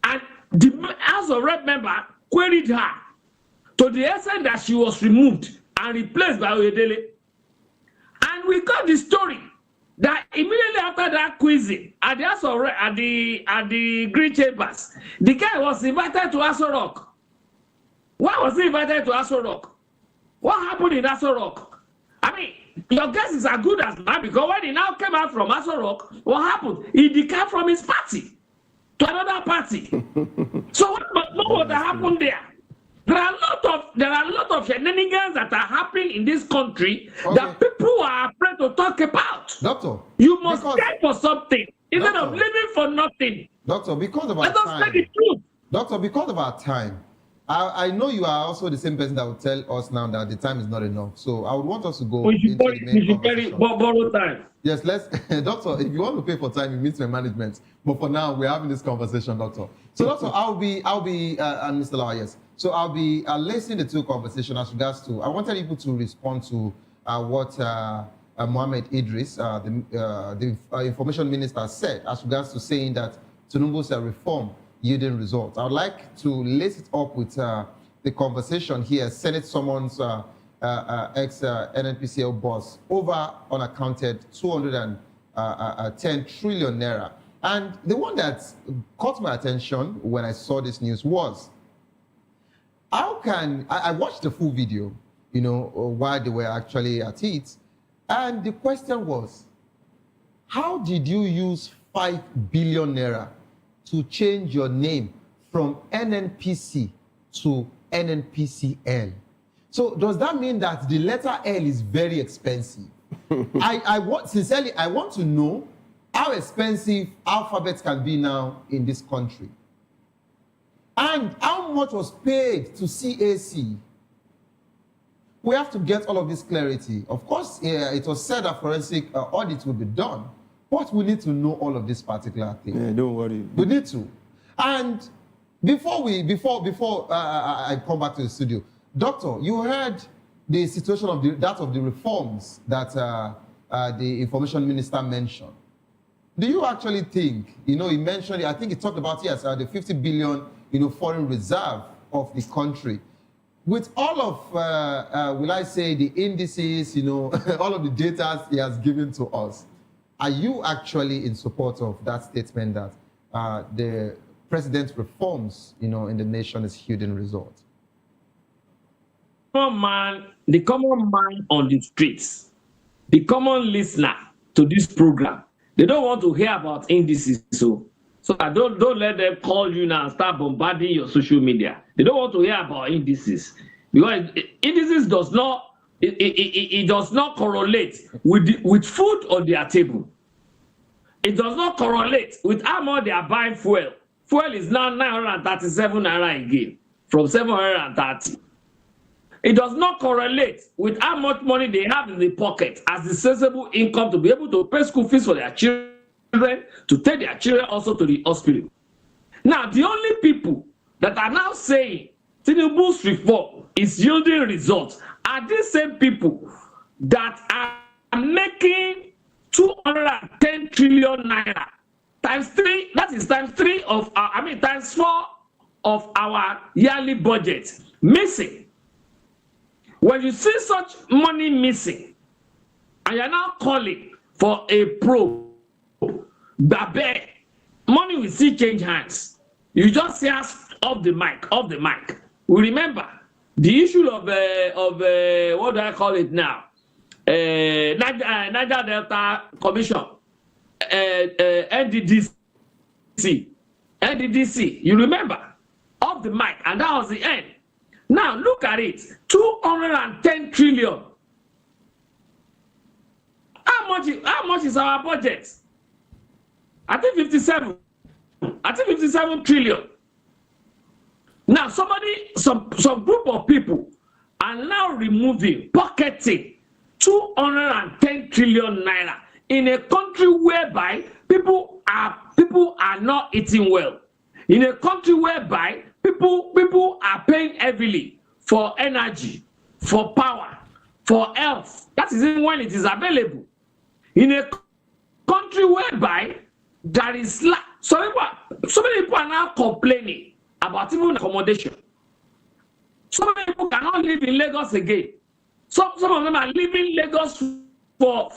and the House of Rep member queried her to the extent that she was removed and replaced by Oyedele. And we got the story that immediately after that quizzing at the House of Rep, at the Green Chambers, the guy was invited to Aso Rock. Why was he invited to Aso Rock? What happened in Aso Rock? I mean, your guess is as good as mine, because when he now came out from Aso Rock, what happened? He decamped from his party to another party. So what happened there? There are a lot of shenanigans that are happening in this country that people are afraid to talk about. Doctor, you must stand for something instead of living for nothing. Doctor, because of our time. Let us say the truth. Doctor, because of our time, I know you are also the same person that will tell us now that the time is not enough. So I would want us to go into the main conversation. Borrow time. Yes, Doctor, if you want to pay for time, you meet my management. But for now, we're having this conversation, Doctor. So, Doctor, I'll be, and Mr. Lawa, yes. So I'll be listening to the two conversations as regards to, I wanted people to respond to what Mohammed Idris, the information minister, said as regards to saying that Tinubu's reform yielding results. I would like to lace it up with the conversation here. Senate summons ex-NNPCL boss over unaccounted 210 trillion naira. And the one that caught my attention when I saw this news was, how can, I watched the full video, while they were actually at it, and the question was, how did you use 5 billion naira to change your name from NNPC to NNPCL? So does that mean that the letter L is very expensive? Sincerely, I want to know how expensive alphabets can be now in this country. And how much was paid to CAC? We have to get all of this clarity. Of course, it was said that forensic audit will be done, but we need to know all of this particular thing. Yeah, don't worry. We need to. And before I come back to the studio, Doctor, you heard the situation of the reforms that the information minister mentioned. Do you actually think, you mentioned, I think he talked about, yes, the 50 billion, foreign reserve of the country. With all of, will I say, the indices, all of the data he has given to us, are you actually in support of that statement that the president's reforms, in the nation is yielding results? The common man on the streets, the common listener to this program, they don't want to hear about indices. So don't let them call you now and start bombarding your social media. They don't want to hear about indices because indices does not correlate with food on their table. It does not correlate with how much they are buying fuel. Fuel is now 937 naira again from 730. It does not correlate with how much money they have in the pocket as disposable income to be able to pay school fees for their children, to take their children also to the hospital. Now, the only people that are now saying Tinubu's reform is yielding results are these same people that are making 210 trillion naira times 3. That is times 3 of times 4 of our yearly budget missing. When you see such money missing, and you're now calling for a probe, Babe, money will still change hands. You just say us off the mic. We remember the issue of what do I call it now? Niger Delta Commission, NDDC. You remember off the mic, and that was the end. Now look at it, 210 trillion. How much is our budget? I think 57 trillion. Now some group of people are now pocketing 210 trillion naira in a country whereby people are not eating well. In a country whereby people are paying heavily for energy, for power, for health. That is even when it is available. In a country whereby there is so many people are now complaining about even accommodation. So many people cannot live in Lagos again. Some of them are leaving Lagos for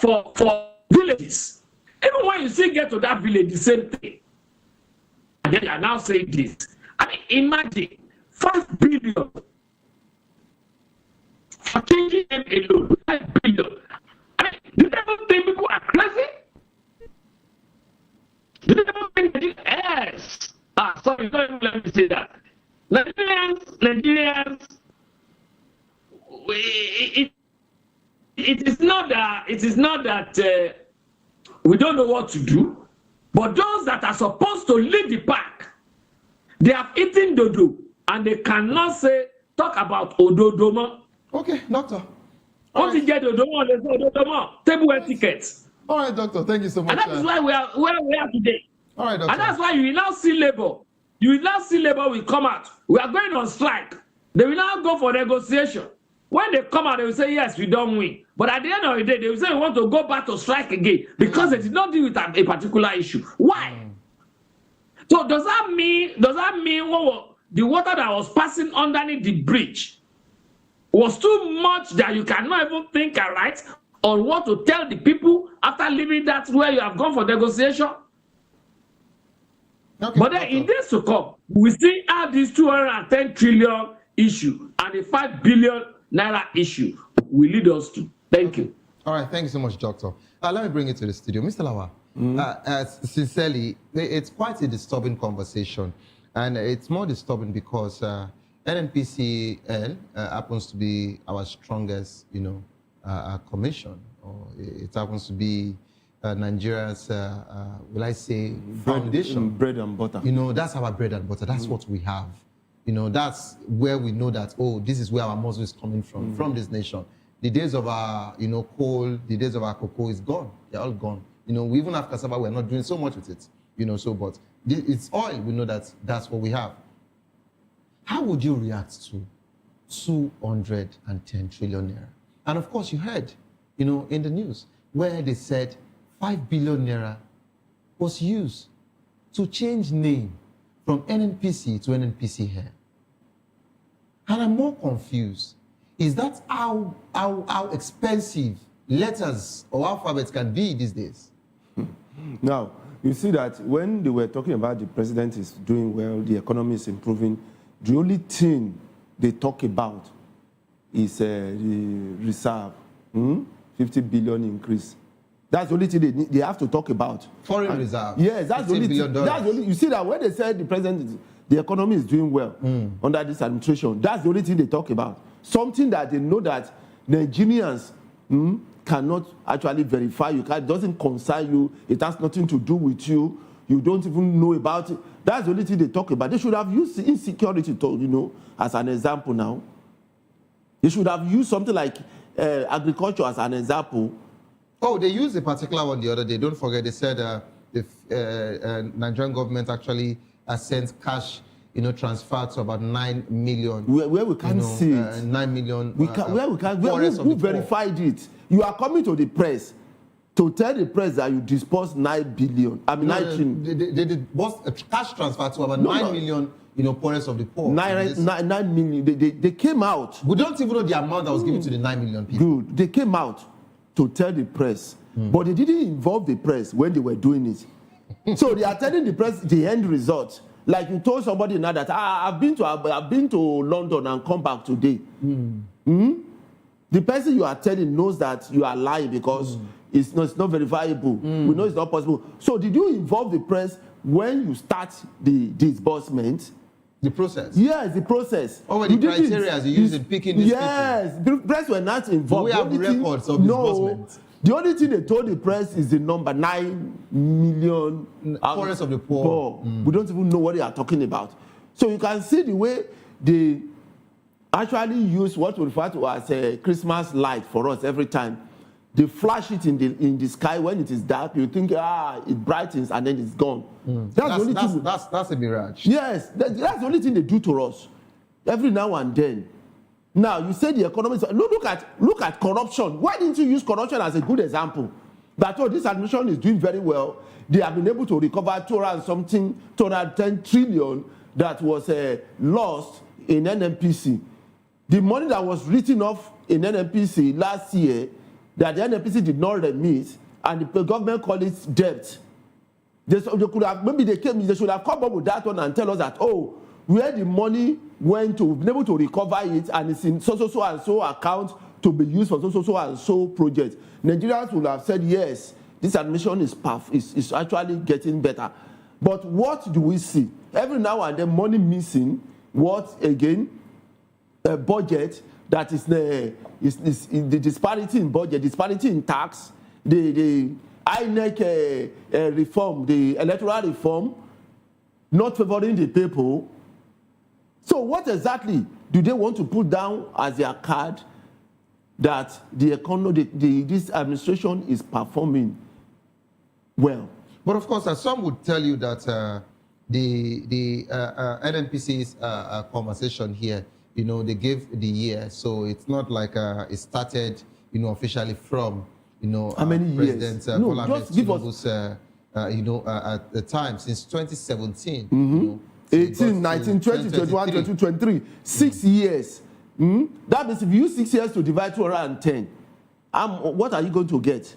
villages. Even when you still get to that village, the same thing. And then you are now saying this. Imagine 5 billion for changing them alone. 5 billion. Do you ever think people are crazy? Do you ever think yes? Sorry, don't even let me say that. Nigerians, it is not that we don't know what to do, but those that are supposed to lead the pack, they have eaten dodo, and they cannot talk about ododomo. Okay, doctor. Once you get ododomo, there's ododomo. Table etiquette. All right, doctor. Thank you so much. And that is why we are where we are today. All right, doctor. And that's why you will now see labor. You will now see labor will come out. We are going on strike. They will now go for negotiation. When they come out, they will say, yes, we don't win. But at the end of the day, they will say, we want to go back to strike again because they did not deal with a particular issue. Why? So does that mean the water that was passing underneath the bridge was too much that you cannot even think right on what to tell the people after leaving that where you have gone for negotiation? Okay, but then in days to come, we see how this 210 trillion issue and the 5 billion naira issue will lead us to. Thank you. All right, thank you so much, Doctor. Let me bring it to the studio. Mr. Lawa, sincerely, it's quite a disturbing conversation. And it's more disturbing because NNPCL happens to be our strongest, commission. Or it happens to be Nigeria's, will I say, foundation. Bread and butter. That's our bread and butter. That's what we have. That's where we know that, this is where our muscle is coming from this nation. The days of our, coal, the days of our cocoa is gone. They're all gone. We even have cassava, we're not doing so much with it. But it's oil, we know that that's what we have. How would you react to 210 trillion naira? And of course, you heard, in the news, where they said 5 billion naira was used to change name from NNPC to NNPC here. And I'm more confused. Is that how expensive letters or alphabets can be these days? Now, you see that when they were talking about the president is doing well, the economy is improving, the only thing they talk about is the reserve, 50 billion increase. That's the only thing they have to talk about. Foreign reserve. Yes, that's the only thing. That's the only, you see that when they said the economy is doing well under this administration, that's the only thing they talk about. Something that they know that Nigerians cannot actually verify. It doesn't concern you. It has nothing to do with you. You don't even know about it. That's the only thing they talk about. They should have used insecurity, as an example now. They should have used something like agriculture as an example. Oh, they used a particular one the other day. Don't forget, they said the Nigerian government actually sent cash, transfer to about 9 million. Where we can't see it. 9 million. Who verified it? You are coming to the press to tell the press that you disbursed 9 billion. I mean, 9 trillion. They did a cash transfer to about 9 million, poorest of the poor. 9 million. They came out. We don't even know the amount that was given to the 9 million people. Good. They came out to tell the press, but they didn't involve the press when they were doing it. So they are telling the press the end result. Like you told somebody now that I've been to London and come back today. The person you are telling knows that you are lying because it's not verifiable. We know it's not possible. So did you involve the press when you start the disbursement? The process? Yes, the process. The criteria you use in picking these people? Yes, the press were not involved. We have records of disbursement. The only thing they told the press is the number 9 million. Poorest of the poor. We don't even know what they are talking about. So you can see the way they actually use what we refer to as a Christmas light for us every time. They flash it in the sky when it is dark. You think, it brightens and then it's gone. That's a mirage. Yes, that's the only thing they do to us every now and then. Now, you say the economy is... Look at corruption. Why didn't you use corruption as a good example? That, this administration is doing very well. They have been able to recover 210 trillion that was lost in NNPC. The money that was written off in NNPC last year, that the NNPC did not remit, and the government called it debt. They could have, they should have come up with that one and tell us that, where the money went to, we've been able to recover it, and it's in so and so account to be used for so and so project. Nigerians would have said, yes, this admission is actually getting better. But what do we see? Every now and then, money missing. What again? A budget that is the disparity in budget, disparity in tax, the INEC reform, the electoral reform, not favoring the people. So what exactly do they want to put down as their card that the economy, this administration is performing well? But of course, some would tell you that the NNPC's conversation here, they gave the year, so it's not like it started, officially from, how many President years? Bola Tinubu's, at the time since 2017. 18, 19, 20, 21, 22, 23. 6 years. That means if you use 6 years to divide 210, what are you going to get?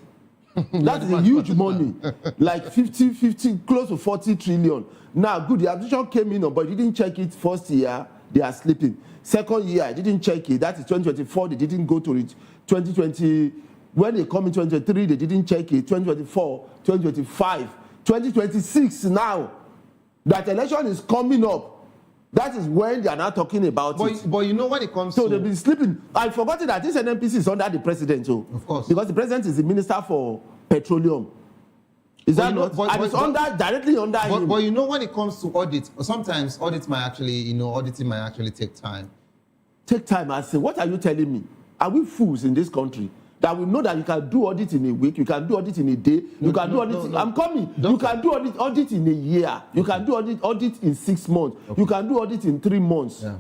That is a huge money. Like 50, close to 40 trillion. Now, good, the administration came in, but you didn't check it first year, they are sleeping. Second year, I didn't check it. That is 2024, they didn't go to it. 2020, when they come in 2023, they didn't check it. 2024, 2025, 2026 now. That election is coming up. That is when they are now talking about it. But when it comes to... So they've been sleeping. I forgot that this NNPC is under the president, too. Of course. Because the president is the minister for petroleum. Is that not? And it's directly under him. But when it comes to audit, sometimes audit might actually, auditing might actually take time. Take time, I say. What are you telling me? Are we fools in this country? That we know that you can do audit in a week, you can do audit in a day, you can do audit. I'm coming. You can do audit in a year. You can do audit in 6 months. Okay. You can do audit in 3 months. Yeah.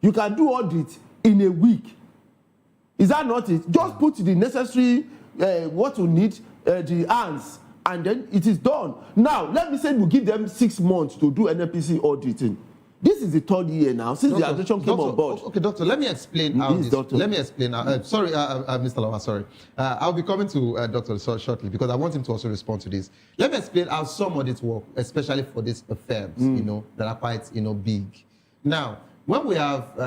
You can do audit in a week. Is that not it? Just put the necessary what you need, the hands and then it is done. Now, let me say we give them 6 months to do NNPC auditing. This is the 3rd year now since the administration came on board. Okay, doctor, let me explain how this. Let me explain. Sorry, Mr. Lawa, sorry. I'll be coming to Dr. shortly because I want him to also respond to this. Let me explain how some audits work, especially for these firms, that are quite, big. Now, when we have,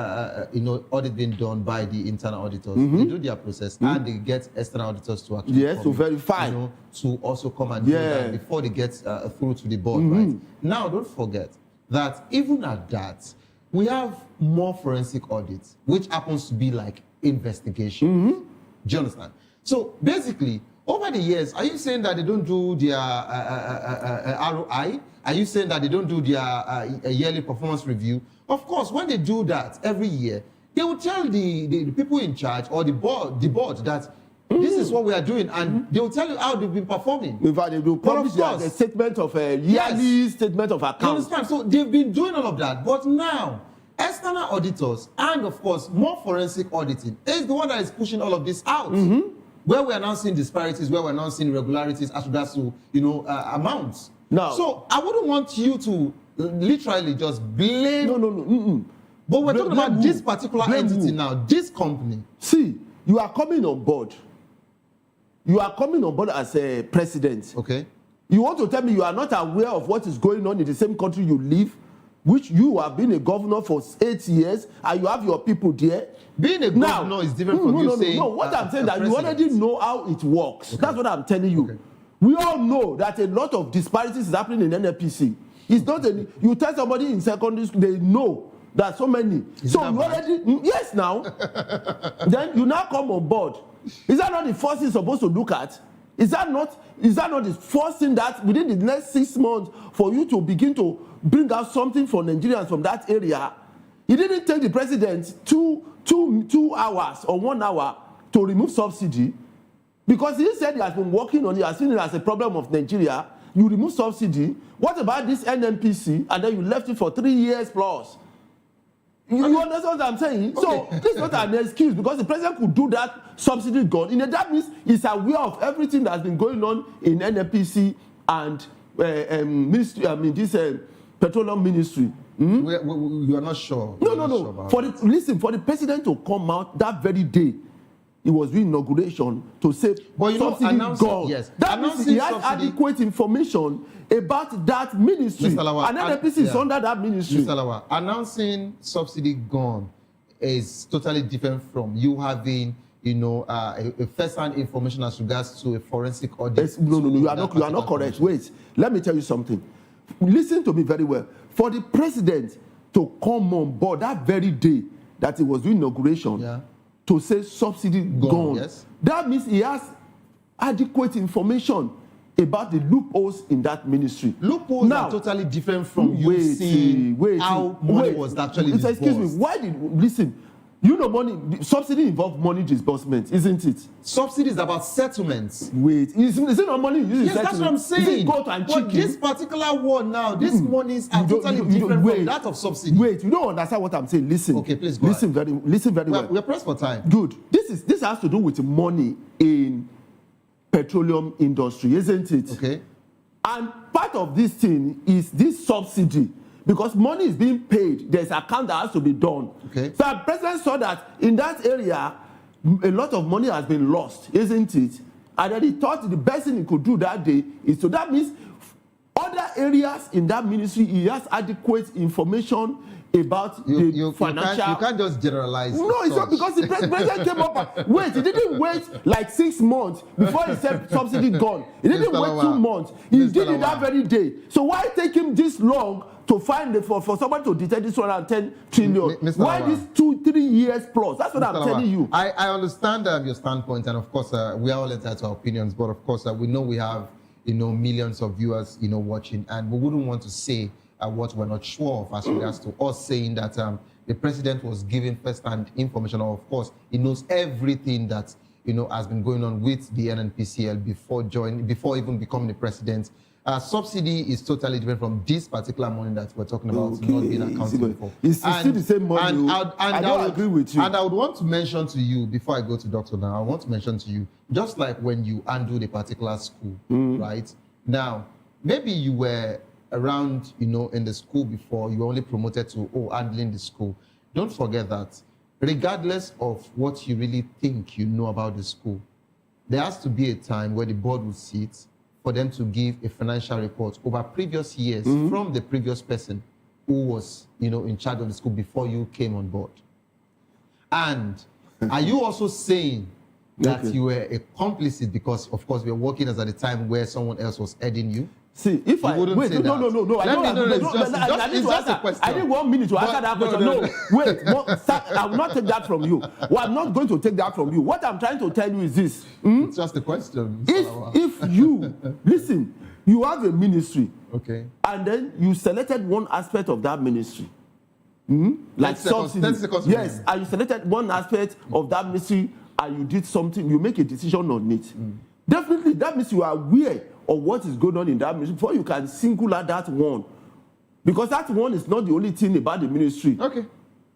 audit being done by the internal auditors, they do their process and they get external auditors to actually to verify, to also come and do that before they get through to the board, right? Now, don't forget that even at that, we have more forensic audits, which happens to be like investigation. Do you understand? So basically, over the years, are you saying that they don't do their ROI? Are you saying that they don't do their yearly performance review? Of course, when they do that every year, they will tell the people in charge or the board that this is what we are doing, and they will tell you how they've been performing. In fact, they will publish a statement of a yearly statement of account. You understand? So they've been doing all of that, but now external auditors and of course more forensic auditing is the one that is pushing all of this out. Where we're now seeing disparities, where we're now seeing irregularities as regards to amounts. No. So I wouldn't want you to literally just blame. No. But we're talking about this particular entity now, this company. See, you are coming on board. You are coming on board as a president. Okay. You want to tell me you are not aware of what is going on in the same country you live, which you have been a governor for 8 years, and you have your people there. Being a governor is different from you saying. No, what I'm saying that you already know how it works. Okay. That's what I'm telling you. Okay. We all know that a lot of disparities is happening in NNPC. It's not any. You tell somebody in secondary school, they know that so many. So you already yes now. Then you now come on board. Is that not the first thing you're supposed to look at? Is that not the first thing that within the next 6 months for you to begin to bring out something for Nigerians from that area? He didn't take the president two hours or 1 hour to remove subsidy because he said he has been working on it, has seen it as a problem of Nigeria. You remove subsidy. What about this NNPC? And then you left it for 3 years plus. You understand what I'm saying? Okay. So this is not an excuse because the president could do that subsidy gone. That means he's aware of everything that's been going on in NNPC and ministry. I mean this petroleum ministry. You are not sure. No. For the president to come out that very day, it was doing inauguration to say subsidy gone. Yes. That means he has adequate information about that ministry. Lawa, and NNPC is under that ministry. Mr. Lawa, announcing subsidy gone is totally different from you having, a first-hand information as regards to a forensic audit. Yes, no, you are not correct. Wait, let me tell you something. Listen to me very well. For the president to come on board that very day that he was doing inauguration to say subsidy gone, yes. That means he has adequate information about the loopholes in that ministry. Loopholes are totally different from you seeing how money was actually disbursed. Excuse me, listen, money, subsidy involves money disbursement, isn't it? Subsidy is about settlements. Wait, is it not money used in yes, that's what I'm saying. Is it goat and chicken? But this particular one now, these monies are totally different from that of subsidy. Wait, you don't understand what I'm saying. Listen. Okay, please go listen very well. We're pressed for time. Good. This has to do with money in petroleum industry, isn't it? Okay. And part of this thing is this subsidy. Because money is being paid, there's an account that has to be done. Okay. So the president saw that in that area, a lot of money has been lost, isn't it? And then he thought the best thing he could do that day is so that means other areas in that ministry, he has adequate information about the financial. You can't just generalize. No, it's not because the president came up. He didn't wait like 6 months before he said subsidy gone. He didn't wait 2 months. He did it that very day. So why take him this long to find for someone to detect this 110 trillion? Why this 2-3 years plus? That's what I'm telling you. I understand your standpoint, and of course we are all entitled to our opinions. But of course we know we have millions of viewers watching, and we wouldn't want to say what we're not sure of as regards to us saying that the president was given first-hand information, or of course he knows everything that has been going on with the NNPCL before even becoming the president. Subsidy is totally different from this particular money that we're talking about not being accounted for. It's still the same money. I don't agree with you. And I would want to mention to you, before I go to Doctor now, I want to mention to you, just like when you handle a particular school, right? Now, maybe you were around, in the school before, you were only promoted to, handling the school. Don't forget that regardless of what you really think you know about the school, there has to be a time where the board will sit for them to give a financial report over previous years from the previous person who was, in charge of the school before you came on board. And are you also saying that you were a complicit because, of course, we were working as at a time where someone else was heading you? See, if you I wouldn't wait, say no, that. no, It's just a question. I need 1 minute to answer that question. No, wait, sir, I will not take that from you. Well, I'm not going to take that from you. What I'm trying to tell you is this. It's just a question. If you listen, you have a ministry, okay, and then you selected one aspect of that ministry, like 30 seconds. Yes, and you selected one aspect of that ministry, and you did something. You make a decision on it. Definitely, that means you are aware of what is going on in that ministry before you can single out that one, because that one is not the only thing about the ministry. Okay.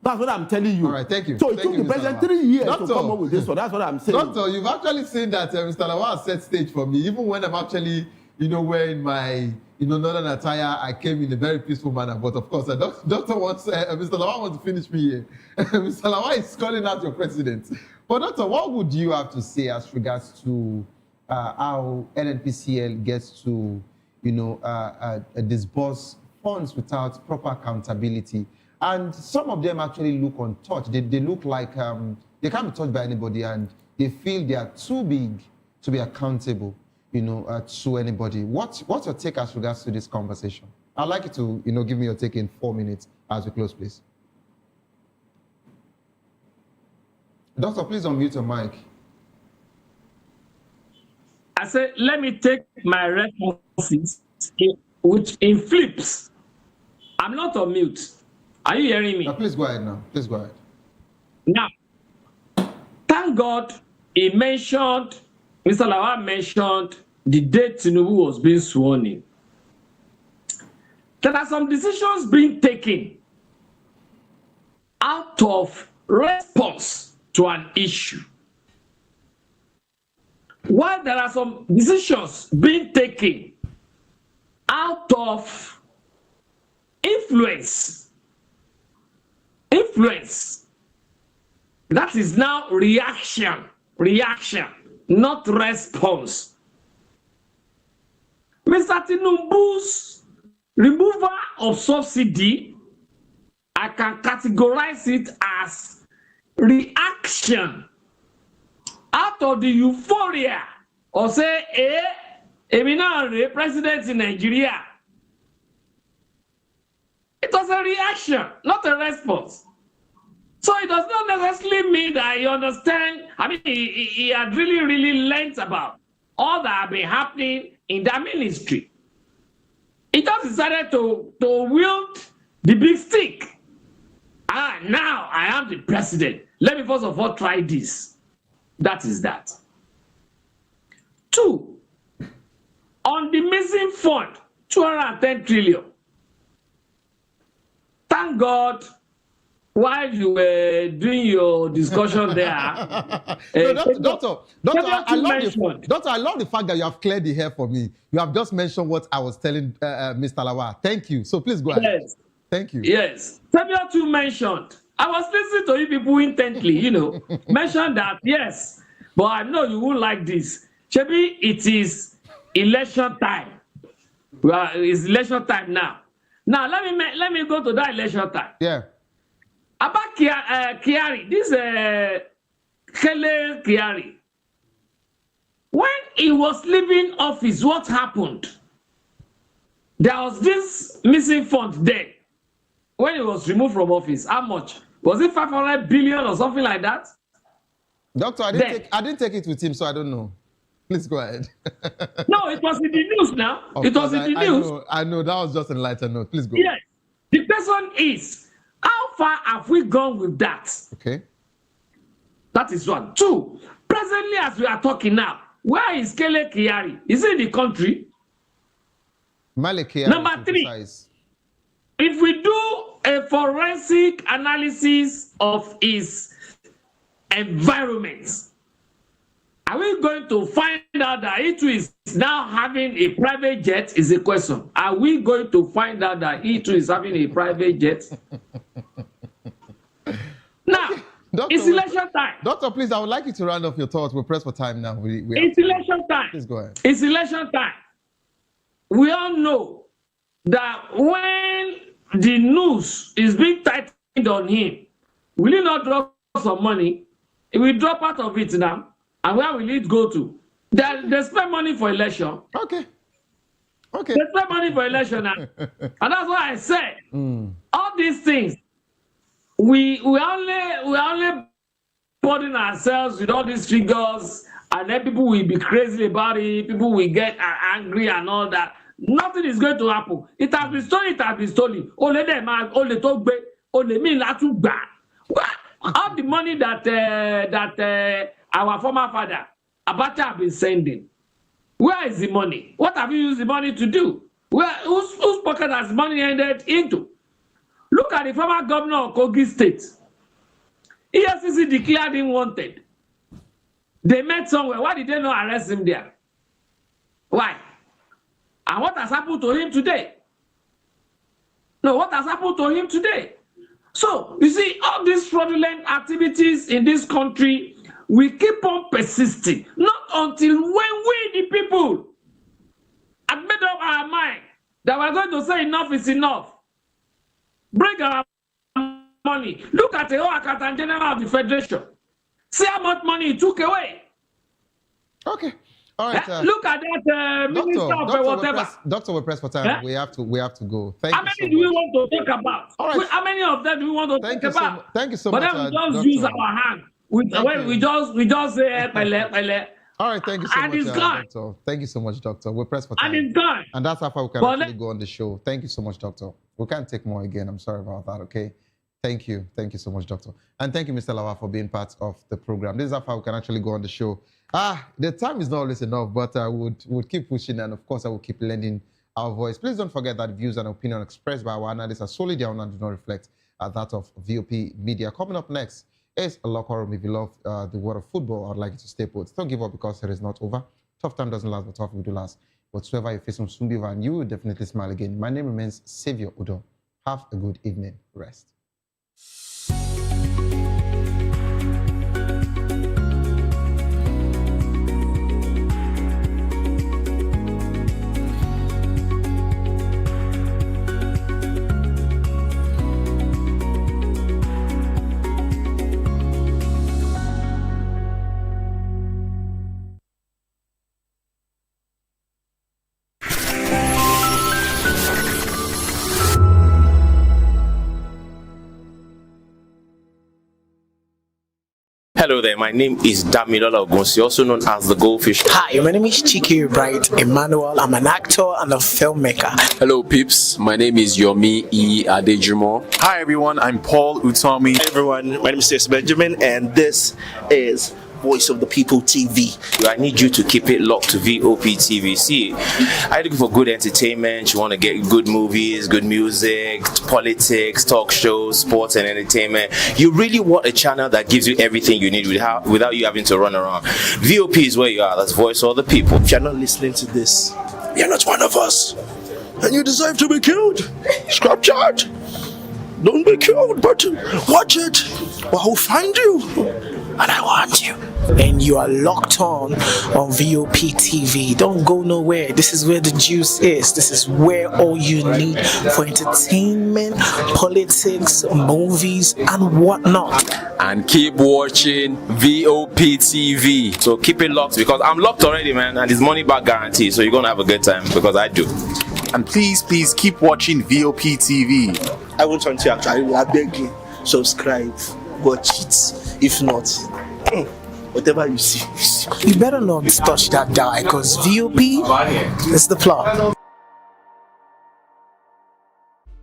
That's what I'm telling you. All right, thank you. So it took the president 3 years Doctor, to come up with this one. That's what I'm saying. Doctor, you've actually seen that Mr. Lawal set stage for me. Even when I'm actually, wearing my, northern attire, I came in a very peaceful manner. But of course, Doctor wants, Mr. Lawal wants to finish me here. Mr. Lawal is calling out your president. But Doctor, what would you have to say as regards to how NNPCL gets to, disburse funds without proper accountability? And some of them actually look untouched. They look like they can't be touched by anybody, and they feel they are too big to be accountable, to anybody. What's your take as regards to this conversation? I'd like you to, give me your take in 4 minutes as we close, please. Doctor, please unmute your mic. I said, let me take my responses in flips. I'm not on mute. Are you hearing me? Now, please go ahead now. Please go ahead. Now, thank God he mentioned, Mr. Lawal mentioned the day Tinubu was being sworn in. There are some decisions being taken out of response to an issue. While there are some decisions being taken out of influence, that is now reaction, not response. Mr. Tinubu's removal of subsidy, I can categorize it as reaction out of the euphoria or say, a president in Nigeria. It was a reaction, not a response. So it does not necessarily mean that he understands. I mean, he had really learned about all that have been happening in that ministry. He just decided to wield the big stick. Now I am the president. Let me first of all try this. That is that. 2, on the missing fund, 210 trillion. Thank God, while you were doing your discussion there. Doctor, I love the fact that you have cleared the hair for me. You have just mentioned what I was telling Mr. Lawal. Thank you. So please go ahead. Yes. Thank you. Yes. Fabio too mentioned. I was listening to you people intently, mentioned that, yes, but I know you won't like this. Chebi, it is election time. Well, it's election time now. Now, let me go to that election time. Yeah. About Kyari, this Kele Kyari, when he was leaving office, what happened? There was this missing fund there. When he was removed from office, how much? Was it 500 billion or something like that? Doctor, I didn't take it with him, so I don't know. Please go ahead. No, it was in the news now. It was in the news. I know, that was just a lighter note. Please go. Yes. The question is, how far have we gone with that? Okay. That is 1. 2, presently as we are talking now, where is Kele Kyari? Is he in the country? Kyari. Number 3, if we do a forensic analysis of his environment, Are we going to find out that E2 is now having a private jet? Is the question. Are we going to find out that E2 is having a private jet? Now, Doctor, it's election time. Doctor, please, I would like you to round off your thoughts. We're pressed for time now. It's election time. Please go ahead. It's election time. We all know that when the news is being tightened on him, will he not drop some money? He will drop out of it now. And where will it go to? They spend money for election. Okay. They spend money for election now. And that's why I said, all these things, we only burden ourselves with all these figures, and then people will be crazy about it, people will get angry and all that. Nothing is going to happen. It has been stolen, it has been stolen. Only them, only talk back, only me not to back. All the money that our former father, Abacha, have been sending, where is the money? What have you used the money to do? Whose pocket has money ended into? Look at the former governor of Kogi State. EFCC declared him wanted. They met somewhere. Why did they not arrest him there? Why? And what has happened to him today? No, what has happened to him today? So, you see, all these fraudulent activities in this country, we keep on persisting. Not until when we, the people, have made up our mind that we're going to say enough is enough. Bring our money. Look at the whole Accountant General of the Federation. See how much money he took away. Okay. All right. Look at that minister of whatever. Doctor, we're pressed for time. We have to go. How many do we want to talk about? All right. How many of them do we want to talk about? Thank you so but much. But then we just use our hand. We just say pele. All right, thank you so and much, it's gone. Doctor. Thank you so much, Doctor. We're pressed for time. And it's gone. And that's how far we can actually go on the show. Thank you so much, Doctor. We can't take more again. I'm sorry about that, okay? Thank you. Thank you so much, Doctor. And thank you, Mr. Lawa, for being part of the program. This is how far we can actually go on the show. The time is not always enough, but I would keep pushing, and of course, I will keep lending our voice. Please don't forget that views and opinions expressed by our analysts are solely their own and do not reflect that of VOP Media. Coming up next is a locker room. If you love the world of football, I'd like you to stay put. Don't give up because it is not over. Tough time doesn't last, but tough will do last. Whatsoever you face on soon be over, and you will definitely smile again. My name remains Savior Udo. Have a good evening. Rest. Hello there, my name is Damilola Ogunsi, also known as the Goldfish. Hi, my name is Chiki Bright Emmanuel. I'm an actor and a filmmaker. Hello peeps, my name is Yomi E. Adejimo. Hi everyone, I'm Paul Utomi. Hi everyone, my name is Stacey Benjamin, and this is Voice of the People TV. I need you to keep it locked to VOP TV. See, I'm looking for good entertainment. You want to get good movies, good music, politics, talk shows, sports and entertainment. You really want a channel that gives you everything you need without you having to run around. VOP is where you are. That's Voice of the People. If you're not listening to this, you're not one of us, and you deserve to be killed. Scrap chat. Don't be killed, but watch it, or I'll find you, and I want you. And you are locked on VOP TV. Don't go nowhere. This is where the juice is. This is where all you need for entertainment, politics, movies, and whatnot. And keep watching VOP TV. So keep it locked because I'm locked already, man, and it's money back guarantee. So you're gonna have a good time because I do. And please keep watching VOP TV. I want to actually, I beg you, subscribe, watch it. If not, whatever you see. You better not touch that die because VOP is the plot.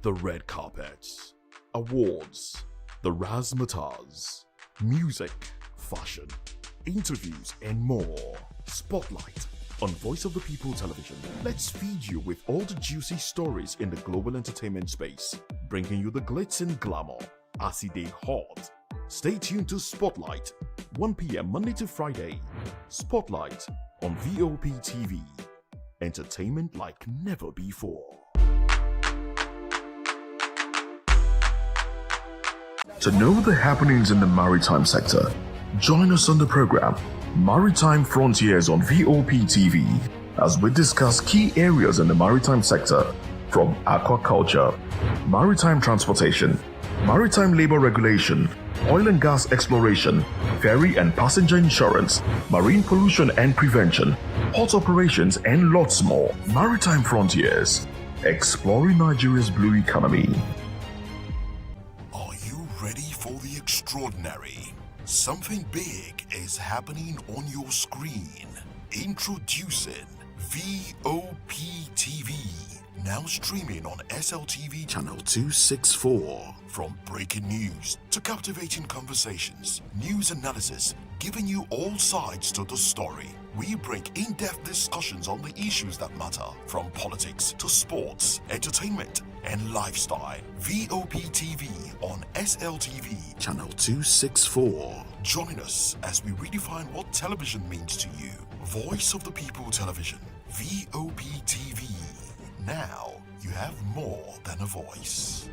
The red carpets, awards, the razzmatazz, music, fashion, interviews, and more. Spotlight on Voice of the People television. Let's feed you with all the juicy stories in the global entertainment space, bringing you the glitz and glamour, as they hot Stay tuned to Spotlight, 1 p.m. Monday to Friday. Spotlight on VOP TV. Entertainment like never before. To know the happenings in the maritime sector, join us on the program Maritime Frontiers on VOP TV as we discuss key areas in the maritime sector from aquaculture, maritime transportation, maritime labor regulation, oil and gas exploration, ferry and passenger insurance, marine pollution and prevention, port operations, and lots more. Maritime Frontiers, exploring Nigeria's blue economy. Are you ready for the extraordinary? Something big is happening on your screen. Introducing VOP TV. Now streaming on SLTV channel 264. From breaking news to captivating conversations, news analysis, giving you all sides to the story. We bring in-depth discussions on the issues that matter, from politics to sports, entertainment, and lifestyle. VOP TV on SLTV channel 264. Join us as we redefine what television means to you. Voice of the People Television, VOP TV. Now you have more than a voice.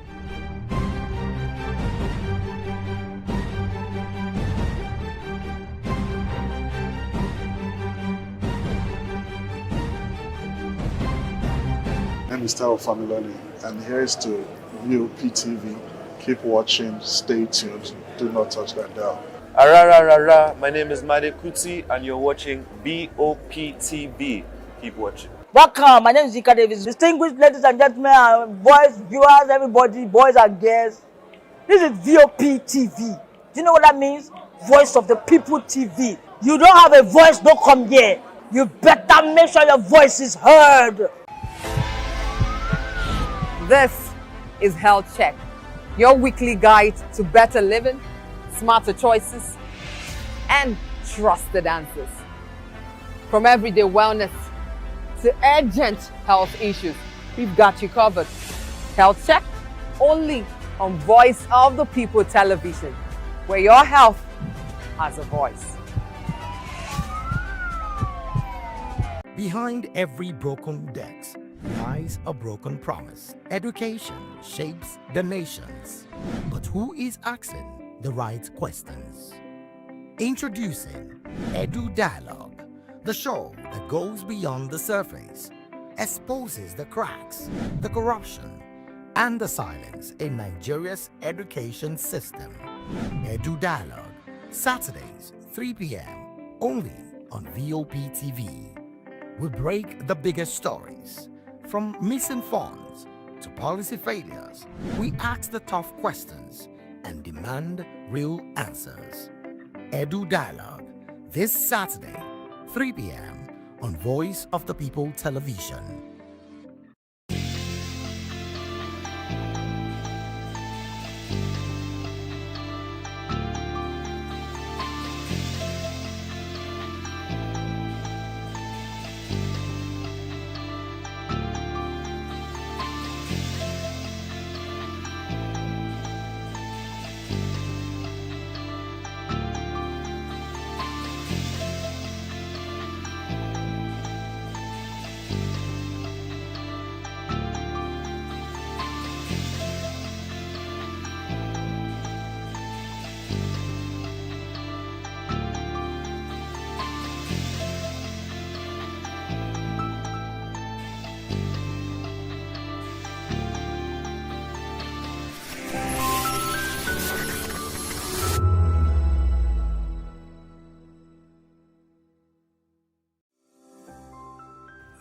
My name is Tao Familoni, and here is to VOP TV. Keep watching, stay tuned, do not touch that dial. Arararara, my name is Made Kuti, and you're watching VOP TV. Keep watching. Welcome, my name is Zika Davis. Distinguished ladies and gentlemen, boys, viewers, everybody, boys and girls. This is VOP TV. Do you know what that means? Voice of the People TV. You don't have a voice, don't come here. You better make sure your voice is heard. This is Health Check, your weekly guide to better living, smarter choices, and trusted answers. From everyday wellness to urgent health issues, we've got you covered. Health Check, only on Voice of the People Television, where your health has a voice. Behind every broken desk lies a broken promise. Education shapes the nations, but who is asking the right questions? Introducing Edu Dialogue, the show that goes beyond the surface, exposes the cracks, the corruption, and the silence in Nigeria's education system. Edu Dialogue, Saturdays, 3 p.m., only on VOP TV. We break the biggest stories, from missing funds to policy failures. We ask the tough questions and demand real answers. Edu Dialogue, this Saturday, 3 p.m. on Voice of the People Television.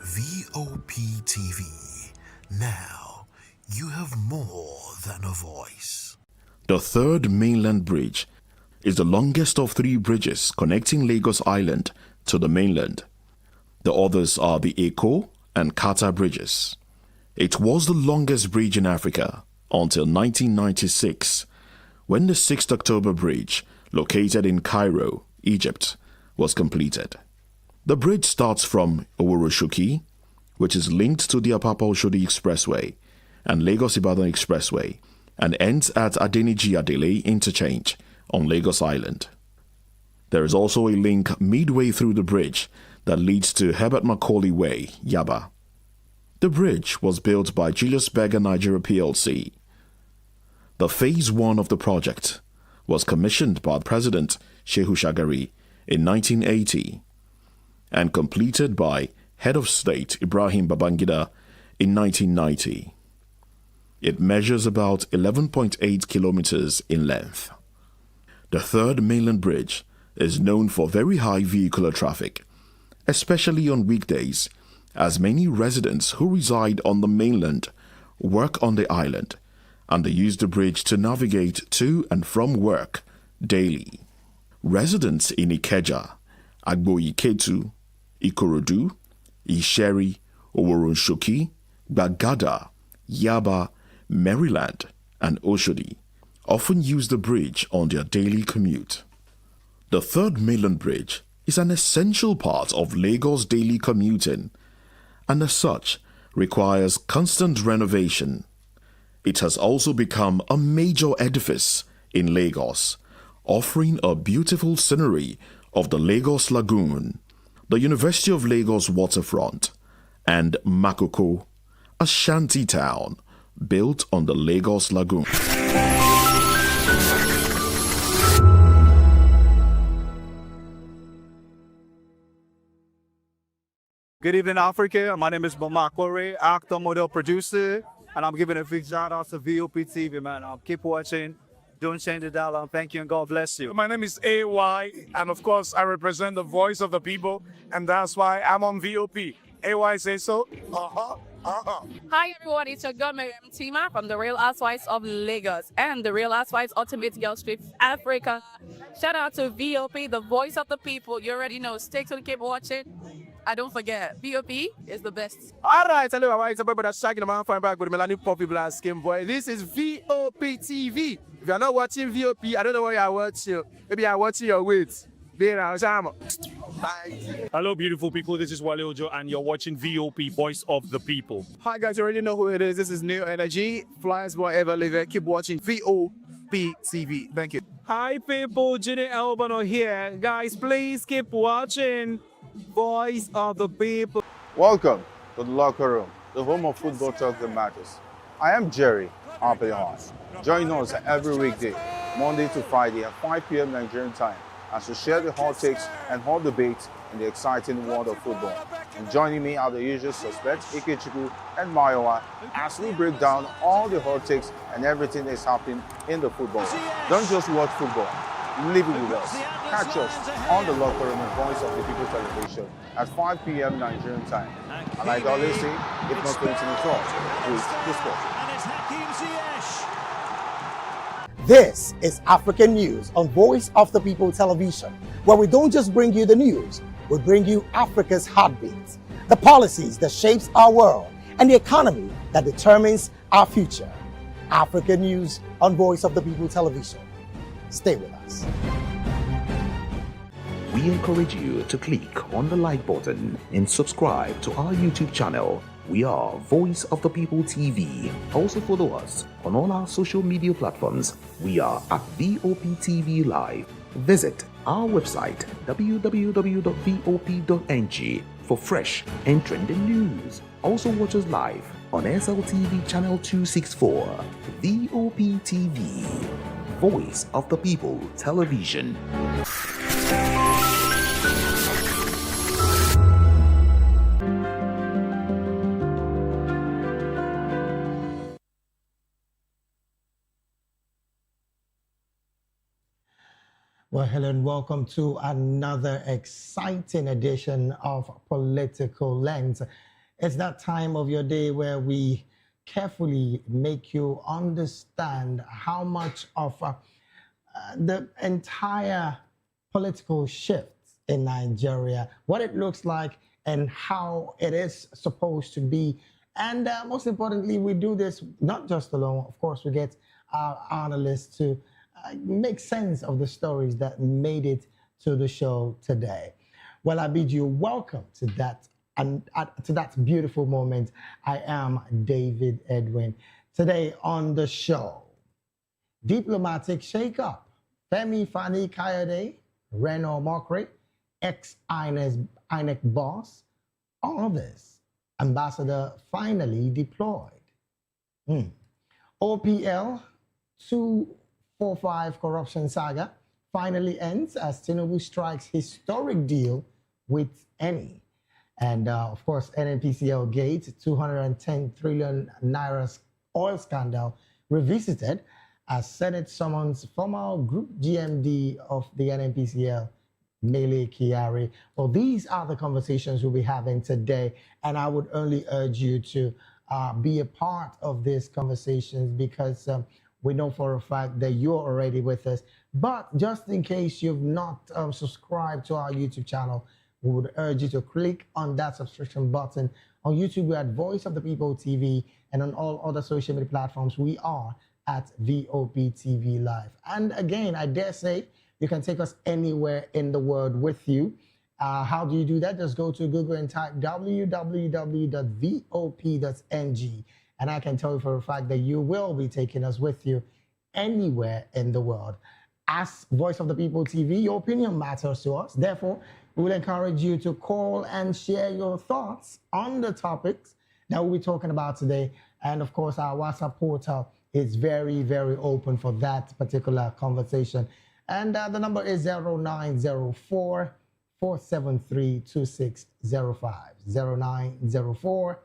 VOP TV. Now you have more than a voice. The third mainland bridge is the longest of 3 bridges connecting Lagos Island to the mainland. The others are the Eko and Kata bridges. It was the longest bridge in Africa until 1996, when the 6th October Bridge, located in Cairo, Egypt, was completed. The bridge starts from Oworoshoki, which is linked to the Apapa-Oshodi Expressway and Lagos-Ibadan Expressway, and ends at Adeniji Adele Interchange on Lagos Island. There is also a link midway through the bridge that leads to Herbert Macaulay Way, Yaba. The bridge was built by Julius Berger Nigeria plc. The Phase 1 of the project was commissioned by President Shehu Shagari in 1980 and completed by Head of State Ibrahim Babangida in 1990. It measures about 11.8 kilometers in length. The third mainland bridge is known for very high vehicular traffic, especially on weekdays, as many residents who reside on the mainland work on the island and they use the bridge to navigate to and from work daily. Residents in Ikeja, Agboiketu, Ikorodu, Isheri, Oworonshoki, Bagada, Yaba, Maryland, and Oshodi often use the bridge on their daily commute. The third mainland bridge is an essential part of Lagos daily commuting and as such requires constant renovation. It has also become a major edifice in Lagos, offering a beautiful scenery of the Lagos Lagoon, the University of Lagos waterfront, and Makoko, a shanty town built on the Lagos Lagoon. Good evening, Africa. My name is Bamakore, actor, model, producer, and I'm giving a big shout out to VOP TV, man. Keep watching. Don't change the dial. Thank you and God bless you. My name is AY, and of course, I represent the voice of the people, and that's why I'm on VOP. AY say so. Hi everyone, it's your girl Miriam Tima from the Real Housewives of Lagos and the Real Housewives Ultimate Girls Trip Africa. Shout out to VOP, the voice of the people. You already know. Stay tuned, keep watching. And don't forget, VOP is the best. All right, hello, everyone. It's a brother shaking the man fine back with Melanie Poppy Black Skin Boy. This is VOP TV. If you're not watching VOP, I don't know why you're watching. Maybe you're watching your weight. Hello, beautiful people. This is Wale Ojo, and you're watching VOP, Voice of the People. Hi, guys. You already know who it is. This is New Energy. Flyers Boy Ever Live. Keep watching VOP TV. Thank you. Hi, people. Jide Albano here. Guys, please keep watching Voice of the People. Welcome to the locker room, the home of football talk that matters. I am Jerry Amaechi. Join us every weekday, Monday to Friday at 5 p.m. Nigerian time, as we share the hot takes and hot debates in the exciting world of football. And joining me are the usual suspects, Ikechukwu and Mayowa, as we break down all the hot takes and everything that's happening in the football. Don't just watch football, live it with us. Catch us on the locker room and Voice of the People television at 5 p.m. Nigerian time. And like I always say, if not 20 minutes off, please discuss. This is African News on Voice of the People television, where we don't just bring you the news, we bring you Africa's heartbeat, the policies that shapes our world, and the economy that determines our future. African News on Voice of the People television. Stay with us. We encourage you to click on the like button and subscribe to our YouTube channel. We are Voice of the People TV. Also follow us on all our social media platforms. We are at VOP TV Live. Visit our website www.vop.ng for fresh and trending news. Also watch us live on SLTV channel 264. VOP TV, Voice of the People Television. Well, hello and welcome to another exciting edition of Political Lens. It's that time of your day where we carefully make you understand how much of the entire political shift in Nigeria, what it looks like and how it is supposed to be. And most importantly, we do this not just alone. Of course, we get our analysts to make sense of the stories that made it to the show today. Well, I bid you welcome to that and to that beautiful moment. I am David Edwin. Today on the show, diplomatic shakeup Femi Fani Kayode, Reno Mokri, ex-INEC boss, others, ambassador finally deployed. OPL 245 corruption saga finally ends as Tinubu strikes historic deal with Eni. And of course, NNPCL Gate, 210 trillion naira oil scandal revisited as Senate summons former Group GMD of the NNPCL, Mele Kyari. Well, these are the conversations we'll be having today, and I would only urge you to be a part of these conversations because we know for a fact that you're already with us. But just in case you've not subscribed to our YouTube channel, we would urge you to click on that subscription button. On YouTube, we're at Voice of the People TV, and on all other social media platforms, we are at VOP TV Live. And again, I dare say, you can take us anywhere in the world with you. How do you do that? Just go to Google and type www.vop.ng. And I can tell you for a fact that you will be taking us with you anywhere in the world. As Voice of the People TV, your opinion matters to us. Therefore, we will encourage you to call and share your thoughts on the topics that we'll be talking about today. And of course, our WhatsApp portal is very, very open for that particular conversation. And the number is 0904 473 2605. 0904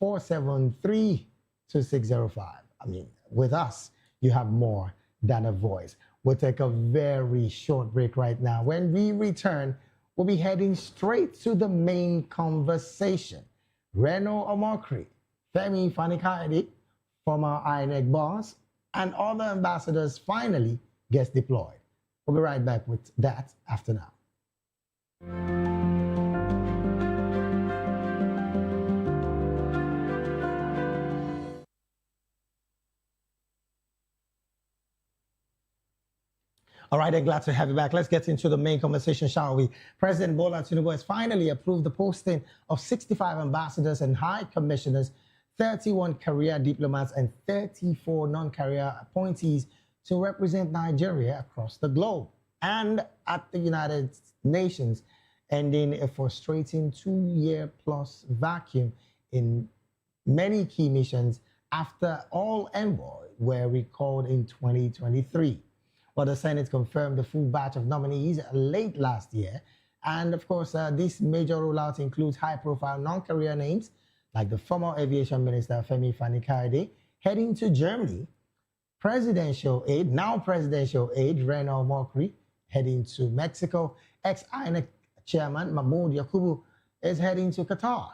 473 2605. I mean, with us, you have more than a voice. We'll take a very short break right now. When we return, we'll be heading straight to the main conversation. Reno Omokri, Femi Fani-Kayode, former INEC boss, and other ambassadors finally gets deployed. We'll be right back with that after now. All right, I'm glad to have you back. Let's get into the main conversation, shall we? President Bola Tinubu has finally approved the posting of 65 ambassadors and high commissioners, 31 career diplomats, and 34 non-career appointees to represent Nigeria across the globe and at the United Nations, ending a frustrating 2-year-plus vacuum in many key missions after all envoys were recalled in 2023. Well, the Senate confirmed the full batch of nominees late last year. And of course, this major rollout includes high-profile non-career names like the former Aviation Minister Femi Fani-Kayode heading to Germany, presidential aide, now presidential aide Reno Mokri heading to Mexico, ex-INEC chairman Mahmoud Yakubu is heading to Qatar,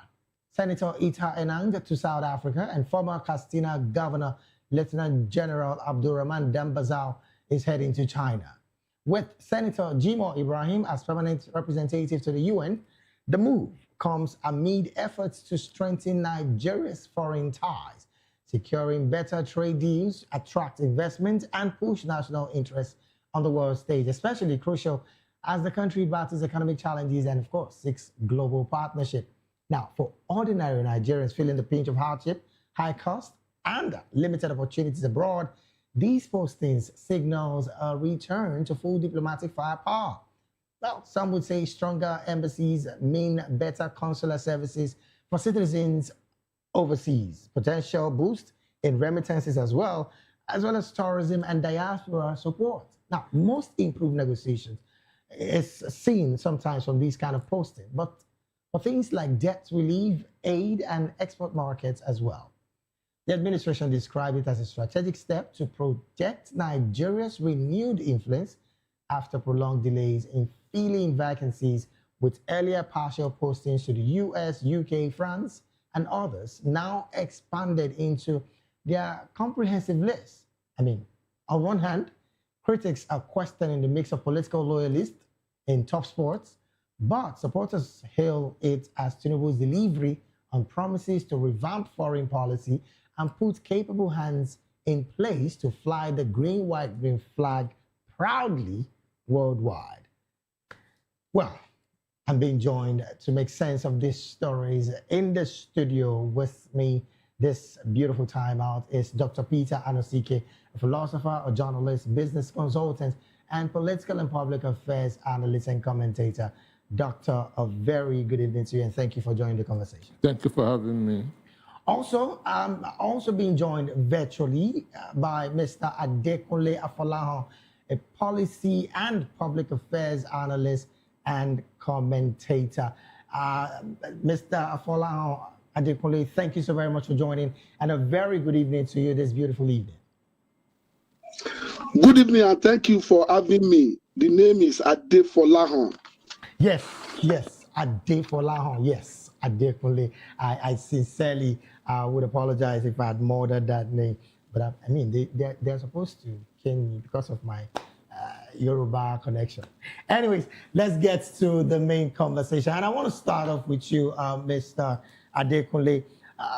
Senator Ita Enang to South Africa, and former Castina Governor Lieutenant General Abdurrahman Dambazao is heading to China. With Senator Jimo Ibrahim as permanent representative to the UN, the move comes amid efforts to strengthen Nigeria's foreign ties, securing better trade deals, attract investment, and push national interests on the world stage, especially crucial as the country battles economic challenges and, of course, seeks global partnership. Now, for ordinary Nigerians feeling the pinch of hardship, high cost, and limited opportunities abroad, these postings signals a return to full diplomatic firepower. Well, some would say stronger embassies mean better consular services for citizens overseas, potential boost in remittances as well as tourism and diaspora support. Now, most improved negotiations is seen sometimes from these kind of postings, but for things like debt relief, aid, and export markets as well. The administration described it as a strategic step to protect Nigeria's renewed influence after prolonged delays in filling vacancies, with earlier partial postings to the US, UK, France, and others now expanded into their comprehensive list. I mean, on one hand, critics are questioning the mix of political loyalists in top sports, but supporters hail it as Tinubu's delivery on promises to revamp foreign policy and put capable hands in place to fly the green, white, green flag proudly worldwide. Well, I'm being joined to make sense of these stories in the studio with me this beautiful time out is Dr. Peter Anosike, a philosopher, a journalist, business consultant, and political and public affairs analyst and commentator. Doctor, a very good evening to you, and thank you for joining the conversation. Thank you for having me. Also, I'm also being joined virtually by Mr. Adekunle Afolahan, a policy and public affairs analyst and commentator. Mr. Afolahan, Adekunle, thank you so very much for joining, and a very good evening to you this beautiful evening. Good evening, and thank you for having me. The name is Adefolahan. Yes, Adefolahan, yes, Adekunle. I sincerely would apologize if I had murdered that name, but I mean, they're supposed to cane me because of my Yoruba connection. Anyways, let's get to the main conversation. And I want to start off with you, Mr. Adekunle.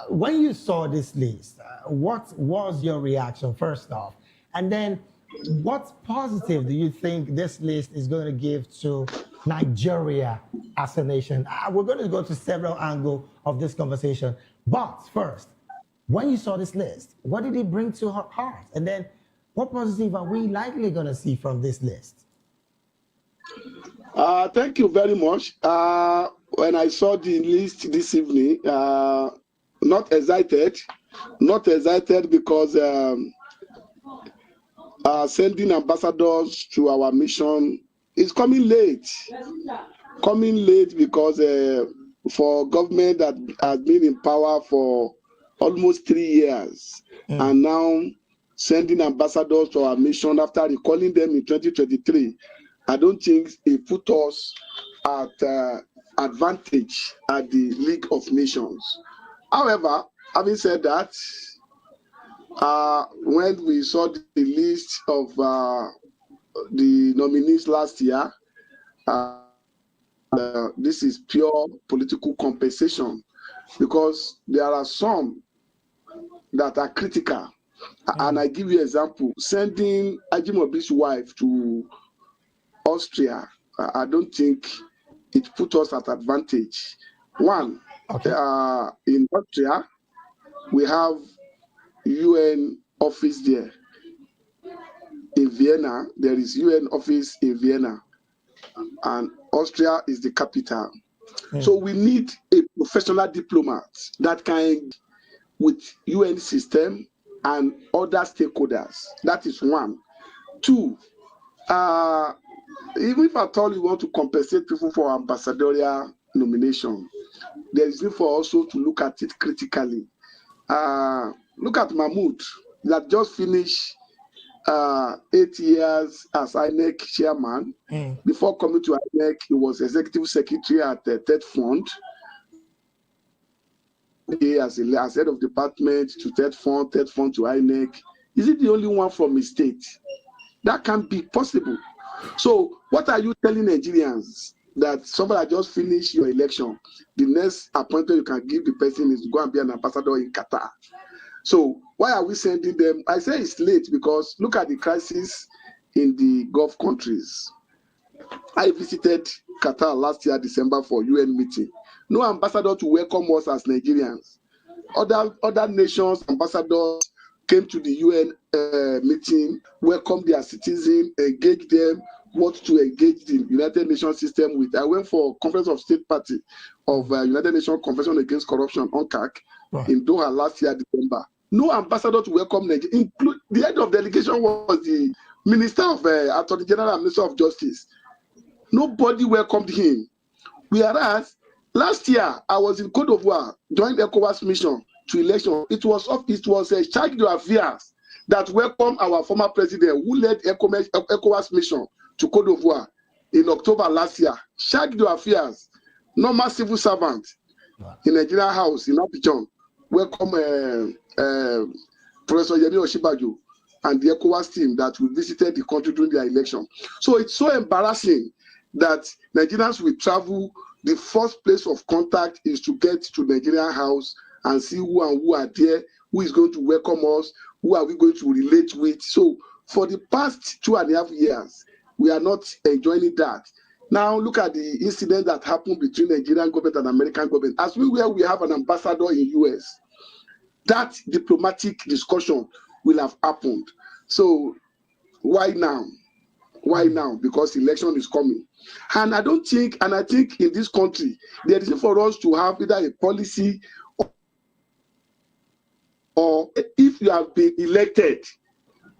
When you saw this list, what was your reaction, first off? And then, what positive do you think this list is going to give to Nigeria as a nation? We're going to go to several angles of this conversation. But first, when you saw this list, what did it bring to her heart? And then, what positive are we likely going to see from this list? Thank you very much. When I saw the list this evening, not excited because sending ambassadors to our mission is coming late because for government that has been in power for almost 3 years, and now sending ambassadors to our mission after recalling them in 2023, I don't think it put us at advantage at the League of Nations. However, having said that, when we saw the list of the nominees last year, this is pure political compensation, because there are some that are critical. And I give you an example. Sending Ajimobi's wife to Austria, I don't think it put us at advantage. One, in Austria, we have UN office there. In Vienna, there is UN office in Vienna, and Austria is the capital. So we need a professional diplomat that can, with UN system and other stakeholders. That is one. Two, even if at all you want to compensate people for ambassadorial nomination, there is need for also to look at it critically. Look at Mahmoud, that just finished 8 years as INEC chairman. Before coming to INEC, he was executive secretary at the Third Fund. As head of department to Third Fund to INEC. Is it the only one from his state? That can't be possible. So what are you telling Nigerians? That somebody just finished your election, the next appointment you can give the person is to go and be an ambassador in Qatar. So why are we sending them? I say it's late because look at the crisis in the Gulf countries. I visited Qatar last year, December, for UN meeting. No ambassador to welcome us as Nigerians. Other nations' ambassadors came to the UN meeting, welcomed their citizens, engaged them, what to engage the United Nations system with. I went for Conference of State Party of United Nations Convention Against Corruption, UNCAC, in Doha last year, December. No ambassador to welcome Nigeria. The head of delegation was the Minister of Attorney General and Minister of Justice. Nobody welcomed him. Whereas last year, I was in Côte d'Ivoire, joined ECOWAS mission to election. It was a charge to affairs that welcomed our former president who led ECOWAS mission to Côte d'Ivoire in October last year. Charge to affairs, normal civil servant in Nigeria House in Abidjan, welcome Professor Yemi Osinbajo and the ECOWAS team that we visited the country during their election. So it's so embarrassing that Nigerians will travel. The first place of contact is to get to Nigeria House and see who are there, who is going to welcome us, who are we going to relate with. So for the past 2.5 years, we are not enjoying that. Now look at the incident that happened between Nigerian government and American government. As we have an ambassador in US, that diplomatic discussion will have happened. So why now? Why now? Because election is coming. And I think in this country, there is for us to have either a policy or if you have been elected,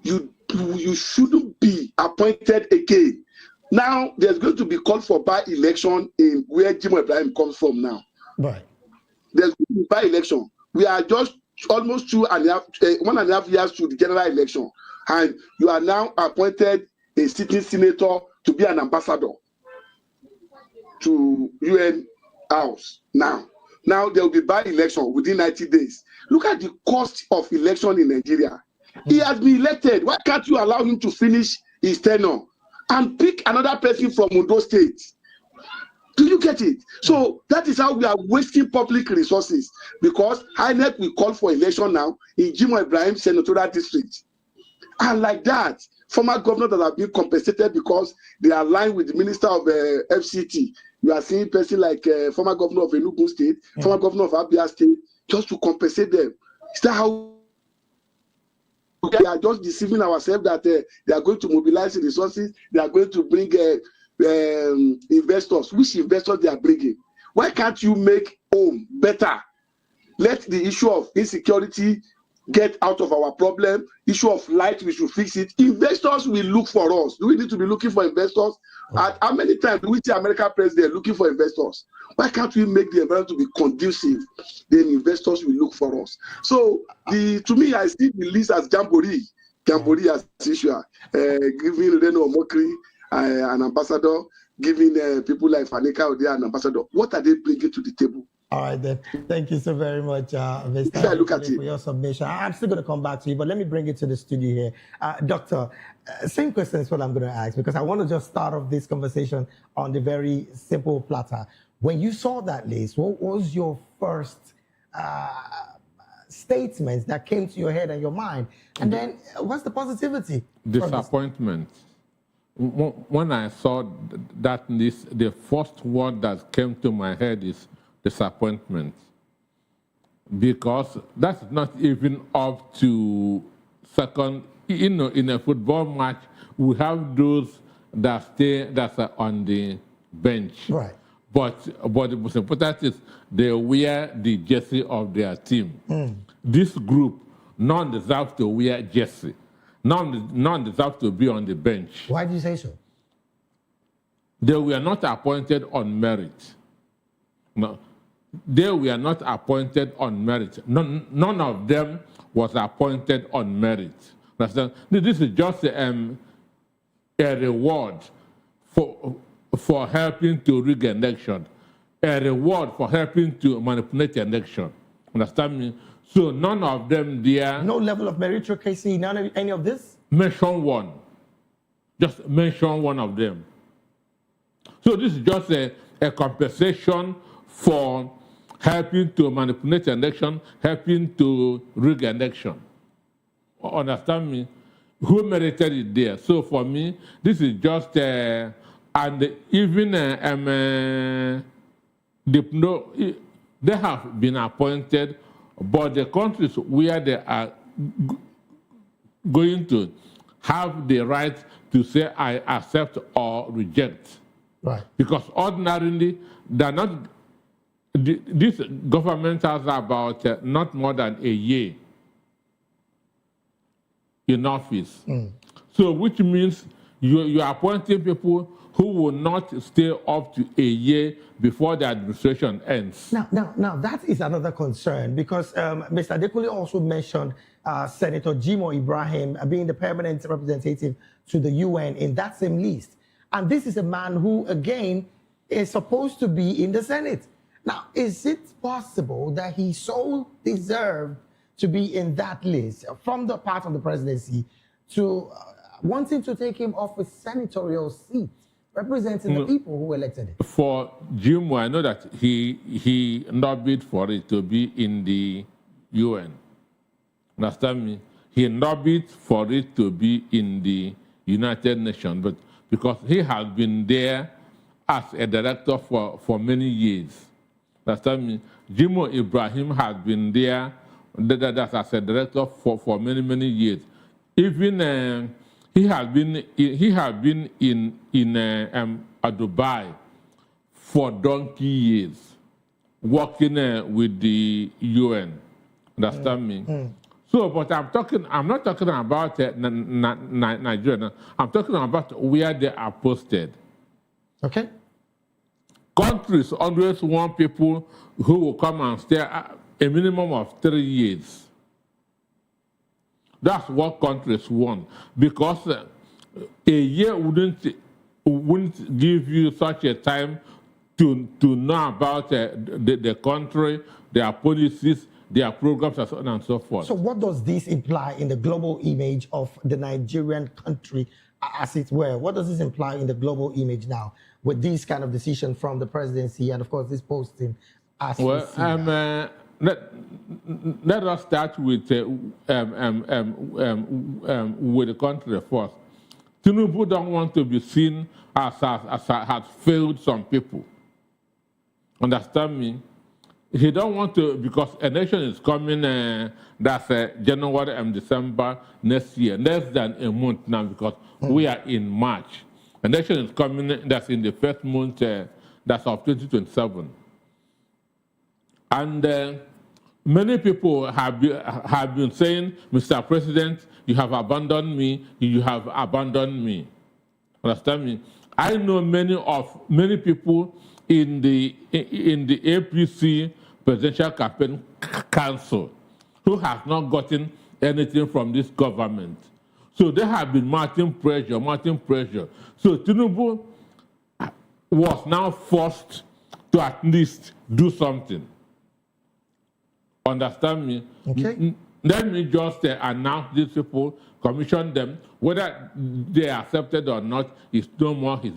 you shouldn't be appointed again. Now, there's going to be called for by-election in where Jimo Ibrahim comes from now. Right. There's going to be by-election. We are just almost 1.5 years to the general election. And you are now appointed a sitting senator to be an ambassador to UN House now. Now there will be by-election within 90 days. Look at the cost of election in Nigeria. He has been elected. Why can't you allow him to finish his tenure and pick another person from Ondo State? Do you get it? So that is how we are wasting public resources, because INEC will call for election now in Jimo Ibrahim Senatorial District. And like that, former governors that have been compensated because they are aligned with the Minister of FCT. You are seeing person like former governor of Enugu State, former governor of Abia State, just to compensate them. Is that how we are just deceiving ourselves that they are going to mobilize the resources, they are going to bring investors? Which investors they are bringing? Why can't you make home better? Let the issue of insecurity get out of our problem. Issue of light, we should fix it. Investors will look for us. Do we need to be looking for investors? How many times do we see American president looking for investors? Why can't we make the environment to be conducive? Then investors will look for us. So to me, I see the list as jamboree as usual, giving Reno Omokri an ambassador, giving people like Fanika Ode an ambassador. What are they bringing to the table? All right, then. Thank you so very much, Mr. Look at for your submission. I'm still going to come back to you, but let me bring it to the studio here. Doctor, same question is what I'm going to ask, because I want to just start off this conversation on the very simple platter. When you saw that list, what was your first statement that came to your head and your mind? And then what's the positivity? Disappointment. When I saw that list, the first word that came to my head is disappointment, because that's not even up to second. You know, in a football match, we have those that are on the bench. Right. But the most important is they wear the jersey of their team. This group, none deserve to wear jersey. None deserve to be on the bench. Why do you say so? They were not appointed on merit. No, they were not appointed on merit. None of them was appointed on merit. Understand? This is just a reward for helping to rig an election, a reward for helping to manipulate an election. Understand me? So none of them there. No level of meritocracy, none of any of this? Mention one. Just mention one of them. So this is just a compensation for helping to manipulate an election, helping to rig an election. Understand me? Who merited it there? So for me, this is just, and even they have been appointed, but the countries where they are going to have the right to say, I accept or reject. Right. Because ordinarily, they're not. This government has about not more than a year in office. So which means you are appointing people who will not stay up to a year before the administration ends. Now that is another concern, because Mr. Adekunle also mentioned Senator Jimo Ibrahim being the permanent representative to the UN in that same list. And this is a man who, again, is supposed to be in the Senate. Now, is it possible that he so deserved to be in that list from the part of the presidency to wanting to take him off a senatorial seat representing the people who elected him? For Jimo, I know that he lobbied for it to be in the UN. Understand me? He lobbied for it to be in the United Nations, but because he has been there as a director for many years. Understand me? Jimo Ibrahim has been there as a director for many, many years. Even He has been in Dubai for donkey years, working with the UN. Understand me? So, but I'm not talking about Nigeria. I'm talking about where they are posted. Okay. Countries always want people who will come and stay a minimum of 3 years. That's what countries want, because a year wouldn't give you such a time to know about the country, their policies, their programs, and so on and so forth. So what does this imply in the global image of the Nigerian country, as it were? What does this imply in the global image now with this kind of decision from the presidency and, of course, this posting? As Well, let us start with the country first. Tinubu don't want to be seen as has failed some people. Understand me? He don't want to, because a nation is coming, that's January and December next year, less than a month now, because we are in March. A nation is coming, that's in the first month, that's of 2027. And many people have been saying, Mr. President, you have abandoned me, you have abandoned me. Understand me? I know many people in the APC Presidential Campaign Council who have not gotten anything from this government. So they have been mounting pressure. So Tinubu was now forced to at least do something. Understand me? Okay. Let me just announce these people, commission them. Whether they are accepted or not is no more his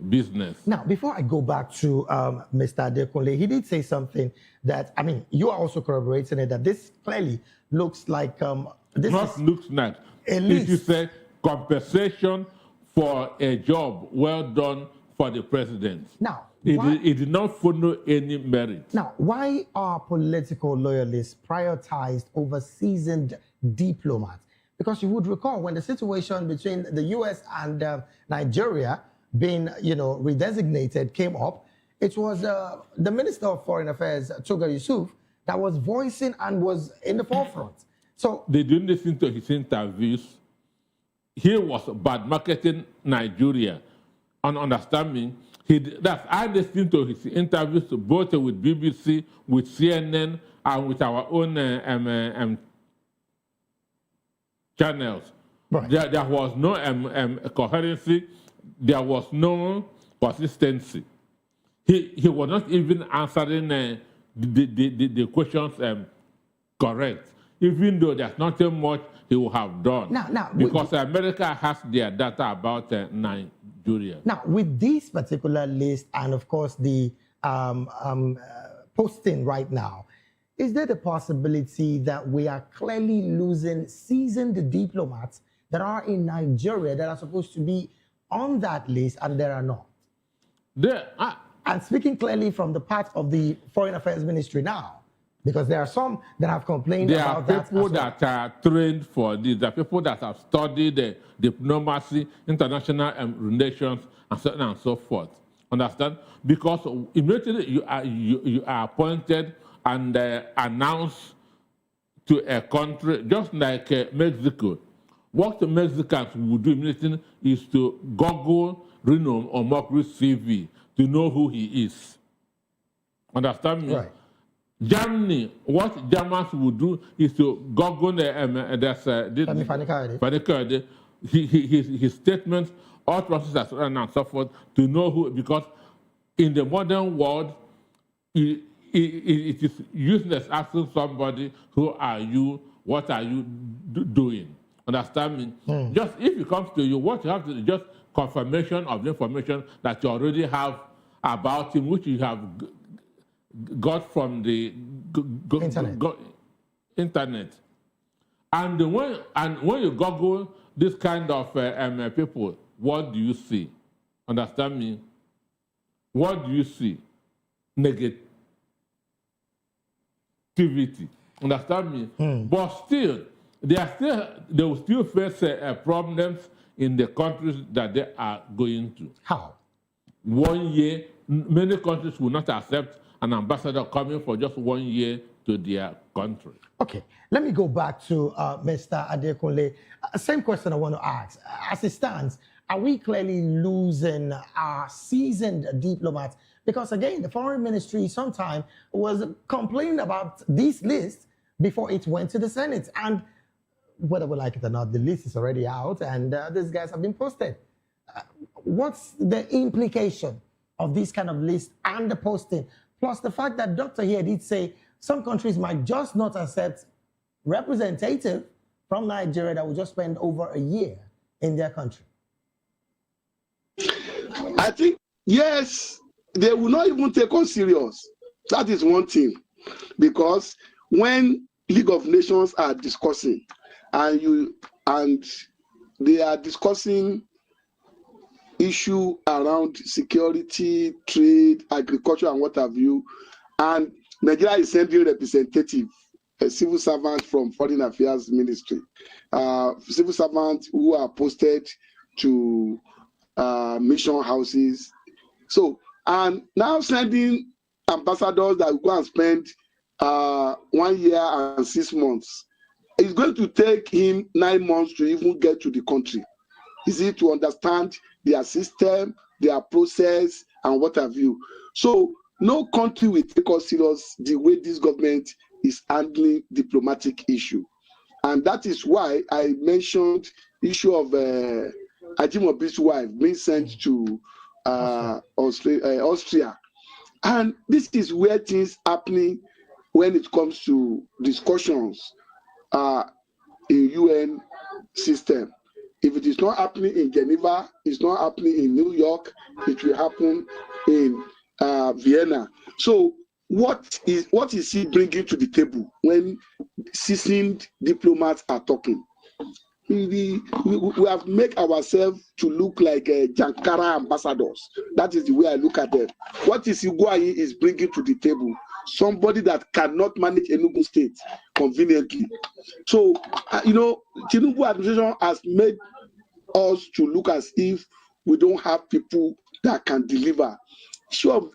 business. Now, before I go back to Mr. Adekunle, he did say something that, I mean, you are also corroborating it, that this clearly looks like this Not looks like. At It is a compensation for a job well done for the president. Now, it did not follow any merit. Now, why are political loyalists prioritized over seasoned diplomats? Because you would recall when the situation between the U.S. and Nigeria being, redesignated came up, it was the Minister of Foreign Affairs, Toga Yusuf, that was voicing and was in the forefront. So they didn't listen to his interviews. He was bad marketing Nigeria. And understand me, I listened to his interviews both with BBC, with CNN, and with our own channels. Right. There was no coherency. There was no consistency. He was not even answering the questions correct, even though there's nothing much he would have done. Because America has their data about Nigeria. Now, with this particular list and, of course, the posting right now, is there the possibility that we are clearly losing seasoned diplomats that are in Nigeria that are supposed to be on that list and there are not? And speaking clearly from the part of the Foreign Affairs Ministry now, because there are some that have complained about that. There are people that are trained for this. There are people that have studied diplomacy, international relations, and so on and so forth. Understand? Because immediately you are appointed and announced to a country, just like Mexico. What the Mexicans would do immediately is to Google Reno or Mockery CV to know who he is. Understand me? Right. Germany, what Germans would do is to Google his statements, all processes, and so forth, to know who, because in the modern world, it is useless asking somebody, who are you, what are you doing? Understand me? Just if it comes to you, what you have to do is just confirmation of the information that you already have about him, which you have got from the internet. And when you Google this kind of people, what do you see? Understand me? What do you see? Negativity. Understand me? But still, they will still face problems in the countries that they are going to. How? 1 year, many countries will not accept an ambassador coming for just 1 year to their country. Okay, let me go back to Mr. Adekunle. Same question I want to ask. As it stands, are we clearly losing our seasoned diplomats? Because again, the foreign ministry sometime was complaining about this list before it went to the Senate. And whether we like it or not, the list is already out and these guys have been posted. What's the implication of this kind of list and the posting? Plus the fact that Dr. here did say some countries might just not accept representative from Nigeria that will just spend over a year in their country. I think, yes, they will not even take us serious. That is one thing. Because when League of Nations are discussing and they are discussing issue around security, trade, agriculture, and what have you, and Nigeria is sending representative, a civil servant from Foreign Affairs Ministry, civil servants who are posted to mission houses. So, and now sending ambassadors that will go and spend 1 year and 6 months. It's going to take him 9 months to even get to the country. Is it to understand their system, their process, and what have you? So no country will take us serious the way this government is handling diplomatic issue. And that is why I mentioned the issue of Ajimobi's wife being sent to Austria. And this is where things happening when it comes to discussions in UN system. If it is not happening in Geneva, it's not happening in New York, it will happen in Vienna. So what is he bringing to the table when seasoned diplomats are talking? We have made ourselves to look like Jankara ambassadors. That is the way I look at them. What is Iguayi is bringing to the table? Somebody that cannot manage Enugu State conveniently. So, Tinubu administration has made us to look as if we don't have people that can deliver.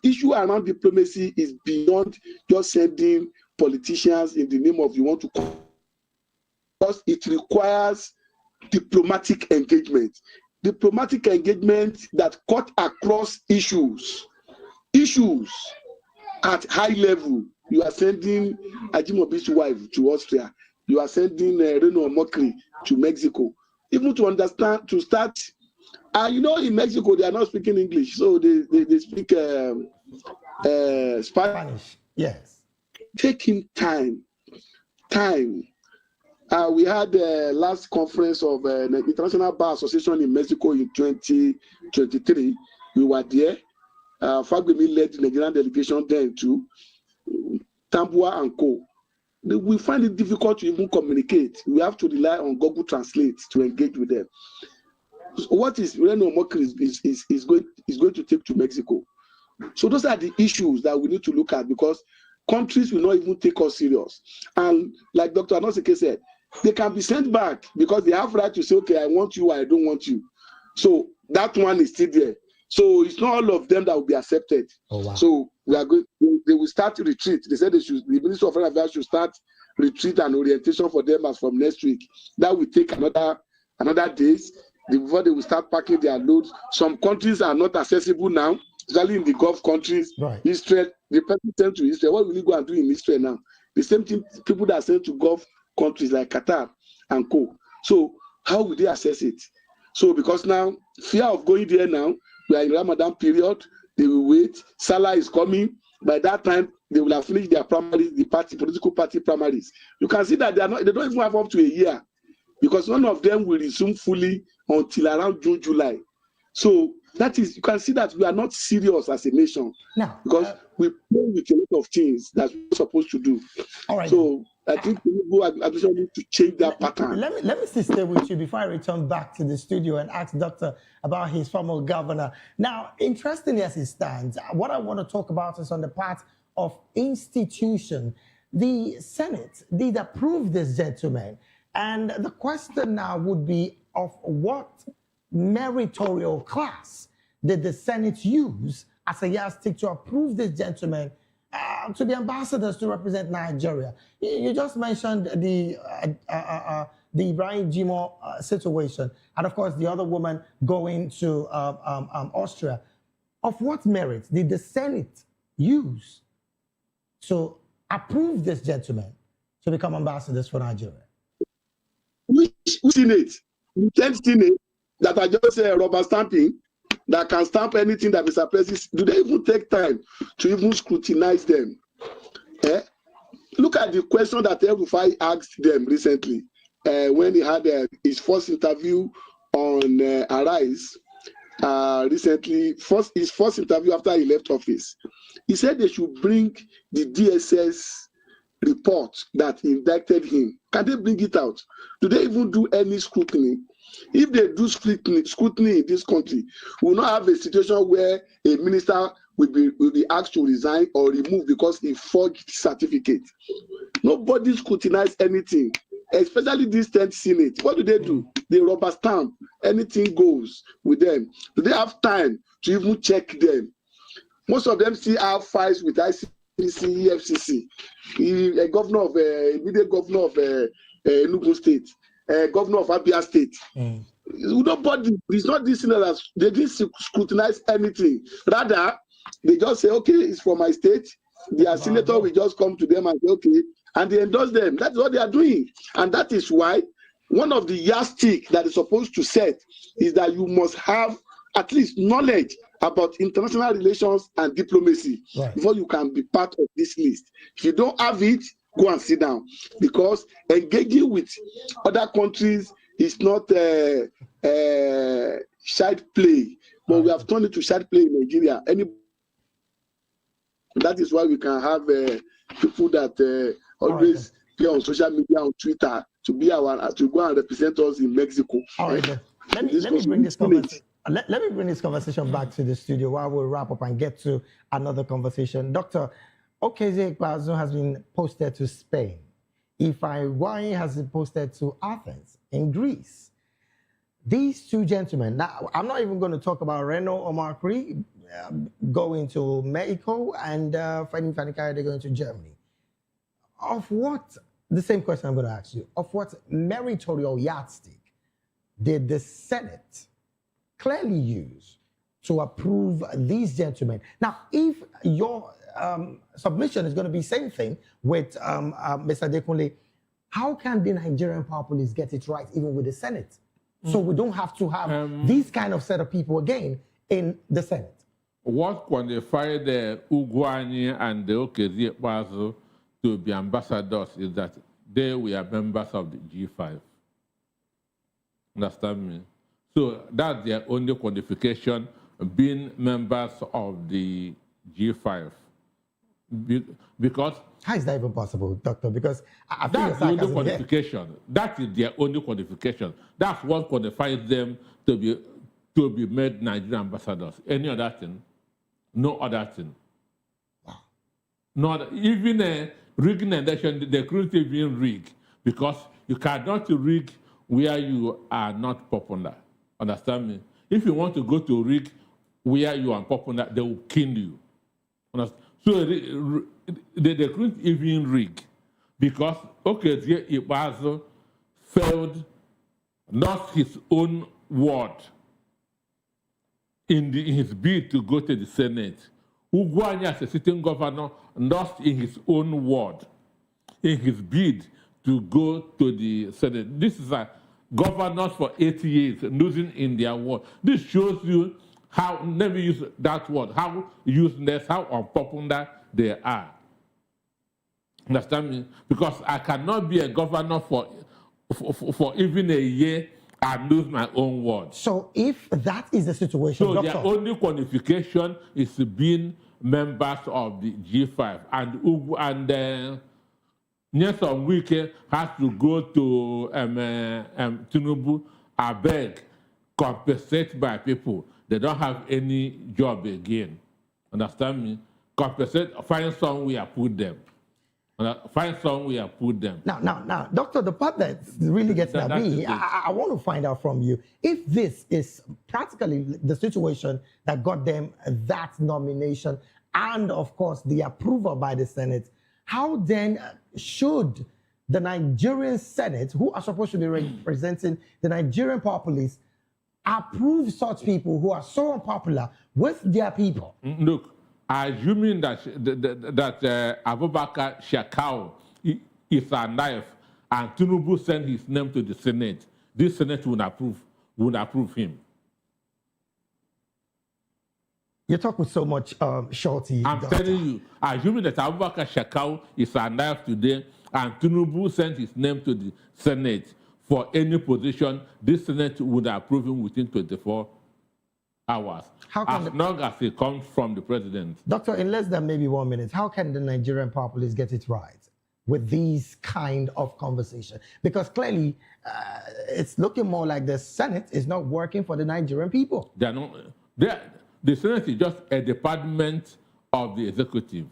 Issue around diplomacy is beyond just sending politicians in the name of you want to, because it requires diplomatic engagement that cut across issues at high level. You are sending Ajimobi's wife to Austria. You are sending Reno Mokri to Mexico. Even to understand, to start, in Mexico, they are not speaking English, so they speak Spanish. Yes. Taking time. We had the last conference of the International Bar Association in Mexico in 2023. We were there. Fagbemi led the Nigerian delegation then too. Tambua and co. We find it difficult to even communicate. We have to rely on Google Translate to engage with them. So what is Reno Mokri is going to take to Mexico? So those are the issues that we need to look at, because countries will not even take us serious. And like Dr. Anosike said, they can be sent back because they have right to say, okay, I want you, I don't want you. So that one is still there. So it's not all of them that will be accepted. Oh, wow. So they will start to retreat. They said the Ministry of Foreign Affairs should start retreat and orientation for them as from next week. That will take another days before they will start packing their loads. Some countries are not accessible now, especially in the Gulf countries. Right. Israel, the person sent to Israel. What will you go and do in Israel now? The same thing, people that are sent to Gulf countries like Qatar and co. So how will they assess it? So because now, fear of going there now, we are in Ramadan period, they will wait. Salah is coming. By that time, they will have finished their primaries, political party primaries. You can see that they don't even have up to a year, because none of them will resume fully until around June, July. So that is, you can see that we are not serious as a nation. Now, because we play with a lot of things that we're supposed to do. All right. So I think we need to change that pattern. Let me still stay with you before I return back to the studio and ask Doctor about his former governor. Now, interestingly as it stands, what I want to talk about is on the part of institution. The Senate did approve this gentleman, And the question now would be of what meritorial class did the Senate use as a yardstick to approve this gentleman to be ambassadors to represent Nigeria? You just mentioned the Ibrahim Jimo situation, and of course the other woman going to Austria. Of what merit did the Senate use to approve this gentleman to become ambassadors for Nigeria? Which Senate? The 10th Senate that are just rubber stamping, that can stamp anything that Mr. President, do they even take time to even scrutinize them? Look at the question that El-Rufai asked them recently when he had his first interview on Arise recently, his first interview after he left office. He said they should bring the DSS report that indicted him. Can they bring it out? Do they even do any scrutiny? If they do scrutiny in this country, we will not have a situation where a minister will be asked to resign or remove because he forged certificate. Nobody scrutinizes anything, especially this 10th Senate. What do? They rubber stamp. Anything goes with them. Do they have time to even check them? Most of them still have fights with ICC, EFCC. A governor of immediate governor of Enugu State, governor of Abia State. Nobody, it's not this that they didn't scrutinize anything. Rather, they just say, okay, it's from my state. Their senator will just come to them and say, okay, and they endorse them. That's what they are doing. And that is why one of the yardstick that is supposed to set is that you must have at least knowledge about international relations and diplomacy before you can be part of this list. If you don't have it, go and sit down, because engaging with other countries is not child play, but we have turned it to child play in Nigeria. That is why we can have people that always be on social media, on Twitter, to go and represent us in Mexico. All right, then. Let me bring this conversation. Let me bring this conversation back to the studio while we wrap up and get to another conversation. Dr. Okeze Ikpeazu has been posted to Spain. Ifeanyi Ugwuanyi has been posted to Athens in Greece. These two gentlemen, now I'm not even going to talk about Reno Omarkri going to Mexico and Fani Kayode going to Germany. Of what, the same question I'm going to ask you, of what meritorial yardstick did the Senate clearly use to approve these gentlemen? Now, if your submission is going to be same thing with Mr. Dekunle, how can the Nigerian Power Police get it right even with the Senate? So we don't have to have these kind of set of people again in the Senate. What qualified the Ugwuanyi and the Okeze Ikpeazu to be ambassadors is that they were members of the G5. Understand me? So that's their only qualification, being members of the G5. Because how is that even possible, Doctor? Because I feel that's the only qualification. That is their only qualification. That's what qualifies them to be made Nigerian ambassadors. Any other thing? No other thing. Wow. Not even a rigging election, they couldn't even rig, because you cannot rig where you are not popular. Understand me? If you want to go to rig where you are popular, they will kill you. Understand? So they couldn't even rig, because Okeze Ikpeazu failed, not his own word in his bid to go to the Senate. Ugwuanyi, as a sitting governor, lost in his own word in his bid to go to the Senate. This is a governors for 80 years losing in their word. This shows you how, never use that word, how useless, how unpopular they are. Understand me? Because I cannot be a governor for even a year and lose my own word. So if that is the situation, so Doctor, their only qualification is being members of the G5, and Nyesom Wike has to go to Tinubu, I beg, compensate by people. They don't have any job again. Understand me? Compensate, find somewhere, put them. Find somewhere and put them. Now, Doctor, the part that really gets at me, I want to find out from you, if this is practically the situation that got them that nomination and, of course, the approval by the Senate, how then should the Nigerian Senate, who are supposed to be representing the Nigerian populace, approve such people who are so unpopular with their people? Look, assuming that Abubakar Shekau is alive and Tinubu sent his name to the Senate, this Senate would approve him. You talk with so much surety. I'm telling you, assuming that Abubakar Shekau is alive today and Tinubu sent his name to the Senate for any position, this Senate would approve him within 24 hours, as long as it comes from the president. Doctor, in less than maybe 1 minute, how can the Nigerian populace get it right with these kind of conversation? Because clearly, it's looking more like the Senate is not working for the Nigerian people. The Senate is just a department of the executive.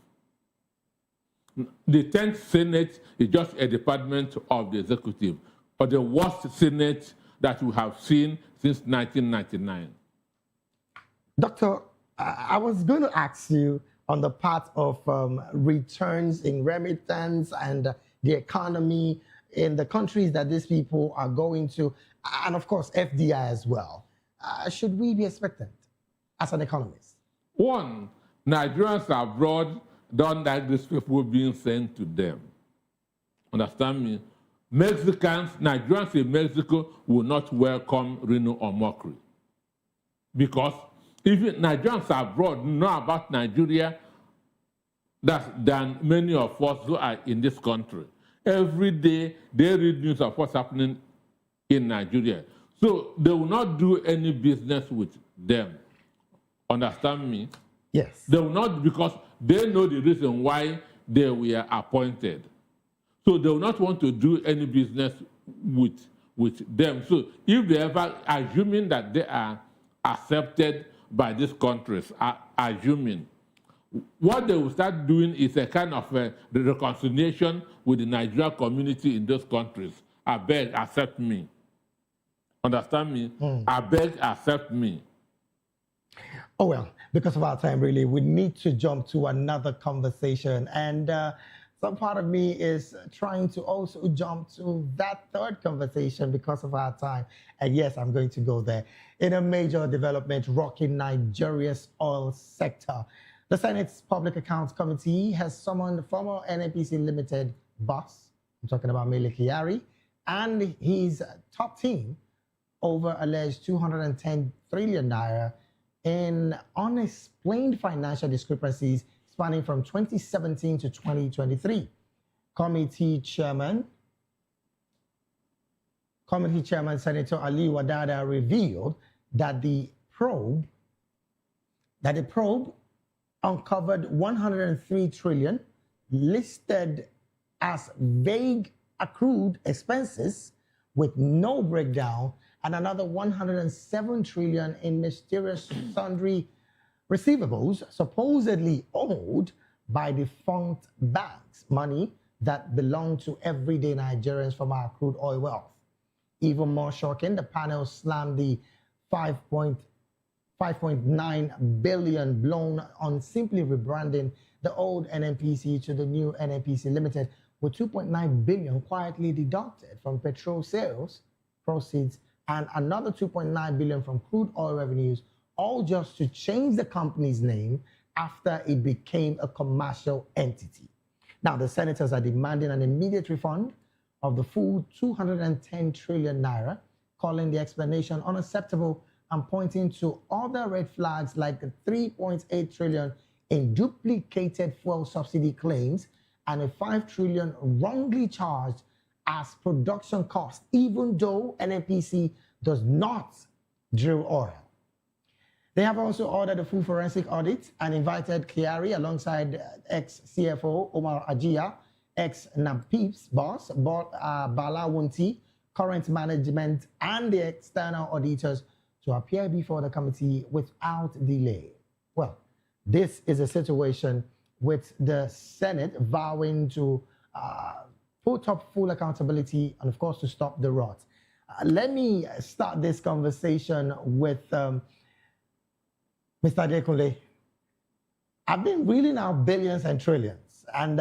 The 10th Senate is just a department of the executive, or the worst Senate that we have seen since 1999. Doctor, I was going to ask you on the part of returns in remittance and the economy in the countries that these people are going to, and of course FDI as well. Should we be expectant as an economist? One, Nigerians abroad don't like these people being sent to them. Understand me? Nigerians in Mexico will not welcome Reno or Mockery. Because even Nigerians abroad know about Nigeria than many of us who are in this country. Every day they read news of what's happening in Nigeria. So they will not do any business with them. Understand me? Yes. They will not, because they know the reason why they were appointed. So they will not want to do any business with them. So if they ever, assuming that they are accepted by these countries, assuming, what they will start doing is a kind of the reconciliation with the Nigerian community in those countries. I beg, accept me. Understand me? I beg, accept me. Oh, well, because of our time, really, we need to jump to another conversation. And some part of me is trying to also jump to that third conversation because of our time. And yes, I'm going to go there. In a major development rocking Nigeria's oil sector, the Senate's Public Accounts Committee has summoned former NNPC Limited boss, I'm talking about Mele Kyari, and his top team over alleged 210 trillion naira in unexplained financial discrepancies spanning from 2017 to 2023. Committee Chairman Senator Ali Wadada revealed that the probe uncovered 103 trillion listed as vague accrued expenses with no breakdown, and another 107 trillion in mysterious sundry receivables supposedly owed by defunct banks, money that belonged to everyday Nigerians from our crude oil wealth. Even more shocking, the panel slammed the 5.9 billion blown on simply rebranding the old NNPC to the new NNPC Limited, with 2.9 billion quietly deducted from petrol sales proceeds and another 2.9 billion from crude oil revenues, all just to change the company's name after it became a commercial entity. Now, the senators are demanding an immediate refund of the full 210 trillion naira, calling the explanation unacceptable and pointing to other red flags like the 3.8 trillion in duplicated fuel subsidy claims and a 5 trillion wrongly charged as production cost, even though NNPC does not drill oil. They have also ordered a full forensic audit and invited Kyari alongside ex-CFO Omar Ajia, ex-NAPIP's boss, Bala Wunti, current management, and the external auditors to appear before the committee without delay. Well, this is a situation with the Senate vowing to put up full accountability, and of course to stop the rot. Let me start this conversation with Mr. Adekunle. I've been reeling out billions and trillions, and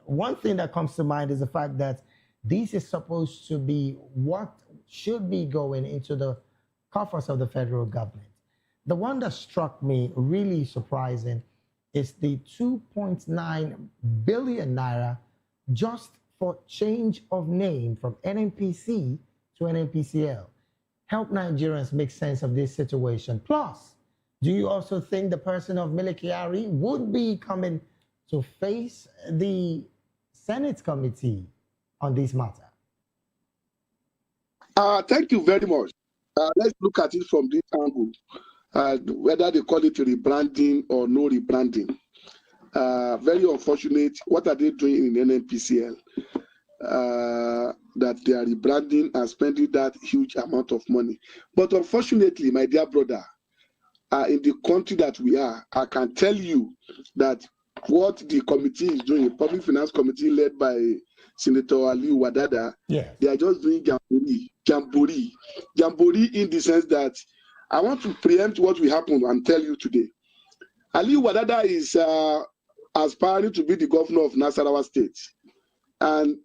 one thing that comes to mind is the fact that this is supposed to be what should be going into the coffers of the federal government. The one that struck me really surprising is the 2.9 billion naira just for change of name from NNPC to NNPCL. Help Nigerians make sense of this situation. Plus, do you also think the person of Mele Kyari would be coming to face the Senate committee on this matter? Thank you very much. Let's look at it from this angle. Whether they call it rebranding or no rebranding. Very unfortunate. What are they doing in NNPCL? That they are rebranding and spending that huge amount of money. But unfortunately, my dear brother, in the country that we are, I can tell you that what the committee is doing, Public Finance Committee led by Senator Ali Wadada, they are just doing jamboree in the sense that I want to preempt what will happen and tell you today. Ali Wadada is aspiring to be the governor of Nasarawa State. And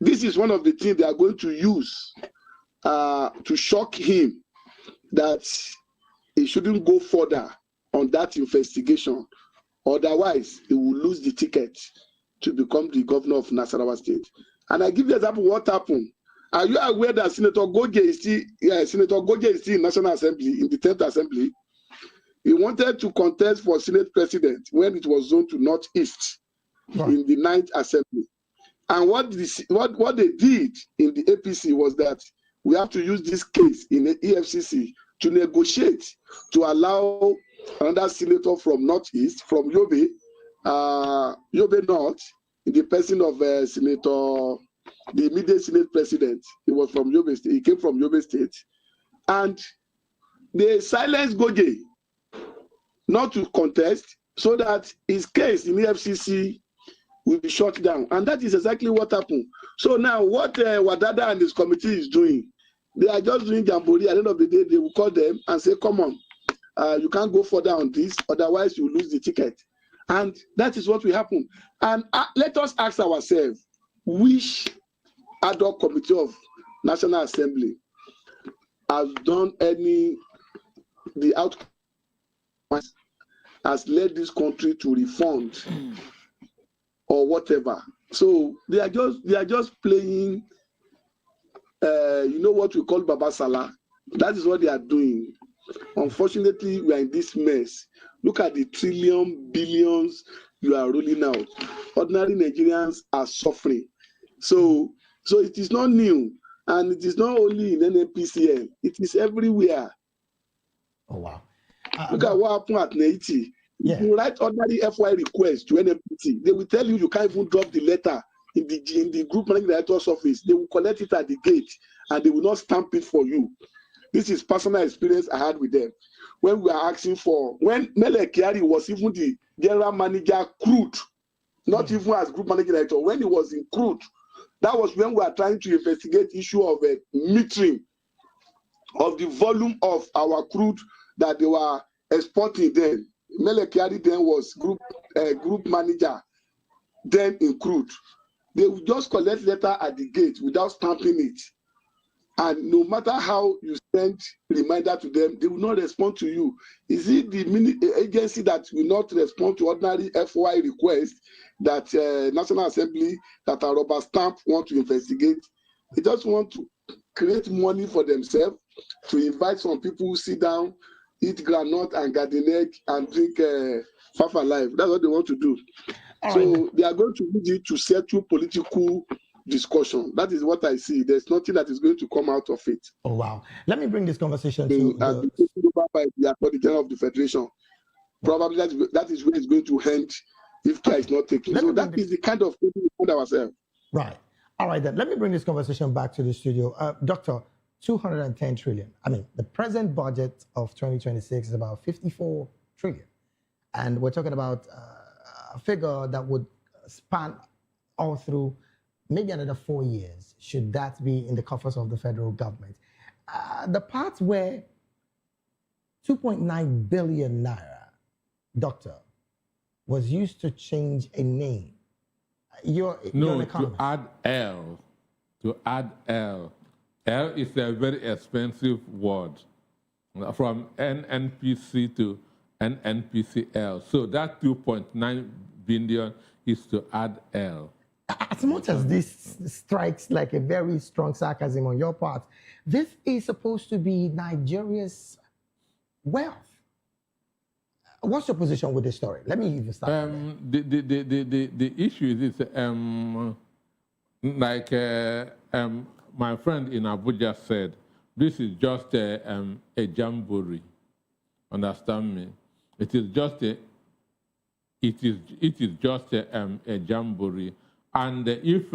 this is one of the things they are going to use to shock him that he shouldn't go further on that investigation. Otherwise, he will lose the ticket to become the governor of Nasarawa State. And I give you an example of what happened. Are you aware that Senator Goje is still in National Assembly, in the 10th Assembly? He wanted to contest for Senate President when it was zoned to Northeast in the 9th Assembly. And what they did in the APC was that we have to use this case in the EFCC to negotiate to allow another senator from Northeast, from Yobe North, in the person of Senator, the immediate Senate President. He was from Yobe State. He came from Yobe State. And they silenced Goje not to contest so that his case in the FCC will be shut down. And that is exactly what happened. So now what Wadada and his committee is doing, they are just doing jamboree. At the end of the day, they will call them and say, come on, you can't go further on this, otherwise you lose the ticket. And that is what will happen. And let us ask ourselves, which ad hoc committee of National Assembly has done the outcome has led this country to refund or whatever. So they are just playing, you know what we call Baba Salah. That is what they are doing. Unfortunately, we are in this mess. Look at the trillion, billions you are rolling out. Ordinary Nigerians are suffering. So it is not new. And it is not only in NNPCL. It is everywhere. Oh, wow. Look at what happened at Naiti. If you write ordinary FY request to NNPC, they will tell you can't even drop the letter in the group managing director's office. They will collect it at the gate and they will not stamp it for you. This is personal experience I had with them. When we are asking when Mele Kyari was even the general manager, crude, not even as group managing director, when he was in crude, that was when we are trying to investigate issue of a metering of the volume of our crude that they were exporting then. Mele Kyari then was group manager then in crude. They would just collect letter at the gate without stamping it. And no matter how you send reminder to them, they will not respond to you. Is it the agency that will not respond to ordinary FY requests that National Assembly, that are rubber stamp, want to investigate? They just want to create money for themselves, to invite some people who sit down, eat granite and garden egg and drink Fafa Life. That's what they want to do. So they are going to use it to settle political discussion. That is what I see. There's nothing that is going to come out of it. Oh, wow. Let me bring this conversation They to are taken over by the Attorney General of the Federation. Probably that is where it's going to end if care is not taken. So that is the kind of thing we find ourselves. Right. All right, then. Let me bring this conversation back to the studio. Doctor, 210 trillion. I mean, the present budget of 2026 is about 54 trillion. And we're talking about a figure that would span all through maybe another 4 years, should that be in the coffers of the federal government. The part where 2.9 billion naira, doctor, was used to change a name. You're an economist. To add L. To add L. L is a very expensive word. From NNPC to NNPCL. So that 2.9 billion is to add L. As much as this strikes like a very strong sarcasm on your part, this is supposed to be Nigeria's wealth. What's your position with this story? Let me even start. The issue is like my friend in Abuja said, this is just a jamboree. Understand me? It is just a jamboree. And if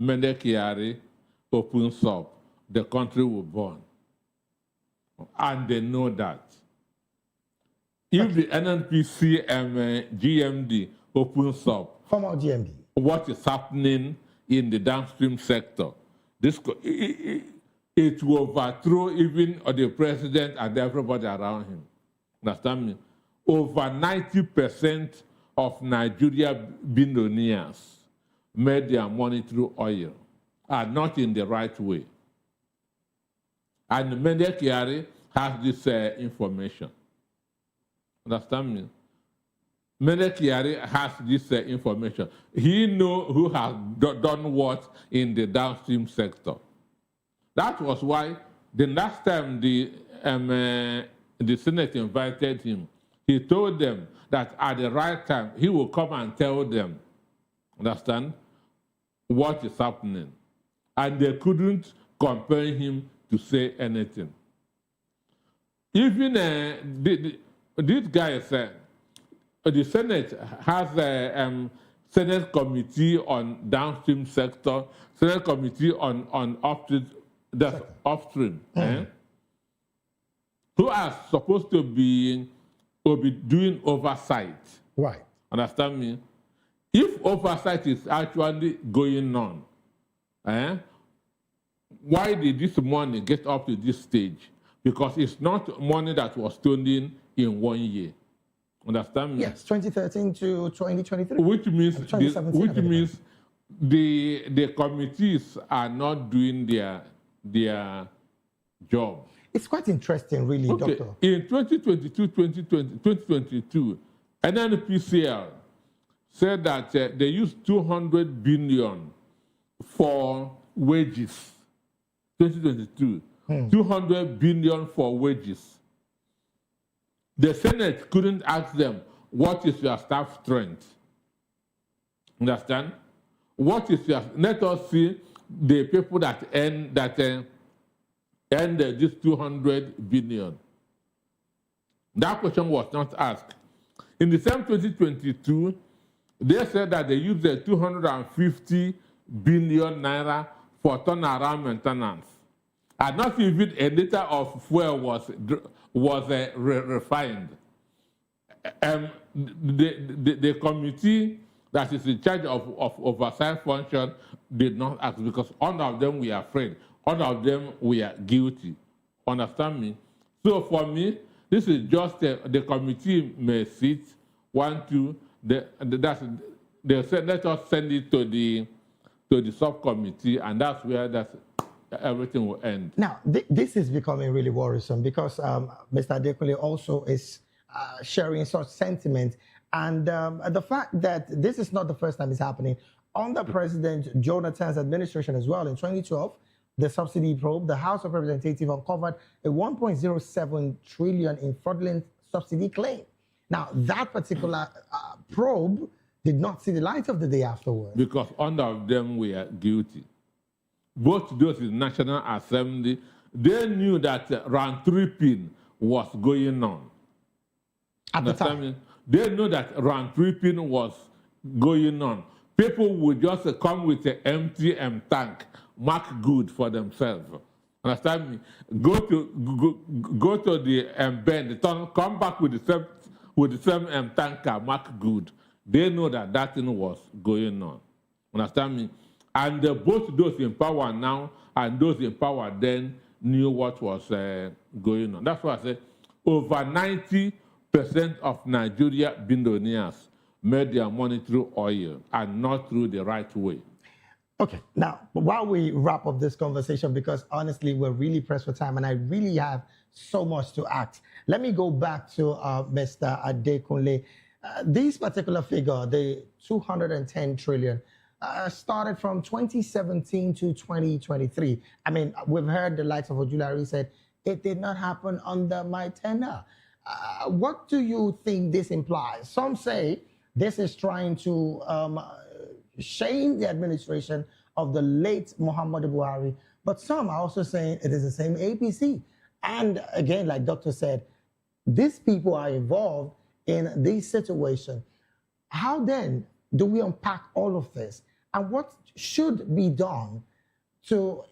Mendekiari opens up, the country will burn. And they know that. If the NNPC GMD opens up, former GMD, what is happening in the downstream sector, it will overthrow even the president and everybody around him. Understand me? Over 90% of Nigeria billionaires made their money through oil, are not in the right way. And Mendekiari has this information. Understand me? Mendekiari has this information. He knows who has done what in the downstream sector. That was why the last time the Senate invited him, he told them that at the right time, he will come and tell them, understand, what is happening. And they couldn't compel him to say anything. Even these guys, the Senate has a Senate committee on downstream sector, Senate committee on upstream, who are supposed to be doing oversight. Right. Understand me? If oversight is actually going on, why did this money get up to this stage? Because it's not money that was stolen in 1 year. Understand me? Yes, 2013 to 2023. Which means the committees are not doing their job. It's quite interesting, really, Doctor. In 2022, NNPCL said that they used 200 billion for wages. 2022, 200 billion for wages. The Senate couldn't ask them, what is your staff strength? Understand? What is your, let us see the people that earn this 200 billion. That question was not asked. In the same 2022, they said that they used the 250 billion naira for turnaround maintenance. And not even a liter of fuel was refined. The committee that is in charge of oversight function did not ask because all of them were afraid. All of them were guilty. Understand me? So for me, this is just the committee may sit, they said, let us send it to the subcommittee, and that's where everything will end. Now, this is becoming really worrisome because Mr. Adekunle also is sharing such sentiment. And the fact that this is not the first time it's happening. Under President Jonathan's administration as well, in 2012, the subsidy probe, the House of Representatives uncovered a 1.07 trillion in fraudulent subsidy claim. Now, that particular probe did not see the light of the day afterwards. Because none of them were guilty. Both those in National Assembly, they knew that round tripping was going on. At the time. They know that round tripping was going on. People would just come with an empty tank, mark good for themselves. Understand me? Go to the bend, come back with the same tanker, mark good. They know that thing was going on. Understand me? And both those in power now and those in power then knew what was going on. That's why I say over 90% of Nigeria billionaires made their money through oil and not through the right way. Okay, now, while we wrap up this conversation, because honestly, we're really pressed for time and I really have so much to ask, let me go back to Mr. Adekunle. This particular figure, the 210 trillion, started from 2017 to 2023. I mean, we've heard the likes of Ojulari said, it did not happen under my tenure. What do you think this implies? Some say this is trying to shame the administration of the late Muhammadu Buhari, but some are also saying it is the same APC. And again, like Doctor said, these people are involved in this situation. How then do we unpack all of this? And what should be done to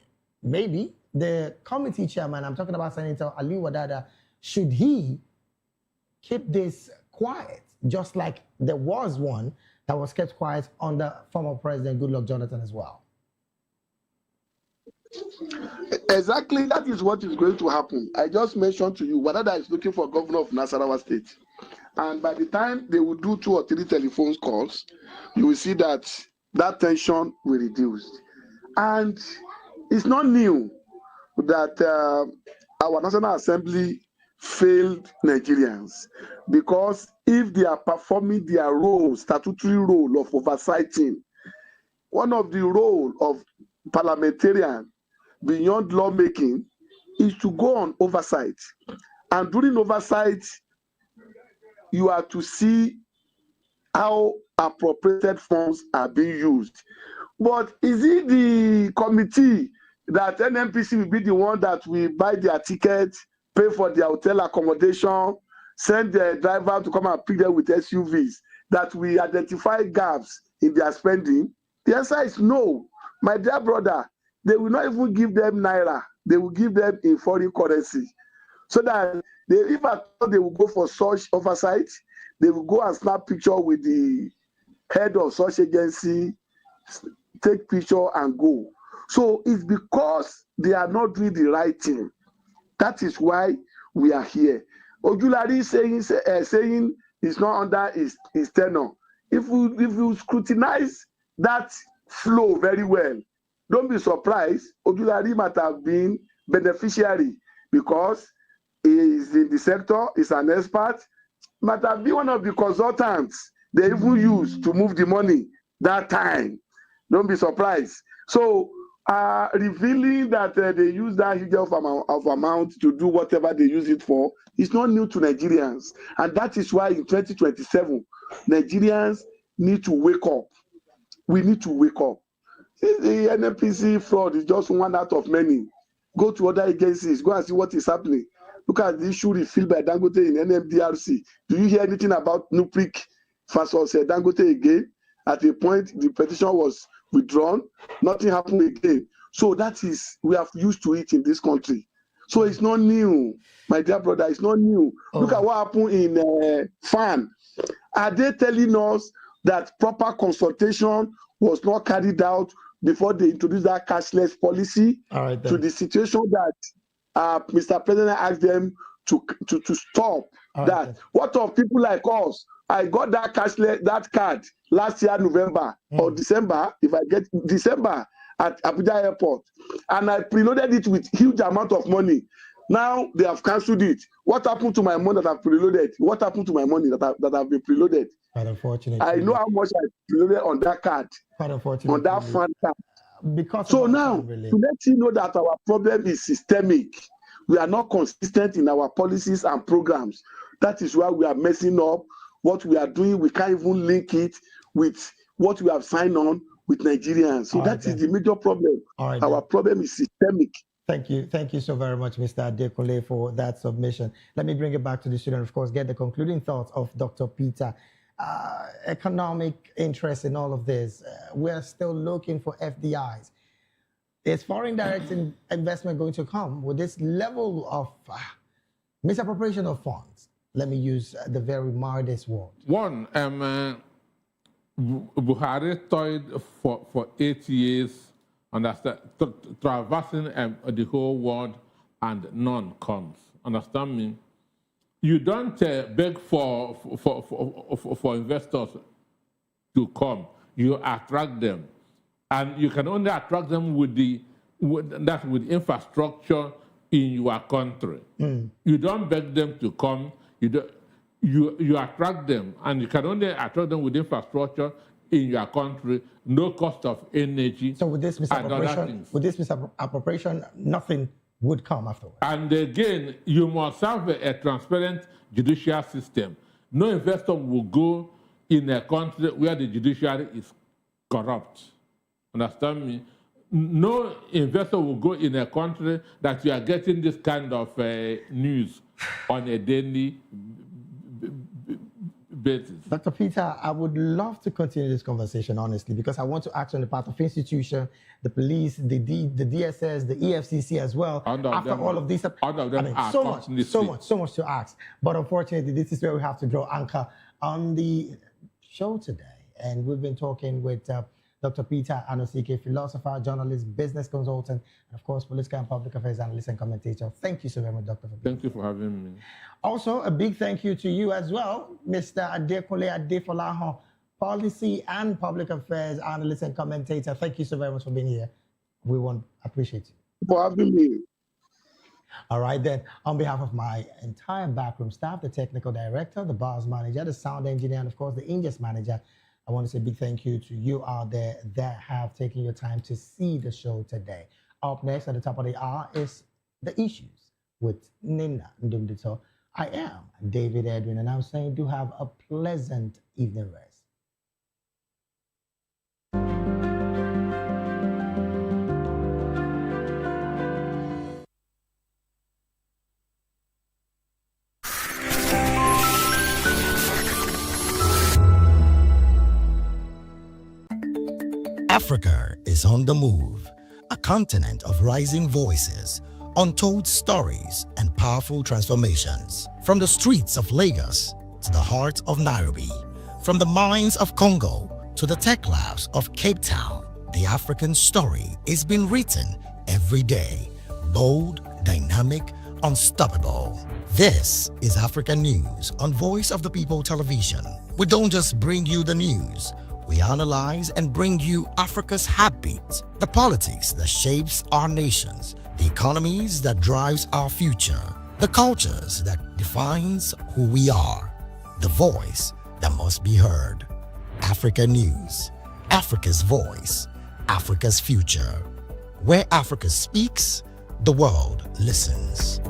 maybe the committee chairman, I'm talking about Senator Ali Wadada, should he keep this quiet, just like there was one that was kept quiet under former President Goodluck Jonathan as well? Exactly, that is what is going to happen. I just mentioned to you, Wadada is looking for governor of Nasarawa State. And by the time they will do 2 or 3 telephone calls, you will see that that tension will reduce. And it's not new that our National Assembly failed Nigerians, because if they are performing their role, statutory role of oversighting, one of the role of parliamentarian beyond lawmaking is to go on oversight. And during oversight, you are to see how appropriated funds are being used. But is it the committee that NNPC will be the one that will buy their tickets, pay for their hotel accommodation, send their driver to come and pick them with SUVs, that we identify gaps in their spending? The answer is no. My dear brother, they will not even give them naira. They will give them in foreign currency. So that if I thought they will go for such oversight, they will go and snap picture with the head of such agency, take picture and go. So it's because they are not doing the right thing. That is why we are here. Ojulari saying it's not under his tenure. If you scrutinize that flow very well, don't be surprised. Ojulari might have been beneficiary because he is in the sector, he's an expert, might have been one of the consultants they even used to move the money that time. Don't be surprised. So revealing that they use that huge of amount to do whatever they use it for is not new to Nigerians. And that is why in 2027, Nigerians need to wake up. We need to wake up. The NNPC fraud is just one out of many. Go to other agencies, go and see what is happening. Look at the issue refilled by Dangote in NMDRC. Do you hear anything about Nuprik versus Dangote again? At a point, the petition was withdrawn. Nothing happened again. So that is, we are used to it in this country. So it's not new, my dear brother. It's not new. Look at what happened in FAN. Are they telling us that proper consultation was not carried out before they introduced that cashless policy to the situation that Mr. President asked them to stop that? What of people like us? I got that cashless, that card last year, November or December, if I get December at Abuja Airport, and I preloaded it with huge amount of money. Now they have cancelled it. What happened to my money that I've preloaded? What happened to my money that have been preloaded? Quite unfortunate. I know how much I preloaded on that card, quite unfortunate, on that fund card. Because so now, to let you know that our problem is systemic, we are not consistent in our policies and programs. That is why we are messing up. What we are doing, we can't even link it with what we have signed on with Nigerians. So that is the major problem. Our problem is systemic. Thank you so very much, Mr. Adekunle, for that submission. Let me bring it back to the student, of course, get the concluding thoughts of Dr. Peter. Economic interest in all of this. We're still looking for FDIs. Is foreign direct investment going to come with this level of misappropriation of funds? Let me use the very mildest word. One, Buhari toiled for 8 years, understand, traversing the whole world, and none comes. Understand me? You don't beg for investors to come. You attract them, and you can only attract them with infrastructure in your country. You don't beg them to come. You attract them, and you can only attract them with infrastructure in your country, no cost of energy. So with this misappropriation, nothing would come afterwards. And again, you must have a transparent judicial system. No investor will go in a country where the judiciary is corrupt. Understand me? No investor will go in a country that you are getting this kind of news on a daily basis. Dr. Peter, I would love to continue this conversation, honestly, because I want to act on the part of institution, the police, the DSS, the EFCC as well. After all of these, so much to ask. But unfortunately, this is where we have to draw anchor on the show today. And we've been talking with Dr. Peter Anosike, philosopher, journalist, business consultant, and of course, political and public affairs analyst and commentator. Thank you so very much, Doctor. Thank you for having me. Also, a big thank you to you as well, Mr. Adekole Adefolahan, policy and public affairs analyst and commentator. Thank you so very much for being here. We want to appreciate you. For having me. All right, then, on behalf of my entire backroom staff, the technical director, the bars manager, the sound engineer, and of course, the Ingest manager, I want to say a big thank you to you out there that have taken your time to see the show today. Up next at the top of the hour is The Issues with Nina Ndumdito. I am David Edwin, and I'm saying do have a pleasant evening rest. Africa is on the move, a continent of rising voices, untold stories, and powerful transformations. From the streets of Lagos to the heart of Nairobi, from the mines of Congo to the tech labs of Cape Town, the African story is being written every day. Bold, dynamic, unstoppable. This is African News on Voice of the People Television. We don't just bring you the news. We analyze and bring you Africa's heartbeat, the politics that shapes our nations, the economies that drives our future, the cultures that defines who we are, the voice that must be heard. Africa News, Africa's voice, Africa's future. Where Africa speaks, the world listens.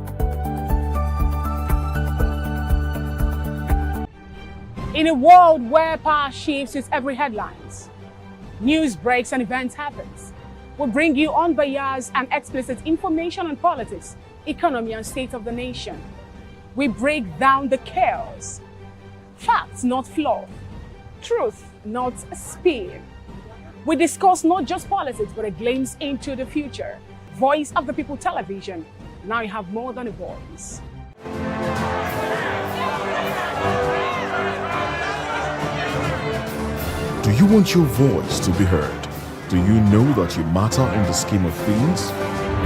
In a world where power shifts with every headlines, news breaks and events happens, we bring you unbiased and explicit information on politics, economy, and state of the nation. We break down the chaos. Facts, not fluff. Truth, not a spin. We discuss not just politics, but a glimpse into the future. Voice of the People Television. Now you have more than a voice. Do you want your voice to be heard? Do you know that you matter in the scheme of things?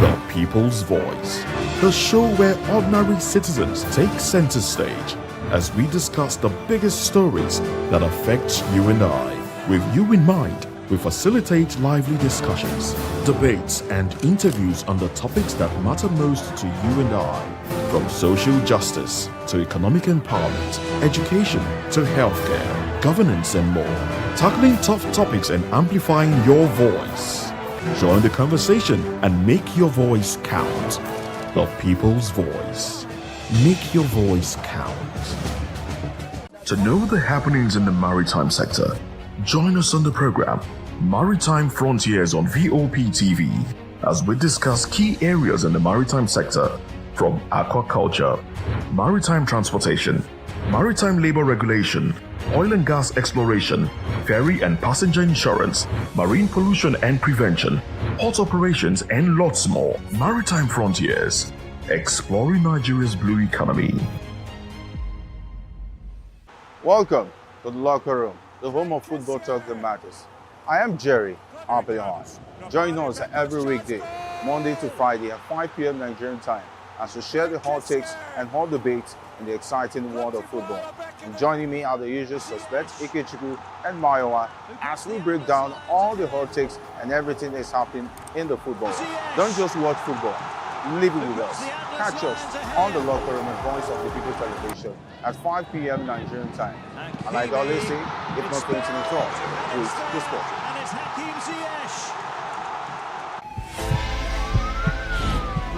The People's Voice, the show where ordinary citizens take center stage as we discuss the biggest stories that affect you and I. With you in mind, we facilitate lively discussions, debates, and interviews on the topics that matter most to you and I. From social justice to economic empowerment, education to healthcare, governance, and more. Tackling tough topics and amplifying your voice. Join the conversation and make your voice count. The People's Voice. Make your voice count. To know the happenings in the maritime sector, join us on the program Maritime Frontiers on VOP TV as we discuss key areas in the maritime sector from aquaculture, maritime transportation, maritime labor regulation, oil and gas exploration, ferry and passenger insurance, marine pollution and prevention, port operations, and lots more. Maritime Frontiers, exploring Nigeria's blue economy. Welcome to the locker room, the home of football talk that matters. I am Jerry Amaechi. Join us every weekday, Monday to Friday at 5 p.m. Nigerian time, as we share the hot takes and hot debates in the exciting world of football. And joining me are the usual suspects, Ikechukwu and Mayowa, as we break down all the hot takes and everything that's happening in the football. Don't just watch football, live it with us. Catch us on the Locker Room and Voice of the People television at 5 p.m. Nigerian time. And like I always say, if not 2024, please the sport.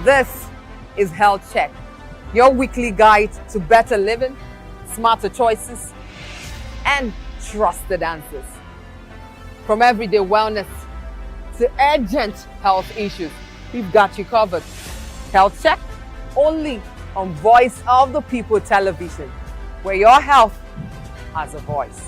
This is Health Check, your weekly guide to better living, smarter choices, and trusted answers. From everyday wellness to urgent health issues, we've got you covered. Health Check, only on Voice of the People television, where your health has a voice.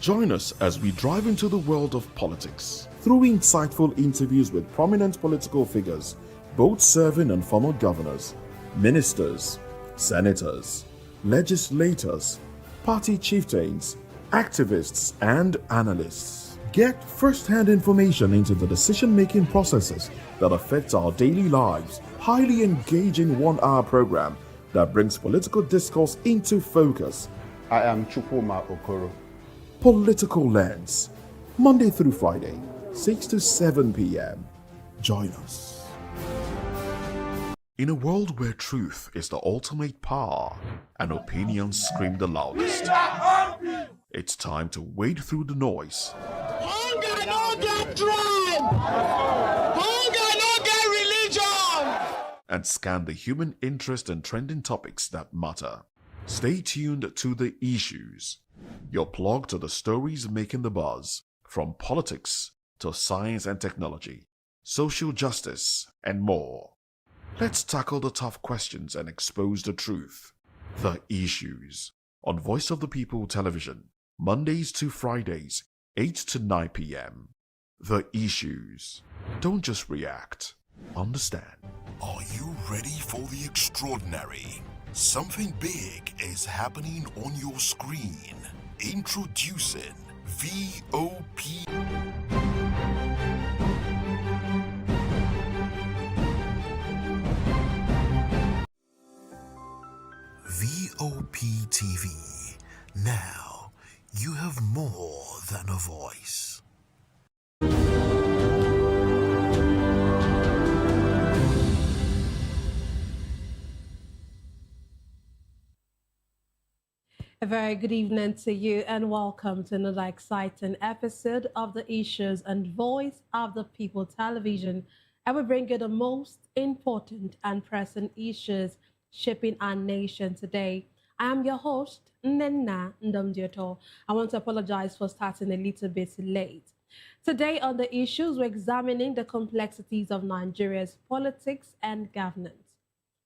Join us as we drive into the world of politics through insightful interviews with prominent political figures, both serving and former governors, ministers, senators, legislators, party chieftains, activists, and analysts. Get first-hand information into the decision-making processes that affect our daily lives. Highly engaging one-hour program that brings political discourse into focus. I am Chukwuma Okoro. Political Lens, Monday through Friday, 6 to 7 p.m. Join us. In a world where truth is the ultimate power and opinions scream the loudest, it's time to wade through the noise. Hunger no get drum! Hunger no get religion! And scan the human interest and trending topics that matter. Stay tuned to The Issues, your plug to the stories making the buzz, from politics to science and technology, social justice, and more. Let's tackle the tough questions and expose the truth. The Issues, on Voice of the People television, Mondays to Fridays, 8 to 9 p.m. The Issues. Don't just react, understand. Are you ready for the extraordinary? Something big is happening on your screen. Introducing VOP. VOP TV. Now, you have more than a voice. A very good evening to you and welcome to another exciting episode of the Issues and Voice of the People television. I will bring you the most important and pressing issues shaping our nation today. I am your host, Nena Ndamdioto. I want to apologize for starting a little bit late. Today on the Issues, we're examining the complexities of Nigeria's politics and governance.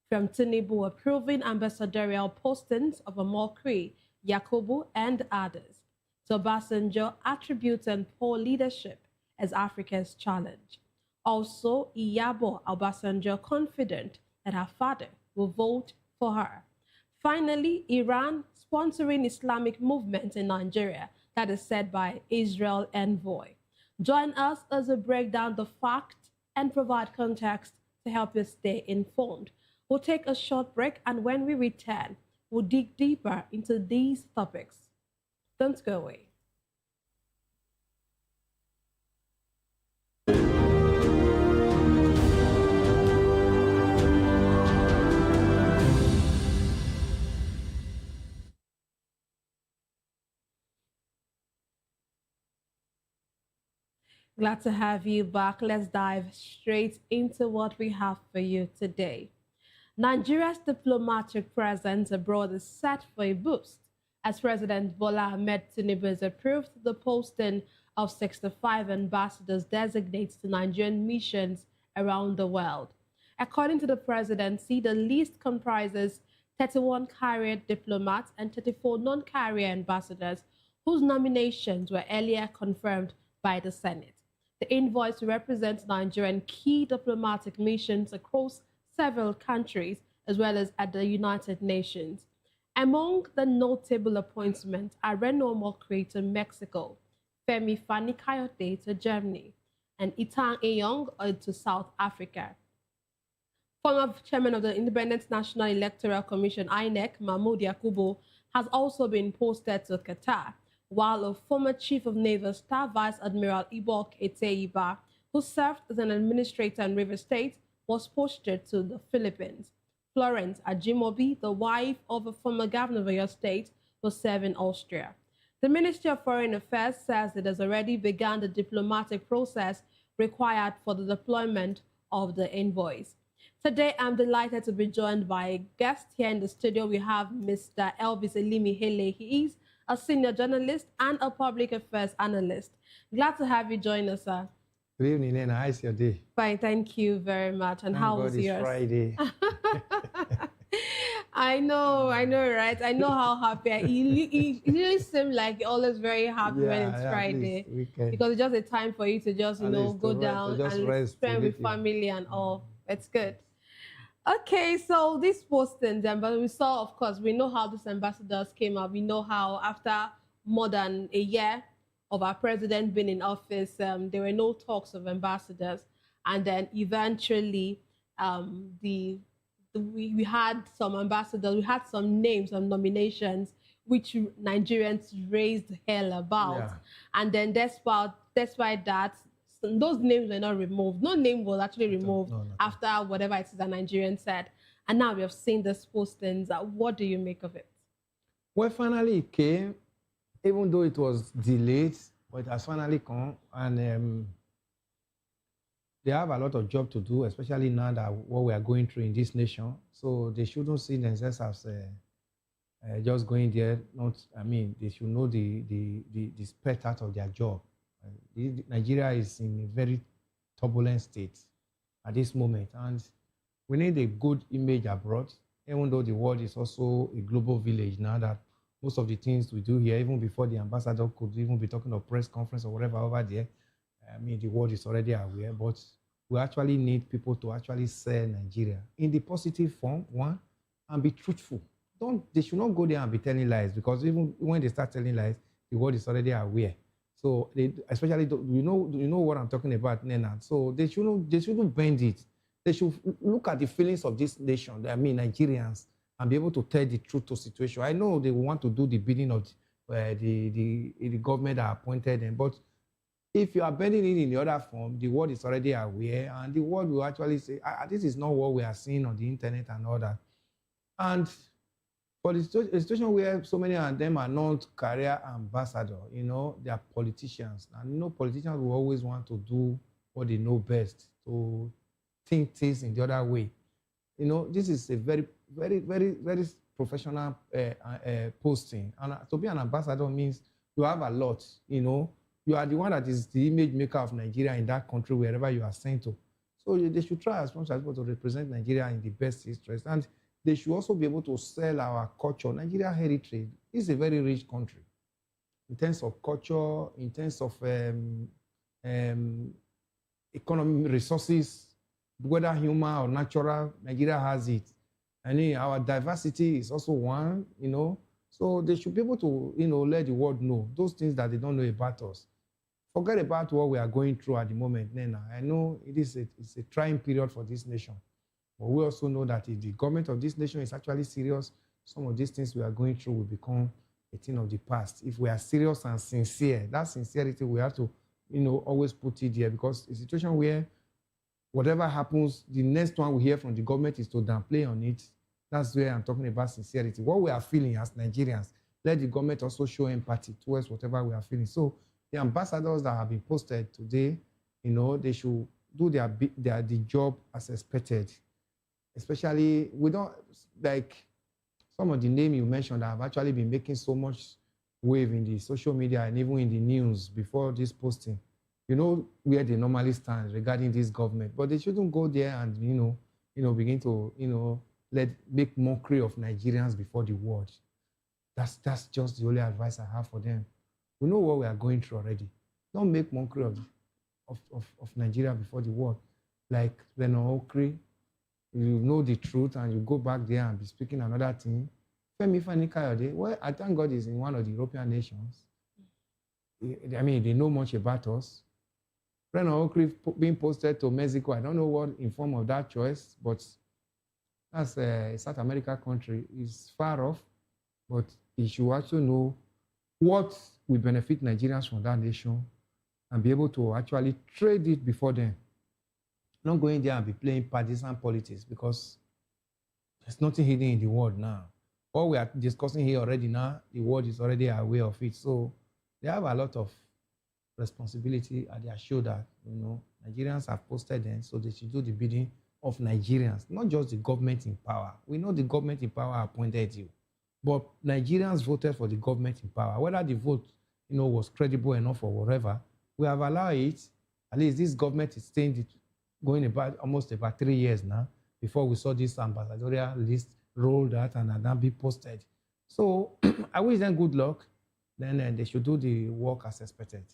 From Tinubu approving ambassadorial postings of Amokri, Yakubu, and others, to Obasanjo attributing poor leadership as Africa's challenge. Also, Iyabo Obasanjo confident that her father will vote for her. Finally, Iran sponsoring Islamic movement in Nigeria, that is said by Israel envoy. Join us as we break down the facts and provide context to help you stay informed. We'll take a short break, and when we return, we'll dig deeper into these topics. Don't go away. Glad to have you back. Let's dive straight into what we have for you today. Nigeria's diplomatic presence abroad is set for a boost as President Bola Ahmed Tinubu has approved the posting of 65 ambassadors designated to Nigerian missions around the world. According to the presidency, the list comprises 31 career diplomats and 34 non-career ambassadors whose nominations were earlier confirmed by the Senate. The invoice represents Nigerian key diplomatic missions across several countries, as well as at the United Nations. Among the notable appointments are Renomo to Mexico, Femi Fani-Kayode to Germany, and Itang Eyong to South Africa. Former chairman of the Independent National Electoral Commission, INEC, Mahmoud Yakubu, has also been posted to Qatar, while a former Chief of Naval Staff Vice Admiral Ibok Eteiba, who served as an administrator in River State, was posted to the Philippines. Florence Ajimobi, the wife of a former governor of Oyo State, was served in Austria. The Ministry of Foreign Affairs says it has already begun the diplomatic process required for the deployment of the envoys. Today, I'm delighted to be joined by a guest here in the studio. We have Mr. Elvis Elimi Hele. He is a senior journalist and a public affairs analyst. Glad to have you join us, sir. Good evening, Nena. How's your day? Fine, thank you very much. And how was yours? Friday. I know, right? I know how happy. You really seem like you're always very happy when it's Friday. Because it's just a time for you to just, go down and spend with family and all. It's good. Okay, so these postings, but we saw, of course, we know how these ambassadors came up. We know how after more than a year of our president being in office, there were no talks of ambassadors. And then eventually we had some ambassadors, we had some names, some nominations, which Nigerians raised hell about. Yeah. And then despite that, those names were not removed. No name was actually removed after whatever it is that Nigerian said. And now we have seen these postings. What do you make of it? Well, finally it came, even though it was delayed, but it has finally come. And they have a lot of job to do, especially now that what we are going through in this nation. So they shouldn't see themselves as just going there. They should know the spec out of their job. Nigeria is in a very turbulent state at this moment, and we need a good image abroad, even though the world is also a global village now that most of the things we do here, even before the ambassador could even be talking of press conference or whatever over there, the world is already aware, but we actually need people to actually sell Nigeria in the positive form, one, and be truthful. They should not go there and be telling lies, because even when they start telling lies, the world is already aware. So especially, you know what I'm talking about, Nena. So they shouldn't bend it. They should look at the feelings of this nation, Nigerians, and be able to tell the truth to situation. I know they want to do the bidding of the government that appointed them, but if you are bending it in the other form, the world is already aware, and the world will actually say, this is not what we are seeing on the internet and all that. And for the situation where so many of them are not career ambassadors, they are politicians. And politicians will always want to do what they know best, to think things in the other way. This is a very, very, very, very professional posting. And to be an ambassador means you have a lot, You are the one that is the image maker of Nigeria in that country, wherever you are sent to. So they should try as much as possible to represent Nigeria in the best interest. And they should also be able to sell our culture. Nigeria heritage is a very rich country in terms of culture, in terms of economic resources, whether human or natural. Nigeria has it. And our diversity is also one, So they should be able to, let the world know those things that they don't know about us. Forget about what we are going through at the moment, Nena. I know it's a trying period for this nation. But we also know that if the government of this nation is actually serious, some of these things we are going through will become a thing of the past. If we are serious and sincere, that sincerity, we have to, always put it there, because a situation where whatever happens, the next one we hear from the government is to downplay on it. That's where I'm talking about sincerity. What we are feeling as Nigerians, let the government also show empathy towards whatever we are feeling. So the ambassadors that have been posted today, they should do the job as expected. Especially, we don't, like some of the names you mentioned that have actually been making so much wave in the social media and even in the news before this posting. Where they normally stand regarding this government, but they shouldn't go there and, begin to, make mockery of Nigerians before the world. That's just the only advice I have for them. We know what we are going through already. Don't make mockery of Nigeria before the world. Like Renan Okri, you know the truth and you go back there and be speaking another thing. Femi Fani-Kayode, well, I thank God he's in one of the European nations. I mean, they know much about us. Renan Okri being posted to Mexico, I don't know what informed of that choice, but that's a South America country. It's far off, but he should also know what will benefit Nigerians from that nation and be able to actually trade it before then. Not going there and be playing partisan politics, because there's nothing hidden in the world now. What we are discussing here already now, the world is already aware of it. So they have a lot of responsibility at their shoulder. Nigerians have posted them, so they should do the bidding of Nigerians, not just the government in power. We know the government in power appointed you, but Nigerians voted for the government in power. Whether the vote, was credible enough or whatever, we have allowed it. At least this government is staying going almost about 3 years now before we saw this ambassadorial list rolled out and now be posted. So I wish them good luck. Then they should do the work as expected.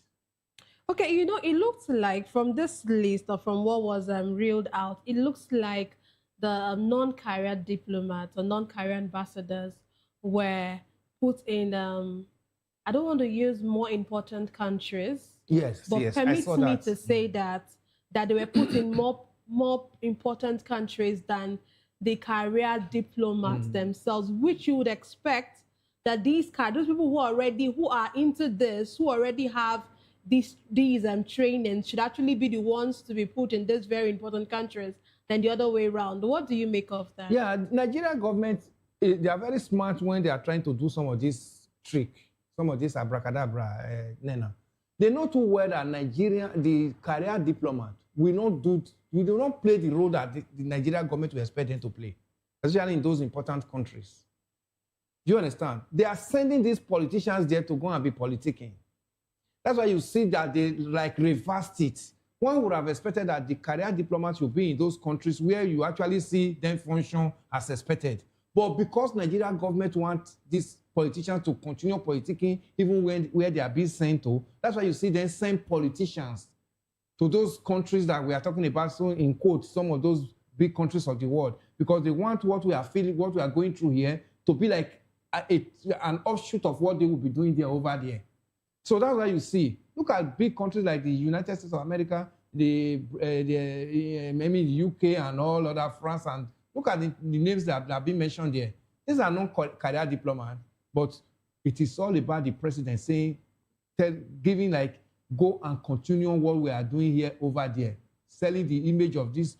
Okay, it looks like from this list or from what was reeled out, it looks like the non-career diplomats or non-career ambassadors were put in, I don't want to use more important countries. Yes, but yes, permits me to say that they were put in more important countries than the career diplomats themselves, which you would expect that those people who are into this, who already have these trainings, should actually be the ones to be put in these very important countries than the other way around. What do you make of that? Yeah, Nigerian government, they are very smart when they are trying to do some of this trick, some of this abracadabra, Nena. They know too well that the career diplomat, we do not play the role that the Nigerian government will expect them to play, especially in those important countries. Do you understand? They are sending these politicians there to go and be politicking. That's why you see that they reversed it. One would have expected that the career diplomats will be in those countries where you actually see them function as expected. But because Nigerian government wants these politicians to continue politicking even where they are being sent to, that's why you see them send politicians to those countries that we are talking about, so in quotes, some of those big countries of the world, because they want what we are feeling, what we are going through here, to be like an offshoot of what they will be doing there over there. So that's why you see, look at big countries like the United States of America, maybe the UK and all other France, and look at the names that have been mentioned there. These are non-career diplomats, but it is all about the president saying, giving go and continue what we are doing here over there, selling the image of this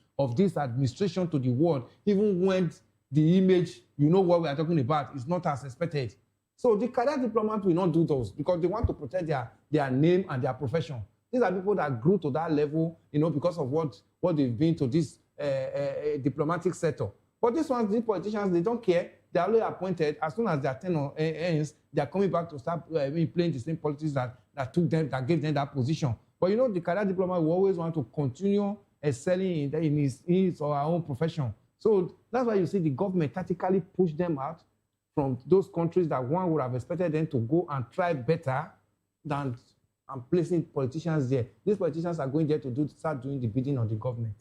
administration to the world, even when the image, what we are talking about, is not as expected. So the career diplomats will not do those because they want to protect their name and their profession. These are people that grew to that level, because of what they've been to this diplomatic setup. But these politicians, they don't care. They are only appointed. As soon as their tenure ends, they are coming back to start playing the same politics that gave them that position. But the career diplomat will always want to continue excelling in his or her own profession. So that's why you see the government tactically push them out from those countries that one would have expected them to go and try better than placing politicians there. These politicians are going there to start doing the bidding of the government.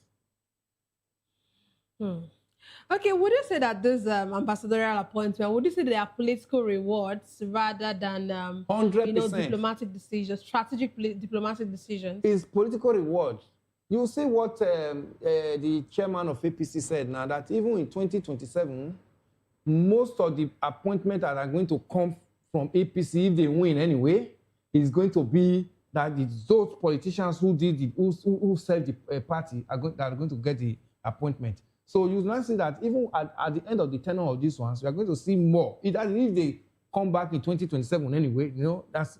Okay, would you say that this ambassadorial appointment, would you say they are political rewards rather than 100%. Diplomatic decisions, strategic diplomatic decisions? It's political reward. You see what the chairman of APC said now, that even in 2027, most of the appointments that are going to come from APC, if they win anyway, is going to be that it's those politicians who who served the party that are going to get the appointment. So you now see that even at the end of the tenure of these ones, we are going to see more. If they come back in 2027 anyway, you know, that's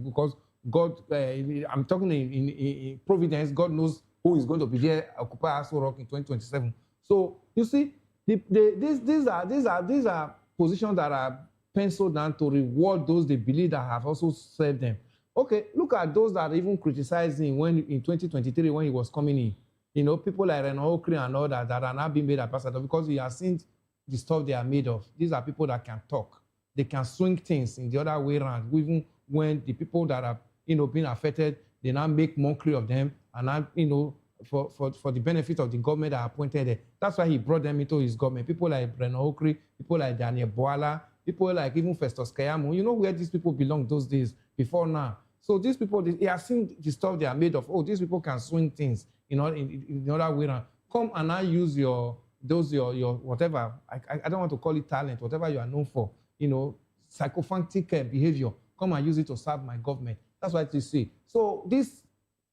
because God, I'm talking in Providence, God knows who is going to be there, occupy Aso Rock in 2027. So you see, these are positions that are penciled down to reward those they believe that have also served them. Okay, look at those that even criticized him when in 2023 when he was coming in. You know, people like Renault Okri and all that are now being made ambassador because he has seen the stuff they are made of. These are people that can talk. They can swing things in the other way around, even when the people that are, you know, being affected, they now make mockery of them and now, you know, for the benefit of the government that appointed them. That's why he brought them into his government. People like Renault Okri, people like Daniel Boala, people like even Festus Keyamo. You know where these people belong those days before now. So these people, he has seen the stuff they are made of. Oh, these people can swing things, you know, in the other way around. Come and now use your whatever, I don't want to call it talent, whatever you are known for, you know, psychophantic behavior. Come and use it to serve my government. That's what you see. So this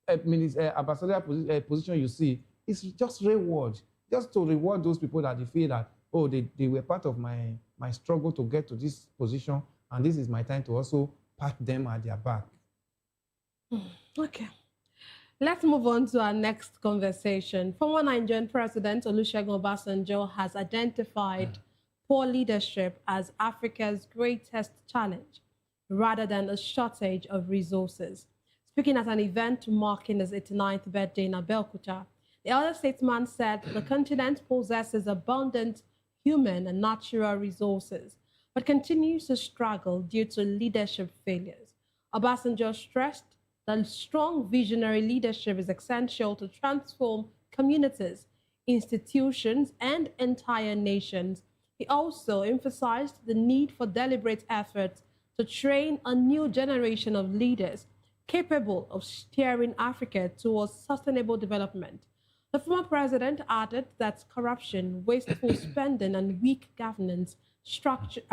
ambassador position you see is just reward, just to reward those people that they feel that, oh, they were part of my struggle to get to this position, and this is my time to also pat them at their back. Okay. Let's move on to our next conversation. Former Nigerian President Olusegun Obasanjo has identified poor leadership as Africa's greatest challenge, rather than a shortage of resources. Speaking at an event marking his 89th birthday in Abeokuta, the elder statesman said the continent possesses abundant human and natural resources, but continues to struggle due to leadership failures. Obasanjo stressed that strong visionary leadership is essential to transform communities, institutions, and entire nations. He also emphasized the need for deliberate efforts to train a new generation of leaders capable of steering Africa towards sustainable development. The former president added that corruption, wasteful spending, and weak governance structures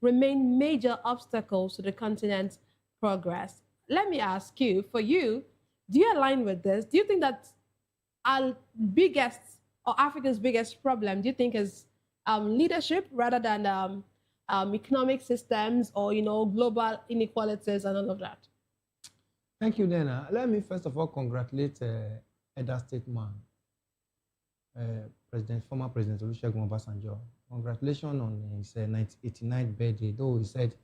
remain major obstacles to the continent's progress. Let me ask you, for you, do you align with this? Do you think that our biggest or Africa's biggest problem, do you think is leadership rather than economic systems or, you know, global inequalities and all of that? Thank you, Dana. Let me first of all congratulate elder statesman, former President Olusegun Obasanjo. Congratulations on his 89th birthday, though he said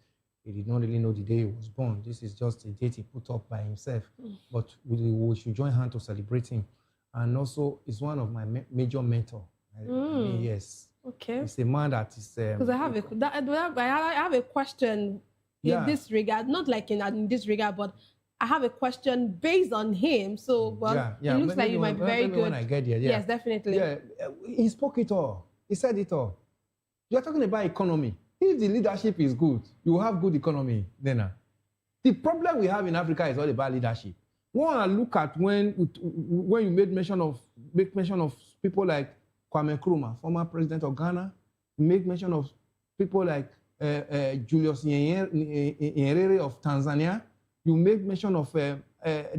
he did not really know the day he was born. This is just a date he put up by himself. But we should join hands to celebrate him. And also, he's one of my major mentors. Yes. Okay. He's a man that is... Because I have a question in this regard, not like in this regard, but I have a question based on him. So, well, it looks like you might be very good. When I get there, Yes, definitely. Yeah, he spoke it all. He said it all. You're talking about economy. If the leadership is good, you will have good economy, Dana. The problem we have in Africa is all about leadership. One, look at when you make mention of people like Kwame Nkrumah, former president of Ghana. You make mention of people like Julius Nyerere of Tanzania. You make mention of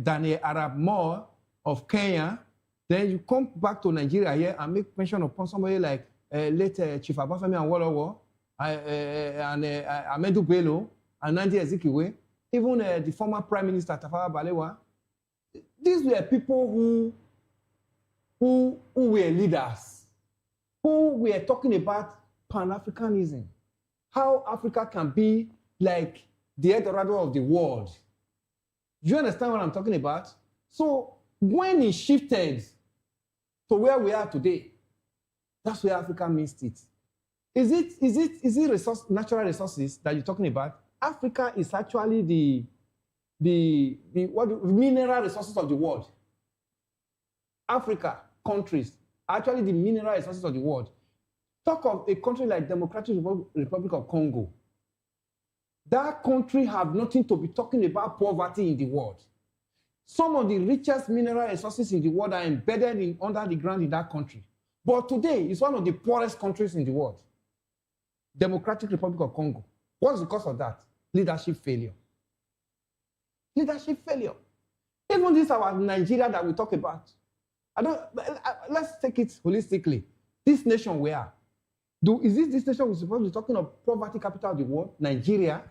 Daniel Arap Moi of Kenya. Then you come back to Nigeria here and make mention of somebody like late Chief Abafemi Awolowo, and Ahmadu Bello, and Nnamdi Azikiwe, even the former Prime Minister Tafawa Balewa. These were people who were leaders, who were talking about Pan-Africanism, how Africa can be like the Eldorado of the world. Do you understand what I'm talking about? So when he shifted to where we are today, that's where Africa missed it. Is it natural resources that you're talking about? Africa is actually the mineral resources of the world. Africa, countries, are actually the mineral resources of the world. Talk of a country like Democratic Republic of Congo. That country have nothing to be talking about poverty in the world. Some of the richest mineral resources in the world are embedded under the ground in that country. But today, it's one of the poorest countries in the world. Democratic Republic of Congo. What's the cause of that? Leadership failure. Leadership failure. Even this our Nigeria that we talk about. Let's take it holistically. This nation we are. Is this nation we're supposed to be talking of poverty capital of the world? Nigeria,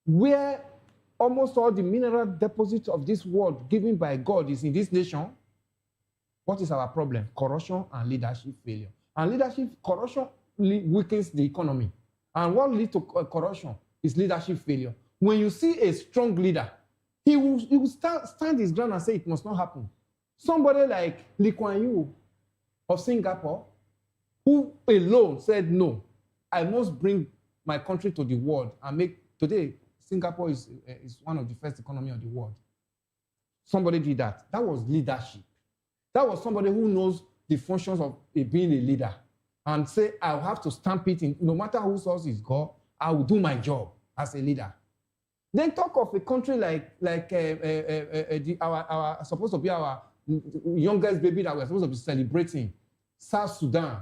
where almost all the mineral deposits of this world given by God is in this nation. What is our problem? Corruption and leadership failure. And corruption weakens the economy. And what leads to corruption is leadership failure. When you see a strong leader, he will stand his ground and say it must not happen. Somebody like Lee Kuan Yew of Singapore, who alone said, no, I must bring my country to the world and make, today, Singapore is one of the first economy of the world. Somebody did that. That was leadership. That was somebody who knows the functions of being a leader and say, I'll have to stamp it in, no matter whose source is God, I will do my job as a leader. Then talk of a country our supposed to be our youngest baby that we're supposed to be celebrating, South Sudan,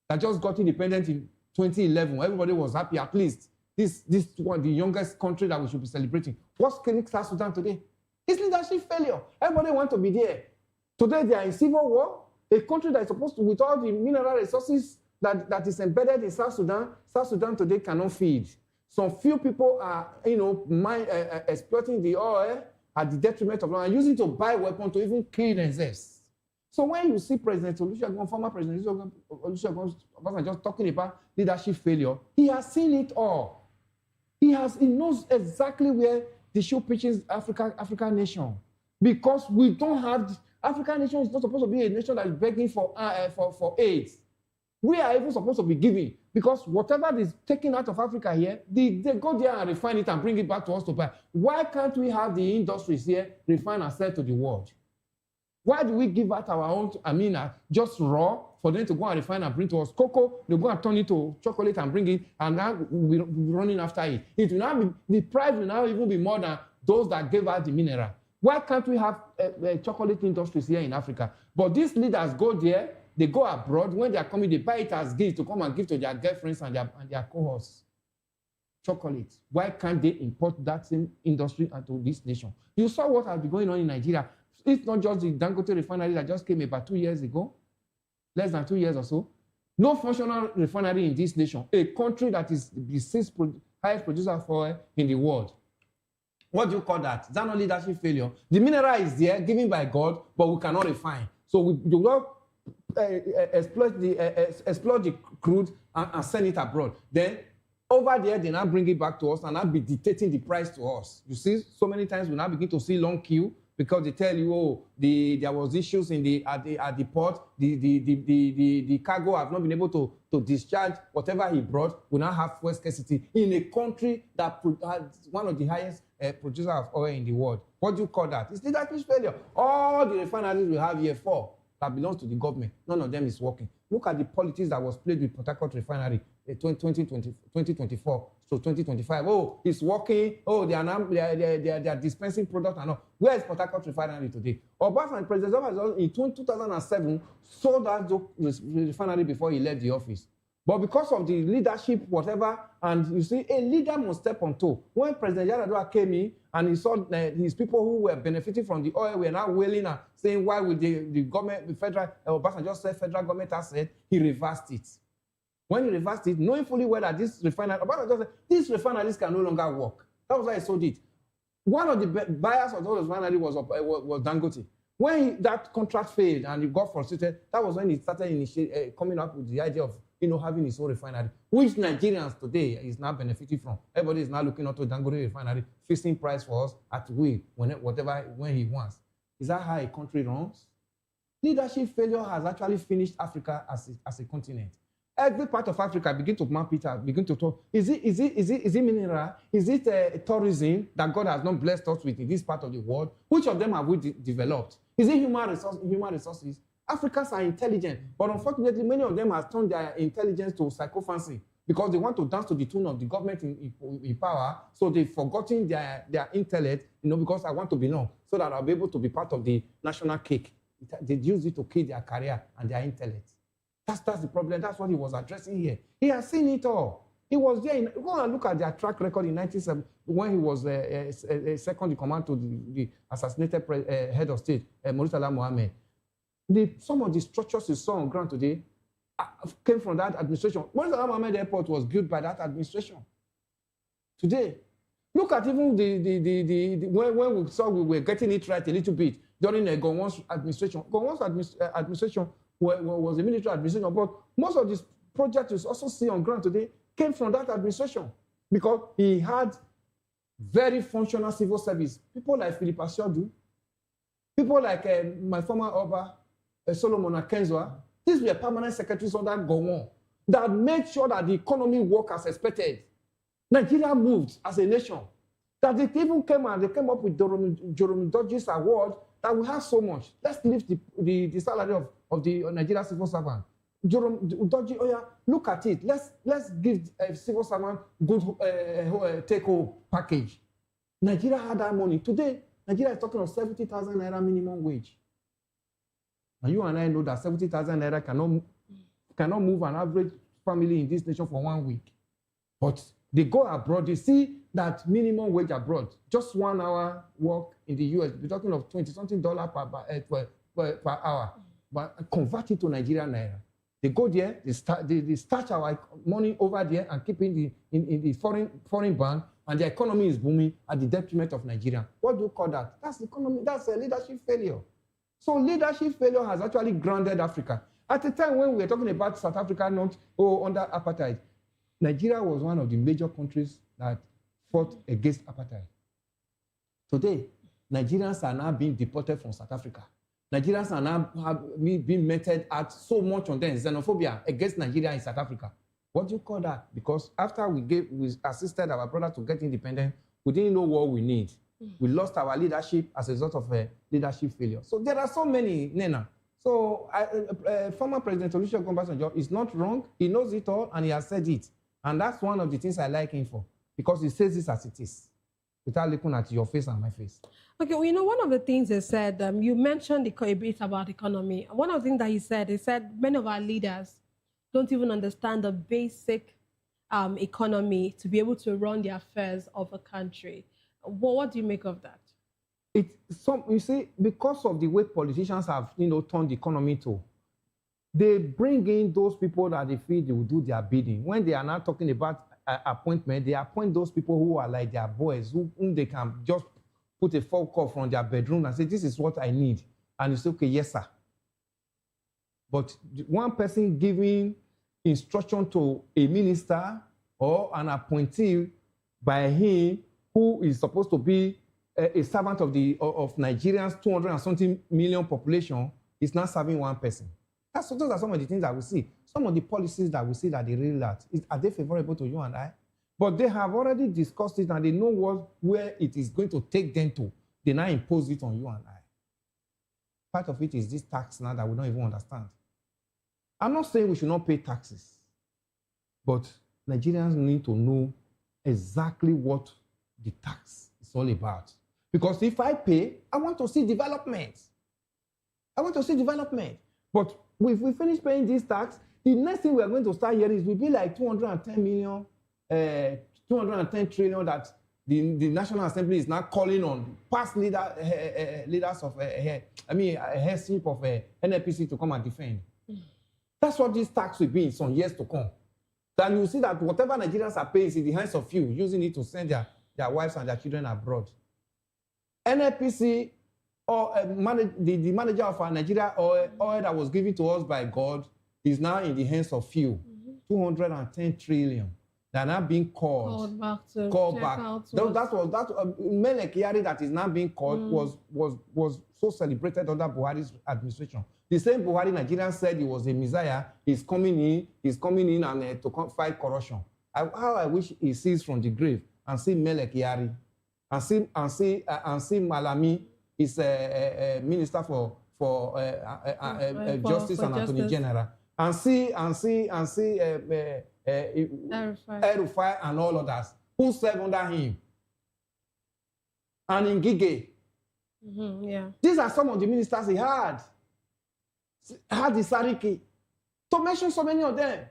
that just got independent in 2011. Everybody was happy, at least. This one, the youngest country that we should be celebrating. What's killing South Sudan today? It's leadership failure. Everybody wants to be there. Today they are in civil war. A country that is supposed to, with all the mineral resources that is embedded in South Sudan today cannot feed. Some few people are, exploiting the oil at the detriment of them and using it to buy weapons to even kill themselves. So when you see President Olusegun, former President Olusegun just talking about leadership failure, he has seen it all. He knows exactly where the shoe pitches African nation. Because we don't have, African nation is not supposed to be a nation that is begging for aid. We are even supposed to be giving. Because whatever is taken out of Africa here, they go there and refine it and bring it back to us to buy. Why can't we have the industries here refine and sell to the world? Why do we give out our own, just raw for them to go and refine and bring to us cocoa? They go and turn it to chocolate and bring it, and now we're running after it. It will now be, the price will now even be more than those that gave out the mineral. Why can't we have chocolate industries here in Africa? But these leaders go there, they go abroad. When they are coming, they buy it as gifts to come and give to their girlfriends and their cohorts. Chocolate. Why can't they import that same industry into this nation? You saw what has been going on in Nigeria. It's not just the Dangote refinery that just came about 2 years ago, less than 2 years or so. No functional refinery in this nation, a country that is the sixth highest producer of oil in the world. What do you call that? Is that not leadership failure? The mineral is there, given by God, but we cannot refine. So we do not exploit the crude and send it abroad. Then over there, they now bring it back to us and now be dictating the price to us. You see, so many times we now begin to see long queue because they tell you, there was issues at the port. The cargo have not been able to discharge whatever he brought. We now have fuel scarcity in a country that has one of the highest producers of oil in the world. What do you call that? It's leadership failure. All the refineries we have here that belongs to the government, none of them is working. Look at the politics that was played with Port Harcourt refinery 2024 to 2025. Oh, it's working. Oh, they are dispensing product and all. Where is Port Harcourt refinery today? Obasanjo, President Obasanjo in 2007 sold that refinery before he left the office. But because of the leadership, whatever, and you see, a leader must step on toe. When President Yar'Adua came in and he saw his people who were benefiting from the oil were now wailing and saying, why would the government, the federal, Obasanjo said federal government has said, he reversed it. When he reversed it, knowing fully well that this refinery, Obasanjo said, these refineries can no longer work. That was why he sold it. One of the buyers of those refineries was Dangote. When that contract failed and he got frustrated, that was when he started coming up with the idea of having his own refinery, which Nigerians today is now benefiting from. Everybody is now looking up to Dangote refinery, fixing price for us at will, when he wants. Is that how a country runs? Leadership failure has actually finished Africa as a continent. Every part of Africa begin to map it out, begin to talk. Is it mineral? Is it tourism that God has not blessed us with in this part of the world? Which of them have we developed? Is it human resources? Africans are intelligent, but unfortunately, many of them have turned their intelligence to psychophancy because they want to dance to the tune of the government in power, so they've forgotten their intellect, because I want to belong, so that I'll be able to be part of the national cake. They use it to kill their career and their intellect. That's the problem. That's what he was addressing here. He has seen it all. He was there. Go and look at their track record in 1970 when he was second in command to the assassinated head of state, Murtala Mohammed. Some of the structures you saw on ground today came from that administration. Murtala Mohammed Airport was built by that administration. Today, look at even when we saw we were getting it right a little bit during Gowon's administration. Gowon's administration was a military administration, but most of these projects you also see on ground today came from that administration because he had very functional civil service. People like Philip Asiodu, people like my former Oba, Solomon Akenzwa, these were permanent secretaries under Gowon that made sure that the economy worked as expected. Nigeria moved as a nation. That they even came up with Jerome Dodge's award that we have so much. Let's lift the salary of the Nigeria civil servant. Jerome Dodge, oh yeah, look at it. Let's give a civil servant good take-home package. Nigeria had that money. Today, Nigeria is talking of 70,000 naira minimum wage. And you and I know that 70,000 naira cannot move an average family in this nation for 1 week. But they go abroad, they see that minimum wage abroad, just 1 hour work in the US, we're talking of $20-something per hour. But convert it to Nigerian naira. They go there, they stash our money over there and keep it in the foreign bank, and the economy is booming at the detriment of Nigeria. What do you call that? That's economy. That's a leadership failure. So leadership failure has actually grounded Africa. At the time when we were talking about South Africa under apartheid, Nigeria was one of the major countries that fought against apartheid. Today, Nigerians are now being deported from South Africa. Nigerians are now being meted at so much on them, xenophobia against Nigeria in South Africa. What do you call that? Because after we assisted our brother to get independent, we didn't know what we need. We lost our leadership as a result of a leadership failure. So there are so many, Nena. So former President Olusegun Obasanjo is not wrong. He knows it all and he has said it. And that's one of the things I like him for, because he says this as it is, without looking at your face and my face. Okay, well, you know, one of the things he said, you mentioned a bit about economy. One of the things that he said many of our leaders don't even understand the basic economy to be able to run the affairs of a country. Well, what do you make of that? You see, because of the way politicians have, turned the economy to, they bring in those people that they feel they will do their bidding. When they are not talking about appointment, they appoint those people who are like their boys, whom they can just put a phone call from their bedroom and say, this is what I need. And it's okay, yes, sir. But one person giving instruction to a minister or an appointee by him who is supposed to be a servant of Nigerians' 200 and something million population is not serving one person. Those are some of the things that we see. Some of the policies that we see that they really lack. Are they favorable to you and I? But they have already discussed it and they know where it is going to take them to. They now impose it on you and I. Part of it is this tax now that we don't even understand. I'm not saying we should not pay taxes, but Nigerians need to know exactly what the tax is all about. Because if I pay, I want to see development. I want to see development. But if we finish paying this tax, the next thing we are going to start hearing is will be like 210 trillion that the National Assembly is now calling on past leaders of headship of NNPC to come and defend. That's what this tax will be in some years to come. Then you see that whatever Nigerians are paying is in the hands of few, using it to send their wives and their children abroad. NNPC or the manager of our Nigeria oil that was given to us by God is now in the hands of few. 210 trillion. They are now being called back. Mele Kyari that is now being called was so celebrated under Buhari's administration. The same Buhari Nigerians said he was a messiah. He's coming in and to fight corruption. How I wish he sees from the grave and see Mele Kyari and see Malami is a minister for Justice and Attorney General, and see El-Rufai and all others who serve under him, and in Ngige. These are some of the ministers he had. Had the Sariki, to mention so many of them.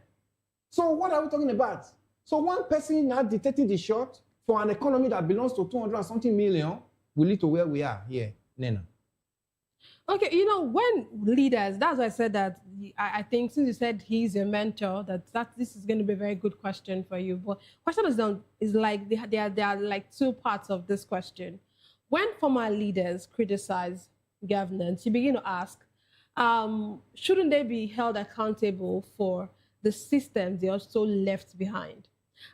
So what are we talking about? So one person now dictating the shot for an economy that belongs to 200 and something million will lead to where we are here, Nena. Okay, you know, when leaders, that's why I said that I think since you said he's your mentor, that this is going to be a very good question for you. But question is like, there are like two parts of this question. When former leaders criticize governance, you begin to ask, shouldn't they be held accountable for the systems they also left behind?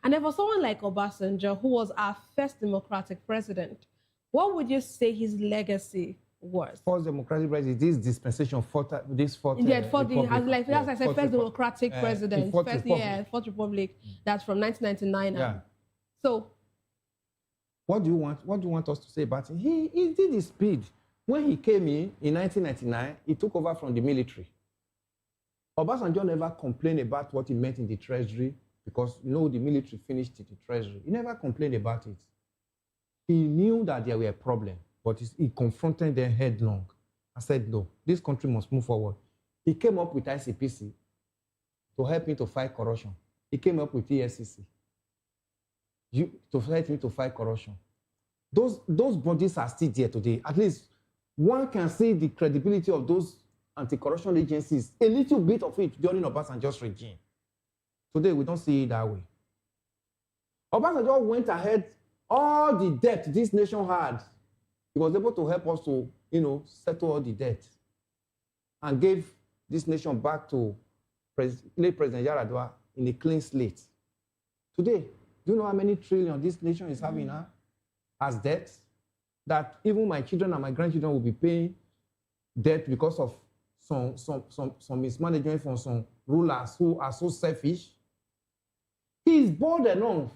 And then for someone like Obasanjo, who was our first democratic president, what would you say his legacy was? First democratic president, this dispensation, fourth as I said, first democratic president, fourth republic, that's from 1999. Yeah. So, what do you want us to say about him? He did his speed. When he came in 1999, he took over from the military. Obasanjo never complained about what he meant in the treasury because, you know, the military finished the treasury. He never complained about it. He knew that there were problems, but he confronted them headlong and said, no, this country must move forward. He came up with ICPC to help me to fight corruption. He came up with EFCC to help me to fight corruption. Those bodies are still there today. At least one can see the credibility of those anti-corruption agencies, a little bit of it during Obasanjo's regime. Today, we don't see it that way. Obasanjo went ahead, all the debt this nation had, he was able to help us to, you know, settle all the debt and gave this nation back to late President Yaradua in a clean slate. Today, do you know how many trillion this nation is having now as debt? That even my children and my grandchildren will be paying debt because of some mismanagement from some rulers who are so selfish. He is bold enough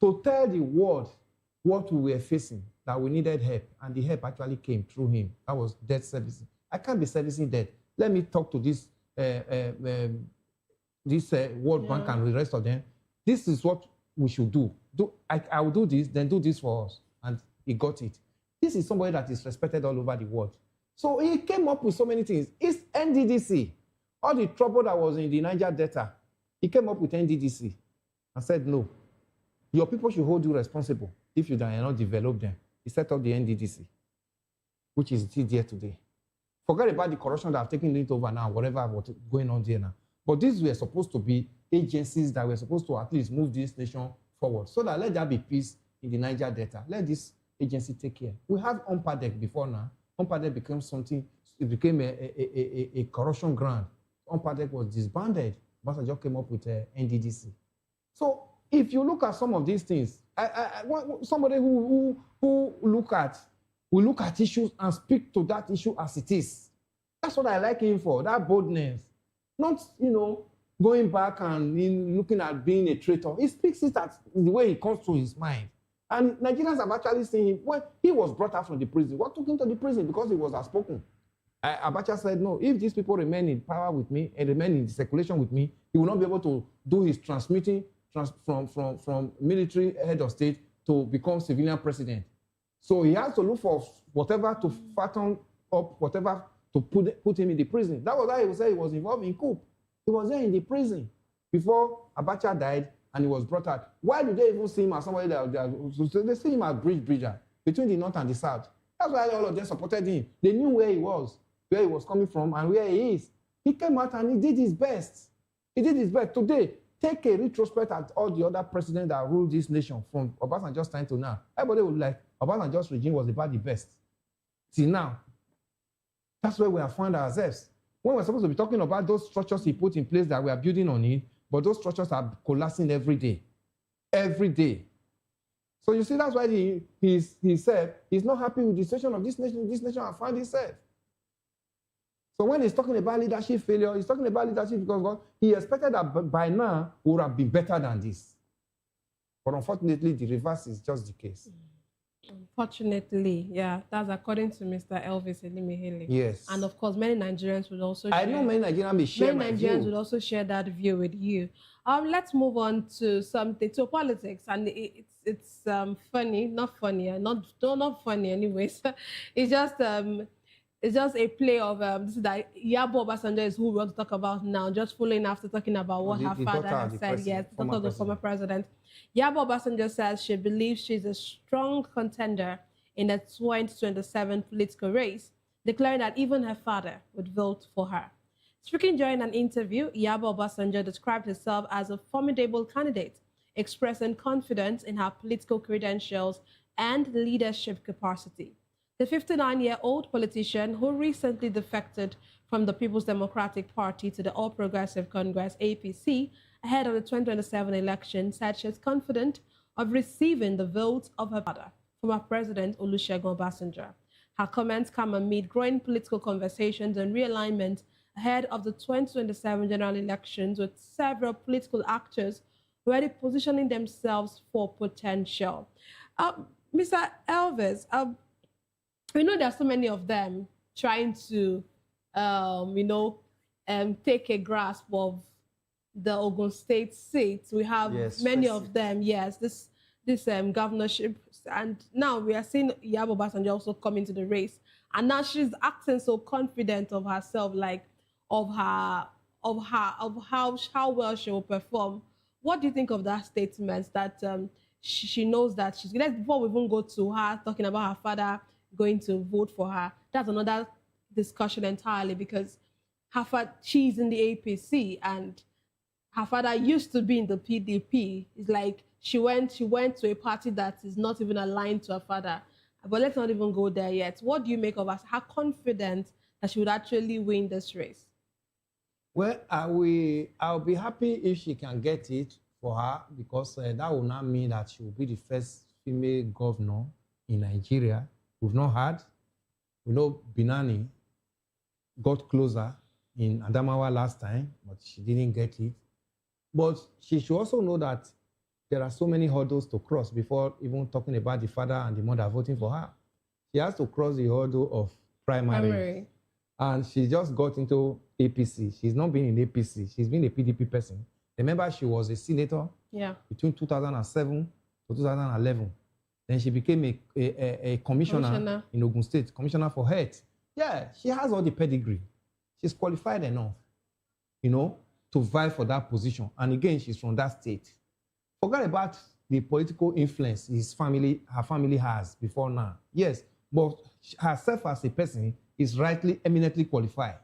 to tell the world what we were facing, that we needed help, and the help actually came through him. That was debt servicing. I can't be servicing debt. Let me talk to this World Bank and the rest of them. This is what we should do. I will do this, then do this for us. And he got it. This is somebody that is respected all over the world. So he came up with so many things. It's NDDC. All the trouble that was in the Niger Delta, he came up with NDDC and said, no, your people should hold you responsible if you cannot develop them. He set up the NDDC, which is still there today. Forget about the corruption that have taken it over now, whatever what's going on there now. But these were supposed to be agencies that were supposed to at least move this nation forward, so that let there be peace in the Niger Delta. Let this agency take care. We have Umpadek before now. Umpadek became something, it became a corruption ground. Umpadek was disbanded. Obasanjo came up with NDDC. So if you look at some of these things, somebody who will look at issues and speak to that issue as it is. That's what I like him for, that boldness. Not, you know, going back and looking at being a traitor. He speaks it as the way it comes to his mind. And Nigerians have actually seen him. When he was brought out from the prison, what took him to the prison? Because he was outspoken. Abacha said, no, if these people remain in power with me and remain in circulation with me, he will not be able to do his transmitting from military head of state to become civilian president. So he has to look for whatever to fatten up, whatever to put him in the prison. That was why he would say he was involved in coup. He was there in the prison before Abacha died and he was brought out. Why do they even see him as somebody they see him as bridger between the north and the south? That's why all of them supported him. They knew where he was coming from and where he is. He came out and he did his best. He did his best. Today, take a retrospect at all the other presidents that ruled this nation from Obasanjo's time to now. Everybody would like, Obasanjo's regime was about the best. Till now. That's where we have found ourselves. When we're supposed to be talking about those structures he put in place that we are building on it, but those structures are collapsing every day. Every day. So you see, that's why he said he's not happy with the situation of this nation has found itself. So when he's talking about leadership failure, he's talking about leadership because he expected that by now we would have been better than this. But unfortunately, the reverse is just the case. Unfortunately, yeah, that's according to Mr. Elvis Elimihele. Yes. And of course, many Nigerians would also I know many Nigerians may share my view. Nigerians would also share that view with you. Let's move on to politics, and it's funny, not funny anyways. It's just it's just a play of this is that Yabo Obasanjo is who we want to talk about now, just following after talking about what her father has said. Yes, the daughter of the former president. Yabo Obasanjo says she believes she's a strong contender in the 2027 political race, declaring that even her father would vote for her. Speaking during an interview, Yabo Obasanjo described herself as a formidable candidate, expressing confidence in her political credentials and leadership capacity. The 59-year-old politician who recently defected from the People's Democratic Party to the All Progressive Congress, APC, ahead of the 2027 election, said she is confident of receiving the votes of her father, former President Olusegun Obasanjo. Her comments come amid growing political conversations and realignment ahead of the 2027 general elections, with several political actors already positioning themselves for potential. Mr. Elvis, we know there are so many of them trying to, take a grasp of the Ogun State seat. We have many of them, this governorship, and now we are seeing Yabo Obasanjo also come into the race, and now she's acting so confident of herself, like of how well she will perform. What do you think of that statement that she knows that she's going to, before we even go to her talking about her father going to vote for her? That's another discussion entirely, because she's in the APC and her father used to be in the PDP. It's like she went to a party that is not even aligned to her father. But let's not even go there yet. What do you make of her confident that she would actually win this race? Well, I'll be happy if she can get it for her, because that will not mean that she will be the first female governor in Nigeria. We've not had. We know Binani got closer in Adamawa last time, but she didn't get it. But she should also know that there are so many hurdles to cross before even talking about the father and the mother voting for her. She has to cross the hurdle of primary. And she just got into APC. She's not been in APC. She's been a PDP person. Remember, she was a senator between 2007 to 2011. Then she became a commissioner in Ogun State, commissioner for health. Yeah, she has all the pedigree. She's qualified enough, to vie for that position. And again, she's from that state. Forget about the political influence her family has before now. Yes, but herself as a person is eminently qualified.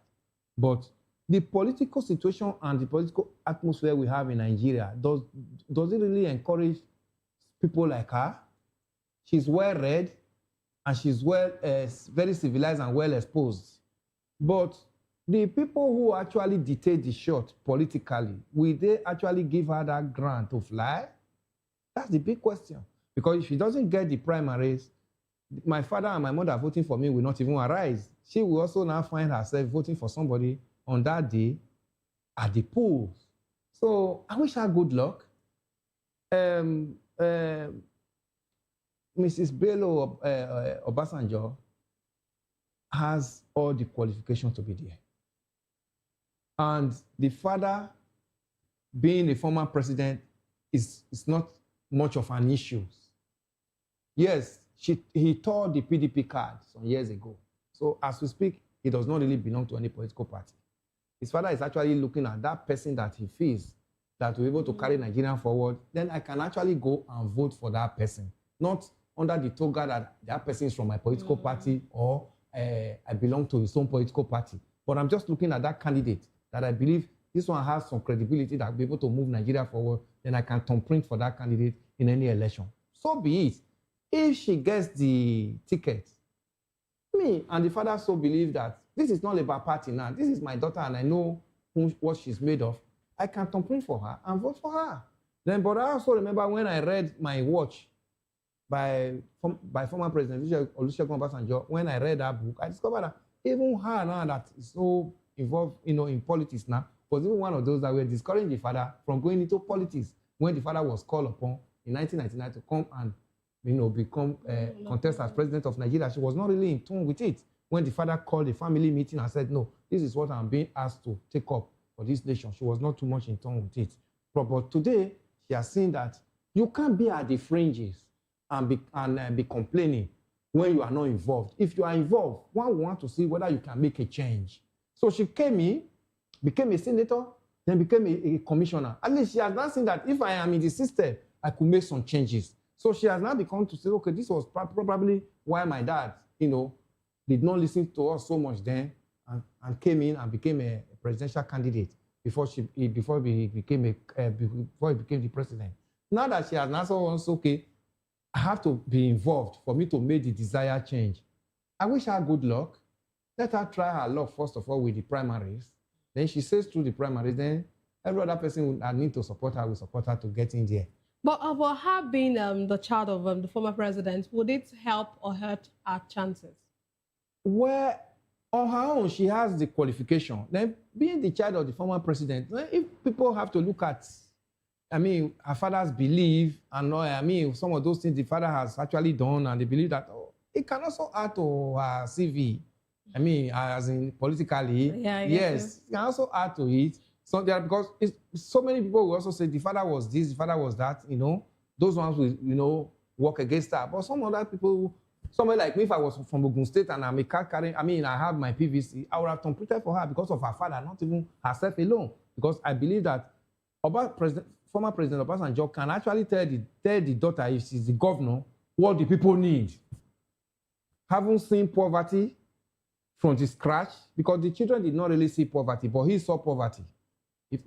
But the political situation and the political atmosphere we have in Nigeria, does it really encourage people like her? She's well-read, and she's very civilized and well-exposed. But the people who actually dictate the shot politically, will they actually give her that grant to fly? That's the big question. Because if she doesn't get the primaries, my father and my mother voting for me will not even arise. She will also now find herself voting for somebody on that day at the polls. So I wish her good luck. Mrs. Bello Obasanjo has all the qualifications to be there. And the father, being a former president, is not much of an issue. Yes, he tore the PDP card some years ago. So as we speak, he does not really belong to any political party. His father is actually looking at that person that he feels that will be able to carry Nigeria forward. Then I can actually go and vote for that person, not under the toga that person is from my political party or I belong to his own political party. But I'm just looking at that candidate that I believe this one has some credibility that will be able to move Nigeria forward. Then I can thumbprint for that candidate in any election. So be it. If she gets the ticket, me and the father so believe that this is not about party now. This is my daughter and I know what she's made of. I can thumbprint for her and vote for her. Then, but I also remember when I read my watch by former President Olusegun Obasanjo, when I read that book, I discovered that even her now that is so involved in politics now, was even one of those that were discouraging the father from going into politics when the father was called upon in 1999 to come and become contest as president of Nigeria. She was not really in tune with it when the father called a family meeting and said, no, this is what I'm being asked to take up for this nation. She was not too much in tune with it. But today, she has seen that you can't be at the fringes and be complaining when you are not involved. If you are involved, one wants to see whether you can make a change. So she came in, became a senator, then became a commissioner. At least she has now seen that if I am in the system, I could make some changes. So she has now become to say, okay, this was probably why my dad, did not listen to us so much then and came in and became a presidential candidate before he became the president. Now that she has now said, okay, I have to be involved for me to make the desired change. I wish her good luck. Let her try her luck, first of all, with the primaries. Then she says through the primaries, then every other person I need to support her will support her to get in there. But about her being the child of the former president, would it help or hurt her chances? Well, on her own, she has the qualification. Then being the child of the former president, if people have to look at, her father's belief and some of those things the father has actually done, and they believe that it can also add to her CV. As in politically, yes, it can also add to it. So because so many people will also say the father was this, the father was that. Those ones will work against her. But some other people, somebody like me, if I was from Ogun State and I'm a car carrying, I have my PVC, I would have competed for her because of her father, not even herself alone. Because I believe that former President Obasanjo can actually tell the daughter, if she's the governor, what the people need. Haven't seen poverty from the scratch, because the children did not really see poverty, but he saw poverty.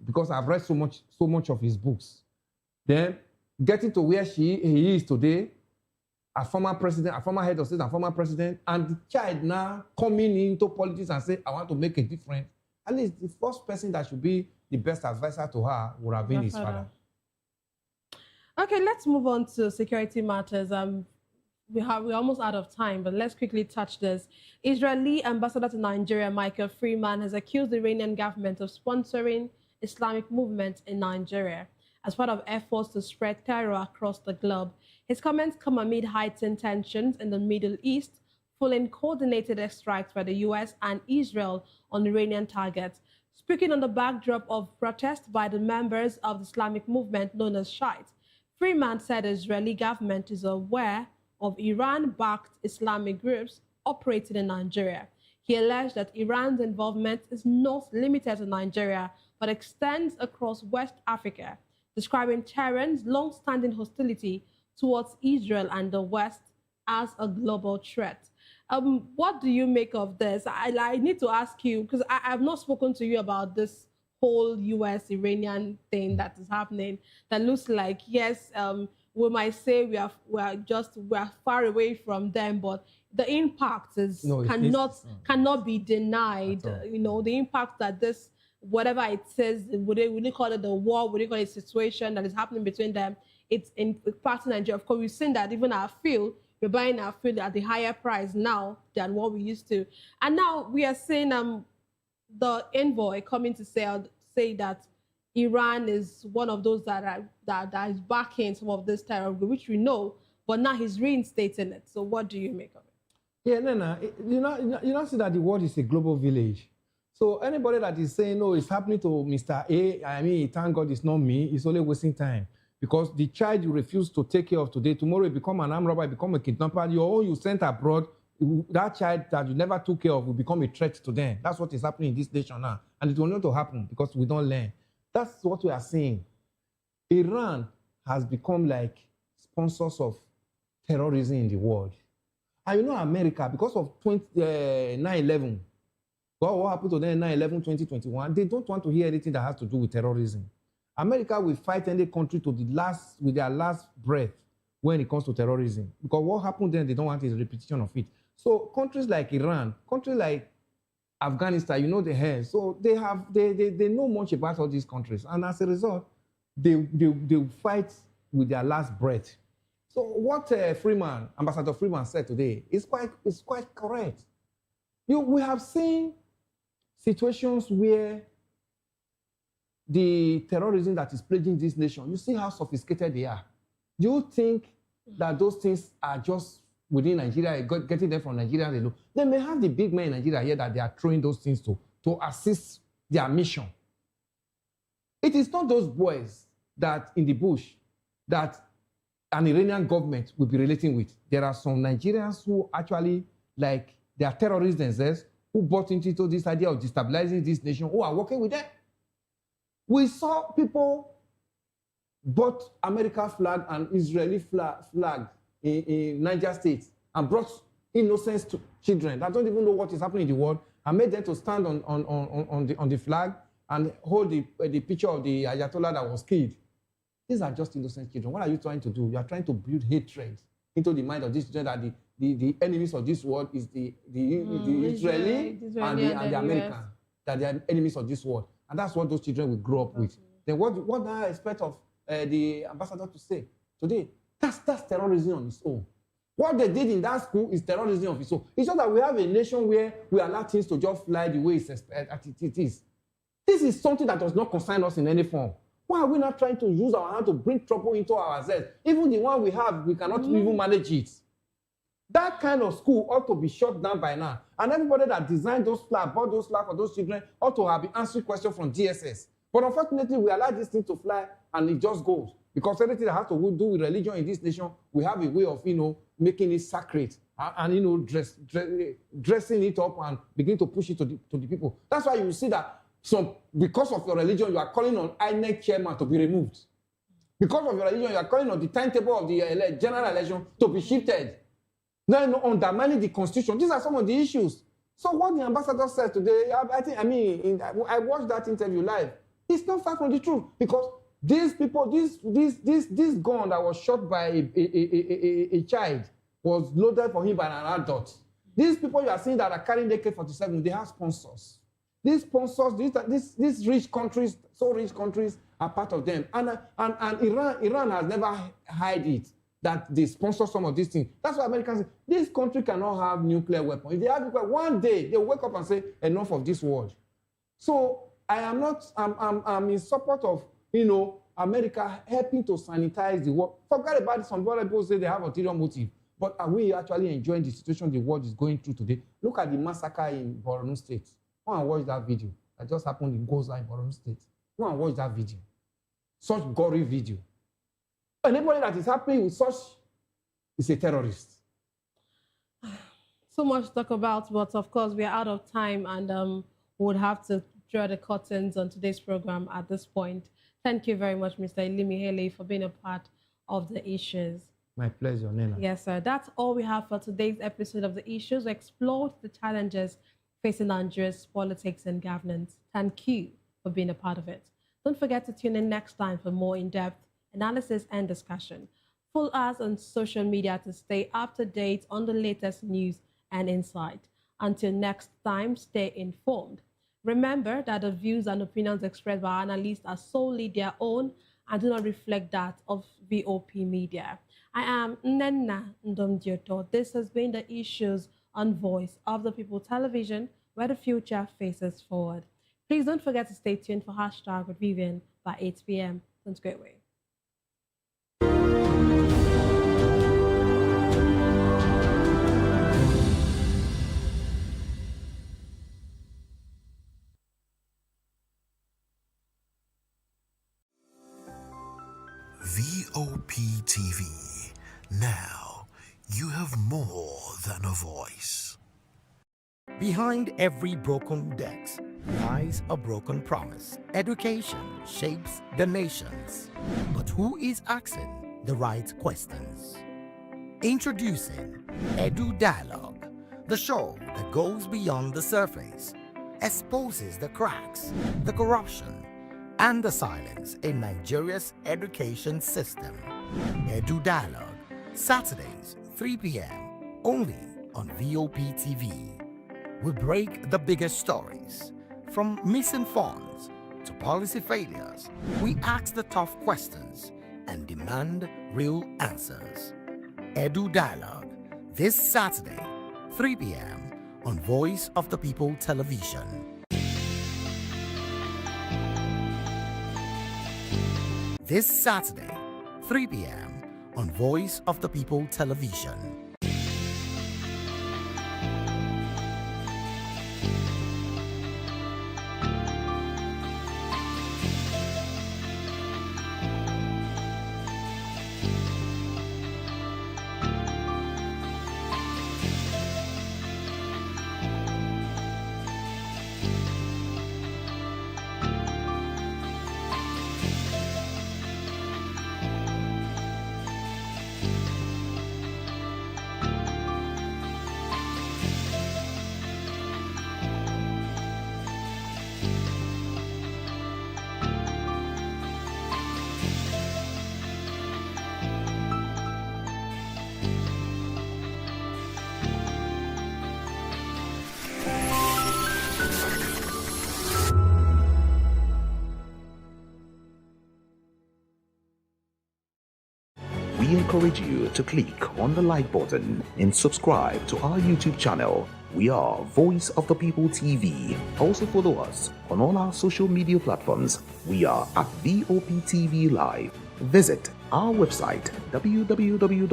Because I've read so much of his books. Then getting to where he is today, a former president, a former head of state, and former president, and the child now coming into politics and say, I want to make a difference. At least the first person that should be the best advisor to her would have been his father. Okay, let's move on to security matters. We're almost out of time, but let's quickly touch this. Israeli ambassador to Nigeria, Michael Freeman, has accused the Iranian government of sponsoring Islamic movements in Nigeria as part of efforts to spread terror across the globe. His comments come amid heightened tensions in the Middle East, following coordinated strikes by the US and Israel on Iranian targets. Speaking on the backdrop of protests by the members of the Islamic movement known as Shiites, Freeman said the Israeli government is aware of Iran-backed Islamic groups operating in Nigeria. He alleged that Iran's involvement is not limited to Nigeria, but extends across West Africa, describing Tehran's long-standing hostility towards Israel and the West as a global threat. What do you make of this? I need to ask you, because I have not spoken to you about this whole US-Iranian thing that is happening, that looks like, yes, we might say we are far away from them, but the impact cannot be denied. The impact that this, whatever it says, would they call it the war, would they call it a situation that is happening between them, it's impacting Nigeria. Of course, we've seen that even our fuel, we're buying our fuel at the higher price now than what we used to. And now we are seeing the envoy coming to say that Iran is one of those that is backing some of this terror group, which we know, but now he's reinstating it. So what do you make of it? Yeah, no. You know, see that the world is a global village. So anybody that is saying, no, it's happening to Mr. A, thank God it's not me, it's only wasting time. Because the child you refuse to take care of today, tomorrow you become an armed robber, you become a kidnapper, you sent abroad, that child that you never took care of will become a threat to them. That's what is happening in this nation now. And it will not to happen because we don't learn. That's what we are seeing. Iran has become like sponsors of terrorism in the world. And America, because of 9/11, what happened to them 9/11, 2021, they don't want to hear anything that has to do with terrorism. America will fight any country to with their last breath when it comes to terrorism. Because what happened then, they don't want a repetition of it. So countries like Iran, countries like Afghanistan, the hair. So they know much about all these countries. And as a result, they fight with their last breath. So what Ambassador Freeman said today is quite correct. We have seen situations where the terrorism that is plaguing this nation, you see how sophisticated they are. Do you think that those things are just within Nigeria, getting them from Nigeria alone? They may have the big men in Nigeria here that they are throwing those things to assist their mission. It is not those boys that in the bush that an Iranian government will be relating with. There are some Nigerians who actually, like, they are terrorists themselves, who bought into this idea of destabilizing this nation, who are working with them. We saw people bought American flag and Israeli flag in Niger State and brought innocent children that don't even know what is happening in the world and made them to stand on the flag and hold the picture of the Ayatollah that was killed. These are just innocent children. What are you trying to do? You are trying to build hatred into the mind of these children that the enemies of this world is the Israeli and the American, that they are enemies of this world. And that's what those children will grow up with. Then what do I expect of the ambassador to say today? That's terrorism on its own. What they did in that school is terrorism of its own. It's just that we have a nation where we allow things to just fly the way it is. This is something that does not concern us in any form. Why are we not trying to use our hand to bring trouble into ourselves? Even the one we have, we cannot even manage it. That kind of school ought to be shut down by now. And everybody that designed those flags, bought those flags for those children, ought to have been answering questions from DSS. But unfortunately, we allow this thing to fly and it just goes. Because everything that has to do with religion in this nation, we have a way of, making it sacred and dressing it up and begin to push it to the people. That's why you see that because of your religion, you are calling on INEC chairman to be removed. Because of your religion, you are calling on the timetable of the general election to be shifted. Then undermining the constitution. These are some of the issues. So what the ambassador said today, I watched that interview live. It's not far from the truth because these people, this gun that was shot by a child was loaded for him by an adult. These people you are seeing that are carrying AK-47, they have sponsors. These sponsors, these rich countries, so rich countries are part of them. And Iran has never hide it, that they sponsor some of these things. That's why Americans say, this country cannot have nuclear weapons. If they have nuclear, one day they'll wake up and say, enough of this world. So I'm in support of, America helping to sanitize the world. Forget about it. Some other people say they have ulterior motive. But are we actually enjoying the situation the world is going through today? Look at the massacre in Borno State. Go and watch that video that just happened in Goza in Borno State. Go and watch that video. Such gory video. Anybody that is happy with such is a terrorist. So much to talk about, but of course we are out of time and we would have to draw the curtains on today's program at this point. Thank you very much, Mr. Ilimihele, for being a part of the issues. My pleasure, Nena. Yes, sir. That's all we have for today's episode of The Issues. We explored the challenges facing Nigeria's politics and governance. Thank you for being a part of it. Don't forget to tune in next time for more in-depth analysis and discussion. Follow us on social media to stay up to date on the latest news and insight. Until next time, stay informed. Remember that the views and opinions expressed by analysts are solely their own and do not reflect that of VOP Media. I am Nena Ndomdioto. This has been The Issues on Voice of the People Television, where the future faces forward. Please don't forget to stay tuned for Hashtag with Vivian by 8 p.m. Don't go away. VOP TV. Now you have more than a voice. Behind every broken desk lies a broken promise. Education shapes the nations. But who is asking the right questions? Introducing Edu Dialogue, the show that goes beyond the surface, exposes the cracks, the corruption, and the silence in Nigeria's education system. Edu Dialogue, Saturdays, 3 p.m., only on VOP TV. We break the biggest stories, from missing funds to policy failures. We ask the tough questions and demand real answers. Edu Dialogue, this Saturday, 3 p.m. on Voice of the People Television. This Saturday, 3 p.m. on Voice of the People Television. encourage you to click on the like button and subscribe to our YouTube channel. We are Voice of the People TV. Also follow us on all our social media platforms. We are at VOP TV Live. Visit our website www.vop.ng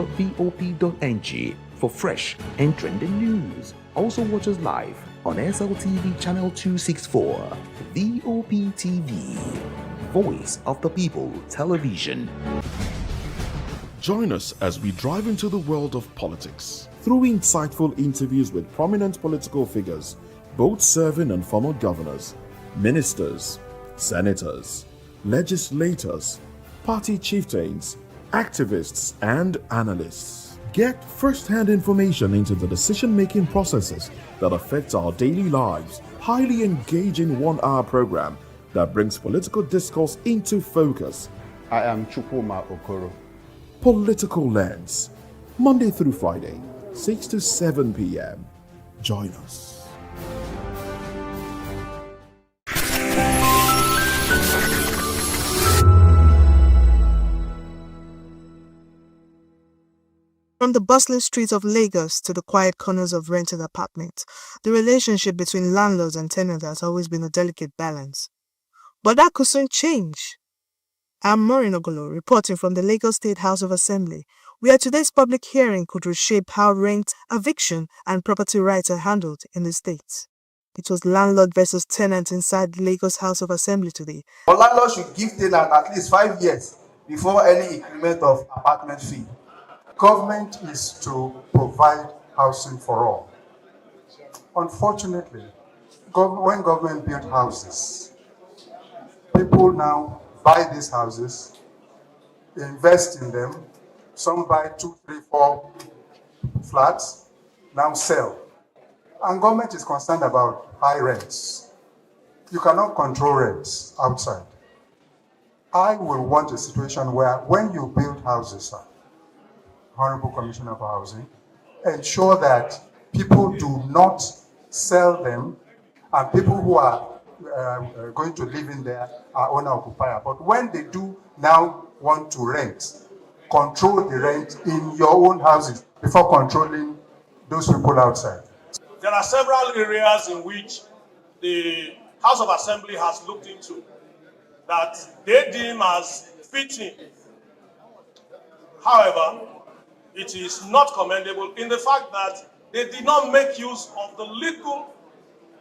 for fresh and trending news. Also watch us live on SLTV channel 264. VOP TV, Voice of the People Television. Join us as we drive into the world of politics through insightful interviews with prominent political figures, both serving and former governors, ministers, senators, legislators, party chieftains, activists, and analysts. Get first-hand information into the decision-making processes that affect our daily lives. Highly engaging one-hour program that brings political discourse into focus. I am Chukwuma Okoro. Political Lens, Monday through Friday, 6 to 7 p.m. Join us. From the bustling streets of Lagos to the quiet corners of rented apartments, the relationship between landlords and tenants has always been a delicate balance. But that could soon change. I'm Maureen Ogolo, reporting from the Lagos State House of Assembly, where today's public hearing could reshape how rent, eviction, and property rights are handled in the state. It was landlord versus tenant inside the Lagos House of Assembly today. But landlord should give tenant at least 5 years before any increment of apartment fee. Government is to provide housing for all. Unfortunately, when government build houses, people now buy these houses, invest in them. Some buy 2, 3, 4 flats, now sell. And government is concerned about high rents. You cannot control rents outside. I will want a situation where when you build houses, Honorable Commissioner for Housing, ensure that people do not sell them and people who are going to live in there are owner-occupier. But when they do now want to rent, control the rent in your own houses before controlling those people outside. There are several areas in which the House of Assembly has looked into that they deem as fitting. However, it is not commendable in the fact that they did not make use of the legal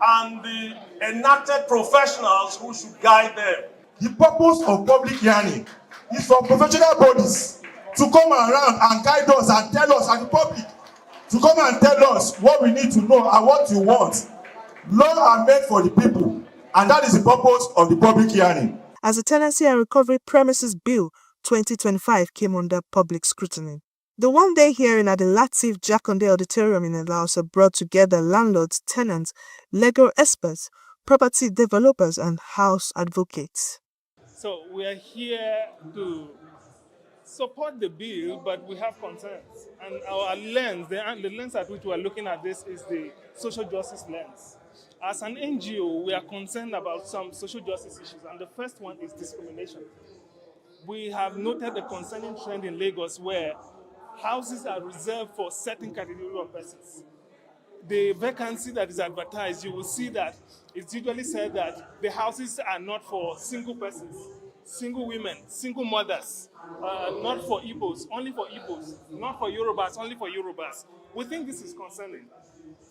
and the enacted professionals who should guide them. The purpose of public hearing is for professional bodies to come around and guide us and tell us and the public to come and tell us what we need to know and what you want. Laws are made for the people, and that is the purpose of the public hearing. As the Tenancy and Recovery Premises Bill 2025 came under public scrutiny, the one-day hearing at the Latif Jakonde Auditorium in Elausa brought together landlords, tenants, legal experts, property developers, and house advocates. So we are here to support the bill, but we have concerns. And our lens, the lens at which we are looking at this is the social justice lens. As an NGO, we are concerned about some social justice issues, and the first one is discrimination. We have noted a concerning trend in Lagos where houses are reserved for certain category of persons. The vacancy that is advertised, you will see that it's usually said that the houses are not for single persons, single women, single mothers, not for Igbos, only for Igbos, not for Yorubas, only for Yorubas. We think this is concerning.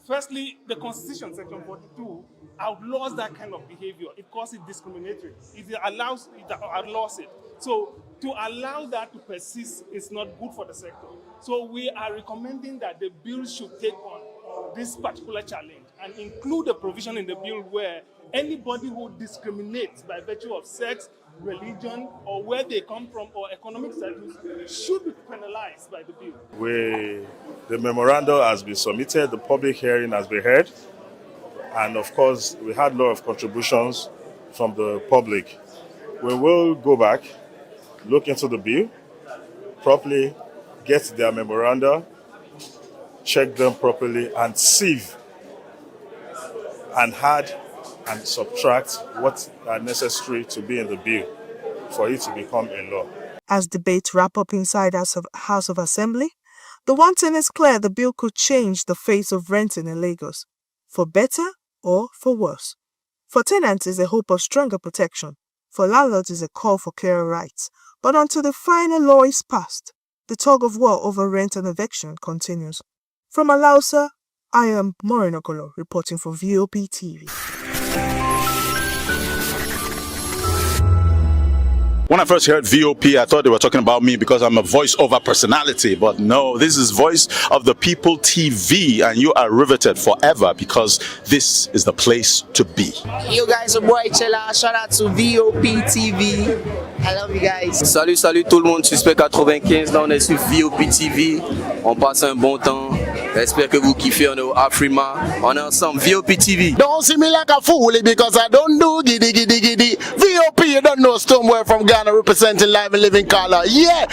Firstly, the Constitution, Section 42, outlaws that kind of behavior. It calls it discriminatory. It outlaws it. So to allow that to persist is not good for the sector. So we are recommending that the bill should take on this particular challenge and include a provision in the bill where anybody who discriminates by virtue of sex, religion, or where they come from, or economic status, should be penalized by the bill. The memorandum has been submitted, the public hearing has been heard, and of course, we had a lot of contributions from the public. We will go back, look into the bill properly, get their memoranda, check them properly, and sieve and add and subtract what are necessary to be in the bill for it to become a law. as debates wrap up inside House of Assembly, the one thing is clear: the bill could change the face of renting in Lagos, for better or for worse. For tenants, is a hope of stronger protection. For landlords, is a call for clearer rights. But until the final law is passed, the tug of war over rent and eviction continues. From Alausa, I am Maureen Okolo, reporting for VOP TV. When I first heard VOP, I thought they were talking about me because I'm a voiceover personality. But no, this is Voice of the People TV, and you are riveted forever because this is the place to be. Yo guys, your boy Chela, shout out to VOP TV. I love you guys. Salut tout le monde, Suspect 95, là on est sur VOP TV. On passe un bon temps. J'espère que vous kiffez, on est au Afrima. On est ensemble, VOP TV. Don't see me like a fool because I don't do giddy giddy giddy. VOP, you don't know Stoneware from Ghana representing live and living color. Yeah,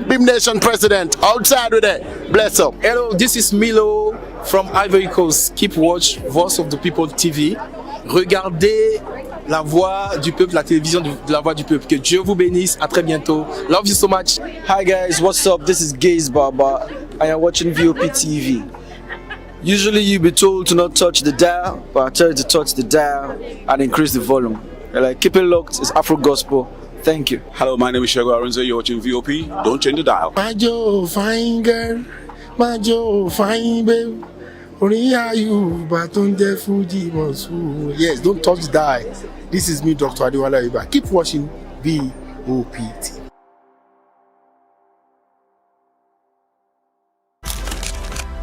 Beam Nation President, outside with it. Bless up. Hello, this is Milo from Ivory Coast. Keep watch Voice of the People TV. Regardez la voix du peuple, la télévision de la voix du peuple. Que Dieu vous bénisse. À très bientôt. Love you so much. Hi guys, what's up? This is Gaze Baba. I am watching VOP TV. Usually you be told to not touch the dial, but I tell you to touch the dial and increase the volume. Like, keep it locked. It's Afro Gospel. Thank you. Hello, my name is Shego Arunze. You're watching VOP. Don't change the dial. My Joe, fine girl. My Joe, fine babe. Yes, don't touch the dial. This is me, Dr. Adiwala Iba. Keep watching VOP TV.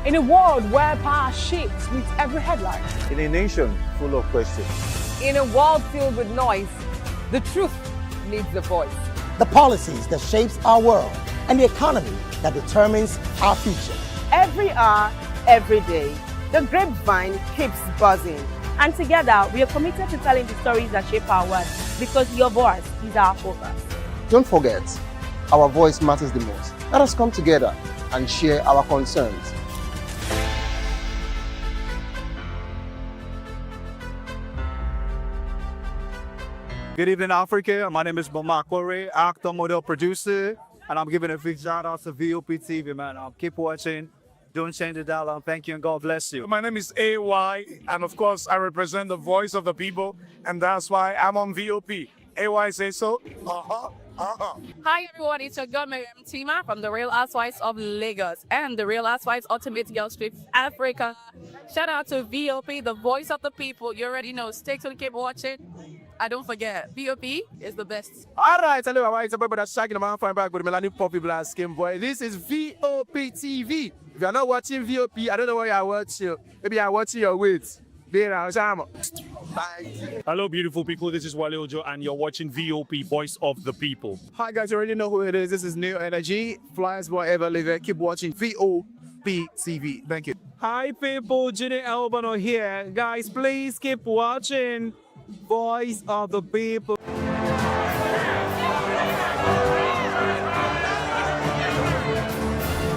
In a world where power shifts with every headline. In a nation full of questions. In a world filled with noise, the truth needs a voice. The policies that shapes our world and the economy that determines our future. Every hour, every day, the grapevine keeps buzzing. And together, we are committed to telling the stories that shape our world because your voice is our focus. Don't forget, our voice matters the most. Let us come together and share our concerns. Good evening, Africa. My name is Amaechi, actor, model, producer, and I'm giving a big shout out to VOP TV, man. Keep watching. Don't change the dial. Thank you and God bless you. My name is AY, and of course, I represent the voice of the people, and that's why I'm on VOP. AY say so. Hi everyone, it's your girl Miriam Tima from the Real Housewives of Lagos and the Real Housewives Ultimate Girl Trip Africa. Shout out to VOP, the voice of the people. You already know. Stay tuned, keep watching. And don't forget, VOP is the best. Alright, hello, it's about that shagging man fine back with Melanie Poppy Black Skin Boy. This is VOP TV. If you're not watching VOP, I don't know why you're watching. Maybe you're watching your weight. Hello, beautiful people. This is Wale Ojo, and you're watching VOP, Voice of the People. Hi, guys. You already know who it is. This is New Energy. Flyers wherever live. Keep watching VOP TV. Thank you. Hi, people. Ginny Albano here. Guys, please keep watching Voice of the People.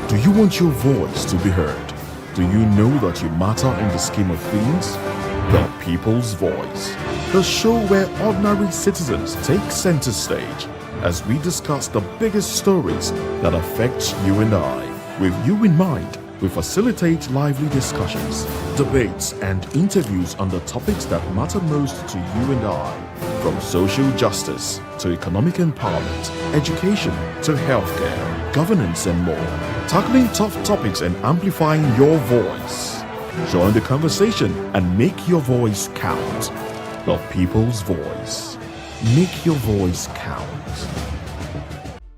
Do you want your voice to be heard? Do you know that you matter in the scheme of things? The People's Voice, the show where ordinary citizens take center stage as we discuss the biggest stories that affect you and I. With you in mind, we facilitate lively discussions, debates, and interviews on the topics that matter most to you and I. From social justice to economic empowerment, education to healthcare, governance, and more. Tackling tough topics and amplifying your voice. Join the conversation and make your voice count. The People's Voice. Make your voice count.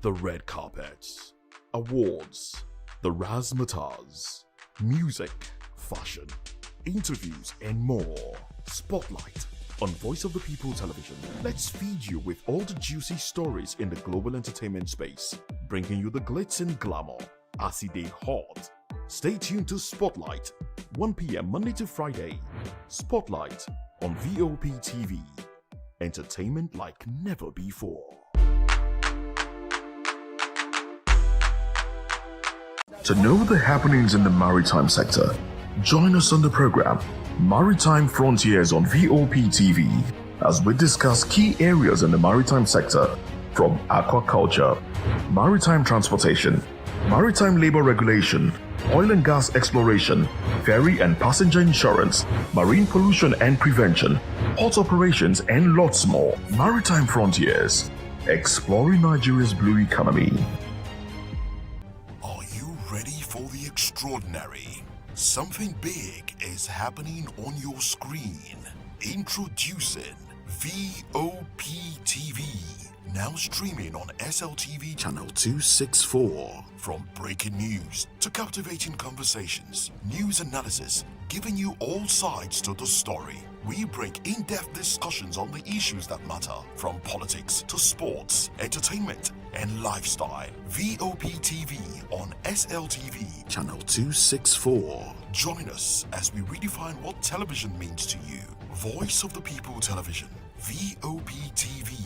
The red carpets, awards, the razzmatazz, music, fashion, interviews, and more. Spotlight on Voice of the People Television. Let's feed you with all the juicy stories in the global entertainment space, bringing you the glitz and glamour as it is hot. Stay tuned to Spotlight, 1 p.m. Monday to Friday. Spotlight on VOP TV. Entertainment like never before. To know the happenings in the maritime sector, join us on the program Maritime Frontiers on VOP TV as we discuss key areas in the maritime sector from aquaculture, maritime transportation, maritime labor regulation, oil and gas exploration, ferry and passenger insurance, marine pollution and prevention, port operations, and lots more. Maritime Frontiers, exploring Nigeria's blue economy. Are you ready for the extraordinary? Something big is happening on your screen. Introducing VOP TV. Now streaming on SLTV channel 264. From breaking news to captivating conversations, news analysis, giving you all sides to the story. We bring in-depth discussions on the issues that matter, from politics to sports, entertainment, and lifestyle. VOP TV on SLTV channel 264. Join us as we redefine what television means to you. Voice of the People Television, VOP TV.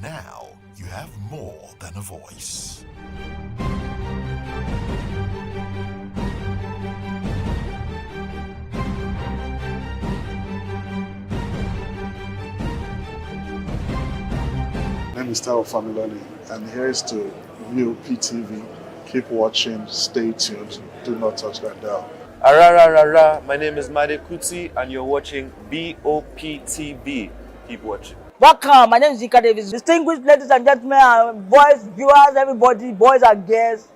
Now you have more than a voice. My name is Tao Familoni, and here's to VOP TV. Keep watching, stay tuned, do not touch that dial. Arararara, my name is Made Kuti, and you're watching VOP TV. Keep watching. Welcome, my name is Zika Davis. Distinguished ladies and gentlemen, boys, viewers, everybody, boys and girls.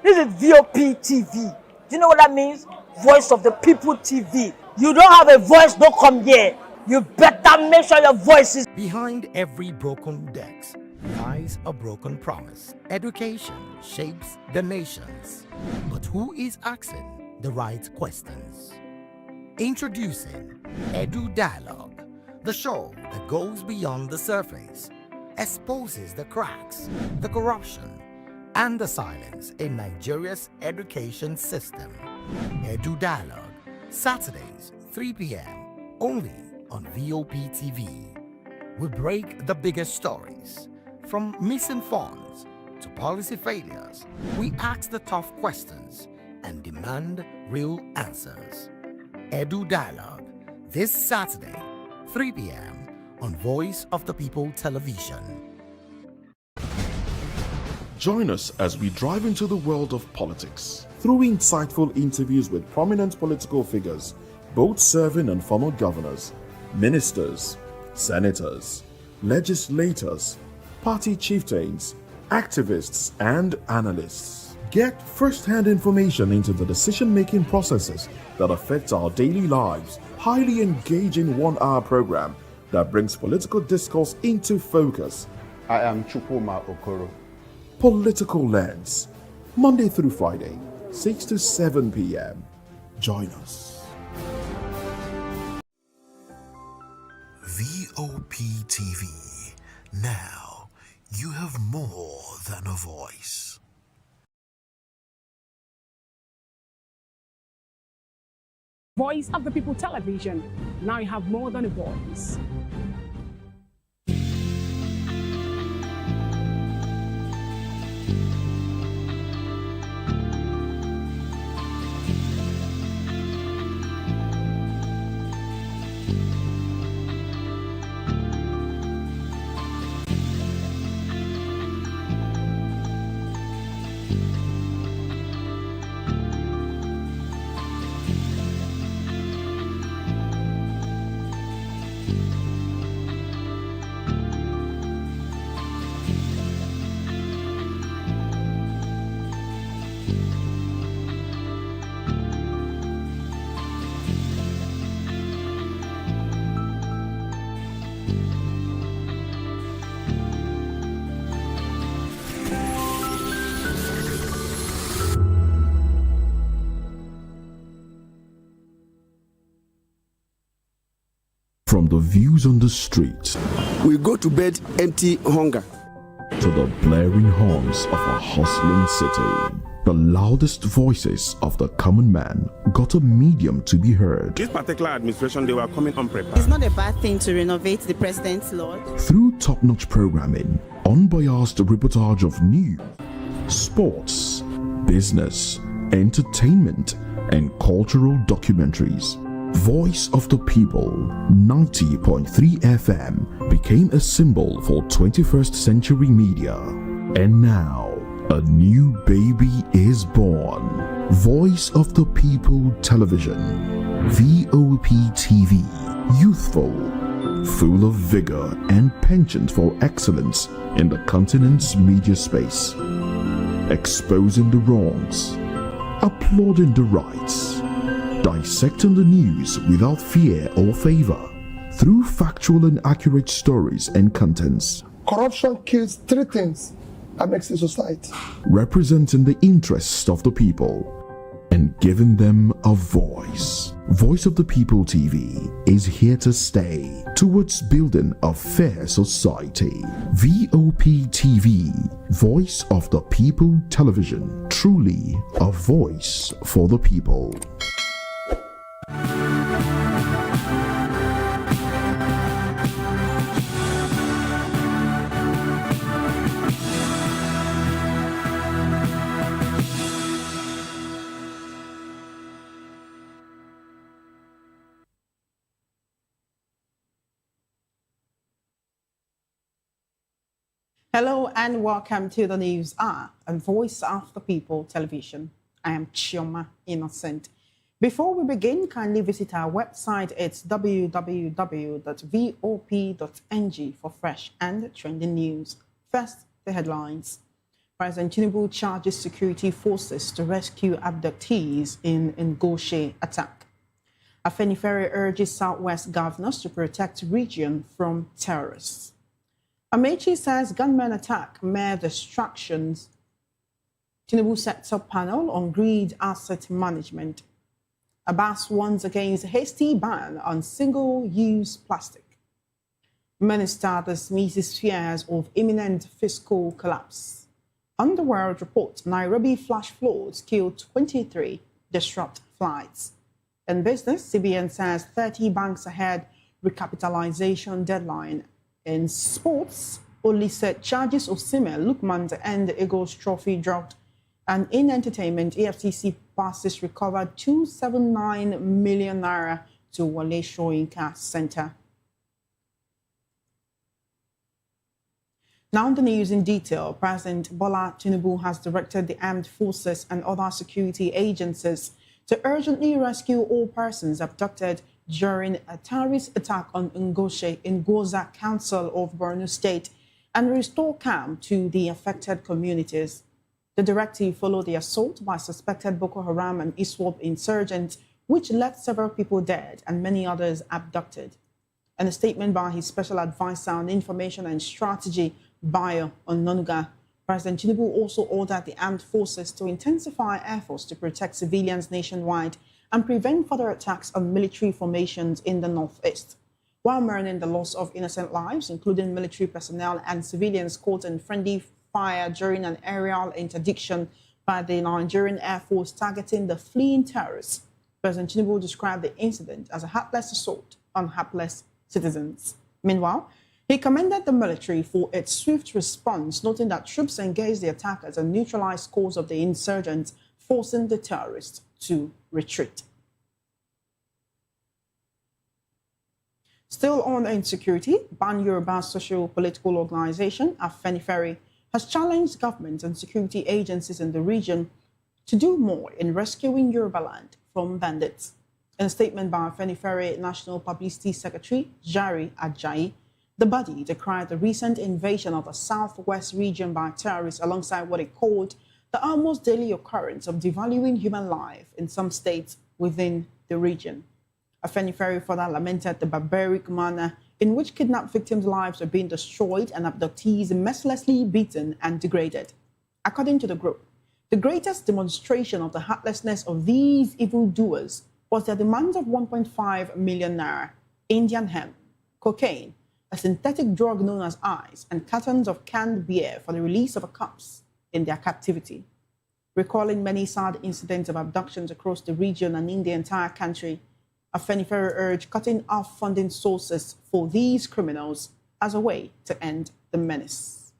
This is VOP TV. Do you know what that means? Voice of the People TV. You don't have a voice, don't come here. You better make sure your voice is. Behind every broken desk lies a broken promise. Education shapes the nations. But who is asking the right questions? Introducing Edu Dialogue, the show that goes beyond the surface, exposes the cracks, the corruption, and the silence in Nigeria's education system. Edu Dialogue, Saturdays, 3 p.m., only on VOP TV. We break the biggest stories, from missing funds to policy failures. We ask the tough questions and demand real answers. Edu Dialogue, this Saturday, 3 p.m. on Voice of the People Television. Join us as we drive into the world of politics through insightful interviews with prominent political figures, both serving and former governors, ministers, senators, legislators, party chieftains, activists, and analysts. Get first-hand information into the decision-making processes that affect our daily lives. Highly engaging one-hour program that brings political discourse into focus. I am Chukwuma Okoro. Political Lens, Monday through Friday, 6 to 7 p.m. Join us. VOP TV. Now you have more than a voice. Voice of the People Television. Now you have more than a voice. From the views on the street, we go to bed empty hunger, to the blaring horns of a hustling city, the loudest voices of the common man got a medium to be heard. This particular administration, they were coming unprepared. It's not a bad thing to renovate the president's lawn. Through top-notch programming, unbiased reportage of news, sports, business, entertainment, and cultural documentaries. Voice of the People, 90.3 FM, became a symbol for 21st century media. And now, a new baby is born. Voice of the People Television, VOP TV, youthful, full of vigor and penchant for excellence in the continent's media space, exposing the wrongs, applauding the rights, dissecting the news without fear or favor, through factual and accurate stories and contents. Corruption kills three things that makes a society. Representing the interests of the people and giving them a voice. Voice of the People TV is here to stay towards building a fair society. VOP TV, Voice of the People Television, truly a voice for the people. Hello and welcome to the News Hour on Voice of the People Television. I am Chioma Innocent. Before we begin, kindly visit our website. It's www.vop.ng for fresh and trending news. First, the headlines. President Tinubu charges security forces to rescue abductees in Ngoshe attack. Afenifere urges Southwest governors to protect region from terrorists. Amaechi says gunmen attack mere distractions. Tinubu sets up panel on greed asset management. Abbas warns against hasty ban on single-use plastic. Minister dismisses fears of imminent fiscal collapse. Underworld report Nairobi flash floods kill 23, disrupt flights. In business, CBN says 30 banks ahead recapitalization deadline. In sports, only set charges of Osimhen, Lookman to end the Eagles Trophy drought. And in entertainment, EFCC passes recovered 279 million naira to Wale Soyinka Center. Now the news in detail. President Bola Tinubu has directed the armed forces and other security agencies to urgently rescue all persons abducted during a terrorist attack on Ngoshe in Goza Council of Borno State and restore calm to the affected communities. The directive followed the assault by suspected Boko Haram and ISWAP insurgents, which left several people dead and many others abducted. In a statement by his special advisor on information and strategy, Bayo Ononuga, President Tinubu also ordered the armed forces to intensify efforts to protect civilians nationwide and prevent further attacks on military formations in the northeast, while mourning the loss of innocent lives, including military personnel and civilians caught in friendly fire during an aerial interdiction by the Nigerian Air Force targeting the fleeing terrorists. President Tinubu described the incident as a heartless assault on hapless citizens. Meanwhile, he commended the military for its swift response, noting that troops engaged the attackers and neutralized scores of the insurgents, forcing the terrorists to retreat. Still on insecurity, Ban Yoruba socio-political organization, Afenifere, has challenged government and security agencies in the region to do more in rescuing Yoruba land from bandits. In a statement by Afenifere National Publicity Secretary, Jari Ajayi, the body decried the recent invasion of the southwest region by terrorists alongside what it called the almost daily occurrence of devaluing human life in some states within the region. Afenifere further lamented the barbaric manner in which kidnapped victims' lives are being destroyed and abductees mercilessly beaten and degraded. According to the group, the greatest demonstration of the heartlessness of these evildoers was their demand of 1.5 million naira, Indian hemp, cocaine, a synthetic drug known as ice, and cartons of canned beer for the release of a corpse in their captivity. Recalling many sad incidents of abductions across the region and in the entire country, Afenifere urged cutting off funding sources for these criminals as a way to end the menace.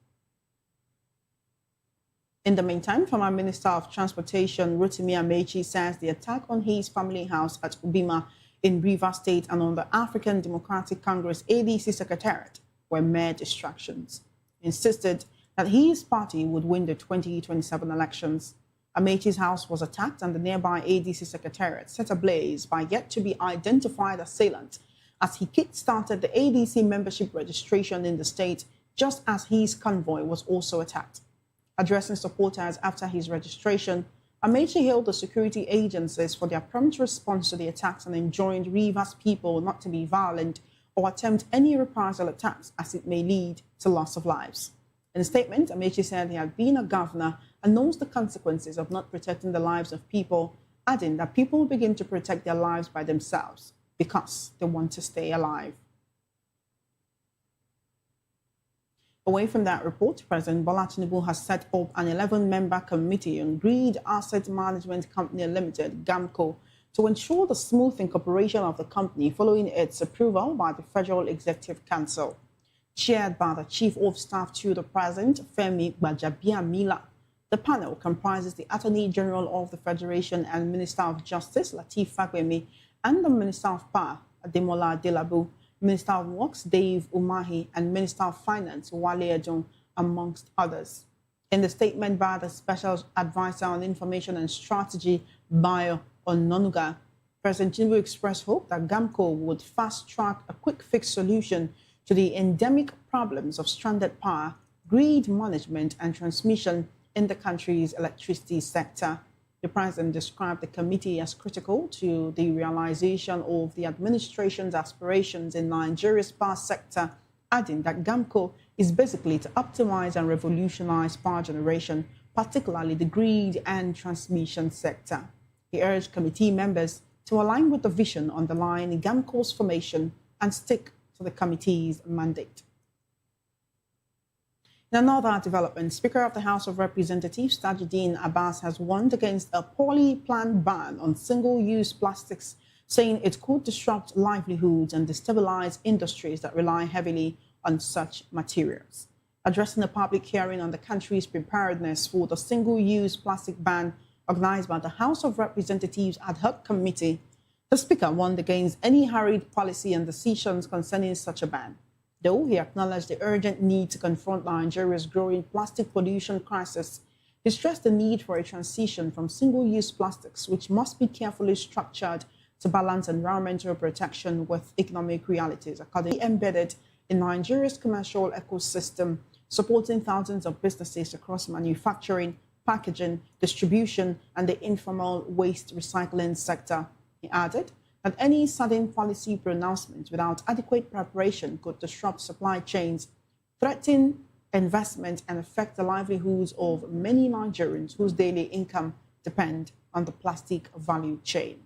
In the meantime, former Minister of Transportation Rotimi Amaechi says the attack on his family house at Ubima in Rivers State and on the African Democratic Congress ADC Secretariat were mere distractions. He insisted that his party would win the 2027 elections. Amaechi's house was attacked and the nearby ADC secretariat set ablaze by yet-to-be-identified assailant as he kick-started the ADC membership registration in the state just as his convoy was also attacked. Addressing supporters after his registration, Amaechi hailed the security agencies for their prompt response to the attacks and enjoined Rivers people not to be violent or attempt any reprisal attacks as it may lead to loss of lives. In a statement, Amaechi said he had been a governor and knows the consequences of not protecting the lives of people, adding that people begin to protect their lives by themselves because they want to stay alive. Away from that report, President Bola Tinubu has set up an 11-member committee on Greed Asset Management Company Limited, GAMCO, to ensure the smooth incorporation of the company following its approval by the Federal Executive Council. Chaired by the Chief of Staff to the President, Femi Gbajabiamila, the panel comprises the Attorney General of the Federation and Minister of Justice, Lateef Fagbemi, and the Minister of Power, Ademola Adelabu, Minister of Works, Dave Umahi, and Minister of Finance, Wale Edun, amongst others. In the statement by the Special Advisor on Information and Strategy, Bayo Ononuga, President Tinubu expressed hope that GAMCO would fast-track a quick-fix solution to the endemic problems of stranded power, grid management, and transmission in the country's electricity sector. The president described the committee as critical to the realization of the administration's aspirations in Nigeria's power sector, adding that GAMCO is basically to optimize and revolutionize power generation, particularly the grid and transmission sector. He urged committee members to align with the vision underlying GAMCO's formation and stick to the committee's mandate. In another development, Speaker of the House of Representatives Tajuddin Abbas has warned against a poorly planned ban on single-use plastics, saying it could disrupt livelihoods and destabilize industries that rely heavily on such materials. Addressing a public hearing on the country's preparedness for the single-use plastic ban organized by the House of Representatives Ad Hoc Committee, the Speaker warned against any hurried policy and decisions concerning such a ban. Though he acknowledged the urgent need to confront Nigeria's growing plastic pollution crisis, he stressed the need for a transition from single-use plastics, which must be carefully structured to balance environmental protection with economic realities, accordingly embedded in Nigeria's commercial ecosystem, supporting thousands of businesses across manufacturing, packaging, distribution, and the informal waste recycling sector. He added that any sudden policy pronouncement without adequate preparation could disrupt supply chains, threaten investment, and affect the livelihoods of many Nigerians whose daily income depend on the plastic value chain.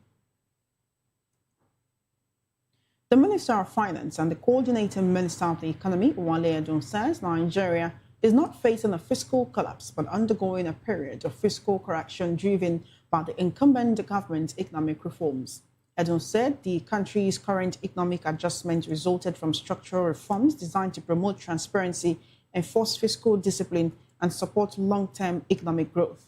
The Minister of Finance and the Coordinating Minister of the Economy, Wale Edun, says Nigeria is not facing a fiscal collapse but undergoing a period of fiscal correction driven by the incumbent government's economic reforms. Edun said the country's current economic adjustment resulted from structural reforms designed to promote transparency, enforce fiscal discipline, and support long-term economic growth.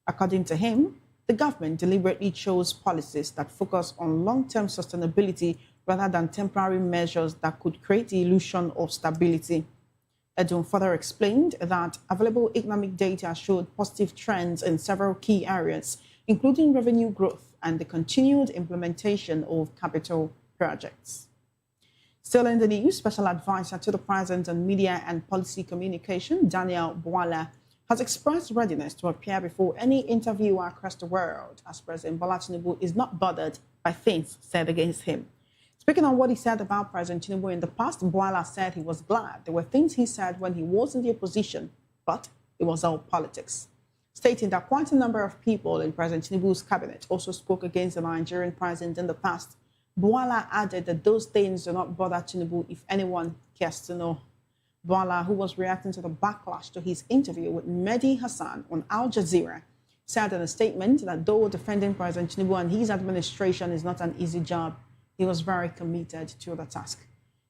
According to him, the government deliberately chose policies that focus on long-term sustainability rather than temporary measures that could create the illusion of stability. Edun further explained that available economic data showed positive trends in several key areas, including revenue growth and the continued implementation of capital projects. Still in the news, Special Advisor to the President on Media and Policy Communication, Daniel Bwala, has expressed readiness to appear before any interviewer across the world, as President Bola Tinubu is not bothered by things said against him. Speaking on what he said about President Tinubu in the past, Bwala said he was glad there were things he said when he was in the opposition, but it was all politics. Stating that quite a number of people in President Tinubu's cabinet also spoke against the Nigerian president in the past, Bwala added that those things do not bother Tinubu if anyone cares to know. Bwala, who was reacting to the backlash to his interview with Mehdi Hassan on Al Jazeera, said in a statement that though defending President Tinubu and his administration is not an easy job, he was very committed to the task.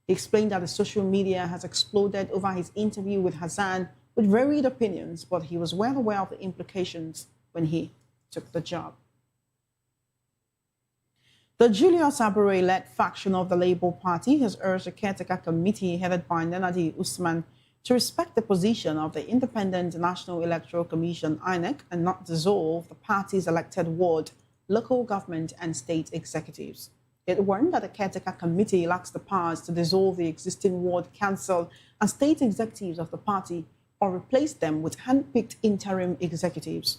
He explained that the social media has exploded over his interview with Hassan with varied opinions, but he was well aware of the implications when he took the job. The Julius Abure-led faction of the Labour Party has urged a caretaker committee headed by Nenadi Usman to respect the position of the Independent National Electoral Commission (INEC) and not dissolve the party's elected ward, local government and state executives. It warned that the caretaker committee lacks the powers to dissolve the existing ward council and state executives of the party or replace them with hand-picked interim executives.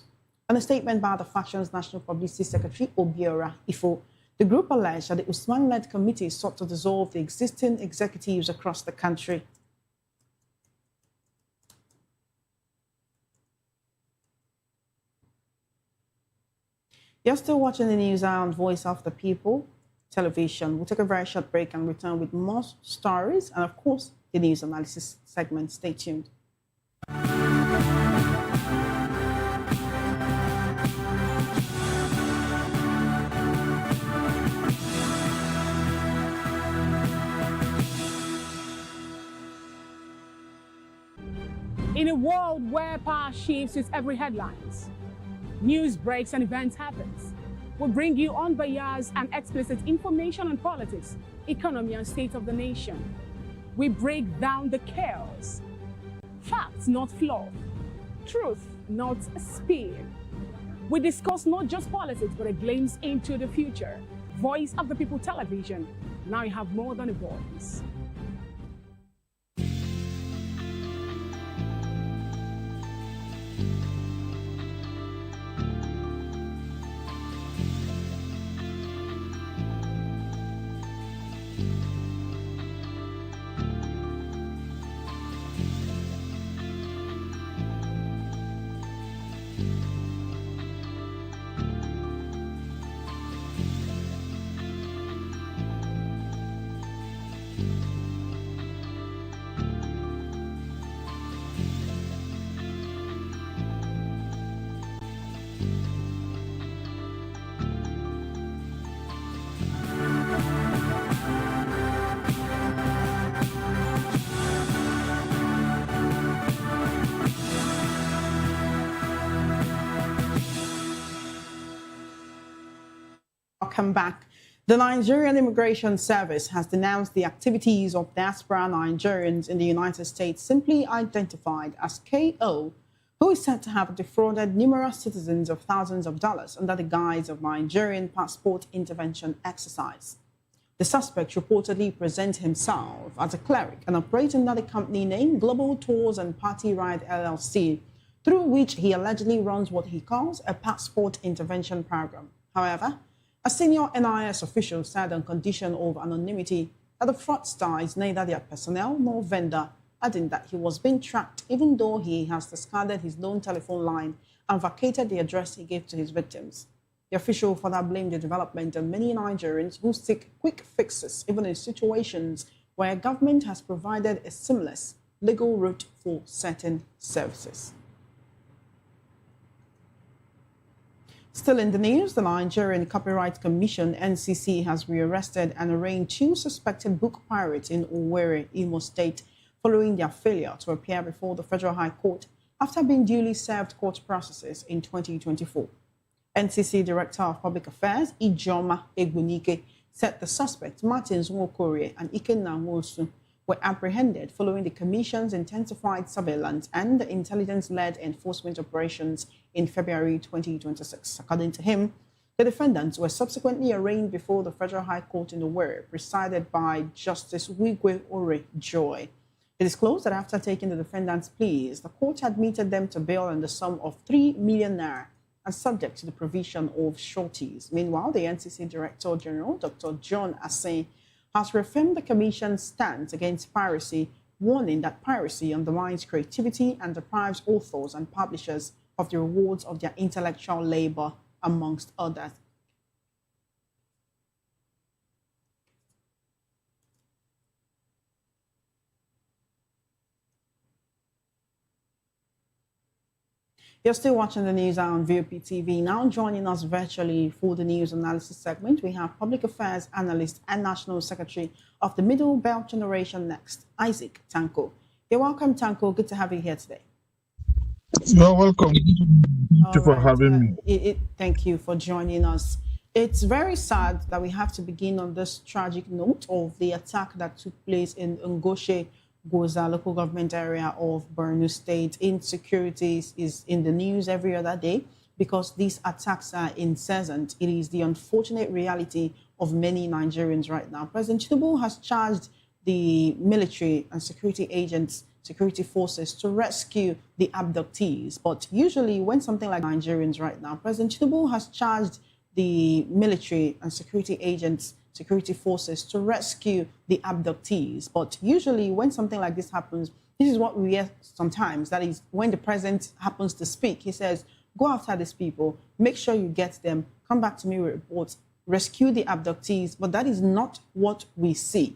In a statement by the faction's National Publicity Secretary Obiora Ifo, the group alleged that the Usman-led committee sought to dissolve the existing executives across the country. You're still watching the news on Voice of the People television. We'll take a very short break and return with more stories and, of course, the news analysis segment. Stay tuned. In a world where power shifts with every headlines, news breaks and events happens, we bring you unbiased and explicit information on politics, economy, and state of the nation. We break down the chaos. Facts, not fluff. Truth, not spin. We discuss not just politics, but a glimpse into the future. Voice of the People television. Now you have more than a voice. Welcome back. The Nigerian Immigration Service has denounced the activities of diaspora Nigerians in the United States, simply identified as KO, who is said to have defrauded numerous citizens of thousands of dollars under the guise of Nigerian passport intervention exercise. The suspect reportedly presents himself as a cleric and operates under the company named Global Tours and Party Ride LLC, through which he allegedly runs what he calls a passport intervention program. However, a senior NIS official said on condition of anonymity that the fraudster is neither their personnel nor vendor, adding that he was being tracked even though he has discarded his known telephone line and vacated the address he gave to his victims. The official further blamed the development on many Nigerians who seek quick fixes, even in situations where government has provided a seamless legal route for certain services. Still in the news, the Nigerian Copyright Commission, NCC, has rearrested and arraigned 2 suspected book pirates in Owerri, Imo State, following their failure to appear before the Federal High Court after being duly served court processes in 2024. NCC Director of Public Affairs, Ijoma Egbunike, said the suspects, Martins Nwokore and Ikenna Nwosu, were apprehended following the Commission's intensified surveillance and intelligence-led enforcement operations in February 2026. According to him, the defendants were subsequently arraigned before the Federal High Court in Owerri, presided by Justice Wigwe Ore Joy. It is disclosed that after taking the defendants' pleas, the court admitted them to bail in the sum of 3 million naira and subject to the provision of sureties. Meanwhile, the NCC Director General, Dr. John Assin, has reaffirmed the Commission's stance against piracy, warning that piracy undermines creativity and deprives authors and publishers of the rewards of their intellectual labor, amongst others. You're still watching the news on VOP TV. Now joining us virtually for the news analysis segment, we have Public Affairs Analyst and National Secretary of the Middle Belt Generation Next, Isaac Tanko. You're welcome, Tanko. Good to have you here today. You're welcome. Thank you for having me. Thank you for joining us. It's very sad that we have to begin on this tragic note of the attack that took place in Ngoshe Goza local government area of Borno State. Insecurity is in the news every other day because these attacks are incessant. It is the unfortunate reality of many Nigerians right now. President Tinubu has charged the military and security agents, security forces to rescue the abductees. But usually when something like Nigerians right now, President Tinubu has charged the military and security agents, security forces to rescue the abductees. But usually when something like this happens, this is what we hear sometimes. That is when the president happens to speak, he says, go after these people, make sure you get them, come back to me with reports, rescue the abductees. But that is not what we see.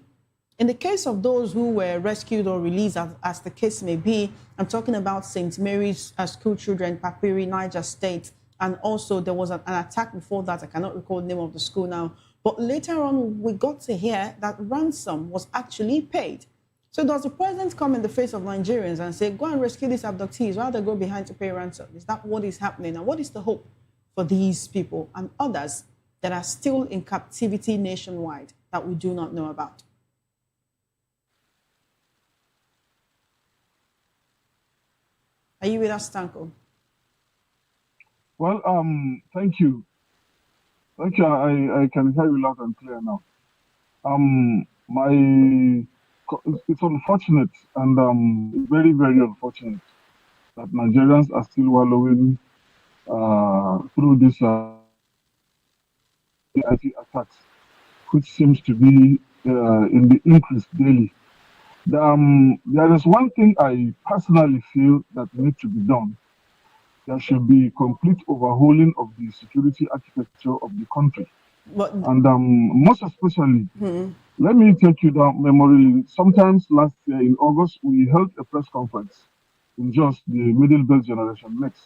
In the case of those who were rescued or released, as the case may be, I'm talking about St. Mary's school children, Papiri, Niger State, and also there was an attack before that. I cannot recall the name of the school now. But later on, we got to hear that ransom was actually paid. So does the president come in the face of Nigerians and say, go and rescue these abductees, rather go behind to pay ransom? Is that what is happening? And what is the hope for these people and others that are still in captivity nationwide that we do not know about? Are you with us, Tanko? Well, thank you. Thank you. I can hear you loud and clear now. It's unfortunate and very, very unfortunate that Nigerians are still wallowing through these IT attacks, which seems to be in the increase daily. There is one thing I personally feel that needs to be done. There should be complete overhauling of the security architecture of the country. And most especially, let me take you down memory lane. Sometimes last year in August, we held a press conference in just the Middle Belt Generation Next,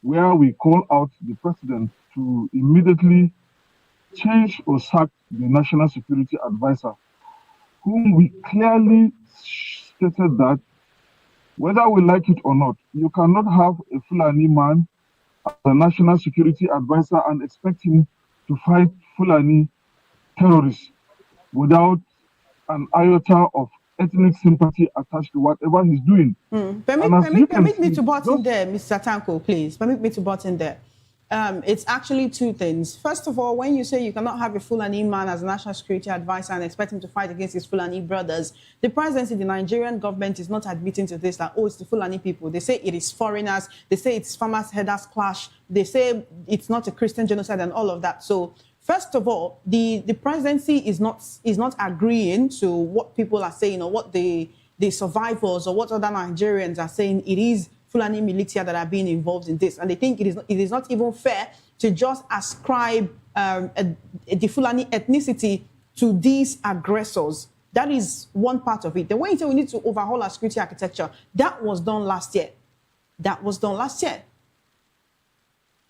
where we call out the president to immediately change or sack the National Security Advisor, whom we clearly stated that whether we like it or not, you cannot have a Fulani man as a national security advisor and expect him to fight Fulani terrorists without an iota of ethnic sympathy attached to whatever he's doing. Permit me to butt in there, Mr. Tanko, please. Permit me to butt in there. It's actually two things. First of all, when you say you cannot have a Fulani man as a national security advisor and expect him to fight against his Fulani brothers, the presidency, the Nigerian government is not admitting to this, that, oh, it's the Fulani people. They say it is foreigners. They say it's farmers' headers clash. They say it's not a Christian genocide and all of that. So first of all, the presidency is not agreeing to what people are saying or what the survivors or what other Nigerians are saying. It is Fulani militia that are being involved in this. And they think it is not even fair to just ascribe the Fulani ethnicity to these aggressors. That is one part of it. The way you say we need to overhaul our security architecture, that was done last year. That was done last year.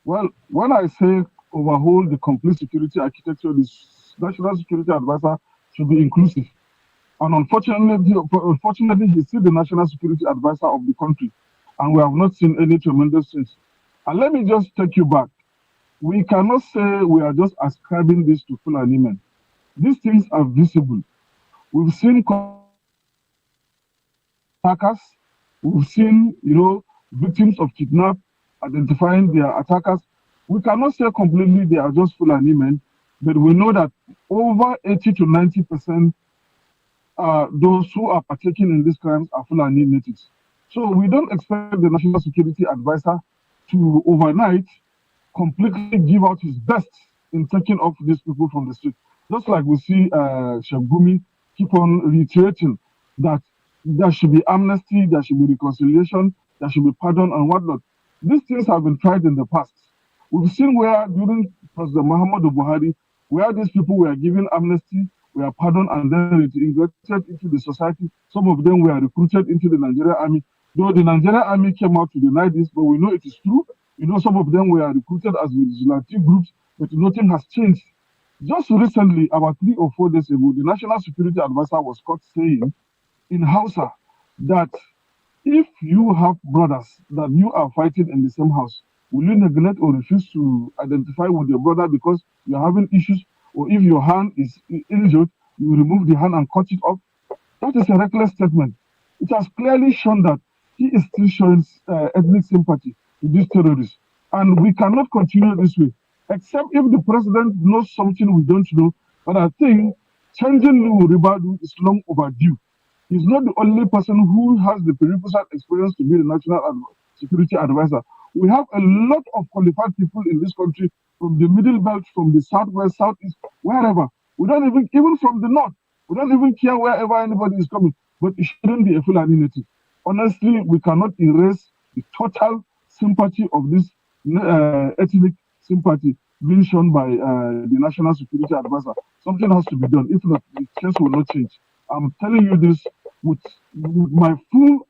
Well, when I say overhaul the complete security architecture, the National Security Advisor should be inclusive. And unfortunately, he's still the National Security Advisor of the country. And we have not seen any tremendous change. And let me just take you back. We cannot say we are just ascribing this to Fulani men. These things are visible. We've seen attackers. We've seen, victims of kidnap identifying their attackers. We cannot say completely they are just Fulani men, but we know that over 80 to 90% those who are partaking in these crimes are Fulani natives. So we don't expect the National Security Advisor to overnight completely give out his best in taking off these people from the street. Just like we see Shebgumi keep on reiterating that there should be amnesty, there should be reconciliation, there should be pardon and whatnot. These things have been tried in the past. We've seen where during President Muhammadu Buhari, where these people were given amnesty, were pardoned, and then reintegrated into the society. Some of them were recruited into the Nigerian army. Though the Nigerian army came out to deny this, but we know it is true. Some of them were recruited as vigilante groups, but nothing has changed. Just recently, about 3 or 4 days ago, the National Security Advisor was caught saying in Hausa that if you have brothers that you are fighting in the same house, Will you neglect or refuse to identify with your brother because you're having issues? Or if your hand is injured, you remove the hand and cut it off? That is a reckless statement. It has clearly shown that he is still showing ethnic sympathy to these terrorists. And we cannot continue this way, except if the president knows something we don't know. But I think changing Nuhu Ribadu is long overdue. He's not the only person who has the prerequisite experience to be the national security advisor. We have a lot of qualified people in this country from the middle belt, from the southwest, southeast, wherever. We don't even from the north. We don't even care wherever anybody is coming, but it shouldn't be a Fulani native. Honestly, we cannot erase the total sympathy of this ethnic sympathy being shown by the National Security Advisor. Something has to be done. If not, the case will not change. I'm telling you this with my full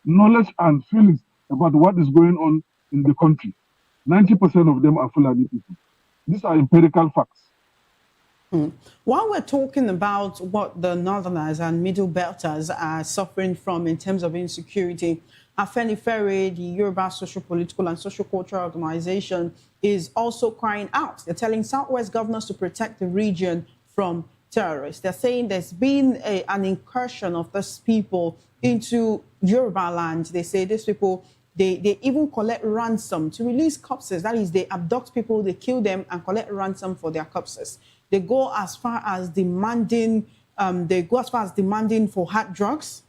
knowledge and feelings about what is going on in the country. 90% of them are Fulani people. These are empirical facts. While we're talking about what the Northerners and Middle Belters are suffering from in terms of insecurity, Afenifere, the Yoruba Socio-Political and Socio-Cultural Organization, is also crying out. They're telling Southwest governors to protect the region from terrorists. They're saying there's been an incursion of these people into Yoruba land. They say these people, they even collect ransom to release corpses. That is, they abduct people, they kill them and collect ransom for their corpses. They go as far as demanding, for hard drugs.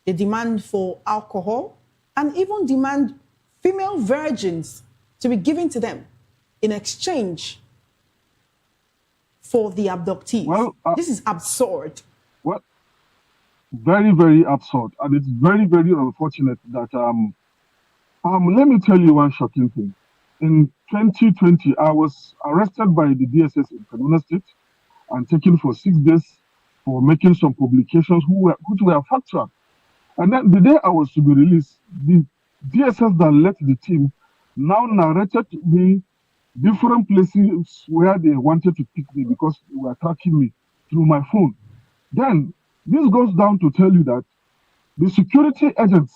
They demand for alcohol and even demand female virgins to be given to them in exchange for the abductees. Well, this is absurd. Well, very, very absurd. And it's very, very unfortunate that, let me tell you one shocking thing. In 2020, I was arrested by the DSS in Kaduna State and taken for 6 days for making some publications which were factual. And then the day I was to be released, the DSS that led the team now narrated to me different places where they wanted to pick me because they were tracking me through my phone. Then this goes down to tell you that the security agents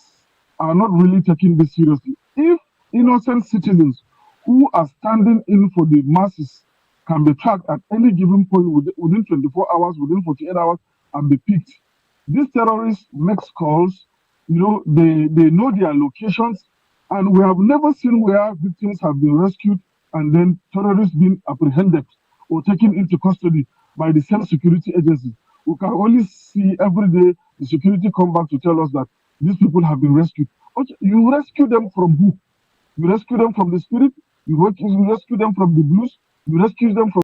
are not really taking this seriously. If innocent citizens who are standing in for the masses can be tracked at any given point within 24 hours, within 48 hours, and be picked, these terrorists make calls, they know their locations, and we have never seen where victims have been rescued and then terrorists being apprehended or taken into custody by the same security agencies. We can only see every day the security come back to tell us that these people have been rescued. Okay, you rescue them from who? You rescue them from the spirit? You rescue them from the blues? You rescue them from